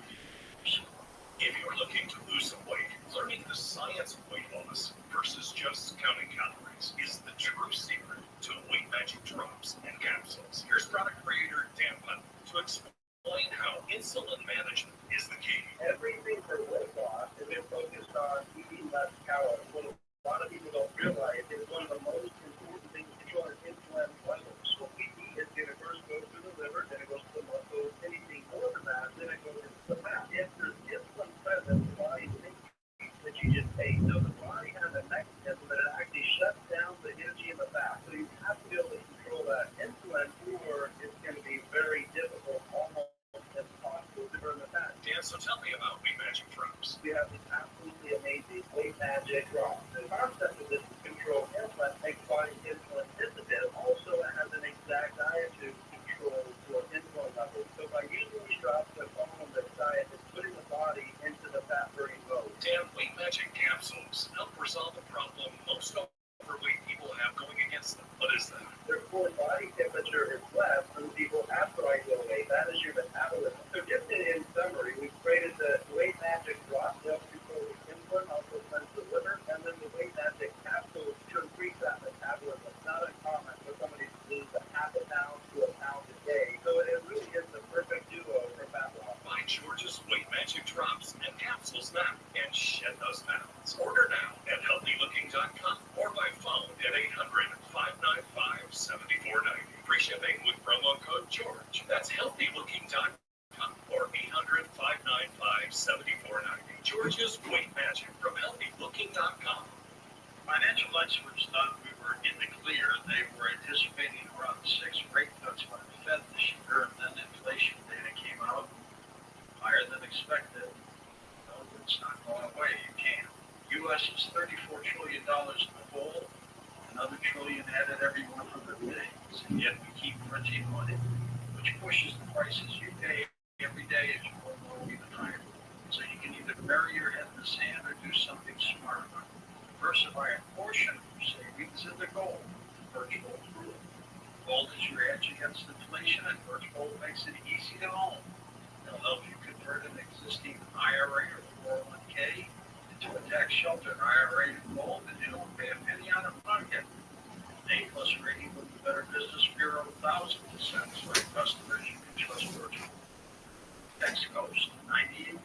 If you're looking to lose some weight, learning the science of weight loss versus just counting calories is the true secret to weight magic drops and capsules. Here's product creator Dan Hunt to explain how insulin management is the key. Everything for weight loss has been focused on eating less calories. What a lot of people don't realize is one of the most important things to control is insulin levels. What we eat is going to first go through the liver, then it goes to the muscles, anything more than that, then it goes into the fat. If there's insulin present, the body thinks that you just ate. So the body has a mechanism that it actually shuts down the energy in the fat. healthylooking.com or 800-595-7490. Georgia's Weight Magic from healthylooking.com. Financial experts thought we were in the clear. They were anticipating around 6 rate cuts by the Fed this year, and then inflation data came out higher than expected. No, it's not going away. You can't. U.S. is $34 trillion in the hole, another trillion added every 100 days, and yet we keep printing money, which pushes the prices you pay every day as you go low even higher. So you can either bury your head in the sand or do something smart. Diversify a portion of your savings into gold. Virtual Gold. Gold is your hedge against inflation, and Virtual makes it easy to own. They'll help you convert an existing IRA or 401k into a tax-sheltered IRA to gold, and you don't pay a penny out of pocket. A-plus rating with the Better Business Bureau 1,000% for customers you can trust Virtual. Next Coast, 98.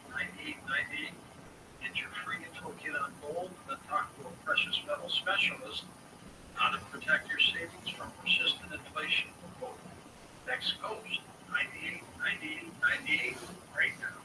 Get your free info kit on gold, and then talk to a precious metal specialist how to protect your savings from persistent inflation for gold. Next Coast, 98 right now.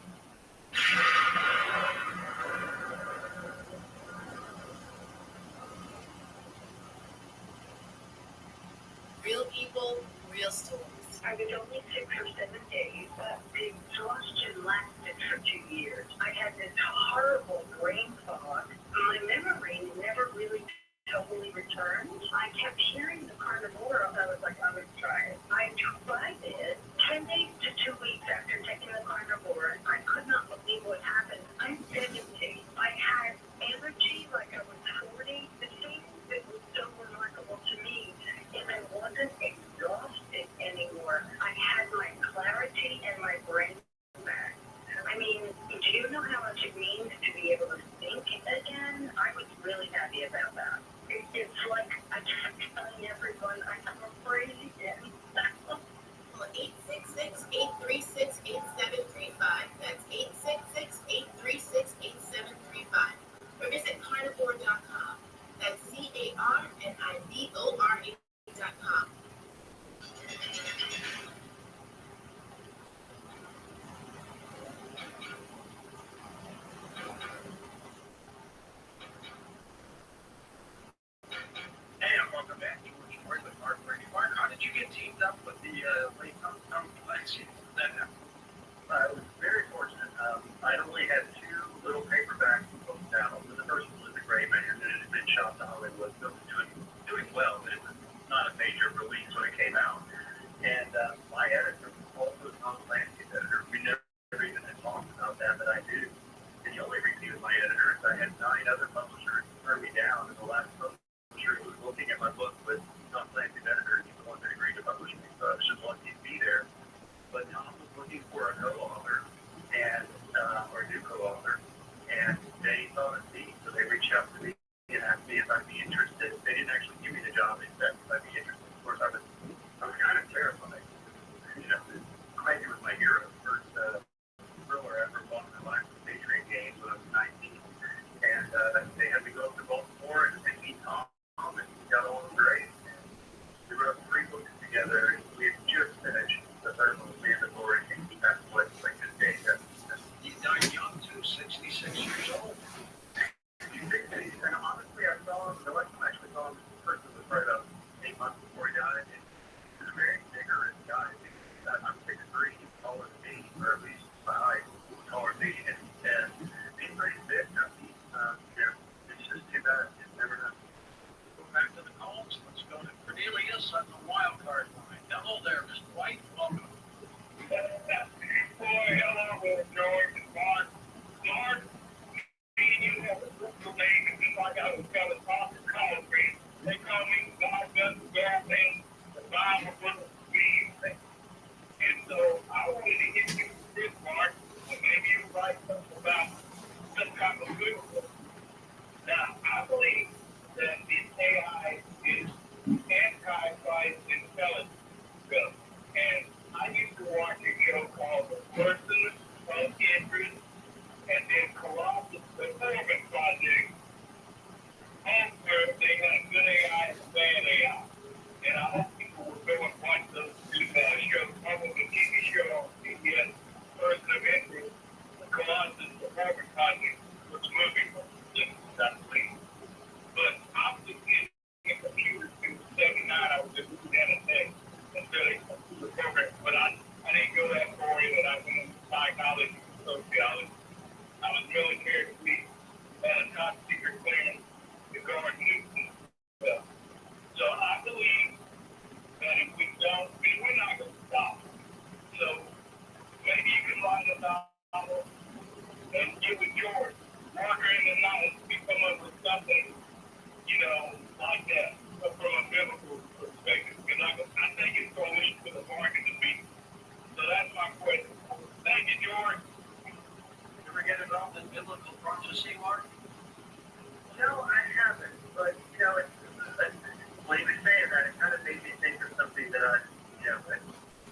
Real people, real stories. I was only 6 or 7 days, but the exhaustion lasted for 2 years. I had this horrible brain fog. My memory never really totally returned. I kept hearing the carnivore, and I was like, I'm going to try it. I tried it 10 days to 2 weeks after taking the carnivore. I could not believe what happened. I'm 70. I had energy like I was 40. The thing that was so remarkable to me is I wasn't exhausted anymore. I had my clarity and my brain back. I mean, do you know how much it means to be able to think again? I was really happy about that. It's like I kept telling everyone I'm afraid again. Call 866-836-8735. That's 866-836-8735. Or visit carnivore.com. That's CARNIVORE.com. Hey, and welcome back to George with Mark Brady. Mark, how did you get teamed up with the late Lexi? That happened? I was very fortunate. I'd only had 2 little paperback books out. The first one was The Gray Man, and it had been shot to Hollywood, so it was doing well, but it was not a major release when it came out. And my editor was also Tom Clancy's editor. We never even had talked about that, but I do. And the only reason he was my editor is I had 9 other publishers turn me down, and the last publisher who was looking at my book was Tom Clancy's editor. He's the one that agreed to publish me, so I was just lucky to be there. But Tom was looking for a co-author and or a new co-author, and they thought of me, so they reached out to me and asked me if I'd be interested. They didn't actually give me the job; they said if I'd be interested. Of course, I was kind of terrified. You know, Clancy was my hero. First thriller I ever won in the last Patriot games when I was 19, and they had me go up to Baltimore and meet Tom, and we got along great. We wrote 3 books together. We had just finished. The third one was mandatory, and that's what like this day. You died young too, 66 years old. And honestly, I saw him. The last time I actually saw him in person was probably about 8 months before he died. And he was a very vigorous guy. I'm 6'3", he's taller than me, or at least my height was taller than me, and he's pretty fit. It's just too bad. It's never done. Go back to the calls. Let's go to Cornelius on the wild card line. Hello there, Mr. White. Welcome. Boy, hello, George and Mark. Mark, me and you have a simple name, and just like I was telling Pastor Colgrave, they call me God doesn't grab things, the Bible doesn't read things. And so I wanted to get you this, Mark, and maybe you write something about some kind of good book. Now, I believe that this AI is anti-Christ intelligence. And I used to watch a show called The Person of Interest, and then Colossus, the Corbin Project. On Earth, they had good AI and bad AI. And I hope people will go and see, Mark? No, I haven't. But, when you were saying that, it kind of made me think of something that I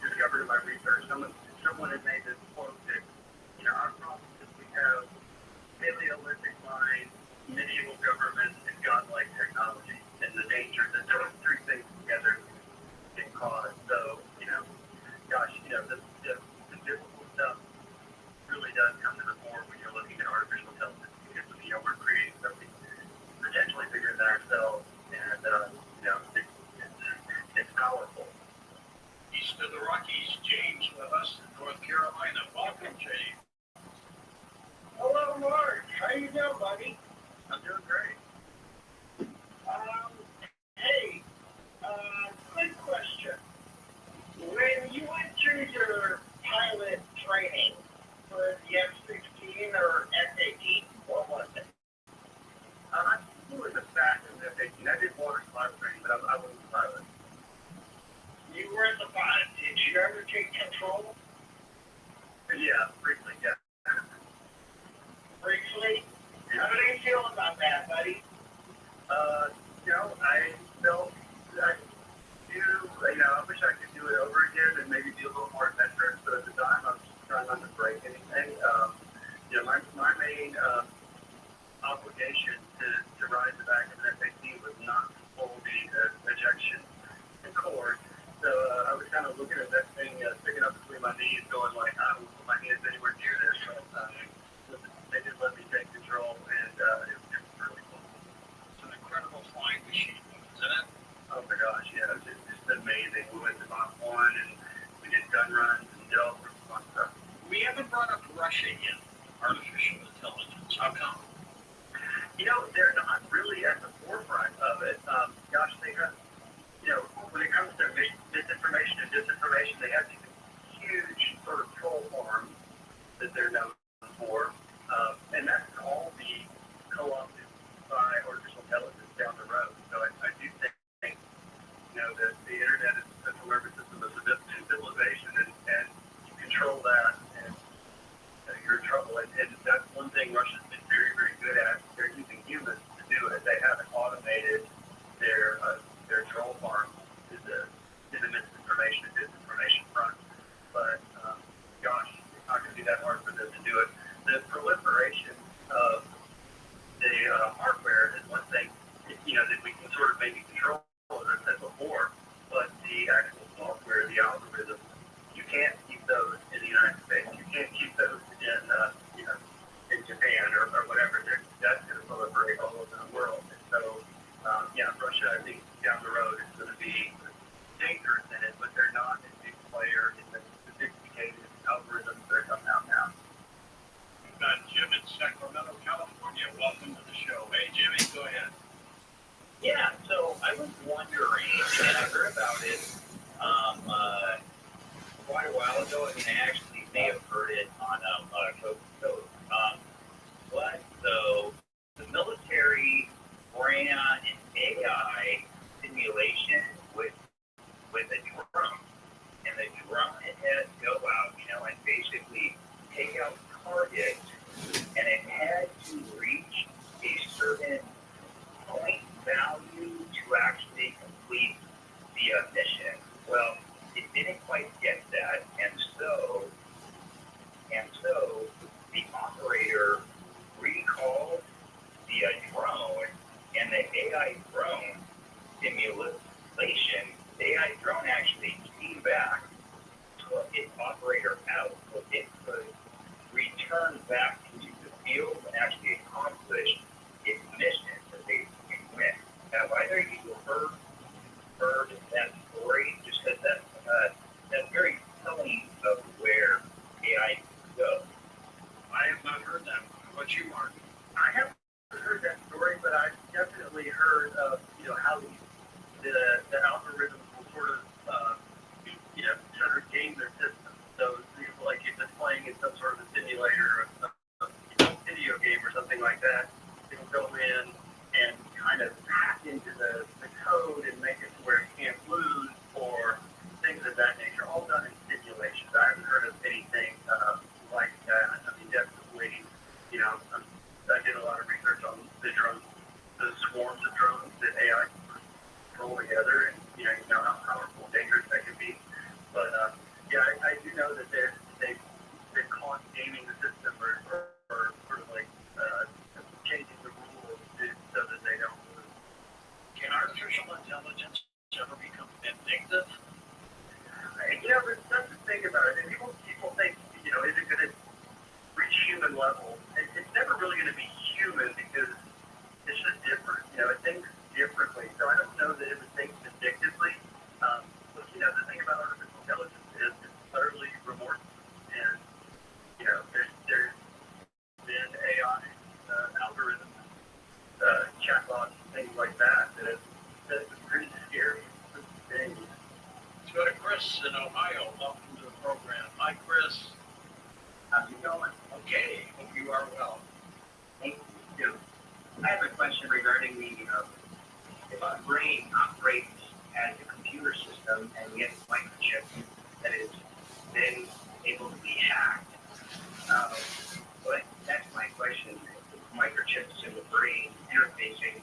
discovered in my research. Someone had made this quote that, our problem is we have Paleolithic minds, medieval governments, and godlike technology, and the danger that those three things together can cause. So, the difficult stuff really does come to the fore when you're looking at artificial intelligence because, we're creating something potentially bigger than ourselves, and, it's powerful. East of the Rockies, James with us in North Carolina. Welcome, James. Hello, Mark. How you doing, buddy? I'm doing great. Hey, quick question. When you went through your pilot training for the F-16 or F-18, what was it? I was a fast in the F-18. I did water pilot training, but I wasn't a pilot. You were in the pilot. Did you ever take control? Yeah, briefly, yeah. Briefly? How do you feel about that, buddy? I felt I wish I could do it over again and maybe be a little more adventurous, but at the time I was just trying not to break anything. My main obligation to ride the back of an F-18 was not to pull the ejection cord. So I was kind of looking at that thing sticking up between my knees, going like, I don't put my hands anywhere near this. But they did let me take control, and it was really cool. It's an incredible flying machine, isn't it? Oh my gosh, yeah, it's just amazing. We went to Mach 1 and we did gun runs and did all sorts of fun stuff. We haven't brought up Russia yet, artificial intelligence. How come? They're not really at the forefront of it. They have, when it comes to misinformation and disinformation, they have these huge sort of troll farms that they're known for. And that can all be co-opted by artificial intelligence down the road. So I do think, that the internet is the central nervous system of civilization, and you control that, and you're in trouble. And that's one thing Russia's been very, very good at. They're using humans to do it. They haven't automated their troll farm to the misinformation and disinformation front. But it's not going to be that hard for them to do it. The proliferation of the hardware is one thing, that we can sort of maybe control, as I said before, but the actual software, the algorithms, you can't keep those in the United States. You can't keep those in Japan or whatever. That's going to proliferate all over the world. And so, Russia, I think, down the road is going to be dangerous in it, but they're not a big player in the sophisticated algorithms that are coming out now. We've got Jim in Sacramento, California. Welcome to the show. Hey, Jimmy, go ahead. Yeah, so I was wondering, and I heard about it quite a while ago. I mean, I actually may have heard it on Coast. So the military ran an AI simulation with a drone, and the drone had to go out, and basically take out targets, and it had to reach a certain point value to actually complete the mission. Well, it didn't quite get that, and so the operator recalled the drone, and the AI drone simulation, the AI drone actually came back, took its operator out, so it could return back into the field and actually accomplish its mission that they win. Have either of you heard that story? Just because that's very telling of where AI goes. I have not heard that. How about you, Mark? I haven't heard that story, but I've definitely heard of, how the algorithms will sort of game their system. So, like if it's playing in some sort of a simulator or a video game or something like that, gaming the system or sort of like changing the rules so that they don't lose. Can artificial intelligence ever become vindictive? That's the thing about it. And people think, is it going to reach human level? It's never really going to be human because it's just different. It thinks differently. So I don't know that it would think vindictively. But, the thing about artificial intelligence is it's utterly remorseful. And, there's been AI algorithms, chatbots, things like that that's pretty scary things. Let's go to Chris in Ohio. Welcome to the program. Hi, Chris. How's it going? Okay. Hope you are well. Thank you. I have a question regarding if our brain operates as a computer system and we have a microchip that is then able to be hacked. But that's my question. Microchips in the brain interfacing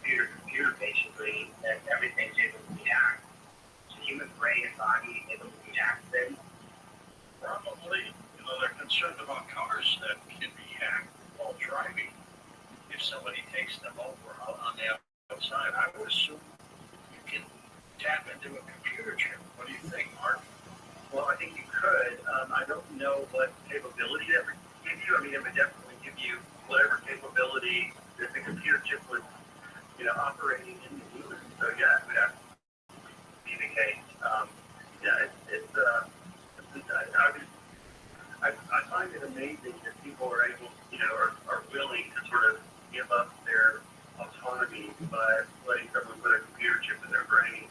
computer basically, that everything's able to be hacked. So human brain and body able to be hacked then? Probably. They're concerned about cars that can be hacked while driving. If somebody takes them over on the outside, I would assume you can tap into a computer chip. What do you think, Mark? Well, I think you could. I don't know what capability that would give you. I mean, it would definitely give you whatever capability that the computer chip was, operating in the human. So yeah, it would have to be the case. I find it amazing that people are able, are willing to sort of give up their autonomy by letting someone put a computer chip in their brain.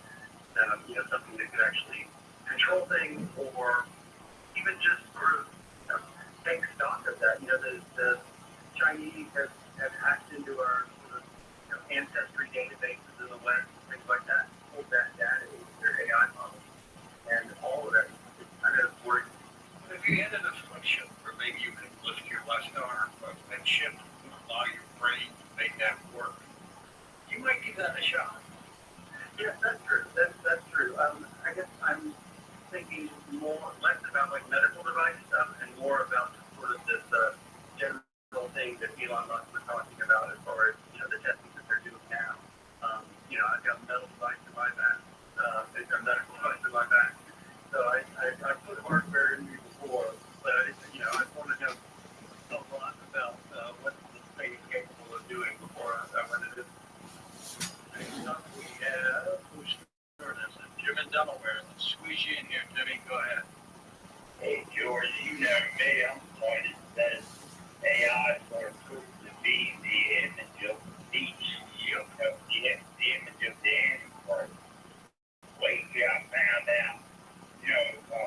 Something that could actually control things, or even just sort of take stock of that. The Chinese have hacked into our sort of ancestry databases in the West, things like that, pulled that data into their AI models, and all of that is kind of working. If you had an affliction, or maybe you can lift your left arm, but that chip will allow your brain to make that work, you might give that a shot. Yes, that's true. That's true. I guess I'm thinking less about like medical device stuff and more about sort of this general thing that Elon Musk was talking about as far as the testing that they're doing now. I've got a medical device in my back. So I put hardware in me before, but I want to know a lot about what the thing is capable of doing before I went into it. Next up, we have Jim in Delaware. Let's squeeze you in here, Jimmy. Go ahead. Hey, George, you know me. I'm pointed that AI is going to prove to be the image of the beast. The image of the Antichrist. Lately, I found out,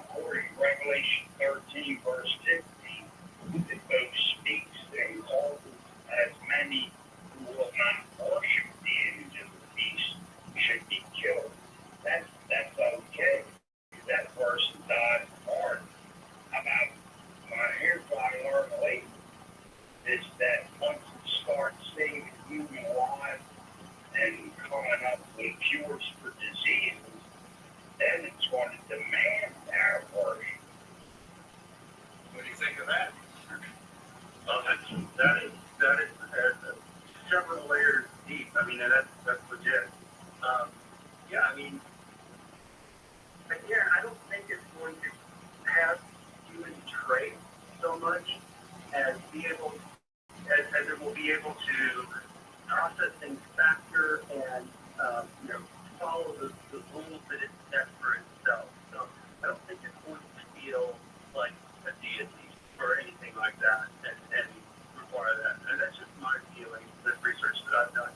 according to Revelation 13, verse 15, the book speaks and causes as many who will not worship the image of the beast should be killed. That's okay. That person died hard. Here's what I learned later, is that once it starts saving human lives and coming up with cures for diseases, then it's going to demand our worship. What do you think of that? That is several layers deep. I mean, that's legit. Again, I don't think it's going to have human traits so much as it will be able to process things faster and follow the rules that it sets for itself. So I don't think it's going to feel like a deity or anything like that and require that. And that's just my feeling, the research that I've done.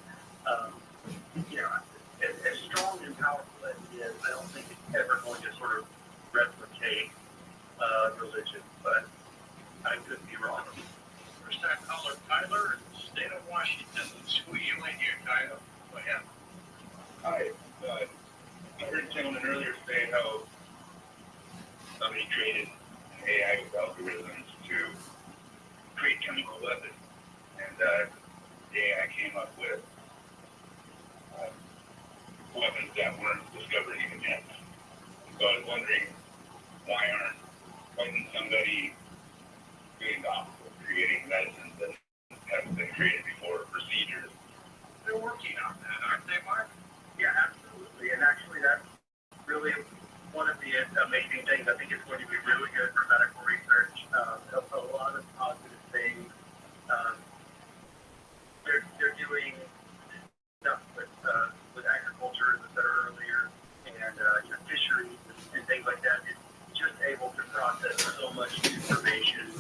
As strong and powerful as it is, I don't think it's ever going to sort of replicate religion, but I could be wrong. First time caller, Tyler, in the state of Washington. Let's squeeze you in here, Tyler. Go ahead. Hi. I heard a gentleman earlier say how somebody created AI with algorithms to create chemical weapons. And the AI came up with weapons that weren't discovered even yet. So I was wondering, why isn't somebody doing gospel, creating medicines that haven't been created before, procedures. They're working on that, aren't they, Mark? Yeah, absolutely. And actually, that's really one of the amazing things. I think it's going to be really good for medical research. A lot of positive things. They're doing stuff with agriculture, as I said earlier, and fisheries and things like that. It's just able to process so much information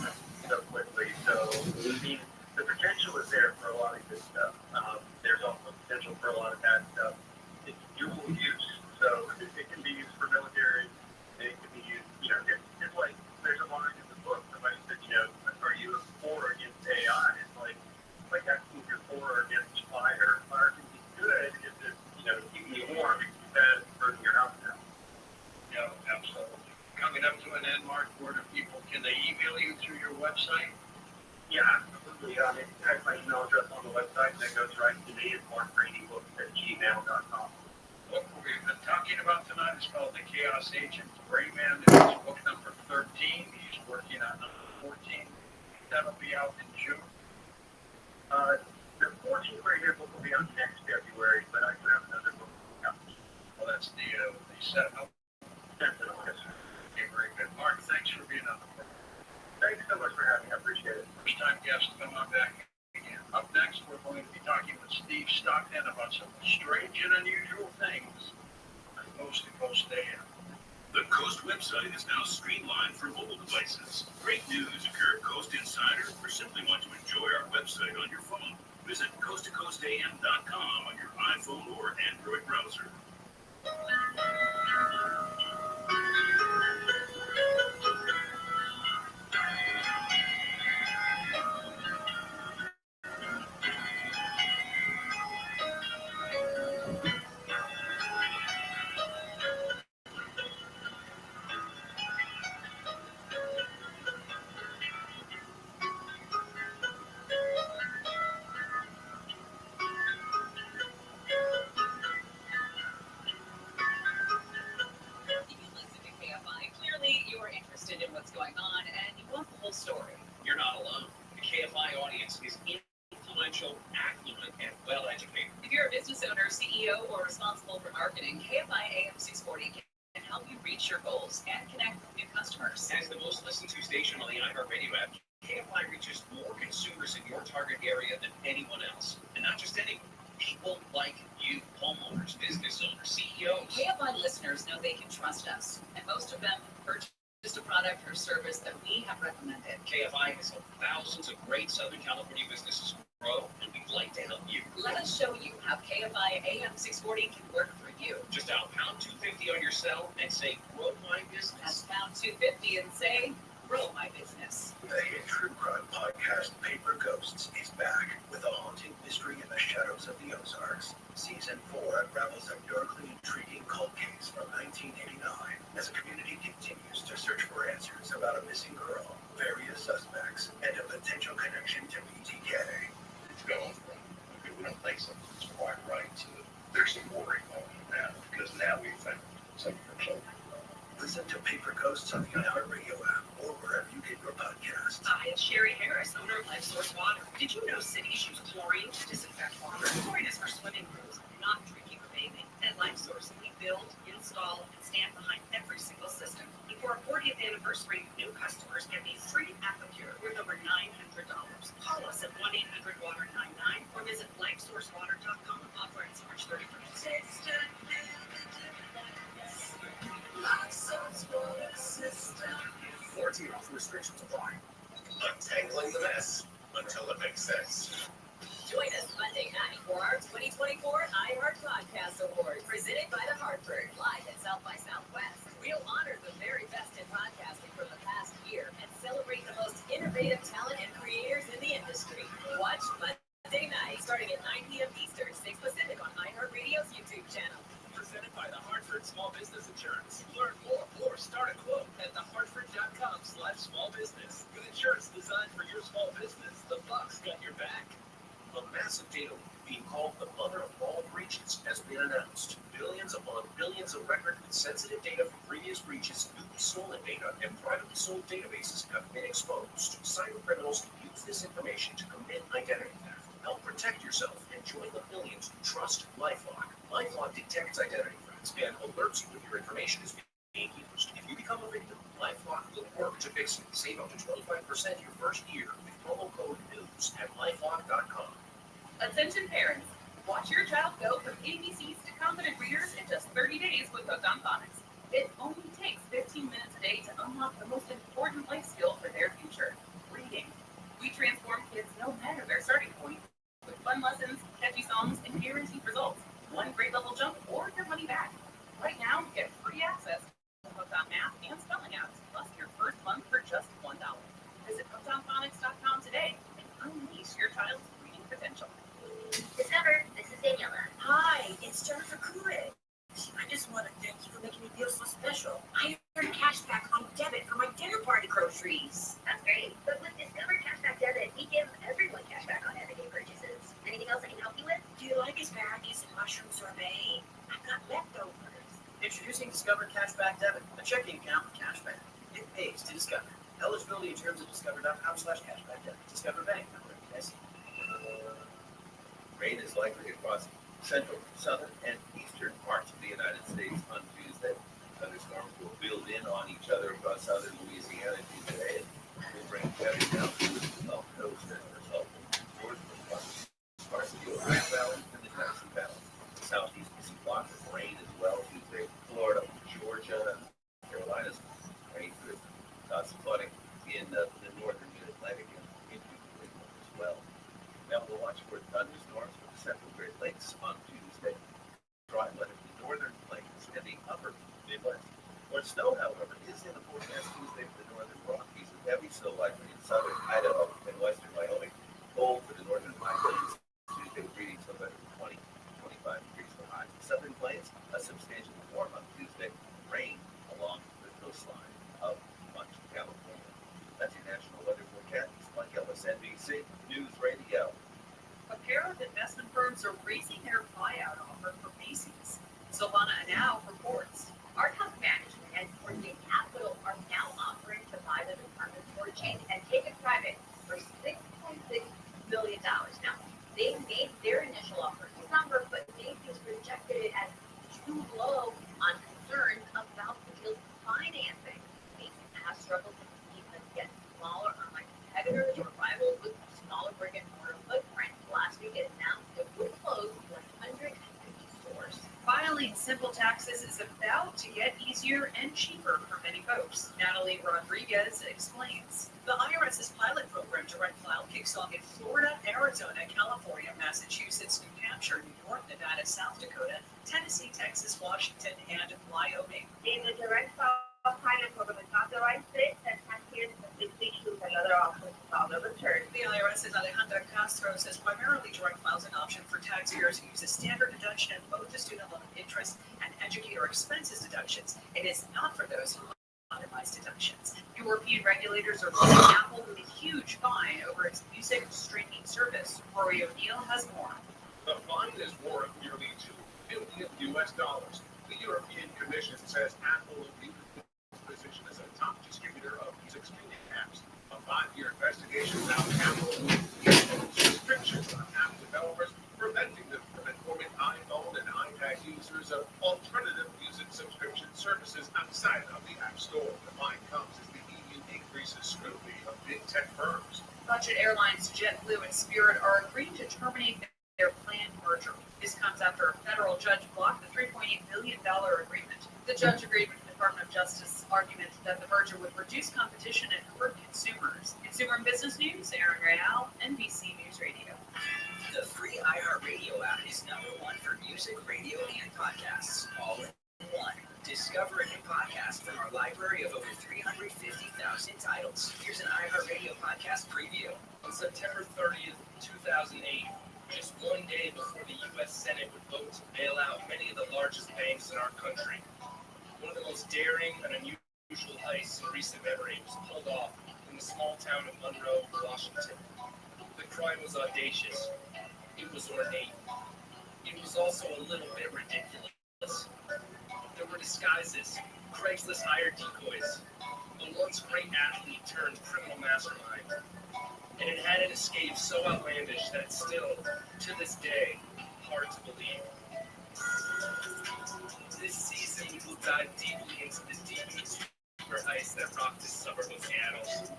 so quickly. So, I mean, the potential is there for a lot of good stuff. There's also potential for a lot of bad stuff. It's dual use, so it can be used for military. It can be used, it's like there's a line in the book. Somebody said, are you for or against AI? It's like asking if you're for or against fire. Fire can be good if it's, keeping you warm. It can be bad if it's burning your house down. Yeah, absolutely. Coming up to an end, Mark, can they email you through your website? Yeah, absolutely. It has my email address on the website, and it goes right to me. It's markbradybooks@gmail.com. What we've been talking about tonight is called The Chaos Agent. Rayman is book number 13. He's working on number 14. That'll be out in June. The 14th right here book will be out next February, but I do have another book out. Well, that's the setup. Sentinel, yes, sir. Okay, very good. Mark, thanks for being on the program. Thanks so much for having me. I appreciate it. First time guest, come on back again. Up next, we're going to be talking with Steve Stockton about some strange and unusual things on Coast to Coast AM. The Coast website is now streamlined for mobile devices. Great news if you're a Coast insider or simply want to enjoy our website on your phone. Visit coasttocoastam.com on your iPhone or Android browser. You listen to KFI. Clearly, you're interested in what's going on and you want the whole story. You're not alone. The KFI audience is influential, affluent, and well-educated. If you're a business owner, CEO, or responsible for marketing, KFI AM 640 can help you reach your goals and connect with new customers. As the most listened to station on the iHeartRadio app, KFI reaches more consumers in your target area than anyone else. And not just anyone. People like you, homeowners, business owners, CEOs. KFI listeners know they can trust us, and most of them purchase a product or service that we have recommended. KFI has helped thousands of great Southern California businesses grow, and we'd like to help you. Let us show you how KFI AM 640 can work for you. Just dial pound 250 on your cell and say, grow my business. That's pound 250 and say, grow my business. The hit true crime podcast Paper Ghosts is back with a haunting mystery in the shadows of the Ozarks. Season 4 unravels a darkly intriguing cold case from 1989 as a community continues to search for answers about a missing girl, various suspects, and a potential connection to BTK. It's going from, okay, we don't think something's quite right, to there's some worry going on now, because now we think something for children. Listen to Paper Ghosts on the iHeartRadio app or wherever you get your podcasts. Hi, it's Sherry Harris, owner of Life Source Water. Did you know cities use chlorine to disinfect water? Chlorine is for swimming pools, not drinking or bathing. At Life Source, we build, install, and stand behind every single system. And for our 40th anniversary, new customers get a free Aquacure worth over $900. Call us at 1-800-WATER-99 or visit lifesourcewater.com. Offer ends March 31st. Warranty offer restrictions apply. Untangling the mess until it makes sense. Join us Monday night for our 2024 iHeart Podcast Award, presented by The Hartford, live at South by Southwest. We'll honor the very best in podcasting from the past year and celebrate the most innovative talent and creators in the industry. Watch Monday night, starting at 9 p.m. Eastern, 6 Pacific on iHeartRadio's YouTube channel. Presented by the Hartford Small Business Insurance. Learn more or start a quote at thehartford.com/smallbusiness. With insurance designed for your small business, the Bucks got your back. A massive data being called the mother of all breaches, has been announced. Billions upon billions of records with sensitive data from previous breaches, newly stolen data, and privately sold databases have been exposed. Cybercriminals can use this information to commit identity theft. Help protect yourself and join the millions who trust LifeLock. LifeLock detects identity threats and alerts you when your information is being used. If you become a victim, LifeLock will work to fix it. Save up to 25% your first year with promo code NEWS at lifelock.com. Attention parents, watch your child go from ABCs to confident readers in just 30 days with Hooked on Phonics. It only takes 15 minutes a day to unlock the most important life skill for their future, reading. We transform kids no matter their starting point with fun lessons, catchy songs, and guaranteed results. One grade level jump or your money back. Right now, get free access to Hooked on Math and Spelling apps, plus your first month for just $1. Visit hookedonphonics.com today and unleash your child's reading potential. Discover, this is Daniela. Hi, it's Jennifer Coolidge. I just want to thank you for making me feel so special. I earned cash back on debit for my dinner party groceries. That's great. But with Discover Cashback Debit, we give everyone cashback on everyday purchases. Anything else I can help you with? Do you like asparagus and mushroom sorbet? I've got leftovers. Introducing Discover Cashback Debit, a checking account with cashback. It pays to Discover. Eligibility in terms of discover.com/cashback debit. Discover Bank. Rain is likely across central, southern, and eastern parts of the United States on Tuesday. Thunderstorms will build in on each other across southern Louisiana today and will bring heavy down to the Gulf Coast as a result of parts of the Ohio Valley and the Tennessee Valley. Southeast will see lots of rain as well Tuesday. Florida, Georgia, and Carolinas, rain could cause flooding in the northern Mid-Atlantic and into New England as well. Now we'll watch for thunderstorms for the central Great Lakes on Tuesday. Dry weather in the northern plains and the upper Midwest. More snow, however, is in the forecast Tuesday for the northern Rockies, with heavy snow likely in southern Idaho and western Wyoming. Cold for the northern high plains Tuesday, with readings of 20 to 25 degrees for highs. The southern plains, a substantially warm on Tuesday. Rain along the coastline of much of California. That's your national weather forecast. It's Mike Ellis, NBC News Radio. A pair of investment firms are raising their buyout offer for Macy's. Silvana Anau reports. Our top management and Coordinate Capital are now offering to buy the department store chain and take it private for $6.6 billion. Now, they made their initial offer this summer, but Macy's rejected it as too low on concerns about the deal's financing. Macy's has struggled to compete against smaller online competitors or rivals with smaller brick-and-mortar footprint. Last week, it announced it would close 150 stores. Filing simple taxes is about to get easier and cheaper for many folks. Natalie Rodriguez explains. The IRS's pilot program to rent file kicks off in Florida, Arizona, California, Massachusetts, New Hampshire, New York, Nevada, South Dakota, Tennessee, Texas, Washington, and Wyoming. In the direct file pilot program is authorized states and taxpayers simply choose another option to file the return. The IRS's Alejandra Castro says primarily direct files an option for taxpayers who use a standard deduction in both the student loan interest and educator expenses deductions. It is not for those who itemized deductions. European regulators are putting Apple with a huge fine over its music streaming service. Rory O'Neill has more. The fine is worth nearly $2 billion. The European Commission says Apple abuses its position as a top distributor of music streaming apps. A 5-year investigation found Apple imposed restrictions on app developers, preventing them from informing iPhone and iPad users of alternative music subscription services outside of the App Store. The fine comes as the EU increases scrutiny of big tech firms. Budget airlines JetBlue and Spirit are agreeing to terminate their planned merger. This comes after a federal judge blocked the $3.8 billion agreement. The judge agreed with the Department of Justice argument that the merger would reduce competition and hurt consumers. Consumer and Business News, Aaron Real, NBC News Radio. The free iHeartRadio app is #1 for music, radio, and podcasts, all in one. Discover a new podcast from our library of over 350,000 titles. Here's an iHeartRadio podcast preview. On September 30th, 2008, just one day before the U.S. Senate would vote to bail out many of the largest banks in our country, one of the most daring and unusual heists in recent memory was pulled off in the small town of Monroe, Washington. The crime was audacious. It was ornate. It was also a little bit ridiculous. There were disguises, Craigslist hired decoys, a once great athlete turned criminal mastermind. And it had an escape so outlandish that it's still, to this day, hard to believe. This season, we will dive deeply into the deepest ice that rocked this suburb of Seattle.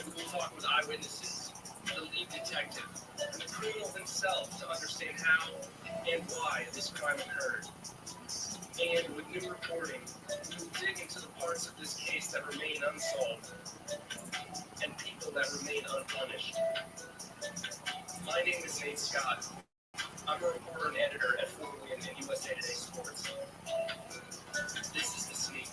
We will talk with eyewitnesses, the lead detective, and the criminal himself to understand how and why this crime occurred. And with new reporting, we will dig into the parts of this case that remain unsolved and people that remain unpunished. My name is Nate Scott. I'm a reporter and editor at Fort William and USA Today Sports. This is The Sneak.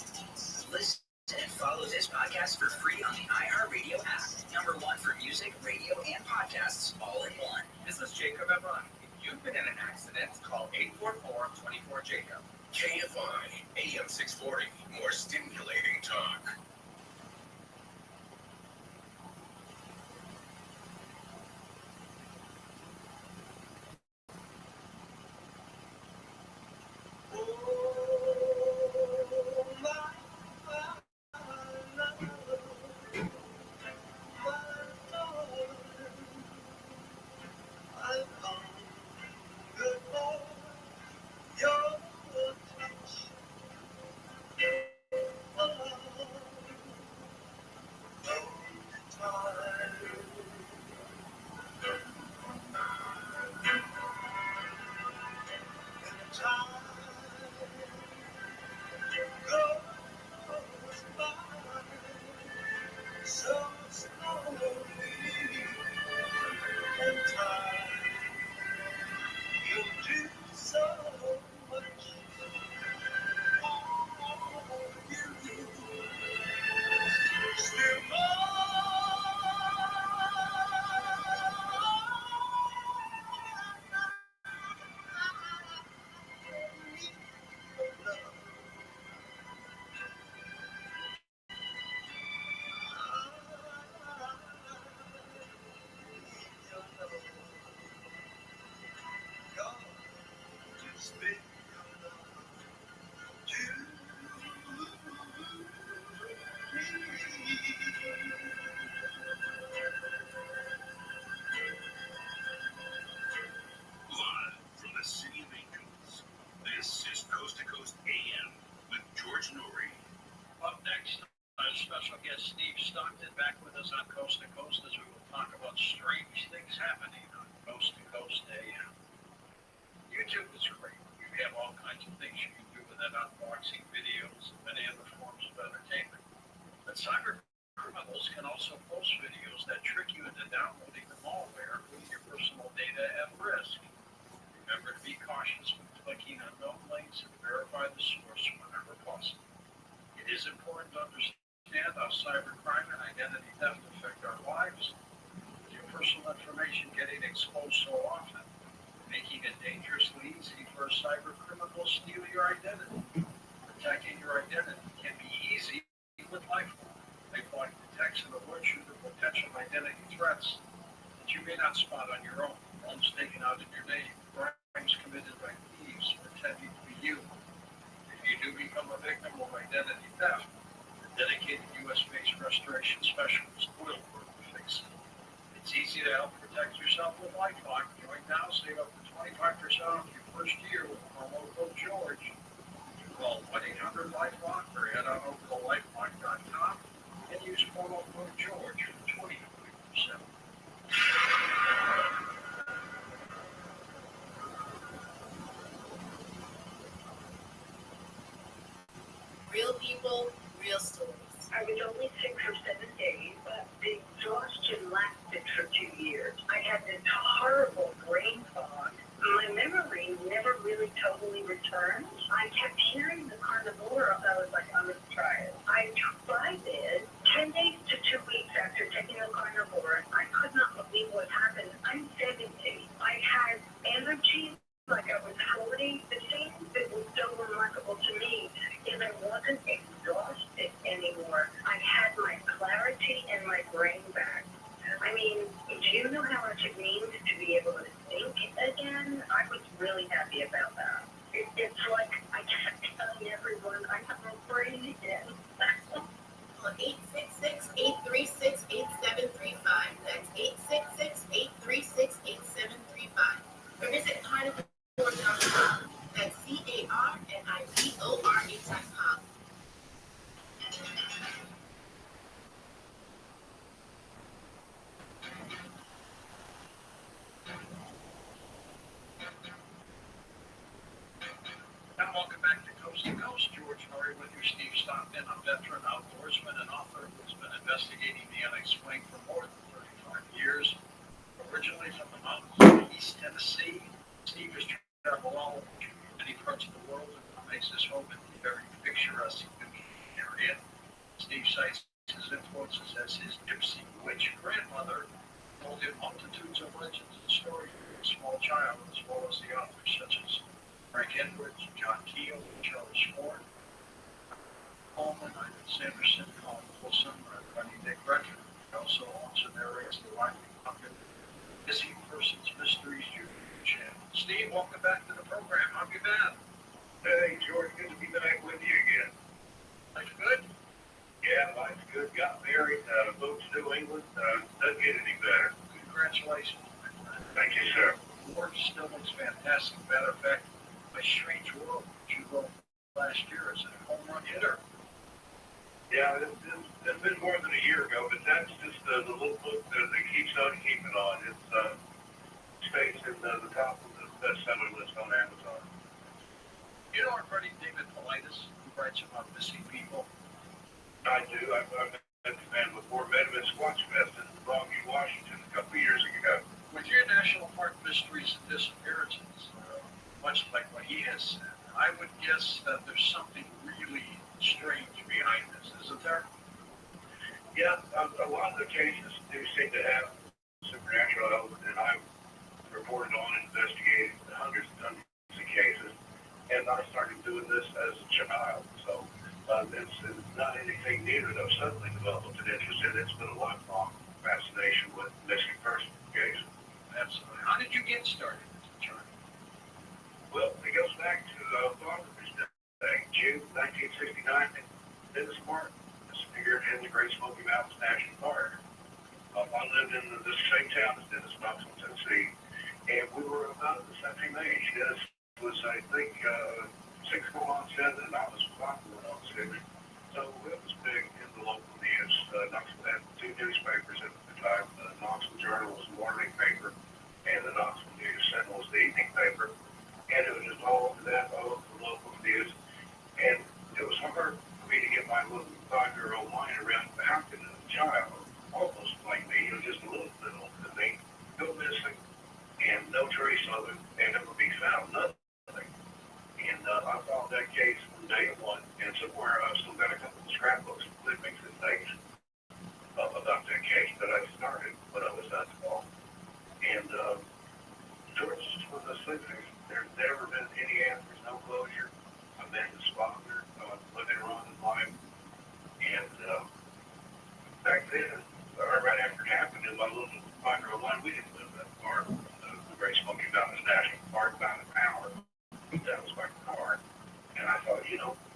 Listen and follow this podcast for free on the iHeartRadio app. #1 for music, radio, and podcasts, all in one. This is Jacob Ebron. If you've been in an accident, call 844-24-JACOB. KFI, AM 640, more stimulating talk. Special guest Steve Stockton back with us on Coast to Coast as we will talk about strange things happening on Coast to Coast AM. YouTube is great. You have all kinds of things you can do with it, unboxing videos and many other forms of entertainment. But cyber criminals can also post videos that trick you into downloading the malware with your personal data at risk. Remember to be cautious when clicking on known links and verify the source whenever possible. It is important to understand how cybercrime and identity theft affect our lives. With your personal information getting exposed so often, making it dangerously easy for a cyber criminal to steal your identity. Protecting your identity can be easy with LifeLock. LifeLock detects and alerts you to potential identity threats that you may not spot on your own. Loans taken out in your name, crimes committed by thieves pretending to be you. If you do become a victim of identity theft, dedicated U.S.-based restoration specialist will work to fix it. It's easy to help protect yourself with LifeLock. Join now, save up to 25% off your first year with promo code George. Call 1-800-LifeLock or head on over to LifeLock.com and use promo code George for 25%. Real people, real stories. I was only 6 or 7 days, but the exhaustion lasted for 2 years. I had this horrible brain fog. My memory never really totally returned. I kept hearing the carnivore. I was like, I'm going to try it. I tried it 10 days to 2 weeks after taking the carnivore. I could not believe what happened. I'm 70. I had energy like I was 40. The thing that was so remarkable to me is I wasn't exhausted anymore. I had my clarity and my brain back. I mean, do you know how much it means to be able to think again, I was really happy about that. It's like I kept telling everyone I have a brain again. 866-836-8735. That's 866-836-8735. Or visit carnivore.com. That's CARNIVORE.com. And welcome back to Coast. George Norrie with you. Steve Stockton, a veteran outdoorsman and author who's been investigating the unexplained for more than 35 years. Originally from the mountains of East Tennessee, Steve has traveled all over many parts of the world and makes his home in the very picturesque area. Steve cites his influences as his gypsy witch grandmother told him multitudes of legends and stories from a small child, as well as the authors such as Frank Edwards, John Keel, Charles Ford, Coleman, Ivan Sanderson, Colin Wilson, Ronnie Dick Retcher. He also also narrates the widely popular Missing Persons Mysteries YouTube channel. Steve, welcome back to the program. How have you been? Hey, George, good to be back with you again. Life good? Yeah, life's good. Got married, moved to New England. Doesn't get any better. Congratulations, my friend. Thank you, sir. Work still looks fantastic. Matter of fact, My Strange World, which you wrote last year, is a home run hitter. Yeah, it's been more than a year ago, but that's just the little book that keeps on keeping on. It stays in the top of the bestseller list on Amazon. You know our buddy David Paulides, who writes about missing people? I do. I've met the man before. Met him at Squatch Fest in Longview, Washington a couple of years ago. With your National Park mysteries and disappearances, much like what he has said, I would guess that there's something really strange behind this, isn't there? Yeah, a lot of the cases do seem to have supernatural element, and I've reported on and investigated hundreds of cases, and I started doing this as a child, so it's not anything new that I've suddenly developed an interest in. It's been a lifelong fascination with missing person cases. Absolutely. How did you get started as a child? Well, it goes back to Father's Day, June 1969, in Dennis Park, here in the Great Smoky Mountains National Park. I lived in the same town as Dennis, Knoxville, Tennessee, and we were about the same age. Dennis was, I think, 6 going on 7, and I was 5 going on 6. So it was big in the local news. Knoxville had 2 newspapers at the time. The Knoxville Journal was the morning paper, and the Knoxville News Sentinel was the evening paper. And it was just all over that, all over the local news. And it was hard for me to get my little 5-year-old mind around the how could a child, almost like me, just a little bit older than me, go missing, and no trace of it, and it would be found, nothing. And I followed that case from day one, and somewhere I've still got a couple of scrapbooks of clippings and things about that case that I started when I was that small. And George, just one of those things, there's never been any answers, no closure. I met his father later on in life, and back then, right after it happened, in my little 5-year-old mind, we didn't live that far from the Great Smoky Mountains National Park, about an hour. That was my car, and I thought,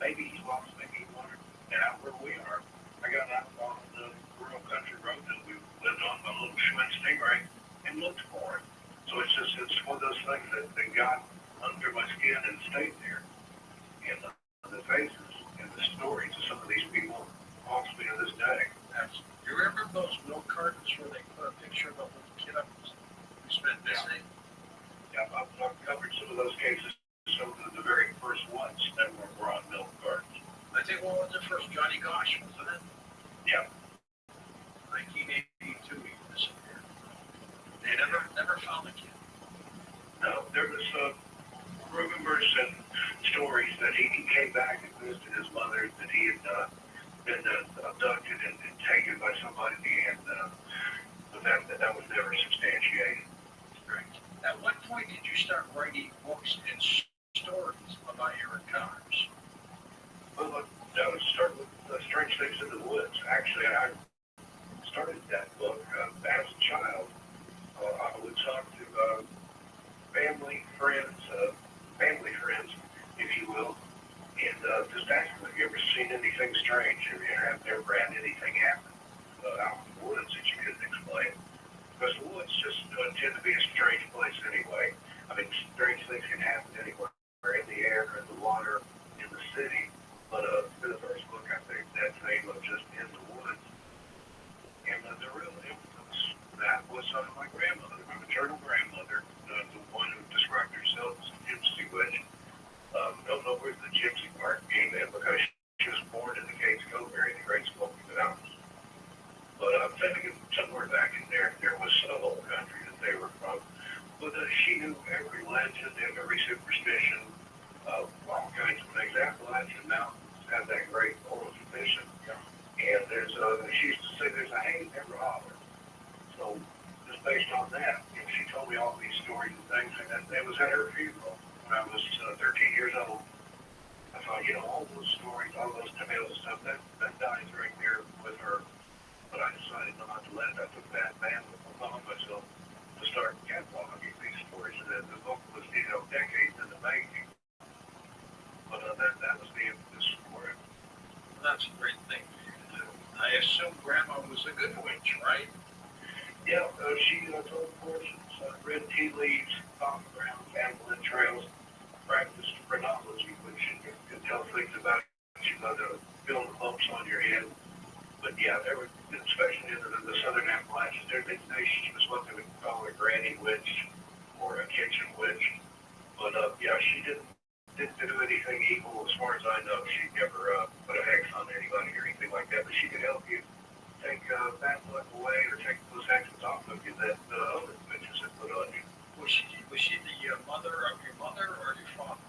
maybe he's lost, maybe he wandered out where we are. I got out on the rural country road that we lived on, my little Schwinn Stingray, and looked for it. So it's one of those things that got under my skin and stayed there. And the faces and the stories of some of these people haunts me to this day. Absolutely. You remember those milk cartons where they put a picture of a little kid up who's been missing? Yeah, I've covered some of those cases, some of the very first ones that were on milk cartons. I think one was the first Johnny Gosh, wasn't it? Yeah. 1982, he disappeared. They never found the kid. No, there was rumors and stories that he came back and visited his mother, that he had been abducted and taken by somebody, and but that was never substantiated. Great. At what point did you start writing books and stories about your encounters? Well, I would start with Strange Things in the Woods. Actually, I started that book as a child. I would talk to family friends, if you will, and just ask them, have you ever seen anything strange? Have you ever had anything happen out in the woods that you couldn't explain? Because the woods just tend to be a strange place anyway. I mean, strange things can happen anywhere, in the air, in the water, in the city. But for the first book, I think that theme of just in the woods, and the real influence that was my grandmother, my maternal grandmother, the one who described herself as a gypsy witch. Don't know where the gypsy part came in because she was born in the Cape Coast, the Great Smoky Mountains. But I'm thinking somewhere back in there was a whole country that they were from. But she knew every legend and every superstition of all kinds of things. Appalachian Mountains have that great oral tradition. And she used to say there's a hay never holler. So just based on that, she told me all these stories and things, and it was at her funeral when I was 13 years old. I thought, all those stories, all those tales and stuff, that dies right there with her. But I decided not to let it. I took that bandwidth upon myself to start cataloging these stories, and the book was, decades in the making. But that was the impetus for it. That's a great thing for you to do. I assume Grandma was a good witch, right? Yeah, she told fortunes, read tea leaves, off the ground, animal trails, practiced phrenology, which you can tell things about you know, feeling the bumps on your head. But yeah, there were, especially in the southern Appalachians, she was what they would call a granny witch or a kitchen witch. But she didn't do anything evil as far as I know. She never put a hex on anybody or anything like that. But she could help you take bad luck away or take those hexes off of you that other witches had put on you. Was she the mother of your mother or your father?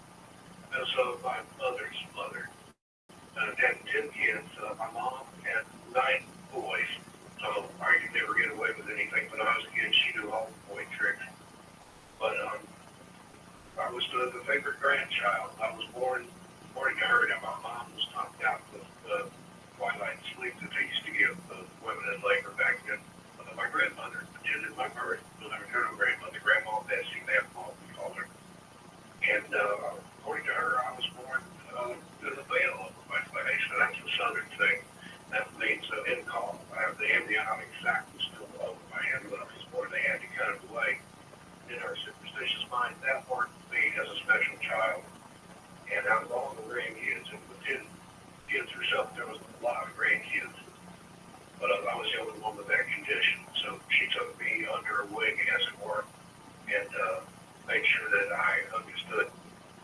So my mother's mother. Had 10 kids. My mom had 9 boys. So I could never get away with anything. When I was a kid, she knew all the boy tricks. But I was the favorite grandchild. I was born according to her. Now my mom was knocked out with twilight sleep that they used to give women in labor back then. My grandmother attended my birth. My maternal grandmother, Grandma Bessie, Grandma, we called her. And according to her, I was born with a veil over my face. So that's a southern thing. That means in call. I have the embryonic sac was still over my head when I was born. They had to cut it away. In our superstitious mind, that marked me as a special child. And out of all the grandkids, and with 10 kids herself, there was a lot of grandkids. But I was the only one with that condition. So she took me under her wing, as it were, and made sure that I understood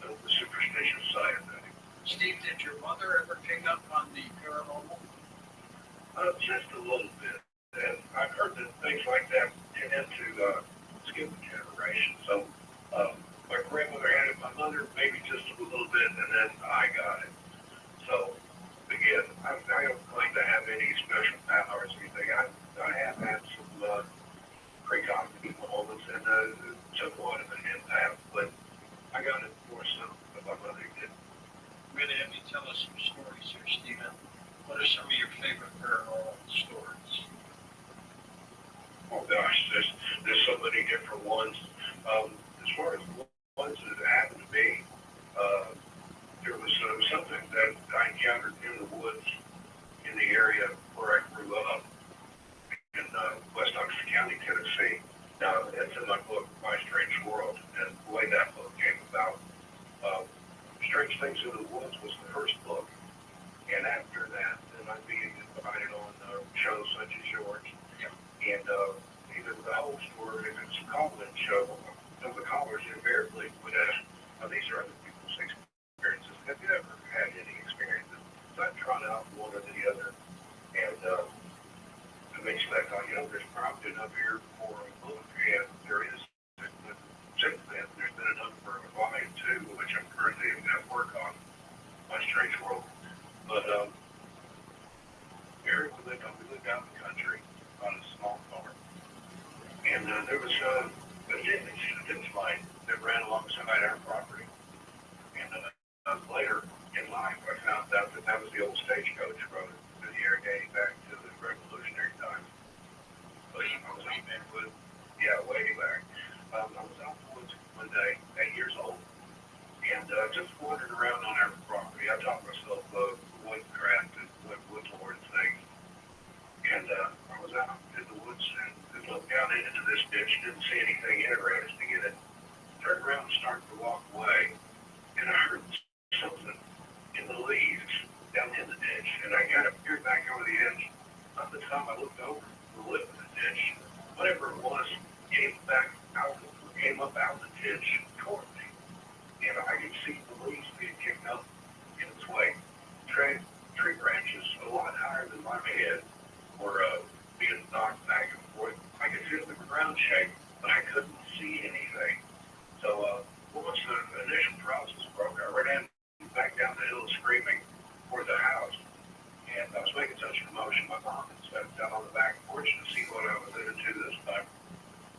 the superstitious side of things. Steve, did your mother ever pick up on the paranormal? Just a little bit. And I've heard that things like that tend to skip a generation. So my grandmother had it, my mother maybe just a little bit, and then I got it. So again, I don't claim to have any special powers or anything. I have had some precognitive moments and somewhat of an impact, but I got it more so than my mother did. I'm going to have you tell us some stories here, Stephen. What are some of your favorite paranormal stories? Oh gosh, there's so many different ones. As far as ones that happened to me, there was something that I encountered in the woods in the area where I grew up in West Oxford County, Tennessee. Now, it's in my book, My Strange World, and the way that book came about, Strange Things in the Woods was the first book. And after that, then I'd be invited on shows such as yours. And even the whole story, if it's a call-in show, the callers invariably would ask, these are other people's experiences. Have you ever had any experiences? So I tried out one or the other. And eventually I thought, there's probably enough here for a book. And there is. Since then, there's been a number of volume 2, which I'm currently at work on, My Strange World. But Eric, we lived out in the country on a small farm. And there was a ditch line that ran alongside our property. And later in life, I found out that was the old stagecoach road through the area dating back to the Revolutionary times. But I was out there with, way back. I was out in the woods one day, the woods and looked down into this ditch, didn't see anything interesting in it. Turned around and started to walk away, and I heard something in the leaves down in the ditch, and I kind of peered back over the edge. By the time I looked over the lip of the ditch, whatever it was came up out of the ditch toward me, and I could see the leaves being kicked up in its way. Tree branches a lot higher than my head were being knocked back and forth. I could feel the ground shake, but I couldn't see anything. So once the initial process broke, I ran back down the hill screaming for the house. And I was making such a commotion, my mom had stepped down on the back porch to see what I was into this time.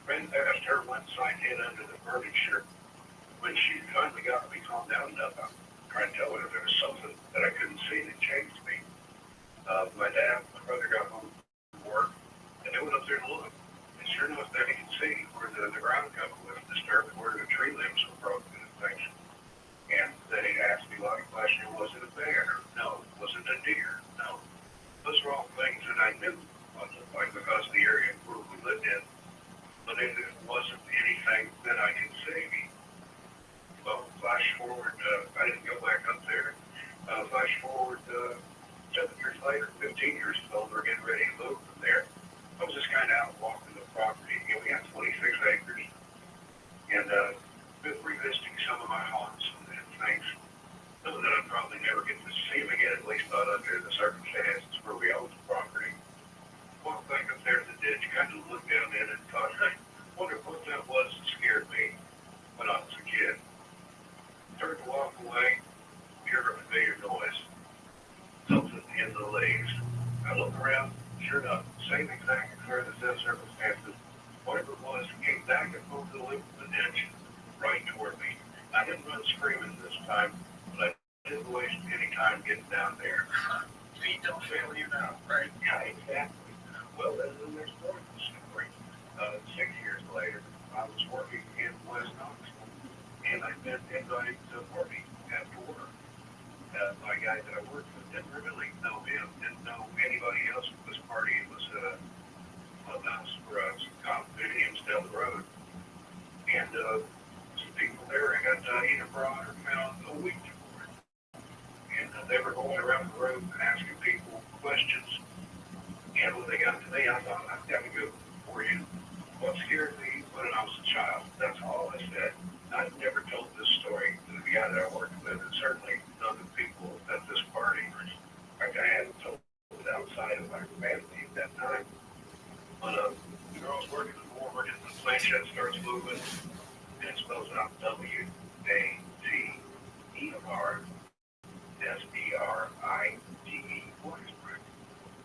Ran past her, went inside, hid under the furniture. When she finally got me calmed down enough, I'm trying to tell her there was something that I couldn't see that changed me. My brother got home from work, and they went up there and looked. And sure enough, there you can see where the ground cover was disturbed, where the tree limbs were broken and things. And then he asked me like a question, was it a bear? No. Was it a deer? No. Those were all things that I knew wasn't like because of the area where we lived in. But it wasn't anything that I could see. Well, flash forward, I didn't go back up there. Flash forward 7 years later, 15 years old, we're getting ready to move from there. I was just kind of out walking the property. You know, we had 26 acres. And been revisiting some of my haunts and things. Knowing that I'd probably never get to see them again, at least not under the circumstances where we owned the property. Walked back up there in the ditch, kind of looked down in it and thought, I wonder what that was that scared me when I was a kid. Turned to walk away, hear a familiar noise. Something in the leaves. I look around, sure enough, same exact circumstances. Whatever it was, came back and moved the lip of the ditch right toward me. I didn't run screaming this time, but I didn't waste any time getting down there. Feet don't fail you now, right? Yeah, exactly. Well, then there's more to the story. 6 years later, I was working in West Knoxville, and I'd been invited to a party after work. My guy that I worked with didn't really know him, didn't know anybody else at this party. It was a clubhouse for some condominiums down the road. And some people there, I got either brought or found a week for it. And they were going around the room and asking people questions. And when they got to me, I thought, I've got to go for you. What scared me when I was a child, that's all I said. I've never told this story to the guy that I worked with, and certainly none of the people at this party. In fact, I hadn't told it outside of my family at that time. But the girl's working the floor, and the planchette starts moving, and it spells out W-A-T-E-R-S-B-R-I-D-E. Warriors.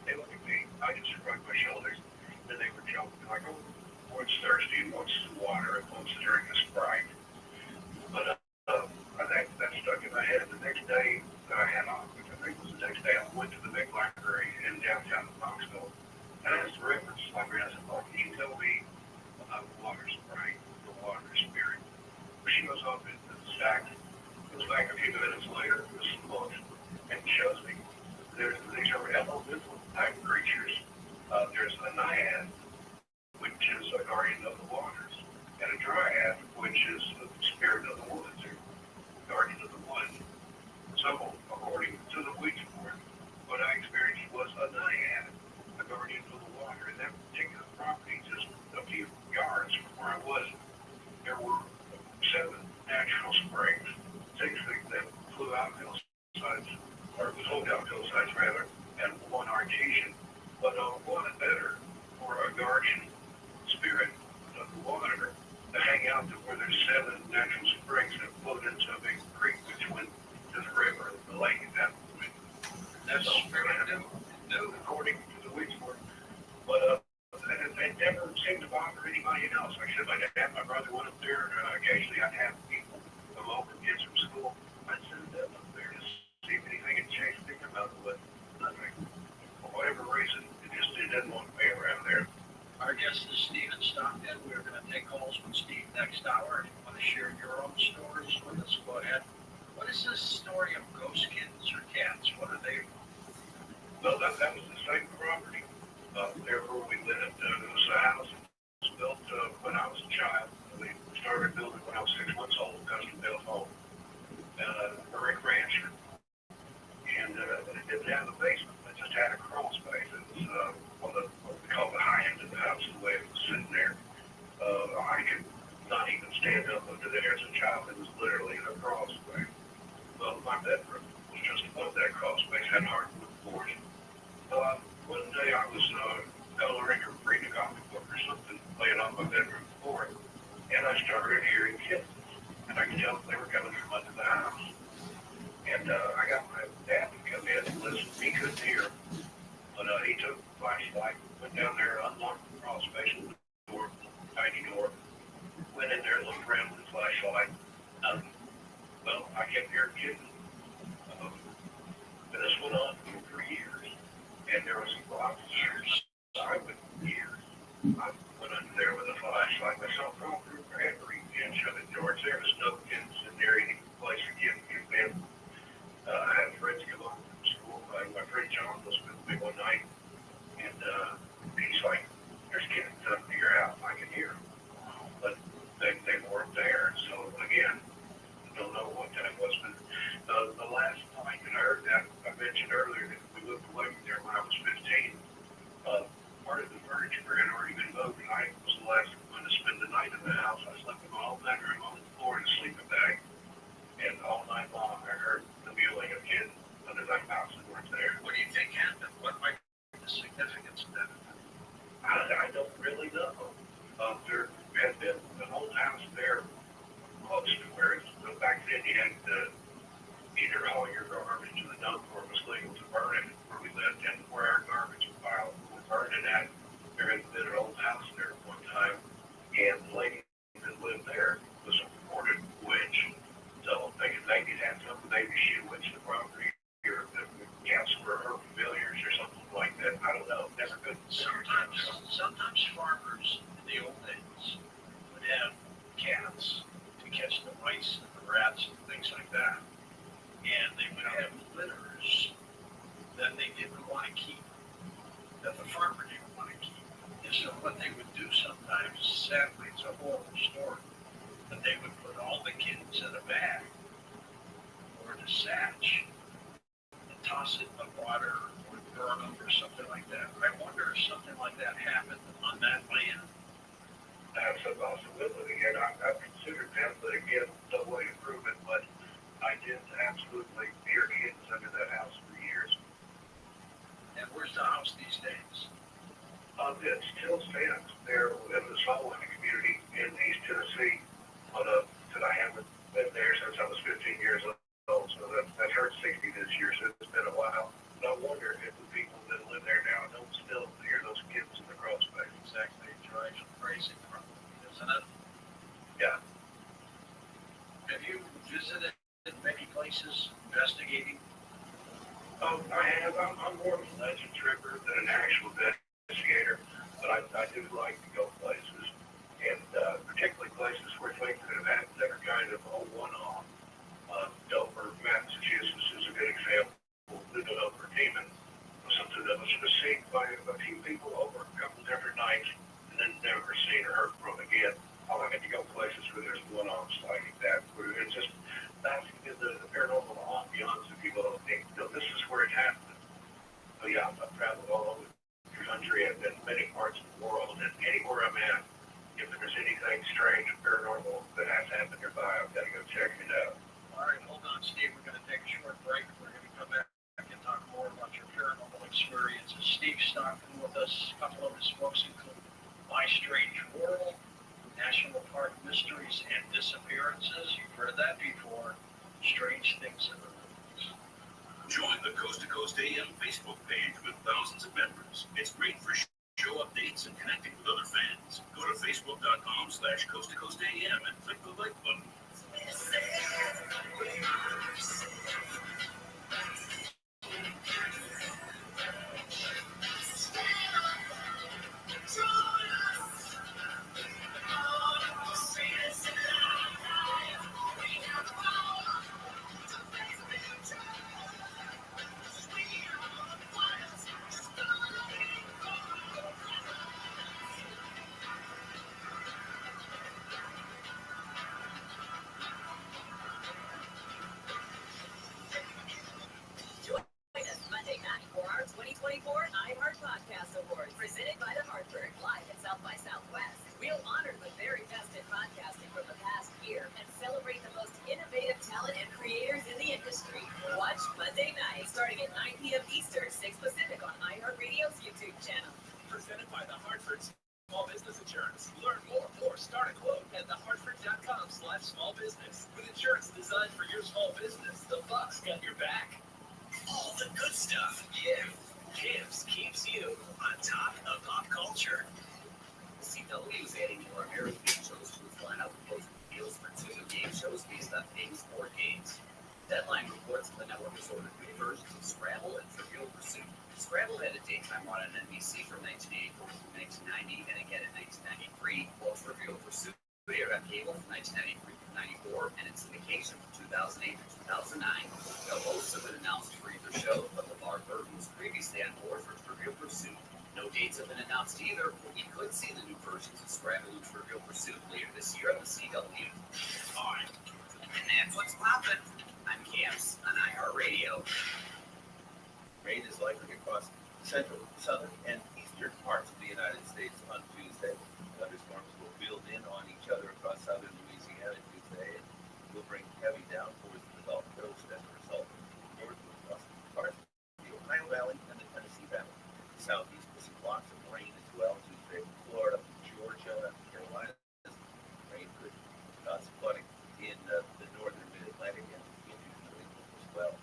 They look at me, I just shrugged my shoulders, and they were joking. Like, oh, boy's thirsty, wants some water, and wants to drink a Sprite. But that stuck in my head. The next day that I had off, which I think was the next day, I went to the big library in downtown Knoxville, and I asked the reference library, I said, "Oh, can you tell me about the water sprite, the water spirit?" Well, she goes off into the stack, comes back a few minutes later with some books, and shows me these are elemental type creatures. There's a naiad, which is a guardian of the waters, and a dryad, which is the spirit of the woods, or guardian of the woods. So, according to the Ouija board, what I experienced was a naiad, a guardian of the water, and that particular property, just a few yards from where I was, there were 7 natural springs, 6 that flew out hillsides, or flowed down hillsides rather, and 1 artesian, but one better for a guardian spirit of the water to hang out to where there's 7 natural springs that flowed into a big creek between the river and the lake at that point. That's fairly new, according to the Ouija board. But it never seemed to bother anybody else. Like I said, my dad, my brother went up there. Occasionally I'd have people come over, kids from school. I'd send them up there to see if anything had changed. They come out with nothing. For whatever reason, it didn't want to be around there. Our guest is Stephen Stockton. We're going to take calls from Steve next hour. If you want to share your own stories with us, go ahead. What is this story of ghost kittens or cats? What are they? Well, that was the same property Therefore, we lived. It was a house that was built when I was a child. We started building when I was 6 months old, custom built home, a brick rancher. And it didn't have a basement. It just had a crawl space. It was on the what we call the high end of the house, the way it was sitting there. I could not even stand up under there as a child. It was literally a crawl space. Well, my bedroom was just above that crawl space, had hardwood floors. One day I was coloring or reading a comic book or something, laying on my bedroom floor, and I started hearing kisses. And I could tell they were coming from under the house. And I got my dad to come in and listen. He couldn't hear, but he took a flashlight, went down there, unlocked the crawl space door, tiny door, went in there, looked around with the flashlight. Nothing. Well, I kept hearing kisses. And this went on for years. And there was a lot of years. I went years. I went under there with a flashlight. I saw crawl through every inch of it, George. There was no kids in there, any place for kids to get in. I had friends come home from school. My friend John was with me one night, and he's like, "There's kids up to your house. I can hear them." But they weren't there. So again, don't know what that was. But the last time that I heard that, I mentioned earlier that we moved away from there when I was 15. Part of the furniture had already been moved, and I was the last one to spend the night in the house. I slept in my own bedroom on the floor in a sleeping bag, and all night long I heard the mewling of kids under that house that weren't there. What do you think happened? What might be the significance of that? I don't really know. There had been an old house there close to where it's, back then you had to either haul your garbage to the dump or it was legal to burn it where we lived, and where our garbage was piled. We were burning at. There had been an old house there at one time, and the lady that lived there was a reported witch. So they could have some baby she witch the property here that counts for her familiars or something like that. I don't know. Never could. Sometimes farmers in the old days would have cats to catch the mice and the rats and things like that. And they would have litters that they didn't want to keep, that the farmer didn't want to keep. And so what they would do sometimes, sadly, it's a horrible story, but they would put all the kittens in a bag or in a satch and toss it in the water or burn them or something like that. I wonder if something like that happened on that land. That's a possibility, and I've considered that, but again, no way to prove it, but I did absolutely hear kids under that house for years. And where's the house these days? It still stands there in the Solomon community in East Tennessee, but I haven't been there since I was 15 years old, so that hurt 60 this year, so it's been a while. And I wonder if the people that live there now don't still hear those kids in the crawl space. Exactly, it drives them crazy, isn't it? Yeah. Have you visited many places investigating? Oh, I have. I'm more of a legend tripper than an actual investigator, but I do like to go places, and particularly places where things that have happened that are kind of a one-off. Dover, Massachusetts is a good example. Living over Demon was something that was seen by a few people over a couple different nights, and then never seen or heard from again. I like to go places where there's one-offs like that, where it's just that's the paranormal ambiance, if you will. This is where it happened. So yeah, I've traveled all over the country. I've been in many parts of the world, and anywhere I'm at, if there's anything strange or paranormal that has happened nearby, I've got to go check it out. All right, hold on, Steve. We're going to take a short break. We're going to come back and talk more about your paranormal experiences. Steve Stockton with us. A couple of his books include My Strange World, National Park Mysteries and Disappearances. You've heard that before. Strange Things in the Movies. Join the Coast to Coast AM Facebook page with thousands of members. It's great for show updates and connecting with other fans. Go to facebook.com/Coast to Coast AM and click the like button. South by Southwest. We'll honor the very best in podcasting from the past year and celebrate the most innovative talent and creators in the industry. Watch Monday night, starting at 9 p.m. Eastern, 6 Pacific on iHeartRadio's YouTube channel. Presented by the Hartford Small Business Insurance. Learn more or start a quote at thehartford.com/smallbusiness. With insurance designed for your small business, the Bucks got your back. All the good stuff. Yeah. Gibbs keeps you on top of pop culture. CW is adding more American game shows to its lineup, proposing deals for 2 new game shows based on famous board games. Deadline reports the network has ordered new versions of Scrabble and Trivial Pursuit. Scrabble had a daytime run on NBC from 1984 to 1990 and again in 1993, while Trivial Pursuit aired on cable from 1993 to 94 and in syndication from 2008 to 2009. No hosts have been announced for either show, but LeVar Burton was previously on board for Trivial Pursuit. No dates have been announced either, but we could see the new versions of Scrabble and Trivial Pursuit later this year on the CW. Alright, and that's what's poppin'. I'm Camps on iHeartRadio. Rain is likely across central, southern, and eastern parts of the United States on Tuesday. Thunderstorms will build in on each other across southern Louisiana Tuesday and will bring heavy downpours to the Gulf Coast as a result. North will cross parts of the Ohio Valley and the Tennessee Valley. Southeast will see lots of rain as well Tuesday. Florida, Georgia, Carolina. Rain could cause flooding in the northern mid-Atlantic and into New England as well.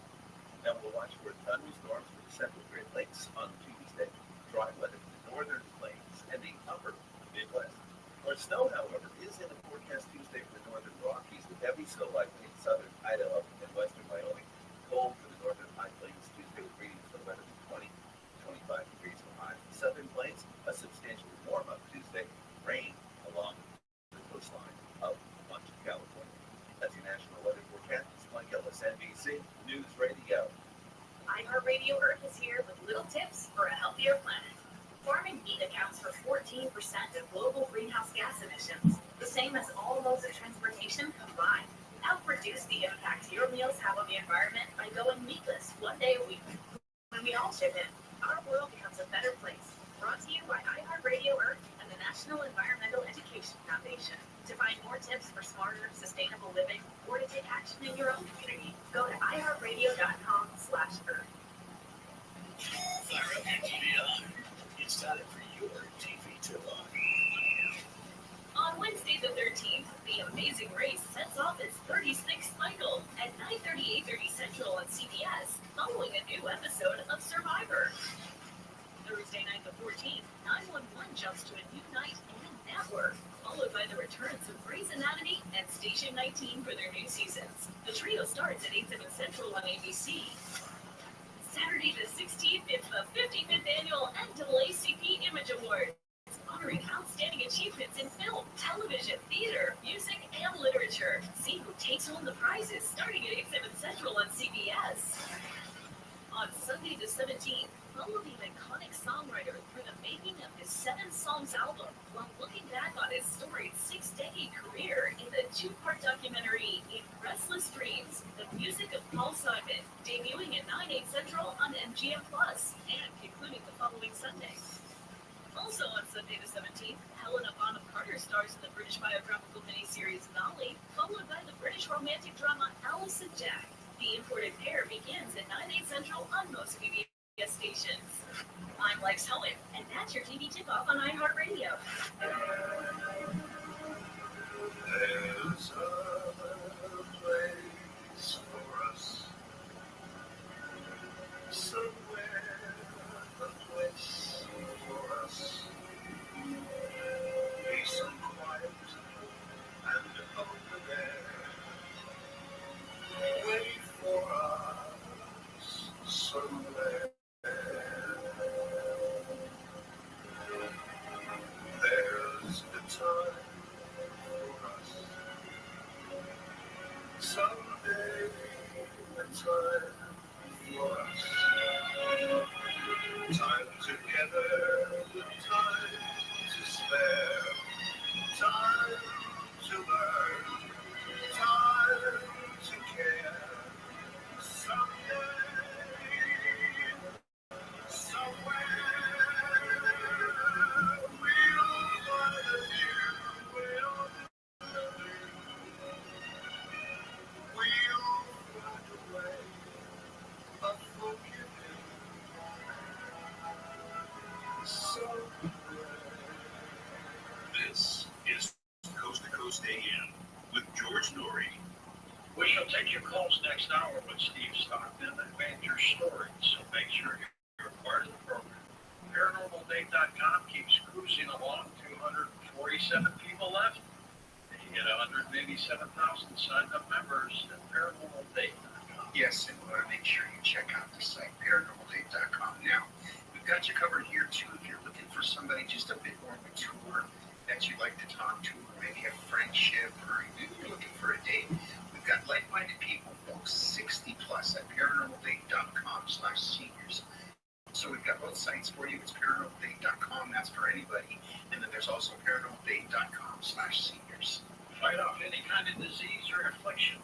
Now we'll watch for thunderstorms for the central Great Lakes on Tuesday. Dry weather for the northern plains and the upper Midwest. More snow, however, is in the forecast Tuesday for the northern Rockies with heavy snow likely in southern Idaho and western Wyoming. Cold for the northern high plains Tuesday with readings for the weather from 20 to 25 degrees for highs. The southern plains, a substantially warm up Tuesday. Rain along the coastline of much of California. That's your national weather forecast. It's Mike Ellis, NBC News Radio. iHeartRadio Earth is here with little tips for a healthier planet. Farming meat accounts for 14% of global greenhouse gas emissions, the same as all modes of transportation combined. Help reduce the impact your meals have on the environment by going meatless one day a week. When we all chip in, our world becomes a better place. Brought to you by iHeartRadio Earth and the National Environmental Education Foundation. To find more tips for smarter, sustainable living, or to take action in your own community, go to iHeartRadio.com/Earth. Fire up your TV on. It's time for your TV to on. On Wednesday the 13th, The Amazing Race sets off its 36th cycle at 9:30, 8:30 Central on CBS, following a new episode of Survivor. Thursday night the 14th, 911 jumps to a new night and network, followed by the returns of Grey's Anatomy and Station 19 for their new seasons. The trio starts at 8, 7 Central on ABC. Saturday the 16th, it's the 55th Annual NAACP Image Awards, honoring outstanding achievements in film, television, theater, music, and literature. See who takes home the prizes starting at 8, 7 Central on CBS. On Sunday the 17th, follow the iconic songwriter through the making of his 7 songs album while looking back on his storied 6-decade career in the 2-part documentary In Restless Dreams, the music of Paul Simon, debuting at 9, 8 Central on MGM+, and concluding the following Sunday. Also on Sunday the 17th, Helena Bonham Carter stars in the British biographical miniseries Nolly, followed by the British romantic drama Alice and Jack. The imported pair begins at 9, 8 Central on most PBS stations. I'm Lex Hohen, and that's your TV tip-off on iHeartRadio. There's a place for us somewhere, a place for us. Peace and quiet and over there. Wait for us somewhere. There's hour with Steve Stockton and Major Stories, so make sure you're part of the program. ParanormalDate.com keeps cruising along, 247 people left. And you get 187,000 signed up members at ParanormalDate.com. Yes, and you want to make sure you check out the site, ParanormalDate.com. Now, we've got you covered here, too, if you're looking for somebody just a bit more mature that you'd like to talk to, or maybe a friendship, or maybe you're looking for a date. We've got like-minded people, folks, 60 plus at ParanormalDate.com/seniors. So we've got both sites for you. It's ParanormalDate.com, that's for anybody. And then there's also ParanormalDate.com/seniors. Fight off any kind of disease or affliction.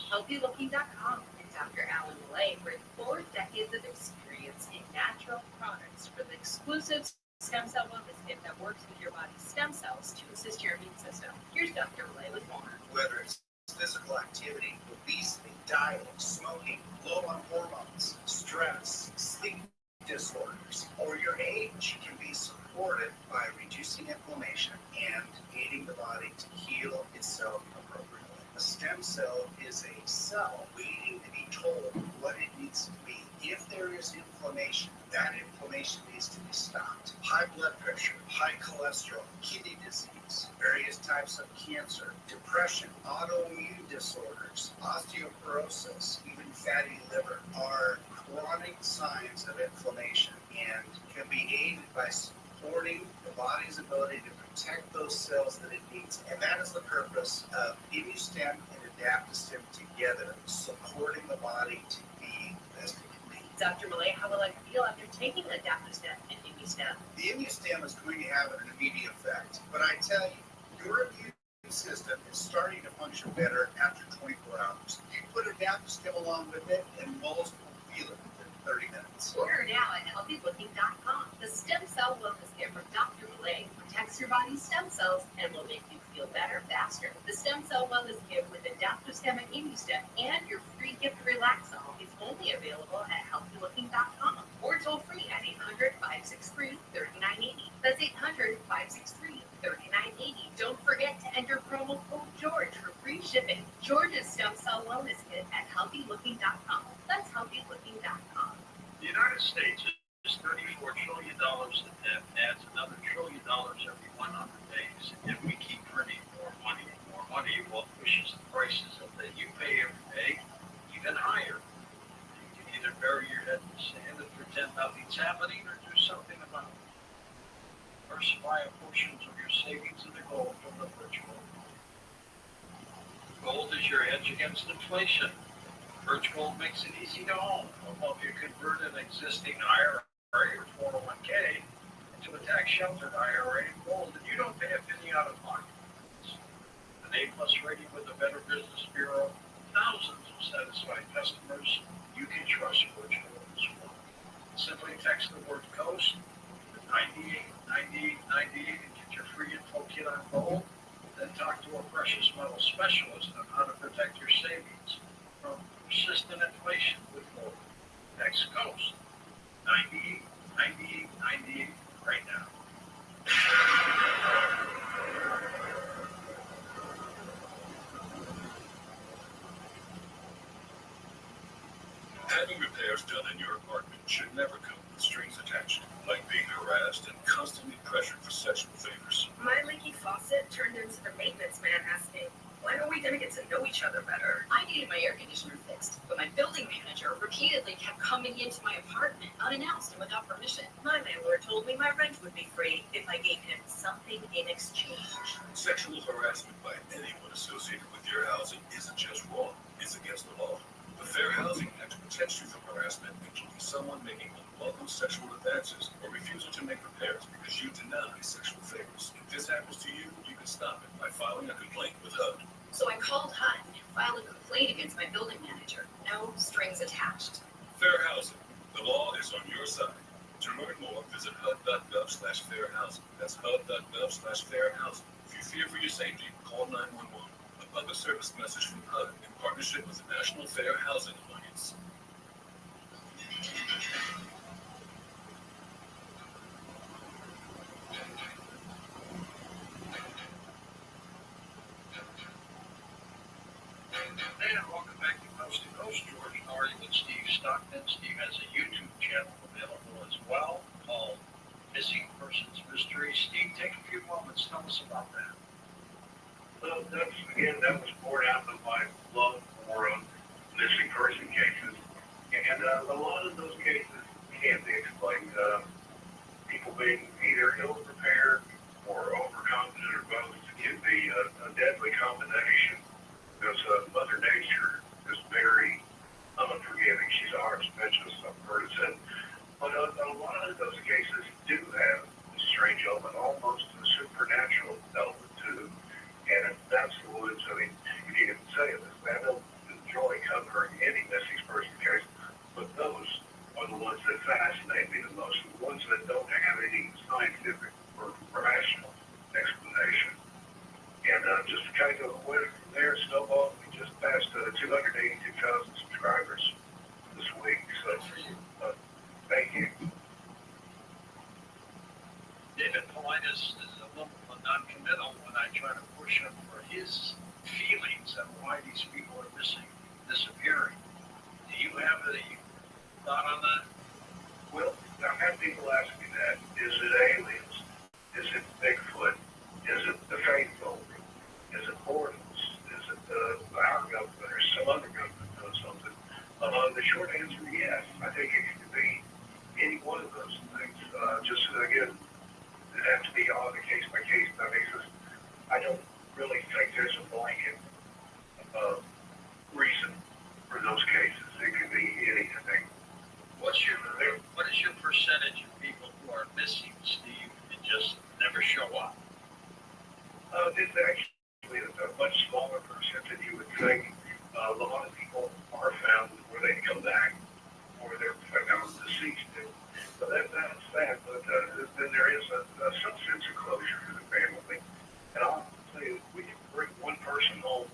HealthyLooking.com and Dr. Alan Millay bring 4 decades of experience in natural products for the exclusive stem cell wellness kit that works with your body's stem cells to assist your immune system. Here's Dr. Millay with more. Whether it's physical activity, obesity, dieting, smoking, low on hormones, stress, sleep disorders, or your age, can be supported by reducing inflammation and aiding the body to heal itself appropriately. A stem cell is a cell waiting to be told what it needs to be. If there is inflammation, that inflammation needs to be stopped. High blood pressure, high cholesterol, kidney disease, various types of cancer, depression, autoimmune disorders, osteoporosis, even fatty liver are chronic signs of inflammation and can be aided by supporting the body's ability to protect those cells that it needs. And that is the purpose of ImmuStem and AdaptoStem together, supporting the body to be the best it can be. Dr. Millay, how will I feel after taking AdaptoStem and ImmuStem? The ImmuStem is going to have an immediate effect, but I tell you, your immune system is starting to function better after 24 hours. You put AdaptoStem along with it, and most will feel it within 30 minutes. Order now at HealthyLooking.com. The stem cell wellness kit from Dr. Millay protects your body's stem cells and will make you feel better faster. The stem cell wellness kit with AdaptoStem and ImmuStem and your free gift Relaxol is only available at HealthyLooking.com or toll free at 800-563-3980. That's 800-563-3980. Don't forget to enter promo code George for free shipping. George's stem cell wellness kit at HealthyLooking.com. That's HealthyLooking.com. The United States is $34 trillion in debt, adds another $1 trillion every 100 days. If we keep printing more money, will pushes the prices that you pay every day even higher. You can either bury your head in the sand and pretend nothing's happening, or do something about it. Diversify portions of your savings into gold from the virtual. Gold is your hedge against inflation. Birch Gold makes it easy to own. It'll help you convert an existing IRA or 401k into a tax-sheltered IRA in gold, and you don't pay a penny out of pocket. An A+ rating with the Better Business Bureau, thousands of satisfied customers. You can trust Birch Gold as well. Simply text the word COAST to 989898 and get your free info kit on gold. Then talk to a precious metal specialist on how to protect your savings from persistent inflation with gold. Text COAST 989898 right now. Having repairs done in your apartment should never come with strings attached, like being harassed and constantly pressured for sexual favors. My leaky faucet turned into the maintenance man asking, when are we going to get to know each other better? I needed my air conditioner fixed, but my building manager repeatedly kept coming into my apartment unannounced and without permission. My landlord told me my rent would be free if I gave him something in exchange. Sexual harassment by anyone associated with your housing isn't just wrong, it's against the law. The Fair Housing Act protects you from harassment, including someone making unlawful sexual advances or refusing to make repairs because you deny sexual favors. If this happens to you, you can stop it by filing a complaint with HUD. So I called HUD and filed a complaint against my building manager. No strings attached. Fair Housing. The law is on your side. To learn more, visit HUD.gov/fairhousing. That's HUD.gov/fairhousing. If you fear for your safety, call 911. A public service message from HUD in partnership with the National Fair Housing Alliance. And welcome back to Coast Let's tell us about that. Well, that was born out of my love for missing person cases. And a lot of those cases can be explained. People being either ill-prepared or overconfident or both can be a deadly combination because Mother Nature is very unforgiving. She's a harsh specialist, I've heard it said. But a lot of those cases do have a strange element, almost a supernatural element to them. And that's the ones, I mean, you can say this, I don't enjoy covering any missing person case, but those are the ones that fascinate me the most, the ones that don't have any scientific or rational explanation. And just to kind of go away from there, Snowball, we just passed 282,000 subscribers this week, so thank you. David Paulinas is a little non-committal when I try to push him for his feelings on why these people are disappearing. Do you have any thought on that? Well, I've had people ask me that. Is it aliens? Is it Bigfoot? Is it the faith building? Is it portals? Is it our government or some other government doing something? The short answer, yes. I think it could be any one of those things. Just again, it has to be on a case-by-case basis. I don't really think there's a blanket reason for those cases. It could be anything. What is your percentage of people who are missing, Steve, and just never show up? It's actually a much smaller percent than you would think. A lot of people are found where they come back, or they're found deceased. So that's sad, but then there is some sense of closure for the family. And I'll tell you, we can bring one person home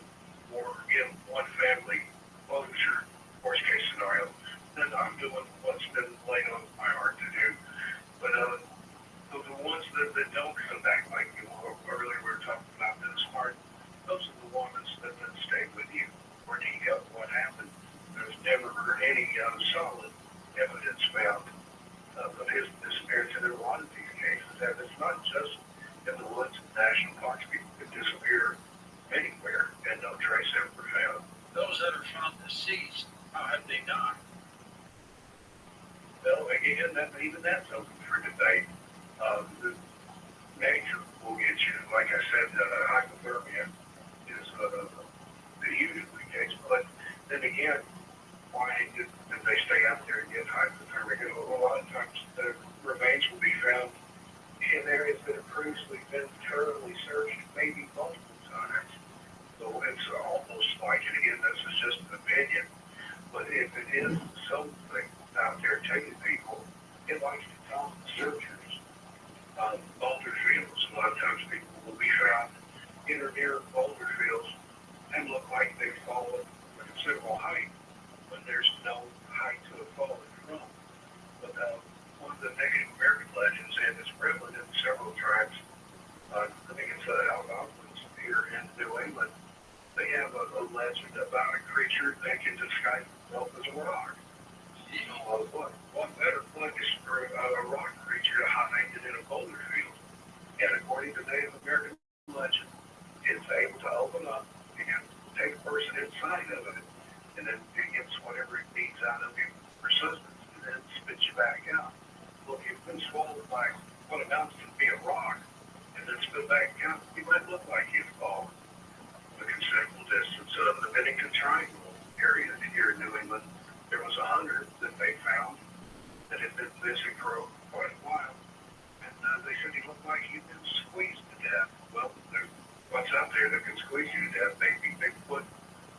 or give one family closure, worst case scenario, then I'm doing what's been laid on my heart to do. But the ones that don't come back, like earlier we were talking about this part, those are the ones that stay with you. Where do you go? What happened? There's never any solid evidence found of his disappearance in a lot of these cases. And it's not just in the woods and national parks. People can disappear anywhere and no trace ever found. Those that are found deceased, how have they died? Well, again, even that's open for debate. The nature will get you. Like I said, hypothermia is the usual case. But then again, why did they stay out there and get hypothermia? A lot of times the remains will be found in areas that have previously been thoroughly searched, maybe multiple times. So it's almost like, and again, this is just an opinion, but if it is something out there taking people, it likes to tell the searchers. Boulder fields, a lot of times people will be found in or near boulder fields and look like they've fallen a considerable height, but there's no height to have fallen from. But one of the Native American legends, and it's prevalent in several tribes, I think it's Algonquins here in New England, they have a legend about a creature that can disguise itself as a rock. So what better place for a rock creature to hide in a boulder field? And according to Native American legend, it's able to open up and take a person inside of it, and then it gets whatever it needs out of you for sustenance, and then spits you back out. Well, if you've been swallowed by what amounts to be a rock, and then spit back out, you might look like you've fallen a considerable distance. The Bennington Triangle area here in New England, there was a hunter that they found that had been missing for quite a while, and they said he looked like he'd been squeezed to death. Well, what's out there that can squeeze you to death? Maybe Bigfoot,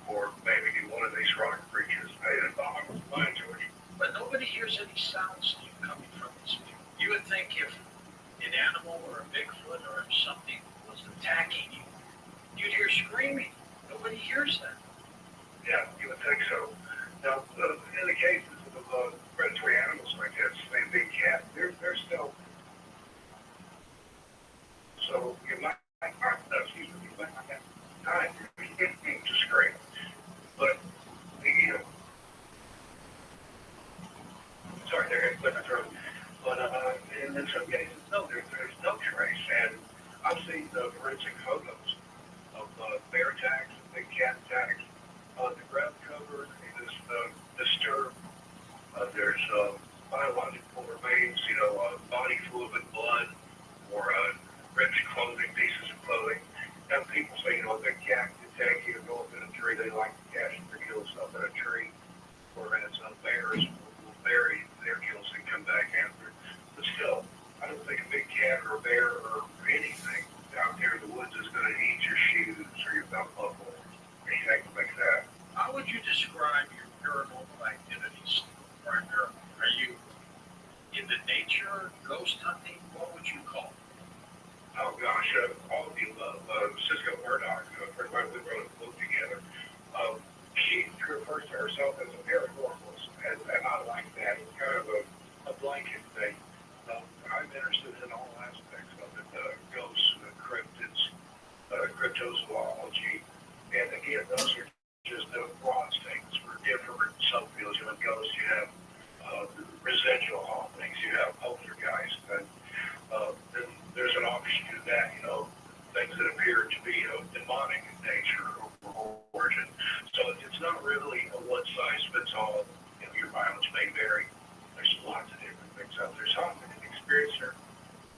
or maybe one of these rock creatures. It boggles the mind, George. But nobody hears any sounds coming from these people. You would think if an animal or a Bigfoot or something was attacking you, you'd hear screaming. Nobody hears that. Yeah, you would think so. Now, in the cases of predatory animals like this, they big cat, they're still. So you might not have time to scream. But sorry, they're going to clear my throat. But in some cases, no, there's no trace. And I I've seen forensic photos of bear attacks, big cat attacks. The ground cover is disturbed. There's biological remains, body fluid, blood, or ripped clothing, pieces of clothing. And people say, a big cat can attack you, go up in a tree. They like to cache their kills up in a tree, whereas bears will bury their kills and come back after. But still, I don't think a big cat or a bear or anything out there in the woods is going to eat your shoes or your belt buckle or anything like that. How would you describe your paranormal activities primarily? Are you into nature, ghost hunting? What would you call it? Oh gosh, all of the above. Cisco Murdoch, we wrote a book together. She refers to herself as a paranormalist, and I like that. It's kind of a blanket thing. I'm interested in all aspects of it, ghosts, cryptids, cryptozoology, and again, those are just broad statements for different subfields. You have ghosts, you have residual hauntings, you have poltergeist, and then there's an offshoot of that, things that appear to be demonic in nature or origin. So it's not really a one-size-fits-all. Your mileage may vary. There's lots of different things out there. So I'm an experiencer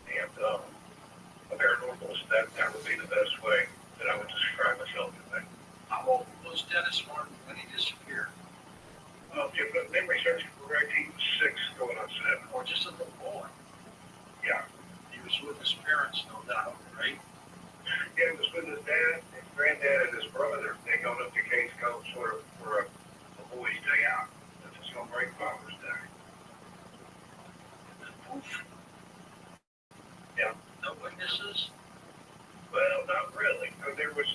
and a paranormalist. That would be the best way that I would describe myself today. How old was Dennis Martin when he disappeared? If the memory serves correct, he was 6 going on 7. Or just a little boy? Yeah. He was with his parents, no doubt, right? Yeah, he was with his dad, his granddad, and his brother. They gone up to Case Coast for a boys' day out. That's his own great Father's Day. And then poof. Yeah. No witnesses? Well, not really. There was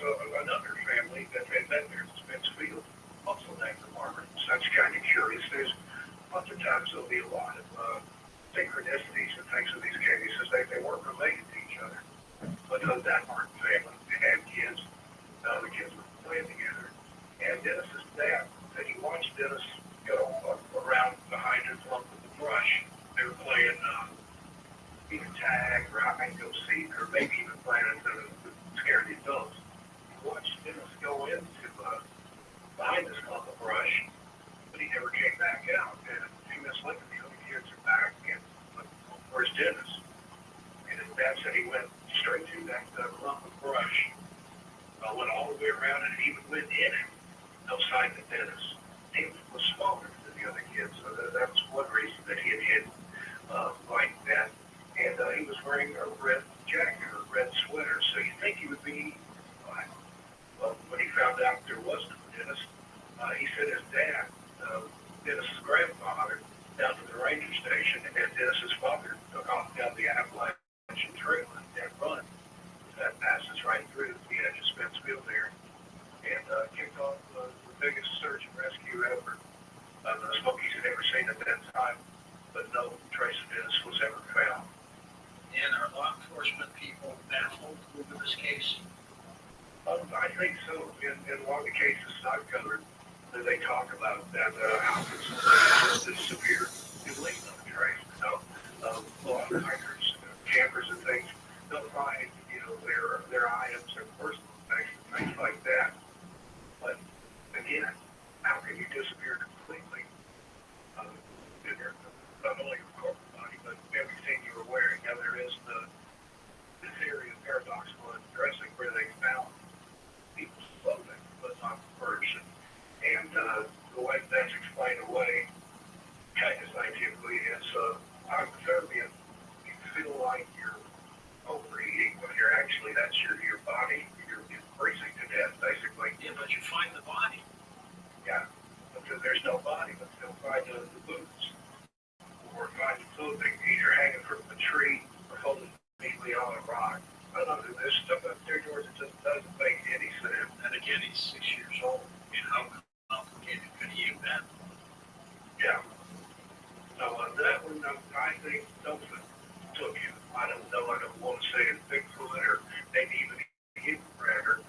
another family that had met there in Spencefield, also named the Margaret. So that's kind of curious. There's lots of times there'll be a lot of synchronicities and things in these cases. They weren't related to each other. But that Martin family, they had kids. The kids were playing together. And Dennis's dad said he watched Dennis go around behind his lump of the brush. They were playing either tag or hide and go seek, or maybe even playing into the scare the adults. He watched Dennis go into behind this lump of brush, but he never came back out. And a few minutes later, the other kids are back, and where's Dennis? And his dad said he went straight to that lump of brush, went all the way around, and even went in it. No sign of Dennis. He was smaller than the other kids, so that was one reason that he had hidden like that. And he was wearing a red jacket or a red sweater, so you think he would be black. Well, when he found out there was no Dennis, he sent his dad, Dennis's grandfather, down to the ranger station, and Dennis's father took off down the Appalachian Trail and run. That passes right through the edge of Spencefield there, and kicked off the biggest search and rescue ever. The Smokies had ever seen at that time, but no trace of Dennis was ever found. And are law enforcement people baffled over this case? I think so. In a lot of the cases I've covered, they talk about that how could somebody just disappear and leave no trace. Law hikers, campers and things, they'll find, their items, their personal effects, and things like that. But again, how can you disappear completely? Not only your corporate body, but everything you were wearing. Now there is this area of paradoxical dressing where they found people's clothing, but not the person. And the way that's explained away, kind of scientifically, is hypothermia. You feel like you're overeating, but that's your body. You're freezing to death, basically. Yeah, but you find the body. Yeah, because there's no body, but still find the boots or find the clothing, either hanging from a tree or holding neatly on a rock. I don't know, there's stuff up there, George, that just doesn't make any sense. And again, he's 6 years old. I mean, how complicated could he have been? Yeah. So that one, I think, Dolphin took him. I don't know. I don't want to say it's Bigfoot or maybe even a hidden predator.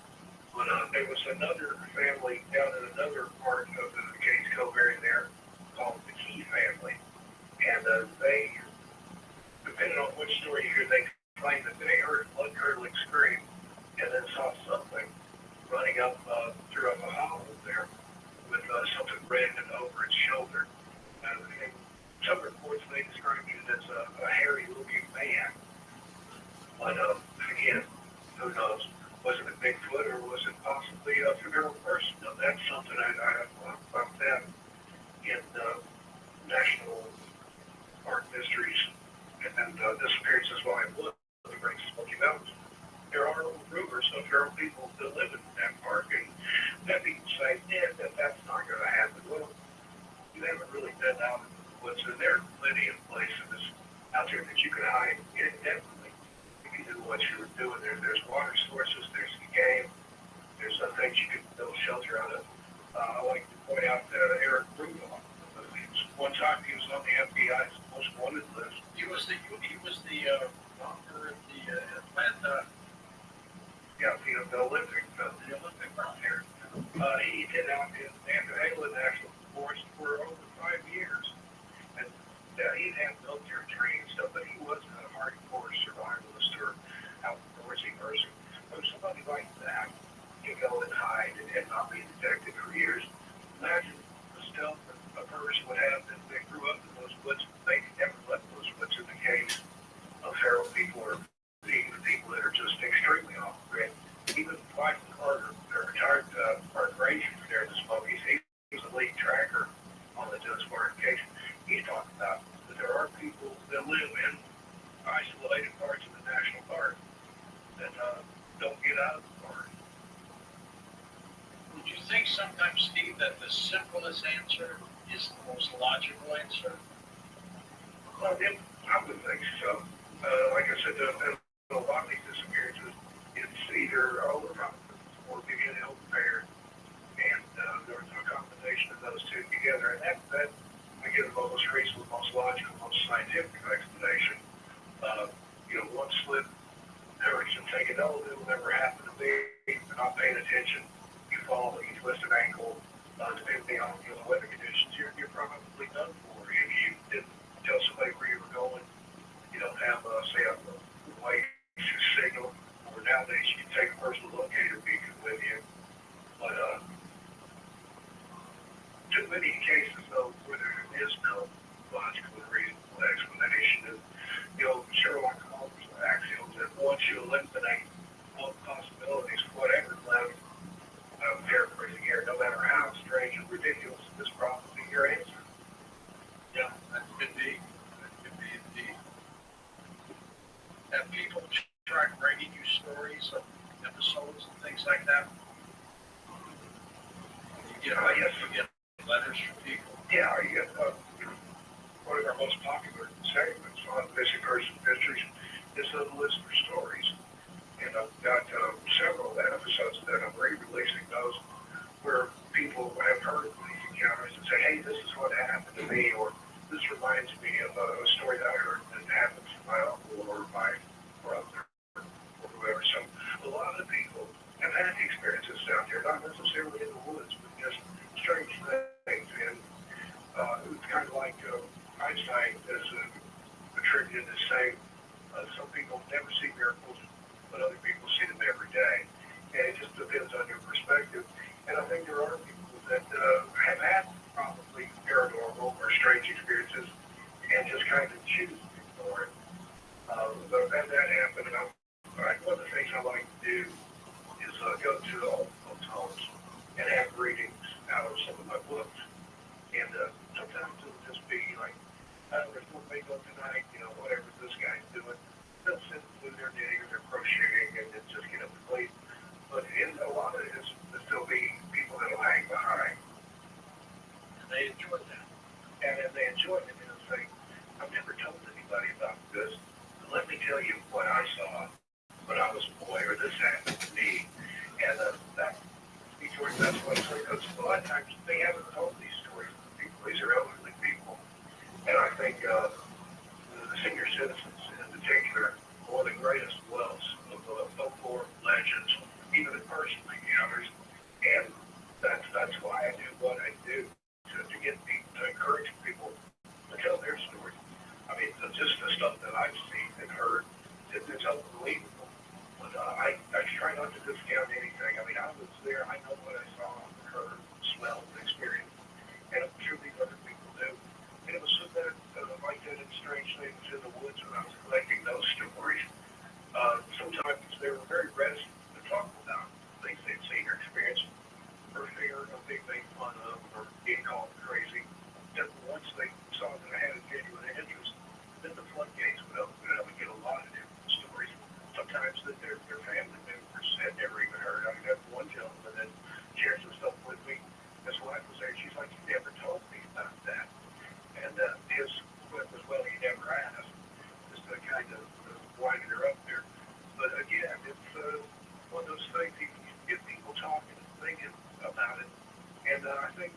But there was another family down in another part of the Case Cove area there called the Key family. And they, depending on which story you hear, they claim that they heard blood-curdling Who knows? Was it a Bigfoot or was it possibly a figural person? Now, that's something I found that in National Park Mysteries and Disappearances while I was the Great Smoky Mountains. There are rumors of feral people that live in that park, and that people say, yeah, that's not going to happen. Well, you haven't really been out in the woods, and there are plenty of places out there that you could hide indefinitely if you knew what you were doing. There's water sources, there's game, there's things you could build shelter out of. I like to point out Eric Rudolph. One time he was on the FBI's most wanted list. He was the author of the Atlanta. Yeah, the Olympic run here. He did out in Andahala National Forest for over 5 years. And he had military training and stuff, but he wasn't a hardcore survivalist or outdoorsy person. But somebody like that can go and hide and not be detected for years. Imagine the stealth a person would have if they grew up in those woods. They never left those woods in the case of feral people or people that are just extremely off the grid. Even Mike Carter, their retired park ranger there in the Smokies, he was a lead tracker on the Disqualification. He's talking about that there are people that live in isolated parts of the national park that don't get out of the park. Would you think sometimes, Steve, that the simplest answer is the most logical answer? Well, I would think so. Like I said, a lot of these disappearances, it's either overconfidence or being ill-prepared, and there's a combination of those two together, and that I get the most reasonable, most logical, most scientific explanation. One slip, everything taken over, it will never happen to me. You're not paying attention. You fall, you twist an ankle, depending on the weather conditions, you're probably done for. If you didn't tell somebody where you were going, you don't have, say, a way to signal, or nowadays you can take a personal locator beacon with you. But too many cases, though, where there is no logical and reasonable explanation. Sherlock Holmes axioms that once you eliminate all possibilities, whatever left, I'm paraphrasing here, no matter how strange and ridiculous, this probably be your answer. Yeah, that could be. That could be indeed. Have people tried writing you stories of episodes and things like that? You get letters from people. Yeah, you get one of our most popular segments on Missing Person Mysteries is the listener stories. And I've got several episodes that I'm re-releasing those where people have heard of these encounters and say, hey, this is what happened to me, or this reminds me of a story that I heard that happened to my uncle or my brother or whoever. So a lot of people have had experiences down here, not necessarily in the woods, but just strange things. And it's kind of like Einstein is attributed to saying some people never see miracles, but other people see them every day. And it just depends on your perspective. And I think there are people that have had probably paranormal or strange experiences and just kind of choose to ignore it. But I've had that happen. And one of the things I like to do is go to all folks' homes and have readings out of some of my books. And sometimes it'll just be like, there's no bingo tonight, whatever this guy's doing. They'll sit and do their knitting or their crocheting and then just get up and leave. But in a lot of it is there'll still be people that'll hang behind. And they enjoy that. And they enjoy it, and they'll say, I've never told anybody about this, but let me tell you what I saw when I was a boy, or this happened to me. And that's what it's like. Because a lot of times they haven't told these stories to people. These are elderly people. And I think the senior citizens in particular are one of the greatest wealths of folklore, legends, even in personal encounters. And that's why I do what I do, to get people, to encourage people to tell their stories. I mean, just the stuff that I've seen and heard, it's unbelievable. But I try not to discount anything. I mean, I was there. I know what I saw, heard, smelled, experienced. And I'm sure these other people do. And it was so that I did strange things in the woods when I was collecting those stories. Sometimes they were very reticent their family members had never even heard. I mean, that's one gentleman that shared some stuff with me. His wife was there. She's like, "You never told me about that." And his quip was, "Well, he never asked," just to kind of wind her up there. But again, it's one of those things you get people talking and thinking about it. And I think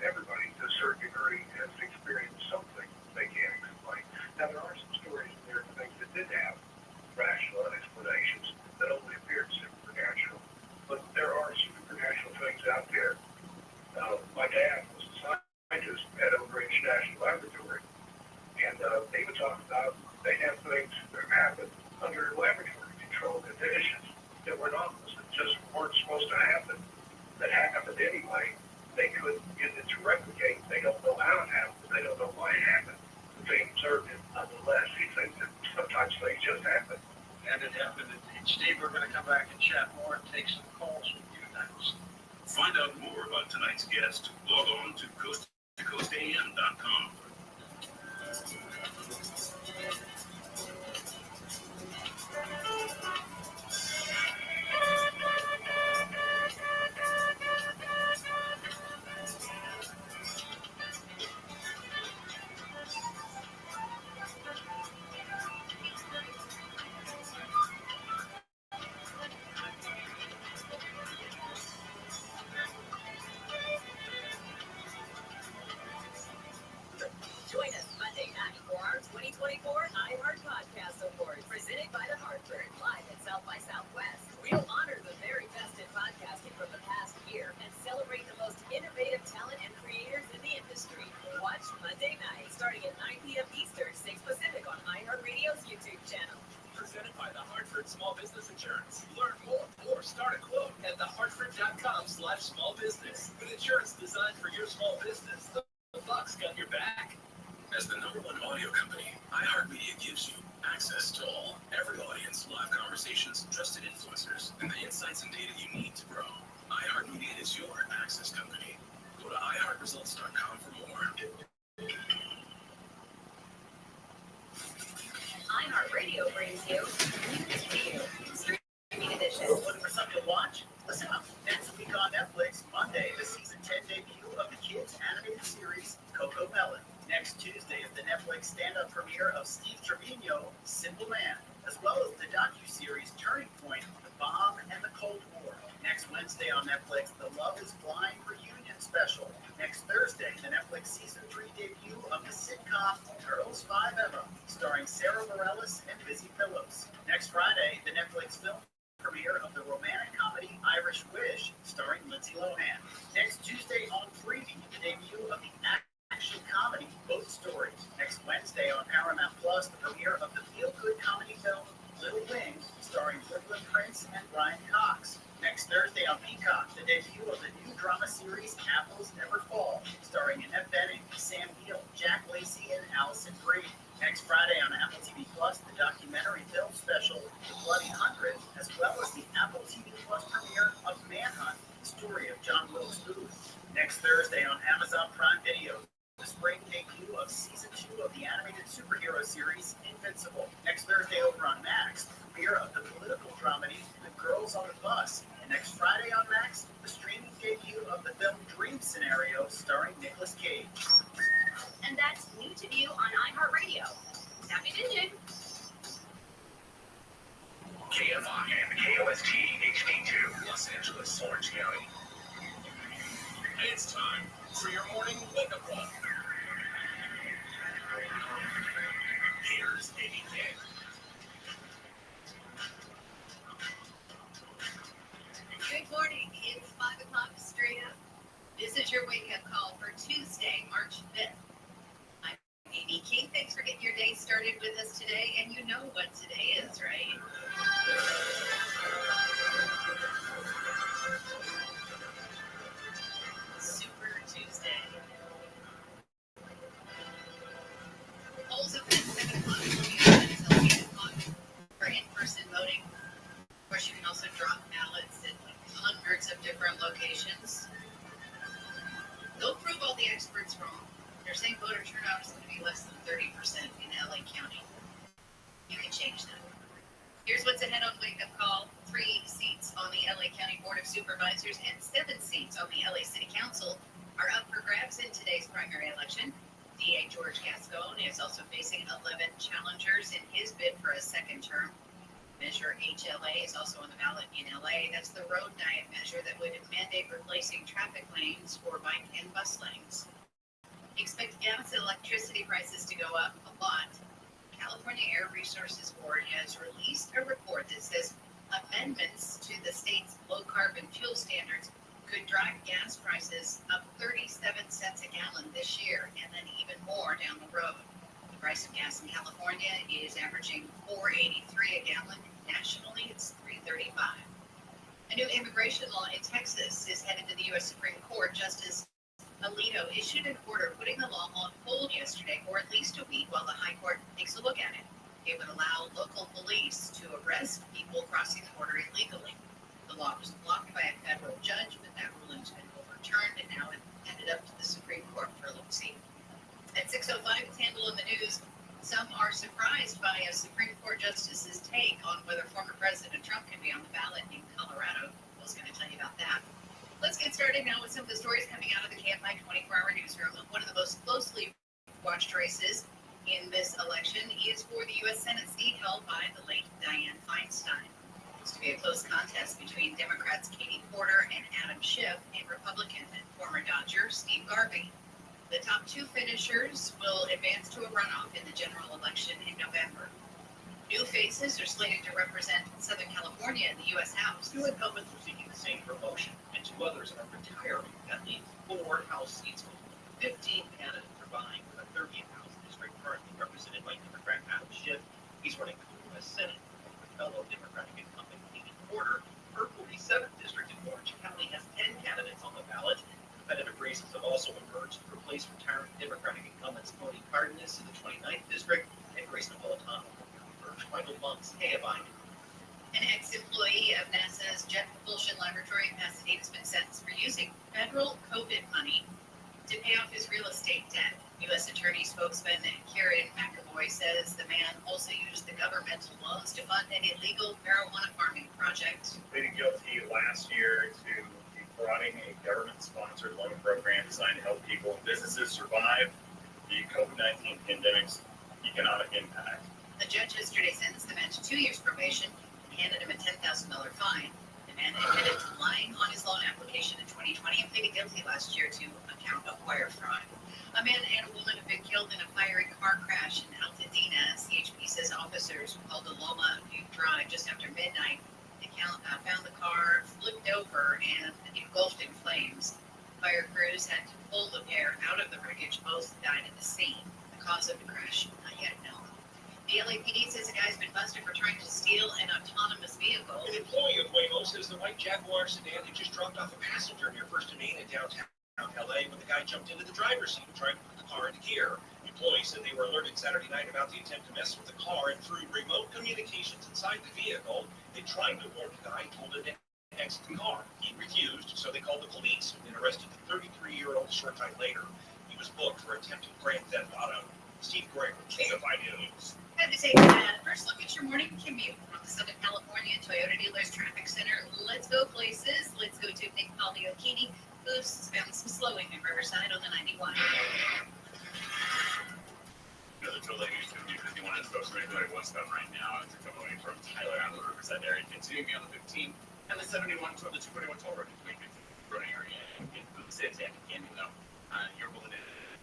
everybody, to a certain degree, has experienced something they can't explain. Now, there are some stories in there, things that did have rational explanations that only appeared supernatural. But there are supernatural things out there. My dad was a scientist at Oak Ridge National Laboratory, and they would talk about they have things that happen under laboratory controlled conditions that were anomalous, that just weren't supposed to happen, that happened anyway. They couldn't get it to replicate. They don't know how it happened. They don't know why it happened. But they observed it nonetheless. He thinks that sometimes things just happen. And it happened. And Steve, we're going to come back and chat more and take some calls with you next. Find out more about tonight's guest. Log on to coasttocoastam.com. Join us Monday night for our 2024 iHeart Podcast Awards, presented by The Hartford, live at South by Southwest. We'll honor the very best in podcasting from the past year and celebrate the most innovative talent and creators in the industry. Watch Monday night, starting at 9 p.m. Eastern, 6 Pacific on iHeartRadio's YouTube channel. Presented by The Hartford Small Business Insurance. Learn more or start a quote at thehartford.com/smallbusiness. With insurance designed for your small business, the Buck's got your back. As the #1 audio company, iHeartMedia gives you access to all, every audience, live conversations, trusted influencers, and the insights and data you need to grow. iHeartMedia is your access company. Go to iHeartResults.com for more. iHeartRadio brings you News for You, streaming edition. Looking for something to watch? Listen up. Next week on Netflix, Monday, the season 10 debut of the kids' animated series, Coco Melon. Next Tuesday is the Netflix stand-up premiere of Steve Trevino, Simple Man, as well as the docu-series Turning Point, The Bomb and the Cold War. Next Wednesday on Netflix, the Love is Blind reunion special. Next Thursday, the Netflix season 3 debut of the sitcom Girls 5 Eva, starring Sarah Bareilles and Busy Phillips. Next Friday, the Netflix film premiere of the romantic comedy Irish Wish, starring Lindsay Lohan. Next Tuesday on Freevee, the debut of the action comedy Boat Story. Next Wednesday on Paramount Plus, the premiere of the feel-good comedy film Little Wing, starring Brooklyn Prince and Brian Cox. Next Thursday on Peacock, the debut of the new drama series Apples Never Fall, starring Annette Bening, Sam Neill, Jack Lacey, and Allison Brie. Next Friday on Apple TV Plus, the documentary film special The Bloody Hundred, as well as the Apple TV Plus premiere of Manhunt, the story of John Wilkes Booth. Next Thursday on Amazon Prime Video, the spring debut of season 2 of the animated superhero series Invincible. Next Thursday over on Max, the premiere of the political dramedy The Girls on the Bus. And next Friday on Max, the streaming debut of the film Dream Scenario starring Nicolas Cage. And that's New to View on iHeartRadio. Happy binging! KFI and KOST HD2, Los Angeles, Orange County. It's time for your morning wake-up call. Here's Amy King. Good morning. It's 5 o'clock straight up. This is your wake-up call for Tuesday, March 5th. I'm Amy King. Thanks for getting your day started with us today. And you know what today is, right? Super Tuesday. Polls open at 7 o'clock. Until 8 o'clock for in-person voting. Of course, you can also drop ballots at hundreds of different locations. They'll prove all the experts wrong. They're saying voter turnout is going to be less than 30% in LA County. You can change that. Here's what's ahead on Wake Up Call. 3 seats on the LA County Board of Supervisors and 7 seats on the LA City Council are up for grabs in today's primary election. DA George Gascon is also facing 11 challengers in his bid for a second term. Measure HLA is also on the ballot in LA. That's the road diet measure that would mandate replacing traffic lanes for bike and bus lanes. Expect gas and electricity prices to go up a lot. California Air Resources Board has released a report that says amendments to the state's low-carbon fuel standards could drive gas prices up 37 cents a gallon this year and then even more down the road. The price of gas in California is averaging $4.83 a gallon. Nationally, it's $3.35. A new immigration law in Texas is headed to the U.S. Supreme Court. Justice Alito issued an order putting the law on hold yesterday for at least a week while the High Court takes a look at it. It would allow local police to arrest people crossing the border illegally. The law was blocked by a federal judge, but that ruling's been overturned, and now it ended up to the Supreme Court for a look-see. At 6:05, it's Handle in the News. Some are surprised by a Supreme Court justice's take on whether former President Trump can be on the ballot in Colorado. Bill's going to tell you about that. Let's get started now with some of the stories coming out of the KFI 24-hour newsroom. One of the most closely watched races in this election is for the U.S. Senate seat held by the late Dianne Feinstein. It's to be a close contest between Democrats Katie Porter and Adam Schiff and Republican and former Dodger Steve Garvey. The top 2 finishers will advance to a runoff in the general election in November. New faces are slated to represent Southern California in the U.S. House. 2 incumbents are seeking the same promotion, and 2 others are retiring. That leaves 4 House seats. 15 candidates are vying for the 30th House district, currently represented by Democrat Adam Schiff. He's running for the U.S. Senate. Fellow Democratic incumbent Katie Porter, her 47th district in Orange County, has 10 candidates on the ballot. Competitive races have also emerged to replace retiring Democratic incumbents Tony Cardenas in the 29th district and Grace Napolitano. Michael Bunks, KFI. An ex-employee of NASA's Jet Propulsion Laboratory in Pasadena has been sentenced for using federal COVID money to pay off his real estate debt. U.S. Attorney spokesman Karen McAvoy says the man also used the governmental loans to fund an illegal marijuana farming project. Pleaded guilty last year to defrauding a government-sponsored loan program designed to help people and businesses survive the COVID-19 pandemic's economic impact. The judge yesterday sentenced the man to 2 years probation and handed him a $10,000 fine. The man admitted to lying on his loan application in 2020 and pleaded guilty last year to a count of wire fraud. A man and a woman have been killed in a fiery car crash in Altadena. CHP says officers called to Loma Butte Drive just after midnight. They found the car flipped over and engulfed in flames. Fire crews had to pull the pair out of the wreckage. Both died at the scene. The cause of the crash not yet known. The LAPD says a guy's been busted for trying to steal an autonomous vehicle. An employee of Waymo says the white Jaguar sedan had just dropped off a passenger near First and Main in downtown LA when the guy jumped into the driver's seat and tried to put the car into gear. Employees said they were alerted Saturday night about the attempt to mess with the car, and through remote communications inside the vehicle, they tried to warn the guy, told him to exit the car. He refused, so they called the police and arrested the 33-year-old a short time later. He was booked for attempted grand theft auto. Steve Gray from KFI News. Had to take a first look at your morning commute from the Southern California Toyota Dealers Traffic Center. Let's go places. Let's go to Nick Paldiocchini, who's found some slowing in Riverside on the 91. The total use of 51 is supposed to be doing westbound right now. It's coming from Tyler on the Riverside area, continuing on the 15 and the 71 toward the 241 toll road between the running area and the city and Canyon. You're willing to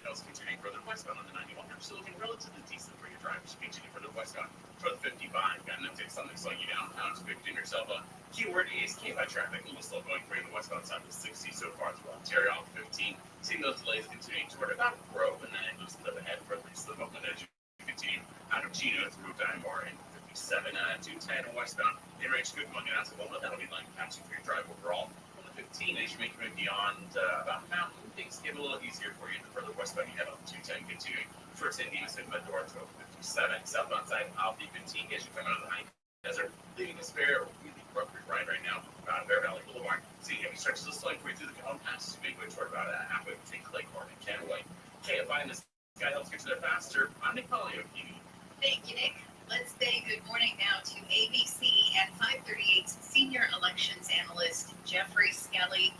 continuing further westbound on the 91. I'm still looking relatively decent for your drivers. Continue further westbound for the 55. Got enough to something slowing you down. Now it's 15 yourself. Keyword is KFI traffic. A little slow going for you on the westbound side of the 60 so far through Ontario on the 15. Seeing those delays continuing toward about Grove, and then it moves a little ahead for at least the moment as you continue out of Chino through Dinmore and 57 to 10 westbound. In range good going out to Loma. That'll be like passing for your drive overall. 15 as you make your way beyond about Mountain, things get a little easier for you the further westbound you head on 210, continuing towards Indiana City Medora to 57. Southbound side of the 15 as you come out of the high desert, leaving a spare really appropriate ride right now about Bear Valley Boulevard. Seeing heavy stretches of slowing for you through the Cajon Pass as you make your way toward about halfway between Claycorn and Canaway. KFI and this guy helps get you there faster. I'm Nick Paldiocchini. Thank you, Nick. Let's say good morning now to ABC at 538's senior elections analyst, Jeffrey Skelly.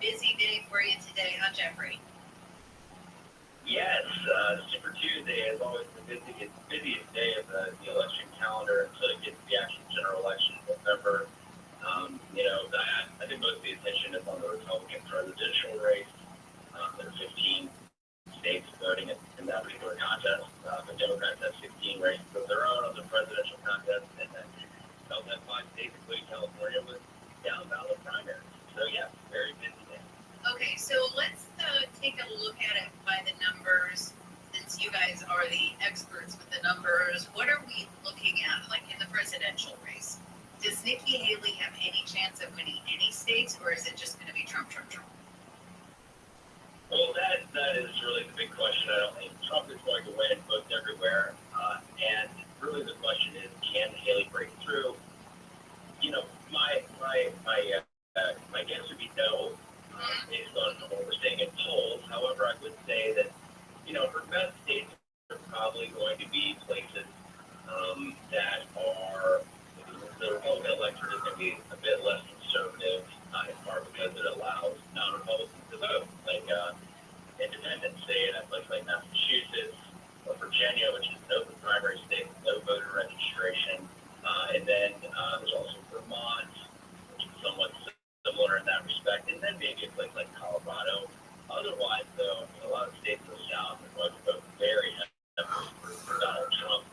Busy day for you today, huh, Jeffrey? Yes, Super Tuesday is always the busiest day of the election calendar until it gets to the actual general election in November. I think most of the attention is on the Republican presidential race. There are 15 states voting in that particular contest. The Democrats have 16 races of their own on the presidential contest, and then they'll have 5 states, including California, with down ballot primaries. So, yeah, very busy day. Okay, so let's take a look at it by the numbers. Since you guys are the experts with the numbers, what are we looking at, like in the presidential race? Does Nikki Haley have any chance of winning any states, or is it just going to be Trump, Trump, Trump? Well, that is really the big question. I don't think Trump is going to win votes everywhere. And really the question is, can Haley break through? My guess would be no, based on what we're seeing in polls. However, I would say that, her best states are probably going to be places that are, the Republican electorate is going to be a bit less conservative, in part because it allows non-Republicans to vote, like independents, say in a place like Massachusetts or Virginia, which is an open primary state with no voter registration. And then there's also Vermont, which is somewhat similar in that respect, and then maybe a place like Colorado. Otherwise, though, a lot of states in the South are going to vote very heavily for Donald Trump.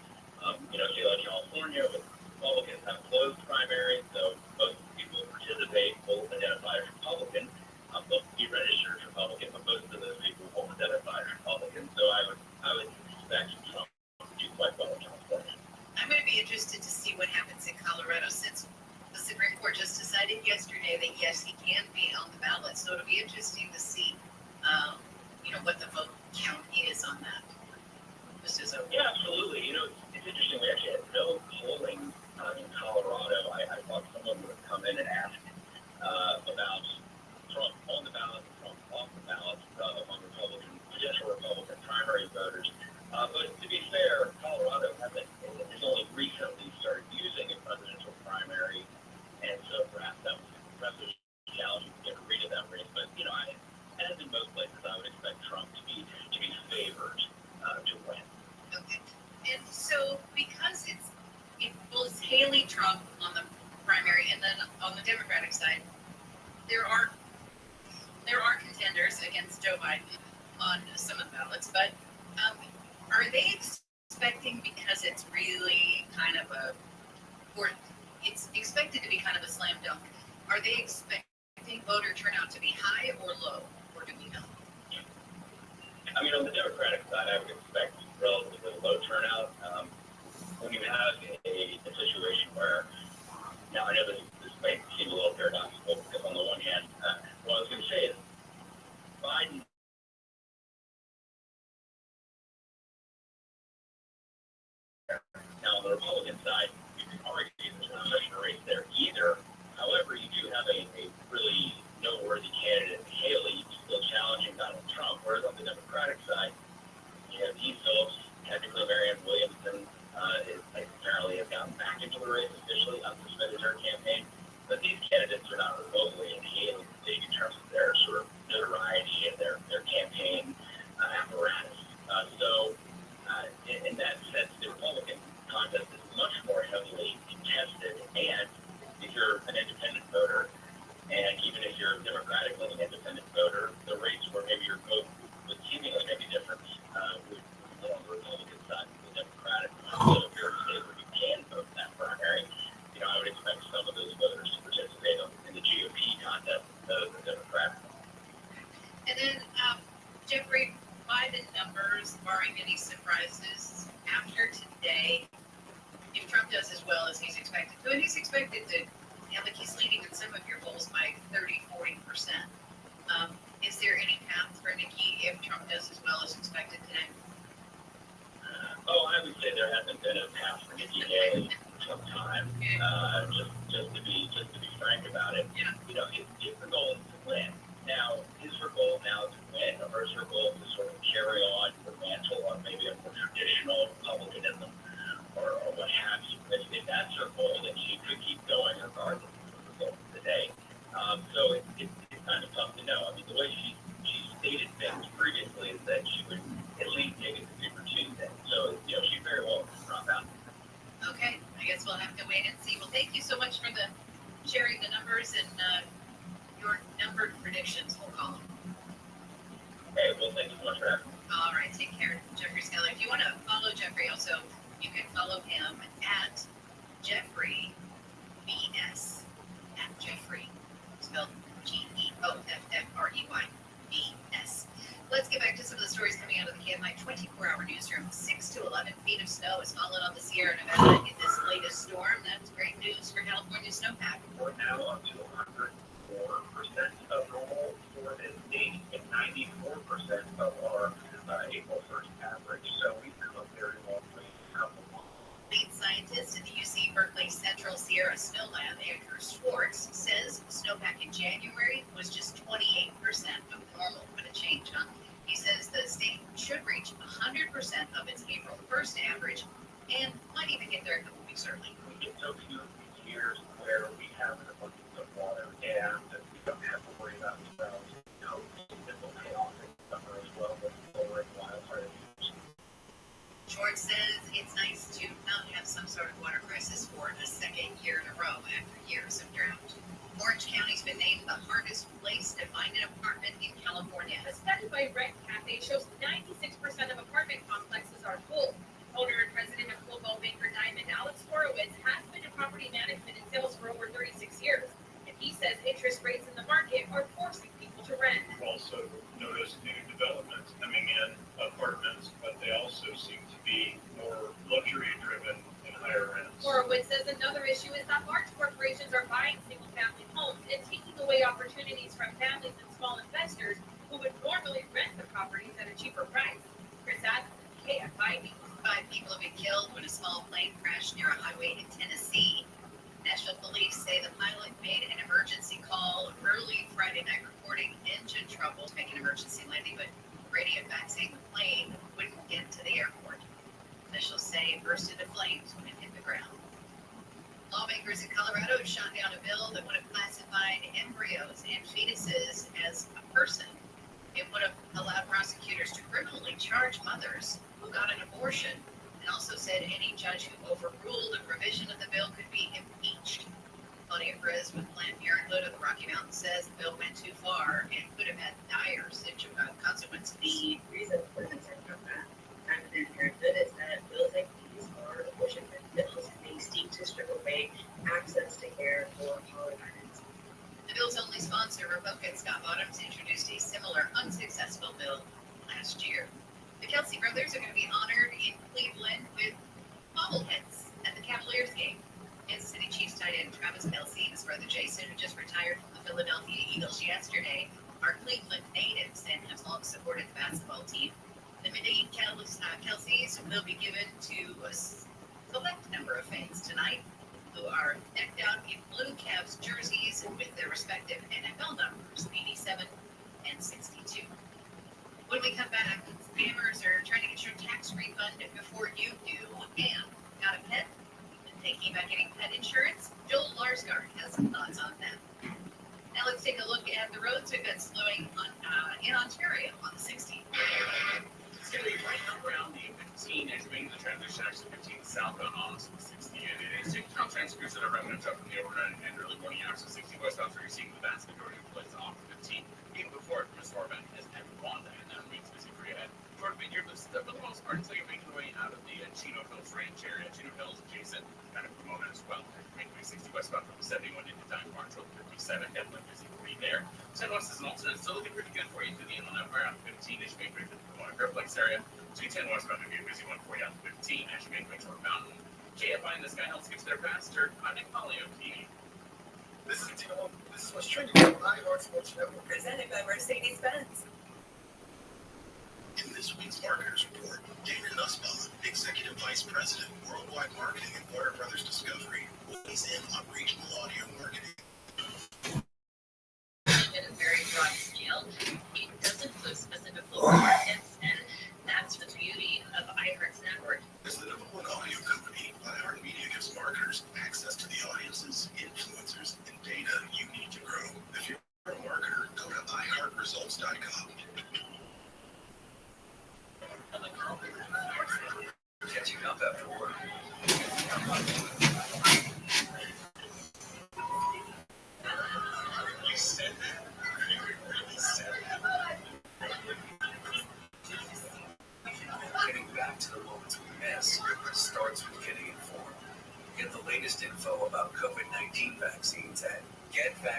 Say like California, with Republicans have closed primaries, so most people who participate will identify as Republican. They'll be registered as Republican, but most of those people won't identify as Republican. So I would expect Trump to do quite well in California. I'm going to be interested to see what happens in Colorado, since the Supreme Court just decided yesterday that yes, he can be on the ballot. So it'll be interesting to see, what the vote count is on that. Yeah, absolutely. It's interesting. We actually had no polling in Colorado. I thought someone would have come in and asked about Trump on the ballot and Trump off the ballot among potential Republican primary voters. But to be fair, Colorado has only recently started using a presidential primary, and so perhaps that was challenging to get a read of that race. But as in most places, I would expect Trump to be favored to win. Okay, and so because it was Haley Trump on the primary, and then on the Democratic side, there are contenders against Joe Biden on some of the ballots, but are they expecting, because it's really kind of it's expected to be kind of a slam dunk, are they expecting voter turnout to be high or low, or do we know? On the Democratic side, I would expect relatively low turnout. When you have a situation where, now I know this might seem a little paradoxical, because on the one hand, what I was going to say is Biden now on the Republican side, you can argue there's not much of a race there either. However, you do have a really noteworthy candidate, Haley, still challenging Donald Trump, whereas on the Democratic side, you have Dean Phillips, technically Marianne Williamson, apparently has gotten back into the race officially, unsuspended her campaign. But these candidates are not remotely in Haley's league in terms of their sort of notoriety and their campaign apparatus. In that sense, the Republican contest is much more heavily contested. And if you're an independent voter, and even if you're a Democratic-leaning independent voter, the rates where maybe your vote would seemingly make a difference would be on the Republican side than the Democratic. So if you're in a state where you can vote in that primary, I would expect some of those voters to participate in the GOP contest instead of the Democratic. And then, Jeffrey, by the numbers, barring any surprises, after today, if Trump does as well as he's expected to, and he's expected to, he's leading in some of your polls by 30-40%. Is there any path for Nikki if Trump does as well as expected today? I would say there hasn't been a path for Nikki Haley for some time. Just to be frank about it, if the goal is to win. Now, is her goal now to win, or is her goal to sort of carry on the mantle of maybe a more traditional Republicanism, or what have you. If that's her goal, then she could keep going regardless of the result of the day. So it's kind of tough to know. I mean, the way she stated things previously is that she would at least take it to Super Tuesday. So, she very well could drop out. Okay, I guess we'll have to wait and see. Well, thank you so much for sharing the numbers and your numbered predictions, we'll call them. Okay, well, thank you so much for having me. All right, take care, Jeffrey Skeller. If you want to follow Jeffrey, also, you can follow him at Jeffrey BS, at Jeffrey, spelled GEOFFREY BS. Let's get back to some of the stories coming out of the KMI 24-hour newsroom. 6 to 11 feet of snow has fallen on the Sierra Nevada in this latest storm. That's great news for California snowpack. We're now up to 104% of normal for this date and 94% of our April 1st average. So we've come a very long way. Lead scientist in the UC Berkeley Central Sierra Snow Lab, Andrew Schwartz, says snowpack in January was just 28% of normal. What a change, huh? He says the state should reach 100% of its April 1st average and might even get there a couple weeks early. We get so few years where we have an abundance of water and we don't have to worry about snow. It will pay off in summer as well with lowering wildfire issues. Schwartz says it's nice to not have some sort of water crisis for a second year in a row after years of drought. Orange County's been named the hardest place to find an apartment in California. A study by Rent Cafe shows 96% of apartment complexes are full. Owner and president of Global Banker Diamond, Alex Horowitz, has been in property management and sales for over 36 years. And he says interest rates in the market are forcing people to rent. We've also noticed new developments coming in, apartments, but they also seem to be more luxury-driven and higher rents. Horowitz says another issue is that large corporations are buying single-family homes and taking away opportunities from families and small investors who would normally rent the properties at a cheaper price. Chris Adams, KFI News. 5 people have been killed when a small plane crashed near a highway in Tennessee. Nashville police say the pilot made an emergency call early Friday night reporting engine trouble to make an emergency landing, but radio back saying the plane wouldn't get to the airport. Officials say it burst into flames when it hit the ground. Lawmakers in Colorado have shot down a bill that would have classified embryos and fetuses as a person. It would have allowed prosecutors to criminally charge mothers who got an abortion, and also said any judge who overruled a provision of the bill could be impeached. Claudia Perez with Planned Parenthood of the Rocky Mountains says the bill went too far and could have had dire consequences. The reason for concern about that at Planned Parenthood is that bills like these are abortion bills, and they seek to strip away access to care for all parents. The bill's only sponsor, Republican Scott Bottoms, introduced a similar unsuccessful bill last year. The Kelsey brothers are going to be honored in Cleveland with bobbleheads at the Cavaliers game. Kansas City Chiefs tight end Travis Kelce and his brother Jason, who just retired from the Philadelphia Eagles yesterday, are Cleveland natives and have long supported the basketball team. The Medellin Kelceys will be given to a select number of fans tonight who are decked out in blue Cavs jerseys with their respective NFL numbers, 87 and 62. When we come back, scammers are trying to get your tax refund before you do. And got a pet? And thinking about getting pet insurance? Joel Larsgaard has some thoughts on that. Now let's take a look at the roads. We've got slowing in Ontario on the 16th. It's going to be right around the 15 as you make the transition actually 15 southbound on 60. And it is taking on transfers that are revenue up from the overnight and early morning hours of 60 westbound, where you're seeing the vast majority of places off 15. Even before it from a store event has ever gone there, and that means busy for you ahead. Short vineyard, but for the most part, until you're making your way out of the Chino Hills Ranch area, Chino Hills adjacent, kind of Pomona as well. Making way 60 westbound from 71 into Time March Road 57, definitely busy for you there. 10 west is an alternate, still looking pretty good for you through the inland empire on 15 as you make way to the Pomona Fairplex area. Between 10 westbound would be a busy one for you on 15 as you make way toward Mountain. KFI and this guy helps get to their faster. I'm Nick Polio, TV. This is Tino. This is what's trending on iHeart Sports Network. Presented by Mercedes-Benz. In this week's Marketers Report, Dana Nussbaum, Executive Vice President, Worldwide Marketing at Warner Brothers Discovery, weighs in on regional audio marketing. At a very broad scale, it doesn't include specific local markets, and that's the beauty of iHeart's network. As the number one audio company,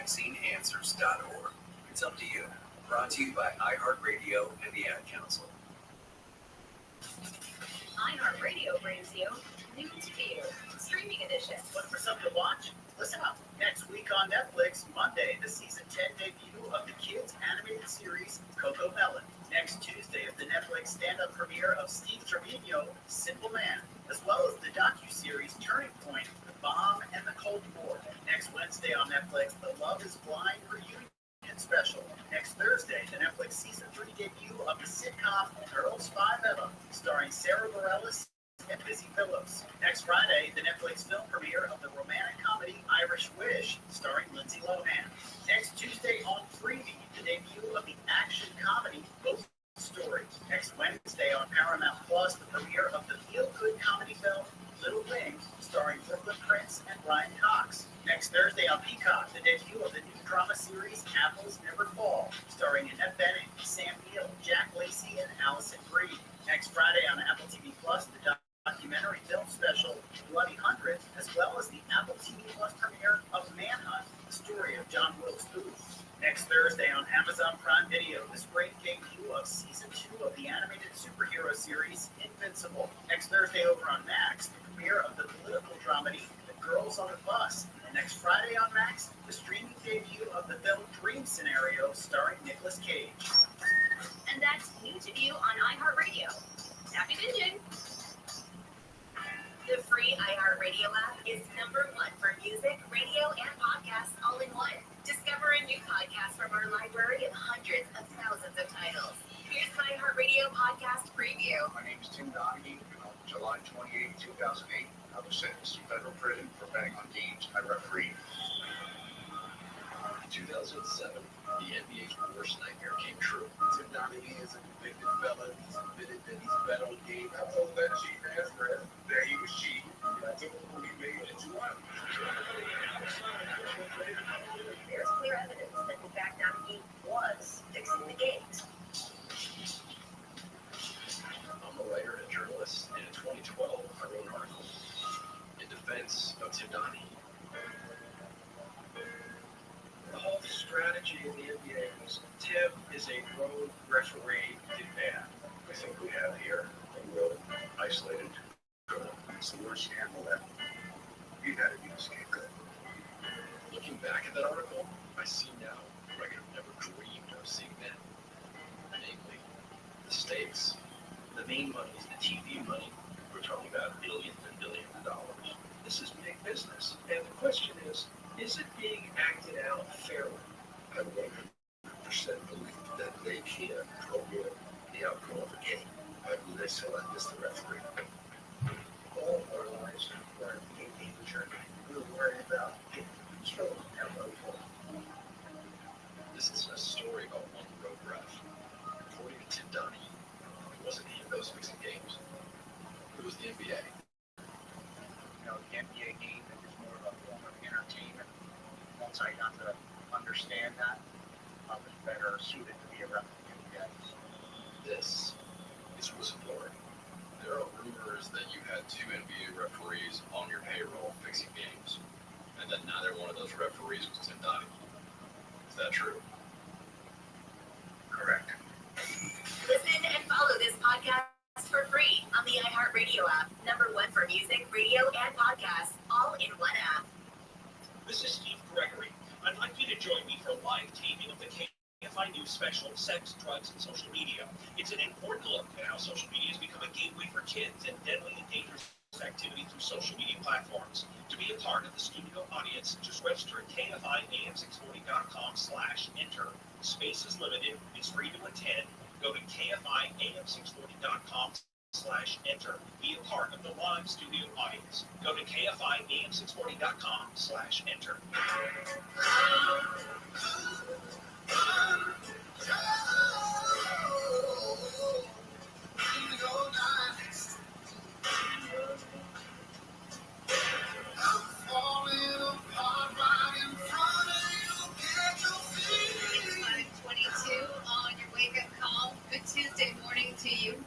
vaccineanswers.org. It's up to you. Brought to you by iHeartRadio and the Ad Council. iHeartRadio brings you New to You, streaming edition. Looking for something to watch? Listen up. Next week on Netflix, Monday, the season 10 debut of the kids' animated series Coco Melon. Next Tuesday, the Netflix stand-up premiere of Steve Trevino, Simple Man, as well as the docu-series Turning Point, The Bomb and the Cold War. Next Wednesday on Netflix, the Love is Blind reunion special. Next Thursday, the Netflix season 3 debut of the sitcom Girls 5 Eva, starring Sarah Bareilles and Busy Phillips. Next Friday, the Netflix film premiere of the romantic comedy Irish Wish, starring Lindsay Lohan. Next Tuesday on Freevee, the debut of the action comedy Ghost Story. Next Wednesday on Paramount Plus, the premiere of the feel-good comedy film Little Things, starring Brooklyn Prince and Brian Cox. Next Thursday on Peacock, the debut of the new drama series Apples Never Fall, starring Annette Bening, Sam Neill, Jack Lacey, and Allison Brie. Next Friday on Apple TV Plus, the documentary film special Bloody Hundreds, as well as the Apple TV Plus premiere of Manhunt, the story of John Wilkes Booth. Next Thursday on Amazon Prime Video, the spring debut of Season 2 of the animated superhero series Invincible. Next Thursday over on Max, the premiere of the political dramedy The Girls on the Bus. And next Friday on Max, the streaming debut of the film Dream Scenario starring Nicolas Cage. And that's New to You on iHeartRadio. Happy binging! The free iHeartRadio app is #1 for music, radio, and podcasts all in one. Discover a new podcast from our library of hundreds of thousands of titles. Here's an iHeartRadio podcast preview. My name is Tim Donaghy, and on July 28, 2008, I was sentenced to federal prison for betting on games I refereed. In 2007, the NBA's worst nightmare came true. Tim Donaghy is a convicted felon. He's admitted that he's bet on games. I told that chief Ezra that he was cheating. I told him he made it to one. There's clear evidence that, in fact, Donaghy was fixing the games. I'm a writer and a journalist, and in 2012, I wrote an article in defense of Tim Donaghy. The whole strategy in the NBA was Tim is a road referee who did bad. I think we have here a real isolated criminal. It's the worst scandal ever. You gotta be a scapegoat. Looking back at that article, I see now what I could have never dreamed of seeing then. Namely, the stakes, the main money, the TV money. We're talking about billions and billions of dollars. This is big business. And the question is it being acted out fairly? I 100% believe that they can program the outcome of a game. I believe they select as the referee. All of our lives are being injured. We're worried about getting killed at one point. This isn't a story about one road ref. According to Tim Donaghy, it wasn't he that was fixing games. It was the NBA. You know, the NBA game is more of a form of entertainment. Once I got to understand that, I was better suited to be a ref in the NBA. This is whistleblowing. There are rumors that you had 2 NBA referees on your payroll fixing games, and that neither one of those referees was Tim Donaghy. Is that true? Correct. Listen and follow this podcast for free on the iHeartRadio app. #1 for music, radio, and podcasts, all in one app. This is Steve Gregory. I'd like you to join me for a live taping of the KFI News special, Sex, Drugs, and Social Media. It's an important look at how social media has become a gateway for kids and deadly and dangerous activity through social media platforms. To be a part of the studio audience, just register at KFIAM640.com/enter. Space is limited. It's free to attend. Go to KFIAM640.com/enter. Be a part of the live studio audience. Go to KFIAM640.com/enter. On your wake-up call. Good Tuesday morning to you.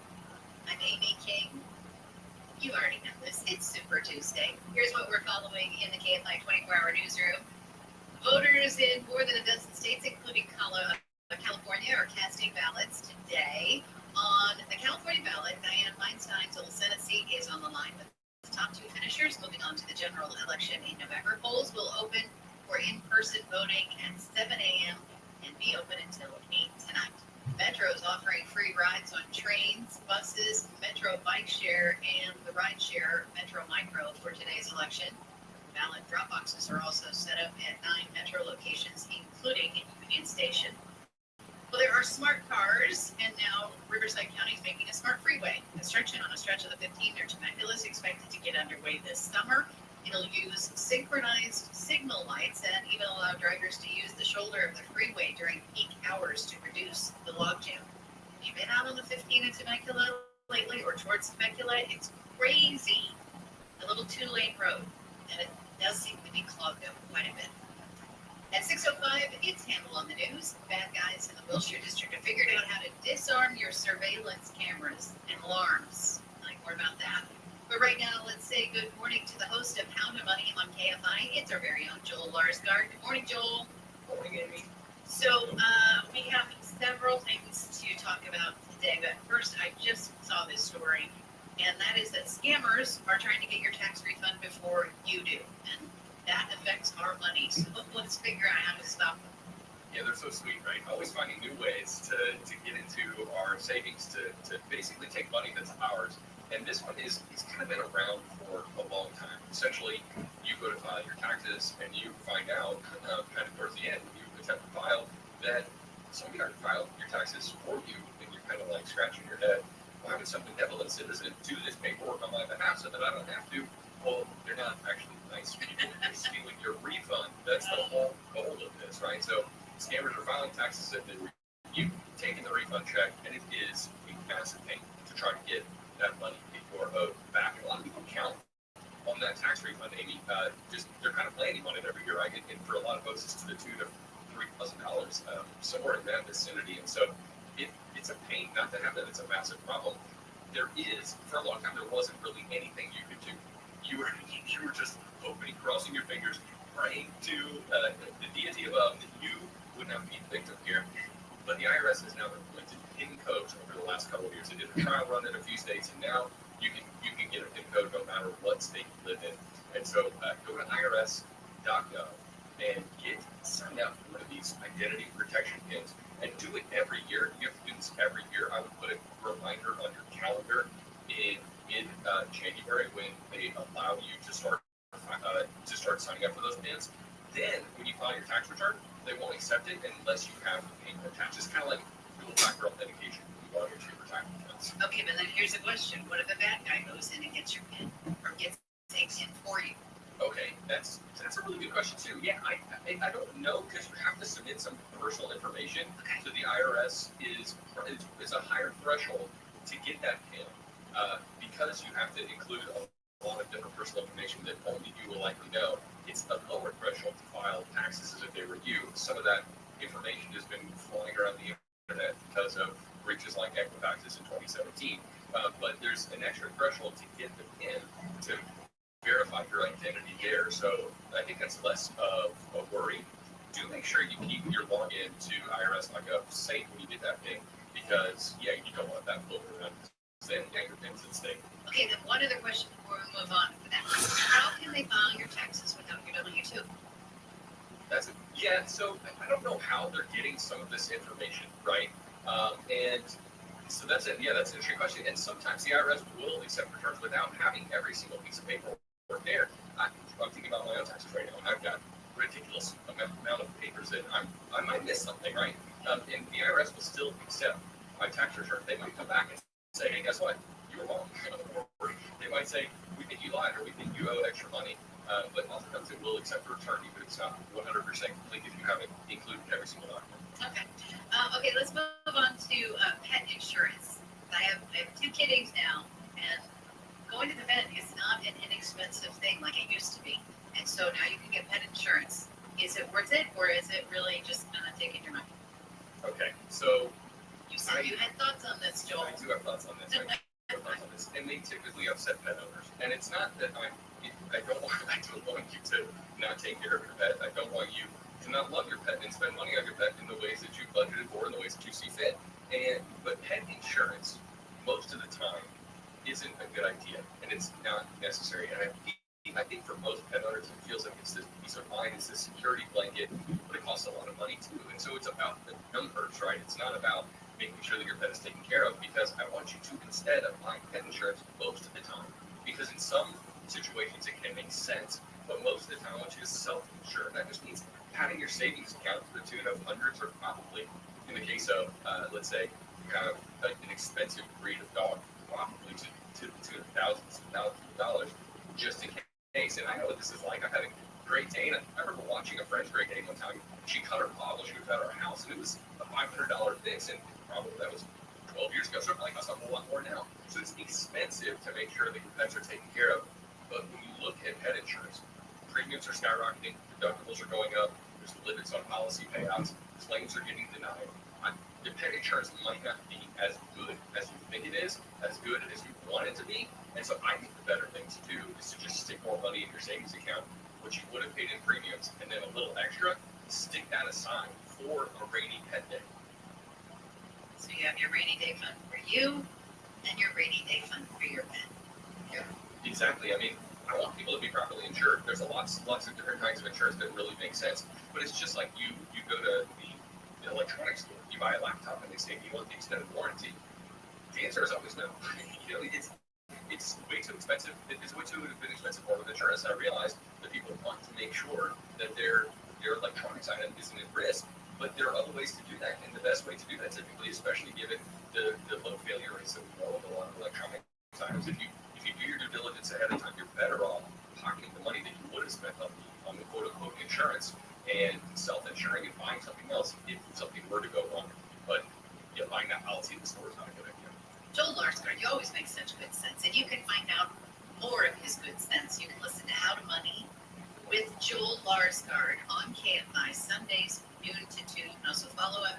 I'm Amy King. You already know this. It's Super Tuesday. Here's what we're following in the KFI 24-hour newsroom. Voters More than a dozen states, including California, are casting ballots today. On the California ballot, Dianne Feinstein's old Senate seat is on the line with the top two finishers. Moving on to the general election in November, polls will open for in-person voting at 7 a.m. and be open until 8 tonight. Metro is offering free rides on trains, buses, Metro Bike Share, and the rideshare Metro Micro for today's election. Ballot drop boxes are also set up at 9 Metro locations, including Union Station. Well, there are smart cars, and now Riverside County is making a smart freeway. Construction on a stretch of the 15 near Temecula is expected to get underway this summer. It'll use synchronized signal lights and even allow drivers to use the shoulder of the freeway during peak hours to reduce the logjam. Have you been out on the 15 in Temecula lately or towards Temecula? It's crazy. A little 2-lane road, and it does seem to be clogged up quite a bit. At 6:05, it's Handle on the News. Bad guys in the Wilshire District have figured out how to disarm your surveillance cameras and alarms. Like more about that. But right now, let's say good morning to the host of Pound of Money on KFI. It's our very own Joel Larsgaard. Good morning, Joel. Good morning, Amy. So we have several things to talk about today. But first, I just saw this story, and that is that scammers are trying to get your tax refund before you do. And that affects our money. So let's figure out how to stop them. Yeah, they're so sweet, right? Always finding new ways to get into our savings to basically take money that's ours. And this one is kind of been around for a long time. Essentially, you go to file your taxes and you find out kind of towards the end when you attempt to file that somebody already filed your taxes for you, and you're kind of like scratching your head. Why would some benevolent citizen do this paperwork on my behalf so that I don't have to? Well, they're not actually nice people. They're stealing your refund. That's the whole goal of this, right? So scammers are filing taxes that you've taken the refund check, and it is a massive pain to try to get that money you're owed back. And a lot of people count on that tax refund, Amy. They're kind of planning on it every year, right? And for a lot of folks, it's to the tune of $3,000, somewhere in that vicinity. And so it's a pain not to have that. It's a massive problem. There is, for a long time, there wasn't really anything you could do. You were just hoping, crossing your fingers, praying to the deity above that you would not be the victim here. But the IRS has now implemented PIN codes over the last couple of years. They did a trial run in a few states, and now you can get a PIN code no matter what state you live in. And so go to irs.gov and sign up for one of these identity protection pins, and do it every year. You have to do this every year. I would put a reminder on your calendar in January when they allow you to start signing up for those pins. Then when you file your tax return, they won't accept it unless you have payment attached. It's kind of like dual factor authentication when you log into your retirement funds. Okay, but then here's a question. What if a bad guy goes in and gets your PIN or takes in for you? Okay, that's a really good question too. Yeah, I don't know, because you have to submit some personal information. Okay. So the IRS is a higher threshold to get that PIN because you have to include a lot of different personal information that only you will likely know. It's a lower threshold to file taxes as if they were you. Some of that information has been flying around the internet because of breaches like Equifax's in 2017. But there's an extra threshold to get the PIN to verify your identity there. So I think that's less of a worry. Do make sure you keep your login to IRS.gov safe when you get that PIN, because you don't want that floating around. Then your PIN's at stake. Okay, then one other question before we move on for that. How can they file your taxes without your W-2? So I don't know how they're getting some of this information, right? And so that's it. Yeah, that's an interesting question. And sometimes the IRS will accept returns without having every single piece of paperwork there. I'm thinking about my own taxes right now, and I've got ridiculous amount of papers that I might miss something, right? And the IRS will still accept my tax return. They might come back and say, hey, guess what? You were wrong. Or they might say, we think you lied, or we think you owe extra money. But oftentimes it will accept a return, even if it's not 100% complete if you haven't included every single document. Okay. Okay, let's move on to pet insurance. I have 2 kitties now, and going to the vet is not an inexpensive thing like it used to be. And so now you can get pet insurance. Is it worth it, or is it really just taking your money? Okay, so you said you had thoughts on this, Joel. I do have thoughts on this. And they typically upset pet owners. And it's not that I don't want you to not take care of your pet. I don't want you to to not love your pet and spend money on your pet in the ways that you budgeted for, in the ways that you see fit. But pet insurance, most of the time, isn't a good idea, and it's not necessary. And I think for most pet owners, it feels like it's this peace of mind, it's this security blanket, but it costs a lot of money too. And so it's about the numbers, right? It's not about making sure that your pet is taken care of, because I want you to, instead of buying pet insurance most of the time, because in some situations it can make sense, but most of the time I want you to self-insure. That just means having your savings account to the tune of hundreds, or probably, in the case of, let's say, kind of an expensive breed of dog, probably to the tune of thousands of dollars, just in case. And I know what this is like. I've had a Great Dane. I remember watching a French Great Dane one time. She cut her paw while she was at our house, and it was a $500 fix, and probably that was 12 years ago, so it probably costs a whole lot more now. So it's expensive to make sure that your pets are taken care of. But when you look at pet insurance, premiums are skyrocketing, deductibles are going up, there's limits on policy payouts, claims are getting denied. The pet insurance might not be as good as you think it is, as good as you want it to be. And so I think the better thing to do is to just stick more money in your savings account, which you would have paid in premiums, and then a little extra, stick that aside for a rainy pet day. So you have your rainy day fund for you, and your rainy day fund for your pet. Yeah, exactly. I mean, I want people to be properly insured. There's lots of different kinds of insurance that really make sense. But it's just like you go to the electronics store, you buy a laptop, and they say, do you want the extended warranty? The answer is always no. It's way too expensive. It's way too expensive form of insurance. And I realized that people want to make sure that their electronics item isn't at risk. But there are other ways to do that, and the best way to do that, typically, especially given the low failure rates that we know of a lot of electronic items, if you do your due diligence ahead of time, you're better off pocketing the money that you would have spent on the quote-unquote insurance and self-insuring and buying something else if something were to go wrong. But buying that policy in the store is not a good idea. Joel Larsgaard, you always make such good sense, and you can find out more of his good sense. You can listen to How to Money with Joel Larsgaard on KFI Sundays, noon to 2. And also follow up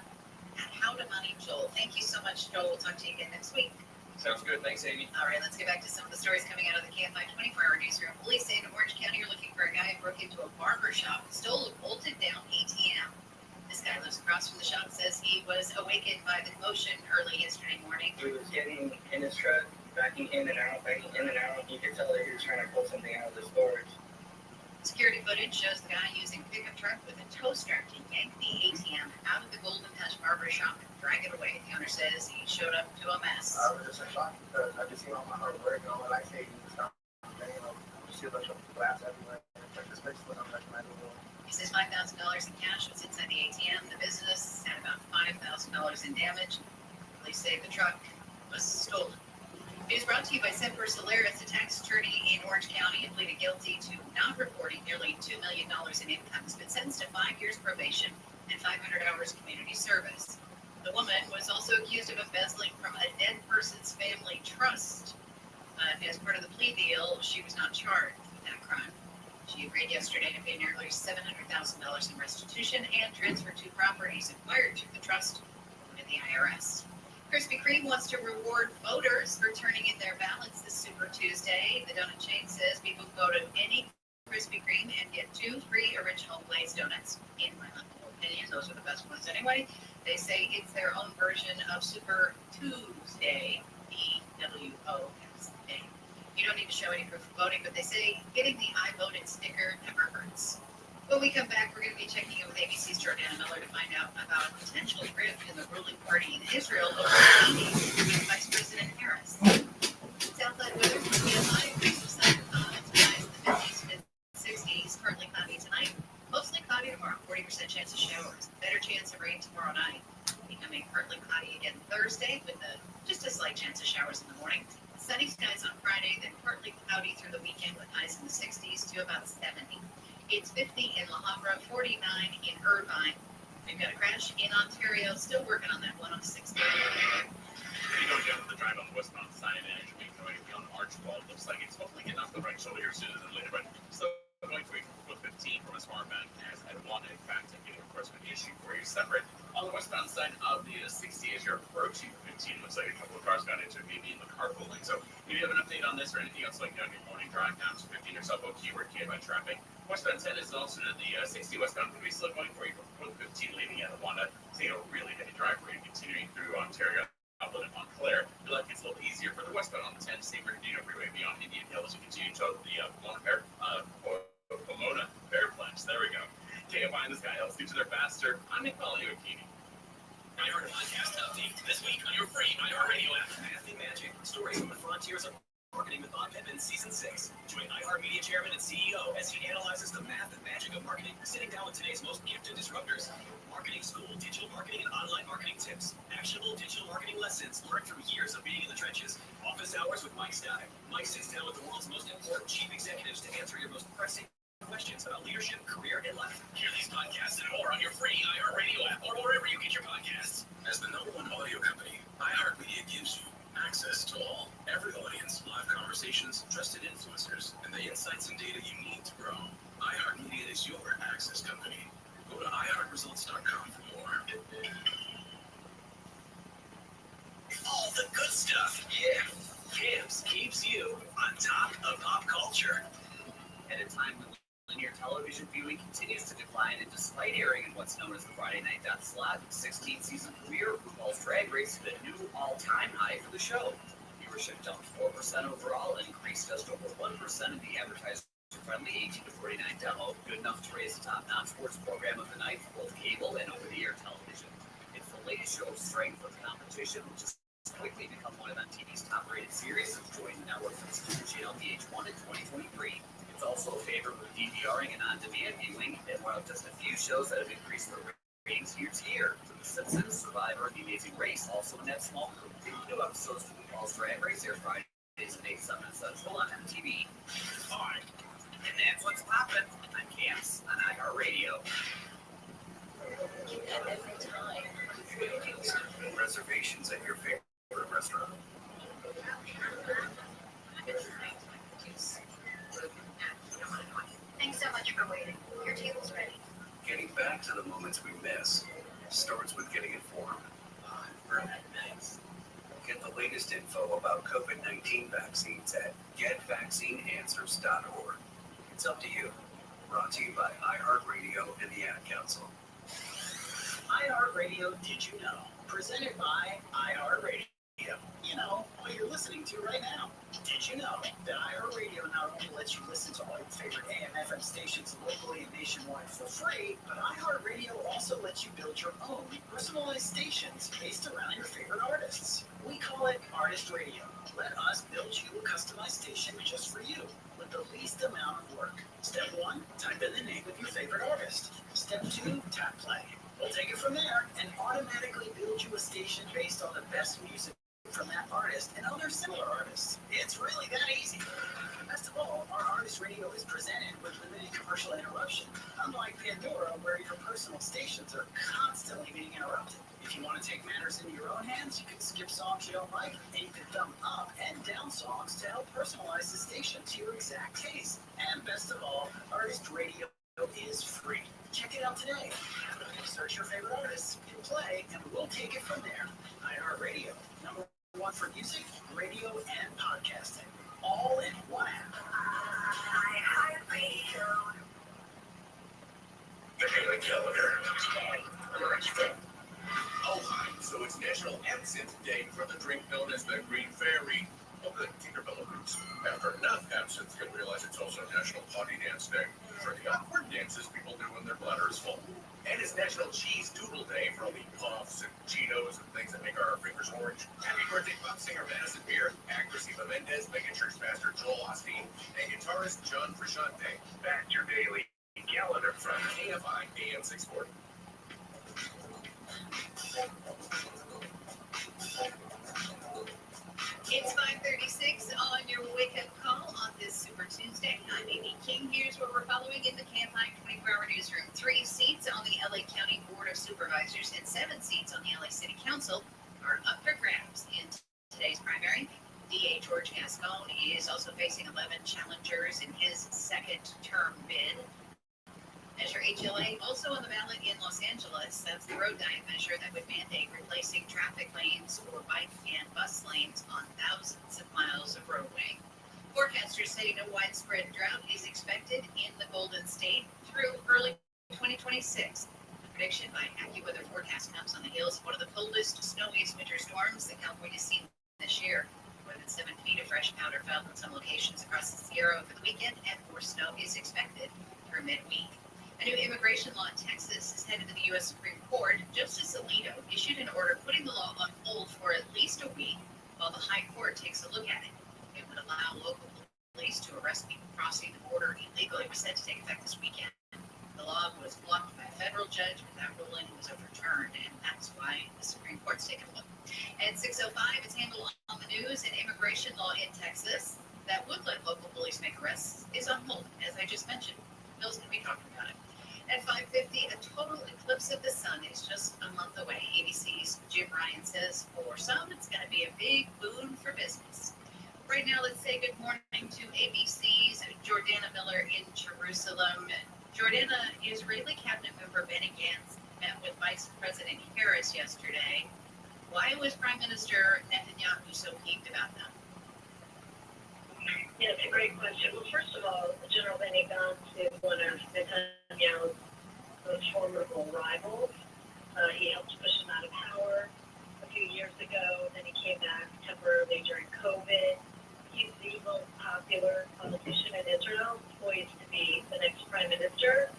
at How to Money Joel. Thank you so much, Joel. We'll talk to you again next week. Sounds good. Thanks, Amy. All right, let's get back to some of the stories coming out of the KFI 24-hour newsroom. Police say in Orange County are looking for a guy who broke into a barber shop and stole a bolted-down ATM. This guy lives across from the shop, says he was awakened by the commotion early yesterday morning. He was getting in his truck, backing in and out. You could tell that he was trying to pull something out of the storage. Security footage shows the guy using a pickup truck with a tow strap to yank the ATM out of the Golden Touch barber shop and drag it away. The owner says he showed up to a mess. I was just in shock because I just seen all my hard work and all that I say, just see a bunch of glass everywhere. Like this place was unrecognizable. He says $5,000 in cash was inside the ATM. The business had about $5,000 in damage. Police say the truck was stolen. News brought to you by Semper Solaris, a tax attorney in Orange County, and pleaded guilty to not reporting nearly $2 million in income. Has been sentenced to 5 years probation and 500 hours community service. The woman was also accused of embezzling from a dead person's family trust. As part of the plea deal, she was not charged with that crime. She agreed yesterday to pay nearly $700,000 in restitution and transfer 2 properties acquired through the trust to the IRS. Krispy Kreme wants to reward voters for turning in their ballots this Super Tuesday. The donut chain says people can go to any Krispy Kreme and get 2 free original glazed donuts. In my humble opinion, those are the best ones anyway. They say it's their own version of Super Tuesday, TWOSday. You don't need to show any proof of voting, but they say getting the I voted sticker never hurts. When we come back, we're going to be checking in with ABC's Jordana Miller to find out about a potential rift in the ruling party in Israel over the meeting with Vice President Harris. Southside weather for TMI, increase of sun, highs in the 50s to 60s, partly cloudy tonight, mostly cloudy tomorrow, 40% chance of showers, better chance of rain tomorrow night, becoming partly cloudy again Thursday with just a slight chance of showers in the morning. Sunny skies on Friday, then partly cloudy through the weekend with highs in the 60s to about 70. It's 50 in La Habra, 49 in Irvine. We've got a crash in Ontario, still working on that one on 60. You don't get the drive on the westbound side and actually going beyond Archibald. Looks like it's hopefully getting off the right shoulder here sooner than later, but still going to 15 from a smart man as I want, in fact, to get, of course, an issue for you separate. On the westbound side of the 60 as you're approaching 15, looks like a couple of cars got into it, maybe in the carpooling. So if you have an update on this or anything else like on your morning drive down to 15 or so, keyword kid by traffic. Westbound 10 is also to the 60 westbound could be slow going for you from 15 leaving out of Wanda. Seeing a really heavy drive for you continuing through Ontario. Outlet at Montclair. Your life gets a little easier for the westbound on the 10, San Bernardino Freeway beyond Indian Hill as you continue to the Pomona Fairplex. There we go. KFI and the Sky helps teach their faster. I'm Nick Poliokini. I Heard Podcast Update this week on your free iHeartRadio app. Math and Magic. Stories from the frontiers of marketing with Bob Pittman, Season 6. Join iHeartMedia Chairman and CEO as he analyzes the math and magic of marketing, sitting down with today's most gifted disruptors. Marketing School, digital marketing and online marketing tips. Actionable digital marketing lessons learned through years of being in the trenches. Office Hours with Mike Stein. Mike sits down with the world's most important chief executives to answer your most pressing questions about leadership, career, and life. Hear these podcasts and more on your free iHeartRadio app or wherever you get your podcasts. As the #1 audio company, iHeartMedia gives you access to all, every audience, live conversations, trusted influencers, and the insights and data you need to grow. iHeartMedia is your access company. Go to iHeartResults.com for more. All the good stuff. Yeah. Camps keeps you on top of pop culture. At a time when linear television viewing continues to decline, and despite airing in what's known as the Friday night slot, 16th season premiere of RuPaul's Drag Race hit a new all-time high for the show. Viewership jumped 4% overall and increased just over 1% of the advertiser-friendly 18 to 49 demo, good enough to raise the top-notch sports program of the night for both cable and over-the-air television. It's the latest show of strength of the competition, which has quickly become one of MTV's top-rated series since joining the network for its new channel VH1 in 2023. It's also a favorite with DVRing and on-demand viewing, and one of just a few shows that have increased their ratings year to year. The Simpsons, Survivor, and The Amazing Race also in that small group. New episodes of RuPaul's Drag Race air Fridays at 8, 7, and Central on MTV. Fine. And that's what's poppin' on Camps on iHeartRadio. At every time. Reservations at your favorite restaurant. Thanks so much for waiting. Your table's ready. Getting back to the moments we miss starts with getting informed. Nice. Get the latest info about COVID-19 vaccines at getvaccineanswers.org. It's up to you. Brought to you by iHeartRadio and the Ad Council. iHeartRadio Did You Know? Presented by iHeartRadio. You know, what you're listening to right now. Did you know that iHeartRadio not only lets you listen to all your favorite AM FM stations locally and nationwide for free, but iHeartRadio also lets you build your own personalized stations based around your favorite artists. We call it Artist Radio. Let us build you a customized station just for you with the least amount of work. Step 1, type in the name of your favorite artist. Step 2, tap play. We'll take it from there and automatically build you a station based on the best music from that artist and other similar artists. It's really that easy. Best of all, our Artist Radio is presented with limited commercial interruption, unlike Pandora, where your personal stations are constantly being interrupted. If you want to take matters into your own hands, you can skip songs you don't like, and you can thumb up and down songs to help personalize the station to your exact taste. And best of all, Artist Radio is free. Check it out today. Search your favorite artists, hit play, and we'll take it from there. iHeartRadio, #1 for music, radio, and podcasting. All in one app. iHeartRadio. The Daily Calendar. Oh, hi. So it's National Absinthe Day for the drink known as the Green Fairy of the Tinkerbell roots. After enough absinthe, you'll realize it's also National Potty Dance Day for the awkward dances people do when their bladder is full. And it's National Cheese Doodle Day for all the puffs and Cheetos and things that make our fingers orange. Happy birthday, pop singer Madison Beer, actress Eva Mendes, mega church pastor Joel Osteen, and guitarist John Frusciante. That's your daily calendar from KFI AM 640. It's 5:36 on your wake-up call on this Super Tuesday. I'm Amy King. Here's what we're following in the KFI 24-hour newsroom. 3 seats on the LA County Board of Supervisors and 7 seats on the LA City Council are up for grabs in today's primary. DA George Gascon is also facing 11 challengers in his second term bid. Measure HLA also on the ballot in Los Angeles. That's the road diet measure that would mandate replacing traffic lanes or bike and bus lanes on thousands of miles of roadway. Forecasters say no widespread drought is expected in the Golden State through early 2026. The prediction by AccuWeather Forecast comes on the heels of one of the coldest, snowiest winter storms that California's seen this year. More than 7 feet of fresh powder fell in some locations across the Sierra over the weekend, and more snow is expected through midweek. A new immigration law in Texas is headed to the U.S. Supreme Court. Justice Alito issued an order putting the law on hold for at least a week while the High Court takes a look at it. It would allow local police to arrest people crossing the border illegally. It was set to take effect this weekend. The law was blocked by a federal judge, but that ruling was overturned, and that's why the Supreme Court's taking a look. At 6:05, it's Handle on the News. An immigration law in Texas that would let local police make arrests is on hold, as I just mentioned. Bill's going to be talking about it. At 5:50, a total eclipse of the sun is just a month away. ABC's Jim Ryan says for some, it's going to be a big boon for business. Right now, let's say good morning to ABC's Jordana Miller in Jerusalem. Jordana, Israeli cabinet member Benny Gantz met with Vice President Harris yesterday. Why was Prime Minister Netanyahu so heated about them? Yeah, it's a great question. Well, first of all, General Benny Gantz is one of Netanyahu's most formidable rivals. He helped push him out of power a few years ago, then he came back temporarily during COVID. He's the most popular politician in Israel, poised to be the next prime minister.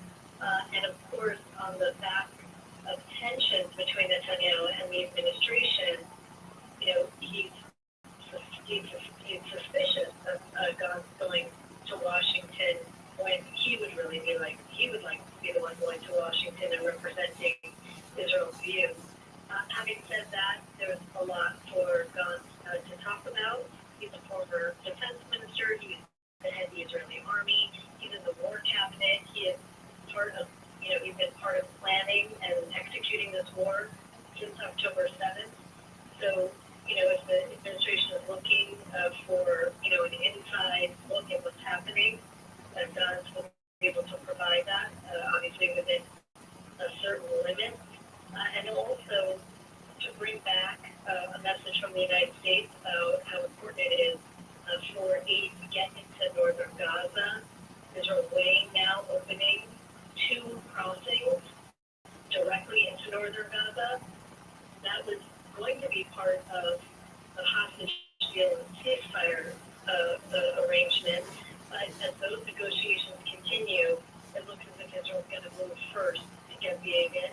And of course, on the back of tensions between Netanyahu and the administration, he's suspicious of Gantz going to Washington when he would like to be the one going to Washington and representing Israel's views. Having said that, there's a lot for Gantz to talk about. He's a former defense minister. He's the head of the Israeli army. He's in the war cabinet. He is part of, he's been part of planning and executing this war since October 7th. So, if the administration is looking for, an inside look at what's happening, Gantz will be able to provide that, obviously within a certain limit. And also to bring back a message from the United States about how important it is for aid to get into northern Gaza. Israel weighing now opening 2 crossings directly into northern Gaza. That was going to be part of the hostage deal and ceasefire arrangement. But as those negotiations continue, it looks as if Israel is going to move first to get the aid in,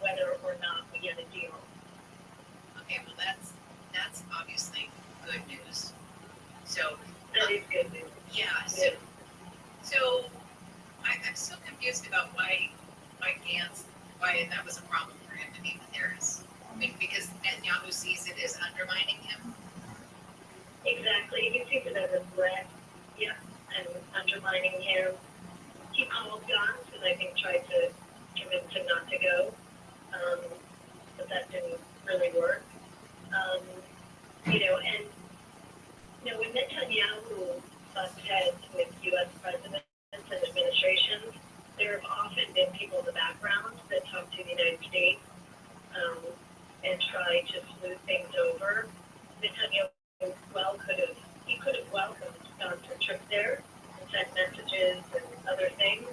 whether or not we get a deal. Okay, well, that's obviously good news. So that is good news. Yeah. So I'm still confused about why that was a problem for him to meet with Harris. I mean, because Netanyahu sees it as undermining him. Exactly. He sees it as a threat. Yeah, and undermining him. He called Gantz and I think tried to convince him not to go, but that didn't really work. When Netanyahu butts heads with U.S. presidents and administrations, there have often been people in the background that talk to the United States and try to smooth things over. Netanyahu could have welcomed Gantz a trip there and sent messages and other things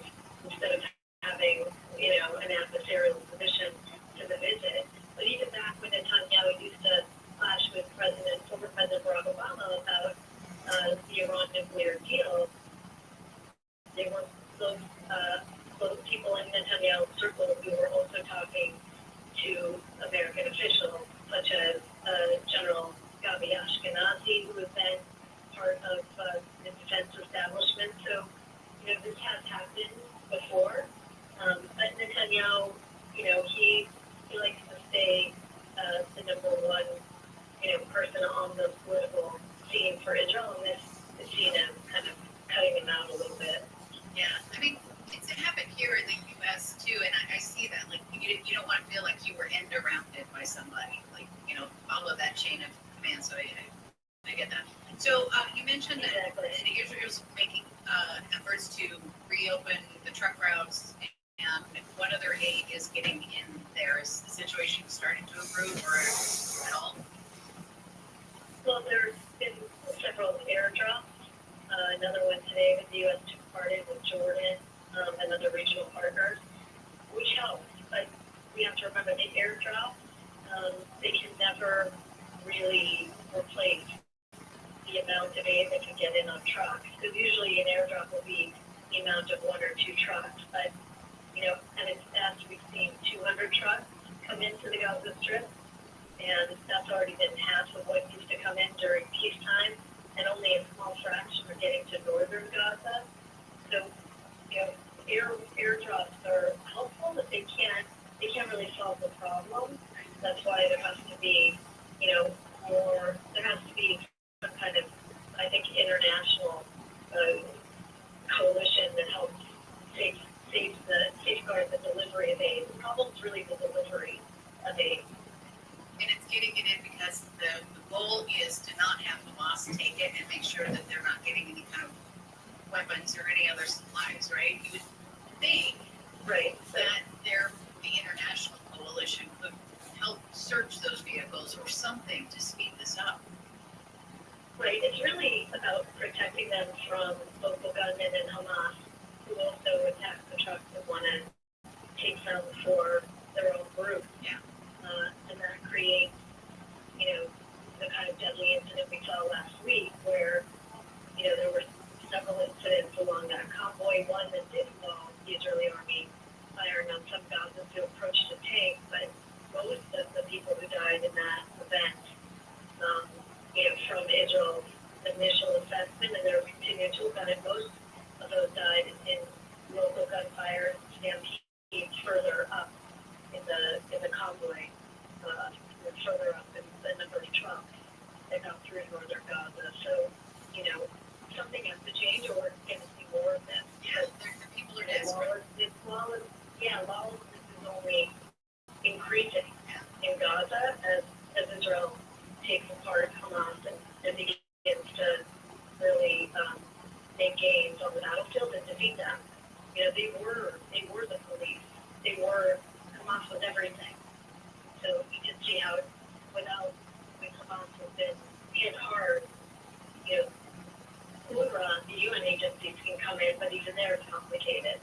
instead of having, an adversarial position to the visit. But even back when Netanyahu used to clash with former President Barack Obama about the Iran nuclear deal, there were those people in Netanyahu's circle who were also talking to American officials, such as General Gabi Ashkenazi, who was then part of the defense establishment. So, this has happened before. But Netanyahu, he likes to stay the number one, person on the political scene for Israel, and this is seen as kind of cutting him out a little bit. Yeah, I mean, it's happened here in the U.S. too, and I see that. Like, you don't want to feel like you were end-arounded by somebody. Like, follow that chain of command. So I get that. So you mentioned that Israel's making efforts to reopen the truck routes is getting in there? Is the situation starting to improve or at all? Well, there's been several airdrops. Another one today with the U.S. took part in with Jordan and other regional partners, which helps. But we have to remember the airdrop, they can never really replace the amount of aid that can get in on trucks. Because usually an airdrop will be the amount of 1 or 2 trucks. But, and it's best we've seen 200 trucks come into the Gaza Strip. And that's already been half of what used to come in during peacetime. And only a small fraction are getting to northern Gaza. So, airdrops are helpful, but they can't really solve the problem. That's why there has to be, there has to be some kind of, I think, international coalition that helps safeguard the delivery of aid. The problem is really the delivery of aid. And it's getting it in because the goal is to not have Hamas take it and make sure that they're not getting any kind of weapons or any other supplies, right? You would think that the international coalition could help search those vehicles or something to speed this up. Right. It's really about protecting them from local gunmen and Hamas, who also attack the trucks that want to take them for their own group. Yeah. And that creates, the kind of deadly incident we saw last week where, there were several incidents along that convoy, one that did involve the Israeli army firing on some Gazans who approached a tank, but most of the people who died in that event, from Israel's initial assessment, and they're continuing to look at it, most of those died in local gunfire stampedes further up in the convoy, further up in the number of trucks that got through northern Gaza. So, something has to change, or we're going to see more of this. Yeah, the people are desperate. Lawlessness is only increasing in Gaza as Israel takes apart Hamas and begins to really make gains on the battlefield and defeat them. They were the police. Hamas was everything. So you can see how when Hamas has been hit hard, UNRWA, the UN agencies can come in, but even there it's complicated.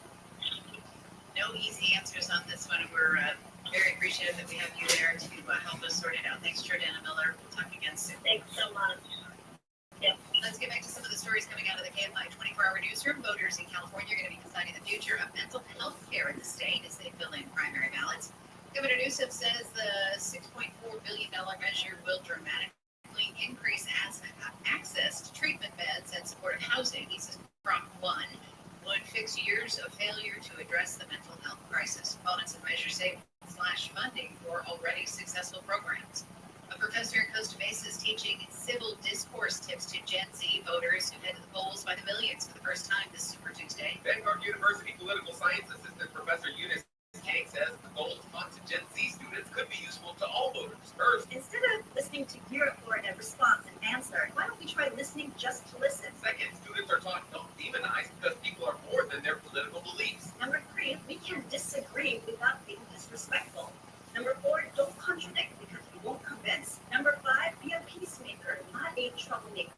No easy answers on this one. We're very appreciative that we have you there to help us sort it out. Thanks, Jordana Miller. We'll talk again soon. Thanks so much. Yep. Let's get back to some of the stories coming out of the KFI 24-hour newsroom. Voters in California are going to be deciding the future of mental health care in the state as they fill in primary ballots. Governor Newsom says the $6.4 billion measure will dramatically increase access to treatment beds and supportive housing. He says Prop 1 would fix years of failure to address the mental health crisis. Opponents of measure say slash funding for already successful programs. A professor in Costa Mesa is teaching civil discourse tips to Gen Z voters who head to the polls by the millions for the first time this Super Tuesday. Vanguard University political science assistant Professor Eunice Kang says the goals taught to Gen Z students could be useful to all voters. First, instead of listening to your report and response and answer, why don't we try listening just to listen? Second, students are taught don't demonize because people are more than their political beliefs. Number 3, we can disagree without being disrespectful. Number 4, don't contradict because we won't convince. Number 5, be a peacemaker, not a troublemaker.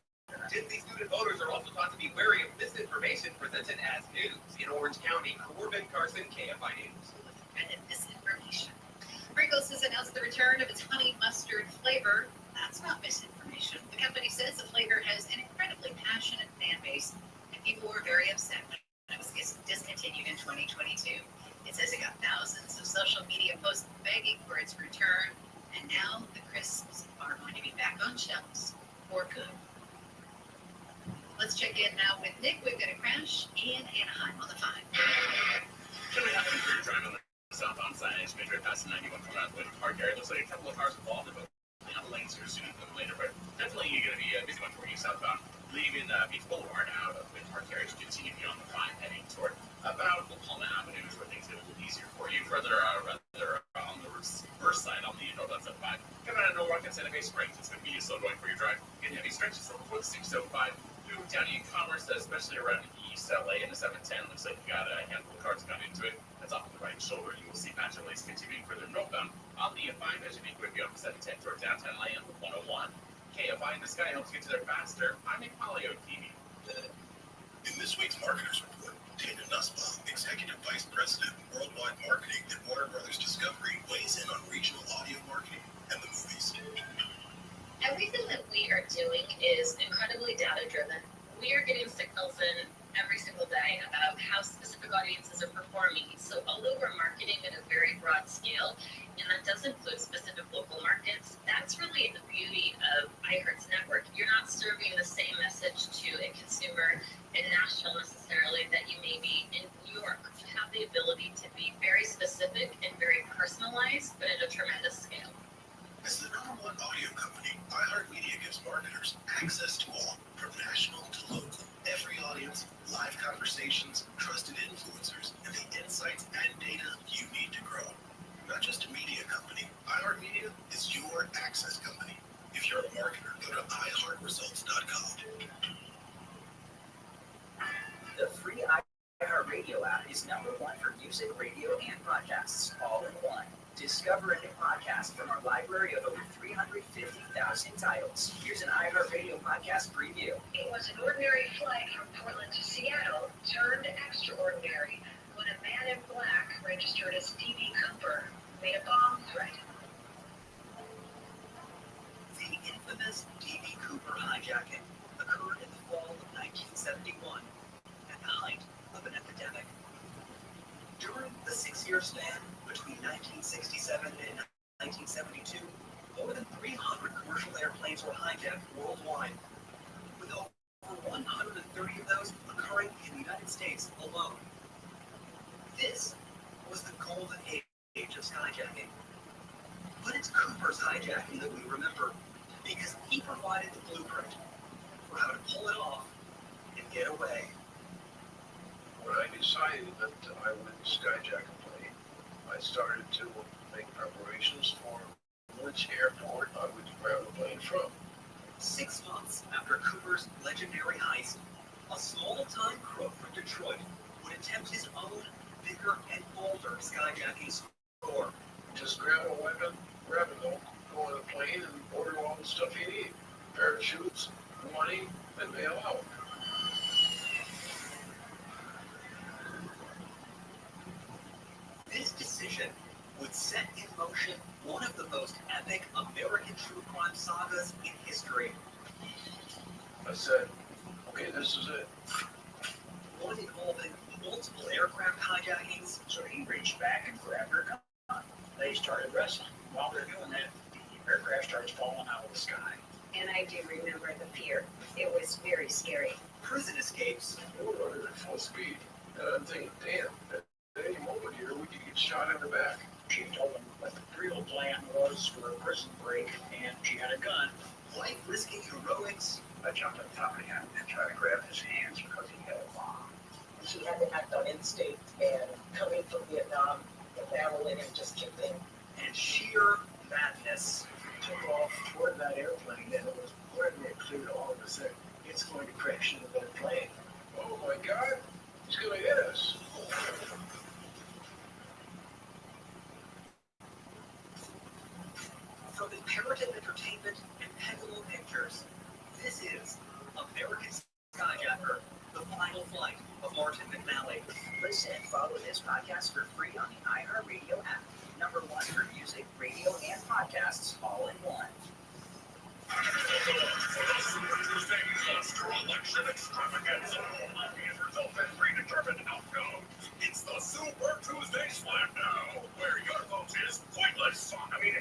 Gen Z student voters are also taught to be wary of misinformation presented as news. In Orange County, Corbin Carson, KFI News. And misinformation. Pringles has announced the return of its honey mustard flavor. That's not misinformation. The company says the flavor has an incredibly passionate fan base, and people were very upset when it was discontinued in 2022. It says it got thousands of social media posts begging for its return, and now the crisps are going to be back on shelves for good. Let's check in now with Nick. We've got a crash in Anaheim on the 5. Coming up in your drive on the southbound side, it's Midway past the 91 coming out of the park area. Looks like a couple of cars involved, but on the lanes here sooner than later. But definitely you're going to be a busy one for you southbound. Leaving Beach Boulevard out of the park area, continue on the 5, heading toward about La Palma Avenue, is where things get a little easier for you. Further on the reverse side, on the northbound side 5. Coming out of Norwalk and Santa Fe Springs, it's going to be slow going for your drive. Getting heavy stretches from 605 through down in Commerce, especially around East LA and the 710. Looks like you got a handful of cars coming into it. That's off the right shoulder. You will see patch and lace continuing further northbound on the 5 as you make way beyond 710 toward downtown Land 101. KFI in the sky helps get to there faster. I'm a Polio TV. In this week's Marketers Report, Dana Nussbaum, Executive Vice President, Worldwide Marketing at Warner Brothers Discovery, weighs in on regional audio marketing and the movies. Everything that we are doing is incredibly data-driven. We are getting signals in every single day about how specific audiences are performing. So although we're marketing at a very broad scale, and that does include specific local markets, that's really the beauty of iHeart's network. You're not serving the same message to a consumer in Nashville necessarily that you may be in New York. You have the ability to be very specific and very personalized, but at a tremendous scale. As the #1 audio company, iHeartMedia gives marketers access to all, from national to local. Every audience, live conversations, trusted influencers, and the insights and data you need to grow. Not just a media company, iHeartMedia is your access company. If you're a marketer, go to iHeartResults.com. The free iHeartRadio app is #1 for music, radio, and podcasts, all in one. Discover a new podcast from our library of over 350,000 titles. Here's an iHeartRadio podcast preview. It was an ordinary flight from Portland to Seattle turned extraordinary when a man in black registered as D.B. Cooper made a bomb threat. The infamous D.B. Cooper hijacking occurred in the fall of 1971 at the height of an epidemic. During the 6-year span between 1967 and 1972, more than 300 commercial airplanes were hijacked worldwide, with over 130 of those occurring in the United States alone. This was the golden age of skyjacking. But it's Cooper's hijacking that we remember because he provided the blueprint for how to pull it off and get away. When I decided that I would skyjack a plane, I started to make preparations for which airport I would ground the plane from. 6 months after Cooper's legendary heist, a small-time crook from Detroit would attempt his own bigger and bolder skyjacking score. Just grab a weapon, grab a note, go on the plane, and order all the stuff you need. Parachutes, money, and bail out. This decision would set in motion one of the most epic American true crime sagas in history. I said, okay, this is it. One involving multiple aircraft hijackings. So he reached back and grabbed her gun. They started wrestling. While they're doing that, the aircraft starts falling out of the sky. And I do remember the fear. It was very scary. Prison escapes. They were running at full speed. And I'm thinking, damn, at any moment here, we could get shot in the back. She told them what the real plan was for a prison break, and she had a gun. Life-risking heroics. I jumped on top of him and tried to grab his hands because he had a bomb. She had to act on instinct, and coming from Vietnam, the battle in him just kicked in. And sheer madness. Took off toward that airplane, and it was very clear to all of us that it's going to crash into that plane. Oh my God, he's going to hit us. From Imperative Entertainment and Pendulum Pictures, this is American Skyjacker, the final flight of Martin McNally. Listen and follow this podcast for free on the iHeartRadio app. #1 for music, radio, and podcasts, all in one. Super Tuesday monster election extravaganza. Obvious results and predetermined outcomes. It's the Super Tuesday Slapdown, where your vote is pointless. I mean,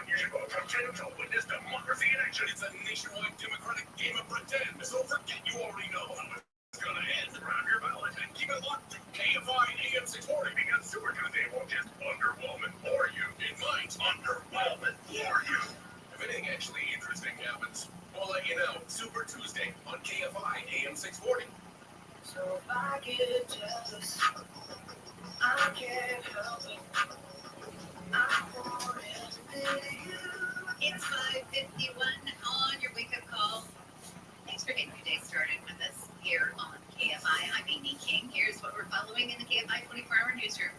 you should vote to witness democracy in action. It's a nationwide democratic game of pretend. So forget you already know how it's gonna end. Grab your ballot and keep it locked to KFI AM 640 because Super Tuesday won't just underwhelm and bore you. It might underwhelm and bore you. If anything actually interesting happens, we'll let you know. Super Tuesday on KFI AM 640. So if I get jealous, I can't help it. I want it to be you. It's 5:51 on your wake-up call. Thanks for getting your day started with us here on KFI. I'm Amy King. Here's what we're following in the KFI 24-hour newsroom.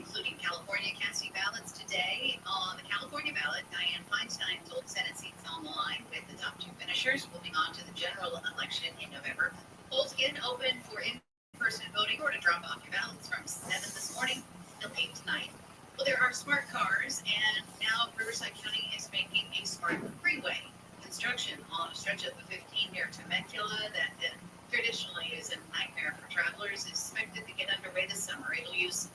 including California casting ballots today. On the California ballot, Dianne Feinstein's old Senate seats on the line with the top two finishers. Moving on to the general election in November. Polls again open for in-person voting or to drop off your ballots from 7 this morning till 8 tonight. Well, there are smart cars, and now Riverside County is making a smart freeway. Construction on a stretch of the 15 near Temecula that traditionally is a nightmare for travelers is expected to get underway this summer. It'll use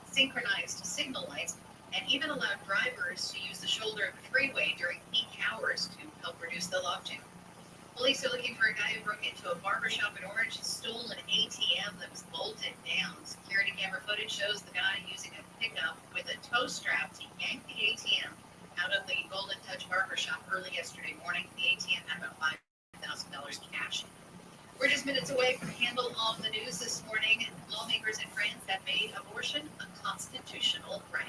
synchronized signal lights and even allow drivers to use the shoulder of the freeway during peak hours to help reduce the logjam. Police are looking for a guy who broke into a barbershop in Orange and stole an ATM that was bolted down. Security camera footage shows the guy using a pickup with a tow strap to yank the ATM out of the Golden Touch barbershop early yesterday morning. The ATM had about $5,000 cash. We're just minutes away from Handle on the News this morning. Lawmakers in France have made abortion a constitutional right.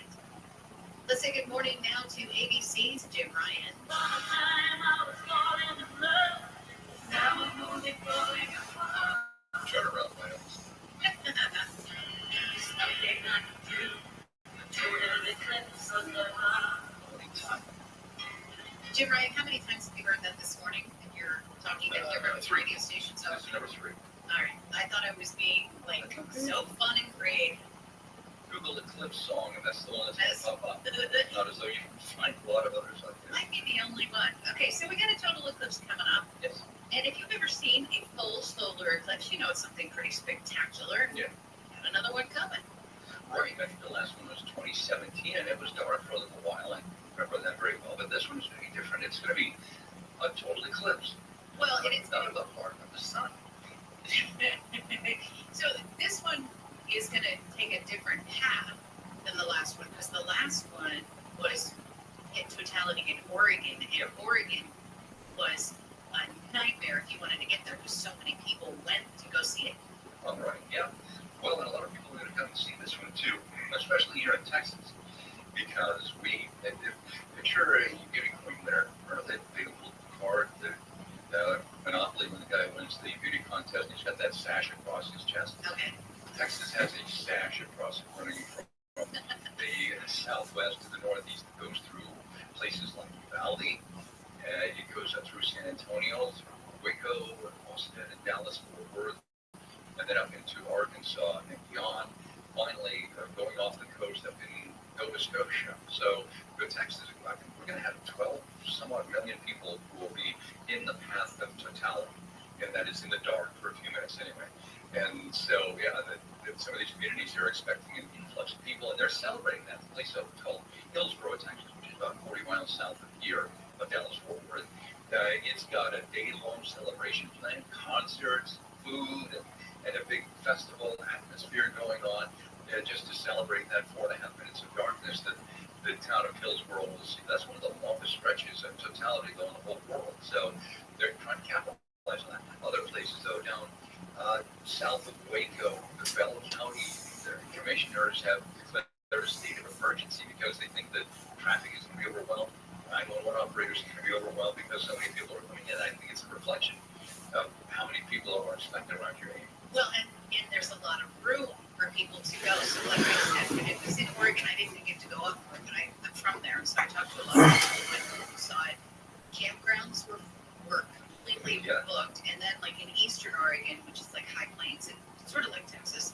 Let's say good morning now to ABC's Jim Ryan. Turn around, man. Jim Ryan, how many times have you heard that this morning? And you're talking at different radio stations. This is number 3. All right. I thought I was being like so fun and creative. Google Eclipse song, and that's the one that's going to pop up. Not as though you can find a lot of others like this. Might be the only one. Okay, so we got a total eclipse coming up. Yes. And if you've ever seen a full solar eclipse, you know it's something pretty spectacular. Yeah. Got another one coming. Right. I think the last one was 2017, and it was dark for a little while. I remember that very well. But this one is going to be different. It's going to be a total eclipse. Well, and it's not a part of the sun. So this one is going to take a different path than the last one, because the last one was in totality in Oregon, and Oregon was a nightmare if you wanted to get there, because so many people went to go see it. All right, yeah. Well, and a lot of people are going to come and see this one too, especially here in Texas, because picture you getting Queen there, or that beautiful card, the Monopoly, when the guy wins the beauty contest, he's got that sash across his chest. Okay. Texas has a sash across it running from the southwest to the northeast. It goes through places like Uvalde, it goes up through San Antonio, through Waco, Austin, and Dallas, Fort Worth, and then up into Arkansas and beyond. Finally, going off the coast up in Nova Scotia. So, Texas, we're going to have 12 somewhat million people who will be in the path of totality, and that is in the dark for a few minutes anyway. And so, yeah, some of these communities are expecting an influx of people, and they're celebrating that. The place called Hillsborough, Texas, which is about 40 miles south of here, of Dallas-Fort Worth. It's got a day-long celebration planned, concerts, food, and a big festival atmosphere going on, just to celebrate that 4.5 minutes of darkness that the town of Hillsborough will see. That's one of the longest stretches of totality going in the whole world. So they're trying to capitalize on that. Other places, though, down south of Waco, the Bell County, their commissioners have declared a state of emergency because they think that traffic is going to be overwhelmed. 911 operators are going to be overwhelmed because so many people are coming in. I think it's a reflection of how many people are expected around your area. Well, and there's a lot of room for people to go. So like I said, when it was in Oregon, I didn't get to go up there, but I'm from there, so I talked to a lot of people who saw it. Campgrounds were completely booked, and then like in Eastern Oregon, which is like High Plains, and sort of like Texas,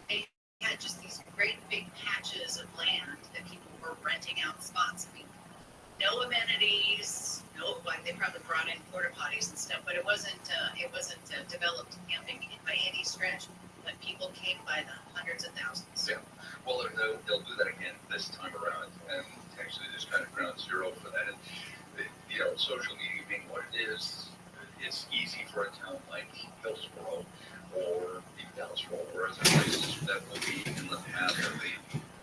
they had just these great big patches of land that people were renting out spots. I mean, no amenities, they probably brought in porta potties and stuff, but it wasn't developed camping by any stretch. But people came by the hundreds of thousands. Yeah, well, they'll do that again this time around, and actually just kind of ground zero for that. And social media being what it is, it's easy for a town like Hillsborough or even Dallas-Fort Worth, places that will be in the path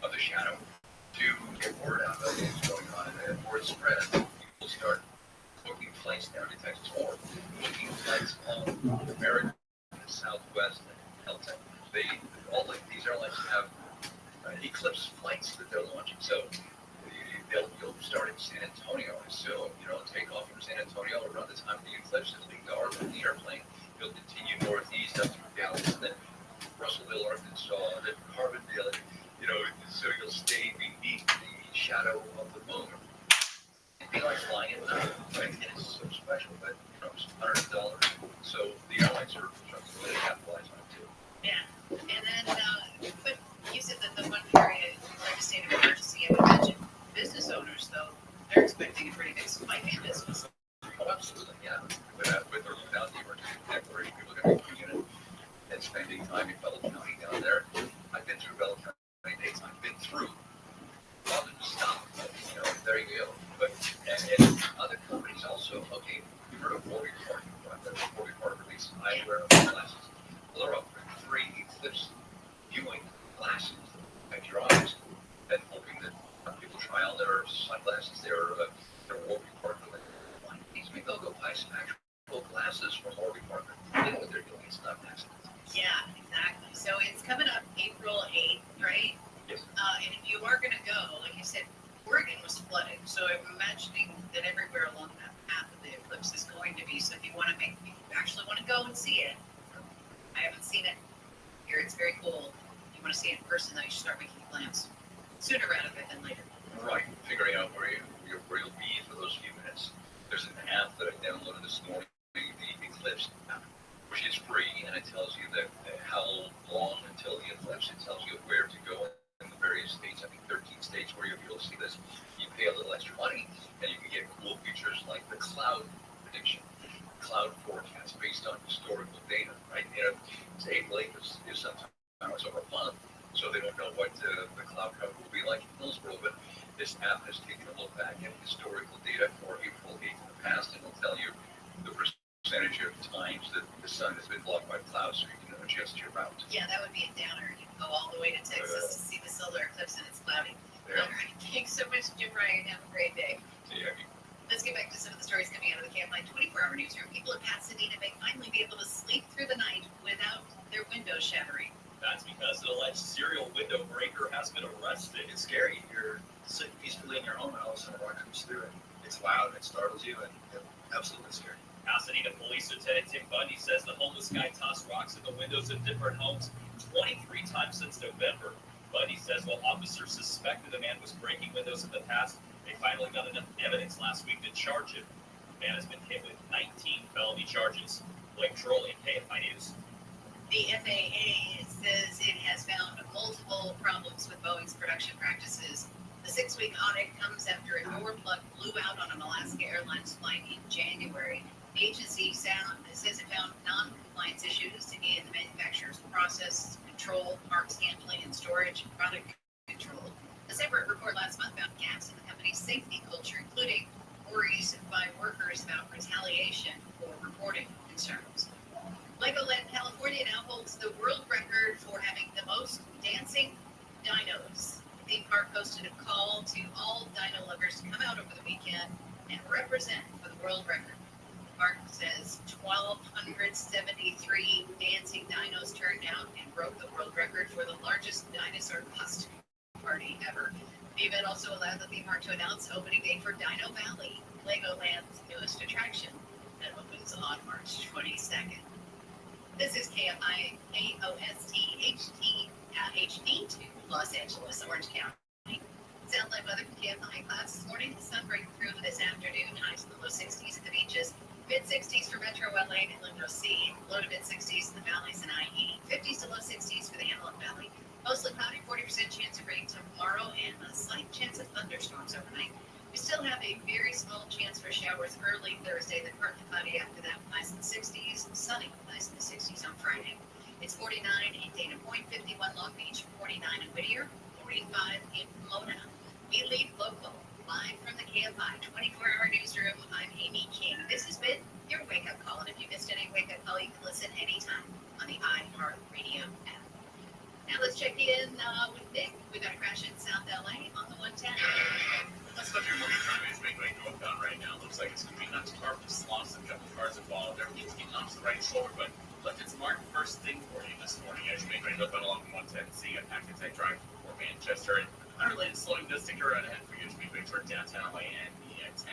of the shadow, to get word out about what's going on, and word spreads. People start booking flights down to Texas, or booking flights on America, the Southwest, and Delta. These airlines have Eclipse flights that they're launching. So you'll start in San Antonio. So, take off from San Antonio around the time the eclipse is being dark on the airplane. You'll continue northeast up through Dallas, and then Russellville, Arkansas, and then Carbondale, so you'll stay beneath the shadow of the moon. It'd be like flying at night, right? And it's so special, but it's $100. So the airlines are really capitalizing on it too. Yeah, and then, but you said that the one period, like a state of emergency, I would imagine business owners, though, they're expecting a pretty big spike in business. Oh, absolutely, yeah. With or without the emergency declaration, people are going to be using it and spending time in Bell County down there. I've been through Bell County days. I've been through. Well, stop. There you go. But and other companies also. Okay, you've heard of Warby Parker. Warby Parker released eyewear glasses. Well, they're offering free eclipse viewing glasses at your eyes, and hoping that people try on their sunglasses. Their Warby Parker. Maybe they'll go buy some actual glasses from Warby Parker. They know what they're doing. It's not an accident. Yeah, exactly. So it's coming up April 8th, right? Yes. And if you are going to go, like you said, Oregon was flooded. So I'm imagining that everywhere along that path of the eclipse is going to be. So if you actually want to go and see it, I haven't seen it here. It's very cool. If you want to see it in person, though, you should start making plans sooner rather than later. Right. Figuring out where you'll be for those few minutes. There's an app that I downloaded this morning, the Eclipse app, which is free, and it tells you that how long until the eclipse. It tells you where to go in the various states. I think 13 states where you'll be able to see this. You pay a little extra money, and you can get cool features like the cloud prediction, cloud forecast based on historical data. Right? Say April 8th is sometime over a month, so they don't know what the cloud cover will be like in Hillsborough, but this app has taken a look back at historical data for April 8th in the past, and will tell you the percentage of times that the sun has been blocked by clouds, so you can adjust your route. Yeah, that would be a downer. You can go all the way to Texas to see the solar eclipse, and it's cloudy. Yeah. All right, thanks so much, Jim Ryan. Have a great day. Yeah. Let's get back to some of the stories coming out of the Camp Line 24-hour newsroom. People in Pasadena may finally be able to sleep through the night without their windows shattering. That's because an alleged serial window breaker has been arrested. It's scary. You're sitting peacefully in your home, and all of a sudden a rock comes through, and it's loud, and it startles you, and absolutely scary. Pasadena Police Lieutenant Tim Bundy says the homeless guy tossed rocks at the windows of different homes 23 times since November. Bundy says while officers suspected the man was breaking windows in the past, they finally got enough evidence last week to charge him. The man has been hit with 19 felony charges. Blake Troll in KFI News. The FAA says it has found multiple problems with Boeing's production practices. The 6-week audit comes after a door plug blew out on an Alaska Airlines flight in January. The agency says it found non-compliance issues in the manufacturer's process control, parts handling, and storage, product control. A separate report last month found gaps in the company's safety culture, including worries by workers about retaliation for reporting concerns. Legoland, California now holds the world record for having the most dancing dinos. The theme park posted a call to all dino lovers to come out over the weekend and represent for the world record. The park says 1,273 dancing dinos turned out and broke the world record for the largest dinosaur costume party ever. The event also allowed the theme park to announce opening date for Dino Valley, Legoland's newest attraction, that opens on March 22nd. This is KFI AOST HD2, Los Angeles, Orange County. Satellite weather from KFI clouds this morning. The sun breaking through this afternoon. Highs in the low 60s at the beaches. Mid-60s for Metro LA and Inland Sea. Low to mid-60s in the valleys and IE. 50s to low 60s for the Antelope Valley. Mostly cloudy, 40% chance of rain tomorrow, and a slight chance of thunderstorms overnight. We still have a very small chance for showers early Thursday, then partly cloudy after that, highs in the 60s, sunny, highs in the 60s on Friday. It's 49 in Dana Point, 51 Long Beach, 49 in Whittier, 45 in Pomona. We lead local, live from the KFI 24-hour newsroom. I'm Amy King. This has been your wake-up call, and if you missed any wake-up call, you can listen anytime on the iHeartRadio app. Now let's check in with Nick. We got a crash in South LA on the 110. That's what your movie front is making northbound right now. Looks like it's going to be not too far from Sloss. A couple cars involved. Everything's getting off the right shoulder, but left its mark first thing for you this morning as you make way northbound along 110. Seeing a packed attack drive for Manchester. And unrelated slowing does stick around ahead for you as we make toward downtown LA and the 10.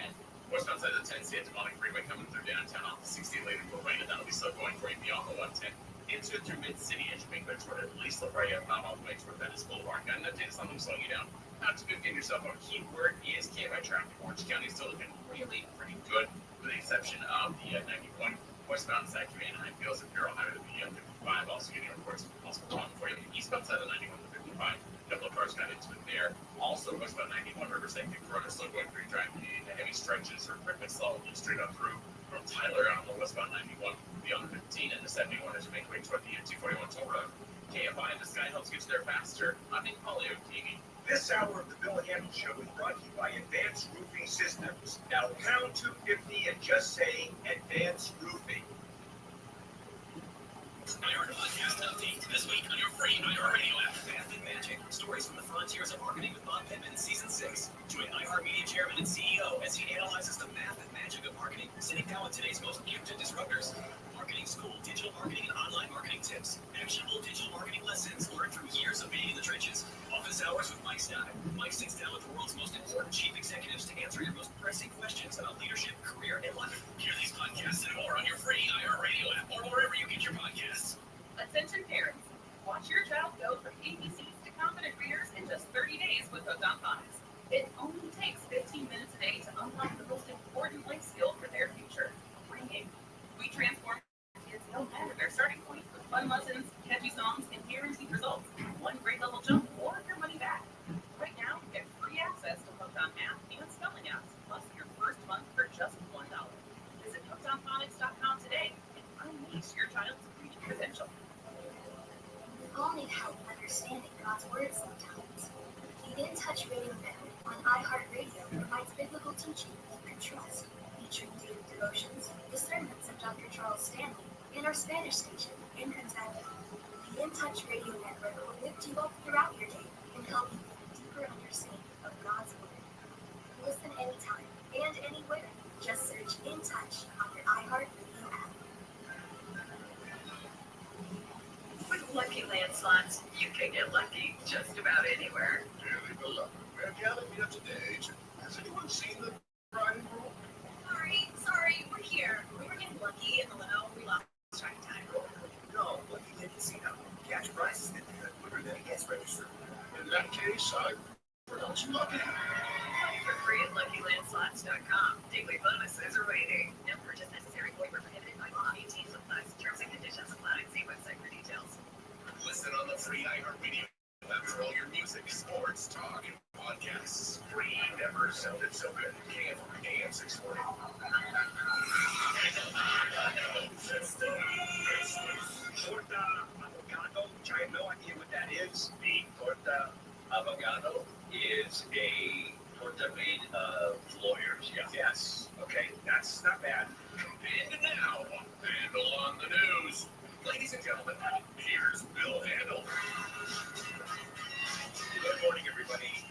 Westbound side of the 10, Santa Monica Freeway coming through downtown off the 60 later for rain, and that'll be still going for you beyond the 110. into through Mid-City as you make that toward at least La Brea, not all the way toward Venice Boulevard. Got enough data, something slowing you down. Not to get yourself a keyword is KMI traffic. Orange County is still looking really pretty good, with the exception of the 91 westbound side through Anaheim Fields and Bureau Highway to the 55. Also getting reports of possible wrong for you. Eastbound side of 91 to 55. Couple of cars got into it there. Also, westbound 91 Riverside to Corona, still going through driving the heavy stretches or pretty slow, straight up through from Tyler on the westbound 91 beyond the 15 and the 71 as you make way toward the 241 toll road. KFI in the sky helps get you there faster. Nothing polio TV. This hour of the Bill Handle Show is brought to you by Advanced Roofing Systems. Now pound 250 and just say Advanced Roofing. iHeart Podcast Update. This week on your free iHeart Radio app, Math and Magic. Stories from the frontiers of marketing with Bob Pittman, Season 6. Join iHeart Media Chairman and CEO as he analyzes the math and magic of marketing, sitting down with today's most gifted disruptors. Marketing school, digital marketing, and online marketing tips. Actionable digital marketing lessons learned from years of being in the trenches. Office hours with Mike Stein. Mike sits down with the world's most important chief executives to answer your most pressing questions about leadership, career, and life. Hear these podcasts and more on your free iHeart Radio app or wherever you get your podcasts. Attention parents, watch your child go from ABCs to confident readers in just 30 days with Hooked on Phonics. It only takes 15 minutes a day to unlock the most important life skill for their future, reading. We transform kids no matter their starting point with fun lessons, catchy songs, and guaranteed results. One grade level jump or your money back. Right now, get free access to Hooked on Math and spelling apps, plus your first month for just $1. Visit hookedonphonics.com today and unleash your child's reading potential. We all need help understanding God's Word sometimes. The In Touch Radio Network on iHeartRadio provides biblical teaching you can trust, featuring daily devotions, the sermons of Dr. Charles Stanley, and our Spanish station in Kentucky. The In Touch Radio Network will lift you up throughout your day and help you get a deeper understanding of God's Word. Listen anytime and anywhere. Just search In Touch on your iHeartRadio app. With Lucky Land Slots, you can get lucky just about anywhere. Dearly beloved, we are gathered here today to... Has anyone seen the bride and groom? Sorry, we're here. We were getting lucky in the limo. We lost track of time. No, Lucky Land Casino. Cash prizes get there quicker than it gets registered. In that case, I pronounce lucky. Play for free at LuckyLandSlots.com. Daily bonuses are waiting. No purchase necessary. Void where prohibited by law. 18 plus. Terms and conditions apply. See website for details. Listen on the free iHeartRadio app for all your music, sports, talk, and podcasts. Free never sounded so good. KFI AM 640. Torta avocado, which I have no idea what that is. The torta avocado is a torta made of lawyers. Yeah. Yes. Okay, that's not bad. And now, Handle on the news. Ladies and gentlemen, here's Bill Handle. Good morning, everybody.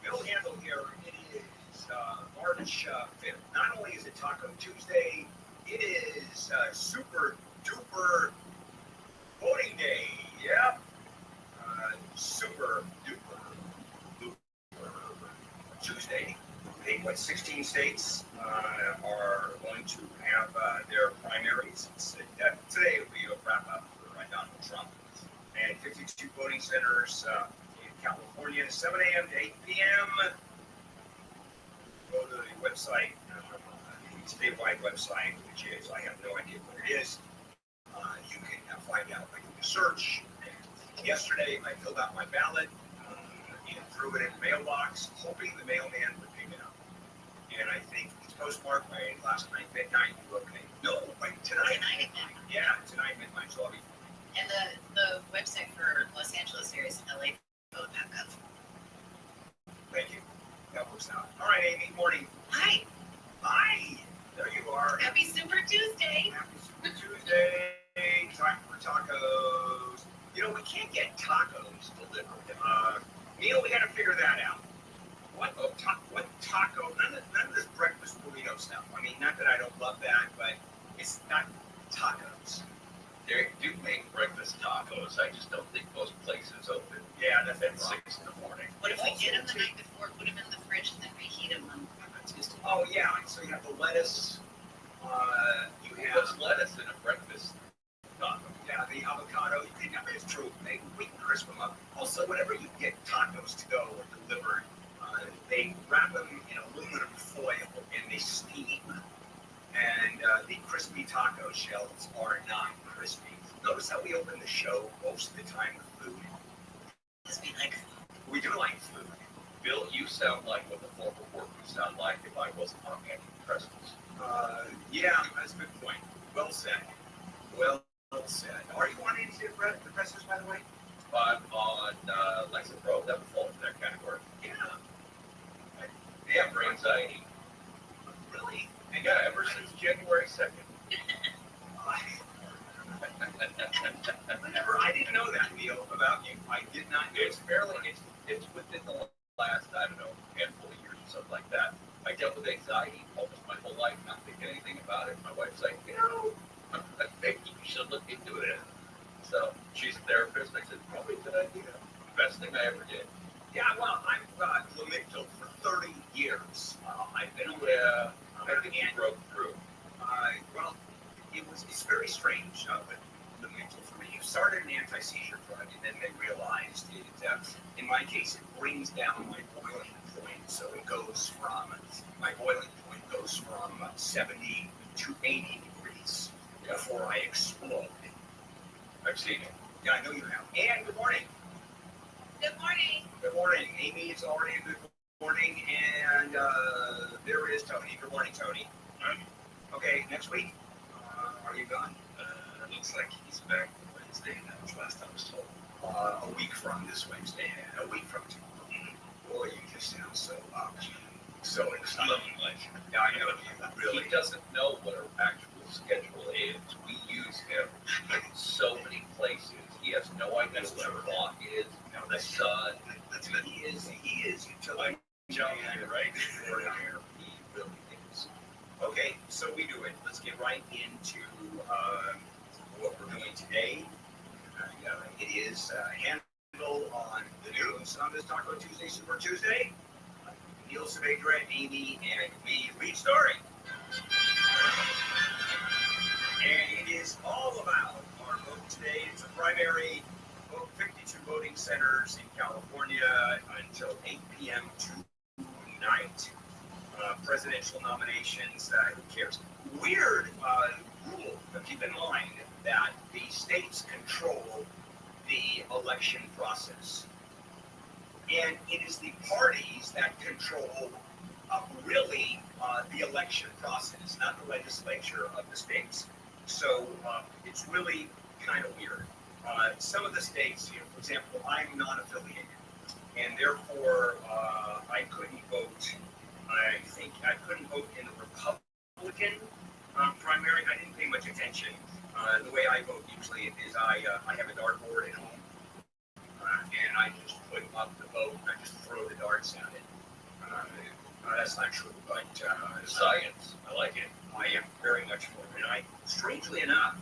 Bill Handle here. It is March 5th. Not only is it Taco Tuesday, it is super duper voting day. Yep. Super duper Tuesday. 16 states are going to have their primaries. Today will be a wrap up for Donald Trump. And 52 voting centers in California, 7 a.m. to 8 p.m. Go to the website, the statewide website, which is, I have no idea what it is. You can find out by doing a search. Yesterday, I filled out my ballot and threw it in the mailbox, hoping the mailman would pick it up. And I think it's postmarked by last night, midnight. Okay. No, by tonight. Yeah, tonight, midnight. So I'll be. And the website for Los Angeles area is LAvote.gov. Thank you. That works out. All right, Amy. Morning. Hi. Hi. There you are. Happy Super Tuesday. Happy Super Tuesday. Time for tacos. You know, we can't get tacos delivered. Neil, we got to figure that out. What taco? None of this breakfast burrito stuff. I mean, not that I don't love that, but it's not tacos. They do make breakfast tacos. I just don't think most places open. Yeah, that's at 6 in the morning. What if we get them the night before, put them in the fridge, and then reheat them on Tuesday? Oh, yeah. So you have the lettuce. You have lettuce in a breakfast taco. Yeah, Yeah, the avocado. I mean, it's true. We can crisp them up. Also, whenever you get tacos to go or delivered, they wrap them in aluminum foil and they steam. And the crispy taco shells are not crispy. Notice how we open the show most of the time with food. Because we like food. We do like food. Bill, you sound like what the former work would sound like if I wasn't on antidepressants. Yeah, that's a good point. Well said. Well said. Are you on antidepressants, by the way? I'm on Lexapro. That would fall into that category. Yeah. Yeah, for anxiety. Really? And yeah, ever since January 2nd. I didn't know that, Neil, about you. I did not know. It's within the last, I don't know, handful of years or something like that. I dealt with anxiety almost my whole life, not thinking anything about it. My wife's like, I think you should look into it. So she's a therapist. I said, probably a good idea. Best thing I ever did. Yeah, well, I've Lamictal for 30 years. I've been aware. I think you broke through. Well, it's very strange with Lamictal for me. You started an anti-seizure drug, and then they realized it, in my case, it brings down my boiling point. So it goes from, my boiling point goes from 70 to 80 degrees before I explode. I've seen it. Yeah, I know you have. And good morning. Good morning. Good morning. Amy is already a good morning, and there is Tony. Good morning, Tony. Okay, next week, are you gone? Looks like he's back Wednesday. That was last I was told. A week from this Wednesday, a week from tomorrow. Boy, you just sound so excited. Yeah, I know. Really. He doesn't know what our actual schedule is. We use him in so many places. He has no idea what our clock is. No, that's sun. That's good. He is utility. Right? He really is. Okay, so we do it. Let's get right into what we're doing today. It is handle on the news on this Taco Tuesday, Super Tuesday. Neil Savedra, Amy, and me lead story. And it is all about our vote today. It's a primary vote, 52 voting centers in California until 8 p.m. tonight. Presidential nominations, who cares? Weird rule, but keep in mind that the states control the election process. And it is the parties that control really the election process, not the legislature of the states. So it's really kind of weird. Some of the states, for example, I'm non-affiliated, and therefore I couldn't vote. I think I couldn't vote in the Republican primary. I didn't pay much attention. The way I vote usually is I have a dartboard at home, and I just put up the vote and I just throw the darts at it. That's not true, but science. I like it. I am very much for it. And strangely enough,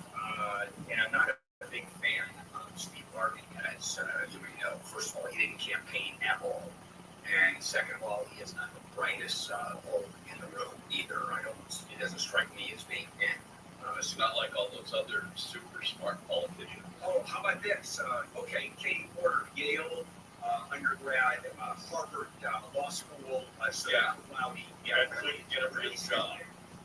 and I'm not a big fan of Steve Harvey, as you may know. First of all, he didn't campaign at all. And second of all, he is not the brightest bulb in the room either. It doesn't strike me as being it's not like all those other super smart politicians. Oh, how about this? Okay, Katie Porter, Yale undergrad, Harvard Law School, Cloudy. Yeah, couldn't get a real job.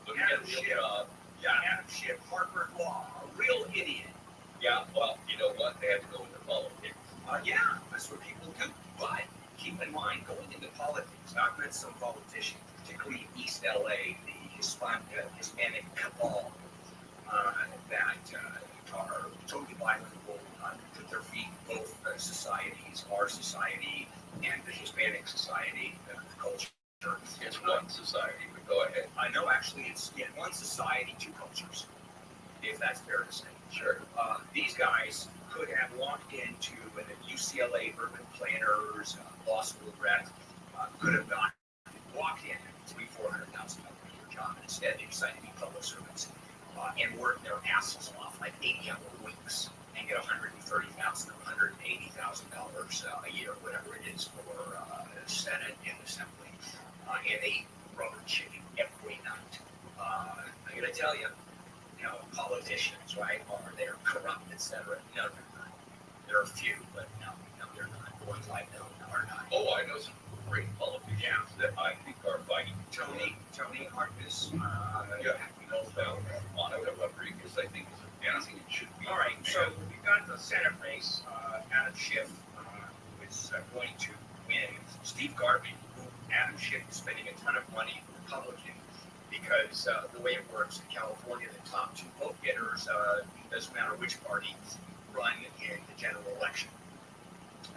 Couldn't get a real job. Yeah, Adam Schiff, Harvard Law, a real idiot. Yeah, well, you know what? They had to go into politics. Yeah, that's what people do. But keep in mind, going into politics, I've met some politicians, particularly in East LA, the Hispanic cabal that are totally bilingual, put their feet in both societies, our society and the Hispanic society, the culture. It's one society, but go ahead. I know, actually, it's one society, two cultures, if that's fair to say. Sure. These guys could have walked into the UCLA urban planners, law school grads, could have walked in $300,000-$400,000 a job. Instead, they decided to be public servants and work their asses off like 80-hour weeks and get $130,000 or $180,000 a year, whatever it is, for Senate and Assembly. And they eat rubber chicken every night. I got to tell you, politicians, right, they're corrupt. bankrupt, etc. No, they're not. There are a few, but no, they're not. The ones I know are not. Oh, I know some great politicians that I think are fighting. Tony Harkness. No doubt. Monica Rodriguez, I think, is advancing. It should be. All right, so we've got the Senate race. Adam Schiff is going to win. Steve Garvey, who Adam Schiff is spending a ton of money, Republican, because the way it works in California, the top two vote getters, doesn't matter which party, run in the general election.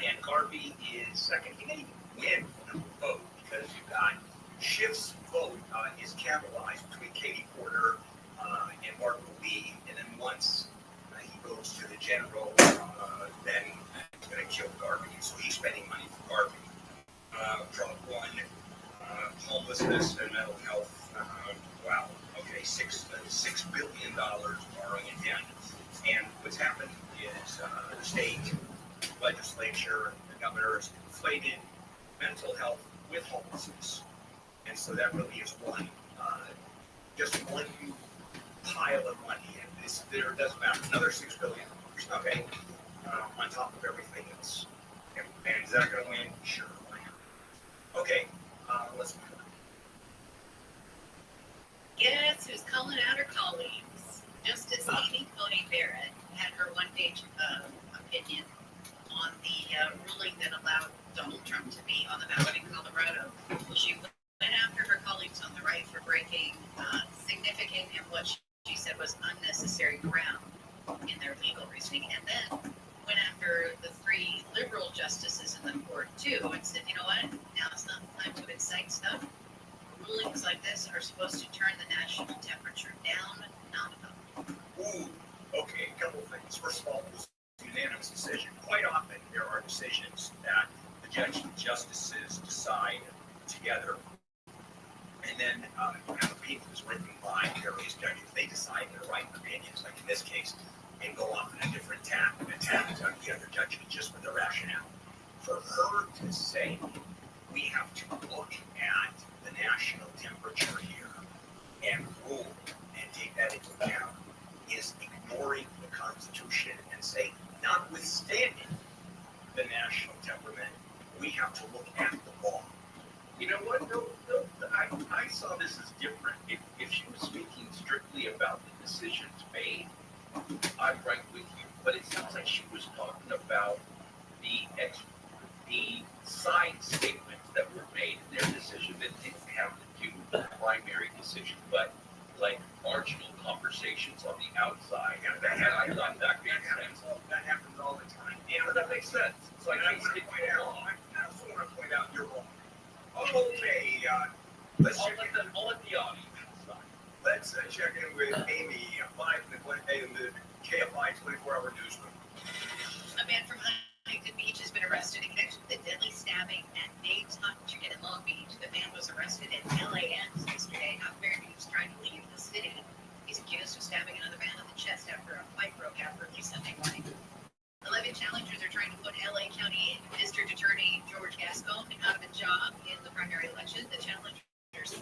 And Garvey is second. He didn't even win the vote because you've got Schiff's vote is cannibalized between Katie Porter and Marco Lee, and then once he goes to the general, then he's going to kill Garvey. So he's spending money for Garvey. Trump won homelessness and mental health. Wow. Okay, $6 billion borrowing again. And what's happened is the state legislature, the governor has inflated mental health with homelessness. And so that really is just one pile of money. And there doesn't matter. Another $6 billion, okay, on top of everything else. And is that going to win? Sure. Okay, let's move on. Guess who's calling out her colleagues? Justice Amy Coney Barrett had her one-page opinion on the ruling that allowed Donald Trump to be on the ballot in Colorado. She went after her colleagues on the right for breaking significant and what she said was unnecessary ground in their legal reasoning, and then went after the three liberal justices in the court too, and said, you know what, now it's not time to incite stuff. Rulings like this are supposed to turn the national temperature down, not up. Ooh, okay, a couple of things. First of all, it was a unanimous decision. Quite often, there are decisions that the justices decide together, and then you have opinions written by various judges. They decide their right opinions, like in this case, and go off in a different tack and attack the other judges just with the rationale. For her to say, we have to look at the national temperature here and rule and take that into account, is ignoring the Constitution and say, notwithstanding the national temperament, we have to look at the law. You know what? I saw this as different. If she was speaking strictly about the decisions made, I'm right with you. But it sounds like she was talking about the side statements that were made in their decision that didn't have to do with the primary decision, but like marginal conversations on the outside. Yeah, that happens all the time. Yeah, but that makes sense. It's like I also want to point out you're wrong. Okay, let's check in. I'll let the audience. Let's check in with Amy, in the KFI 24-hour newsroom. A man from Huntington Beach has been arrested in connection with a deadly stabbing at Dave's Hot Chicken in Long Beach. The man was arrested at LAX yesterday after he was trying to leave the city. He's accused of stabbing another man in the chest after a fight broke out early Sunday morning. 11 challengers are trying to put LA County District Attorney George Gascon out of a job in the primary election. The challengers,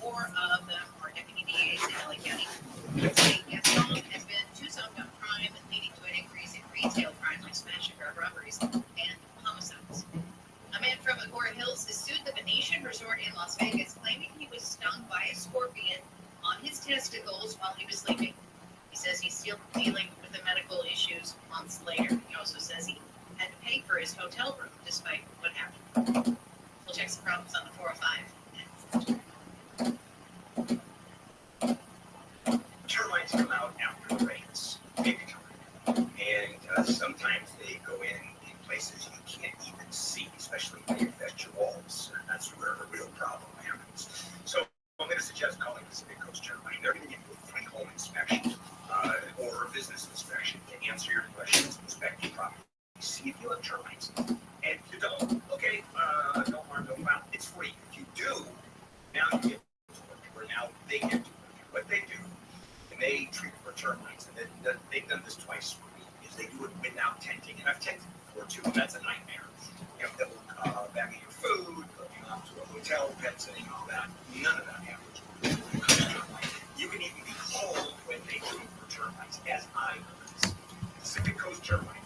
4 of them are deputy DAs in LA County. Gascon has been Tucson on crime, leading to an increase in retail crime like smash and grab robberies and homicides. A man from Agora Hills has sued the Venetian Resort in Las Vegas, claiming he was stung by a scorpion on his testicles while he was sleeping. He says he's still dealing with the medical issues months later. He also says he had to pay for his hotel room despite what happened. We'll check some problems on the 405. Termites come out after the rains, big time. And sometimes they go in places you can't even see, especially when they infect your walls. And that's where a real problem happens. So I'm going to suggest calling Pacific Coast Termite. They're going to give you a free home inspection or a business inspection to answer your questions, inspect your property, see if you have termites. And if you don't, okay, no harm, no foul. It's free. If you do, now you get to work, or now they get to work. What they do, and they treat for termites, and they've done this twice for me, is they do it without tenting. And I've tented before too, and that's a nightmare. You know, they'll bag your food, going off to a hotel, pet sitting, all that. None of that happens. You can even be home when they treat for termites, as I was. Pacific Coast ceremony.